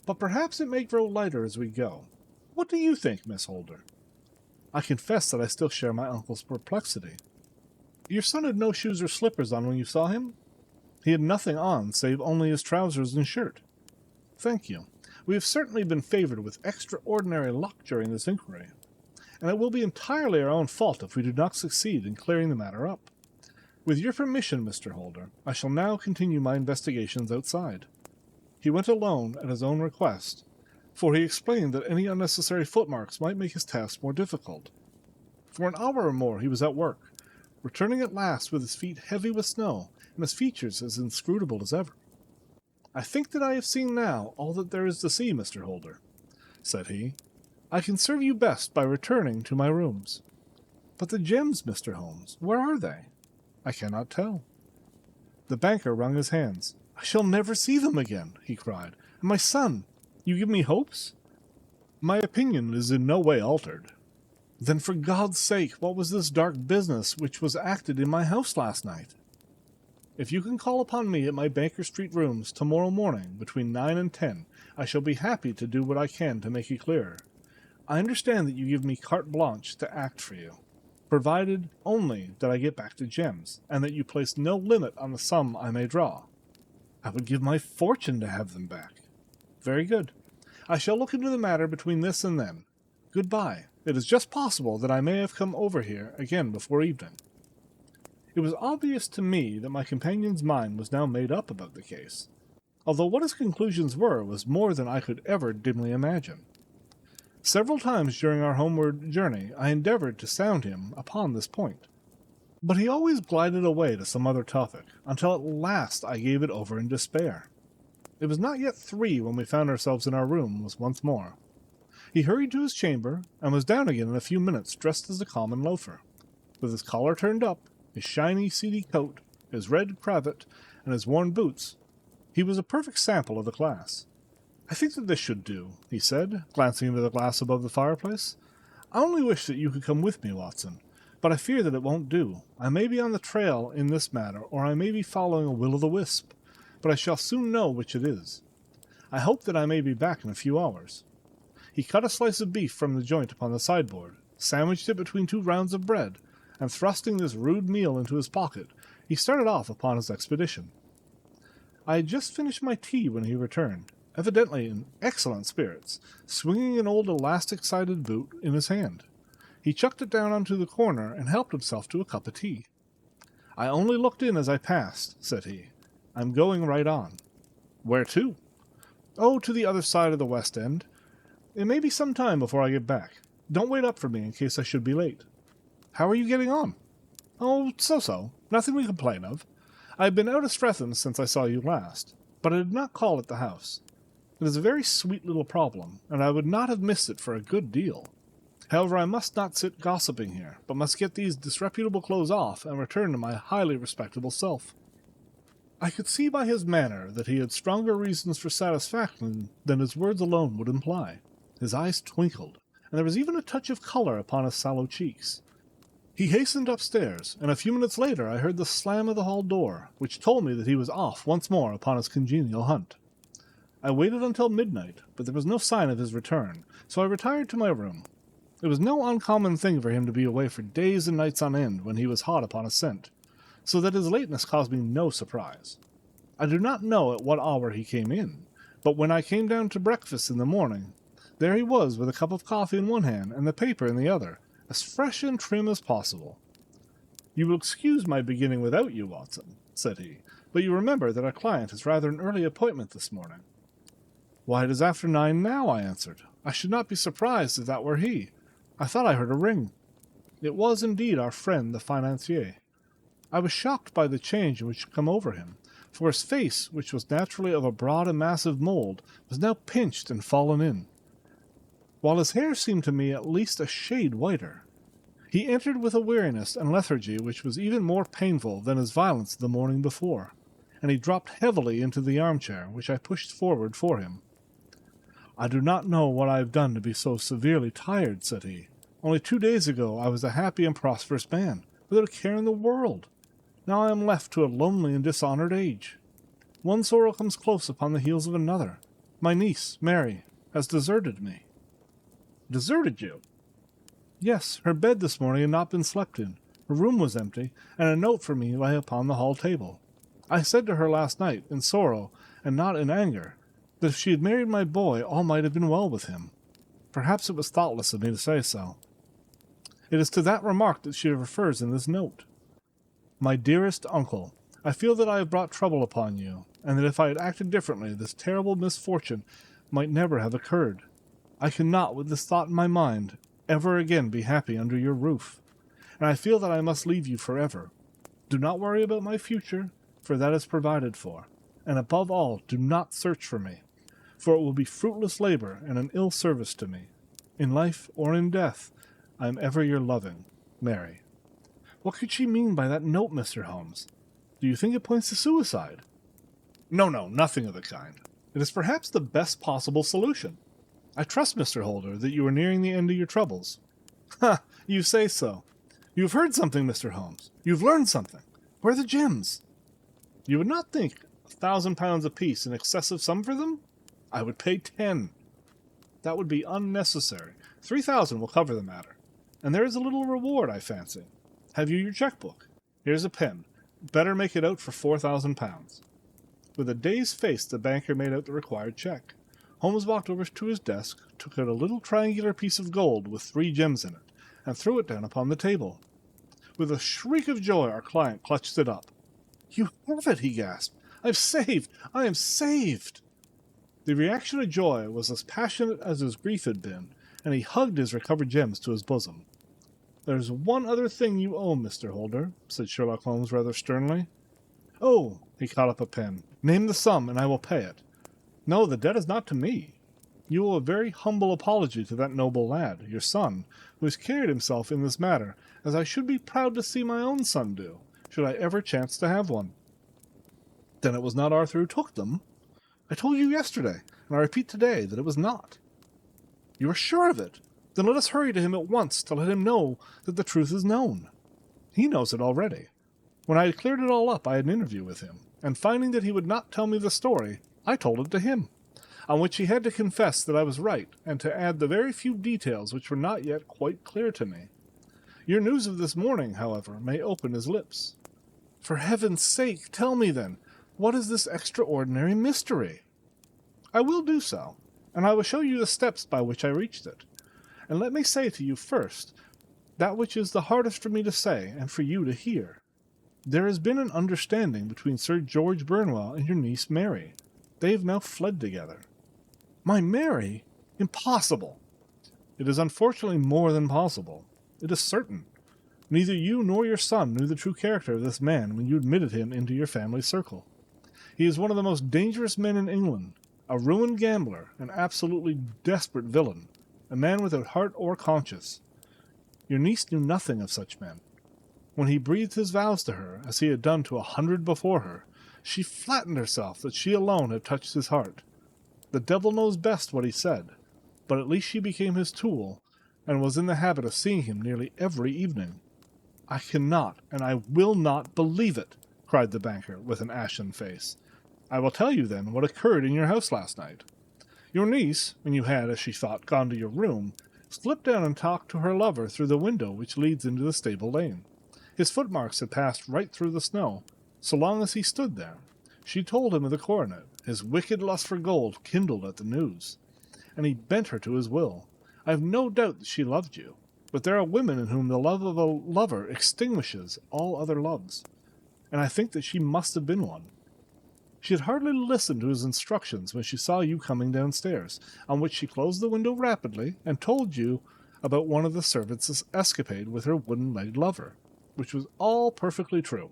Speaker 3: But perhaps it may grow lighter as we go. What do you think, Miss Holder? I confess that I still share my uncle's perplexity. Your son had no shoes or slippers on when you saw him? He had nothing on, save only his trousers and shirt. Thank you. We have certainly been favored with extraordinary luck during this inquiry, and it will be entirely our own fault if we do not succeed in clearing the matter up. With your permission, Mr. Holder, I shall now continue my investigations outside. He went alone at his own request, for he explained that any unnecessary footmarks might make his task more difficult. For an hour or more he was at work, returning at last with his feet heavy with snow, and his features as inscrutable as ever. I think that I have seen now all that there is to see, Mr. Holder. said he. "I can serve you best by returning to my rooms." "But the gems, Mr. Holmes, where are they?" "I cannot tell." The banker wrung his hands. "I shall never see them again," he cried. "And my son, you give me hopes?" "My opinion is in no way altered." "Then for God's sake, what was this dark business which was acted in my house last night?" "If you can call upon me at my Baker Street rooms tomorrow morning between 9 and 10, I shall be happy to do what I can to make it clearer. I understand that you give me carte blanche to act for you, provided only that I get back the gems, and that you place no limit on the sum I may draw." "I would give my fortune to have them back." "Very good. I shall look into the matter between this and then. Goodbye. It is just possible that I may have come over here again before evening." It was obvious to me that my companion's mind was now made up about the case, although what his conclusions were was more than I could ever dimly imagine. Several times during our homeward journey I endeavored to sound him upon this point, but he always glided away to some other topic, until at last I gave it over in despair. It was not yet 3 when we found ourselves in our rooms once more. He hurried to his chamber, and was down again in a few minutes, dressed as a common loafer, with his collar turned up, his shiny, seedy coat, his red cravat, and his worn boots. He was a perfect sample of the class. "I think that this should do," he said, glancing into the glass above the fireplace. "I only wish that you could come with me, Watson, but I fear that it won't do. I may be on the trail in this matter, or I may be following a will-o'-the-wisp, but I shall soon know which it is. I hope that I may be back in a few hours." He cut a slice of beef from the joint upon the sideboard, sandwiched it between 2 rounds of bread, and thrusting this rude meal into his pocket, he started off upon his expedition. I had just finished my tea when he returned, evidently in excellent spirits, swinging an old elastic-sided boot in his hand. He chucked it down onto the corner and helped himself to a cup of tea. "I only looked in as I passed," said he. "I'm going right on." "Where to?" "Oh, to the other side of the West End. It may be some time before I get back. Don't wait up for me in case I should be late." "How are you getting on?" "Oh, so-so. Nothing we complain of. I have been out of Streatham since I saw you last, but I did not call at the house. It is a very sweet little problem, and I would not have missed it for a good deal. However, I must not sit gossiping here, but must get these disreputable clothes off and return to my highly respectable self." I could see by his manner that he had stronger reasons for satisfaction than his words alone would imply. His eyes twinkled, and there was even a touch of color upon his sallow cheeks. He hastened upstairs, and a few minutes later I heard the slam of the hall door, which told me that he was off once more upon his congenial hunt. I waited until midnight, but there was no sign of his return, so I retired to my room. It was no uncommon thing for him to be away for days and nights on end when he was hot upon a scent, so that his lateness caused me no surprise. I do not know at what hour he came in, but when I came down to breakfast in the morning, there he was with a cup of coffee in one hand and the paper in the other, as fresh and trim as possible. "You will excuse my beginning without you, Watson," said he, "but you remember that our client has rather an early appointment this morning." "Why, it is after 9 now," I answered. "I should not be surprised if that were he. I thought I heard a ring." It was indeed our friend the financier. I was shocked by the change which had come over him, for his face, which was naturally of a broad and massive mould, was now pinched and fallen in, while his hair seemed to me at least a shade whiter. He entered with a weariness and lethargy which was even more painful than his violence the morning before, and he dropped heavily into the armchair, which I pushed forward for him. "I do not know what I have done to be so severely tired," said he. "Only 2 days ago I was a happy and prosperous man, without a care in the world. Now I am left to a lonely and dishonoured age. One sorrow comes close upon the heels of another. My niece, Mary, has deserted me." "Deserted you?" "Yes, her bed this morning had not been slept in, her room was empty, and a note for me lay upon the hall table. I said to her last night, in sorrow, and not in anger, that if she had married my boy all might have been well with him. Perhaps it was thoughtless of me to say so. It is to that remark that she refers in this note. My dearest uncle, I feel that I have brought trouble upon you, and that if I had acted differently, this terrible misfortune might never have occurred. I cannot, with this thought in my mind, ever again be happy under your roof, and I feel that I must leave you forever. Do not worry about my future, for that is provided for, and above all, do not search for me, for it will be fruitless labor and an ill service to me. In life or in death, I am ever your loving Mary. What could she mean by that note, Mr. Holmes? Do you think it points to suicide? No, nothing of the kind. It is perhaps the best possible solution. I trust, Mr. Holder, that you are nearing the end of your troubles. Ha! You say so. You've heard something, Mr. Holmes. You've learned something. Where are the gems? You would not think £1,000 apiece an excessive sum for them? I would pay 10. That would be unnecessary. 3,000 will cover the matter. And there is a little reward, I fancy. Have you your checkbook? Here's a pen. Better make it out for £4,000. With a dazed face, the banker made out the required check. Holmes walked over to his desk, took out a little triangular piece of gold with 3 gems in it, and threw it down upon the table. With a shriek of joy, our client clutched it up. "You have it," he gasped. I am saved! The reaction of joy was as passionate as his grief had been, and he hugged his recovered gems to his bosom. "There's one other thing you owe, Mr. Holder," said Sherlock Holmes rather sternly. "Oh," he caught up a pen. "Name the sum, and I will pay it." "No, the debt is not to me. You owe a very humble apology to that noble lad, your son, who has carried himself in this matter as I should be proud to see my own son do, should I ever chance to have one." "Then it was not Arthur who took them?" "I told you yesterday, and I repeat today, that it was not." "You are sure of it? Then let us hurry to him at once to let him know that the truth is known." "He knows it already. When I had cleared it all up, I had an interview with him, and finding that he would not tell me the story, I told it to him, on which he had to confess that I was right, and to add the very few details which were not yet quite clear to me. Your news of this morning, however, may open his lips." "For heaven's sake, tell me, then, what is this extraordinary mystery?" "I will do so, and I will show you the steps by which I reached it. And let me say to you first, that which is the hardest for me to say, and for you to hear. There has been an understanding between Sir George Burnwell and your niece Mary. They have now fled together." "My Mary? Impossible!" "It is unfortunately more than possible. It is certain. Neither you nor your son knew the true character of this man when you admitted him into your family circle. He is one of the most dangerous men in England, a ruined gambler, an absolutely desperate villain, a man without heart or conscience. Your niece knew nothing of such men. When he breathed his vows to her, as he had done to 100 before her, she flattened herself that she alone had touched his heart. The devil knows best what he said, but at least she became his tool, and was in the habit of seeing him nearly every evening." "I cannot, and I will not believe it," cried the banker, with an ashen face. "I will tell you, then, what occurred in your house last night. Your niece, when you had, as she thought, gone to your room, slipped down and talked to her lover through the window which leads into the stable lane. His footmarks had passed right through the snow, so long as he stood there. She told him of the coronet. His wicked lust for gold kindled at the news, and he bent her to his will. I have no doubt that she loved you, but there are women in whom the love of a lover extinguishes all other loves, and I think that she must have been one. She had hardly listened to his instructions when she saw you coming downstairs, on which she closed the window rapidly and told you about one of the servants' escapade with her wooden-legged lover, which was all perfectly true.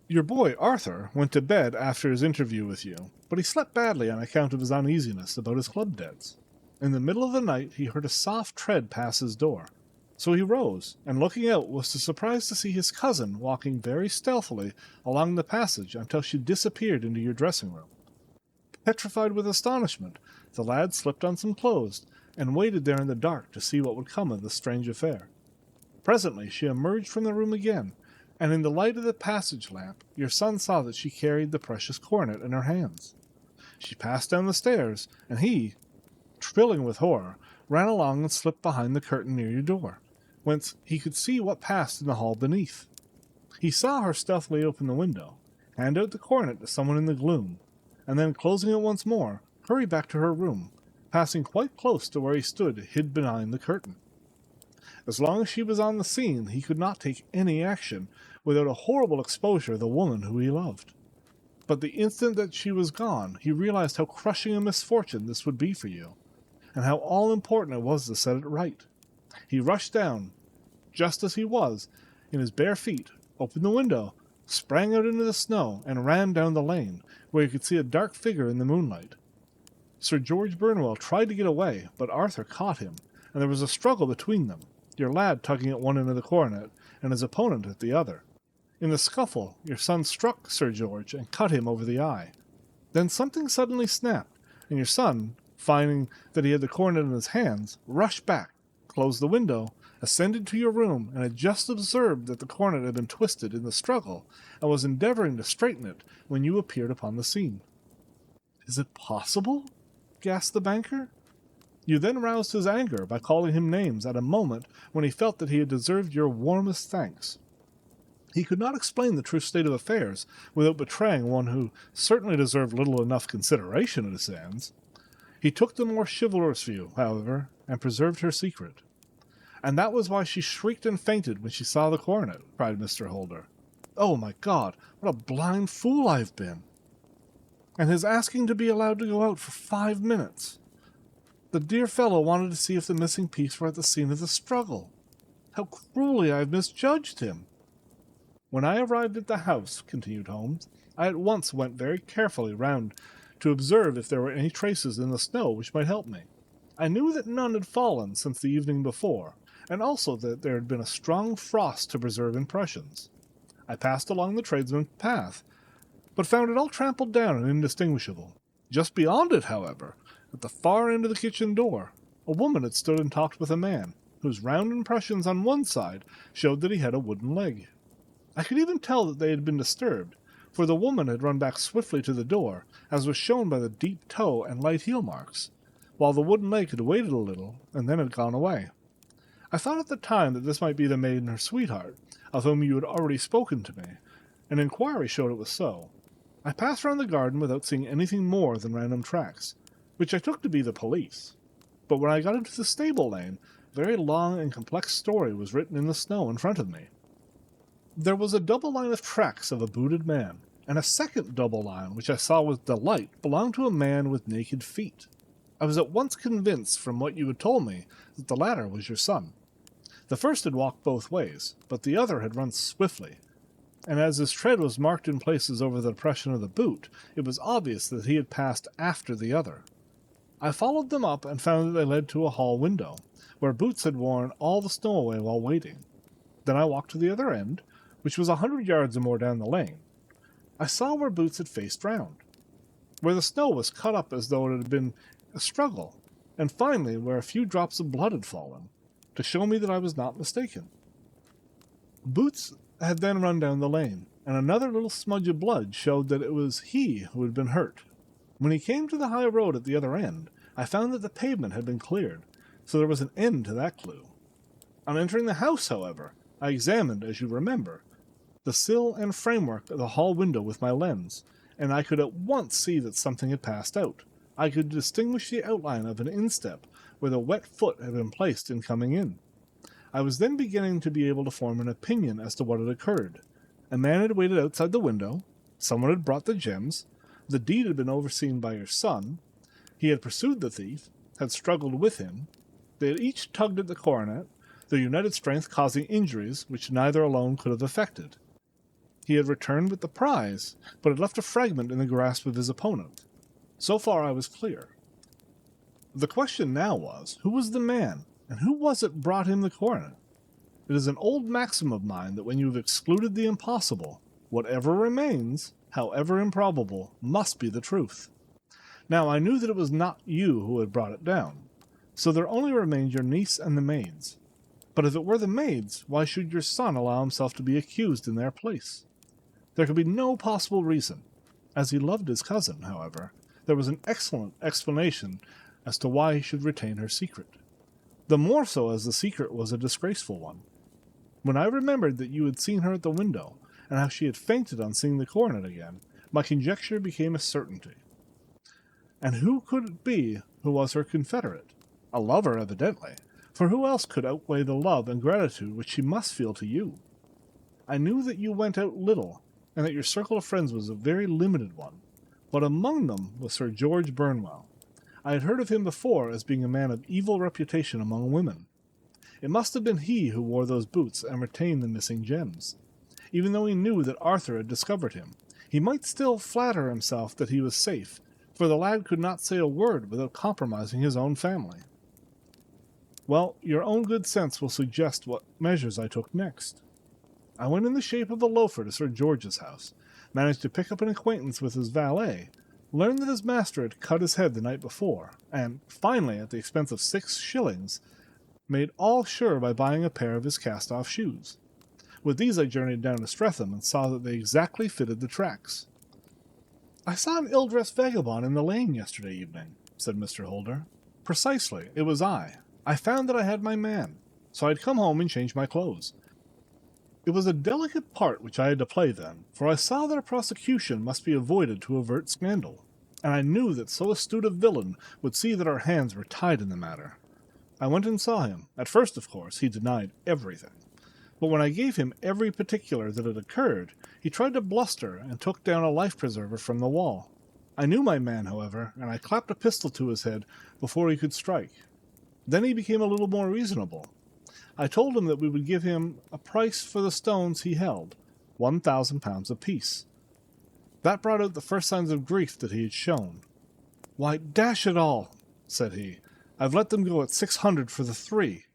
Speaker 3: Your boy, Arthur, went to bed after his interview with you, but he slept badly on account of his uneasiness about his club debts. In the middle of the night he heard a soft tread pass his door, so he rose, and looking out was surprised to see his cousin walking very stealthily along the passage until she disappeared into your dressing-room. Petrified with astonishment, the lad slipped on some clothes, and waited there in the dark to see what would come of this strange affair. Presently she emerged from the room again, and in the light of the passage lamp your son saw that she carried the precious coronet in her hands. She passed down the stairs, and he, trilling with horror, ran along and slipped behind the curtain near your door, whence he could see what passed in the hall beneath. He saw her stealthily open the window, hand out the coronet to someone in the gloom, and then, closing it once more, hurry back to her room, passing quite close to where he stood hid behind the curtain. As long as she was on the scene, he could not take any action without a horrible exposure of the woman who he loved. But the instant that she was gone, he realized how crushing a misfortune this would be for you, and how all-important it was to set it right. He rushed down, just as he was, in his bare feet, opened the window, sprang out into the snow, and ran down the lane, where he could see a dark figure in the moonlight. Sir George Burnwell tried to get away, but Arthur caught him, and there was a struggle between them, your lad tugging at one end of the coronet, and his opponent at the other. In the scuffle, your son struck Sir George and cut him over the eye. Then something suddenly snapped, and your son, finding that he had the coronet in his hands, rushed back, closed the window, ascended to your room, and had just observed that the coronet had been twisted in the struggle, and was endeavoring to straighten it when you appeared upon the scene. "Is it possible?" gasped the banker. You then roused his anger by calling him names at a moment when he felt that he had deserved your warmest thanks. He could not explain the true state of affairs without betraying one who certainly deserved little enough consideration at his hands. He took the more chivalrous view, however, and preserved her secret. "And that was why she shrieked and fainted when she saw the coronet," cried Mr. Holder. "Oh, my God, what a blind fool I've been! And his asking to be allowed to go out for 5 minutes. The dear fellow wanted to see if the missing piece were at the scene of the struggle. How cruelly I have misjudged him!" "When I arrived at the house," continued Holmes, "I at once went very carefully round to observe if there were any traces in the snow which might help me. I knew that none had fallen since the evening before, and also that there had been a strong frost to preserve impressions. I passed along the tradesman's path, but found it all trampled down and indistinguishable. Just beyond it, however, at the far end of the kitchen door, a woman had stood and talked with a man, whose round impressions on one side showed that he had a wooden leg. I could even tell that they had been disturbed, for the woman had run back swiftly to the door, as was shown by the deep toe and light heel marks, while the wooden leg had waited a little, and then had gone away. I thought at the time that this might be the maid and her sweetheart, of whom you had already spoken to me, and inquiry showed it was so. I passed round the garden without seeing anything more than random tracks, which I took to be the police. But when I got into the stable lane, a very long and complex story was written in the snow in front of me. There was a double line of tracks of a booted man, and a second double line, which I saw with delight, belonged to a man with naked feet. I was at once convinced from what you had told me that the latter was your son. The first had walked both ways, but the other had run swiftly, and as his tread was marked in places over the depression of the boot, it was obvious that he had passed after the other. I followed them up and found that they led to a hall window, where Boots had worn all the snow away while waiting. Then I walked to the other end, which was 100 yards or more down the lane. I saw where Boots had faced round, where the snow was cut up as though it had been a struggle, and finally where a few drops of blood had fallen, to show me that I was not mistaken. Boots had then run down the lane, and another little smudge of blood showed that it was he who had been hurt. When he came to the high road at the other end, I found that the pavement had been cleared, so there was an end to that clue. On entering the house, however, I examined, as you remember, the sill and framework of the hall window with my lens, and I could at once see that something had passed out. I could distinguish the outline of an instep where the wet foot had been placed in coming in. I was then beginning to be able to form an opinion as to what had occurred. A man had waited outside the window, someone had brought the gems, the deed had been overseen by your son, he had pursued the thief, had struggled with him, they had each tugged at the coronet, their united strength causing injuries which neither alone could have effected. He had returned with the prize, but had left a fragment in the grasp of his opponent. So far I was clear. The question now was, who was the man, and who was it brought him the coronet? It is an old maxim of mine that when you have excluded the impossible, whatever remains, however improbable, must be the truth. Now I knew that it was not you who had brought it down, so there only remained your niece and the maids. But if it were the maids, why should your son allow himself to be accused in their place? There could be no possible reason. As he loved his cousin, however, there was an excellent explanation as to why he should retain her secret. The more so as the secret was a disgraceful one. When I remembered that you had seen her at the window, and how she had fainted on seeing the coronet again, my conjecture became a certainty. And who could it be who was her confederate? A lover, evidently, for who else could outweigh the love and gratitude which she must feel to you? I knew that you went out little, and that your circle of friends was a very limited one, but among them was Sir George Burnwell. I had heard of him before as being a man of evil reputation among women. It must have been he who wore those boots and retained the missing gems. Even though he knew that Arthur had discovered him, he might still flatter himself that he was safe, for the lad could not say a word without compromising his own family. Well, your own good sense will suggest what measures I took next. I went in the shape of a loafer to Sir George's house, managed to pick up an acquaintance with his valet, learned that his master had cut his head the night before, and finally, at the expense of 6 shillings, made all sure by buying a pair of his cast-off shoes. With these I journeyed down to Streatham and saw that they exactly fitted the tracks. "I saw an ill-dressed vagabond in the lane yesterday evening," said Mr. Holder. "Precisely, it was I. I found that I had my man, so I had come home and changed my clothes. It was a delicate part which I had to play then, for I saw that a prosecution must be avoided to avert scandal, and I knew that so astute a villain would see that our hands were tied in the matter. I went and saw him. At first, of course, he denied everything. But when I gave him every particular that had occurred, he tried to bluster and took down a life-preserver from the wall. I knew my man, however, and I clapped a pistol to his head before he could strike. Then he became a little more reasonable. I told him that we would give him a price for the stones he held, £1,000 apiece. That brought out the first signs of grief that he had shown. 'Why, dash it all,' said he, 'I've let them go at 600 for the 3.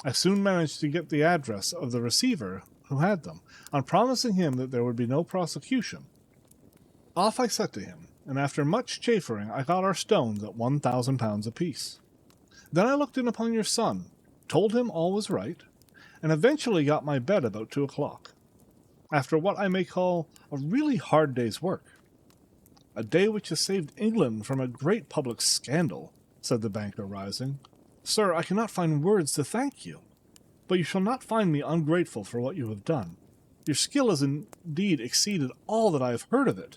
Speaker 3: I soon managed to get the address of the receiver who had them, on promising him that there would be no prosecution. Off I set to him, and after much chaffering I got our stones at £1,000 apiece. Then I looked in upon your son, told him all was right, and eventually got my bed about 2 o'clock, after what I may call a really hard day's work. A day which has saved England from a great public scandal,' said the banker, rising. 'Sir, I cannot find words to thank you, but you shall not find me ungrateful for what you have done. Your skill has indeed exceeded all that I have heard of it,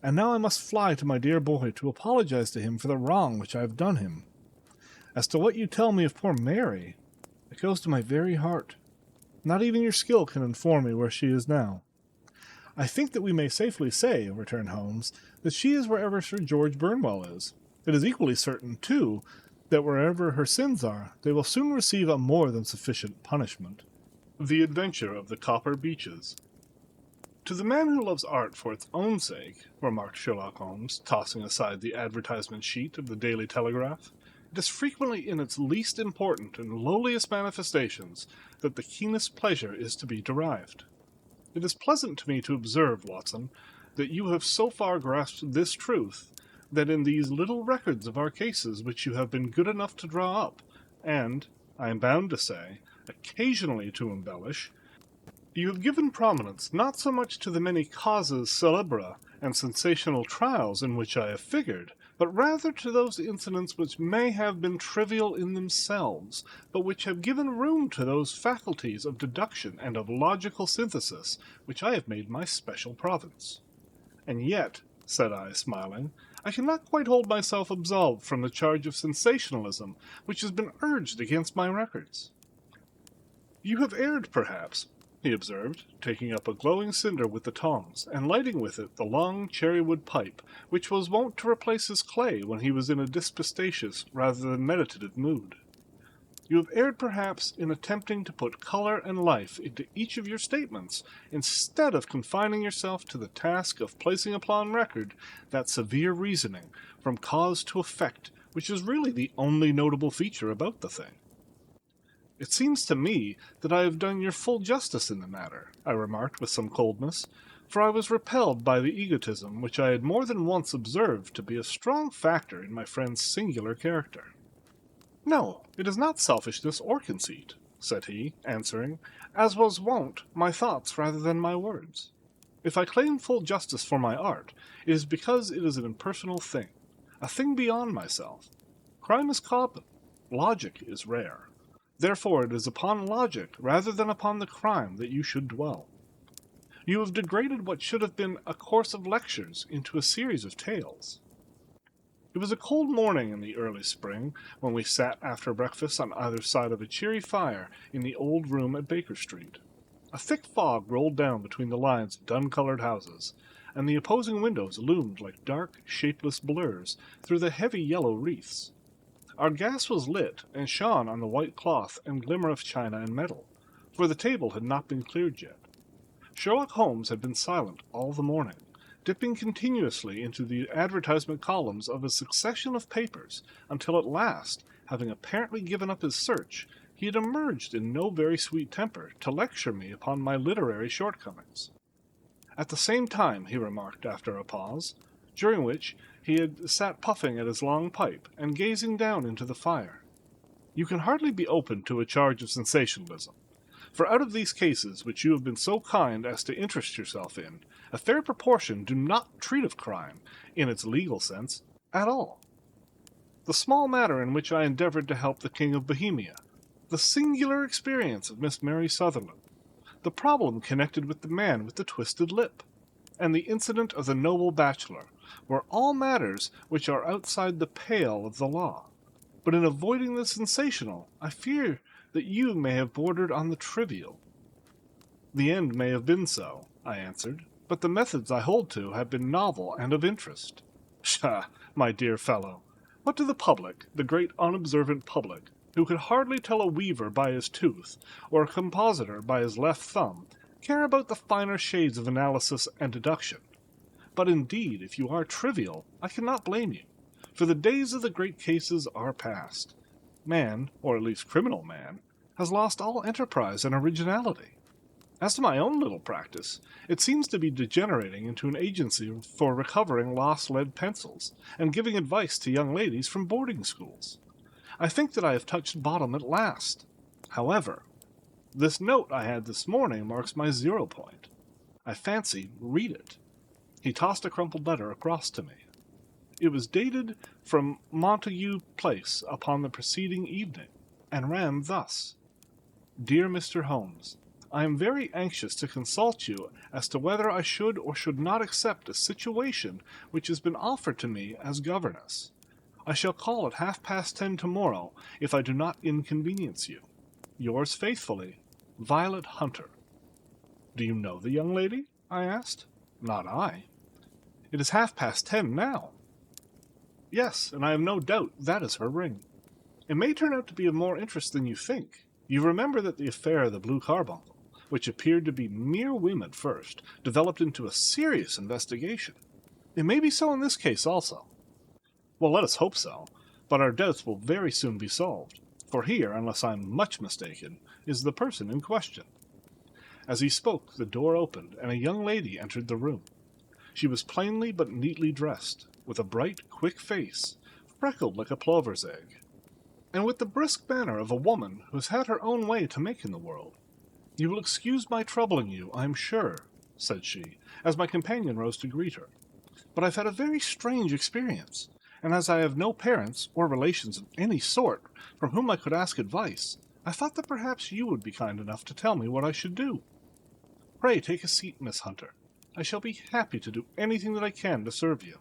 Speaker 3: and now I must fly to my dear boy to apologize to him for the wrong which I have done him. As to what you tell me of poor Mary, it goes to my very heart. Not even your skill can inform me where she is now.' 'I think that we may safely say,' returned Holmes, 'that she is wherever Sir George Burnwell is. It is equally certain, too, that wherever her sins are, they will soon receive a more than sufficient punishment.'
Speaker 1: The Adventure of the Copper Beeches. "To the man who loves art for its own sake," remarked Sherlock Holmes, tossing aside the advertisement sheet of the Daily Telegraph, "it is frequently in its least important and lowliest manifestations that the keenest pleasure is to be derived. It is pleasant to me to observe, Watson, that you have so far grasped this truth, that in these little records of our cases which you have been good enough to draw up, and, I am bound to say, occasionally to embellish, you have given prominence not so much to the many causes célèbres and sensational trials in which I have figured, but rather to those incidents which may have been trivial in themselves, but which have given room to those faculties of deduction and of logical synthesis which I have made my special province. And yet,' said I, smiling, 'I cannot quite hold myself absolved from the charge of sensationalism which has been urged against my records.' 'You have erred, perhaps,' he observed, taking up a glowing cinder with the tongs, and lighting with it the long cherry-wood pipe, which was wont to replace his clay when he was in a disputatious rather than meditative mood. 'You have erred, perhaps, in attempting to put color and life into each of your statements, instead of confining yourself to the task of placing upon record that severe reasoning from cause to effect which is really the only notable feature about the thing.' 'It seems to me that I have done your full justice in the matter,' I remarked with some coldness, for I was repelled by the egotism which I had more than once observed to be a strong factor in my friend's singular character. 'No, it is not selfishness or conceit,' said he, answering, as was wont, my thoughts rather than my words. 'If I claim full justice for my art, it is because it is an impersonal thing, a thing beyond myself. Crime is common, logic is rare. Therefore it is upon logic rather than upon the crime that you should dwell. You have degraded what should have been a course of lectures into a series of tales.' It was a cold morning in the early spring, when we sat after breakfast on either side of a cheery fire in the old room at Baker Street. A thick fog rolled down between the lines of dun-colored houses, and the opposing windows loomed like dark, shapeless blurs through the heavy yellow wreaths. Our gas was lit, and shone on the white cloth and glimmer of china and metal, for the table had not been cleared yet. Sherlock Holmes had been silent all the morning,
Speaker 3: dipping continuously into the advertisement columns of a succession of papers, until at last, having apparently given up his search, he had emerged in no very sweet temper to lecture me upon my literary shortcomings. At the same time, he remarked after a pause, during which he had sat puffing at his long pipe and gazing down into the fire, "You can hardly be open to a charge of sensationalism. For out of these cases which you have been so kind as to interest yourself in, a fair proportion do not treat of crime, in its legal sense, at all. The small matter in which I endeavored to help the King of Bohemia, the singular experience of Miss Mary Sutherland, the problem connected with the man with the twisted lip, and the incident of the noble bachelor, were all matters which are outside the pale of the law. But in avoiding the sensational, I fear that you may have bordered on the trivial." "The end may have been so," I answered, "but the methods I hold to have been novel and of interest." "Pshaw, my dear fellow! What do the public, the great unobservant public, who could hardly tell a weaver by his tooth, or a compositor by his left thumb, care about the finer shades of analysis and deduction? But indeed, if you are trivial, I cannot blame you, for the days of the great cases are past. Man, or at least criminal man, has lost all enterprise and originality. As to my own little practice, it seems to be degenerating into an agency for recovering lost lead pencils, and giving advice to young ladies from boarding schools. I think that I have touched bottom at last. However, this note I had this morning marks my 0 point. I fancy, read it." He tossed a crumpled letter across to me. It was dated from Montague Place upon the preceding evening, and ran thus: "Dear Mr. Holmes, I am very anxious to consult you as to whether I should or should not accept a situation which has been offered to me as governess. I shall call at 10:30 tomorrow, if I do not inconvenience you. Yours faithfully, Violet Hunter." "Do you know the young lady?" I asked. "Not I." "It is 10:30 now." "Yes, and I have no doubt that is her ring. It may turn out to be of more interest than you think. You remember that the affair of the blue carbuncle, which appeared to be mere whim at first, developed into a serious investigation. It may be so in this case also. Well, let us hope so, but our doubts will very soon be solved, for here, unless I am much mistaken, is the person in question." As he spoke, the door opened, and a young lady entered the room. She was plainly but neatly dressed, with a bright, quick face, freckled like a plover's egg, and with the brisk manner of a woman who has had her own way to make in the world. "You will excuse my troubling you, I am sure," said she, as my companion rose to greet her, "but I've had a very strange experience, and as I have no parents or relations of any sort from whom I could ask advice, I thought that perhaps you would be kind enough to tell me what I should do. Pray take a seat, Miss Hunter. I shall be happy to do anything that I can to serve you."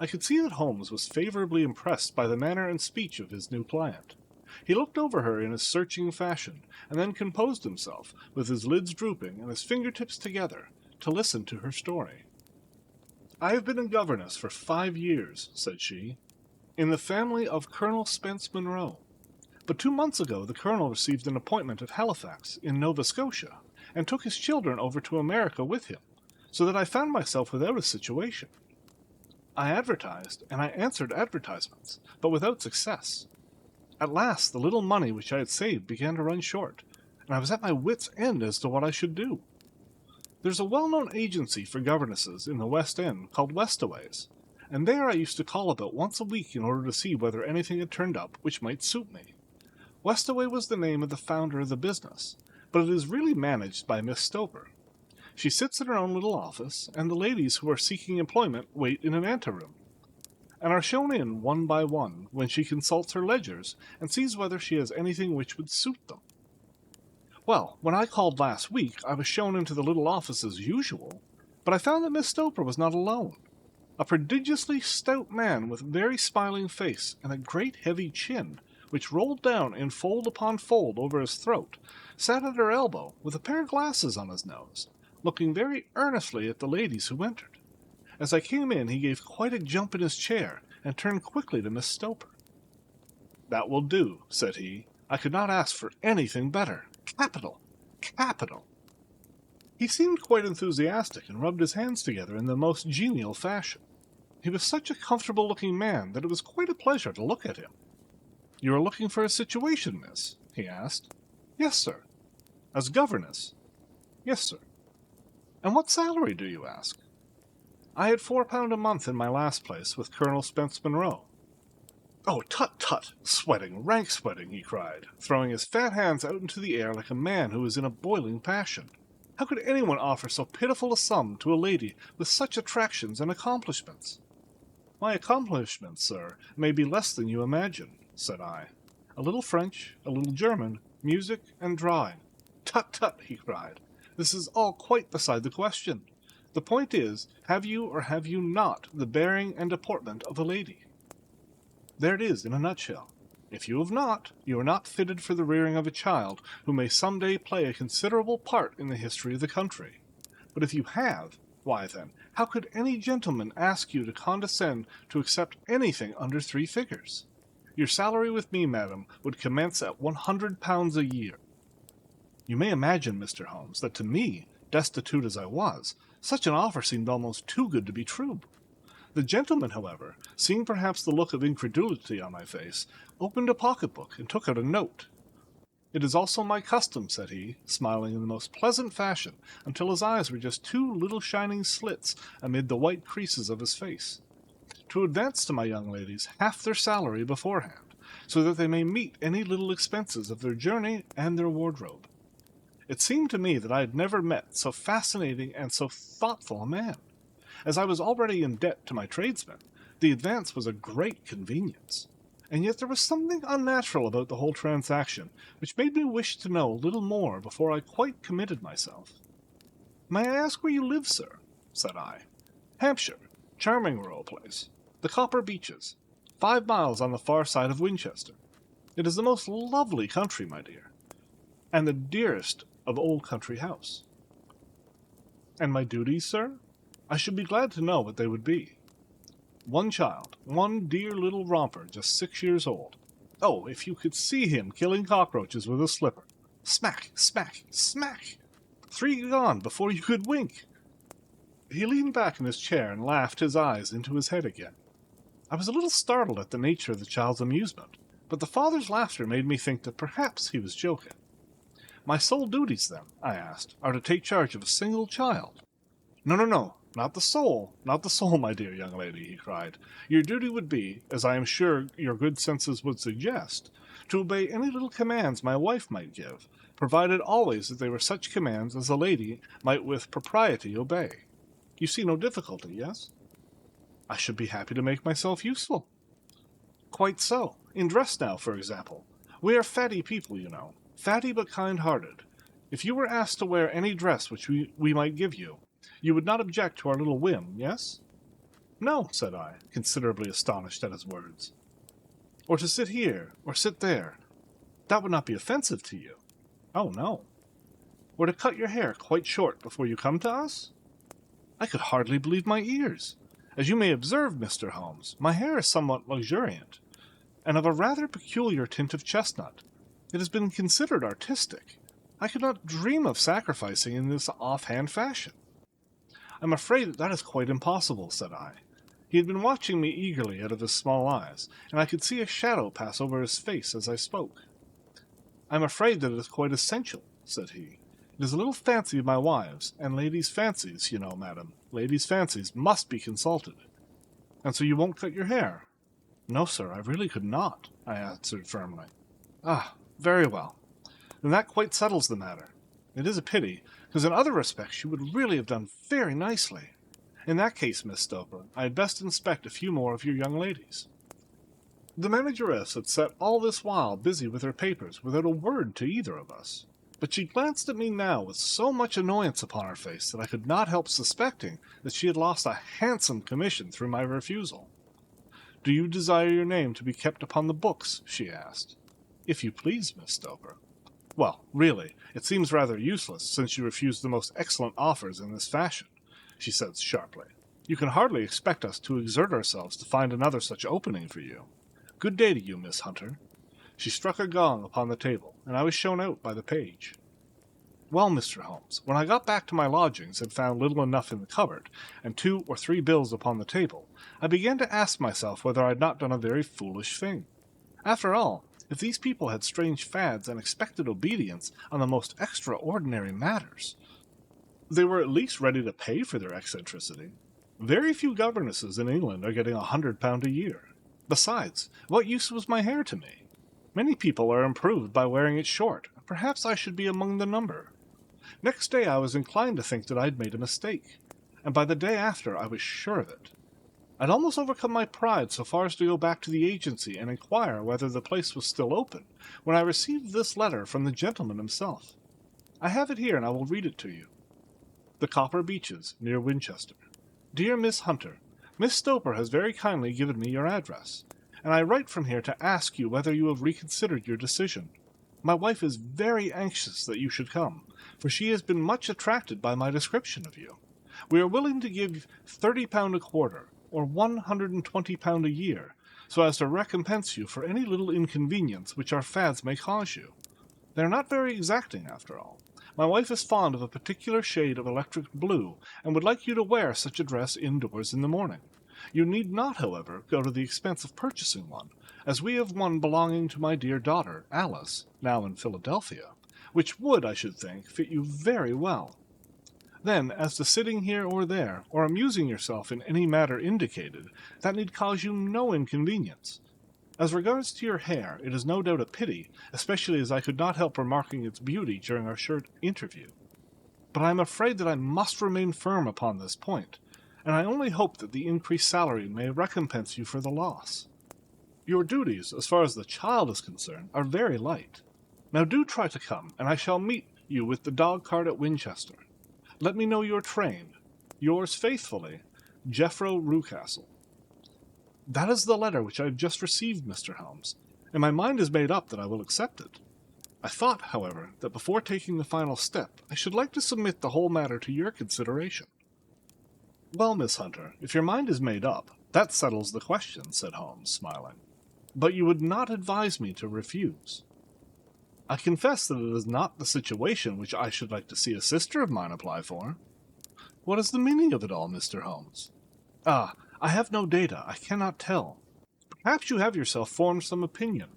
Speaker 3: I could see that Holmes was favorably impressed by the manner and speech of his new client. He looked over her in a searching fashion, and then composed himself, with his lids drooping and his fingertips together, to listen to her story. "I have been a governess for 5 years," said she, "in the family of Colonel Spence Monroe. But 2 months ago the colonel received an appointment at Halifax, in Nova Scotia, and took his children over to America with him, so that I found myself without a situation. I advertised, and I answered advertisements, but without success. At last the little money which I had saved began to run short, and I was at my wits' end as to what I should do. There's a well-known agency for governesses in the West End called Westaway's, and there I used to call about once a week in order to see whether anything had turned up which might suit me. Westaway was the name of the founder of the business, but it is really managed by Miss Stoper. She sits in her own little office, and the ladies who are seeking employment wait in an anteroom, and are shown in one by one when she consults her ledgers and sees whether she has anything which would suit them. Well, when I called last week, I was shown into the little office as usual, but I found that Miss Stoper was not alone. A prodigiously stout man with a very smiling face and a great heavy chin, which rolled down in fold upon fold over his throat, sat at her elbow with a pair of glasses on his nose, looking very earnestly at the ladies who entered. As I came in, he gave quite a jump in his chair, and turned quickly to Miss Stoper. "That will do," said he. "I could not ask for anything better. Capital! Capital!" He seemed quite enthusiastic and rubbed his hands together in the most genial fashion. He was such a comfortable-looking man that it was quite a pleasure to look at him. "You are looking for a situation, miss?" he asked. "Yes, sir." "As governess?" "Yes, sir." "And what salary do you ask?" "I had £4 a month in my last place with Colonel Spence Monroe." "Oh, tut, tut! Sweating, rank sweating!" he cried, throwing his fat hands out into the air like a man who was in a boiling passion. "How could anyone offer so pitiful a sum to a lady with such attractions and accomplishments?" "My accomplishments, sir, may be less than you imagine," said I. "A little French, a little German, music, and drawing." "Tut, tut!" he cried. "This is all quite beside the question. The point is, have you or have you not the bearing and deportment of a lady? There it is in a nutshell. If you have not, you are not fitted for the rearing of a child who may some day play a considerable part in the history of the country. But if you have, why then, how could any gentleman ask you to condescend to accept anything under 3 figures? Your salary with me, madam, would commence at £100 a year. You may imagine, Mr. Holmes, that to me, destitute as I was, such an offer seemed almost too good to be true. The gentleman, however, seeing perhaps the look of incredulity on my face, opened a pocketbook and took out a note. "It is also my custom," said he, smiling in the most pleasant fashion, until his eyes were just 2 little shining slits amid the white creases of his face, "to advance to my young ladies half their salary beforehand, so that they may meet any little expenses of their journey and their wardrobe." It seemed to me that I had never met so fascinating and so thoughtful a man. As I was already in debt to my tradesmen, the advance was a great convenience. And yet there was something unnatural about the whole transaction, which made me wish to know a little more before I quite committed myself. "May I ask where you live, sir?" said I. "Hampshire. Charming rural place. The Copper Beeches. 5 miles on the far side of Winchester. It is the most lovely country, my dear, and the dearest of old country house." "And my duties, sir? I should be glad to know what they would be." "One child, one dear little romper, just 6 years old. Oh, if you could see him killing cockroaches with a slipper! Smack, smack, smack! 3 gone before you could wink." He leaned back in his chair and laughed his eyes into his head again. I was a little startled at the nature of the child's amusement, but the father's laughter made me think that perhaps he was joking. "My sole duties, then," I asked, "are to take charge of a single child?" "No, no, no, not the soul, not the soul, my dear young lady," he cried. "Your duty would be, as I am sure your good senses would suggest, to obey any little commands my wife might give, provided always that they were such commands as a lady might with propriety obey. You see no difficulty, yes?" "I should be happy to make myself useful." "Quite so. In dress now, for example. We are fatty people, you know. Fatty but kind-hearted. If you were asked to wear any dress which we might give you, you would not object to our little whim, yes?" "No," said I, considerably astonished at his words. "Or to sit here, or sit there. That would not be offensive to you?" "Oh, no." "Or to cut your hair quite short before you come to us?" I could hardly believe my ears. As you may observe, Mr. Holmes, my hair is somewhat luxuriant, and of a rather peculiar tint of chestnut. It has been considered artistic. I could not dream of sacrificing in this offhand fashion." "I'm afraid that is quite impossible," said I. He had been watching me eagerly out of his small eyes, and I could see a shadow pass over his face as I spoke. "I'm afraid that it is quite essential," said he. "It is a little fancy of my wife's, and ladies' fancies, you know, madam, ladies' fancies must be consulted." "And so you won't cut your hair?" "No, sir, I really could not," I answered firmly. "Ah, very well. Then that quite settles the matter. It is a pity, because in other respects you would really have done very nicely. In that case, Miss Stoper, I had best inspect a few more of your young ladies." The manageress had sat all this while busy with her papers without a word to either of us, but she glanced at me now with so much annoyance upon her face that I could not help suspecting that she had lost a handsome commission through my refusal. "Do you desire your name to be kept upon the books?" she asked. "If you please, Miss Stoper." "Well, really, it seems rather useless, since you refuse the most excellent offers in this fashion," she said sharply. "You can hardly expect us to exert ourselves to find another such opening for you. Good day to you, Miss Hunter." She struck a gong upon the table, and I was shown out by the page. Well, Mr. Holmes, when I got back to my lodgings and found little enough in the cupboard, and 2 or 3 bills upon the table, I began to ask myself whether I had not done a very foolish thing. After all, if these people had strange fads and expected obedience on the most extraordinary matters, they were at least ready to pay for their eccentricity. Very few governesses in England are getting £100 a year. Besides, what use was my hair to me? Many people are improved by wearing it short. Perhaps I should be among the number. Next day I was inclined to think that I'd made a mistake, and by the day after I was sure of it. I'd almost overcome my pride so far as to go back to the agency and inquire whether the place was still open, when I received this letter from the gentleman himself. I have it here, and I will read it to you. The Copper Beeches, near Winchester. Dear Miss Hunter, Miss Stoper has very kindly given me your address, and I write from here to ask you whether you have reconsidered your decision. My wife is very anxious that you should come, for she has been much attracted by my description of you. We are willing to give £30 a quarter, or £120 a year, so as to recompense you for any little inconvenience which our fads may cause you. They are not very exacting, after all. My wife is fond of a particular shade of electric blue, and would like you to wear such a dress indoors in the morning. You need not, however, go to the expense of purchasing one, as we have one belonging to my dear daughter, Alice, now in Philadelphia, which would, I should think, fit you very well. Then, as to sitting here or there, or amusing yourself in any matter indicated, that need cause you no inconvenience. As regards to your hair, it is no doubt a pity, especially as I could not help remarking its beauty during our short interview. But I am afraid that I must remain firm upon this point, and I only hope that the increased salary may recompense you for the loss. Your duties, as far as the child is concerned, are very light. Now do try to come, and I shall meet you with the dog-cart at Winchester. Let me know your train. Yours faithfully, Jeffro Rucastle. That is the letter which I have just received, Mr. Holmes, and my mind is made up that I will accept it. I thought, however, that before taking the final step, I should like to submit the whole matter to your consideration. Well, Miss Hunter, if your mind is made up, that settles the question, said Holmes, smiling. But you would not advise me to refuse. I confess that it is not the situation which I should like to see a sister of mine apply for. What is the meaning of it all, Mr. Holmes? Ah, I have no data. I cannot tell. Perhaps you have yourself formed some opinion.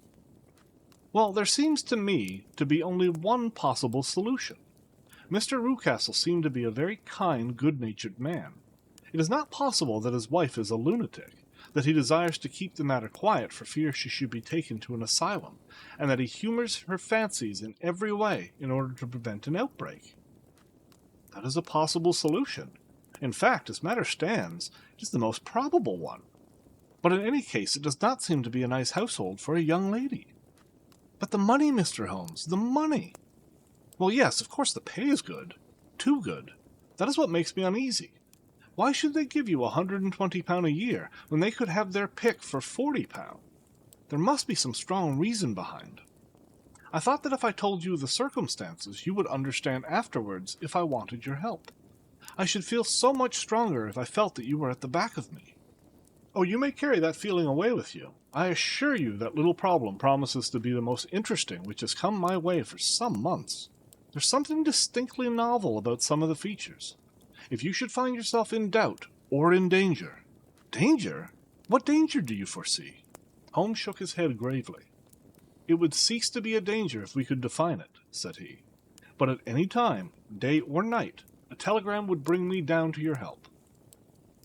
Speaker 3: Well, there seems to me to be only one possible solution. Mr. Rucastle seemed to be a very kind, good-natured man. It is not possible that his wife is a lunatic, that he desires to keep the matter quiet for fear she should be taken to an asylum, and that he humors her fancies in every way in order to prevent an outbreak. That is a possible solution. In fact, as matters stands, it is the most probable one. But in any case, it does not seem to be a nice household for a young lady. But the money, Mr. Holmes, the money! Well, yes, of course the pay is good. Too good. That is what makes me uneasy. Why should they give you £120 a year when they could have their pick for £40? There must be some strong reason behind. I thought that if I told you the circumstances, you would understand afterwards if I wanted your help. I should feel so much stronger if I felt that you were at the back of me. Oh, you may carry that feeling away with you. I assure you that little problem promises to be the most interesting which has come my way for some months. There's something distinctly novel about some of the features. If you should find yourself in doubt or in danger... Danger? What danger do you foresee? Holmes shook his head gravely. It would cease to be a danger if we could define it, said he. But at any time, day or night, a telegram would bring me down to your help.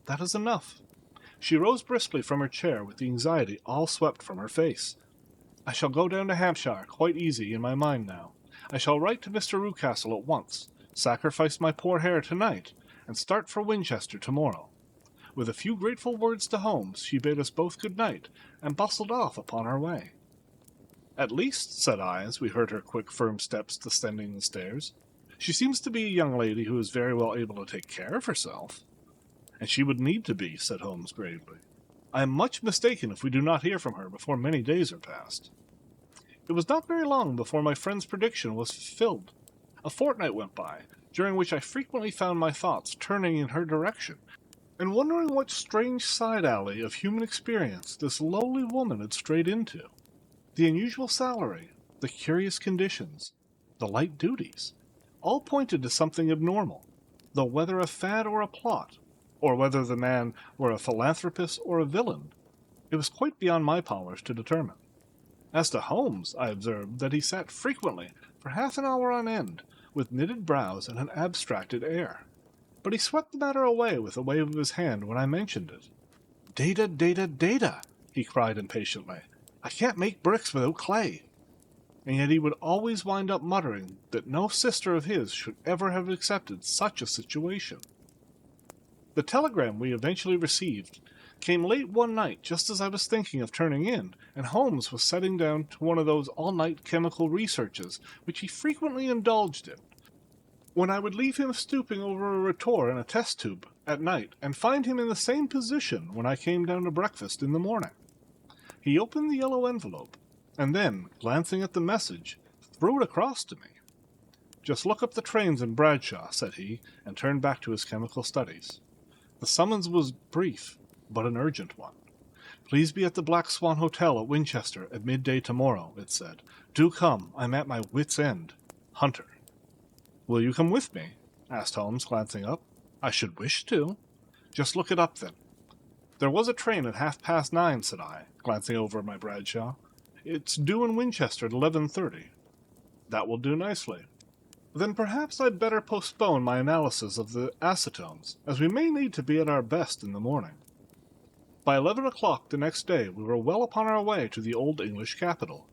Speaker 3: That is enough. She rose briskly from her chair with the anxiety all swept from her face. I shall go down to Hampshire quite easy in my mind now. I shall write to Mr. Rucastle at once, sacrifice my poor hair tonight, and start for Winchester tomorrow. With a few grateful words to Holmes, she bade us both good night, and bustled off upon her way. At least, said I, as we heard her quick, firm steps descending the stairs, she seems to be a young lady who is very well able to take care of herself. And she would need to be, said Holmes gravely. I am much mistaken if we do not hear from her before many days are past. It was not very long before my friend's prediction was fulfilled. A fortnight went by, during which I frequently found my thoughts turning in her direction, and wondering what strange side-alley of human experience this lowly woman had strayed into. The unusual salary, the curious conditions, the light duties. all pointed to something abnormal, though whether a fad or a plot, or whether the man were a philanthropist or a villain, it was quite beyond my powers to determine. As to Holmes, I observed that he sat frequently for half an hour on end, with knitted brows and an abstracted air. But he swept the matter away with a wave of his hand when I mentioned it. "Data, data, data!" he cried impatiently. "I can't make bricks without clay." And yet he would always wind up muttering that no sister of his should ever have accepted such a situation. The telegram we eventually received came late one night just as I was thinking of turning in, and Holmes was setting down to one of those all-night chemical researches which he frequently indulged in, when I would leave him stooping over a retort and a test tube at night, and find him in the same position when I came down to breakfast in the morning. He opened the yellow envelope, and then, glancing at the message, threw it across to me. "Just look up the trains in Bradshaw," said he, and turned back to his chemical studies. The summons was brief, but an urgent one. "Please be at the Black Swan Hotel at Winchester at midday tomorrow," it said. "Do come. I'm at my wit's end. Hunter." "Will you come with me?" asked Holmes, glancing up. "I should wish to." "Just look it up, then." "There was a train at 9:30, said I, glancing over at my Bradshaw. "It's due in Winchester at 11:30. "That will do nicely." "Then perhaps I'd better postpone my analysis of the acetones, as we may need to be at our best in the morning." By 11 o'clock the next day we were well upon our way to the old English capital.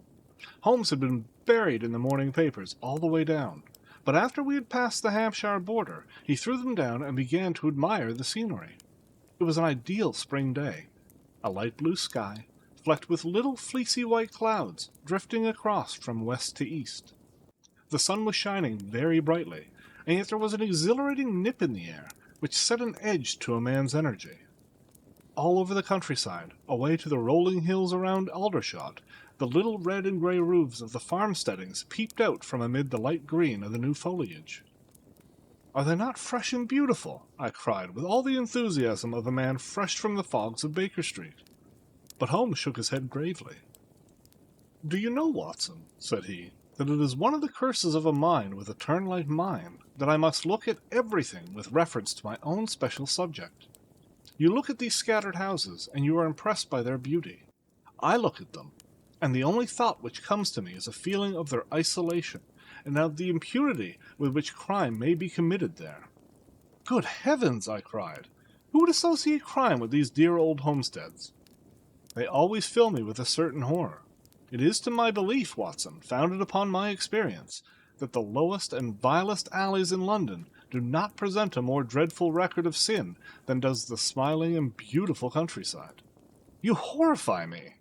Speaker 3: Holmes had been buried in the morning papers all the way down, but after we had passed the Hampshire border, he threw them down and began to admire the scenery. It was an ideal spring day, a light blue sky, flecked with little fleecy white clouds drifting across from west to east. The sun was shining very brightly, and yet there was an exhilarating nip in the air which set an edge to a man's energy. All over the countryside, away to the rolling hills around Aldershot, the little red and grey roofs of the farmsteadings peeped out from amid the light green of the new foliage. "Are they not fresh and beautiful?" I cried, with all the enthusiasm of a man fresh from the fogs of Baker Street. But Holmes shook his head gravely. "Do you know, Watson," said he, "that it is one of the curses of a mind with a turn like mine that I must look at everything with reference to my own special subject. You look at these scattered houses, and you are impressed by their beauty. I look at them, and the only thought which comes to me is a feeling of their isolation, and of the impunity with which crime may be committed there." "Good heavens!" I cried. "Who would associate crime with these dear old homesteads?" "They always fill me with a certain horror. It is to my belief, Watson, founded upon my experience, that the lowest and vilest alleys in London do not present a more dreadful record of sin than does the smiling and beautiful countryside." "You horrify me!"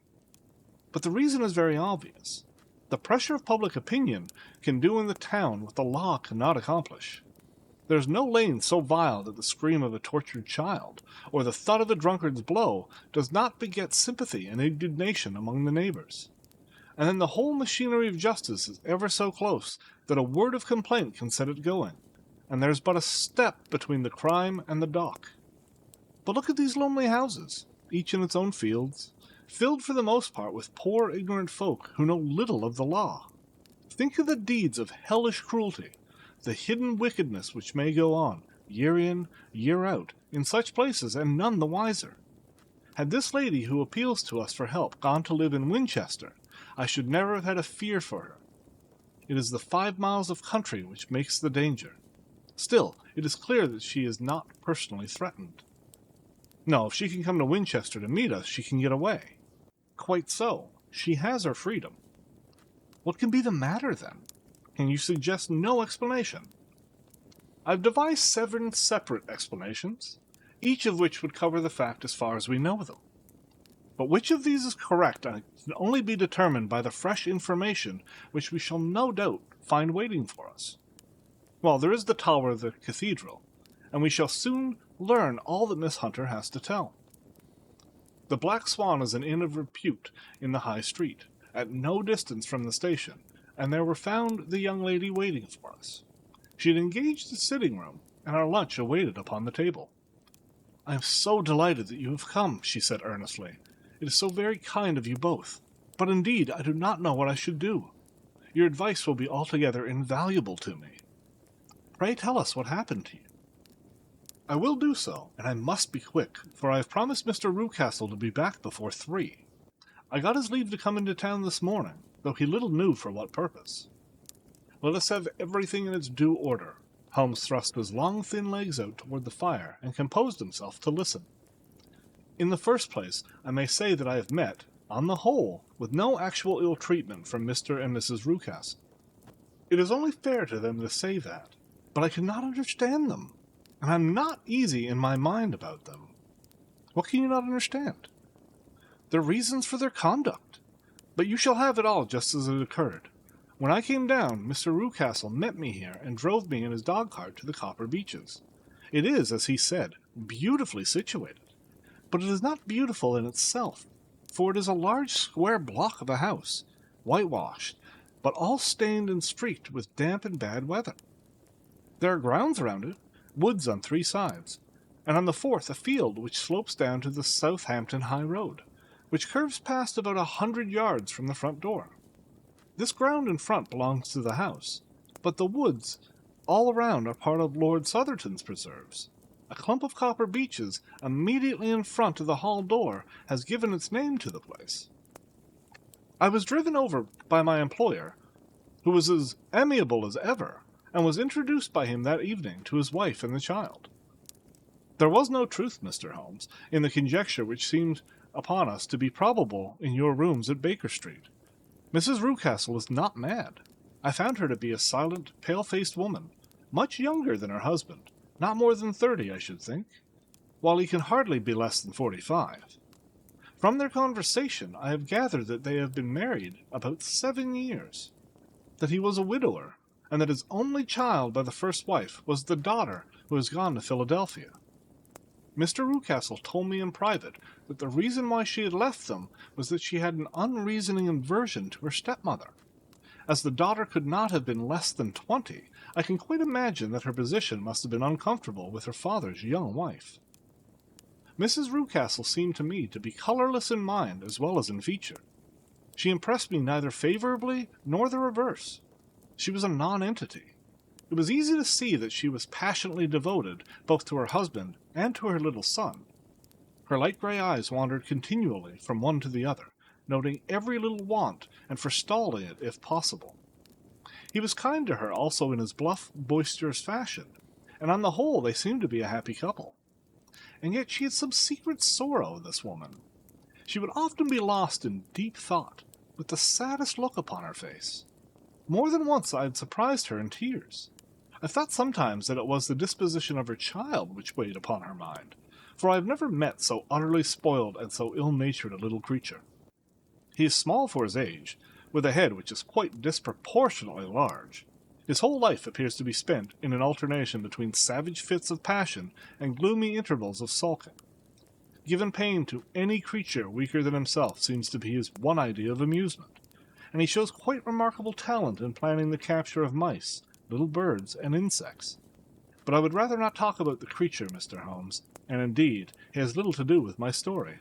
Speaker 3: "But the reason is very obvious. The pressure of public opinion can do in the town what the law cannot accomplish. There is no lane so vile that the scream of a tortured child, or the thud of a drunkard's blow, does not beget sympathy and indignation among the neighbors. And then the whole machinery of justice is ever so close that a word of complaint can set it going, and there is but a step between the crime and the dock. But look at these lonely houses, each in its own fields, filled for the most part with poor ignorant folk who know little of the law. Think of the deeds of hellish cruelty, the hidden wickedness which may go on, year in, year out, in such places, and none the wiser. Had this lady who appeals to us for help gone to live in Winchester, I should never have had a fear for her. It is the 5 miles of country which makes the danger. Still, it is clear that she is not personally threatened. No, if she can come to Winchester to meet us, she can get away." "Quite so. She has her freedom." "What can be the matter, then? Can you suggest no explanation?" "I've devised 7 separate explanations, each of which would cover the fact as far as we know them. But which of these is correct can only be determined by the fresh information which we shall no doubt find waiting for us. Well, there is the tower of the cathedral, and we shall soon learn all that Miss Hunter has to tell. The Black Swan is an inn of repute in the High Street, at no distance from the station, and there were found the young lady waiting for us. She had engaged a sitting room, and our lunch awaited upon the table. "I am so delighted that you have come," she said earnestly. "It is so very kind of you both. But indeed I do not know what I should do. Your advice will be altogether invaluable to me." Pray tell us what happened to you. I will do so, and I must be quick, for I have promised Mr. Rucastle to be back before 3. I got his leave to come into town this morning, though he little knew for what purpose. Let us have everything in its due order. Holmes thrust his long, thin legs out toward the fire and composed himself to listen. In the first place, I may say that I have met, on the whole, with no actual ill treatment from Mr. and Mrs. Rucastle. It is only fair to them to say that, but I cannot understand them, and I am not easy in my mind about them. What can you not understand? Their reasons for their conduct. But you shall have it all just as it occurred. When I came down, Mr. Rucastle met me here and drove me in his dog-cart to the Copper Beeches. It is, as he said, beautifully situated. But it is not beautiful in itself, for it is a large square block of a house, whitewashed, but all stained and streaked with damp and bad weather. There are grounds around it, woods on 3 sides, and on the 4th a field which slopes down to the Southampton High Road, which curves past about 100 yards from the front door. This ground in front belongs to the house, but the woods all around are part of Lord Southerton's preserves. A clump of copper beeches immediately in front of the hall door has given its name to the place. I was driven over by my employer, who was as amiable as ever, and was introduced by him that evening to his wife and the child. There was no truth, Mr. Holmes, in the conjecture which seemed upon us to be probable in your rooms at Baker Street. Mrs. Rucastle is not mad. I found her to be a silent, pale-faced woman, much younger than her husband, not more than 30, I should think, while he can hardly be less than 45. From their conversation, I have gathered that they have been married about 7 years, that he was a widower, and that his only child by the first wife was the daughter who has gone to Philadelphia. Mr. Rucastle told me in private that the reason why she had left them was that she had an unreasoning aversion to her stepmother. As the daughter could not have been less than 20, I can quite imagine that her position must have been uncomfortable with her father's young wife. Mrs. Rucastle seemed to me to be colorless in mind as well as in feature. She impressed me neither favorably nor the reverse. She was a non-entity. It was easy to see that she was passionately devoted both to her husband and to her little son. Her light gray eyes wandered continually from one to the other, noting every little want and forestalling it if possible. He was kind to her also in his bluff, boisterous fashion, and on the whole they seemed to be a happy couple. And yet she had some secret sorrow, this woman. She would often be lost in deep thought, with the saddest look upon her face. More than once I had surprised her in tears. I thought sometimes that it was the disposition of her child which weighed upon her mind, for I have never met so utterly spoiled and so ill-natured a little creature. He is small for his age, with a head which is quite disproportionately large. His whole life appears to be spent in an alternation between savage fits of passion and gloomy intervals of sulking. Giving pain to any creature weaker than himself seems to be his one idea of amusement, and he shows quite remarkable talent in planning the capture of mice, little birds, and insects. But I would rather not talk about the creature, Mr. Holmes, and indeed, he has little to do with my story.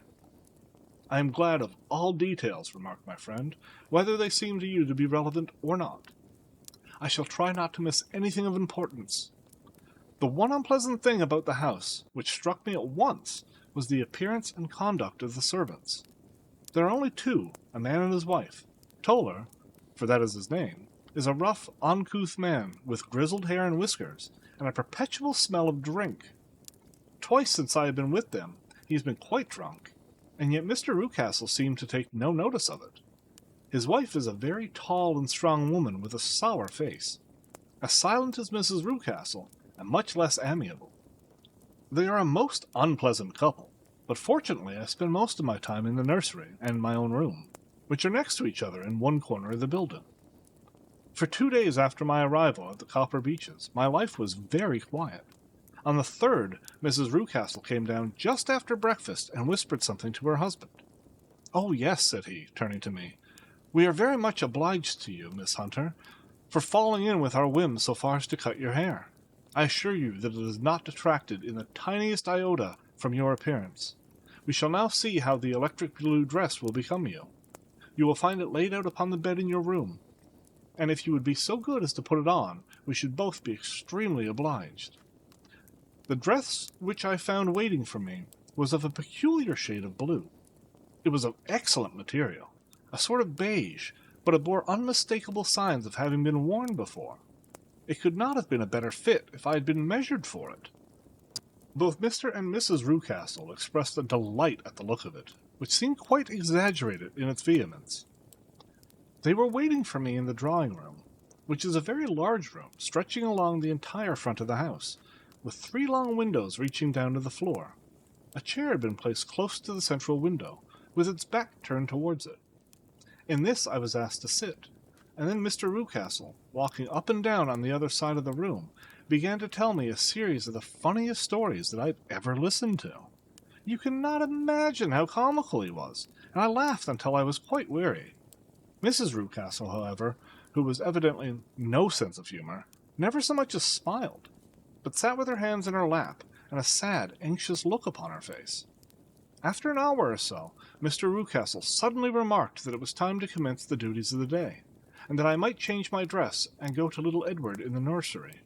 Speaker 3: I am glad of all details, remarked my friend, whether they seem to you to be relevant or not. I shall try not to miss anything of importance. The one unpleasant thing about the house, which struck me at once, was the appearance and conduct of the servants. There are only 2, a man and his wife. Toller, for that is his name, is a rough, uncouth man, with grizzled hair and whiskers, and a perpetual smell of drink. Twice since I have been with them, he has been quite drunk, and yet Mr. Rucastle seemed to take no notice of it. His wife is a very tall and strong woman with a sour face, as silent as Mrs. Rucastle, and much less amiable. They are a most unpleasant couple, but fortunately I spend most of my time in the nursery and my own room, which are next to each other in one corner of the building. For 2 days after my arrival at the Copper Beeches, my life was very quiet. On the 3rd, Mrs. Rucastle came down just after breakfast and whispered something to her husband. "Oh, yes," said he, turning to me. "We are very much obliged to you, Miss Hunter, for falling in with our whim so far as to cut your hair. I assure you that it is not detracted in the tiniest iota from your appearance. We shall now see how the electric blue dress will become you. You will find it laid out upon the bed in your room. and if you would be so good as to put it on, we should both be extremely obliged. The dress which I found waiting for me was of a peculiar shade of blue. It was of excellent material, a sort of beige, but it bore unmistakable signs of having been worn before. It could not have been a better fit if I had been measured for it. Both Mr. and Mrs. Rucastle expressed a delight at the look of it, which seemed quite exaggerated in its vehemence. They were waiting for me in the drawing-room, which is a very large room, stretching along the entire front of the house, with 3 long windows reaching down to the floor. A chair had been placed close to the central window, with its back turned towards it. In this I was asked to sit, and then Mr. Rucastle, walking up and down on the other side of the room, began to tell me a series of the funniest stories that I've ever listened to. You cannot imagine how comical he was, and I laughed until I was quite weary. Mrs. Rucastle, however, who was evidently no sense of humor, never so much as smiled, but sat with her hands in her lap and a sad, anxious look upon her face. After an hour or so, Mr. Rucastle suddenly remarked that it was time to commence the duties of the day, and that I might change my dress and go to little Edward in the nursery.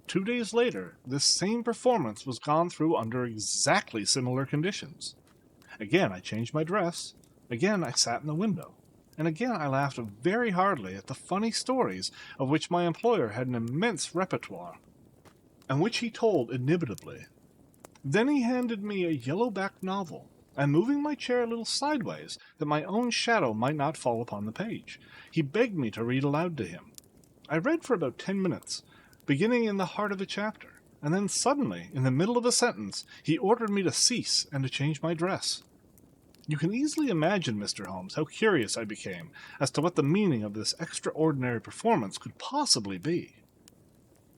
Speaker 3: 2 days later, this same performance was gone through under exactly similar conditions. Again I changed my dress, again I sat in the window, and again I laughed very heartily at the funny stories of which my employer had an immense repertoire, and which he told inimitably. Then he handed me a yellow-backed novel, and moving my chair a little sideways, that my own shadow might not fall upon the page, he begged me to read aloud to him. I read for about 10 minutes, beginning in the heart of a chapter, and then suddenly, in the middle of a sentence, he ordered me to cease and to change my dress. You can easily imagine, Mr. Holmes, how curious I became as to what the meaning of this extraordinary performance could possibly be.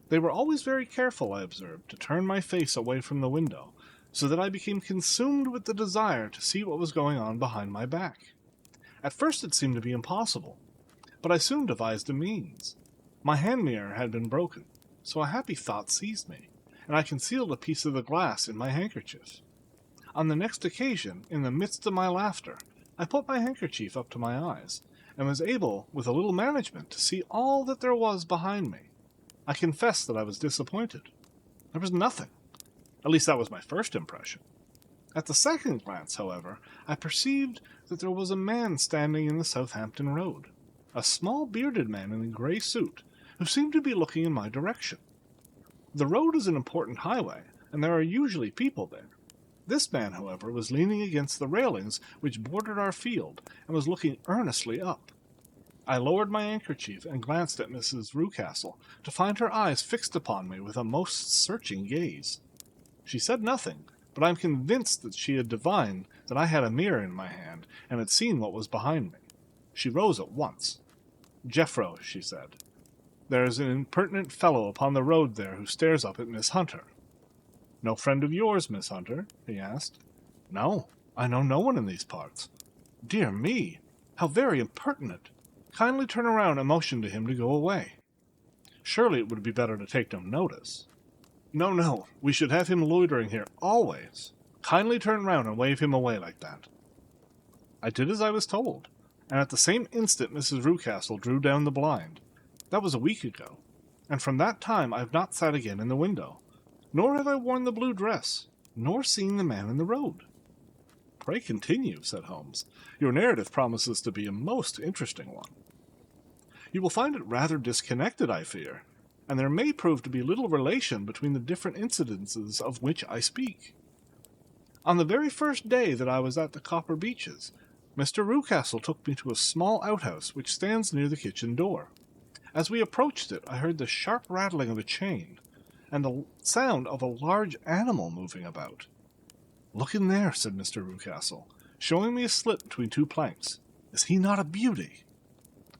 Speaker 3: They were always very careful, I observed, to turn my face away from the window, so that I became consumed with the desire to see what was going on behind my back. At first it seemed to be impossible, but I soon devised a means. My hand mirror had been broken, so a happy thought seized me, and I concealed a piece of the glass in my handkerchief. On the next occasion, in the midst of my laughter, I put my handkerchief up to my eyes, and was able, with a little management, to see all that there was behind me. I confess that I was disappointed. There was nothing. At least that was my first impression. At the second glance, however, I perceived that there was a man standing in the Southampton Road, a small bearded man in a grey suit, who seemed to be looking in my direction. The road is an important highway, and there are usually people there. This man, however, was leaning against the railings which bordered our field, and was looking earnestly up. I lowered my handkerchief and glanced at Mrs. Rucastle, to find her eyes fixed upon me with a most searching gaze. She said nothing, but I am convinced that she had divined that I had a mirror in my hand, and had seen what was behind me. She rose at once. "Jeffro," she said, "there is an impertinent fellow upon the road there who stares up at Miss Hunter." "No friend of yours, Miss Hunter?" he asked. "No, I know no one in these parts." "Dear me, how very impertinent! Kindly turn around and motion to him to go away." "Surely it would be better to take no notice." No, we should have him loitering here always. Kindly turn round and wave him away like that." I did as I was told, and at the same instant Mrs. Rucastle drew down the blind. That was a week ago, and from that time I have not sat again in the window, nor have I worn the blue dress, nor seen the man in the road. "Pray continue," said Holmes. "Your narrative promises to be a most interesting one." "You will find it rather disconnected, I fear, and there may prove to be little relation between the different incidences of which I speak. On the very first day that I was at the Copper Beeches, Mr. Rucastle took me to a small outhouse which stands near the kitchen door. As we approached it, I heard the sharp rattling of a chain, and the sound of a large animal moving about. "Look in there," said Mr. Rucastle, showing me a slit between 2 planks. "Is he not a beauty?"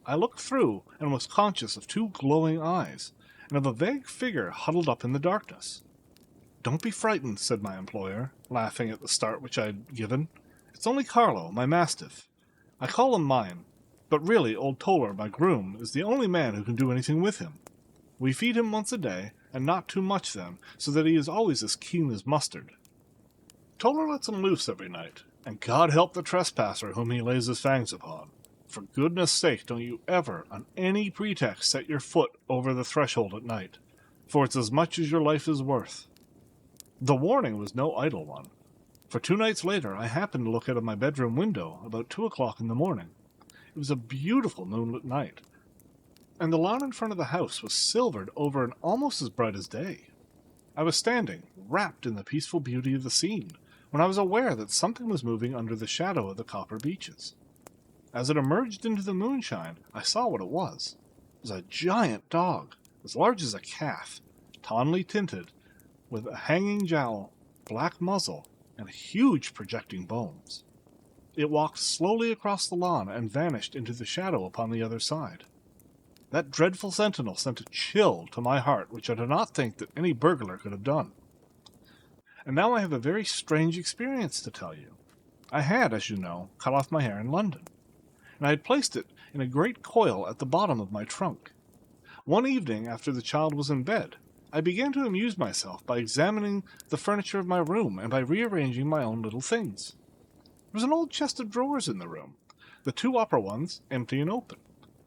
Speaker 3: I looked through, and was conscious of 2 glowing eyes, and of a vague figure huddled up in the darkness. "Don't be frightened," said my employer, laughing at the start which I had given. "It's only Carlo, my mastiff. I call him mine, but really old Toller, my groom, is the only man who can do anything with him. We feed him once a day, and not too much then, so that he is always as keen as mustard. Toller lets him loose every night, and God help the trespasser whom he lays his fangs upon. For goodness sake, don't you ever, on any pretext, set your foot over the threshold at night, for it's as much as your life is worth. The warning was no idle one, for 2 nights later I happened to look out of my bedroom window about 2 o'clock in the morning. It was a beautiful moonlit night, and the lawn in front of the house was silvered over and almost as bright as day. I was standing, wrapped in the peaceful beauty of the scene, when I was aware that something was moving under the shadow of the copper beeches. As it emerged into the moonshine, I saw what it was. It was a giant dog, as large as a calf, tawnily tinted, with a hanging jowl, black muzzle, and huge projecting bones. It walked slowly across the lawn and vanished into the shadow upon the other side. That dreadful sentinel sent a chill to my heart which I do not think that any burglar could have done. And now I have a very strange experience to tell you. I had, as you know, cut off my hair in London, and I had placed it in a great coil at the bottom of my trunk. One evening, after the child was in bed, I began to amuse myself by examining the furniture of my room and by rearranging my own little things. There was an old chest of drawers in the room, the 2 upper ones empty and open,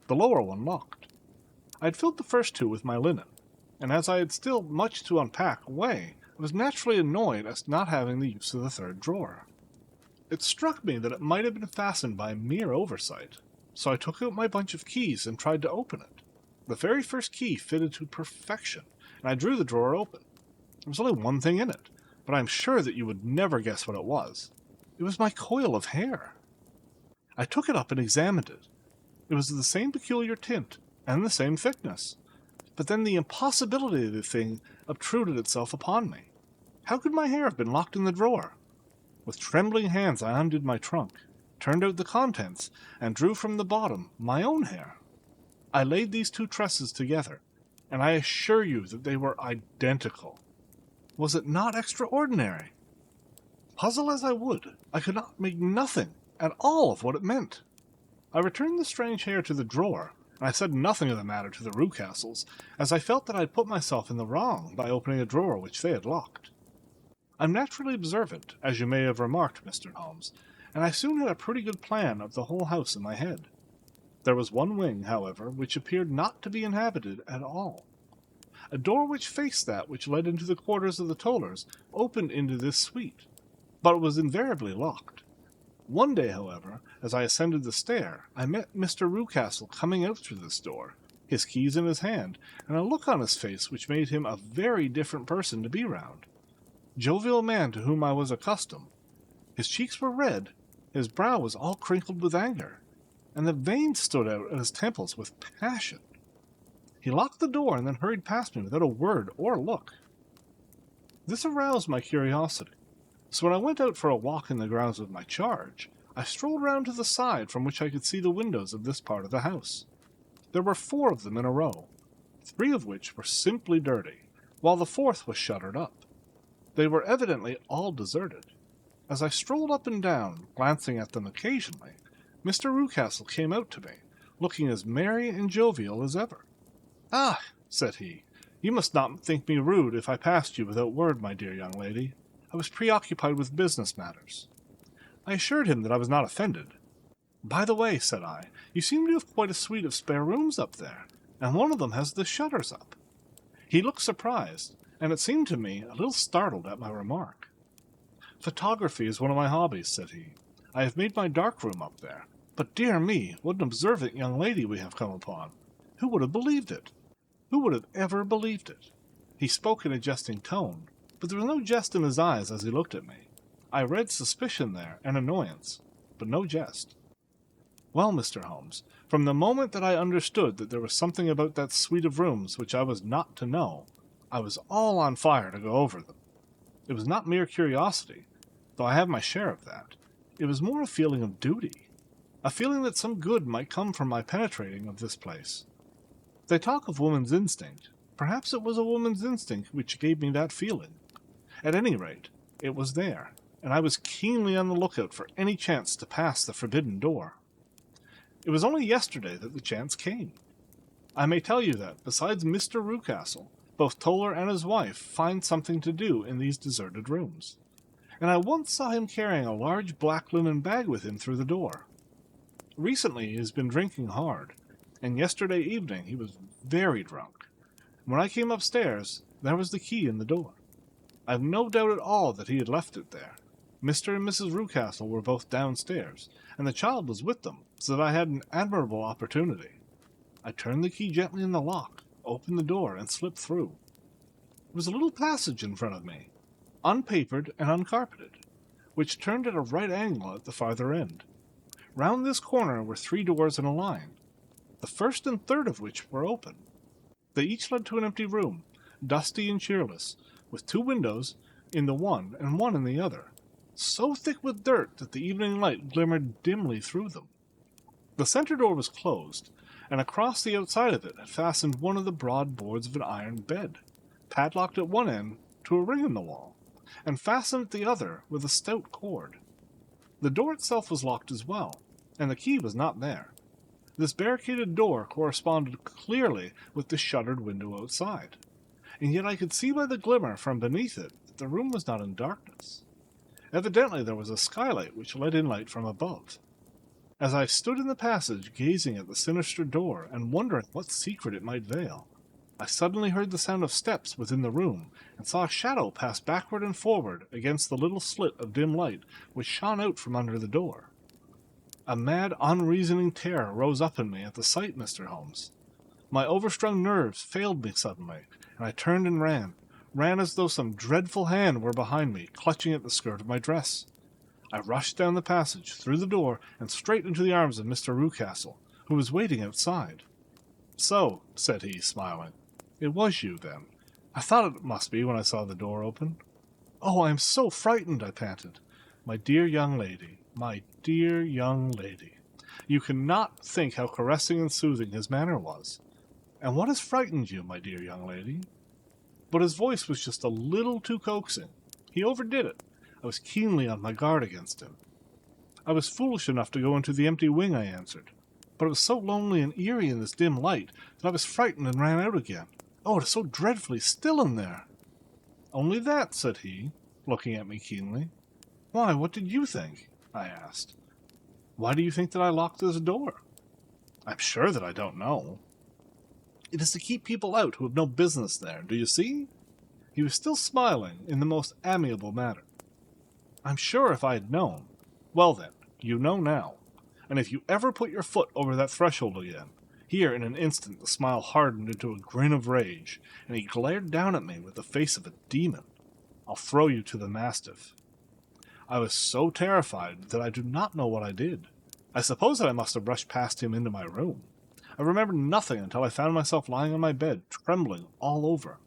Speaker 3: the lower one locked. I had filled the first 2 with my linen, and as I had still much to unpack away, I was naturally annoyed at not having the use of the 3rd drawer. It struck me that it might have been fastened by mere oversight, so I took out my bunch of keys and tried to open it. The very first key fitted to perfection, and I drew the drawer open. There was only one thing in it, but I am sure that you would never guess what it was. It was my coil of hair. I took it up and examined it. It was of the same peculiar tint and the same thickness, but then the impossibility of the thing obtruded itself upon me. How could my hair have been locked in the drawer? With trembling hands I undid my trunk, turned out the contents, and drew from the bottom my own hair. I laid these 2 tresses together, and I assure you that they were identical. Was it not extraordinary? Puzzle as I would, I could not make nothing at all of what it meant. I returned the strange hair to the drawer, and I said nothing of the matter to the Rucastles, as I felt that I had put myself in the wrong by opening a drawer which they had locked. I'm naturally observant, as you may have remarked, Mr. Holmes, and I soon had a pretty good plan of the whole house in my head. There was one wing, however, which appeared not to be inhabited at all. A door which faced that which led into the quarters of the Tollers opened into this suite, but it was invariably locked. One day, however, as I ascended the stair, I met Mr. Rucastle coming out through this door, his keys in his hand, and a look on his face which made him a very different person to be round. Jovial man to whom I was accustomed. His cheeks were red, his brow was all crinkled with anger, and the veins stood out at his temples with passion. He locked the door and then hurried past me without a word or look. This aroused my curiosity, so when I went out for a walk in the grounds with my charge, I strolled round to the side from which I could see the windows of this part of the house. There were 4 of them in a row, 3 of which were simply dirty, while the 4th was shuttered up. They were evidently all deserted. As I strolled up and down, glancing at them occasionally, Mr. Rucastle came out to me, looking as merry and jovial as ever. "Ah," said he, "you must not think me rude if I passed you without word, my dear young lady. I was preoccupied with business matters." I assured him that I was not offended. "By the way," said I, "you seem to have quite a suite of spare rooms up there, and one of them has the shutters up." He looked surprised, and it seemed to me a little startled at my remark. "Photography is one of my hobbies," said he. "I have made my dark room up there. But, dear me, what an observant young lady we have come upon. Who would have believed it? Who would have ever believed it?" He spoke in a jesting tone, but there was no jest in his eyes as he looked at me. I read suspicion there, and annoyance, but no jest. Well, Mr. Holmes, from the moment that I understood that there was something about that suite of rooms which I was not to know, I was all on fire to go over them. It was not mere curiosity, though I have my share of that. It was more a feeling of duty, a feeling that some good might come from my penetrating of this place. They talk of woman's instinct. Perhaps it was a woman's instinct which gave me that feeling. At any rate, it was there, and I was keenly on the lookout for any chance to pass the forbidden door. It was only yesterday that the chance came. I may tell you that, besides Mr. Rucastle, both Toller and his wife find something to do in these deserted rooms, and I once saw him carrying a large black linen bag with him through the door. Recently he has been drinking hard, and yesterday evening he was very drunk. When I came upstairs, there was the key in the door. I have no doubt at all that he had left it there. Mr. and Mrs. Rucastle were both downstairs, and the child was with them, so that I had an admirable opportunity. I turned the key gently in the lock, opened the door, and slipped through. There was a little passage in front of me, unpapered and uncarpeted, which turned at a right angle at the farther end. Round this corner were 3 doors in a line, the first and third of which were open. They each led to an empty room, dusty and cheerless, with 2 windows in the one and one in the other, so thick with dirt that the evening light glimmered dimly through them. The center door was closed, and across the outside of it had fastened one of the broad boards of an iron bed, padlocked at one end to a ring in the wall, and fastened at the other with a stout cord. The door itself was locked as well, and the key was not there. This barricaded door corresponded clearly with the shuttered window outside, and yet I could see by the glimmer from beneath it that the room was not in darkness. Evidently there was a skylight which let in light from above. As I stood in the passage gazing at the sinister door and wondering what secret it might veil, I suddenly heard the sound of steps within the room, and saw a shadow pass backward and forward against the little slit of dim light which shone out from under the door. A mad, unreasoning terror rose up in me at the sight, Mr. Holmes. My overstrung nerves failed me suddenly, and I turned and ran as though some dreadful hand were behind me, clutching at the skirt of my dress. I rushed down the passage, through the door, and straight into the arms of Mr. Rucastle, who was waiting outside. "So," said he, smiling, "it was you, then. I thought it must be when I saw the door open." "Oh, I am so frightened," I panted. "My dear young lady, my dear young lady, you cannot think how caressing and soothing his manner was. And what has frightened you, my dear young lady?" But his voice was just a little too coaxing. He overdid it. I was keenly on my guard against him. "I was foolish enough to go into the empty wing," I answered. "But it was so lonely and eerie in this dim light that I was frightened and ran out again. Oh, it is so dreadfully still in there." "Only that?" said he, looking at me keenly. "Why, what did you think?" I asked. "Why do you think that I locked this door?" "I'm sure that I don't know." "It is to keep people out who have no business there, do you see?" He was still smiling in the most amiable manner. "I'm sure if I had known—" "Well then, you know now. And if you ever put your foot over that threshold again—" Here in an instant the smile hardened into a grin of rage, and he glared down at me with the face of a demon. "I'll throw you to the mastiff." I was so terrified that I do not know what I did. I suppose that I must have rushed past him into my room. I remembered nothing until I found myself lying on my bed, trembling all over.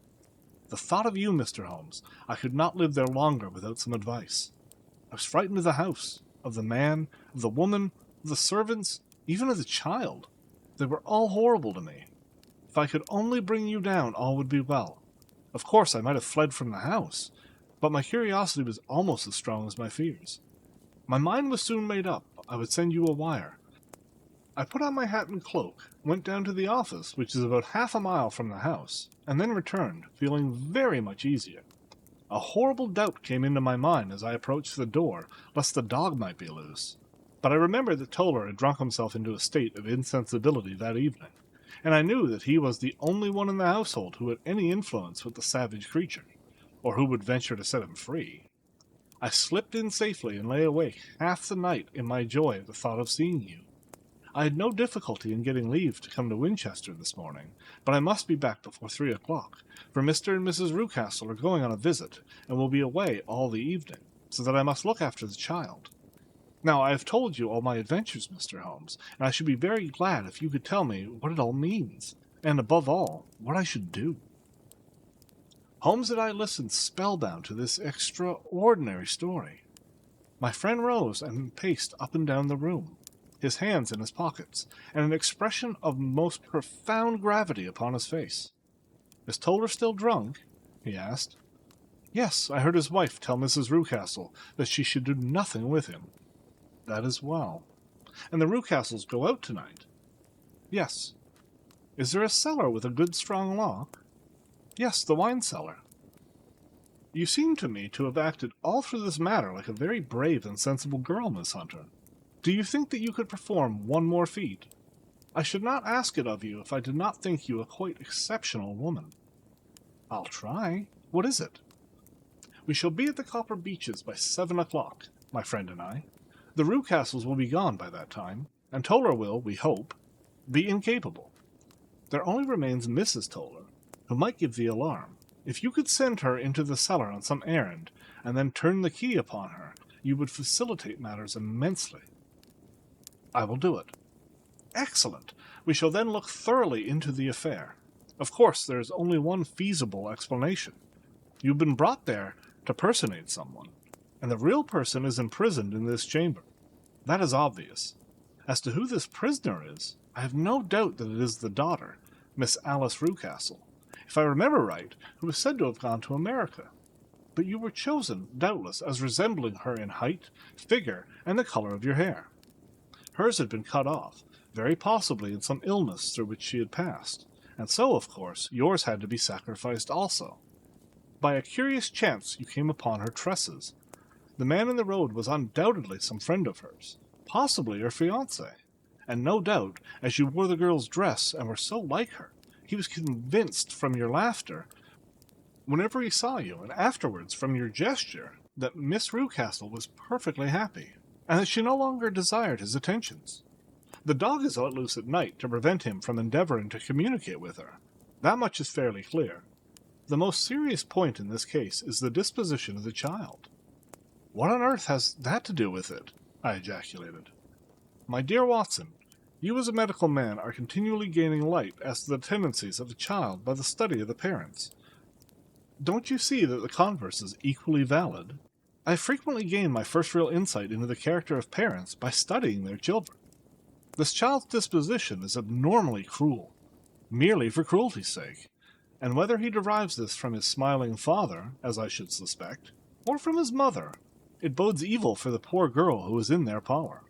Speaker 3: The thought of you, Mr. Holmes, I could not live there longer without some advice. I was frightened of the house, of the man, of the woman, of the servants, even of the child. They were all horrible to me. If I could only bring you down, all would be well. Of course, I might have fled from the house, but my curiosity was almost as strong as my fears. My mind was soon made up. I would send you a wire. I put on my hat and cloak, went down to the office, which is about half a mile from the house, and then returned, feeling very much easier. A horrible doubt came into my mind as I approached the door, lest the dog might be loose. But I remembered that Toller had drunk himself into a state of insensibility that evening, and I knew that he was the only one in the household who had any influence with the savage creature, or who would venture to set him free. I slipped in safely and lay awake half the night in my joy at the thought of seeing you. I had no difficulty in getting leave to come to Winchester this morning, but I must be back before 3 o'clock, for Mr. and Mrs. Rucastle are going on a visit, and will be away all the evening, so that I must look after the child. Now, I have told you all my adventures, Mr. Holmes, and I should be very glad if you could tell me what it all means, and, above all, what I should do." Holmes and I listened spellbound to this extraordinary story. My friend rose and paced up and down the room, his hands in his pockets, and an expression of most profound gravity upon his face. "Is Toller still drunk?" he asked. "Yes, I heard his wife tell Mrs. Rucastle that she should do nothing with him." "That is well. And the Rucastles go out tonight?" "Yes." "Is there a cellar with a good strong lock?" "Yes, the wine cellar." "You seem to me to have acted all through this matter like a very brave and sensible girl, Miss Hunter." Do you think that you could perform one more feat? I should not ask it of you if I did not think you a quite exceptional woman. I'll try. What is it? We shall be at the Copper Beeches by 7 o'clock, my friend and I. The Rucastles will be gone by that time, and Toller will, we hope, be incapable. There only remains Mrs. Toller, who might give the alarm. If you could send her into the cellar on some errand, and then turn the key upon her, you would facilitate matters immensely. I will do it. Excellent. We shall then look thoroughly into the affair. Of course, there is only one feasible explanation. You've been brought there to personate someone, and the real person is imprisoned in this chamber. That is obvious. As to who this prisoner is, I have no doubt that it is the daughter, Miss Alice Rucastle, if I remember right, who is said to have gone to America. But you were chosen, doubtless, as resembling her in height, figure, and the color of your hair. Hers had been cut off, very possibly in some illness through which she had passed, and so, of course, yours had to be sacrificed also. By a curious chance you came upon her tresses. The man in the road was undoubtedly some friend of hers, possibly her fiancé, and no doubt, as you wore the girl's dress and were so like her, he was convinced from your laughter whenever he saw you, and afterwards from your gesture, that Miss Rucastle was perfectly happy, and that she no longer desired his attentions. The dog is let loose at night to prevent him from endeavoring to communicate with her. That much is fairly clear. The most serious point in this case is the disposition of the child. What on earth has that to do with it? I ejaculated. My dear Watson, you as a medical man are continually gaining light as to the tendencies of a child by the study of the parents. Don't you see that the converse is equally valid? I frequently gain my first real insight into the character of parents by studying their children. This child's disposition is abnormally cruel, merely for cruelty's sake, and whether he derives this from his smiling father, as I should suspect, or from his mother, it bodes evil for the poor girl who is in their power.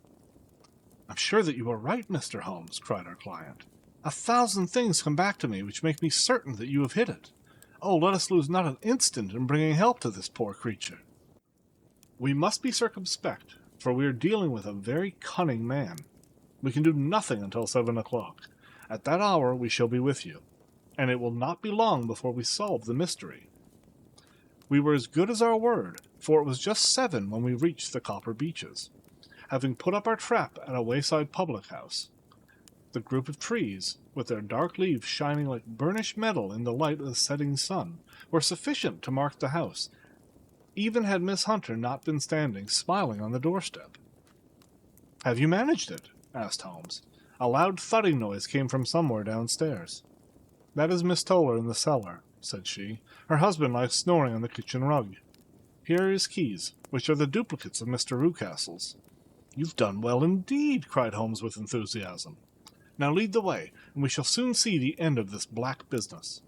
Speaker 3: I'm sure that you are right, Mr. Holmes, cried our client. 1,000 things come back to me which make me certain that you have hit it. Oh, let us lose not an instant in bringing help to this poor creature. We must be circumspect, for we are dealing with a very cunning man. We can do nothing until 7 o'clock. At that hour we shall be with you, and it will not be long before we solve the mystery. We were as good as our word, for it was just 7 when we reached the Copper Beeches, having put up our trap at a wayside public-house. The group of trees, with their dark leaves shining like burnished metal in the light of the setting sun, were sufficient to mark the house, even had Miss Hunter not been standing smiling on the doorstep. "Have you managed it?" asked Holmes. A loud thudding noise came from somewhere downstairs. "That is Miss Toller in the cellar," said she. "Her husband lies snoring on the kitchen rug. Here are his keys, which are the duplicates of Mr. Rucastle's." "You've done well indeed," cried Holmes with enthusiasm. "Now lead the way, and we shall soon see the end of this black business."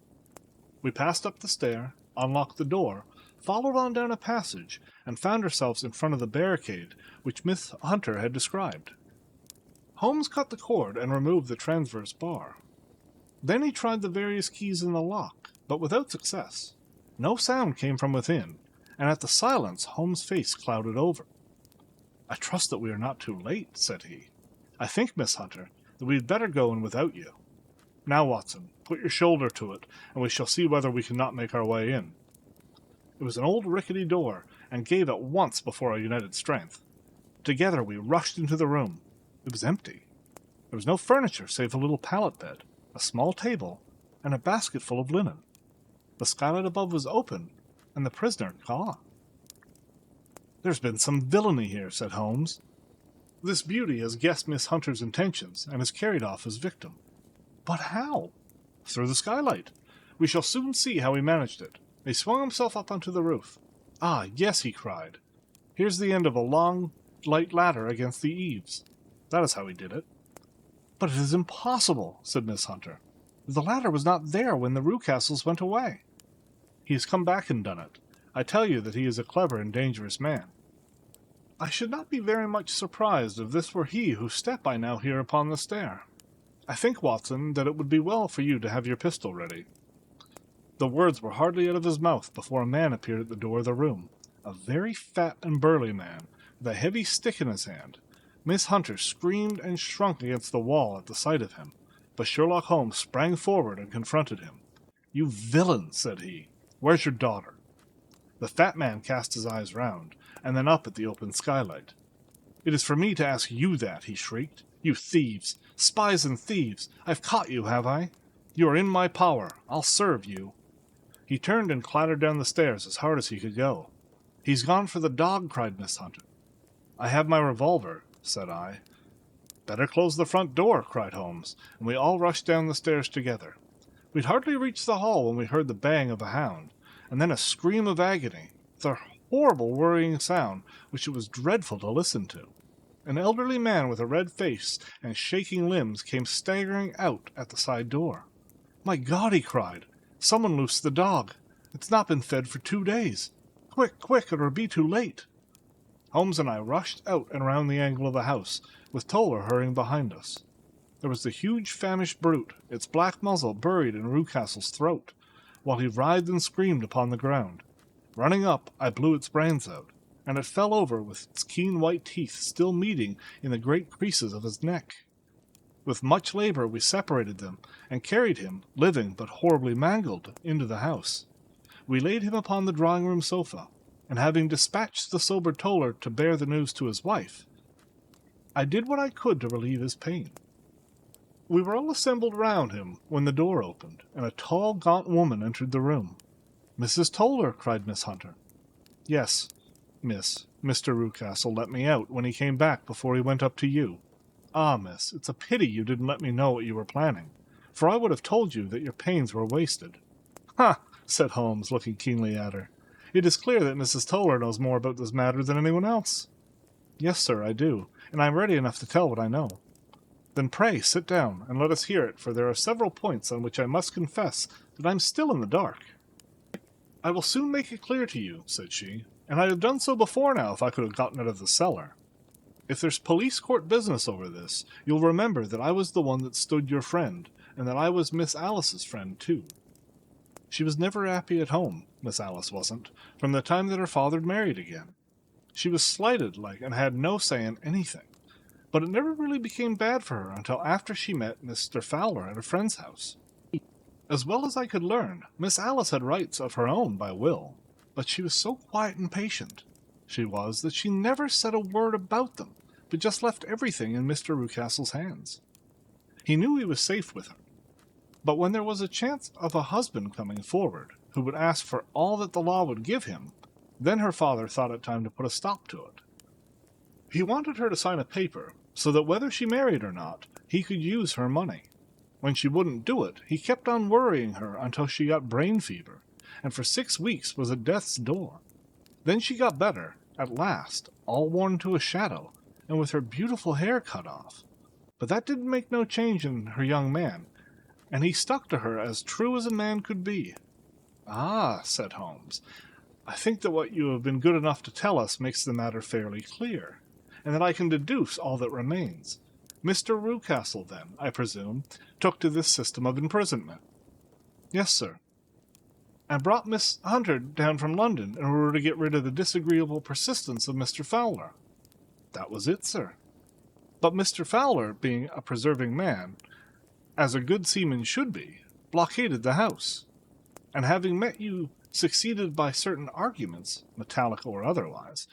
Speaker 3: We passed up the stair, unlocked the door, followed on down a passage, and found ourselves in front of the barricade which Miss Hunter had described. Holmes cut the cord and removed the transverse bar. Then he tried the various keys in the lock, but without success. No sound came from within, and at the silence Holmes' face clouded over. "I trust that we are not too late," said he. "I think, Miss Hunter, that we had better go in without you. Now, Watson, put your shoulder to it, and we shall see whether we cannot make our way in." It was an old rickety door, and gave at once before our united strength. Together we rushed into the room. It was empty. There was no furniture save a little pallet bed, a small table, and a basket full of linen. The skylight above was open, and the prisoner gone. "There's been some villainy here," said Holmes. "This beauty has guessed Miss Hunter's intentions, and has carried off his victim." "But how?" "Through the skylight. We shall soon see how he managed it. He swung himself up onto the roof. 'Ah, yes,' he cried. 'Here's the end of a long, light ladder against the eaves. That is how he did it.'" "But it is impossible," said Miss Hunter. "The ladder was not there when the Rucastles went away." "He has come back and done it. I tell you that he is a clever and dangerous man." "I should not be very much surprised if this were he whose step I now hear upon the stair. I think, Watson, that it would be well for you to have your pistol ready." The words were hardly out of his mouth before a man appeared at the door of the room, a very fat and burly man, with a heavy stick in his hand. Miss Hunter screamed and shrunk against the wall at the sight of him, but Sherlock Holmes sprang forward and confronted him. "You villain," said he. "Where's your daughter?" The fat man cast his eyes round, and then up at the open skylight. "It is for me to ask you that," he shrieked. "You thieves! Spies and thieves! I've caught you, have I? You are in my power. I'll serve you." He turned and clattered down the stairs as hard as he could go. "He's gone for the dog," cried Miss Hunter. "I have my revolver," said I. "Better close the front door," cried Holmes, and we all rushed down the stairs together. We'd hardly reached the hall when we heard the baying of a hound, and then a scream of agony, with a horrible worrying sound which it was dreadful to listen to. An elderly man with a red face and shaking limbs came staggering out at the side door. "My God!" he cried. "Someone loosed the dog. It's not been fed for 2 days. Quick, quick, or it'll be too late." Holmes and I rushed out and round the angle of the house, with Toller hurrying behind us. There was the huge famished brute, its black muzzle buried in Rucastle's throat, while he writhed and screamed upon the ground. Running up, I blew its brains out, and it fell over with its keen white teeth still meeting in the great creases of his neck. With much labor we separated them, and carried him, living but horribly mangled, into the house. We laid him upon the drawing-room sofa, and having dispatched the sober Toller to bear the news to his wife, I did what I could to relieve his pain. We were all assembled round him when the door opened, and a tall, gaunt woman entered the room. "Mrs. Toller!" cried Miss Hunter. "Yes, miss. Mr. Rucastle let me out when he came back before he went up to you. Ah, miss, it's a pity you didn't let me know what you were planning, for I would have told you that your pains were wasted." "Ha!" said Holmes, looking keenly at her. "It is clear that Mrs. Toller knows more about this matter than anyone else." "Yes, sir, I do, and I am ready enough to tell what I know." "Then pray sit down, and let us hear it, for there are several points on which I must confess that I am still in the dark." "I will soon make it clear to you," said she, "and I'd have done so before now if I could have gotten out of the cellar. If there's police court business over this, you'll remember that I was the one that stood your friend, and that I was Miss Alice's friend, too. She was never happy at home, Miss Alice wasn't, from the time that her father'd married again. She was slighted, like, and had no say in anything. But it never really became bad for her until after she met Mr. Fowler at a friend's house. As well as I could learn, Miss Alice had rights of her own by will, but she was so quiet and patient, she was, that she never said a word about them, but just left everything in Mr. Rucastle's hands. He knew he was safe with her. But when there was a chance of a husband coming forward, who would ask for all that the law would give him, then her father thought it time to put a stop to it. He wanted her to sign a paper, so that whether she married or not, he could use her money. When she wouldn't do it, he kept on worrying her until she got brain fever, and for 6 weeks was at death's door. Then she got better, at last, all worn to a shadow, and with her beautiful hair cut off. But that didn't make no change in her young man, and he stuck to her as true as a man could be." "Ah," said Holmes, "I think that what you have been good enough to tell us makes the matter fairly clear, and that I can deduce all that remains. Mr. Rucastle, then, I presume, took to this system of imprisonment." "Yes, sir." "And brought Miss Hunter down from London in order to get rid of the disagreeable persistence of Mr. Fowler." "That was it, sir." "But Mr. Fowler, being a preserving man, as a good seaman should be, blockaded the house, and having met you, succeeded by certain arguments, metallic or otherwise,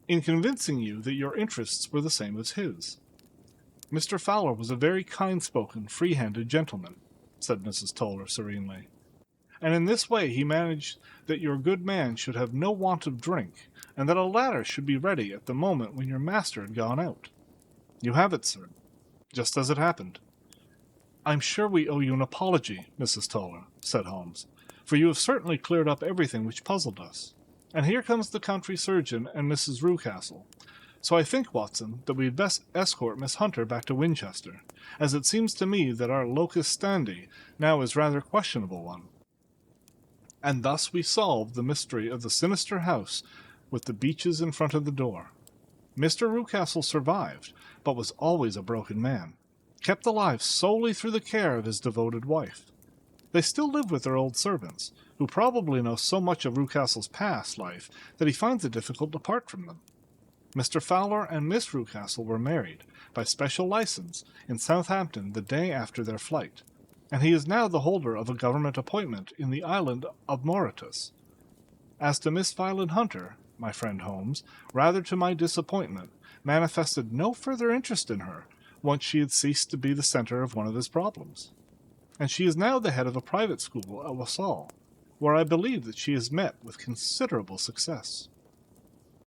Speaker 3: in convincing you that your interests were the same as his. Mr. Fowler was a very kind-spoken, free-handed gentleman," said Mrs. Toller serenely, "and in this way he managed that your good man should have no want of drink, and that a ladder should be ready at the moment when your master had gone out. You have it, sir, just as it happened." "I'm sure we owe you an apology, Mrs. Toller," said Holmes, "for you have certainly cleared up everything which puzzled us. And here comes the country surgeon and Mrs. Rucastle. So I think, Watson, that we had best escort Miss Hunter back to Winchester, as it seems to me that our locus standi now is rather a questionable one." And thus we solved the mystery of the sinister house with the beeches in front of the door. Mr. Rucastle survived, but was always a broken man, kept alive solely through the care of his devoted wife. They still live with their old servants, who probably know so much of Rucastle's past life that he finds it difficult to part from them. Mr. Fowler and Miss Rucastle were married, by special license, in Southampton the day after their flight, and he is now the holder of a government appointment in the island of Mauritius. As to Miss Violet Hunter, my friend Holmes, rather to my disappointment, manifested no further interest in her, once she had ceased to be the center of one of his problems. And she is now the head of a private school at Walsall, where I believe that she has met with considerable success.